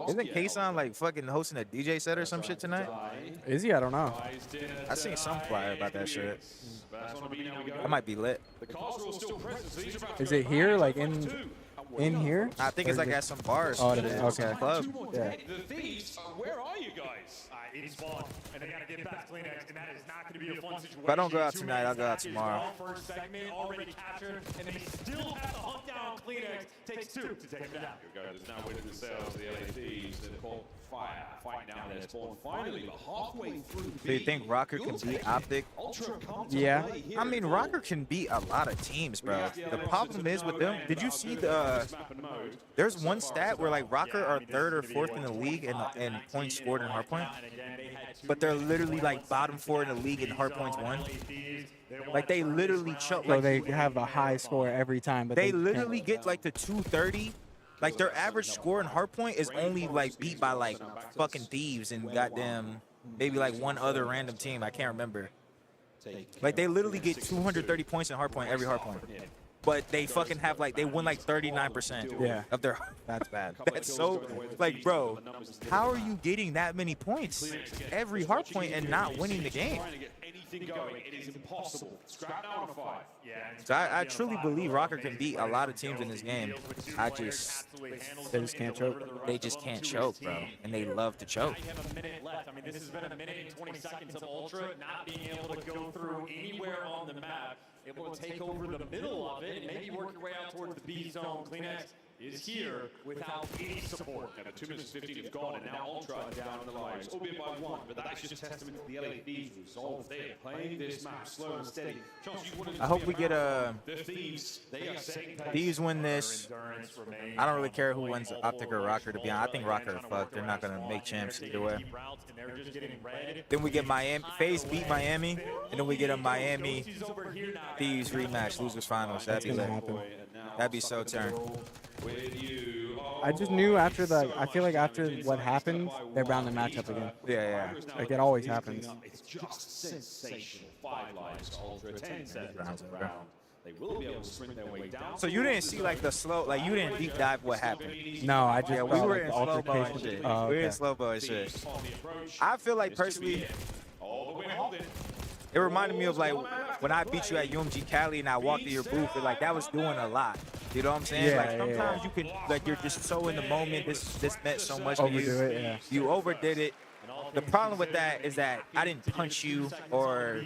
Isn't Kason like fucking hosting a DJ set or some shit tonight? Is he? I don't know. I seen some flyer about that shit. That might be lit. Is it here? Like in here? I think it's like at some bars. Oh, it is. Okay. Some club. Yeah. The Thieves, where are you guys? It's fun, and they gotta get back to Kleenex, and that is not gonna be a fun situation. If I don't go out tonight, I'll go out tomorrow. First segment already captured, and they still have to hunt down Kleenex. Takes two to take him down. Here we go, there's now winning themselves, the LA Thieves. They've called fire, fight down their spawn. Finally, but halfway through. Do you think Rocker can beat Optic? Yeah. I mean, Rocker can beat a lot of teams, bro. The problem is with them, did you see the, there's one stat where like Rocker are 3rd or 4th in the league in points scored in hardpoint, but they're literally like bottom 4 in the league in hardpoints won. Like they literally choke. So they have a high score every time, but they literally get like the 230. Like their average score in hardpoint is only like beat by like fucking Thieves and goddamn maybe like one other random team. I can't remember. Like they literally get 230 points in hardpoint every hardpoint. But they fucking have like, they win like 39% of their. That's bad. That's so, like, bro, how are you getting that many points every hardpoint and not winning the game? Anything going, it is impossible. Scrap now on 5. So I truly believe Rocker can beat a lot of teams in this game. They just can't choke. They just can't choke, bro. And they love to choke. I have a minute left. I mean, this has been a minute and 20 seconds of Ultra not being able to go through anywhere on the map. Able to take over the middle of it and maybe work your way out towards the B zone. Kleenex is here without any support. And the 2 minutes 15 is gone, and now Ultra are down in the lives, albeit by 1. But that's just testament to the LA Thieves' resolve. They are playing this map slow and steady. I hope we get a. The Thieves, they are setting pace. Thieves win this. I don't really care who wins Optic or Rocker, to be honest. I think Rocker are fucked. They're not going to make champs either way. Then we get Miami. Faze beat Miami, and then we get a Miami Thieves rematch, losers finals. That'd be lit. That'd be so turn. I just knew after the, I feel like after what happened, they're bound to match up again. Yeah. Like it always happens. It's just sensational. 5 lives to Ultra, 10 seconds around. They will be able to sprint their way down. So you didn't see like the slow, like you didn't deep dive what happened. No, I just we were like, in the slow mo and altercation. shit. Oh, We were okay. in slow mo and shit. I feel like personally, it reminded me of like when I beat you at UMG Cali and I walked in your booth, and like that was doing a lot. You know what I'm saying? Yeah, like sometimes you can, like you're just so in the moment. This meant so much to you. Overdo it, yeah. You overdid it. the problem with that is that I didn't punch you or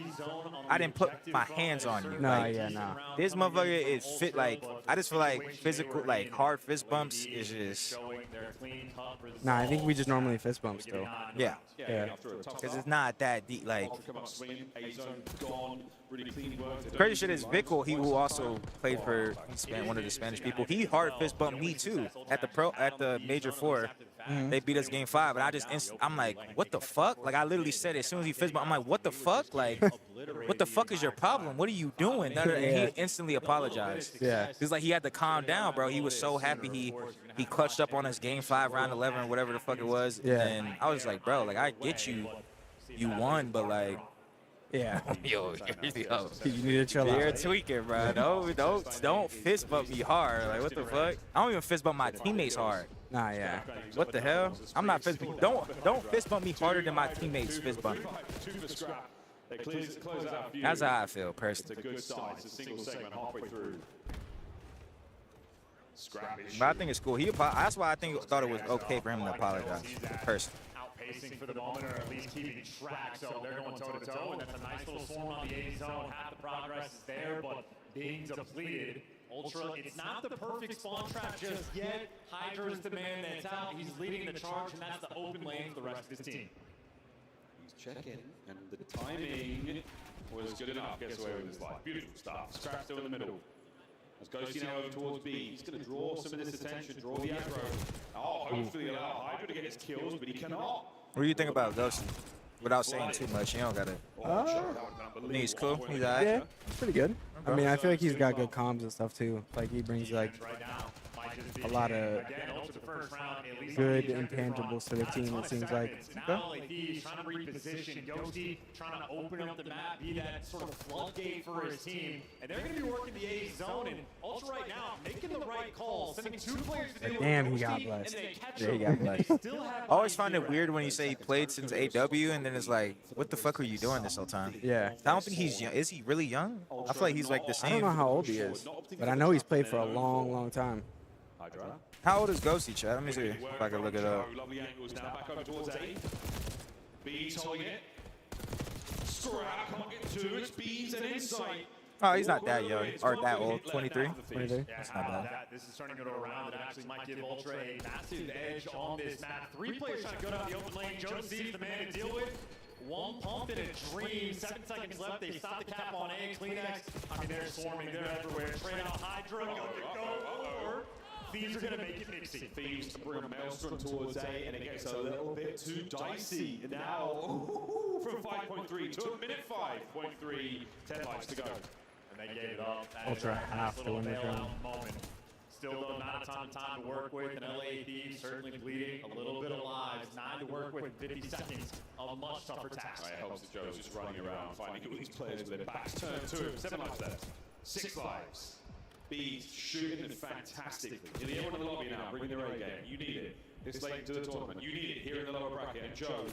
I didn't put my hands on you. No, like, yeah, no. This motherfucker is fit. Like, I just feel like physical, like hard fist bumps is just. Nah, I think we just normally fist bump still. Yeah. Yeah. Because it's not that deep. Like, crazy shit is Vickle, he who also played for one of the Spanish people. He hard fist bumped me too at the Major 4. They beat us game 5, and I'm like, what the fuck? Like, I literally said it as soon as he fist bumped, I'm like, what the fuck? Like, what the fuck is your problem? What are you doing? And he instantly apologized. Yeah. It's like he had to calm down, bro. He was so happy he clutched up on us game 5, round 11, or whatever the fuck it was. Yeah. And I was like, bro, like, I get you won, but like. Yeah. Yo, you need to chill out. You're tweaking, bro. Don't fist bump me hard. Like, what the fuck? I don't even fist bump my teammates hard. Nah, yeah. What the hell? I'm not fist bump. Don't fist bump me harder than my teammates fist bump. That's how I feel personally. It's a good start. It's a single segment halfway through. But I think it's cool. That's why I thought it was okay for him to apologize. Personally. Outpacing for the moment, or at least keeping track. So they're going toe to toe, and that's a nice little swarm on the A zone. Half the progress is there, but being depleted. Ultra, it's not the perfect spawn trap just yet. Hydra's the man that's out. He's leading the charge, and that's the open lane for the rest of his team. He's checking, and the timing was good enough. Gets away with his life. Beautiful stuff. Scrap still in the middle. As Ghosty now over towards B, he's going to draw some of this attention, draw the aggro. Oh, hopefully allow Hydra to get his kills, but he cannot. What do you think about Ghosty? Without saying too much, you don't got to. He's cool. He's alright. Yeah, pretty good. I mean, I feel like he's got good comms and stuff too. Like he brings like a lot of good intangibles to the team. It seems like. Now, like he's trying to reposition Ghosty, trying to open up the map, be that sort of floodgate for his team, and they're going to be working the A zone. And Ultra right now making the right call, sending 2 players to deal with Damn, he Ghosty, got blessed. and then catch Yeah, he him. got blessed. I always find it weird when you say he played since AW, and then it's like, what the fuck are you doing this whole time? Yeah. I don't think he's young. Is he really young? I feel like he's like the I same. don't know how old he is, but I know he's played for a long, long time. How old is Ghosty, Chad? Let me see if I can look it up. Lovely angles now back over towards A. B's holding it. Scrap can't get 2. It's B's and Insight. Oh, he's not that young or that old. 23. 23. That's not bad. This is starting to go to a round that actually might give Ultra a massive edge on this map. 3 players trying to go down the open lane. Josie's the man to deal with. 1 pump and a dream. 7 seconds left. They stop the cap on A. Cleanex. I mean, they're swarming. They're everywhere. Trade out Hydra. Go. Thieves are going to make it mixy. Thieves to bring a maelstrom towards A, and it gets a little bit too dicey. Now, from 5.3 to a minute 5.3, 10 lives to go. And they gave it up. Ultra have to win this round. Moment. Still, though, not a ton of time to work with. And LA Thieves certainly bleeding. A little bit of lives. 9 to work with. 50 seconds. A much tougher task. It helps that Joe's just running around, finding all these players with their backs turned to him. 7 lives left. 6 lives. B's shooting fantastically. Nearly everyone in the lobby now, bring their A game. You need it. This late into the tournament. You need it here in the lower bracket. And Joe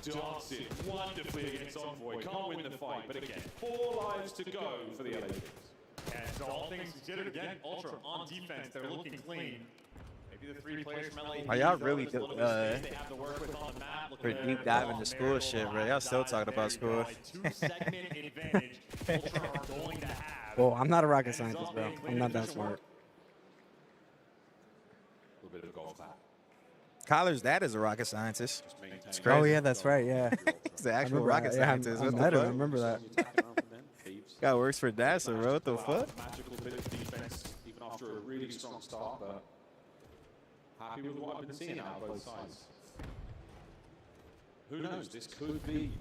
dancing wonderfully against Envoy. Can't win the fight, but again, 4 lives to go for the LA Kings. And so all things considered, again, Ultra on defense, they're looking clean. Maybe the 3 players from LA. Are y'all really for deep dive into school shit, bro? Y'all still talking about school. Well, I'm not a rocket scientist, bro. I'm not that smart. A little bit of a golf clap. Kyler's dad is a rocket scientist. It's Oh yeah, that's right. Yeah, he's the actual rocket scientist. I What the met him. I fuck? remember that. Guy works for NASA, bro. What the fuck? Magical bit of defense, even after a really strong start, but happy with what I've been seeing out of both sides. Who knows? This could be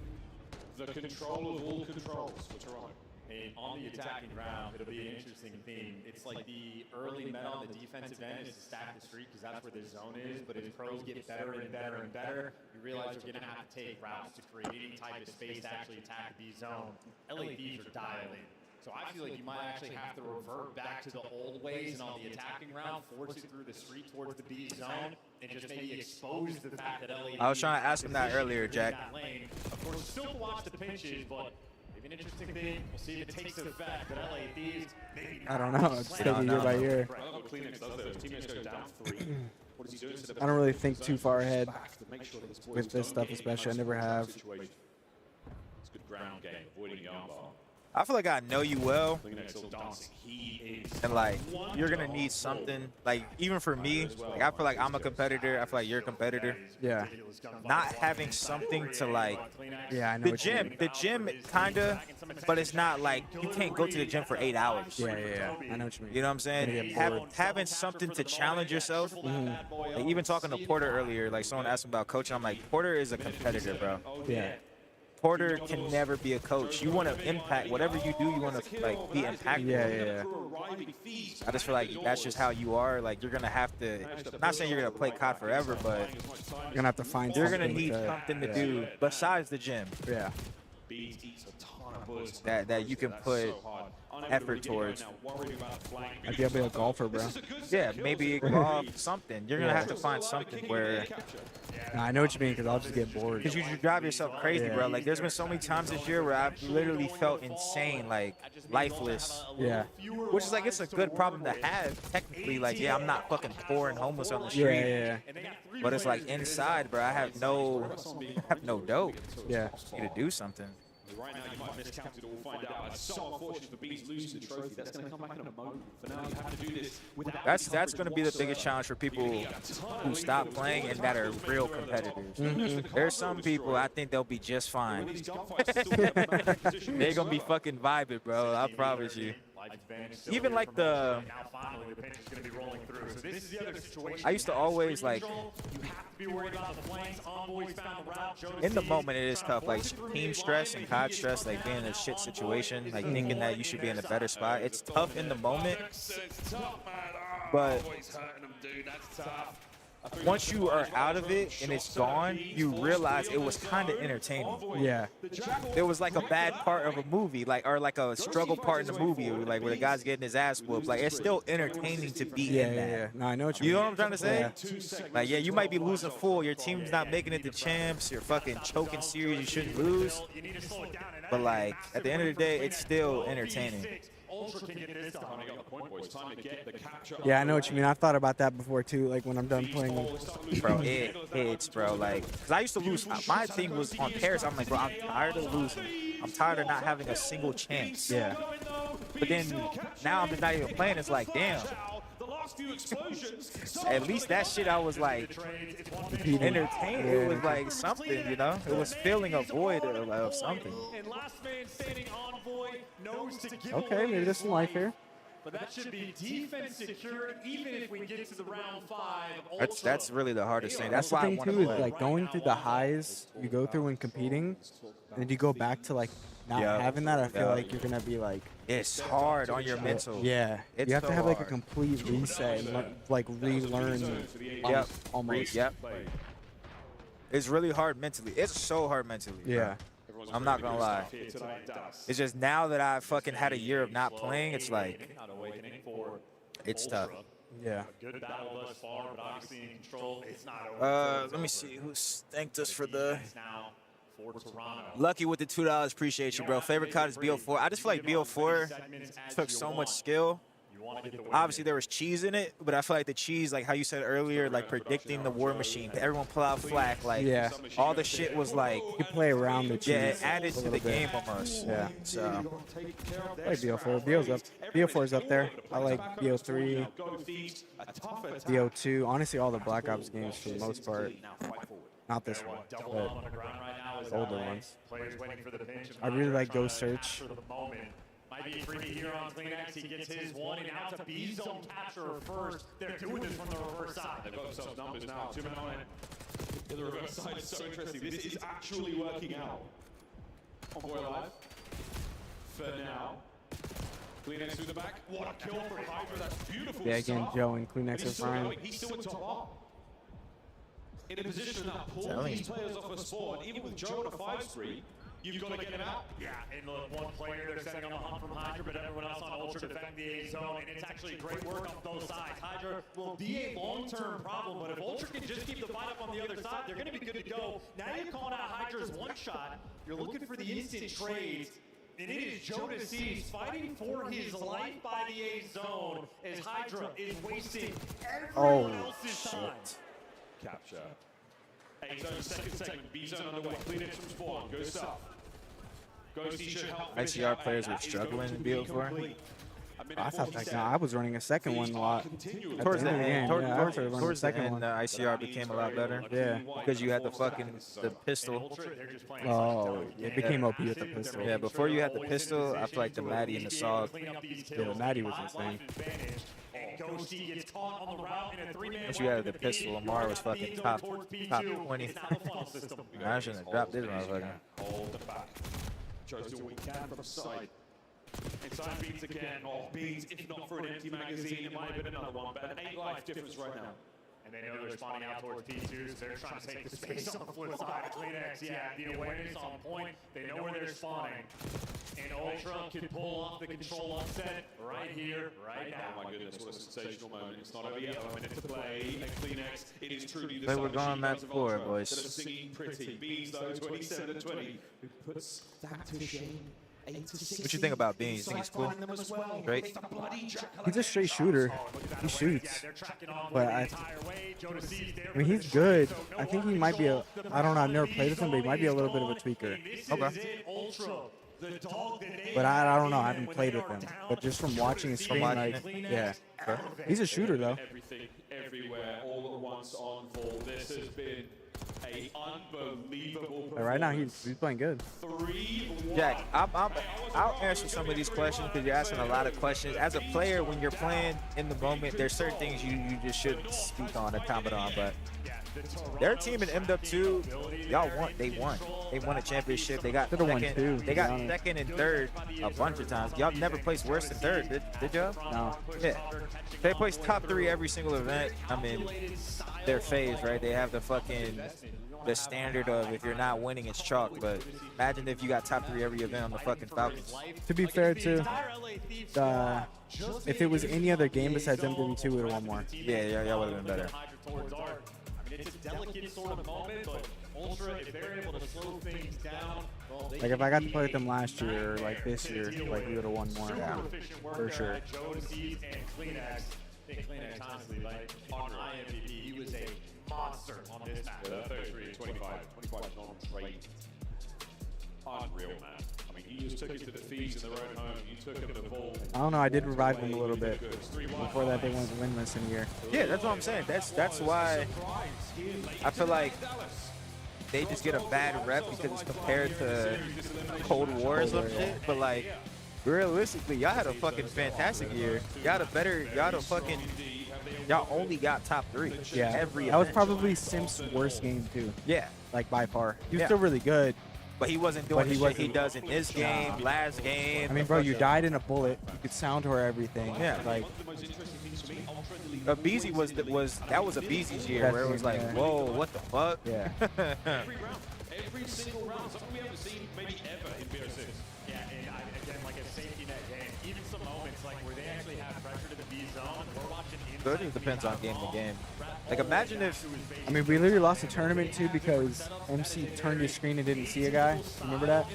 the control of all controls for Toronto. And on the attacking round, it'll be an interesting theme. It's like the early meta on the defensive end is to stack the streak because that's where the zone is. But as pros get better and better and better, you realize you're going to have to take routes to create any type of space to actually attack the zone. LA Thieves are dialing. So I feel like you might actually have to revert back to the old ways and on the attacking round, force it through the street towards the B zone, and just maybe expose the fact that LA. I was trying to ask him that earlier, Jack. Of course, still to watch the pinches, but maybe an interesting thing. We'll see if it takes effect. But LA Thieves, maybe I don't know. It's taking year by year. I love what Clemens does there. His teammates go down 3. What does he do instead of I don't really think too far ahead. with this stuff, especially. I never have. It's good ground game, avoiding the armbar. I feel like I know you well, and like you're gonna need something. Like even for me, like I feel like I'm a competitor. I feel like you're a competitor. Yeah. Not having something to like. Yeah, I know. The gym, kinda, but it's not like you can't go to the gym for 8 hours. Yeah. I know what you mean. You know what I'm saying? Having something to challenge yourself. Like even talking to Porter earlier, like someone asked him about coaching. I'm like, Porter is a competitor, bro. Yeah. Porter can never be a coach. You want to impact whatever you do. You want to like be impactful. Yeah. I just feel like that's just how you are. Like you're gonna have to. I'm not saying you're gonna play COD forever, but you're gonna have to find. You're gonna need something to do besides the gym. Yeah. That you can put effort towards. I'd be a golfer, bro. Yeah, maybe golf, something. You're gonna have to find something where. No, I know what you mean, because I'll just get bored. Because you drive yourself crazy, bro. Like there's been so many times this year where I've literally felt insane, like lifeless. Yeah. Which is like it's a good problem to have. Technically, like yeah, I'm not fucking poor and homeless on the street. Yeah. But it's like inside, bro. I have no dope. Yeah. Need to do something. Right now, you might miscount it all, find out. It's so unfortunate for Bees losing the trophy. That's going to come back in a moment. For now, you have to do this without. That's going to be the biggest challenge for people who stop playing and that are real competitors. There's some people I think they'll be just fine. They're going to be fucking vibing, bro. I promise you. Even like the. I used to always like. In the moment, it is tough. Like team stress and COD stress, like being in a shit situation, like thinking that you should be in a better spot. It's tough in the moment, but once you are out of it and it's gone, you realize it was kind of entertaining. Yeah. It was like a bad part of a movie, like or like a struggle part in the movie, like where the guy's getting his ass whooped. Like it's still entertaining to be in that. Yeah. No, I know what you know what I'm trying to say? Like yeah, you might be losing full. Your team's not making it to champs. You're fucking choking series. You shouldn't lose. But like at the end of the day, it's still entertaining. Yeah, I know what you mean. I've thought about that before too. Like when I'm done playing them. Bro, it hits, bro. Like, cause I used to lose. My thing was on Paris. I'm like, bro, I'm tired of losing. I'm tired of not having a single chance. Yeah. But then now I'm just not even playing. It's like, damn. At least that shit I was like entertained. It was like something, you know. It was filling a void of something. Okay, maybe there's some life here. But that should be defense secured, even if we get to the round 5. That's really the hardest thing. That's the why I thing want to too play. is like going through the highs you go through when competing, and then you go back to like not having that. I feel like you're gonna be like. It's hard on your mental. Yeah, it's you have so to have like a hard. complete reset and like relearn. Almost. Yep. It's really hard mentally. It's so hard mentally. Yeah. I'm not gonna lie. It's just now that I fucking had a year of not playing, it's like it's tough. Yeah. Good battle thus far, but obviously in control. It's not over. Let me see who's thanked us for the. For Toronto. Lucky with the $2. Appreciate you, bro. Favorite COD is BO4. I just feel like BO4 took so much skill. Obviously, there was cheese in it, but I feel like the cheese, like how you said earlier, like predicting the war machine, everyone pull out flak, like all the shit was like. You play around the cheese. Yeah, it added to the game almost. Yeah. So. I like BO4. BO4's up there. I like BO3, BO2. Honestly, all the Black Ops games for the most part. Not this one, but older ones. I really like Ghost Search. Might be free here on Cleanex. He gets his one and out to B zone capture first. They're doing this from the reverse side. They've got themselves numbers now. 2 men on it. The reverse side is so interesting. This is actually working out. Envoy alive. For now. Cleanex through the back. What a kill for Hydra. That's beautiful. Yeah, again, Joe and Cleanex are fine. He's still at top up. In a position to now pull these players off a spawn, even with Joe on a 5-3, you've got to get him out. Yeah, and look, one player they're sending on the hunt from Hydra, but everyone else on Ultra defending the A zone, and it's actually great work on both sides. Hydra will be a long-term problem, but if Ultra can just keep the fight up on the other side, they're going to be good to go. Now you're calling out Hydra's one shot. You're looking for the instant trades. And it is Jonas C's fighting for his life by the A zone as Hydra is wasting everyone else's time. Capture. A zone, second segment, B zone underway. Clean it from spawn. Go south. Ghosty should help. ICR players were struggling in BO4. I thought that I was running a second one a lot. Towards the end, towards the end, the ICR became a lot better. Yeah. Because you had the pistol. Oh, it became OP with the pistol. Yeah, before you had the pistol, I feel like the Maddie and the Saw. Yeah, the Maddie was insane. Once you had the pistol, Lamar was fucking top 20. I shouldn't have dropped this motherfucker. Hold the back. Tries to do what he can from the side. Inside beats again, off beats, if not for an empty magazine, it might have been another one, but an 8 life difference right now. And they know they're spawning out towards P2, so they're trying to take the space on the flip side. Cleanex, yeah, the awareness on point. They know where they're spawning. And Ultra can pull off the control upset right here, right now. Oh my goodness, what a sensational moment. It's not over yet, a minute to play. And Cleanex, it is truly the But we're going match 4, boys. Singing pretty. Beans, though, 27-20. Who puts that to shame? What you think about Bean? You think he's cool? Great. He's a straight shooter. He shoots. But I mean, he's good. I think he might be a, I don't know, I've never played with him, but he might be a little bit of a tweaker. Okay. But I don't know, I haven't played with him. But just from watching his stream, like, yeah. He's a shooter, though. Everything, everywhere, all at once on full. This has been an unbelievable But right now, he's playing good. Jack, I'll answer some of these questions because you're asking a lot of questions. As a player, when you're playing in the moment, there's certain things you just shouldn't speak on or comment on. But their team in MW2, y'all won. They won. They won a championship. They got second. They got second and third a bunch of times. Y'all never placed worse than third, did y'all? No. Yeah. They placed top 3 every single event. I mean, they're Faze, right? They have the standard of if you're not winning, it's chalk. But imagine if you got top 3 every event on the fucking Falcons. To be fair, too, if it was any other game besides MW2, we would have won more. Yeah, y'all would have been better. It's a delicate sort of moment, but Ultra, if they're able to slow things down, well, Like, if I got to play with them last year or, like, this year, like, we would have won more. Yeah, for sure. Jodeci's and Cleanex. I think Cleanex, honestly, like, on IMVP, he was a monster on this map. Yeah, that 33, 25 non-trade. Unreal, man. I mean, he just took it to the Faze in their own home. You took him to the vault. I don't know, I did revive him a little bit. Before that, they went winless in a year. Yeah, that's what I'm saying. That's why I feel like they just get a bad rep because it's compared to Cold War or some shit. But like, realistically, y'all had a fucking fantastic year. Y'all only got top 3. Yeah, every that was event. probably Sim's worst game too. Yeah, like by far. He was Yeah. still really good, but he wasn't doing the shit he does in this game, last game. I mean, bro, you died in a bullet. You could sound her everything. Yeah, like Beezy was a Beezy's year where it was like, whoa, what the fuck? Yeah. Every single round, something we haven't seen maybe ever in BO6. Yeah, and again, like a safety net game. Even some moments like where they actually have pressure to the B zone, and we're watching So it just depends on game to game. Like, imagine if... I mean, we literally lost a tournament too because MC turned his screen and didn't see a guy. Remember that?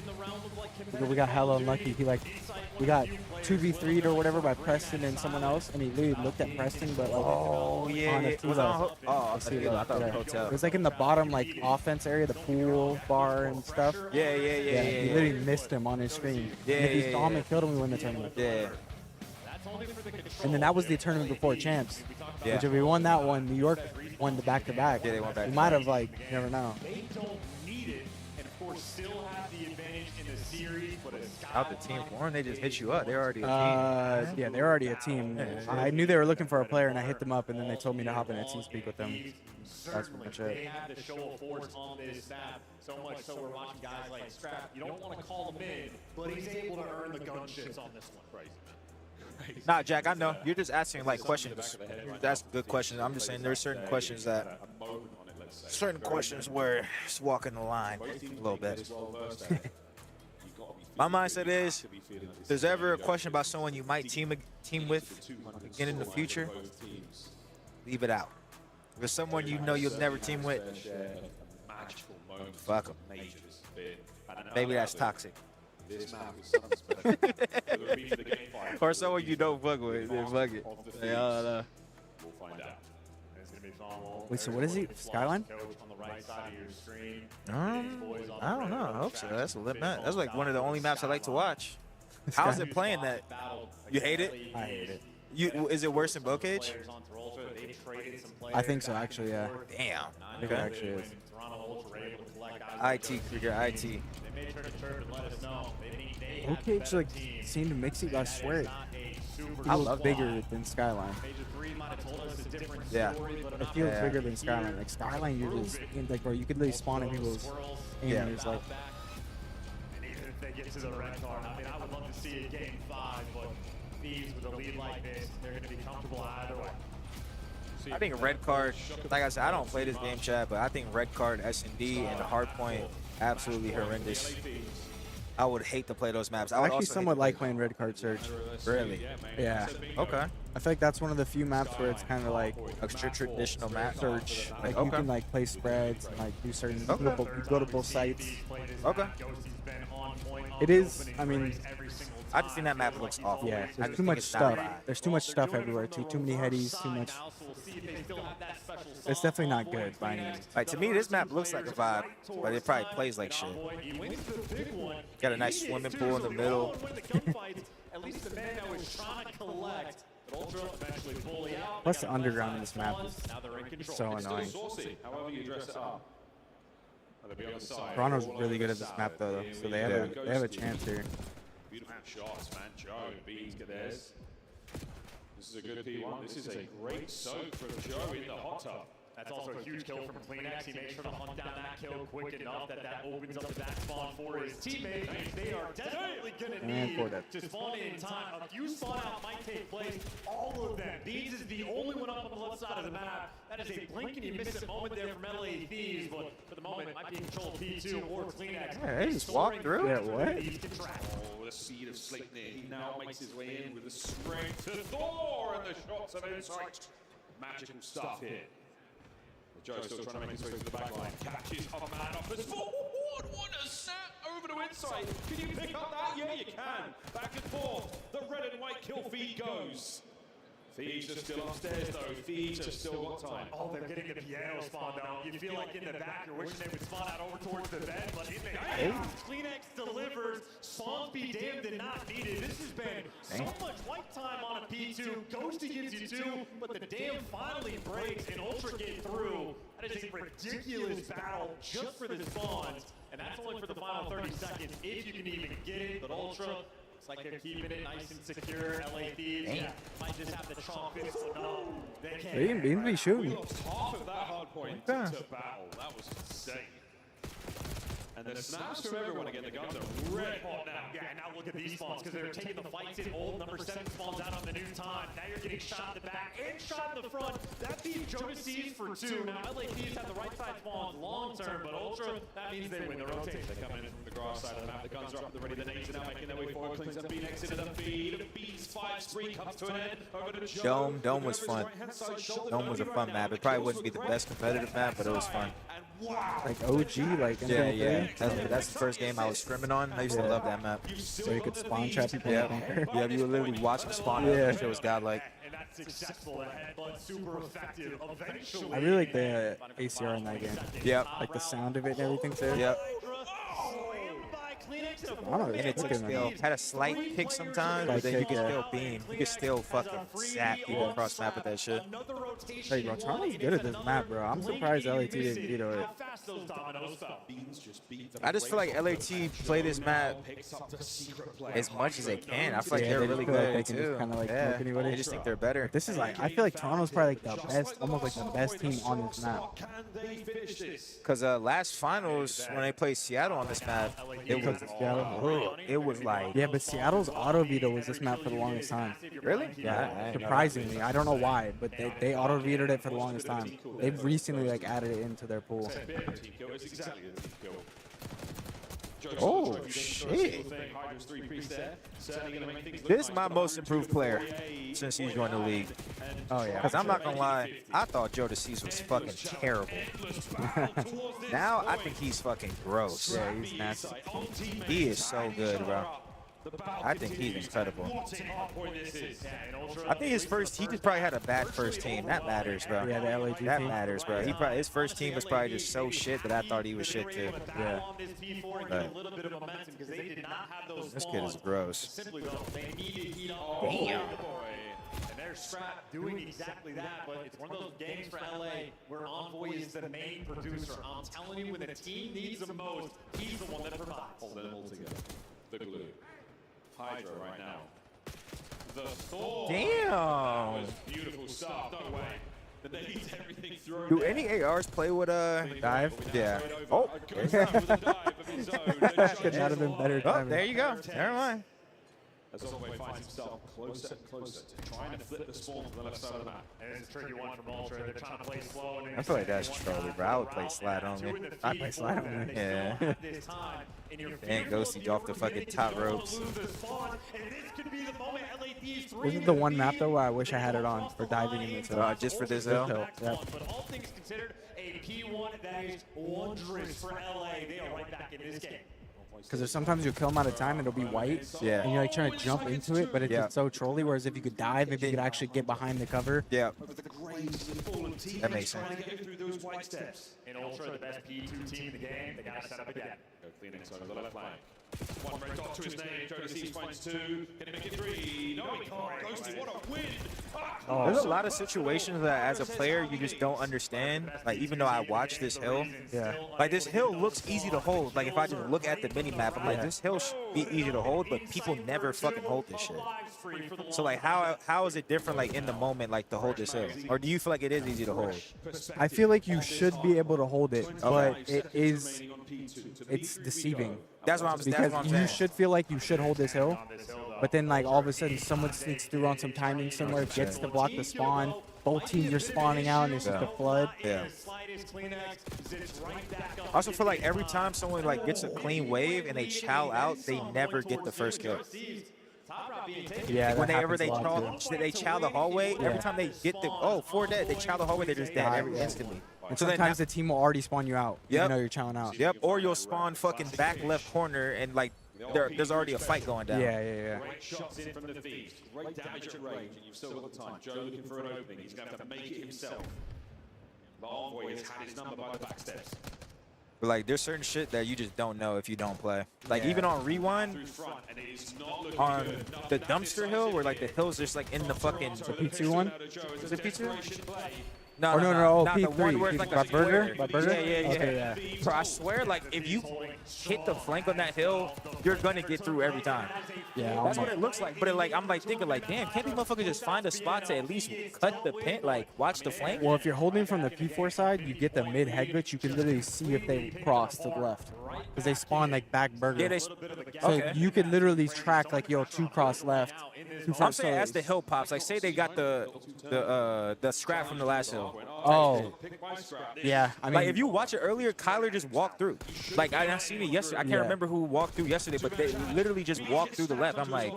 We got hella unlucky. We got 2v3'd or whatever by Preston and someone else, and he literally looked at Preston, but like, on a Tilo. It was like in the bottom, like, offense area, the pool bar and stuff. Yeah. He literally missed him on his screen. Yeah, and if he yeah, saw him and killed him, we win the tournament. Yeah. And then that was the tournament before champs. Yeah. Which if we won that one, New York won the back-to-back. Yeah, they won back-to-back. We might have, like, you never know. They don't need it, and of course still have the advantage in the series, but Out the team form, they just hit you up. They're already a team. Yeah, they're already a team. I knew they were looking for a player, and I hit them up, and then they told me to hop in and TeamSpeak with them. That's pretty much they it. have the show of force on this map, so much so we're watching guys like Scrap. You don't want to call him in, but he's able to earn the gunships on this one. Crazy. Nah, Jack, I know. You're just asking, like, questions. That's good questions. I'm just saying there's certain questions where it's walking the line a little bit. My mindset is, if there's ever a question about someone you might team with again in the future, leave it out. If it's someone you know you'll never team with, fuck them. Maybe that's toxic. This map is something special. It'll be for the game fight. Or someone you don't fuck with, then fuck it. We'll find out. It's going to be fun. Wait, so what is he? Skyline? I don't know. I hope so. That's a lit map. That's like one of the only maps I like to watch. How's it playing that? You hate it? I hate it. Is it worse than Bow Cage? I think so, actually, yeah. Damn. I think it actually is. IT, Krieger, IT. Okay, so like, seemed mixy, but I swear it feels bigger than Skyline. Yeah. It feels bigger than Skyline. Like Skyline, you're just like, bro, you could literally spawn in people's aimers, like. And even if they get to the red card, I mean, I would love to see a game 5, but Faze with a lead like this, they're going to be comfortable either way. I think red card, like I said, I don't play this game, chat, but I think red card, S&D, and the hard point, absolutely horrendous. I would hate to play those maps. I would actually somewhat like playing red card search. Really? Yeah. Okay. I feel like that's one of the few maps where it's kind of like a traditional map search. Like you can like play spreads and like do certain. You go to both sites. Okay. It is. I mean, I just think that map looks awful. Yeah. There's too much stuff. There's too much stuff everywhere. Too many headies. Too much. It's definitely not good by any means. Like to me, this map looks like a vibe, but it probably plays like shit. Got a nice swimming pool in the middle. At least the man that was trying to collect, but Ultra eventually fully out. Plus the underground in this map is so annoying. However you dress it up. Toronto's really good at this map though, so they have a chance here. Beautiful shots, man. Joe, Beans get theirs. This is a good P1. This is a great soak for Joe in the hot tub. That's also a huge kill from Cleanex. He makes sure to hunt down that kill quick enough that opens up the back spawn for his teammates. They are definitely going to need to spawn in time. A few spawn out might take place. All of them. Beans is the only one up on the left side of the map. That is a blink and you miss it moment there from LA Thieves, but for the moment, it might be in control of P2 or Cleanex. Yeah, they just walked through. Yeah, what? Oh, the seed of Sleipnir. He now makes his way in with the strength to Thor and the shots of insight. Magical stuff here. Joe's still trying to make his way to the back line. Catches a man off his forward. What a snap over to inside. Can you pick up that? Yeah, you can. Back and forth. The red and white kill feed goes. Thieves are still upstairs though. Thieves have still got time. Oh, they're getting the piano spawn down. You feel like in the back, you're wishing they would spawn out over towards the bed, but in the Cleanex delivers. Spawns be damned and not needed. This has been so much white time on a P2. Ghosty gives you 2, but the dam finally breaks and Ultra get through. That is a ridiculous battle just for the spawns, and that's only for the final 30 seconds if you can even get it, but Ultra looks like they're keeping it nice and secure. LA Thieves might just have the trumpets, but no, they can't. They didn't be shooting. We lost half of that hard point to battle. That was insane. And the snaps from everyone again. The guns are red hot now. Yeah, and now look at these spawns because they're taking the fights in. Old number 7 spawns out on the new time. Now you're getting shot in the back and shot in the front. That leaves Jonas for 2. Now LA Thieves have the right side spawns long term, but Ultra, that means they win the rotation. They're coming in from the grass side of the map. The guns are up, they're ready. The nades are now making their way forward. Cleans up Phoenix into the feed. Beats 5-3 comes to an end. Over to Joe. Dome was fun. Dome was a fun map. It probably wouldn't be the best competitive map, but it was fun. Like OG, like yeah. That's the first game I was scrimming on. I used to love that map. So you could spawn trap people. Yeah, you would literally watch them spawn. Yeah, that shit was godlike. And that's successful. That headbutt super effective. Eventually. I really like the ACR in that game. Yep. Like the sound of it and everything too. Yep. I don't know. And it took still had a slight pick sometimes, but then you can still beam. You can still fucking zap people across map with that shit. Hey, bro, Toronto's good at this map, bro. I'm surprised LAT didn't veto it. I just feel like LAT play this map as much as they can. I feel like they're really good at it too. I just think they're better. This is like, I feel like Toronto's probably like the best, almost like the best team on this map. Because last finals, when they played Seattle on this map, it was like... Yeah, but Seattle's auto veto was this map for the longest time. Really? Yeah, surprisingly. I don't know why, but they auto vetoed it for the longest time. They've recently like added it into their pool. Oh, shit. This is my most improved player since he's joined the league. Oh, yeah. Because I'm not going to lie, I thought Joe DeCease was fucking terrible. Now I think he's fucking gross. Yeah, he's nasty. He is so good, bro. I think he's incredible. I think his first, he just probably had a bad first team. That matters, bro. Yeah, the LAG that team. matters, bro. He probably, his first team was probably just so shit that I thought he was shit too. Yeah. But this kid is gross. Damn. And there's Strat doing exactly that, but it's one of those games for LA where Envoy is the main producer. I'm telling you, when the team needs the most, he's the one that provides. Hold them all together. The glue. Hydra right now. The Thor. Damn. That was beautiful stuff. No way. The nades, everything thrown Do there. any ARs play with dive? Yeah. Oh. Could not have been better Oh, timing. there you go. Never mind. As Envoy finds himself closer and closer to trying to flip the spawn to the left side of the map. And it's a tricky one from Ultra. They're trying to play slow. And I feel like that's trolly, bro. I would play slide on me. I play slide on me. Yeah. And Ghosty off the fucking top ropes. This is the one map though where I wish I had it on for diving in this hill. Just for this hill? Yeah. But all things considered, a P1 that is wondrous for LA. They are right back in this game. Because there's sometimes you'll kill them out of time and it'll be white. Yeah. And you're like trying to jump into it, but it's just so trolly. Whereas if you could dive, maybe you could actually get behind the cover. Yeah. That makes sense. Trying to get through those white steps. In Ultra, the best P2 team in the game, they got to set up again. Go clean inside of the left flank. One red dot to his name. Jody Seas finds two. Can he make it three? No, he can't. Ghosty, what a win! There's a lot of situations that as a player you just don't understand. Like even though I watch this hill, like this hill looks easy to hold. Like if I just look at the mini map, I'm like this hill should be easy to hold, but people never fucking hold this shit. So like how is it different like in the moment like to hold this hill? Or do you feel like it is easy to hold? I feel like you should be able to hold it, but it's deceiving. That's what I'm because saying. You should feel like you should hold this hill, but then like all of a sudden someone sneaks through on some timing somewhere, gets to block the spawn. Both teams are spawning out and it's just a flood. Yeah. I also feel like every time someone like gets a clean wave and they chow out, they never get the first kill. Yeah, whenever they chow the hallway, every time they get the 4 dead, they chow the hallway, they're just dead instantly. And sometimes the team will already spawn you out, even though you're chowing out. Yep, or you'll spawn fucking back left corner and like there's already a fight going down. Yeah. Great shots in from the feed. Great damage at range, and you've still got the time. Joe looking for an opening. He's going to have to make it himself. The Envoy has had his number by the back steps. But like there's certain shit that you just don't know if you don't play. Like even on Rewind, on the dumpster hill where like the hill's just like in the fucking P2 one? Is it P2? No, not P3. the one where it's like by a Burger? square. By Burger? Yeah. Okay, yeah. Bro, I swear, like if you hit the flank on that hill, you're gonna get through every time. Yeah, that's what it looks like. But I'm like thinking, like, damn, can't these motherfuckers just find a spot to at least cut the pin, like watch the flank? Well, if you're holding from the P4 side, you get the mid head glitch. You can literally see if they cross to the left, because they spawn like back Burger. Yeah, so you could literally track like 2 cross left. I'm saying as the hill pops, like say they got the scrap from the last hill. Oh, yeah. I mean, like if you watch it earlier, Kyler just walked through. Like I seen it yesterday. I can't remember who walked through yesterday, but they literally just walked through the left. I'm like,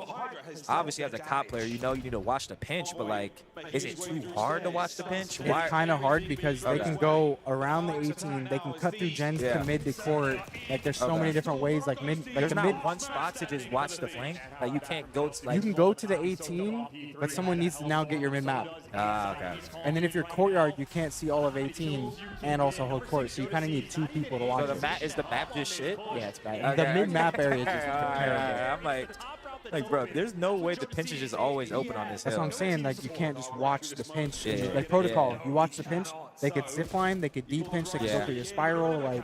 obviously as a cop player, you know you need to watch the pinch, but like, is it too hard to watch the pinch? It's kind of hard because they can go around the 18. They can cut through gens to mid to court. Like there's so many different ways. Like mid. Like there's the not mid, one spot to just watch the flank. Like you can't go to. Like, you can go to the 18, but someone needs to now get your mid map. Okay. And then if you're courtyard, you can't see all of 18 and also hold court. So you kind of need 2 people to watch. So the map is the map just shit? Yeah, it's bad. The mid map area is just terrible. I'm like, bro, there's no way the pinch is just always open on this hill. That's what I'm saying. Like you can't just watch the pinch. Like protocol, you watch the pinch. They could zip line. They could deep pinch. They could go through your spiral. Like.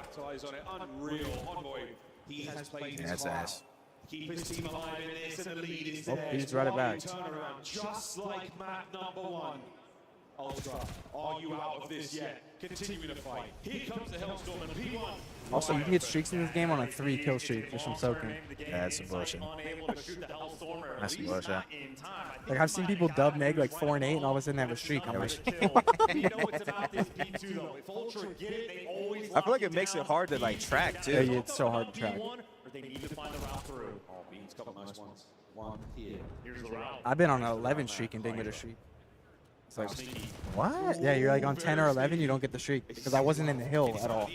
That's ass. Keep his team alive in this, and the lead is there. He's right it back. Turnaround, just like map number 1. Ultra, are you out of this yet? Continuing to fight. Here comes the Hellstorm and P1. Also, you can get streaks in this game on a 3 kill streak, just from soaking. That's some bullshit. That's some bullshit. Like I've seen people dub neg like 4 and 8, and all of a sudden they have a streak. I'm like, I feel like it makes it hard to like track too. Yeah, it's so hard to track. They need to find the route through. Oh, couple nice ones. One here. Here's the route. I've been on an 11 streak and didn't get a streak. It's like, what? Yeah, you're like on 10 or 11, you don't get the streak because I wasn't in the hill at all.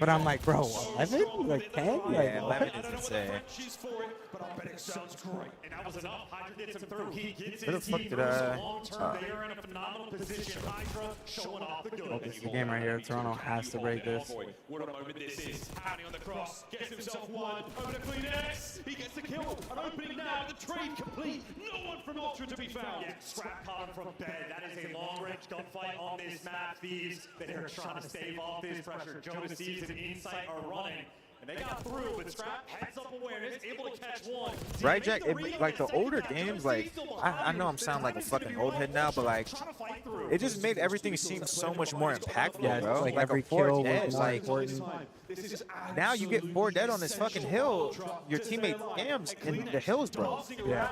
But I'm like, bro, 11? Like 10? Yeah, Like, 11 is insane. But I bet it sounds great. And that was enough. Hydra gets him through. He gets Where the his fuck heat did through. I- So long-term, they are in a phenomenal position. Hydra showing off the good. this is the game right here. Toronto has to break this. What a moment this is. Pounding on the cross. Gets himself one. Over to Phoenix. He gets the kill. An opening now. The trade complete. No one from Ultra to be found. Yeah, scrap card from bed. That is a long-range gunfight on this map. Thieves, they're trying to stave off this pressure. Jonas Seeds and Insight are running. And they got through, but Scrap heads up awareness, able to catch one. Right, Jack? Like the older games, like I know I'm sounding like a fucking old head now, but like it just made everything seem so much more impactful, Yeah, bro. like a every 4 kill dead, was more like important. now you get 4 dead on this fucking hill. Your teammate scams in the hills, bro. Yeah.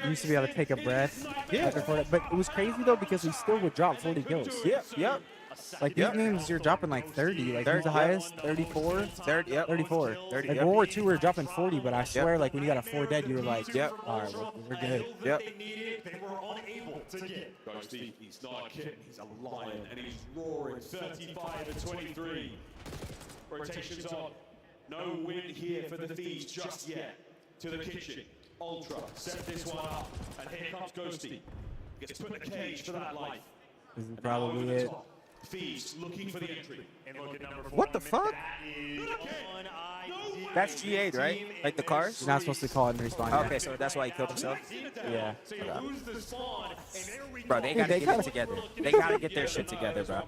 You used to be able to take a breath. Yeah. But it was crazy though because we still would drop 40 kills. Yep. Like these games, you're dropping like 30. Like who's the highest? 34. 34. 30. Like World War II, we were dropping 40, but I swear, like when you got a 4 dead, you were like, all right, we're good. Yep. They were unable to get. Ghosty, he's not a kitten, he's a lion, and he's roaring 35-23. Rotations on. No win here for the Thieves just yet. To the kitchen. Ultra, set this one up. And here comes Ghosty. Gets put in the cage for that life. This is probably it. Thieves looking for the entry. And look at number 4. What the fuck? That's G8, right? Like the cars? You're not supposed to call it and respawn. Okay, so that's why he killed himself? Yeah. Bro, they gotta get it together. They gotta get their shit together, bro.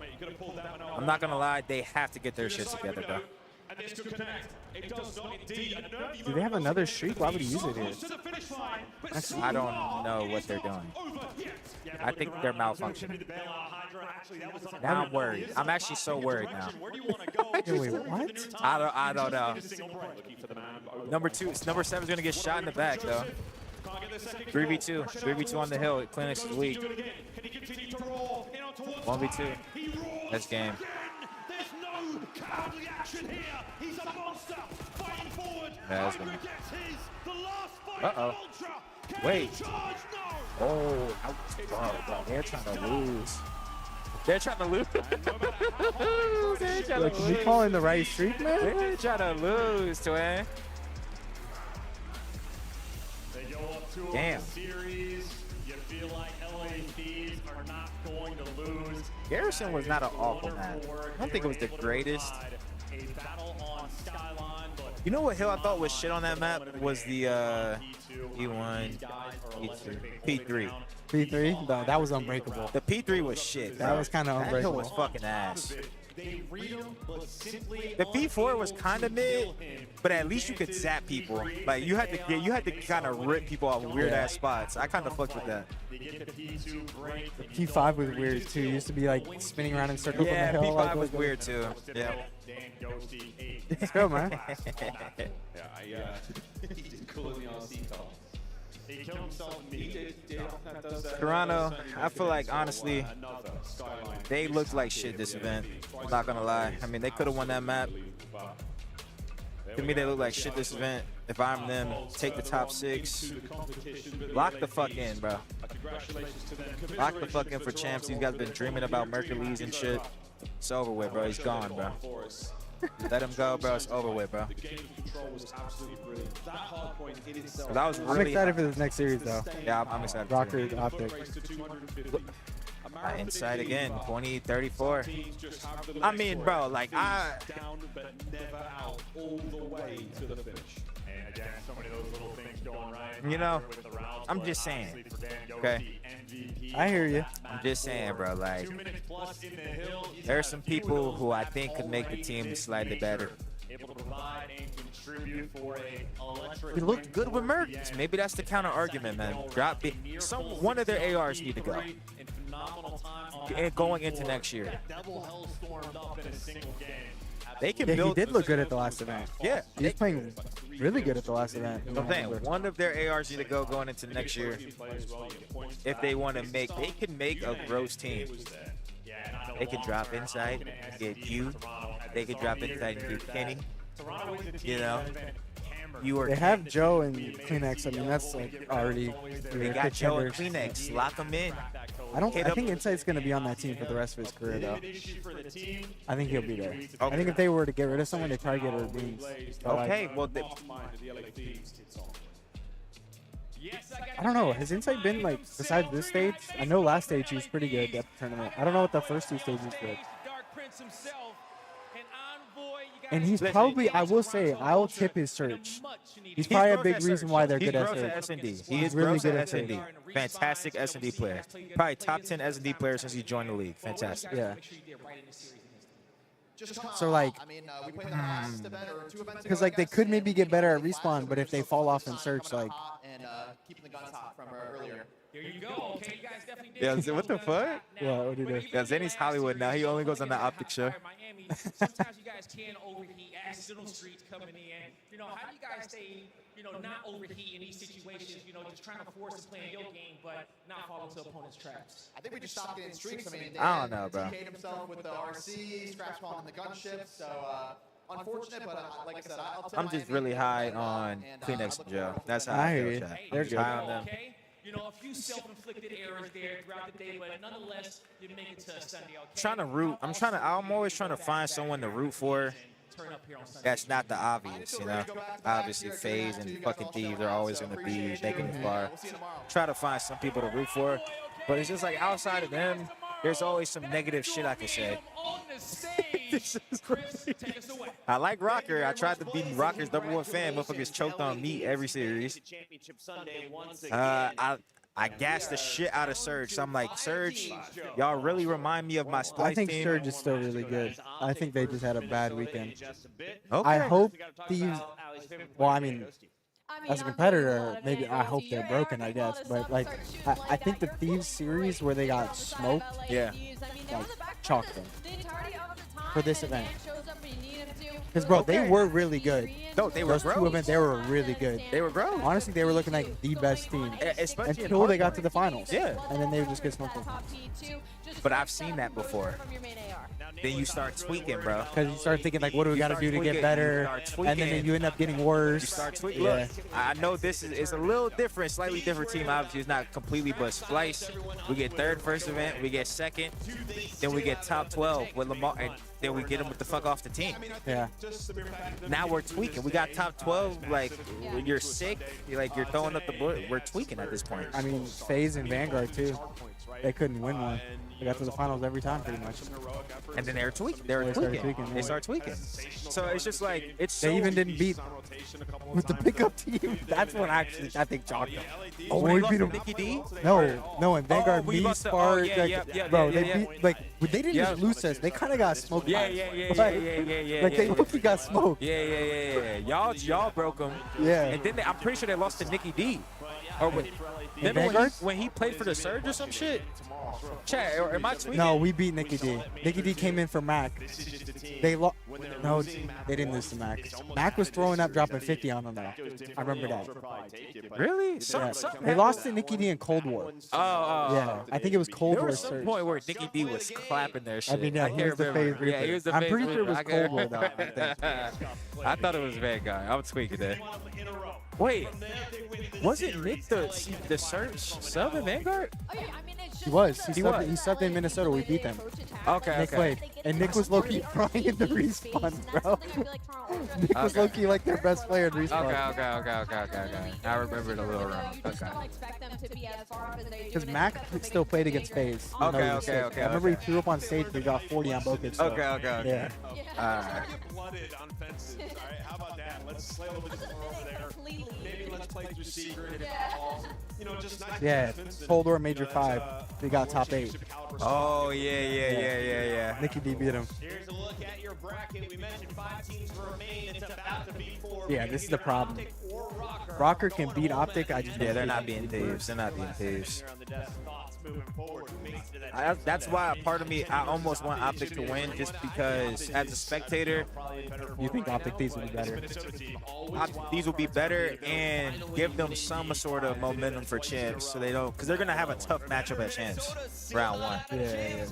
I'm not gonna lie, they have to get their shit together, bro. Do they have another streak? Why would he use it here? I don't know what they're doing. I think they're malfunctioning. Now I'm worried. I'm actually so worried now. Wait, what? I don't know. Number 7's gonna get shot in the back though. 3v2. 3v2 on the hill. Clinics is weak. 1v2. That's game. There's no cowardly action here. He's a monster fighting forward. Yeah, that's gonna... The last fight Uh-oh. Ultra. Wait. Oh, bro, they're trying to lose. They're trying to lose. They're trying Like, to you lose. calling the right streak, man? They're trying to lose, twin. They go up to Damn. a series. You feel like LA Thieves are not going to lose. Garrison was not an awful map. I don't think it was the greatest. A battle on Skyline, but You know what hill I thought was shit on that map was the E1, E2, P3. P3? No, that was unbreakable. The P3 was shit. That was kind of That hill unbreakable. was fucking ass. they read him, but simply The P4 was kind of mid, but at least you could zap people. Like you had to kind of rip people off weird ass spots. I kind of fucked with that. they get the P2 break. The P5 was weird too. It used to be like spinning around in circles Yeah, on the hill. P5 like, was weird too. Yeah. Let's go, man. Yeah, he did cool in the RC car. He killed himself in He did does that. Toronto, I feel like honestly, they looked like shit this event. I'm not gonna lie. I mean, they could have won that map. To me, they look like shit this event. If I'm them, take the top 6. Lock the fuck in, bro. Lock the fuck in for champs. These guys been dreaming about Mercules and shit. It's over with, bro. He's gone, bro. Let him go, bro. It's over with, bro. I'm excited for this next series, though. Yeah, I'm excited. Rocker, Optic. Inside again, 2034. I mean, bro, like down, but never out all the way to the finish. And again, so many of those little things going right. you know, I'm just saying. Okay. I hear you. I'm just saying, bro. Like, there are some people who I think could make the team slightly better. Able to provide and contribute for a electric. He looked good with Mercs. Maybe that's the counter argument, man. Drop it. One of their ARs need to go. And going into next year. They can Yeah, build. he did look good at the last event. Yeah. He's playing really good at the last event. I'm saying one of their ARs need to go going into next year. If they want to make, they can make a gross team. They can drop inside and get you. They can drop inside and get Kenny. You know. you They have Joe and Kleenex. I mean, that's like already. They got Joe and Kleenex. Lock them in. I think Insight's going to be on that team for the rest of his career, though. I think he'll be there. I think if they were to get rid of someone, they'd probably get rid of Beans. Okay, well, I don't know. Has Insight been, like, besides this stage? I know last stage he was pretty good at the tournament. I don't know what the first two stages did. And he's probably, I will say, I'll tip his search. He's probably a big reason why they're good at search. S&D. He is really good at S&D. Fantastic S&D player. Probably top 10 S&D player since he joined the league. Fantastic. Yeah. So, like, because, like, they could maybe get better at respawn, but if they fall off in search, like. Keeping the guns hot from earlier. Here you go. Okay, you guys definitely did. Yeah, what the fuck? Yeah, what did he do? Yeah, Zenny's Hollywood now. He only goes on the Optic show. Miami, sometimes you guys can overheat. Accidental streets coming in. You know, how do you guys stay, not overheat in these situations? Just trying to force a play in your game, but not fall into opponents' traps. I think we just stopped getting streaks. I mean, I don't know, bro. DK'd himself with the RC, scratch spawn in the gunship. So, unfortunate, but like I said, I'm just really high on Kleenex and Joe. That's how I feel, chat. They're good. High on them. A few self-inflicted errors there throughout the day, but nonetheless, you make it to Sunday. I'm always trying to find someone to root for. That's not the obvious, Obviously, Faze and fucking Thieves are always going to be negative bar. Try to find some people to root for, but it's just like outside of them, there's always some negative shit I can say. This is crazy. I like Rocker. I tried to be Rocker's #1 fan. Motherfuckers choked on me every series. I gassed the shit out of Surge. So I'm like, Surge, y'all really remind me of my Splice team. I think Surge is still really good. I think they just had a bad weekend. Okay. I hope Thieves. Well, I mean, as a competitor, maybe I hope they're broken, I guess. But like, I think the Thieves series where they got smoked, yeah, like chalked them for this event. Because, bro, they were really good. No, they were Those two events, they were really good. They were gross. Honestly, they were looking like the best team. Especially until they got to the finals. Yeah. And then they would just get smoked. But I've seen that before. Then you start tweaking, bro. Because you start thinking, like, what do we got to do to get better? And then you end up getting worse. You start tweaking. Yeah. Look, I know this is a little different, slightly different team. Obviously, it's not completely, but Splice, we get third first event, we get second, then we get top 12 with Lamar, and then we get them with the fuck off the team. Yeah. Now we're tweaking. We got top 12. Like, when you're sick, you're throwing up the board. We're tweaking at this point. I mean, FaZe and Vanguard, too. They couldn't win one. They got to the finals every time, pretty much. And then they were tweaking. They start tweaking. So it's just like, they even didn't beat with the pickup team. That's what actually I think chalked them. Oh, we beat them. Nicky D? No, and Vanguard Spark. Bro, they beat, like, they didn't just lose us. They kind of got smoked. Yeah. Like, they looked got smoked. Yeah. Y'all broke them. Yeah. And then I'm pretty sure they lost to Nicky D. Or remember when he played for the Surge or some shit? Chat, or am I tweeting? No, we beat Nicky D. Nicky D came in for Mac. No, they didn't lose to Mac. Mac was throwing up, dropping 50 on them though. I remember that. Really? Yeah. They lost to Nicky D in Cold War. Oh. Yeah, I think it was Cold War. There was some point where Nicky D was clapping their shit. I mean, yeah, he was the Faze Reaper. Yeah, he was the I'm Faze pretty sure it was Reaper. Cold War though. I think. I thought it was Vanguard. I'm tweaking that. Wait, wasn't Nick the Surge sub in Vanguard? He was. He subbed in Minnesota. We beat them. Okay. Nick played. And Nick was low-key crying in the respawn, bro. Nick was low-key like their best player in respawn. Okay. I remember it a little wrong. Okay. Because Mac still played against FaZe. Okay. I remember he threw up on stage and he got 40 on both hits. Okay. Yeah. Blooded on fences. All right, how about that? Let's slay a little bit more over there. Maybe let's play through secret, hit balls. Just nice. Yeah, Cold War Major 5. They got top 8. Oh, yeah. Nicky D beat him. Here's a look at your bracket. We mentioned 5 teams remain. It's about to be 4. Yeah, this is the problem. Rocker can beat Optic. They're not being Thieves. They're not being Thieves. moving forward. Who makes it to that That's why a part of me, I almost want Optic to win, just because as a spectator, You think Optic these will be better? these will be better and give them some sort of momentum for champs, so they don't, because they're gonna have a tough matchup at champs, round 1. Yeah.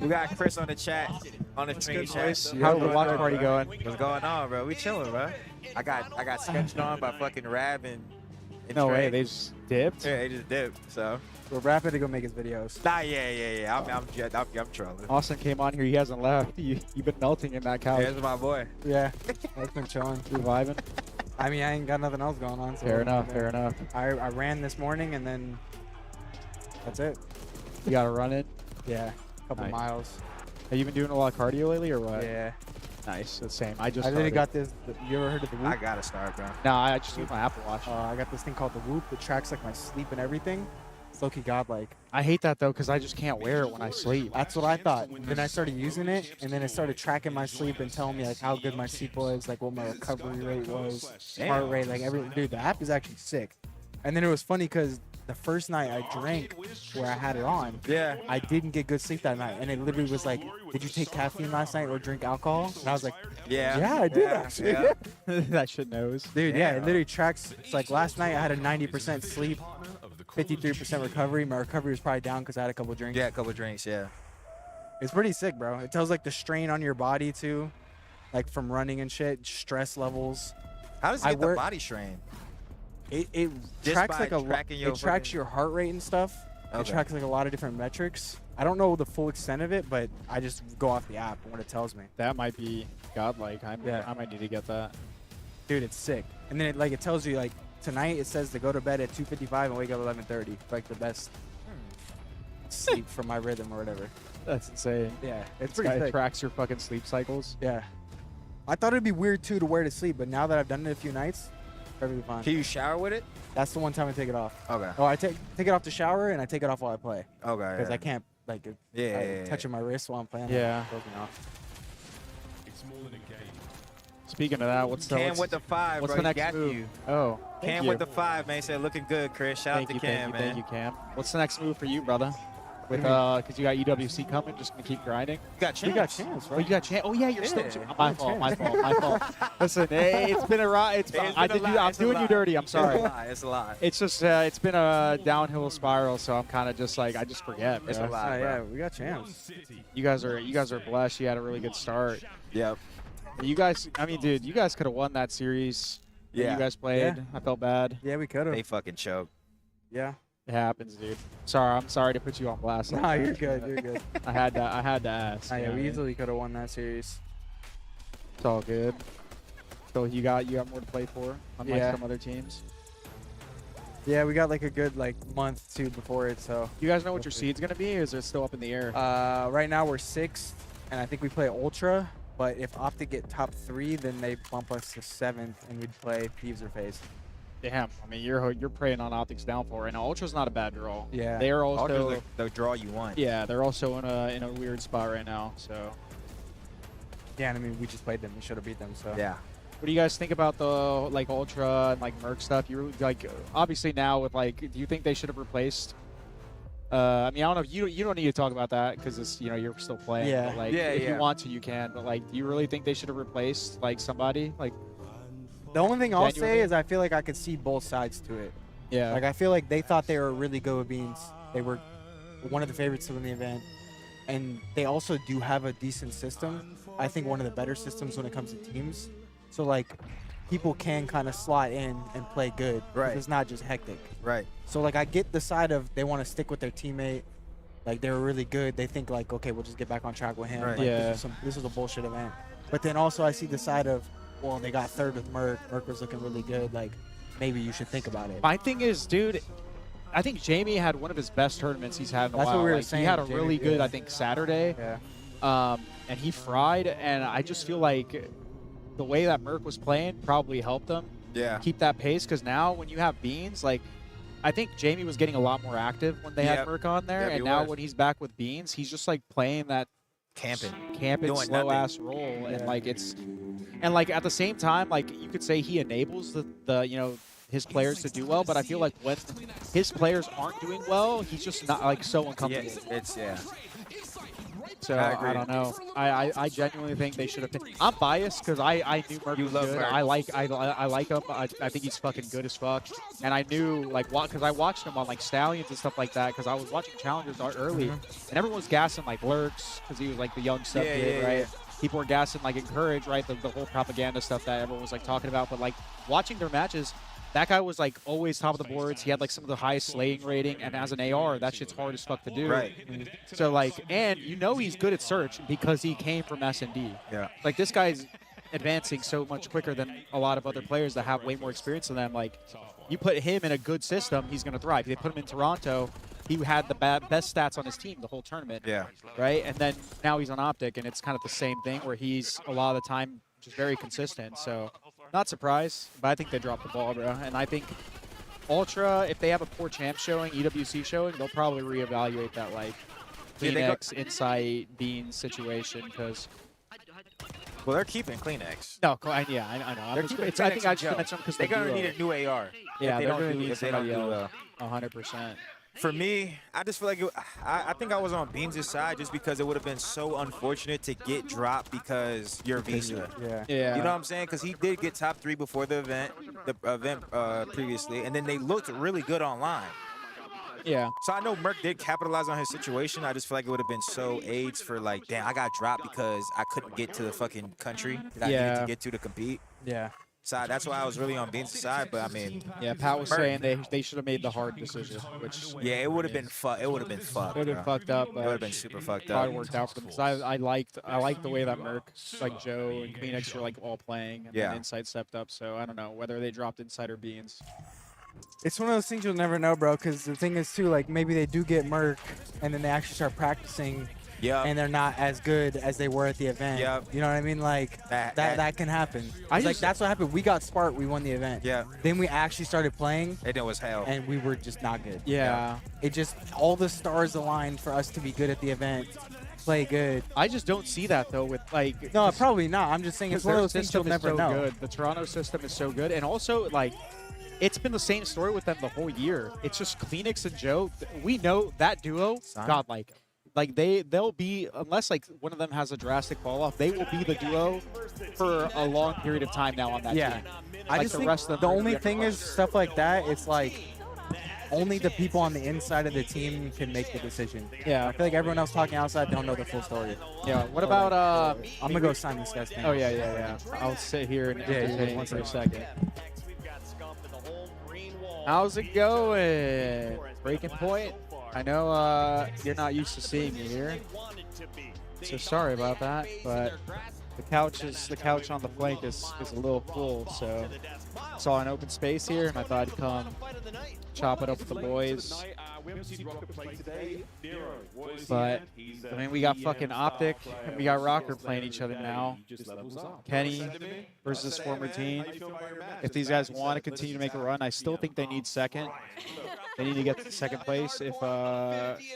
We got Chris on the chat, on the stream chat. How's the watch party going? What's going on, bro? We chilling, bro. I got sketched on by fucking Rab and No Trey. way, they just dipped? Yeah, they just dipped. So We're rapid to go make his videos. nah, yeah. I'm trolling. Austin came on here. He hasn't left. You've been melting in that couch. Yeah, this is my boy. Yeah, I've been chilling. You vibing? I mean, I ain't got nothing else going on. So Fair enough. Fair enough. I ran this morning and then that's it. You got to run it? Yeah, a couple Nice. miles. Have you been doing a lot of cardio lately or what? Yeah. Nice. The same. I literally got this. You ever heard of the Whoop? I gotta start, bro. No, I just use my Apple Watch. I got this thing called the Whoop. It tracks like my sleep and everything. It's low-key godlike. I hate that though because I just can't wear it when I sleep. That's what I thought. Then I started using it, and then it started tracking my sleep and telling me like how good my sleep was, like what my recovery rate was, heart rate, like everything. Dude, the app is actually sick. And then it was funny because the first night I drank where I had it on, yeah, I didn't get good sleep that night, and it literally was like, "Did you take caffeine last night or drink alcohol?" And I was like, Yeah, I did yeah, actually." yeah. That shit knows. Dude, yeah, it literally tracks. It's like last night I had a 90% sleep, 53% recovery. My recovery was probably down because I had a couple drinks. Yeah, a couple drinks. Yeah. It's pretty sick, bro. It tells like the strain on your body too, like from running and shit, stress levels. How does it get the body strain? It Just tracks by like a tracking your it tracks fucking- your heart rate and stuff. It Okay. tracks like a lot of different metrics. I don't know the full extent of it, but I just go off the app and what it tells me. That might be godlike. I might need to get that. Dude, it's sick. And then it tells you like tonight it says to go to bed at 2:55 and wake up at 11:30. Like the best sleep for my rhythm or whatever. That's insane. Yeah, it's This pretty guy sick. tracks your fucking sleep cycles. Yeah. I thought it'd be weird too to wear to sleep, but now that I've done it a few nights, perfectly fine. Can you shower with it? That's the one time I take it off. Okay. Oh, I take it off the shower and I take it off while I play. Okay. Because yeah. I can't like touching my wrist while I'm playing. Yeah. It throws me off. It's more than a game. Speaking of that, what's the Cam what's, with the 5, what's bro. the He next got move? you. Oh, thank Cam you. with the 5, man. He said, looking good, Chris. Shout out to Cam, man. Thank you, Cam. What's the next move for you, brother? With because you got UWC coming, just gonna keep grinding. You got We got chance. chance, Oh, bro. you got chance. Oh yeah, you're still. Yeah. My fault. My fault. Listen, hey, it's been a ride. I'm doing you dirty. I'm sorry. It's a lot. It's just it's been a downhill spiral, so I'm kind of just like I just forget. It's bro. a lot, bro. Yeah, we got chance. You guys are blessed. You had a really good start. Yep. You guys, I mean, dude, you guys could have won that series. that Yeah. You guys played. Yeah. I felt bad. Yeah, we could have. They fucking choked. Yeah. It happens, dude. I'm sorry to put you on blast. like Nah, that. you're good. You're good. I had to ask. Nah, you yeah, know we what I mean? easily could have won that series. It's all good. So you got more to play for, unlike Yeah. some other teams. Yeah, we got like a good month too before it. So You guys know what your seed's gonna be, or is it still up in the air? right now we're 6th, and I think we play Ultra. But if Optic get top 3, then they bump us to 7th, and we'd play Thieves or Faze. Damn, I mean you're preying on Optic's downfall right now. Ultra's not a bad draw. Yeah. They are Ultra's also the draw you want. yeah, they're also in a weird spot right now. So Yeah, and I mean we just played them. We should have beat them. So Yeah. what do you guys think about the Ultra and Merc stuff? You obviously now with do you think they should have replaced? I mean, I don't know if you don't need to talk about that because it's you're still playing. Yeah. But, Yeah, if yeah. you want to, you can. But do you really think they should have replaced somebody? the only thing I'll say Genuinely? is I feel like I could see both sides to it. Yeah. Like I feel like they thought they were really good with Beans. They were one of the favorites to win the event, and they also do have a decent system. I think one of the better systems when it comes to teams. So people can kind of slot in and play good. 'Cause Right. It's not just hectic. Right. So I get the side of they want to stick with their teammate. They were really good. They think okay, we'll just get back on track with him. Right. Yeah. This was a bullshit event. But then also I see the side of well, they got 3rd with Merc. Merc was looking really good. Maybe you should think about it. My thing is, dude, I think Jamie had one of his best tournaments he's had in a That's while. what we were He saying, had a Jamie, really good, yeah. I think, Saturday. Yeah. And he fried, and I just feel like the way that Merc was playing probably helped them Yeah. keep that pace. Because now when you have Beans, I think Jamie was getting a lot more active when they had Yep. Merc on there, Yep, he and now was. when he's back with Beans, he's just playing that Camping. camping Doing slow nothing. ass roll, Yeah. and it's at the same time, you could say he enables the his players to do well, but I feel like when his players aren't doing well, he's just not like so uncomfortable. Yeah. So I don't know. I genuinely think they should have. I'm biased because I knew Merc was good. Merc. I like him. I think he's fucking good as fuck. And I knew because I watched him on like Stallions and stuff like that because I was watching Challengers early, and everyone was gassing like Lurks because he was like the young sub kid, right? People were gassing like Encourage, right? The whole propaganda stuff that everyone was like talking about. But like watching their matches, that guy was like always top of the boards. He had like some of the highest slaying rating, and as an AR, that shit's hard as fuck to do. Right. So like, and you know he's good at search because he came from S&D. Yeah. Like this guy's advancing so much quicker than a lot of other players that have way more experience than them. Like, you put him in a good system, he's gonna thrive. They put him in Toronto. He had the best stats on his team the whole tournament. Yeah. Right. And then now he's on Optic, and it's kind of the same thing where he's a lot of the time just very consistent. So. Not surprised, but I think they dropped the ball, bro. And I think Ultra, if they have a poor champ showing, EWC showing, they'll probably reevaluate that, like, Kleenex, Insight, Beans situation, because... Well, they're keeping Kleenex. No, yeah, I know. I think I just mentioned because they're going to need a new AR. Yeah, they're going to need somebody else. 100%. For me, I just feel like I think I was on Beans' side just because it would have been so unfortunate to get dropped because you're Visa. Yeah. You know what I'm saying? Because he did get top 3 before the event previously, and then they looked really good online. Yeah. So I know Merc did capitalize on his situation. I just feel like it would have been so AIDS for like, damn, I got dropped because I couldn't get to the fucking country that I needed to get to compete. Yeah. So that's why I was really on Beans' side, but I mean, yeah, Pat was saying they should have made the hard decision, which it would have been fucked. It would have been fucked. It would have been fucked up. It would have been super fucked up. Probably worked out for them because I liked the way that Merc, like Joe and Kleenex were like all playing, and then Insight stepped up. So I don't know whether they dropped Insight or Beans. It's one of those things you'll never know, bro. Because the thing is too, like maybe they do get Merc, and then they actually start practicing. Yeah. And they're not as good as they were at the event. Yeah. You know what I mean? Like that can happen. Like that's what happened. We got Spark, we won the event. Yeah. Then we actually started playing. And it was hell. And we were just not good. Yeah. It just all the stars aligned for us to be good at the event. Play good. I just don't see that though with like no, probably not. I'm just saying it's one of those things you'll never know. Good. The Toronto system is so good, and also like it's been the same story with them the whole year. It's just Kleenex and Joe. We know that duo, godlike. Like they'll be, unless like one of them has a drastic fall off, they will be the duo for a long period of time now on that team. I just think the only thing is stuff like that. It's like only the people on the inside of the team can make the decision. Yeah, I feel like everyone else talking outside don't know the full story. Yeah. What about I'm gonna go sign this guy's name. Oh yeah. I'll sit here and entertain for a second. How's it going? Breaking Point? I know you're not used to seeing me here, so sorry about that. But the couch on the flank is a little full, so saw an open space here, and I thought I'd come chop it up with the boys. But I mean, we got fucking Optic and we got Rocker playing each other now. Kenny versus former team. If these guys want to continue to make a run, I still think they need second. They need to get to second place if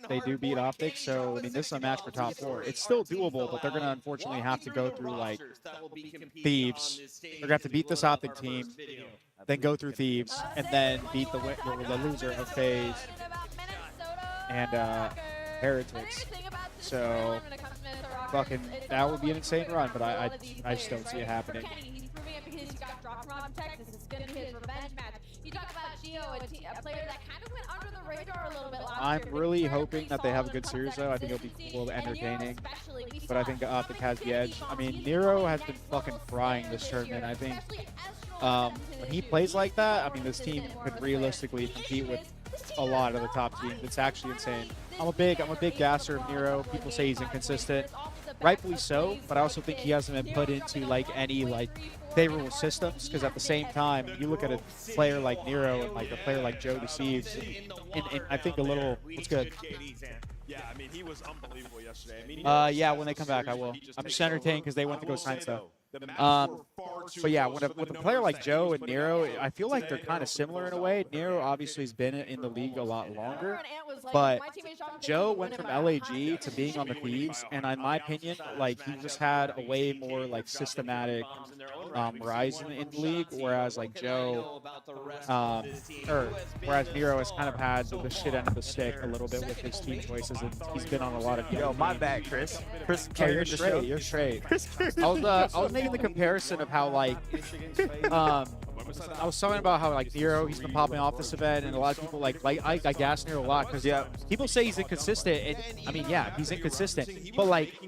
they do beat Optic. So I mean, this is a match for top 4. It's still doable, but they're gonna unfortunately have to go through like Thieves. They're gonna have to beat this Optic team, then go through Thieves, and then beat the loser of Faze and Heretics. So fucking that would be an insane run, but I just don't see it happening. He's proving it because he got dropped from Texas. This is going to be his revenge match. You talk about Gio, a player that kind of went under the radar a little bit last I'm year. really hoping that they have a good series, though. I think it'll be cool, entertaining. But I think Optic has the edge. I mean, Nero has been fucking frying this tournament. I think when he plays like that, I mean, this team could realistically compete with a lot of the top teams. It's actually insane. I'm a big Guessr of Nero. People say he's inconsistent. Rightfully so, but I also think he hasn't been put into like any like favorable systems, because at the same time, you look at a player like Nero and like a player like Joe Deceives, and I think a little, it's good. Yeah, I mean, he was unbelievable yesterday. I mean, Yeah, when they come back, I will. I'm just entertained because they went to go sign stuff. But yeah, with a player like Joe and Nero, I feel like they're kind of similar in a way. Nero obviously has been in the league a lot longer, but Joe went from LAG to being on the Thieves, and in my opinion, like he just had a way more like systematic rise in the league, whereas like Joe, whereas Nero has kind of had the shit end of the stick a little bit with his team choices, and he's been on a lot of. Yo, my bad, Chris. Chris, you're straight. You're straight. I was making the comparison of how like I was talking about how like Nero, he's been popping off this event, and a lot of people like I gas Nero a lot because people say he's inconsistent, and I mean he's inconsistent, but like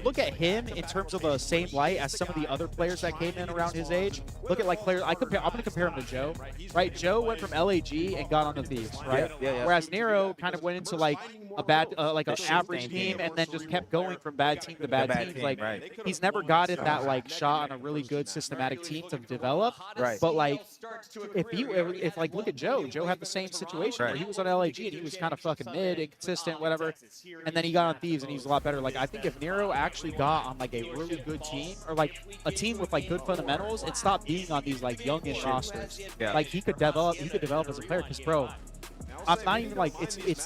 look at him in terms of the same light as some of the other players that came in around his age. Look at like players. I'm gonna compare him to Joe, right? Joe went from LAG and got on the Thieves, right? Whereas Nero kind of went into like a bad like an average team and then just kept going from bad team to bad team. Like he's never gotten that like shot on a really good systematic team to develop. Right. But like if like look at Joe had the same situation where he was on LAG and he was kind of fucking mid, inconsistent, whatever, and then he got on Thieves and he was a lot better. Like I think if Nero actually got on like a really good team or like a team with like good fundamentals and stopped being on these like young-ish rosters, like he could develop as a player. Because bro, I'm not even like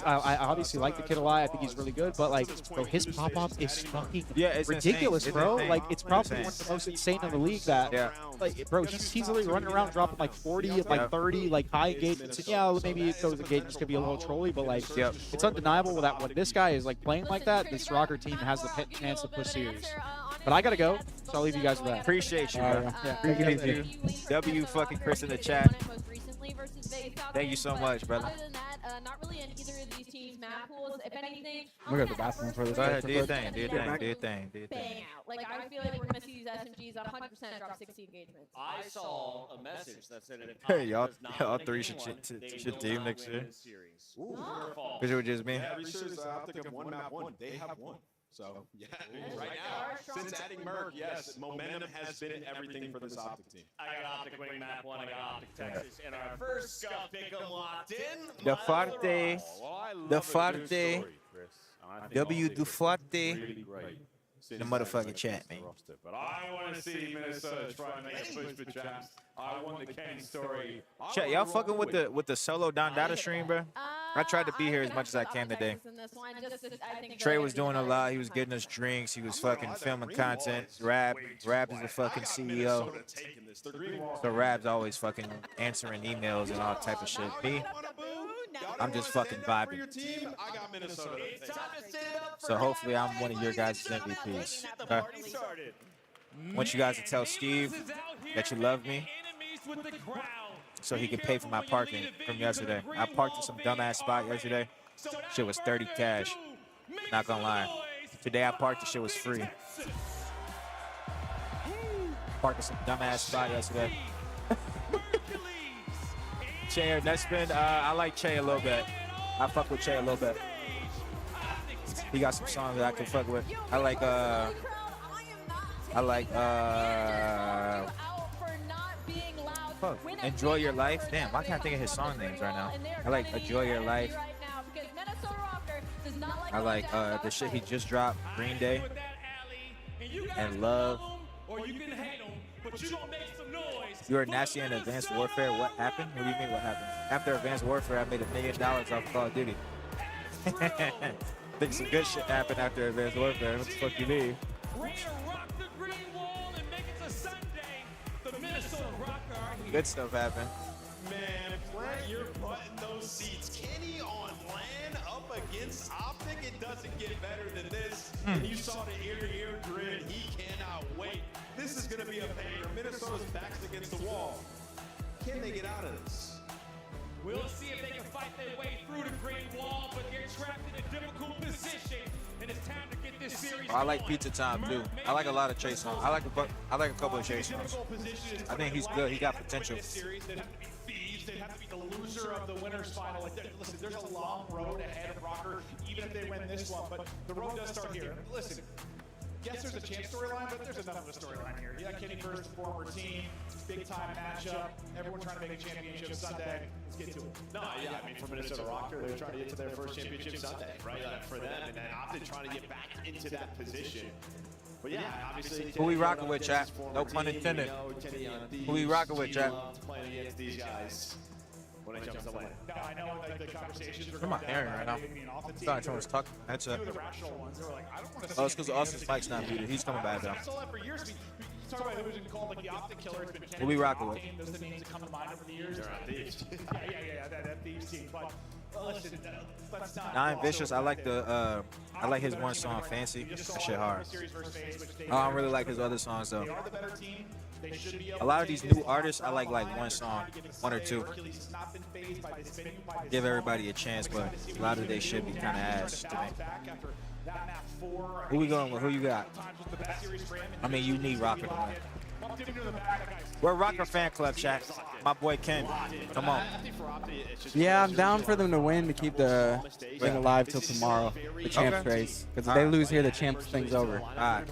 I obviously like the kid a lot. I think he's really good, but like, bro, his pop up is fucking ridiculous, bro. Like, it's probably one of the most insane in the league. That, like, bro, he's literally running around dropping like 40 and like 30 like high engagements. And yeah, maybe those engagements could be a little trolly, but like, it's undeniable that when this guy is like playing like that, this Rocker team has the chance to push series. But I gotta go, so I'll leave you guys with that. Appreciate you, bro. Appreciate you. W fucking Chris in the chat. Thank you so much, brother. Other than that, not really in either of these teams' map pools. If anything, I'm gonna go to the bathroom for this. Go ahead, do your thing, do your thing, do your thing, do your thing. Bang out. Like, I feel like we're gonna see these SMGs 100% drop 60 engagements. I saw a message that said if Hey, y'all three should team next year. Because it would just me. Yeah, Research Optic have one map one. They have one. So, yeah, right now, since adding Merc, yes, momentum has been everything for this Optic team. I got Optic Wing Map 1, I got Optic Texas, and our first scuff pick'em locked in. The Forte. The Forte. W Du Forte. The motherfucking chat, man. But I want to see Minnesota try and make a push for champs. I want the Ken story. Chat, y'all fucking with the solo Don Dada stream, bro? I tried to be here as much as I can today. Trey was doing a lot. He was getting us drinks. He was fucking filming content. Rab is the fucking CEO. So Rab's always fucking answering emails and all type of shit. Me, I'm just fucking vibing. So hopefully I'm one of your guys' MVPs. Okay? I want you guys to tell Steve that you love me so he can pay for my parking from yesterday. I parked in some dumbass spot yesterday. Shit was 30 cash. Not gonna lie. Today I parked, the shit was free. Parked in some dumbass spot yesterday. Che, that's been, I like Che a little bit. I fuck with Che a little bit. He got some songs that I can fuck with. I like Enjoy Your Life. Damn, why can't I think of his song names right now? I like Enjoy Your Life. I like the shit he just dropped, Green Day. And Love. You were nasty in Advanced Warfare. What happened? What do you mean what happened? After Advanced Warfare, I made $1 million off Call of Duty. Think some good shit happened after Advanced Warfare. What the fuck you mean? Good stuff happened. Man, plant your butt in those seats. Kenny on land up against Optic. It doesn't get better than this. And you saw the ear-to-ear grid. He cannot wait. This is going to be a banger. Minnesota's back's against the wall. Can they get out of this? We'll see if they can fight their way through the Great Wall, but they're trapped in a difficult position, and it's time to get this series. I like Pizza Time too. I like a lot of Chase songs. I like a couple of Chase songs. I think he's good. He got potential. They'd have to be Thieves. They'd have to be the loser of the winners final. Listen, there's a long road ahead of Rocker, even if they win this one. But the road does start here. Listen. Yes, there's a champ storyline, but there's enough of a storyline here. Yeah, Kenny versus the former team, big time matchup. Everyone trying to make a championship Sunday. Let's get to it. No, yeah, I mean, for Minnesota Rocker, they're trying to get to their first championship Sunday, right? For them, and then Optic trying to get back into that position. But yeah, obviously. Who we rocking with, chat? No pun intended. Who we rocking with, chat? Playing against these guys. When it jumps away. No, I know like the conversations What am I hearing right now? I thought someone was talking. That's it. Oh, it's because Austin's mic's not muted. He's coming back down. For years, we talk about who's been called like the Optic killer. It's been Who we rocking with? Those are the names that come to mind over the years. Yeah, that Thieves team. But listen, let's not. Nine Vicious, I like his one song, Fancy. That shit hard. I don't really like his other songs though. A lot of these new artists, I like one song, one or two. Give everybody a chance, but a lot of they should be kind of ass to me. Who we going with? Who you got? I mean, you need Rocker to win. We're Rocker fan club, chat. My boy Ken. Come on. Yeah, I'm down for them to win to keep the thing alive till tomorrow, the champs race. Because if they lose here, the champs thing's over. All right.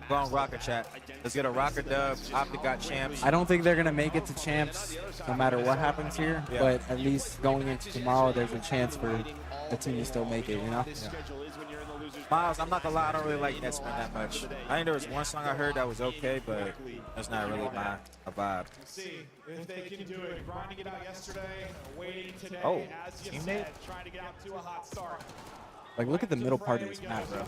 Go on Rocker, chat. Let's get a Rocker dub. Optic got champs. I don't think they're going to make it to champs no matter what happens here, but at least going into tomorrow, there's a chance for the team to still make it, you know? Yeah. Miles, I'm not gonna lie, I don't really like Netsman that much. I think there was one song I heard that was okay, but that's not really my vibe. See if they can do it. Grinding it out yesterday, waiting today. Oh, as you teammate? said, trying to get out to a hot start. Like, look at the middle part of this map, bro.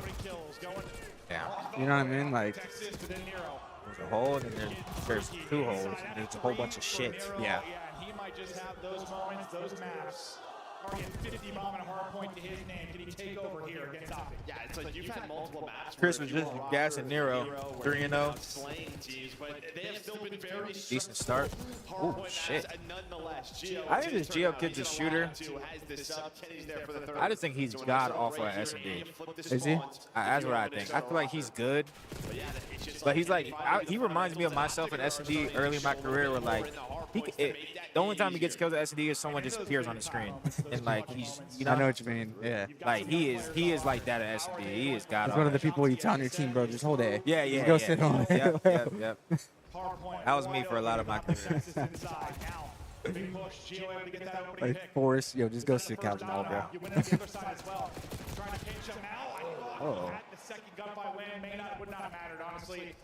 Yeah. You know what I mean? Like, there's a hole, and then there's two holes, and there's a whole bunch of shit. Yeah. He might just have those moments, those maps. Already at 50 bomb and a hard point to his name. Can he take over here against Optic? Yeah, it's like you've had multiple maps. Chris was just gassing Nero, 3-0. Slaying teams, but they have still been very Decent start. Oh shit. Nonetheless, I think this Geo kid's a shooter. I just think he's god awful at S&D. Is he? That's what I think. I feel like he's good, but he's like he reminds me of myself in S&D early in my career, where like the only time he gets killed at S&D is someone just appears on the screen, and like he's I know what you mean. Yeah. Like he is like that at S&D. He is god. He's one of the people you tell on your team, bro. Just hold it. Yeah. Just go sit on it. Yep. That was me for a lot of my career. Like Forrest, yo, just go sit couch and all, bro. Oh. The second gunfight win would not have mattered, honestly.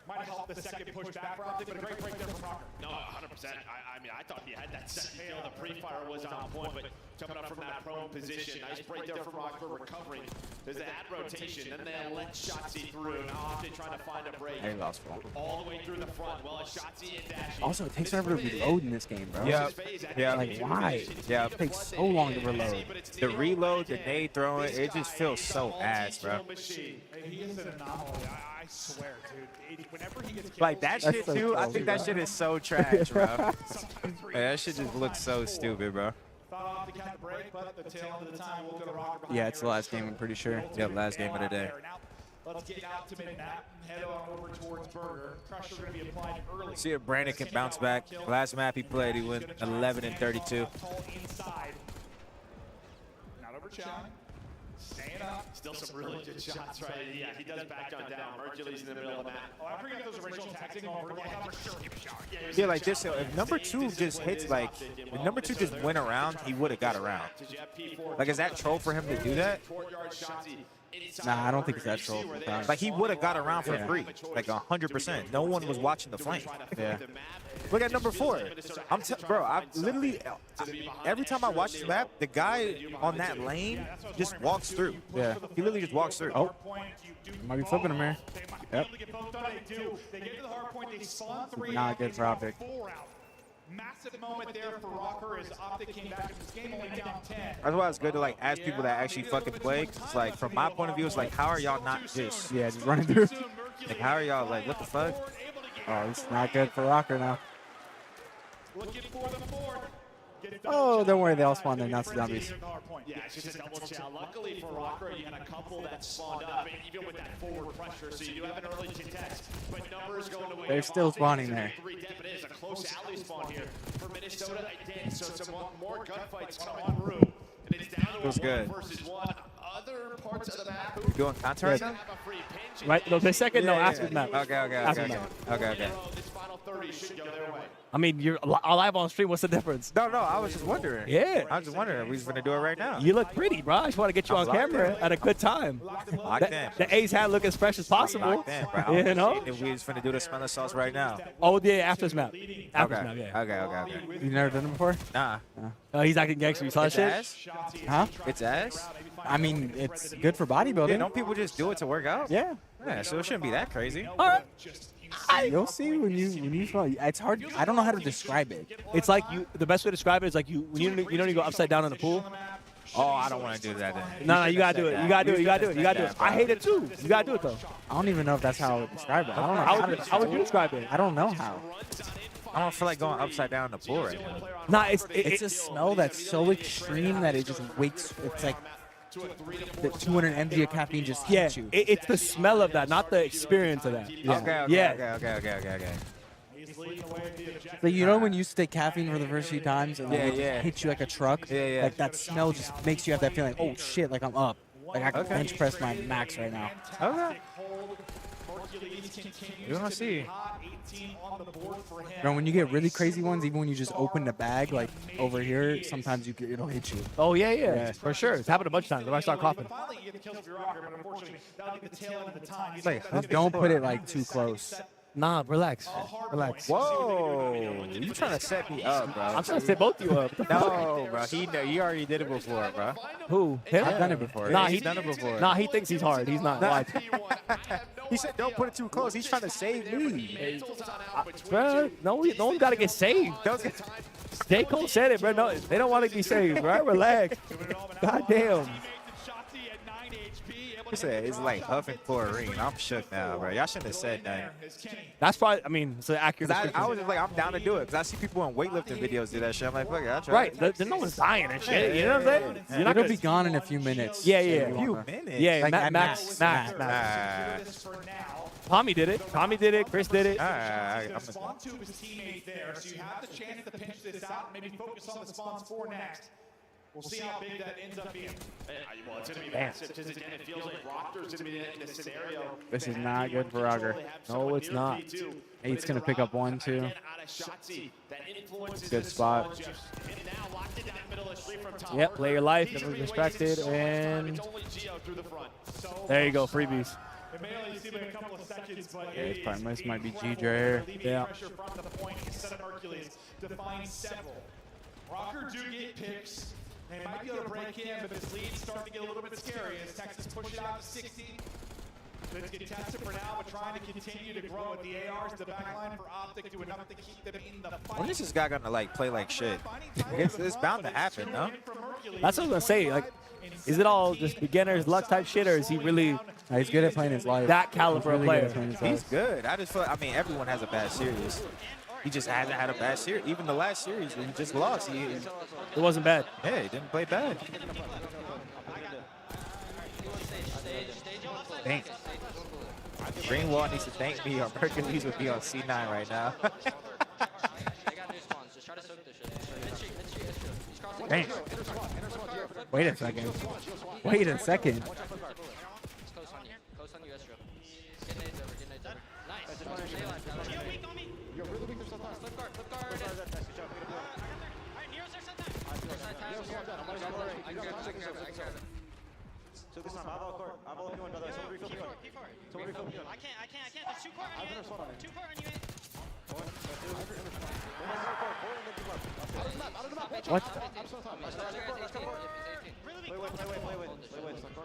Might have helped the second push back for Optic, but a great break there from Rocker. No, 100%. I mean, I thought he had that second kill. The pre-fire was on point, but coming up from that prone position, nice break there from Rocker, recovering. There's the ad rotation, then they let Shotzi through. Now Optic trying to find a break. He lost one. All the way through the front. Well, Shotzi and Dashi. Also, it takes forever to reload in this game, bro. Yeah. Like, why? Yeah. It takes so long to reload. The reload, the nade throwing, it just feels so ass, bro. He is an anomaly. I swear, dude. Whenever he gets Like that shit so too. I think that shit is so trash, bro. That shit just looks so stupid, bro. Yeah, it's the last game, I'm pretty sure. Yep, last game of the day. Let's get out to mid-map and head on over towards Burger. Pressure going to be applied early. See if Brandon can bounce back. Last map he played, he went 11-32. Inside. Not overshot. Staying up. Still some really good shots, right? Yeah, he does back down. Mercury's in the middle of the map. Oh, I forget those original taxing over. I thought for sure he was shot. Yeah, like this. If number 2 just hits, like, if number 2 just went around, he would have got around. Like, is that troll for him to do that? Nah, I don't think it's that troll. Like, he would have got around for free. Like, 100%. No one was watching the flame. Yeah. Look at number 4. Bro, I literally, every time I watch this map, the guy on that lane just walks through. Yeah. He literally just walks through. Oh. Might be flipping him here. Yep. Not good for Optic. Massive moment there for Rocker as Optic came back in this game, only down 10. That's why it's good to like ask people that actually fucking play. It's like, from my point of view, it's like, how are y'all not just? Yeah, just running through. Like, how are y'all like, what the fuck? Oh, it's not good for Rocker now. Looking for the fourth. Oh, don't worry, they all spawn there, not the zombies. Yeah, it's just a double chow. Luckily for Rocker, you had a couple that spawned up, and even with that forward pressure, so you do have an early contest, but numbers going away. They're still spawning there. But it is a close alley spawn here for Minnesota again, so some more gunfights come on route, and it's down to a 1 versus 1. Other parts of the map. You doing content right now? Right, no, the second, no, after the map. Okay. 30 should go their way. I mean, you're live on stream. What's the difference? No, I was just wondering. Yeah. I was just wondering. We're just gonna do it right now. You look pretty, bro. I just want to get you on camera at a good time. The A's hat look as fresh as possible. You know? And we just gonna do the smell of sauce right now. Oh, yeah, after snap. After snap, yeah. Okay. You've never done it before? Nah. He's acting gangster. You saw that shit? Ass? Huh? It's ass? I mean, it's good for bodybuilding. Yeah, don't people just do it to work out? Yeah. Yeah, so it shouldn't be that crazy. All right. You'll see when you smell. It's hard. I don't know how to describe it. It's like the best way to describe it is like when you go upside down in the pool. Oh, I don't want to do that then. No, you gotta do it. You gotta do it. I hate it too. You gotta do it though. I don't even know if that's how I would describe it. I don't know. How would you describe it? I don't know how. I don't feel like going upside down in the pool right now. Nah, it's a smell that's so extreme that it just wakes. It's like the 200 mg of caffeine just hits you. It's the smell of that, not the experience of that. Yeah. Okay. So you know when you used to take caffeine for the first few times and it Yeah. hits you like a truck? Yeah. Like that smell just makes you have that feeling, oh shit, like I'm up. Like I can bench press my max right now. Okay. We're gonna see. Bro, when you get really crazy ones, even when you just open the bag, like over here, sometimes it'll hit you. Oh yeah, for sure. It's happened a bunch of times. If I start coughing. It's like, don't put it like too close. Nah, relax. Whoa, you trying to set me up, bro? I'm trying to set both of you up. No, bro. He already did it before, bro. Who? Him? I've done it before. Nah, he's done it before. Nah, he thinks he's hard. He's not. Watch. He said, "Don't put it too close." He's trying to save me. Bro, no one got to get saved. J. Cole said it, bro. No, they don't want to be saved, bro. Relax. God damn. He said it's like huffing chlorine. I'm shook now, bro. Y'all shouldn't have said that. That's probably, I mean, it's an accurate description. I was just like, I'm down to do it because I see people in weightlifting videos do that shit. I'm like, fuck it, I'll try. Right. No one's dying and shit. You know what I'm saying? It'll be gone in a few minutes. Yeah. A few minutes. Yeah, Like max. Tommy did it. Chris did it. Spawn 2 is teammate there, so you have the chance to pinch this out and maybe focus on the spawns 4 next. We'll see how big that ends up being. Well, it's going to be massive because, again, it feels like Rockter's going to be in a scenario. This is not good for Roger. No, it's not. Eight's going to pick up 1, 2. Good spot. Yep, play your life, never distracted, and there you go, freebies. It may only seem like a couple of seconds, but This might be G here. Yeah. Pressure from the point instead of Hercules to find several. Rocker do get picks. They might be able to break in, but this lead's starting to get a little bit scary as Texas push it out to 60. Let's get tested for now, but trying to continue to grow with the ARs. The backline for Optic do enough to keep them in the fight. When is this guy gonna like play like shit? It's bound to happen, no? That's what I was gonna say. Like, is it all just beginner's luck type shit, or is he really? He's good at playing his life. That caliber of player. He's good. I just feel. I mean, everyone has a bad series. He just hasn't had a bad series. Even the last series, he just lost. It wasn't bad. Yeah, he didn't play bad. Dang. Greenwald needs to thank me, or Hercules would be on C9 right now. Dang. Wait a second. Wait a second. I can't. There's 2 core on you. 2 core on you. What?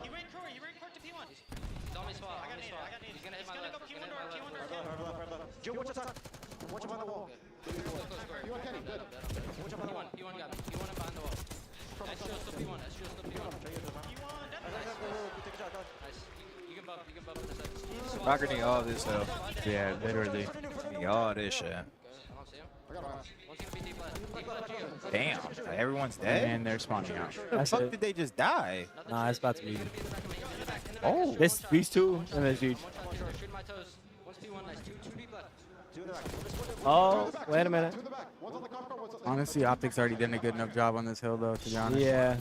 He ran court to P1. He's on my spot. I got nade. He's gonna hit my left. He's gonna go P1 door. Joe, watch him on the wall. P1 Kenny, good. P1 got him. P1 up behind the wall. Estro still P1. Nice. You can buff on the side. Rocker need all this though. Yeah, literally. Need all this shit. Damn, everyone's dead? And they're spawning out. How the fuck did they just die? Nah, it's about to be. Oh. These two, and there's huge. Oh, wait a minute. Honestly, Optic's already done a good enough job on this hill, though, to be honest. Yeah.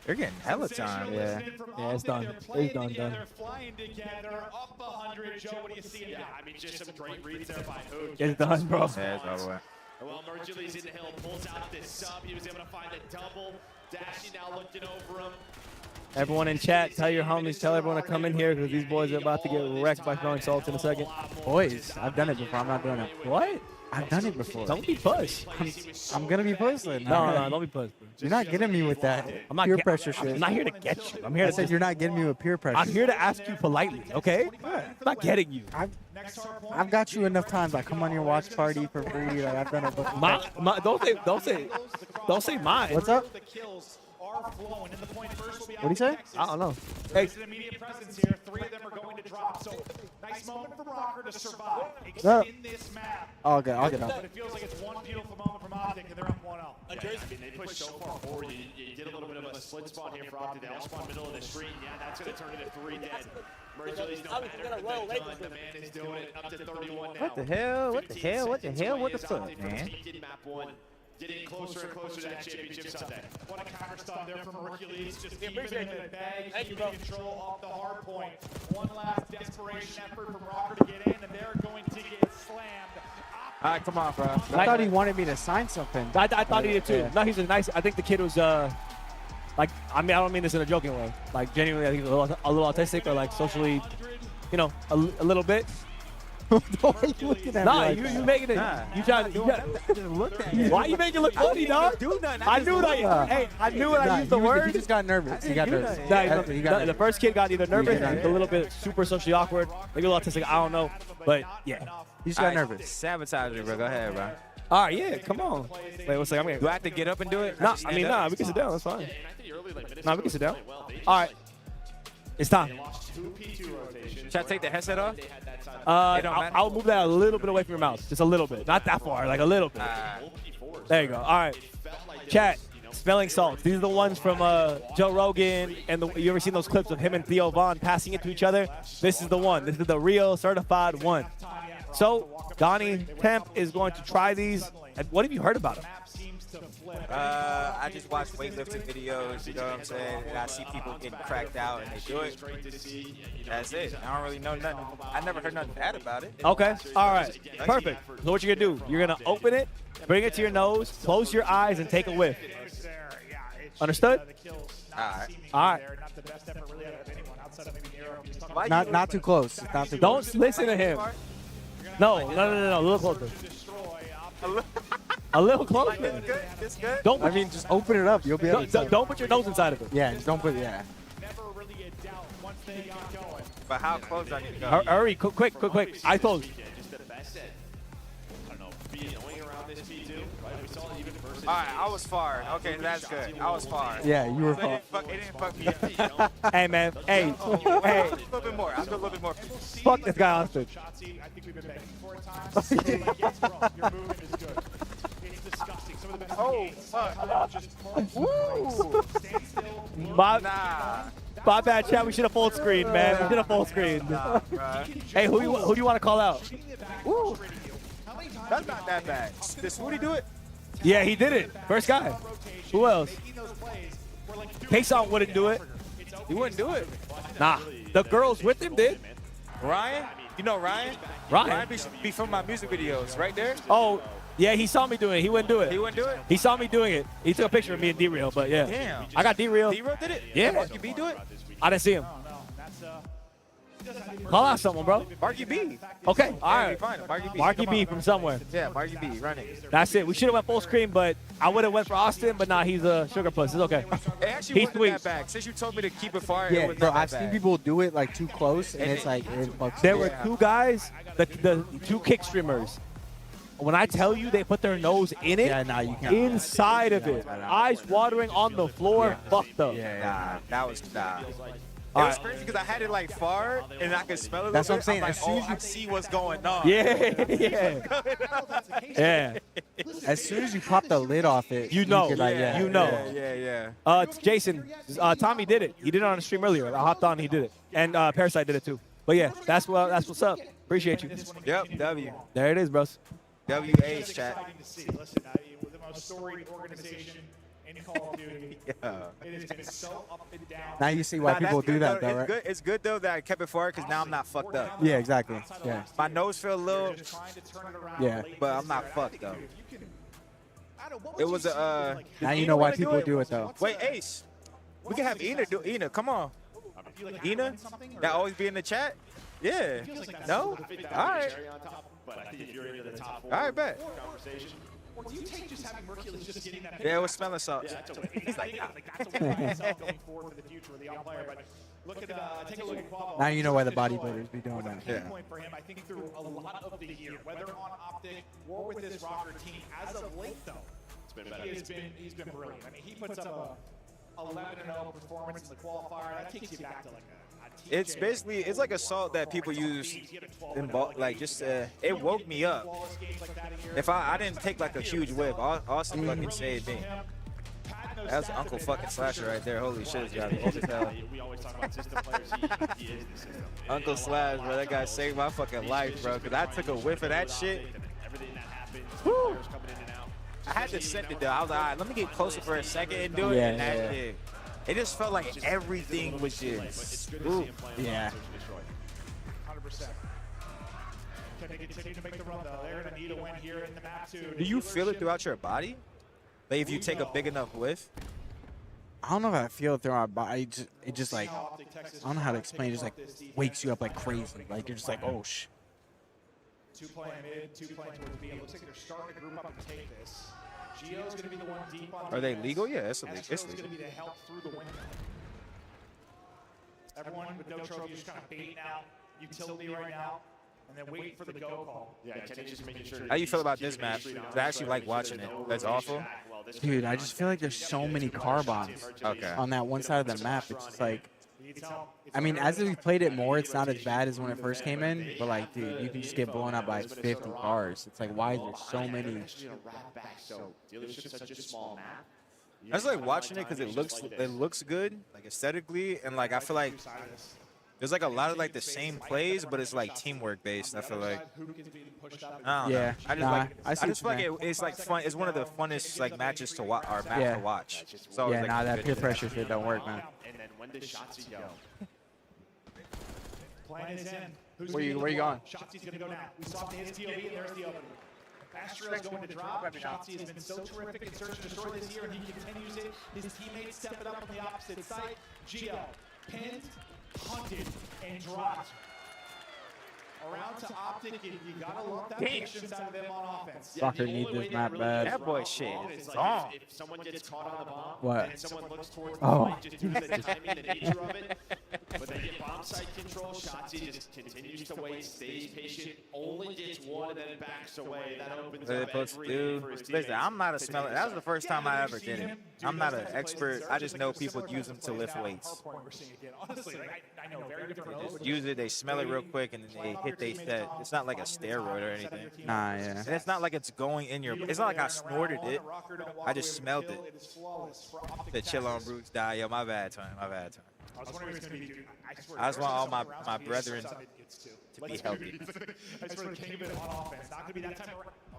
They're getting hella time. Yeah. Yeah, it's done. It's done. They're flying together, up 100. Joe, what do you see? Yeah, I mean, just some great reads there by Hook. It's done, bro. Yeah, it's all the way. Well, Mercury's in the hill, pulls out this sub. He was able to find a double. Dashy now looking over him. Everyone in chat, tell your homies, tell everyone to come in here because these boys are about to get wrecked by throwing salts in a second. Boys, I've done it before. I'm not doing it. What? I've done it before. Don't be puss. I'm gonna be pussing. No, don't be puss. Bro. You're not getting me with that peer pressure shit. I'm not here to get you. I'm here I to said you're not getting me with peer pressure. I'm here to ask you politely, okay? I'm not getting you. I've got you enough times. I come on your watch party for free. Like I've done it before. Don't say mine. What's up? What do you say? I don't know. Hey. An immediate presence here. 3 of them are going to drop. So nice moment for Rocker to survive. No. In this map. I'll get up. But it feels like it's one beautiful moment from Optic, and they're up 1-0. Yeah, I mean, they pushed so far forward. You did a little bit of a split spot here for Optic. They all spawn middle of the street. Yeah, that's going to turn into 3 dead. Mercury's no matter. The man is doing it up to 31 now. What the hell? What the hell? What the hell? What the fuck, man? Map 1. Getting closer and closer to that championship Sunday. What a counter stop there from Hercules. Just keeping it in the bag, keeping control off the hard point. One last desperation effort from Rocker to get in, and they're going to get slammed. All right, come on, bro. I thought he wanted me to sign something. I thought he did too. Yeah. No, he's a nice. I think the kid was like. I mean, I don't mean this in a joking way. Like genuinely, I think he's a little autistic or like socially, you know, a little bit. Why are you looking at Nah, me like you making it. You trying to. Why you making it look funny, dog? I knew that. Hey, I knew when I used the word. He just got nervous. He got nervous. The first kid got either nervous, a little bit super socially awkward, maybe a little autistic. I don't know, but yeah, he just got nervous. Sabotage me, bro. Go ahead, bro. All right, yeah, come on. Wait, one second. Do I have to get up and do it? Nah, I mean, nah, we can sit down. That's fine. Nah, we can sit down. All right, it's time. Should I take the headset off? I'll move that a little bit away from your mouth, just a little bit, not that far, like a little bit. There you go. All right, chat. Smelling salts. These are the ones from Joe Rogan, and you ever seen those clips of him and Theo Vaughn passing it to each other? This is the one. This is the real certified one. So Donnie Temp is going to try these. And what have you heard about him? I just watch weightlifting videos, you know what I'm saying? And I see people getting cracked out and they do it. That's it. I don't really know nothing. I never heard nothing bad about it. Okay. All right. Perfect. So what you're going to do, you're going to open it, bring it to your nose, close your eyes, and take a whiff. Understood? All right. Not too close. Not too Don't close. listen to him. No. A little closer. A little closer. This good? Don't. I mean, just open it up. You'll be able to. Don't put your nose inside of it. Yeah, just don't put. Yeah. But how close I need to go? Hurry, quick. Eyes closed. All right, I was far. Okay, that's good. I was far. Yeah, you were far. It didn't fuck me up. Hey, man. Hey. A little bit more. I'll do a little bit more. Fuck this guy on stage. I think we've been begging for it times. Your movement is good. It's disgusting. Some of the best games. Woo! My bad, chat. We should have full screen, man. We should have full screen. Hey, who do you want to call out? Woo! That's not that bad. Did Swooty do it? Yeah, he did it. First guy. Who else? Kason wouldn't do it. He wouldn't do it. Nah. The girls with him did. Ryan? You know Ryan? Ryan be from my music videos, right there. Oh, yeah, he saw me doing it. He wouldn't do it. He wouldn't do it? He saw me doing it. He took a picture of me and D-Real, but yeah. Damn. I got D-Real. D-Real did it? Yeah. Marky B do it? I didn't see him. Call out someone, bro. Marky B. Okay, all right. Marky B. Marky B from somewhere. Yeah, Marky B, run it. That's it. We should have went full screen, but I would have went for Austin, but nah, he's a sugar puss. It's okay. It actually He's wasn't sweet. that bad. Since you told me to keep it far, Yeah, it was bro. not that I've seen bad. people do it like too close, and it's like it bugs There me. were two guys, the two kick streamers. When I tell you they put their nose in it, Yeah, nah, you can't. inside of it, eyes watering on the floor, fucked up. Nah, that was nah. It All was right. crazy because I had it like far and I could smell it. That's what I'm bit. saying. Like, As soon as I you- see what's going on. Yeah. As soon as you pop the lid off it, You know. could, like, yeah. You know. Yeah. Jason, Tommy did it. He did it on the stream earlier. I hopped on, he did it. And Parasite did it too. But yeah, that's what's up. Appreciate you. Yep, W. There it is, bros. WH chat. Listen, we're the most storied organization in Call of Duty. Yeah. It has been so up and down. Now you see why Nah, people that's do good, that, though. though, It's right? good. It's good though that I kept it forward because now I'm not fucked up. Yeah, exactly. Yeah. My nose feel a little. Yeah. But I'm not fucked though. It was a. Now you know why people do it, though. Wait, Ace. We can have Ina do Ina. Come on. Ina, that always be in the chat. Yeah. No. All right. All right, bet. Or do you take just having Mercules just getting that? Yeah, it was smelling salt. He's like, that's a way itself going forward for the future of the young player. But look at take a look at Quavo. Now you know why the bodybuilders be doing that. Yeah. Point for him, I think through a lot of the year, whether on Optic or with this Rocker team, as of late though, he's been brilliant. I mean, he puts up a 11-0 performance in the qualifier. That takes you back to like a It's basically, it's like a salt that people use in like just it woke me up. If I didn't take like a huge whip, Austin fucking saved me. That was Uncle fucking Slasher right there. Holy shit, got old as hell. Uncle Slash, bro, that guy saved my fucking life, bro. Cause I took a whiff of that shit. Woo. I had to send it though. I was like, all right, let me get closer for a second and do it. Yeah, and that yeah. shit. It just felt like everything was just, ooh. Yeah. 100%. Can they continue to make the run though? They're gonna need a win here in the map too. Do you feel it throughout your body? Like if you take a big enough whiff? I don't know if I feel it through my body. It just like, I don't know how to explain. It just like wakes you up like crazy. Like you're just like, oh sh. 2 playing mid, 2 playing towards B. It looks like they're starting to group up and take this. Gio's going to be the one deep on Are they defense. legal? Yeah, it's illegal. Astro's going to be the help through the window. Everyone with no trophy is kind of baiting out utility right now and then waiting for the go call. Yeah, Kenny's just making sure. How you feel about this map? I actually like watching it. That's awful. Dude, I just feel like there's so many car bombs on that one side of the map. It's just like, I mean, as we played it more, it's not as bad as when it first came in. But like, dude, you can just get blown up by 50 cars. It's like, why is there so many? I just like watching it because it looks good, like aesthetically, and like I feel like there's like a lot of like the same plays, but it's like teamwork based. I feel like. I don't know. I just feel like it's like fun. It's one of the funnest like matches to watch or maps to watch. So Yeah, like, nah, that peer pressure shit don't work, man. And then when does Shotzi go? Plan is in. Who's Where you gonna get the going? ball? Shotzi's going to go now. We saw his POV, and there's the opening. Astro's going to drop. Shotzi has been so terrific in Search and Destroy this year, and he continues it. His teammates step it up on the opposite side. Gio pinned, hunted, and dropped. Around to Optic, and you gotta love that patience out of them on offense. Fucker need this map bad. That boy shit It's is like on. if someone gets caught on the bomb, What? and someone looks towards the Oh. fight just due to the timing and the nature of it, but they get bomb site control, Shotzi just continues to wait, stays patient, only gets one and then backs away. That opens What are they up supposed to everything do? for his team. Listen, I'm not a smeller. That was the first time I ever did it. I'm not an expert. I just know people use them to lift weights. Honestly, like, I know very different roles. Use it, they smell it real quick, and then they hit they set. It's not like a steroid or anything. Nah, yeah. And it's not like it's going in your. It's not like I snorted it. I just smelled it. The chill on Bruce die. Yo, my bad time. My bad time. I was wondering if it's going to be, dude. I swear. I just want all my Rounds brethren to be healthy. I swear, King of it on offense. Not going to be that time.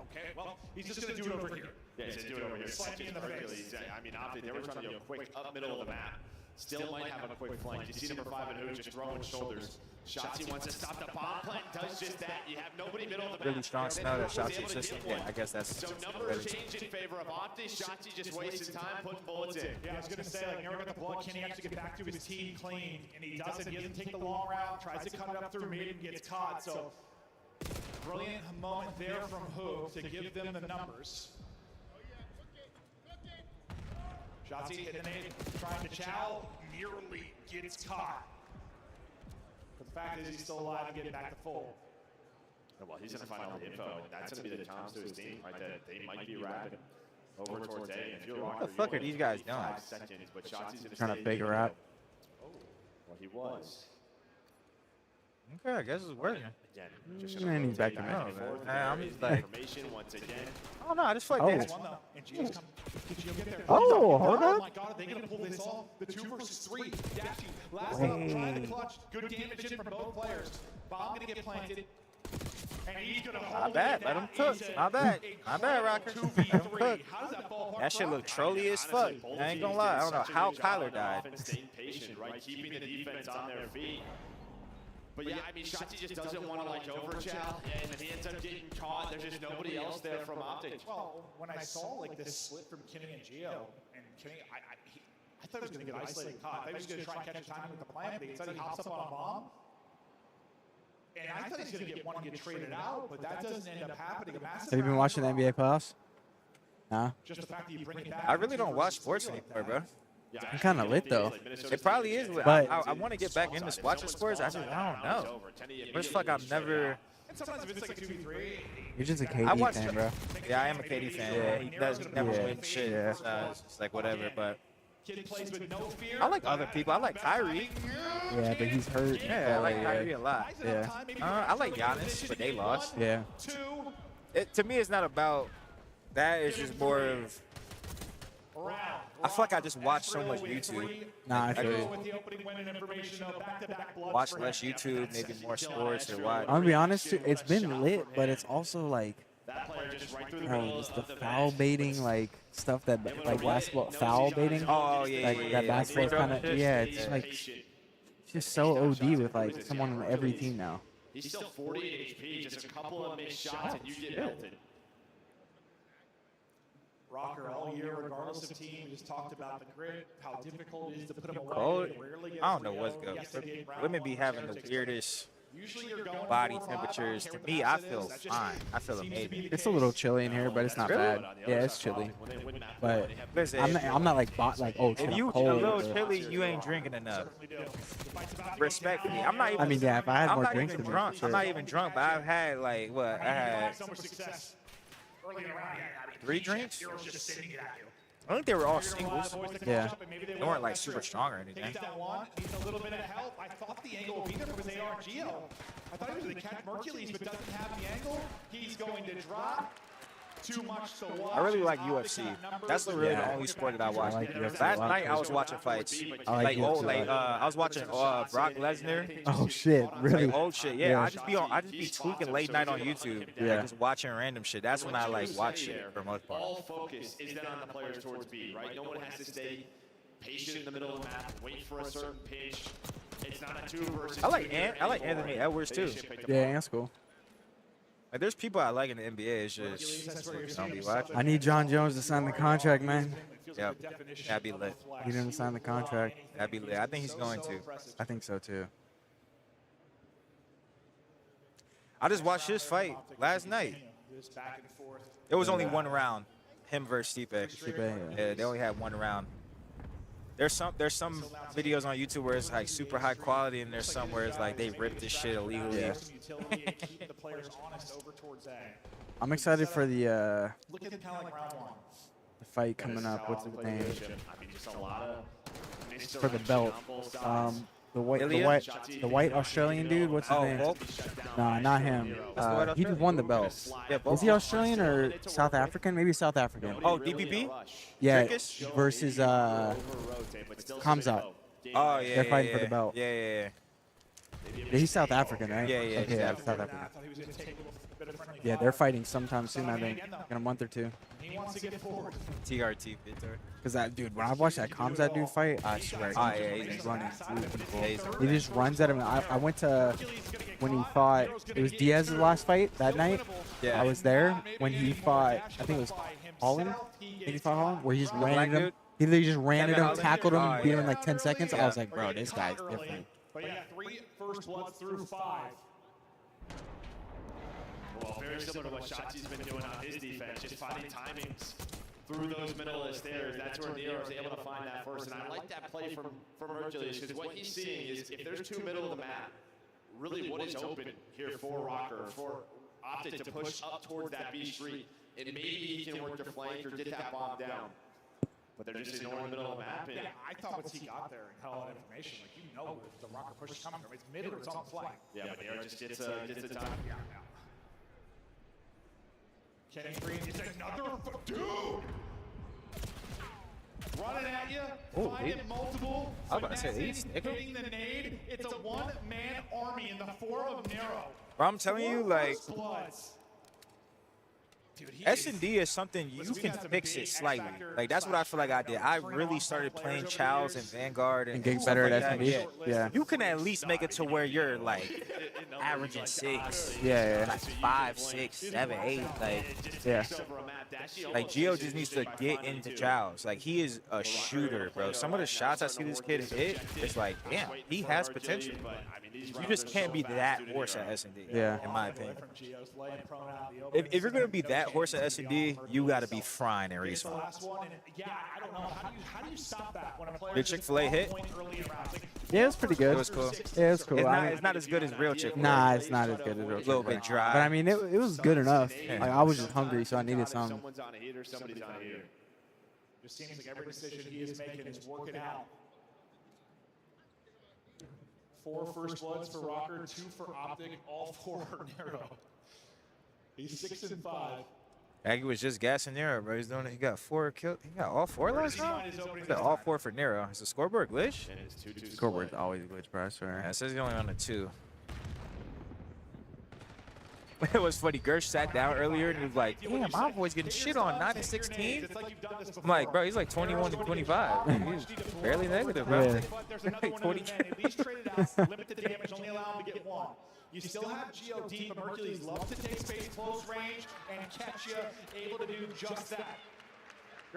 Okay, well, he's just going to do it over here. Yeah, he's gonna do it over here. Slap me in the face. I mean, Optic, they were trying to go quick up middle of the map. Still might have a quick flank. You see number 5 and who just throwing shoulders. Shotzi wants to stop the bomb plant, does just that. You have nobody middle of the map. Really strong smell that Shotzi system. Yeah, I guess that's. So numbers change in favor of Optic. Shotzi just wasted time putting bullets in. Yeah, I was going to say, like, never got the blood. Can he actually get back to his team clean? And he doesn't. He doesn't take the long route, tries to cut it up through mid and gets caught. So, brilliant moment there from Hoog to give them the numbers. Shotzi hitting the nade, trying to chow, nearly gets caught. But the fact is he's still alive and getting back to full. Well, he's going to find all the info, and that's going to be the challenge to his team, right? That they might be rapid over towards A. And if you're What the fuck are these guys doing? 5 seconds, but Shotzi's going to Trying to figure out. Well, he was. Okay, I guess it's working. Again, Man, he's back to me. I'm just like. Information once again. Oh no, I just feel like Oh. they. One though, and Gio's coming. Did Gio get there? Oh, hold Oh up. my god, are they going to pull this off? The 2 versus 3. Dashy, last up, trying to clutch. Good damage in from both players. Bomb going to get planted. And he's gonna Not hold bad. it Let down. him cook. It's Not bad. Not bad, Rocker. 2v3. How does that ballpark That shit run? look trolly as fuck. I ain't gonna lie. I don't know how Kyler died. Staying patient, right? Keeping the defense on their feet. But yeah, I mean, Shotzi just doesn't want to like overchow, and if he ends up getting caught, there's just nobody else there from Optic. Well, when I saw like this split from Kenny and Gio, and Kenny, I thought he was going to get isolated caught. I thought he was going to try and catch a timing with the plant, but instead he hops up on a bomb. And I thought he was going to get one and get traded out, but that doesn't end up happening. Have you been watching the NBA playoffs? Nah. Just the fact that you bring it back. I really don't watch sports anymore, bro. I'm kind of lit though. It probably is. But I want to get back into watching sports. I don't know. But it's like I've never. And sometimes if it's like a 2v3. You're just a KD fan, bro. Yeah, I am a KD fan. Yeah. He doesn't never win shit. Yeah. It's just like whatever. But Kid plays with no fear. I like other people. I like Kyrie. Yeah, but he's hurt. Yeah, I like Kyrie a lot. Yeah. I like Giannis, but they lost. Yeah. To me, it's not about that. It's just more of. I feel like I just watch so much YouTube. Nah, I feel you. Watch less YouTube, maybe more sports or what. I'm gonna be honest, it's been lit, but it's also like, bro, it's the foul baiting, like stuff that like basketball foul baiting. Oh yeah, like that basketball's kind of it's like it's just so OD with like someone on every team now. He's still 48 HP, just a couple of missed shots, and you get melted. Rocker all year, regardless of team. We just talked about the grid, how difficult it is to put them away. Cold. Rarely I don't know what's good. Women be having the weirdest body temperatures. To me, I feel fine. I feel amazing. It's a little chilly in here, but it's not bad. Yeah, it's chilly. But I'm not like oh, it's if you cold. a little chilly, you ain't drinking enough. Respectfully, I'm not even. I mean, yeah, if I had I'm more not drinks even than drunk. sure. I'm not even drunk, but I've had like what? I had So much success early in the round. 3 drinks. Heroes just sitting it at you. I think they were all singles. Yeah. They weren't like super strong or anything. Needs a little bit of help. I thought the angle would be there because they are Gio. I thought he was going to catch Mercules, but doesn't have the angle. He's going to drop. Too much to watch. I really like UFC. That's really the only sport that I watch. Last night I was watching fights. I was watching Brock Lesnar. Oh shit, really? Like old shit. Yeah, I just be tweaking late night on YouTube. Yeah. Like, just watching random shit. That's when I like watch shit for the most part. All focus is then on the players towards B, right? No one has to stay patient in the middle of the map, wait for a certain pitch. It's not a 2 versus 2. I like Anthony Edwards too. Yeah, that's cool. Like, there's people I like in the NBA. It's just don't be watching. I need John Jones to sign the contract, man. Yep, that'd be lit. He didn't sign the contract. That'd be lit. I think he's going to. I think so too. I just watched his fight last night. It was only 1 round, him versus Stipe. Yeah, they only had 1 round. There's some videos on YouTube where it's like super high quality, and there's some where it's like they ripped this shit illegally. Yeah. I'm excited for the fight coming up. What's his name? For the belt. The white Australian dude. What's his name? No, not him. He just won the belt. Is he Australian or South African? Maybe South African. Oh, DPP? Yeah, Dricus? versus Kamzat. Oh yeah. They're fighting for the belt. Yeah. He's South African, right? Yeah. Okay, yeah, South African. Yeah, they're fighting sometime soon, I think, in a month or 2. He wants to get forward. TRT, Victor. Because that dude, when I watched that Kamzat dude fight, I swear, he's just running through. He just runs at him. I went to when he fought. It was Diaz's last fight that night. Yeah. I was there when he fought. I think it was Holland. I think he fought Holland, where he just ran at him. He literally just ran at him, tackled him, beat him in like 10 seconds. I was like, bro, this guy's different. But yeah, 3 first bloods through 5. Well, very similar to what Shotzi's been doing on his defense, just finding timings through those middle of the stairs. That's where Nero was able to find that first. And I like that play from Hercules, because what he's seeing is if there's 2 middle of the map, really what is open here for Rocker, for Optic to push up towards that B street, and maybe he can work the flank or get that bomb down. But they're just ignoring the middle of the map. Yeah, I thought once he got there and had all that information, like, you know where the Rocker push is coming from. It's mid or it's on the flank. Yeah, but Nero just gets the time. Yeah. Kenny Green is another dude! Running at you, finding multiple. I was about to say, he's hitting the nade. It's a 1-man army in the form of Nero. Bro, I'm telling you, like, S&D is something you can fix it slightly. Like, that's what I feel like I did. I really started playing Childs and Vanguard and getting stuff better like at that. S&D. Yeah. You can at least make it to where you're, like, averaging 6. Yeah. Like 5, 6, 7, 8. Like, Yeah. Like, Gio just needs to get into Childs. Like, he is a shooter, bro. Some of the shots I see this kid hit, it's like, damn, he has potential. You just can't be that horse at S&D, Yeah. in my opinion. If you're going to be that horse at S&D, you got to be frying and respawn. Yeah, I don't know. How do you stop that when a player Did Chick-fil-A hit? Yeah, it was pretty good. It was cool. Yeah, it was cool. It's not as good as real Chick-fil-A. Nah, it's not as good as real A little Chick-fil-A. bit dry. But I mean, it was good enough. Like, I was just hungry, so I needed some. Someone's on a heater, somebody's on a heater. Just seems like every decision he is making is working out. 4 first bloods for Rocker, 2 for Optic, all 4 for Nero. He's 6 and 5. Aggie was just gassing Nero, bro. He's doing it. He got 4 kills. He got all 4 last round? He got all 4 for Nero. Is the scoreboard glitch? Scoreboard's always glitch, bro. I swear. Yeah, it says he's only on a 2. It was funny. Gersh sat down earlier and he was like, damn, my boy's getting shit on 9 to 16. I'm like, bro, he's like 21 to 25. He's barely negative, bro. Yeah. There's another one in the event. At least trade it out. Limit the damage. Only allow him to get 1. You still have Geo deep, but Mercury's love to take space close range and catch you, able to do just that.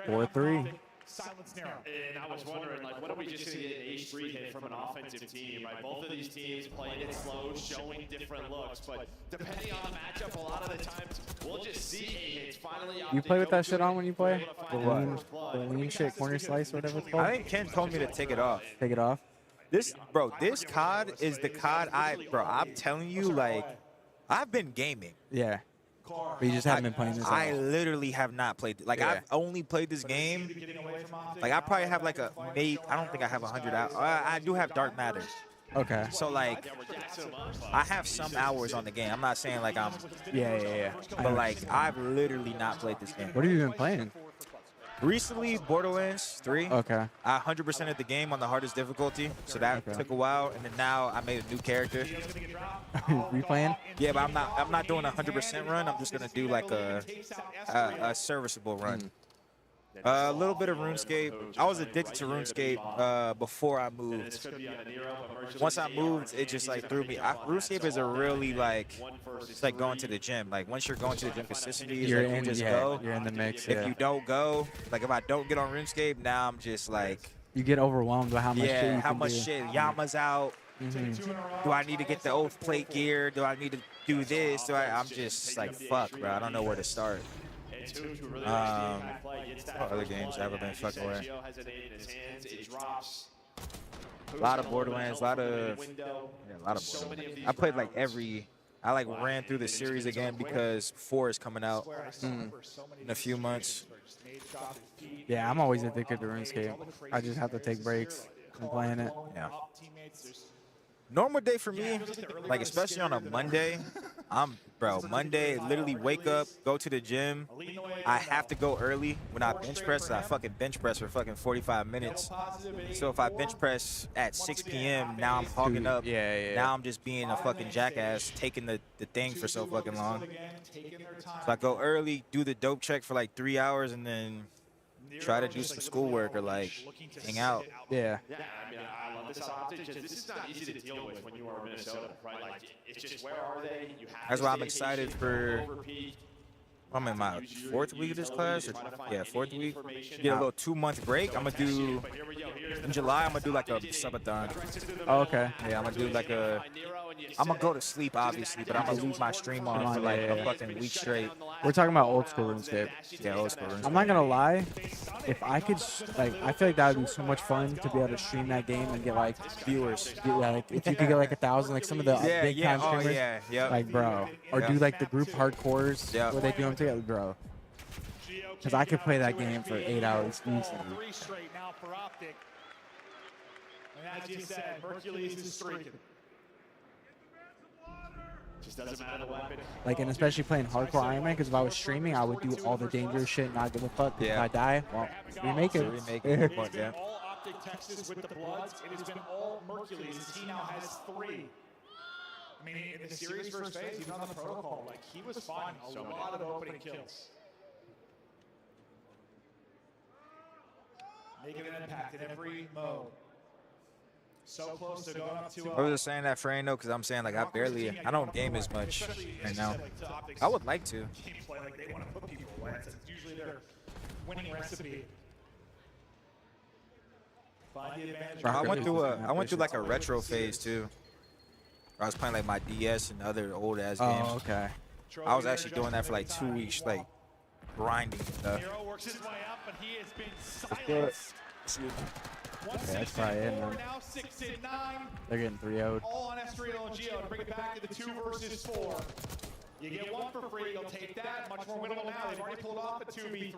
4-3. Silence Nero. And I was wondering, like, when are we just going to get an H3 hit from an offensive team, right? Both of these teams playing it slow, showing different looks, but depending on the matchup, a lot of the times, we'll just see hits. Finally, You play with that shit on when you play? The lean shit, corner slice, whatever it's called? I think Ken told me to take it off. Take it off? This COD is the COD I'm telling you, like, I've been gaming. Yeah. But you just haven't been playing this. I literally have not played. Like, I've only played this game. Like, I probably have like I don't think I have 100 hours. I do have Dark Matter. Okay. So, like, I have some hours on the game. I'm not saying like I'm. Yeah. But like, I've literally not played this game. What have you been playing? Recently, Borderlands 3. Okay. I 100%ed the game on the hardest difficulty, so that took a while. And then now I made a new character. Replaying? Yeah, but I'm not doing a 100% run. I'm just gonna do like a serviceable run. A little bit of RuneScape. I was addicted to RuneScape before I moved. Once I moved, it just like threw me. RuneScape is a really like, it's like going to the gym. Like once you're going to the gym consistently, You're like, in, you just yeah, go. you're in the mix. If you don't go, like if I don't get on RuneScape, now I'm just like. You get overwhelmed by how much shit you how can much do. shit. Yama's out. Do I need to get the oath plate gear? Do I need to do this? I'm just like, fuck, bro. I don't know where to start. What other games have I been fucking with? A lot of Borderlands, a lot of Borderlands. I played like I like ran through the series again because 4 is coming out in a few months. Yeah, I'm always addicted to RuneScape. I just have to take breaks from playing it. Yeah. Normal day for me, like especially on a Monday, Monday, literally wake up, go to the gym. I have to go early when I bench press. I fucking bench press for fucking 45 minutes. So if I bench press at 6 p.m., now I'm hogging up. Now I'm just being a fucking jackass, taking the thing for so fucking long. So I go early, do the dope check for like 3 hours, and then try to do some schoolwork or like hang out. Yeah. Yeah, I mean, I love this Optic. This is not easy to deal with when you are in Minnesota, right? Like, it's just where are they? You have That's why I'm excited for. I'm in my 4th week of this class. Or, yeah, 4th week. Get a little 2-month break. I'm gonna do in July. I'm gonna do like a subathon. Oh, okay. Yeah, I'm gonna do like a. I'm gonna go to sleep obviously, but I'm gonna leave my stream on for like a fucking week straight. We're talking about old school RuneScape. Yeah, old school RuneScape. I'm not gonna lie. If I could, like, I feel like that would be so much fun to be able to stream that game and get like viewers. Like, if you could get like 1,000, like some of the big time streamers. Like, bro, or do like the group hardcores where they do them together, bro. Because I could play that game for 8 hours easily. 3 straight now for Optic. And as you said, Hercules is streaking. Just doesn't matter the weapon. Like, and especially playing hardcore Iron Man, because if I was streaming, I would do all the dangerous shit and not give a fuck. If I die, well, remake it. Yeah. All Optic Texas with the Bloods. It has been all Hercules as he now has 3. I mean, in the series versus Faze, even on the protocol, like, he was finding a lot of opening kills. Making an impact in every mode. So close to going up to. I was just saying that for Ano because I'm saying like I don't game as much right now. I would like to. Gameplay, like they want to put people away. It's usually their winning recipe. Find the advantage. Bro, I went through like a retro phase too. I was playing like my DS and other old ass games. Oh, okay. I was actually doing that for like 2 weeks, like grinding stuff. Hero works his way up, but he has been silenced. Okay, that's probably it, man. Now 6 and 9. They're getting 3-0'd. All on Estrino and Geo to bring it back to the 2 versus 4. You get 1 for free, you'll take that. Much more winnable now. They've already pulled off a 2v3.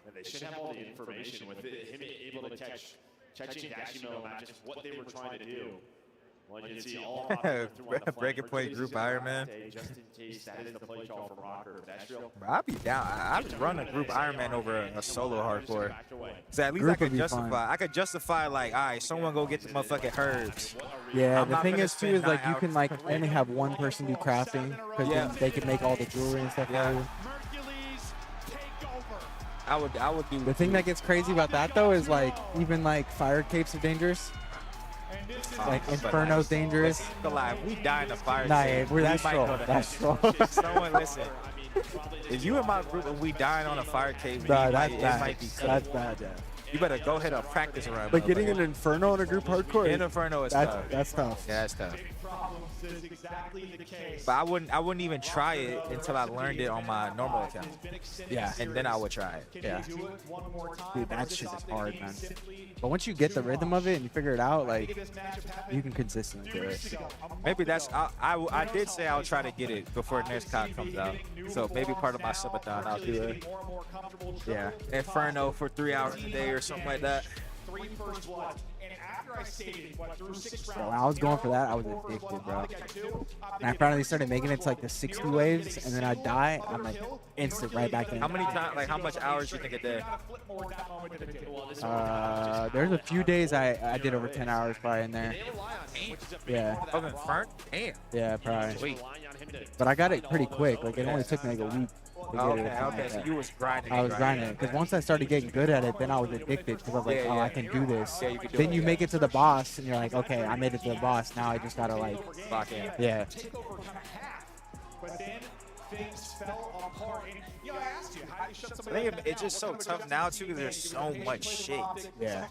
And they should have all the information with him able to catch and Dashimo match just what they were trying to do. Well, you see all Breaking point group Iron Man. Just in case that is the play call from Rocker. Bro, I'd be down. I'd run a group Iron Man over a solo hardcore. So at least I could justify. I could justify like, all right, someone go get the motherfucking herbs. Yeah, the thing is too is like you can like only have one person do crafting because then they can make all the jewelry and stuff. Yeah. I would do. The thing that gets crazy about that though is like even like fire capes are dangerous. Like Inferno's dangerous. We die in the fire. Nah, we're that strong. That's strong. Someone listen. If you in my group and we dying on a fire cave, nah, that's bad. That's bad, yeah. You better go ahead and practice around. But getting an Inferno in a group hardcore, Inferno is tough. That's tough. Yeah, that's tough. But I wouldn't even try it until I learned it on my normal account. Yeah. And then I would try it. Yeah. Dude, that shit is hard, man. But once you get the rhythm of it and you figure it out, like, you can consistently do it. Maybe that's, I did say I'll try to get it before next COD comes out. So maybe part of my subathon, I'll do it. Yeah. Inferno for 3 hours a day or something like that. 3 first blood. And after I stayed through 6 rounds. Bro, when I was going for that, I was addicted, bro. And I finally started making it to like the 60 waves, and then I die, I'm like instant right back in. How many times, like how much hours do you think a day? There's a few days I did over 10 hours probably in there. Yeah. Of Inferno? Damn. Yeah, probably. Sweet. But I got it pretty quick. Like it only took me like a week. Okay, so you was grinding. I was grinding because once I started getting good at it, then I was addicted because I was like, I can do this. Then you make it to the boss, and you're like, okay, I made it to the boss. Now I just gotta like lock in. Yeah. But then things fell apart. And, I asked you, how do you shut I somebody think it's just so tough now too because there's so much shit. Yeah.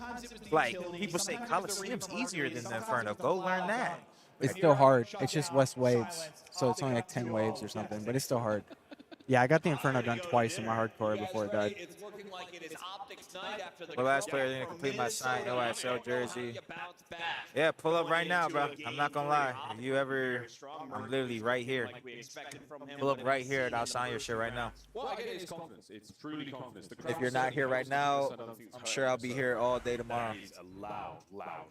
Like people say Coliseum's easier than the Inferno. Go learn that. It's still hard. It's just less waves, so it's only like 10 waves or something, but it's still hard. Yeah, I got the Inferno done twice in my hardcore before it died. It's looking like it is Optic's night after the The last player to complete my signed OSL jersey. Yeah, pull up right now, bro. I'm not gonna lie. If you ever, I'm literally right here. Pull up right here and I'll sign your shit right now. Well, I get his confidence. It's truly confidence. If you're not here right now, I'm sure I'll be here all day tomorrow.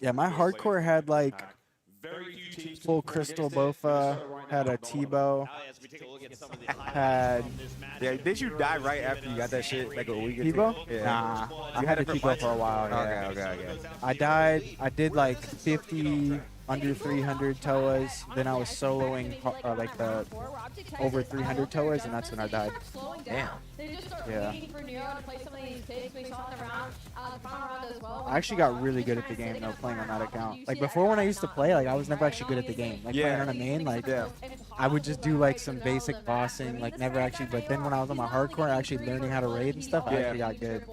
Yeah, my hardcore had like full crystal Bofa, had a T-bow, had... Yeah, did you die right after you got that shit, like a week or two? T-bow? Yeah. Nah, I had a T-bow for a while, yeah. Okay. I died, I did like 50 under 300 TOAs, then I was soloing like the over 300 TOAs, and that's when I died. Damn. Yeah. I actually got really good at the game though, playing on that account. Like before when I used to play, like I was never actually good at the game. Like playing on a main, like I would just do like some basic bossing, like never actually, but then when I was on my hardcore, actually learning how to raid and stuff, I actually got good.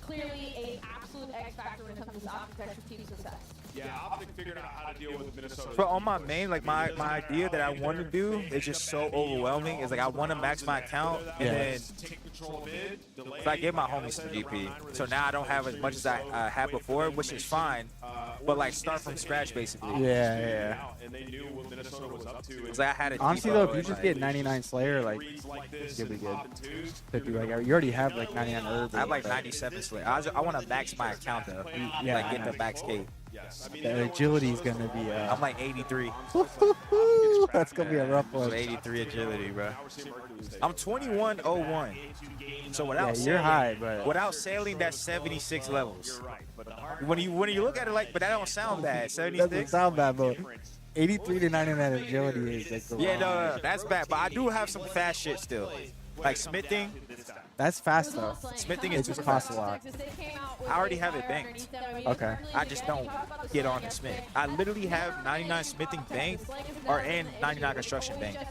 Clearly an absolute X factor when it comes to Optic's team success. Yeah, Optic figured out how to deal with Minnesota. But on my main, like my idea that I want to do is just so overwhelming. Is like I want to max my account and then if I give my homies some GP. So now I don't have as much as I had before, which is fine. But like start from scratch basically. Yeah. And they knew what Minnesota was up to. Cause I had a honestly though, if you just get 99 Slayer, like you'll be good. Could be like you already have like 99 herb. I have like 97 Slayer. I want to max my account though. Yeah, like get the max cape. The agility is gonna be. I'm like 83. That's gonna be a rough one. 83 agility, bro. I'm 2101. So without you're high, but without sailing, that's 76 levels. When you look at it like, but that don't sound bad. 76 doesn't sound bad, but 83 to 99 agility is like the Yeah, wrong no, range. that's bad. But I do have some fast shit still. Like smithing. That's fast though. Smithing It is just super costs a fast. lot. I already have it banked. Okay. I just don't get on the smith. I literally have 99 smithing banked and 99 construction banked.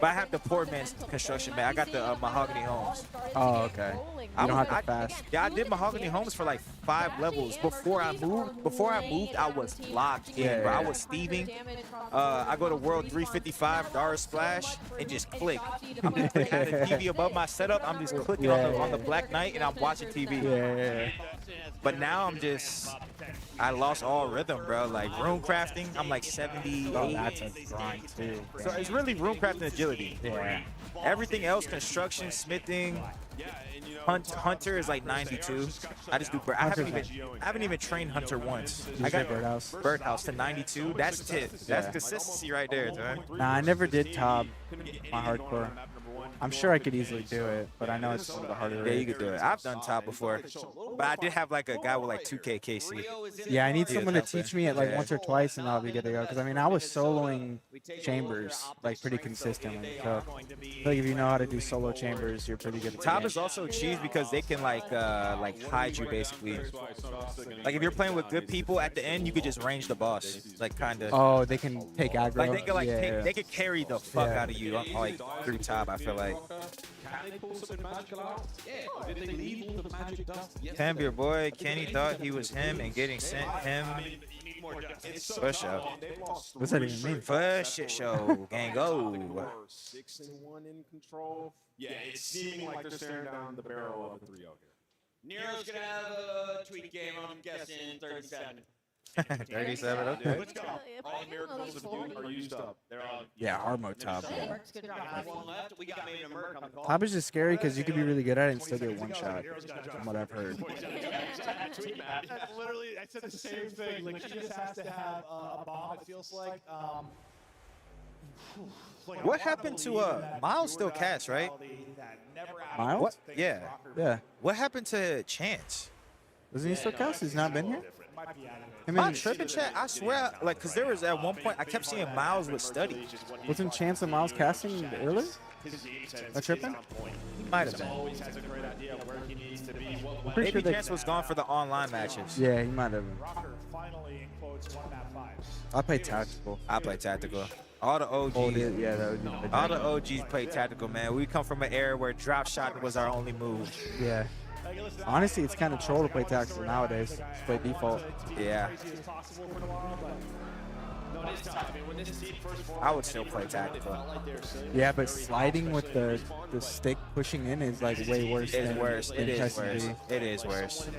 But I have the poor man's construction bank. I got the mahogany homes. Oh, okay. You don't have the fast. Yeah, I did mahogany homes for like 5 levels before I moved. Before I moved, I was locked in, Yeah, bro. I yeah. was thieving. I go to World 355, Dara Splash, and just click. I'm just clicking at the TV above my setup. I'm just clicking on the Black Knight, and I'm watching TV. Yeah. But now I lost all rhythm, bro. Like rune crafting, I'm like 78. Oh, that's a grind too. So it's really rune crafting agility. Yeah. Everything else, construction, smithing, hunter is like 92. I just do bird. I haven't even trained hunter once. I got birdhouse to 92. That's tip. That's consistency right there, man. Nah, I never did top my hardcore. I'm sure I could easily do it, but I know it's one of the harder. Yeah, you could do it. I've done top before, but I did have like a guy with like 2K KC. Yeah, I need someone to teach me it like once or twice, and I'll be good to go. Because I mean, I was soloing chambers like pretty consistently. So I feel like if you know how to do solo chambers, you're pretty good. At Top is also cheese because they can like hide you basically. Like if you're playing with good people, at the end you could just range the boss, like kind of. Oh, they can take aggro. Like they can like yeah. they could carry the fuck out of you like through top. I feel like. Tambier boy, Kenny thought he was him and getting sent him. For sure. What's that even mean? For shit show. Gang go. 6-1 in control. Yeah, it's seeming like they're staring down the barrel of a 3-0 here. Nero's gonna have a tweet game, I'm guessing 37. 37, okay. Let's go. All miracles of doom are used up. They're all. Yeah, hard mode top. Yeah. One left. We got maybe a Merc on the call. Top is just scary because you could be really good at it and still get one shot, from what I've heard. Literally, I said the same thing. Like, she just has to have a bomb, it feels like. What happened to Miles? Still cast, right? Miles? What? Yeah. Yeah. What happened to Chance? Doesn't he still cast? He's not been here? Am I tripping, chat? I swear, like, because there was at one point I kept seeing Miles with study. Wasn't Chance and Miles casting earlier? A tripping? He might have been. Maybe Chance was gone for the online matches. Yeah, he might have been. I play tactical. I play tactical. All the OGs. All the OGs play tactical, man. We come from an era where drop shot was our only move. Yeah. Honestly, it's kind of troll to play tactical nowadays. Just play default. Yeah. I would still play tactical. Yeah, but sliding with the stick pushing in is like way worse. It's worse. It is worse. It is worse.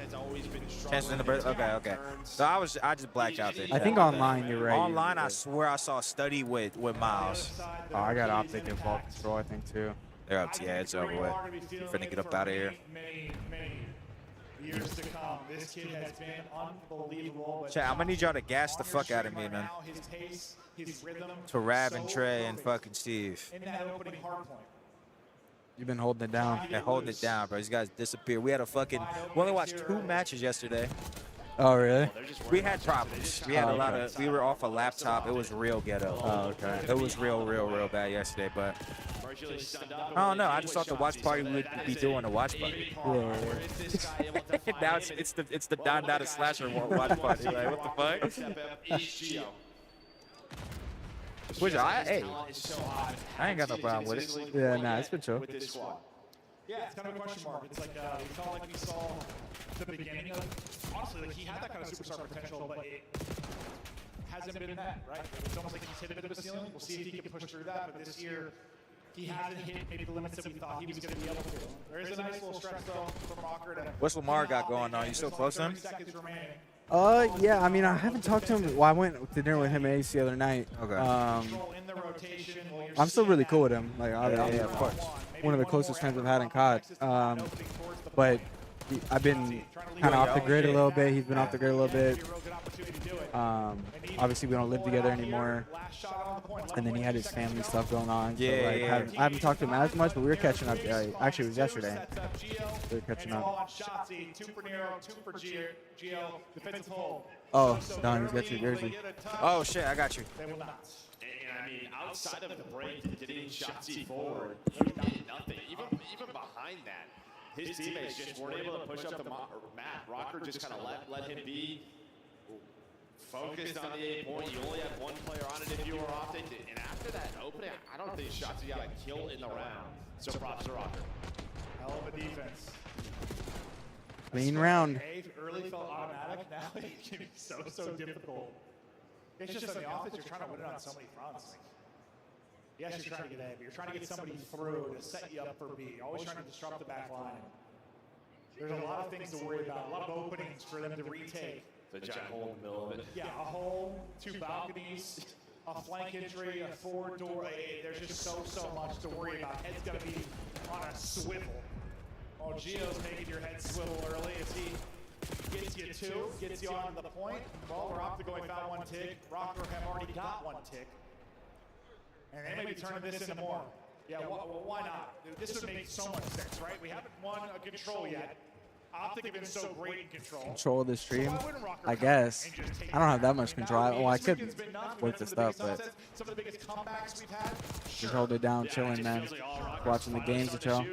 Chance in the bird. Okay. So I just blacked out there. I think online you're right. Online, I swear I saw study with Miles. Oh, I got Optic and ball control, I think too. They're up to it's over with. Finna get up out of here. Years to come. This kid has been unbelievable. Chat, I'm gonna need y'all to gas the fuck out of me, man. His pace, his rhythm. To Rab and Trey and fucking Steve. In that opening hard point. You've been holding it down. They're holding it down, bro. These guys disappear. We only watched 2 matches yesterday. Oh, really? We had problems. We had a lot of. We were off a laptop. It was real ghetto. Oh, okay. It was real bad yesterday, but I don't know. I just thought the watch party would be doing a watch party. Yeah. Now it's the Don Dada Slasher watch party. Like, what the fuck? Which I ain't got no problem with it. Yeah, nah, it's been chill. Yeah, it's kind of a question mark. It's like we felt like we saw the beginning of. Honestly, like he had that kind of superstar potential, but it hasn't been met, right? It's almost like he's hit a bit of a ceiling. We'll see if he can push through that. But this year, he hasn't hit maybe the limits that we thought he was going to be able to. There is a nice little stretch though from Rocker to. What's Lamar got going on? You still close to him? Yeah, I mean, I haven't talked to him. Well, I went to dinner with him and Ace the other night. Okay. I'm still really cool with him. Like, I'm of course. One of the closest friends I've had in COD. But I've been kind of off the grid a little bit. He's been off the grid a little bit. Obviously, we don't live together anymore. And then he had his family stuff going on. So, like, I haven't talked to him as much, but we were catching up. Actually, it was yesterday. We were catching up. Oh, Don, he's got your jersey. Oh, shit, I got you. And I mean, outside of the break, getting Shotzi forward, he did nothing. Even behind that, his teammates just weren't able to push up the map. Rocker just kind of let him be focused on the 8 point. You only have one player on it if you were Optic. And after that opening, I don't think Shotzi got a kill in the round. So props to Rocker. Hell of a defense. Clean round. Early felt automatic. Now it can be so difficult. It's just on the offense, you're trying to win it on so many fronts. Yes, you're trying to get A, but you're trying to get somebody through to set you up for B. You're always trying to disrupt the back line. There's a lot of things to worry about, a lot of openings for them to retake. The giant hole in the middle of it. Yeah, a hole, 2 balconies, a flank entry, a forward door. There's just so much to worry about. Head's going to be on a swivel. Oh, Gio's making your head swivel early as he gets you 2, gets you on the point. Well, we're off to going foul 1 tick. Rocker have already got 1 tick. And they may be turning this into more. Yeah, well, why not? This would make so much sense, right? We haven't won a control yet. Optic have been so great in control. Control the stream, I guess. I don't have that much control. Well, I could work the stuff, but some of the biggest comebacks we've had. just hold it down, chilling, man. Watching the games with y'all.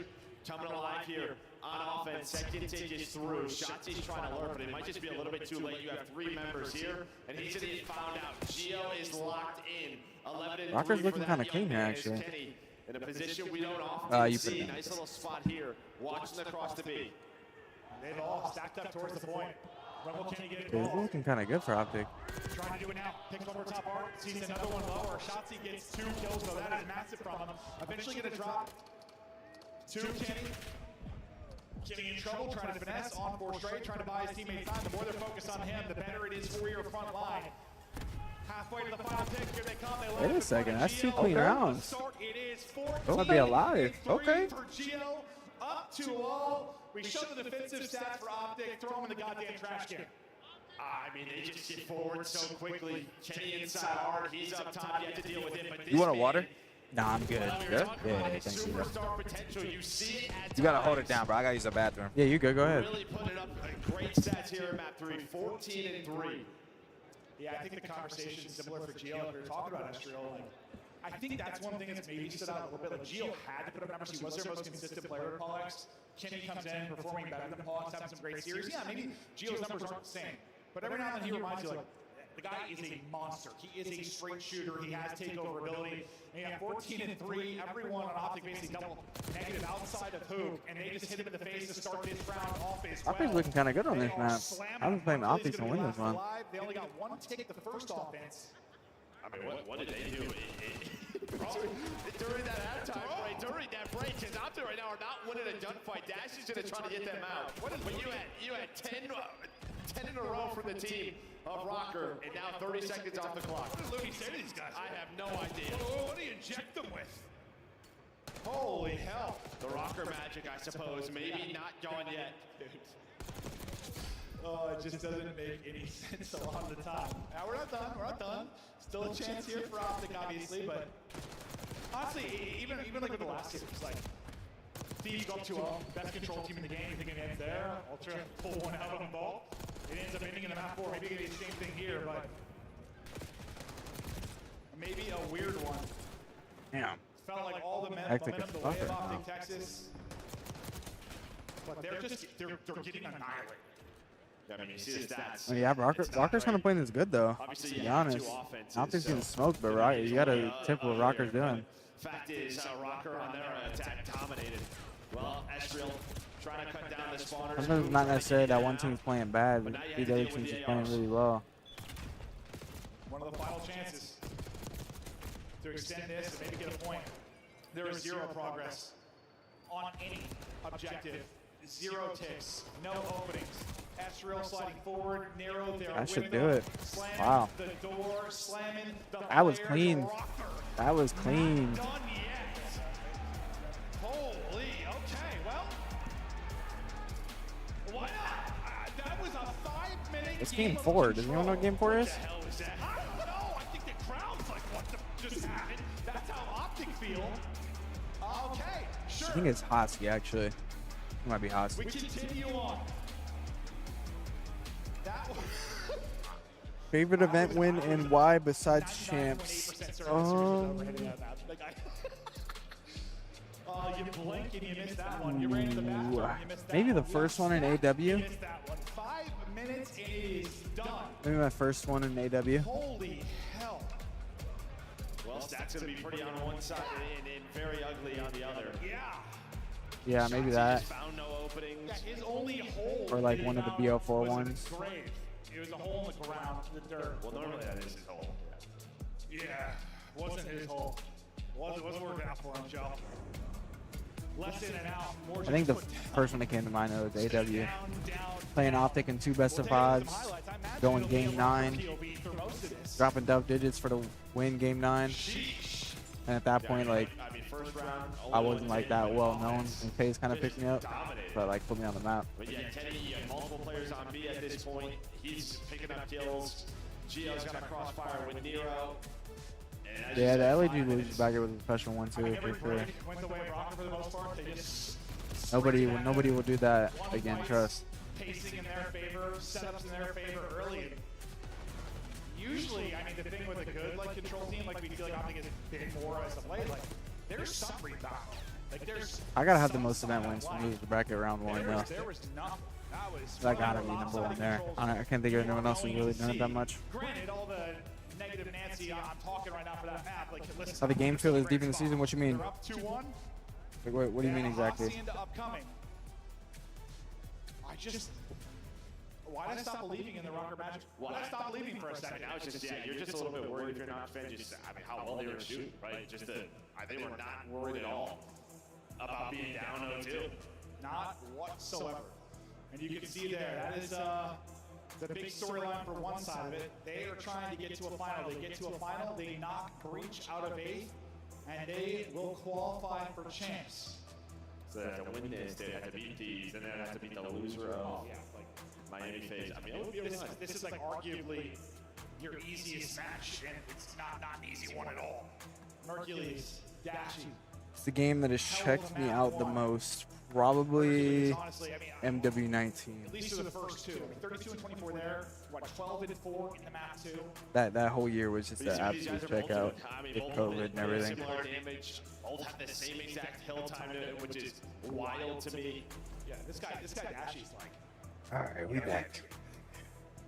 Coming alive here on offense. Second take is through. Shotzi's trying to lurk, but it might just be a little bit too late. You have 3 members here, and he's going to get found out. Gio is locked in. 11 Rocker's looking kind of clean here, actually. In a position we don't often see. Nice little spot here. Watching the cross to B. They've all stacked up towards the point. Rumble, can you get it? It's looking kind of good for Optic. Trying to do it now. Picks one more top art. Sees another one lower. Shotzi gets 2 kills, though. That is massive from him. Eventually going to drop 2 Kenny. Kenny in trouble, trying to finesse on 4 straight, trying to buy his teammates time. The more they're focused on him, the better it is for your front line. Halfway to the final pick, here they come. Wait a second, that's 2 clean rounds. It is 14. I'll be alive. Okay. For Gio, up to all. We showed the defensive stats for Optic. Throw them in the goddamn trash can. I mean, they just get forward so quickly. Kenny inside hard. He's up top. You have to deal with it. But You want a water? Nah, I'm good. Good? Yeah, thank you. Superstar potential. You see it at You gotta hold it down, bro. I gotta use the bathroom. Yeah, you good. Go ahead. Really putting up a great stats here at map 3. 14-3. Yeah, I think the conversation is similar for Gio. We were talking about Estriel. I think that's one thing that's maybe stood out a little bit. Like Gio had to put up numbers. He was their most consistent player at Polex. Kenny comes in, performing better than Polex, having some great series. Yeah, maybe Gio's numbers aren't the same. But every now and then he reminds you, like, the guy is a monster. He is a straight shooter. He has takeover ability. And yeah, 14-3. Everyone on Optic basically double negative outside of Hook, and they just hit him in the face to start this round off as well. Optic's looking kind of good on this map. I've been playing Optic to win this one. They only got 1 tick the first offense. I mean, what did they do? During that halftime break, during that break, because Optic right now are not winning a gunfight. Dash is going to try to get them out. But you had 10 in a row from the team of Rocker, and now 30 seconds off the clock. What did Looney say to these guys? I have no idea. What do you inject them with? Holy hell. The Rocker magic, I suppose. Maybe not going yet. Oh, it just doesn't make any sense a lot of the time. Now, we're not done. We're not done. Still a chance here for Optic, obviously, but honestly, even like with the last series, like, Thieves go up 2-0, best control team in the game. You think it ends there? Ultra pull one out on the ball. It ends up ending in the map 4. Maybe it is the same thing here, but maybe a weird one. Damn. Felt like all the momentum the way of Optic Texas, but they're getting annihilated. I mean, you see the stats. Oh, yeah, Rocker's kind of playing this good, though. Obviously, to be honest. Optic's getting smoked, but you got to tip what Rocker's doing. Fact is, Rocker on their attack dominated. Well, Estriel trying to cut down the spawners. Sometimes it's not necessarily that one team's playing bad, but these other teams are playing really well. One of the final chances to extend this and maybe get a point. There is 0 progress on any objective. 0 ticks, no openings. Estriel sliding forward, narrow their That should window, do it. Wow. the door, slamming the That was player clean. to Rocker. That was clean. Not done yet. Holy, okay, well, why not? That was a 5-minute It's game 4. Does anyone know what game 4 is? I don't know. I think the crowd's like, what the just happened? That's how Optic feel. Okay, sure. I think it's Hosky, actually. It might be Hosky. We continue on. That Favorite event win and why besides champs? you blink and you miss that one. You ran to the bathroom, you missed that Maybe the one. first one in AW. You missed that one. 5 minutes and it is done. Maybe my first one in AW. Holy hell. Well, stats going to be pretty on one side and very ugly on the other. Yeah. Yeah, maybe that. Found no openings. Yeah, his only hole Or like that one he of the found BO4 was in ones. his grave. It was a hole in the ground, the dirt. Well, normally that is his hole. Yeah, wasn't his hole. Wasn't working out for him, Joe. Less in and out. More I think the first one that came to mind was AW. Playing Optic in 2 best of 5s. Going game 9. Dropping double digits for the win game 9. And at that point, like, I wasn't like that well known. And Faze kind of picked me up, but like put me on the map. But yeah, Kenny, you have multiple players on B at this point. He's picking up kills. Gio's got a crossfire with Nero. Yeah, the LAG loses back here was a special one too, for sure. Nobody will do that again, trust. Pacing in their favor, setups in their favor early. Usually, I mean, the thing with a good like control team, like we feel like Optic has been more as of late, like there's some rebound. Like there's. I gotta have the most event wins to lose the bracket round 1 though. There was nothing. That was. That gotta be number 1 there. I can't think of anyone else who's really done it that much. Granted, all the negative Nancy, I'm talking right now for that map. Like, listen. How the game feel is deep in the season? What you mean? They're up 2-1. Like, what do you mean exactly? Upcoming. I just. Why did I stop believing in the Rocker Magic? Why did I stop believing for a second? I was just, yeah, you're just a little bit worried if you're not fan. Just, I mean, how well they were shooting, right? Just they were not worried at all about being down 0-2. Not whatsoever. And you can see there, that is the big storyline for one side of it. They are trying to get to a final. They get to a final, they knock Breach out of 8th, and they will qualify for champs. So they have to win this, they have to beat these, and then they have to beat the loser of Miami Faze. I mean, it would be nice. This is like arguably your easiest match, and it's not an easy one at all. Mercules, Dashi. It's the game that has checked me out the most. Probably MW19. At least for the first 2. I mean, 32 and 24 there. What, 12 and 4 in the map 2. That whole year was just an absolute checkout with COVID and everything. Similar damage, both have the same exact hill time, which is wild to me. Yeah, this guy Dashi's like. All right, we back.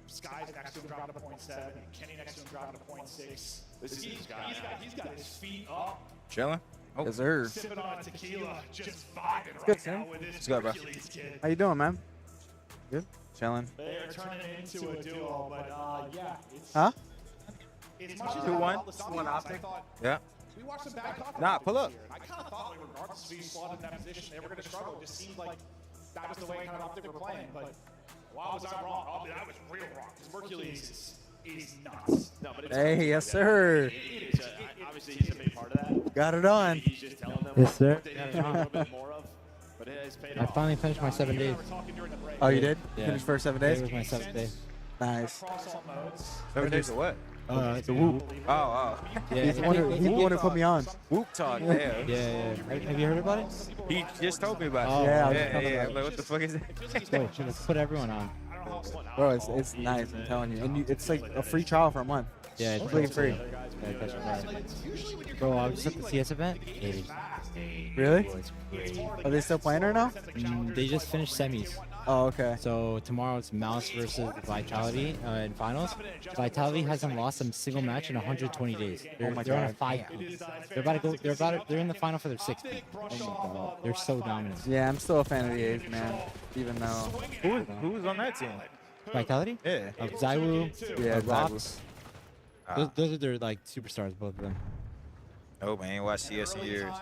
Sky's next to him dropping to 0.7. Kenny next to him dropping to 0.6. He's got his feet up. Chilling. Oh. Yes, sir. Sipping on a tequila, just vibing Good, right now with this bro. Hercules kid. How you doing, man? Good. Chilling. They're turning into a duo, but yeah, it's. Huh? It's much 2-1 Optic. Yeah. We watched some bad content. Nah, pull up. I kind of thought, regardless of who you slotted in that position, they were going to struggle. It just seemed like that was the way kind of Optic were playing. But why was I wrong? I was real wrong. Because Hercules is nuts. No, but Hey, yes, sir. Obviously, he's a big part of that. Got it on. He's just telling them Yes, sir. what they need to do a little bit more of. But it has paid I off. finally finished my 7 days. Oh, you did? Yeah. Finished first 7 days? Today was my 7th day. Nice. 7 days of what? The whoop. Oh. Yeah, He's the one who put me on. Whoop talk. Yeah. Have you heard about it? He just told me about Oh, it. yeah. Yeah. I'm like, what the fuck is that? Wait, should have put everyone on. Bro, it's nice, I'm telling you. And it's like a free trial for a month. Yeah, it's completely free. Yeah, catch it. Bro, I was just at the CS event. It is Really? it's great. Are they still playing right now? They just finished semis. Oh, okay. So tomorrow it's Mouse versus Vitality in finals. Vitality hasn't lost a single match in 120 days. They're on a 5. They're about to go. They're in the final for their 6th. Oh my god, they're so dominant. Yeah, I'm still a fan of the A's, man. Even though. Who's on that team? Vitality? Yeah. Zywoo. Yeah, Rocks. Those are their like superstars, both of them. Oh man, I ain't watched CS in years.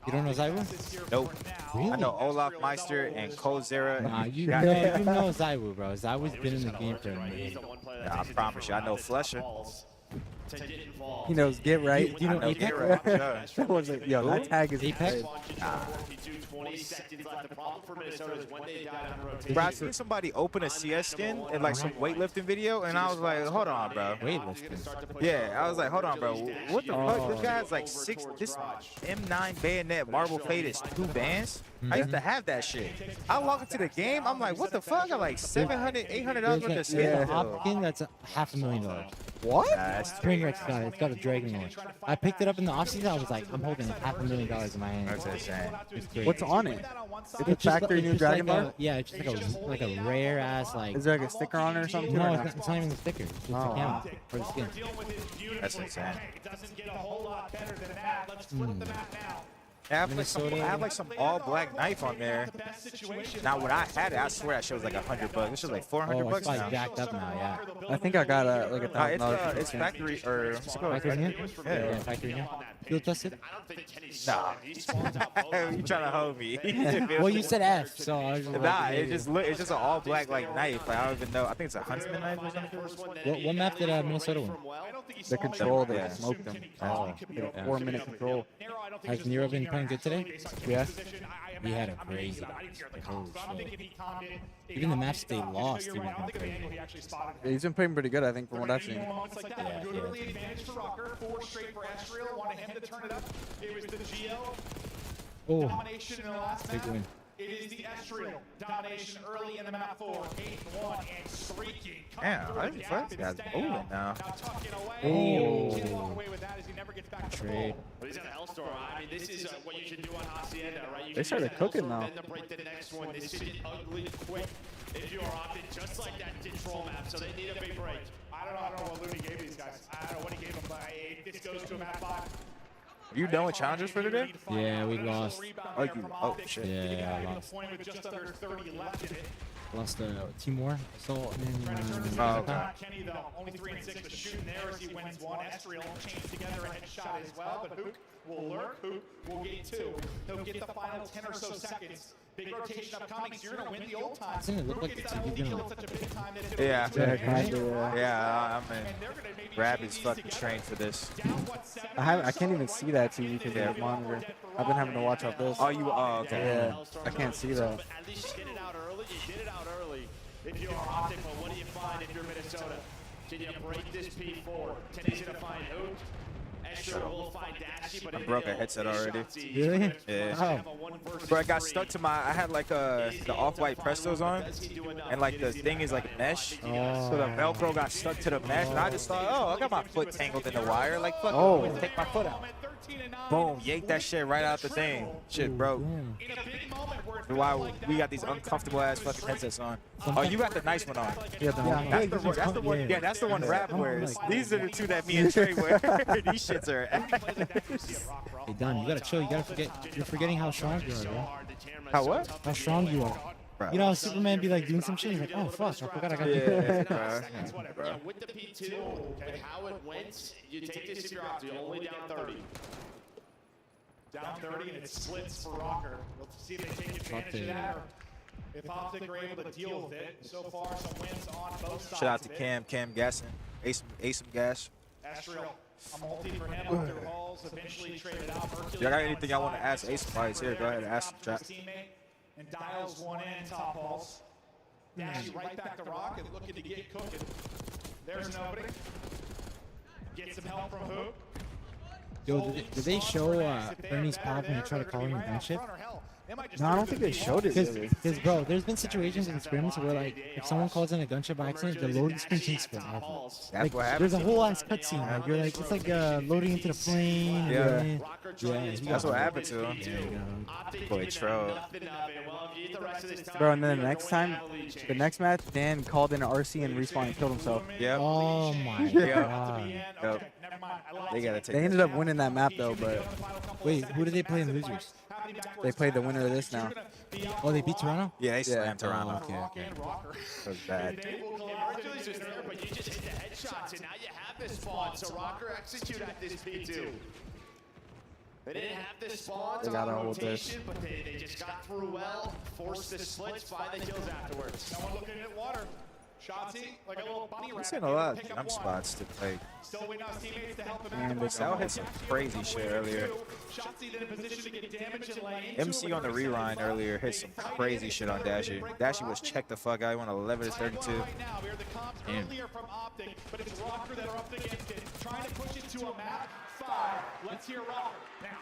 You don't know Zywoo? Nope. Really? I know Olaf Meister and Kozera. Nah, you know Zywoo, bro. Zywoo's been in the game for a minute. Yeah, I promise you, I know Flesher. to get involved. He knows get right. Do you know I Apex? Get right. That was like, yo, that tag is Apex. 20 seconds left. The problem for Minnesota is when they die on rotation. Bro, I seen somebody open a CS skin in like some weightlifting video, and I was like, hold on, bro. Weightlifting. Yeah, I was like, hold on, bro. What the fuck? This guy's like this M9 bayonet marble fade is 2 bands. I used to have that shit. I log into the game, I'm like, what the fuck? I got like $700, $800 worth of skin. Optic, that's $500,000. What? Crimsix got it. It's got a Dragon Lord. I picked it up in the offseason. I was like, I'm holding $500,000 in my hand. That's insane. It's crazy. What's on it? Is it just factory new just Dragon like Lord? yeah, it's just like a rare ass like. Is there like a sticker on it or something? No, it's not even the sticker. It's just a camera for the skin. That's insane. It doesn't get a whole lot better than that. Let's flip the map now. I have like some all black knife on there. Now when I had it, I swear that shit was like $100. This shit was like $400 it's now. jacked up now, yeah. I think I got like $1,000. It's factory or what's it called? Factory here? Yeah, factory here. Field tested? Nah. You trying to hold me? Well, you said F, so I was just nah, it's just an all black like knife. I don't even know. I think it's a huntsman knife or something. What map did Minnesota win? The control, they smoked them. Oh, Like a 4-minute control. Has Nero been playing good today? Yes. He had a crazy holy shit. Even the match they lost, he was been crazy. Yeah, he's been playing pretty good, I think, from what I've seen. Yeah, Good early advantage for Rocker. 4 straight for Estriel. Wanted him to turn it up. It was the GL domination in the last big map. win. It is the Estriel domination early in the map 4. 8-1 and streaking. Damn, I think this guy's moving now. Trade. But he's an L-Storm. I mean, this is what you should do on Hacienda, right? They started cooking now. Then to break the next one. This should get ugly quick if you are Optic, just like that control map. So they need a big break. I don't know what Looney gave these guys. I don't know what he gave them, but this goes to a map 5. Are you done with challenges for today? Yeah, we lost. Oh shit. Yeah, I lost. Point with just under 30 left in it. Lost Timor. So, Kenny, though, only 3 and 6, but shooting there as he wins 1. Estriel chains together a headshot as well, but Hook will lurk. Hook will get 2. He'll get the final 10 or so seconds. Big rotation upcoming, so you're going to win the old time. Doesn't it look like the TV gonna Yeah. Kinda, Yeah, I mean, Rab is fucking trained for this. I can't even see that TV because of the monitor. I've been having to watch out this. Oh, okay. Yeah, I can't see that. At least get it out early. You get it out early if you're Optic, but what do you find if you're Minnesota? Can you break this P4? Kenny's going to find Hook. Estriel will find Dashy, but I broke a headset already. Really? Yeah. Bro, I got stuck to I had like the off-white Prestos on, and like the thing is like mesh. So the Velcro got stuck to the mesh, and I just thought, oh, I got my foot tangled in the wire. Like, fuck, it, take my foot out. Boom, yank that shit right out the thing. Shit broke. Why we got these uncomfortable ass fucking headsets on. Oh, you got the nice one on. Yeah, That's the one. Yeah, that's the one Rap wears. These are the two that me and Trey wear. These shits are. Hey, Don, you gotta chill. You gotta forget. You're forgetting how strong you are, bro. How what? How strong you are. Bro. You know, Superman be like doing some shit. He's like, oh fuck, I forgot I got Yeah, with the P2, and how it went, you take this if you're Optic, you're only down 30. Down 30 and it splits for Rocker. We'll see if they take advantage of that or if Optic are able to deal with it. So far, some wins on both sides. Shout out to Cam Gassing. Ace some gas. Estriel, a multi for him after balls eventually traded out. Y'all got anything y'all want to ask Ace while he's here? Go ahead and ask him, chat. And dials one in, top balls. Dashy right back to Rock and looking to get cooking. There's nobody. Get some help from Hook. Yo, did they show Ernie's pop when they try to call him a gunship? No, I don't think they showed it. Because, bro, there's been situations in scrims where, like, if someone calls in a gunship by accident, the loading screen takes forever. That's what happens. There's a whole ass cutscene. Like, you're like, it's like loading into the plane. Yeah. That's what happened to him. Boy, troll. Bro, and then the next match, Dan called in an RC and respawned and killed himself. Yep. Oh my god. Yep. They ended up winning that map though, but wait, who did they play in losers? They played the winner of this now. Oh, they beat Toronto? Yeah, they slammed Toronto. Okay. That was bad. Congratulations there, but you just hit the headshots, and now you have this spawn. So Rocker execute at this P2. They didn't have this spawn on rotation, but they just got through well, forced the splits, find the kills afterwards. No one looking at water. Shotzi, like a little bunny He's rabbit. seen a lot of jump spots to play. Still waiting on his teammates to help him And out. Sal hit some crazy shit earlier. Shotzi then in position to get damage and lay into MC on the rewind earlier hit some crazy shit on Dashy. Dashy was checked the fuck out. He went 11 to 32. Right now, we heard the comps earlier from Optic, but it's Rocker that are up against it. Trying to push it to a map. 5. Let's hear Rocker now.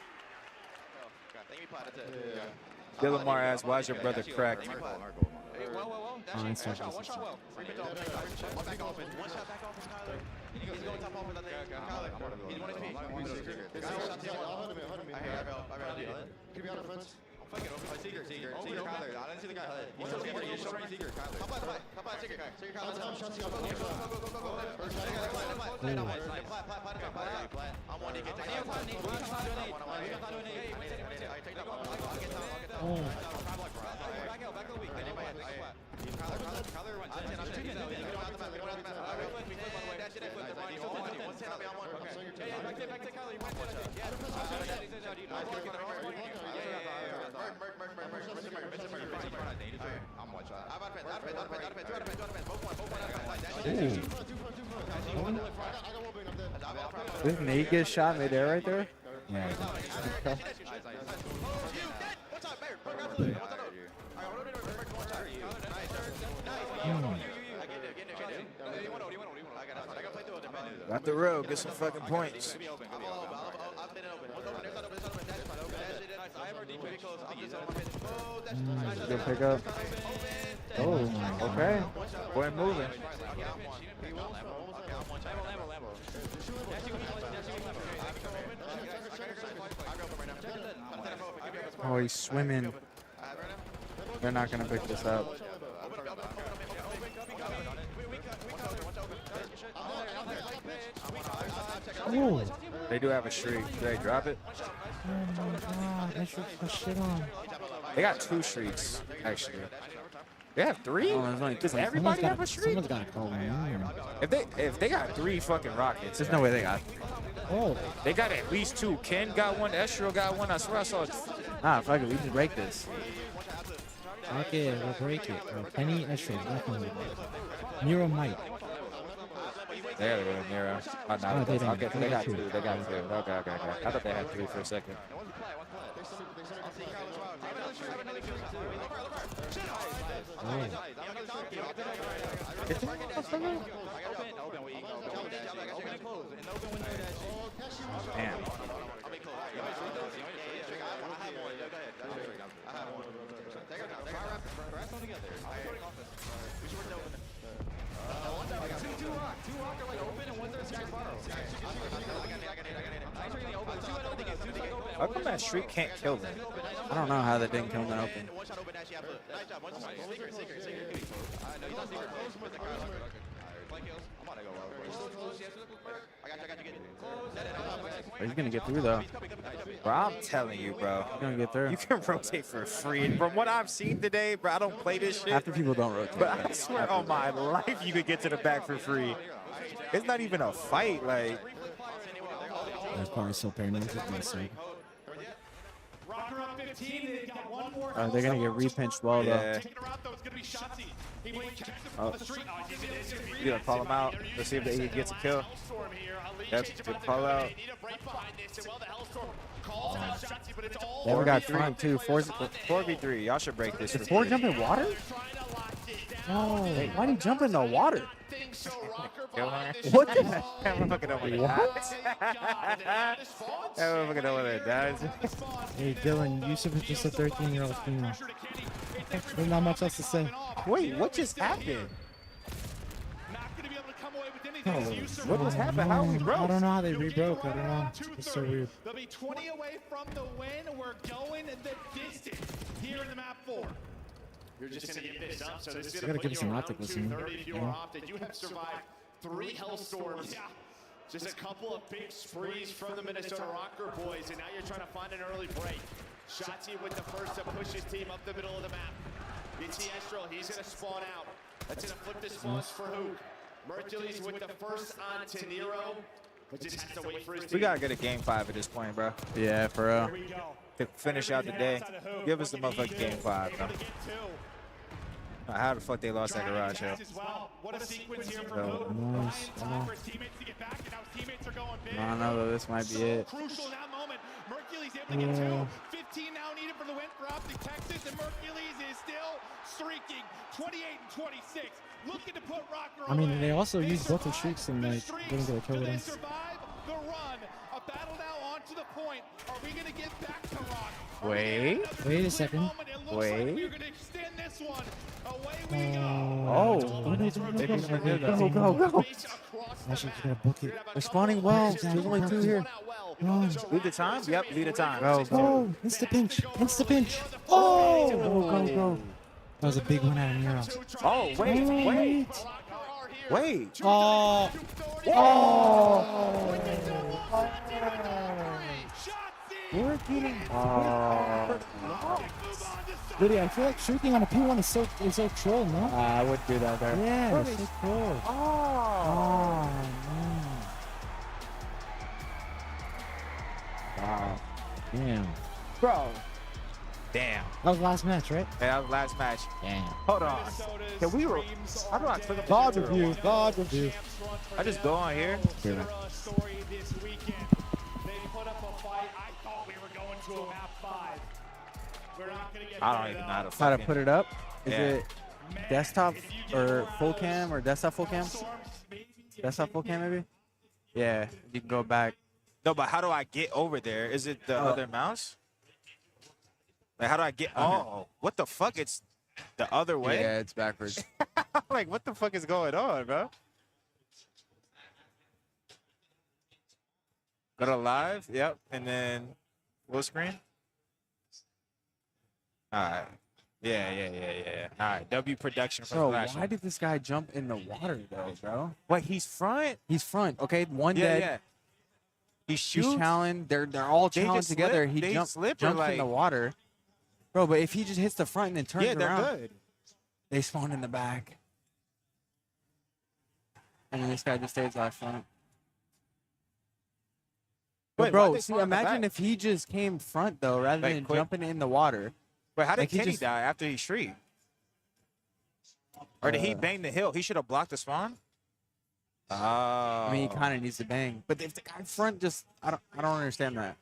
Dillamar asked, why's your brother cracked? One shot well. Back off. One shot back off, Skyler. He's going top off with that thing. Kyler, he's 1 HP. Could be on the fence. Fuck it, open by Seeker, Kyler. I didn't see the guy HUD. He's still Seeker, Kyler. Top by, Seeker, Kyler. Go. I'm one, get Didn't Nate get shot midair right there? Yeah. Okay. Got the road, get some fucking points. Good pickup. Oh, okay. Boy, moving. Oh, he's swimming. They're not gonna pick this up. Ooh. They do have a shriek. Do they drop it? Oh my god, I should put shit on. They got 2 shrieks, actually. They have 3? Oh, there's only Does 20. everybody have a shriek? Someone's gotta call me. If they got 3 fucking rockets, There's no way they got. Oh, they got at least 2. Ken got 1. Estro got 1. I swear I saw. Nah, fuck it. We just break this. okay, we'll break it. Penny Escher, definitely. Nero might. There they go, Nero. Oh, no, Oh, they don't. okay, they got 2. They got 2. Okay. I thought they had 3 for a second. Damn. How come that streak can't kill them? I don't know how that didn't kill him in open. He's gonna get through though. Bro, I'm telling you, bro. He's gonna get through. You can rotate for free. And from what I've seen today, bro, I don't play this shit. After people don't rotate. But I swear on my life, you could get to the back for free. It's not even a fight, like. That's probably so paranoid with myself. Rocker up 15. They got one more. They're gonna get repinched well though. Yeah. Taking her out though. It's gonna be Shotzi. He went catch him Oh. on the street. Oh, You gotta call him out. Let's see if he gets a kill. That's good call out. They ever got 3 and 2. 4v3. Y'all should break this. Did 4 jump in water? No. Why did he jump in the water? What the heck? That motherfucker don't wanna die. That motherfucker don't wanna die. Hey Dylan, Yusuf is just a 13-year-old female. There's not much else to say. Wait, what just happened? Oh, what just happened? How we broke? I don't know how they rebroke. I don't know. It's so weird. They'll be 20 away from the win. We're going the distance here in the map 4. You're just going to give this up. So this is You gotta give us some Optic listening. 30 if you Yeah. are Optic. You have survived 3 Hellstorms. Yeah. Just a couple of big sprees from the Minnesota Rocker boys, and now you're trying to find an early break. Shotzi with the first to push his team up the middle of the map. It's the Estral. He's going to spawn out. That's going to flip the spawns for Hook. Mercury's with the first on to Nero, but just has to wait for his team. We gotta get a game 5 at this point, bro. Yeah, for real. To finish out the day. Give us the motherfucking game 5, bro. How the fuck they lost that garage hill? What a sequence here for So, both. nice. Time for his teammates to get back, and now his teammates are going big. I don't know, though. This might be it. Crucial in that moment. Mercules able to get two. 15 now needed for the win for Optic Texas, and Mercules is still streaking. 28 and 26. Looking to put Rocker I mean, they also used both their streaks and like didn't get a kill with them. survive the run. A battle now onto the point. Are we going to get back to Rock? Wait a second. Wait. Oh, Go, go, go. Actually, just gotta book it. They're spawning well. There's only 2 here. Lead the time? Yep, lead the time. Go, go. Oh, insta pinch. Insta pinch. Oh, go, go. That was a big one out of Nero. Oh, wait. Wait. Oh. Really, I feel like shooting on a P1 is so troll, no? I wouldn't do that there. Yeah, it's so troll. Oh, man. Wow. Damn. Bro. Damn. That was last match, right? Yeah, that was last match. Damn. Hold on. Can we how do I click up God review. God review. I just go on here. Yeah. Story this weekend. They put up a fight. I thought we were going to a map 5. We're not going to get I don't even know how to How to fucking put it up? Is Yeah. it desktop or full cam or desktop full cam? Desktop full cam maybe? Yeah, you can go back. No, but how do I get over there? Is it the other mouse? Like, how do I get? Oh, what the fuck? It's the other way? Yeah, it's backwards. Like, what the fuck is going on, bro? Go to live. Yep. And then full screen. All right. Yeah. All right. W production from Bro, Flash. why did this guy jump in the water though, bro? Wait, he's front? He's front. Okay, one Yeah, dead. yeah. He shoots. He's challenged. They're all They challenged just together. slip? He They jumps slip or, in the like- water. Bro, but if he just hits the front and then turns Yeah, they're around, good. they spawn in the back. And then this guy just stays last front. But Wait, why'd bro, they see, spawn in the imagine back? if he just came front though, rather Like, than quick. jumping in the water. Wait, how did Like, he Kenny just- die after he shrieked? Or did he Uh, bang the hill? He should have blocked the spawn. Oh. I mean, he kind of needs to bang. But if the guy front just, I don't understand that.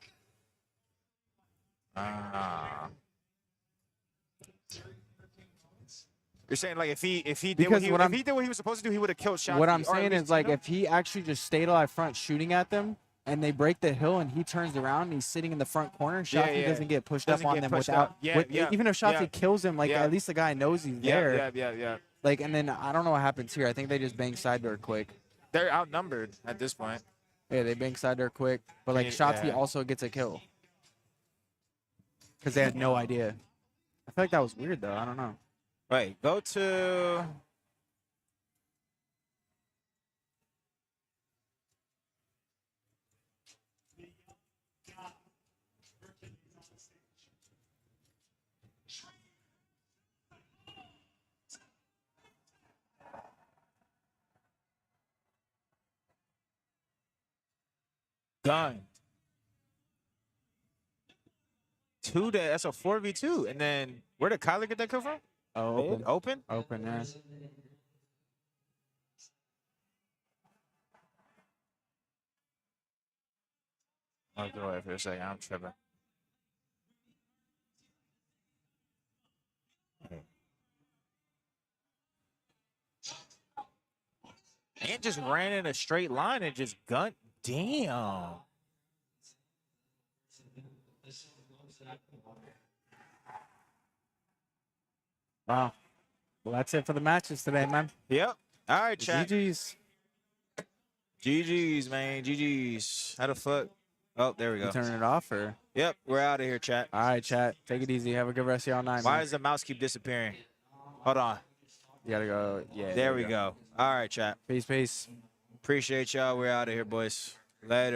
You're saying like if he did Because what what he did what he was supposed to do, he would have killed Shotzi. What I'm or at saying least, is like you know? if he actually just stayed alive front shooting at them and they break the hill and he turns around and he's sitting in the front corner, Yeah, Shotzi yeah. doesn't get pushed Doesn't up on get them pushed without up. Yeah, yeah, even if Shotzi yeah. kills him, like Yeah. at least the guy knows he's there. Yeah. Like, and then I don't know what happens here. I think they just bang side door quick. They're outnumbered at this point. Yeah, they bang side door quick. But like Yeah. Shotzi also gets a kill. Because they had no idea. I feel like that was weird though. I don't know. Wait, go to gun. That's a 4v2. And then where did Kyler get that kill from? Oh, Mid? open. Open? Open, yeah. I'll go away for a second. I'm tripping. And just ran in a straight line and just gunned. Damn. Wow. Well, that's it for the matches today, man. Yep. All right, chat. GG's. GG's, man. GG's. How the fuck? Oh, there we go. You turning it off or? Yep, we're out of here, chat. All right, chat. Take it easy. Have a good rest of y'all night. Why man. does the mouse keep disappearing? Hold on. You gotta go. Yeah. There we go. All right, chat. Peace. Appreciate y'all. We're out of here, boys. Later.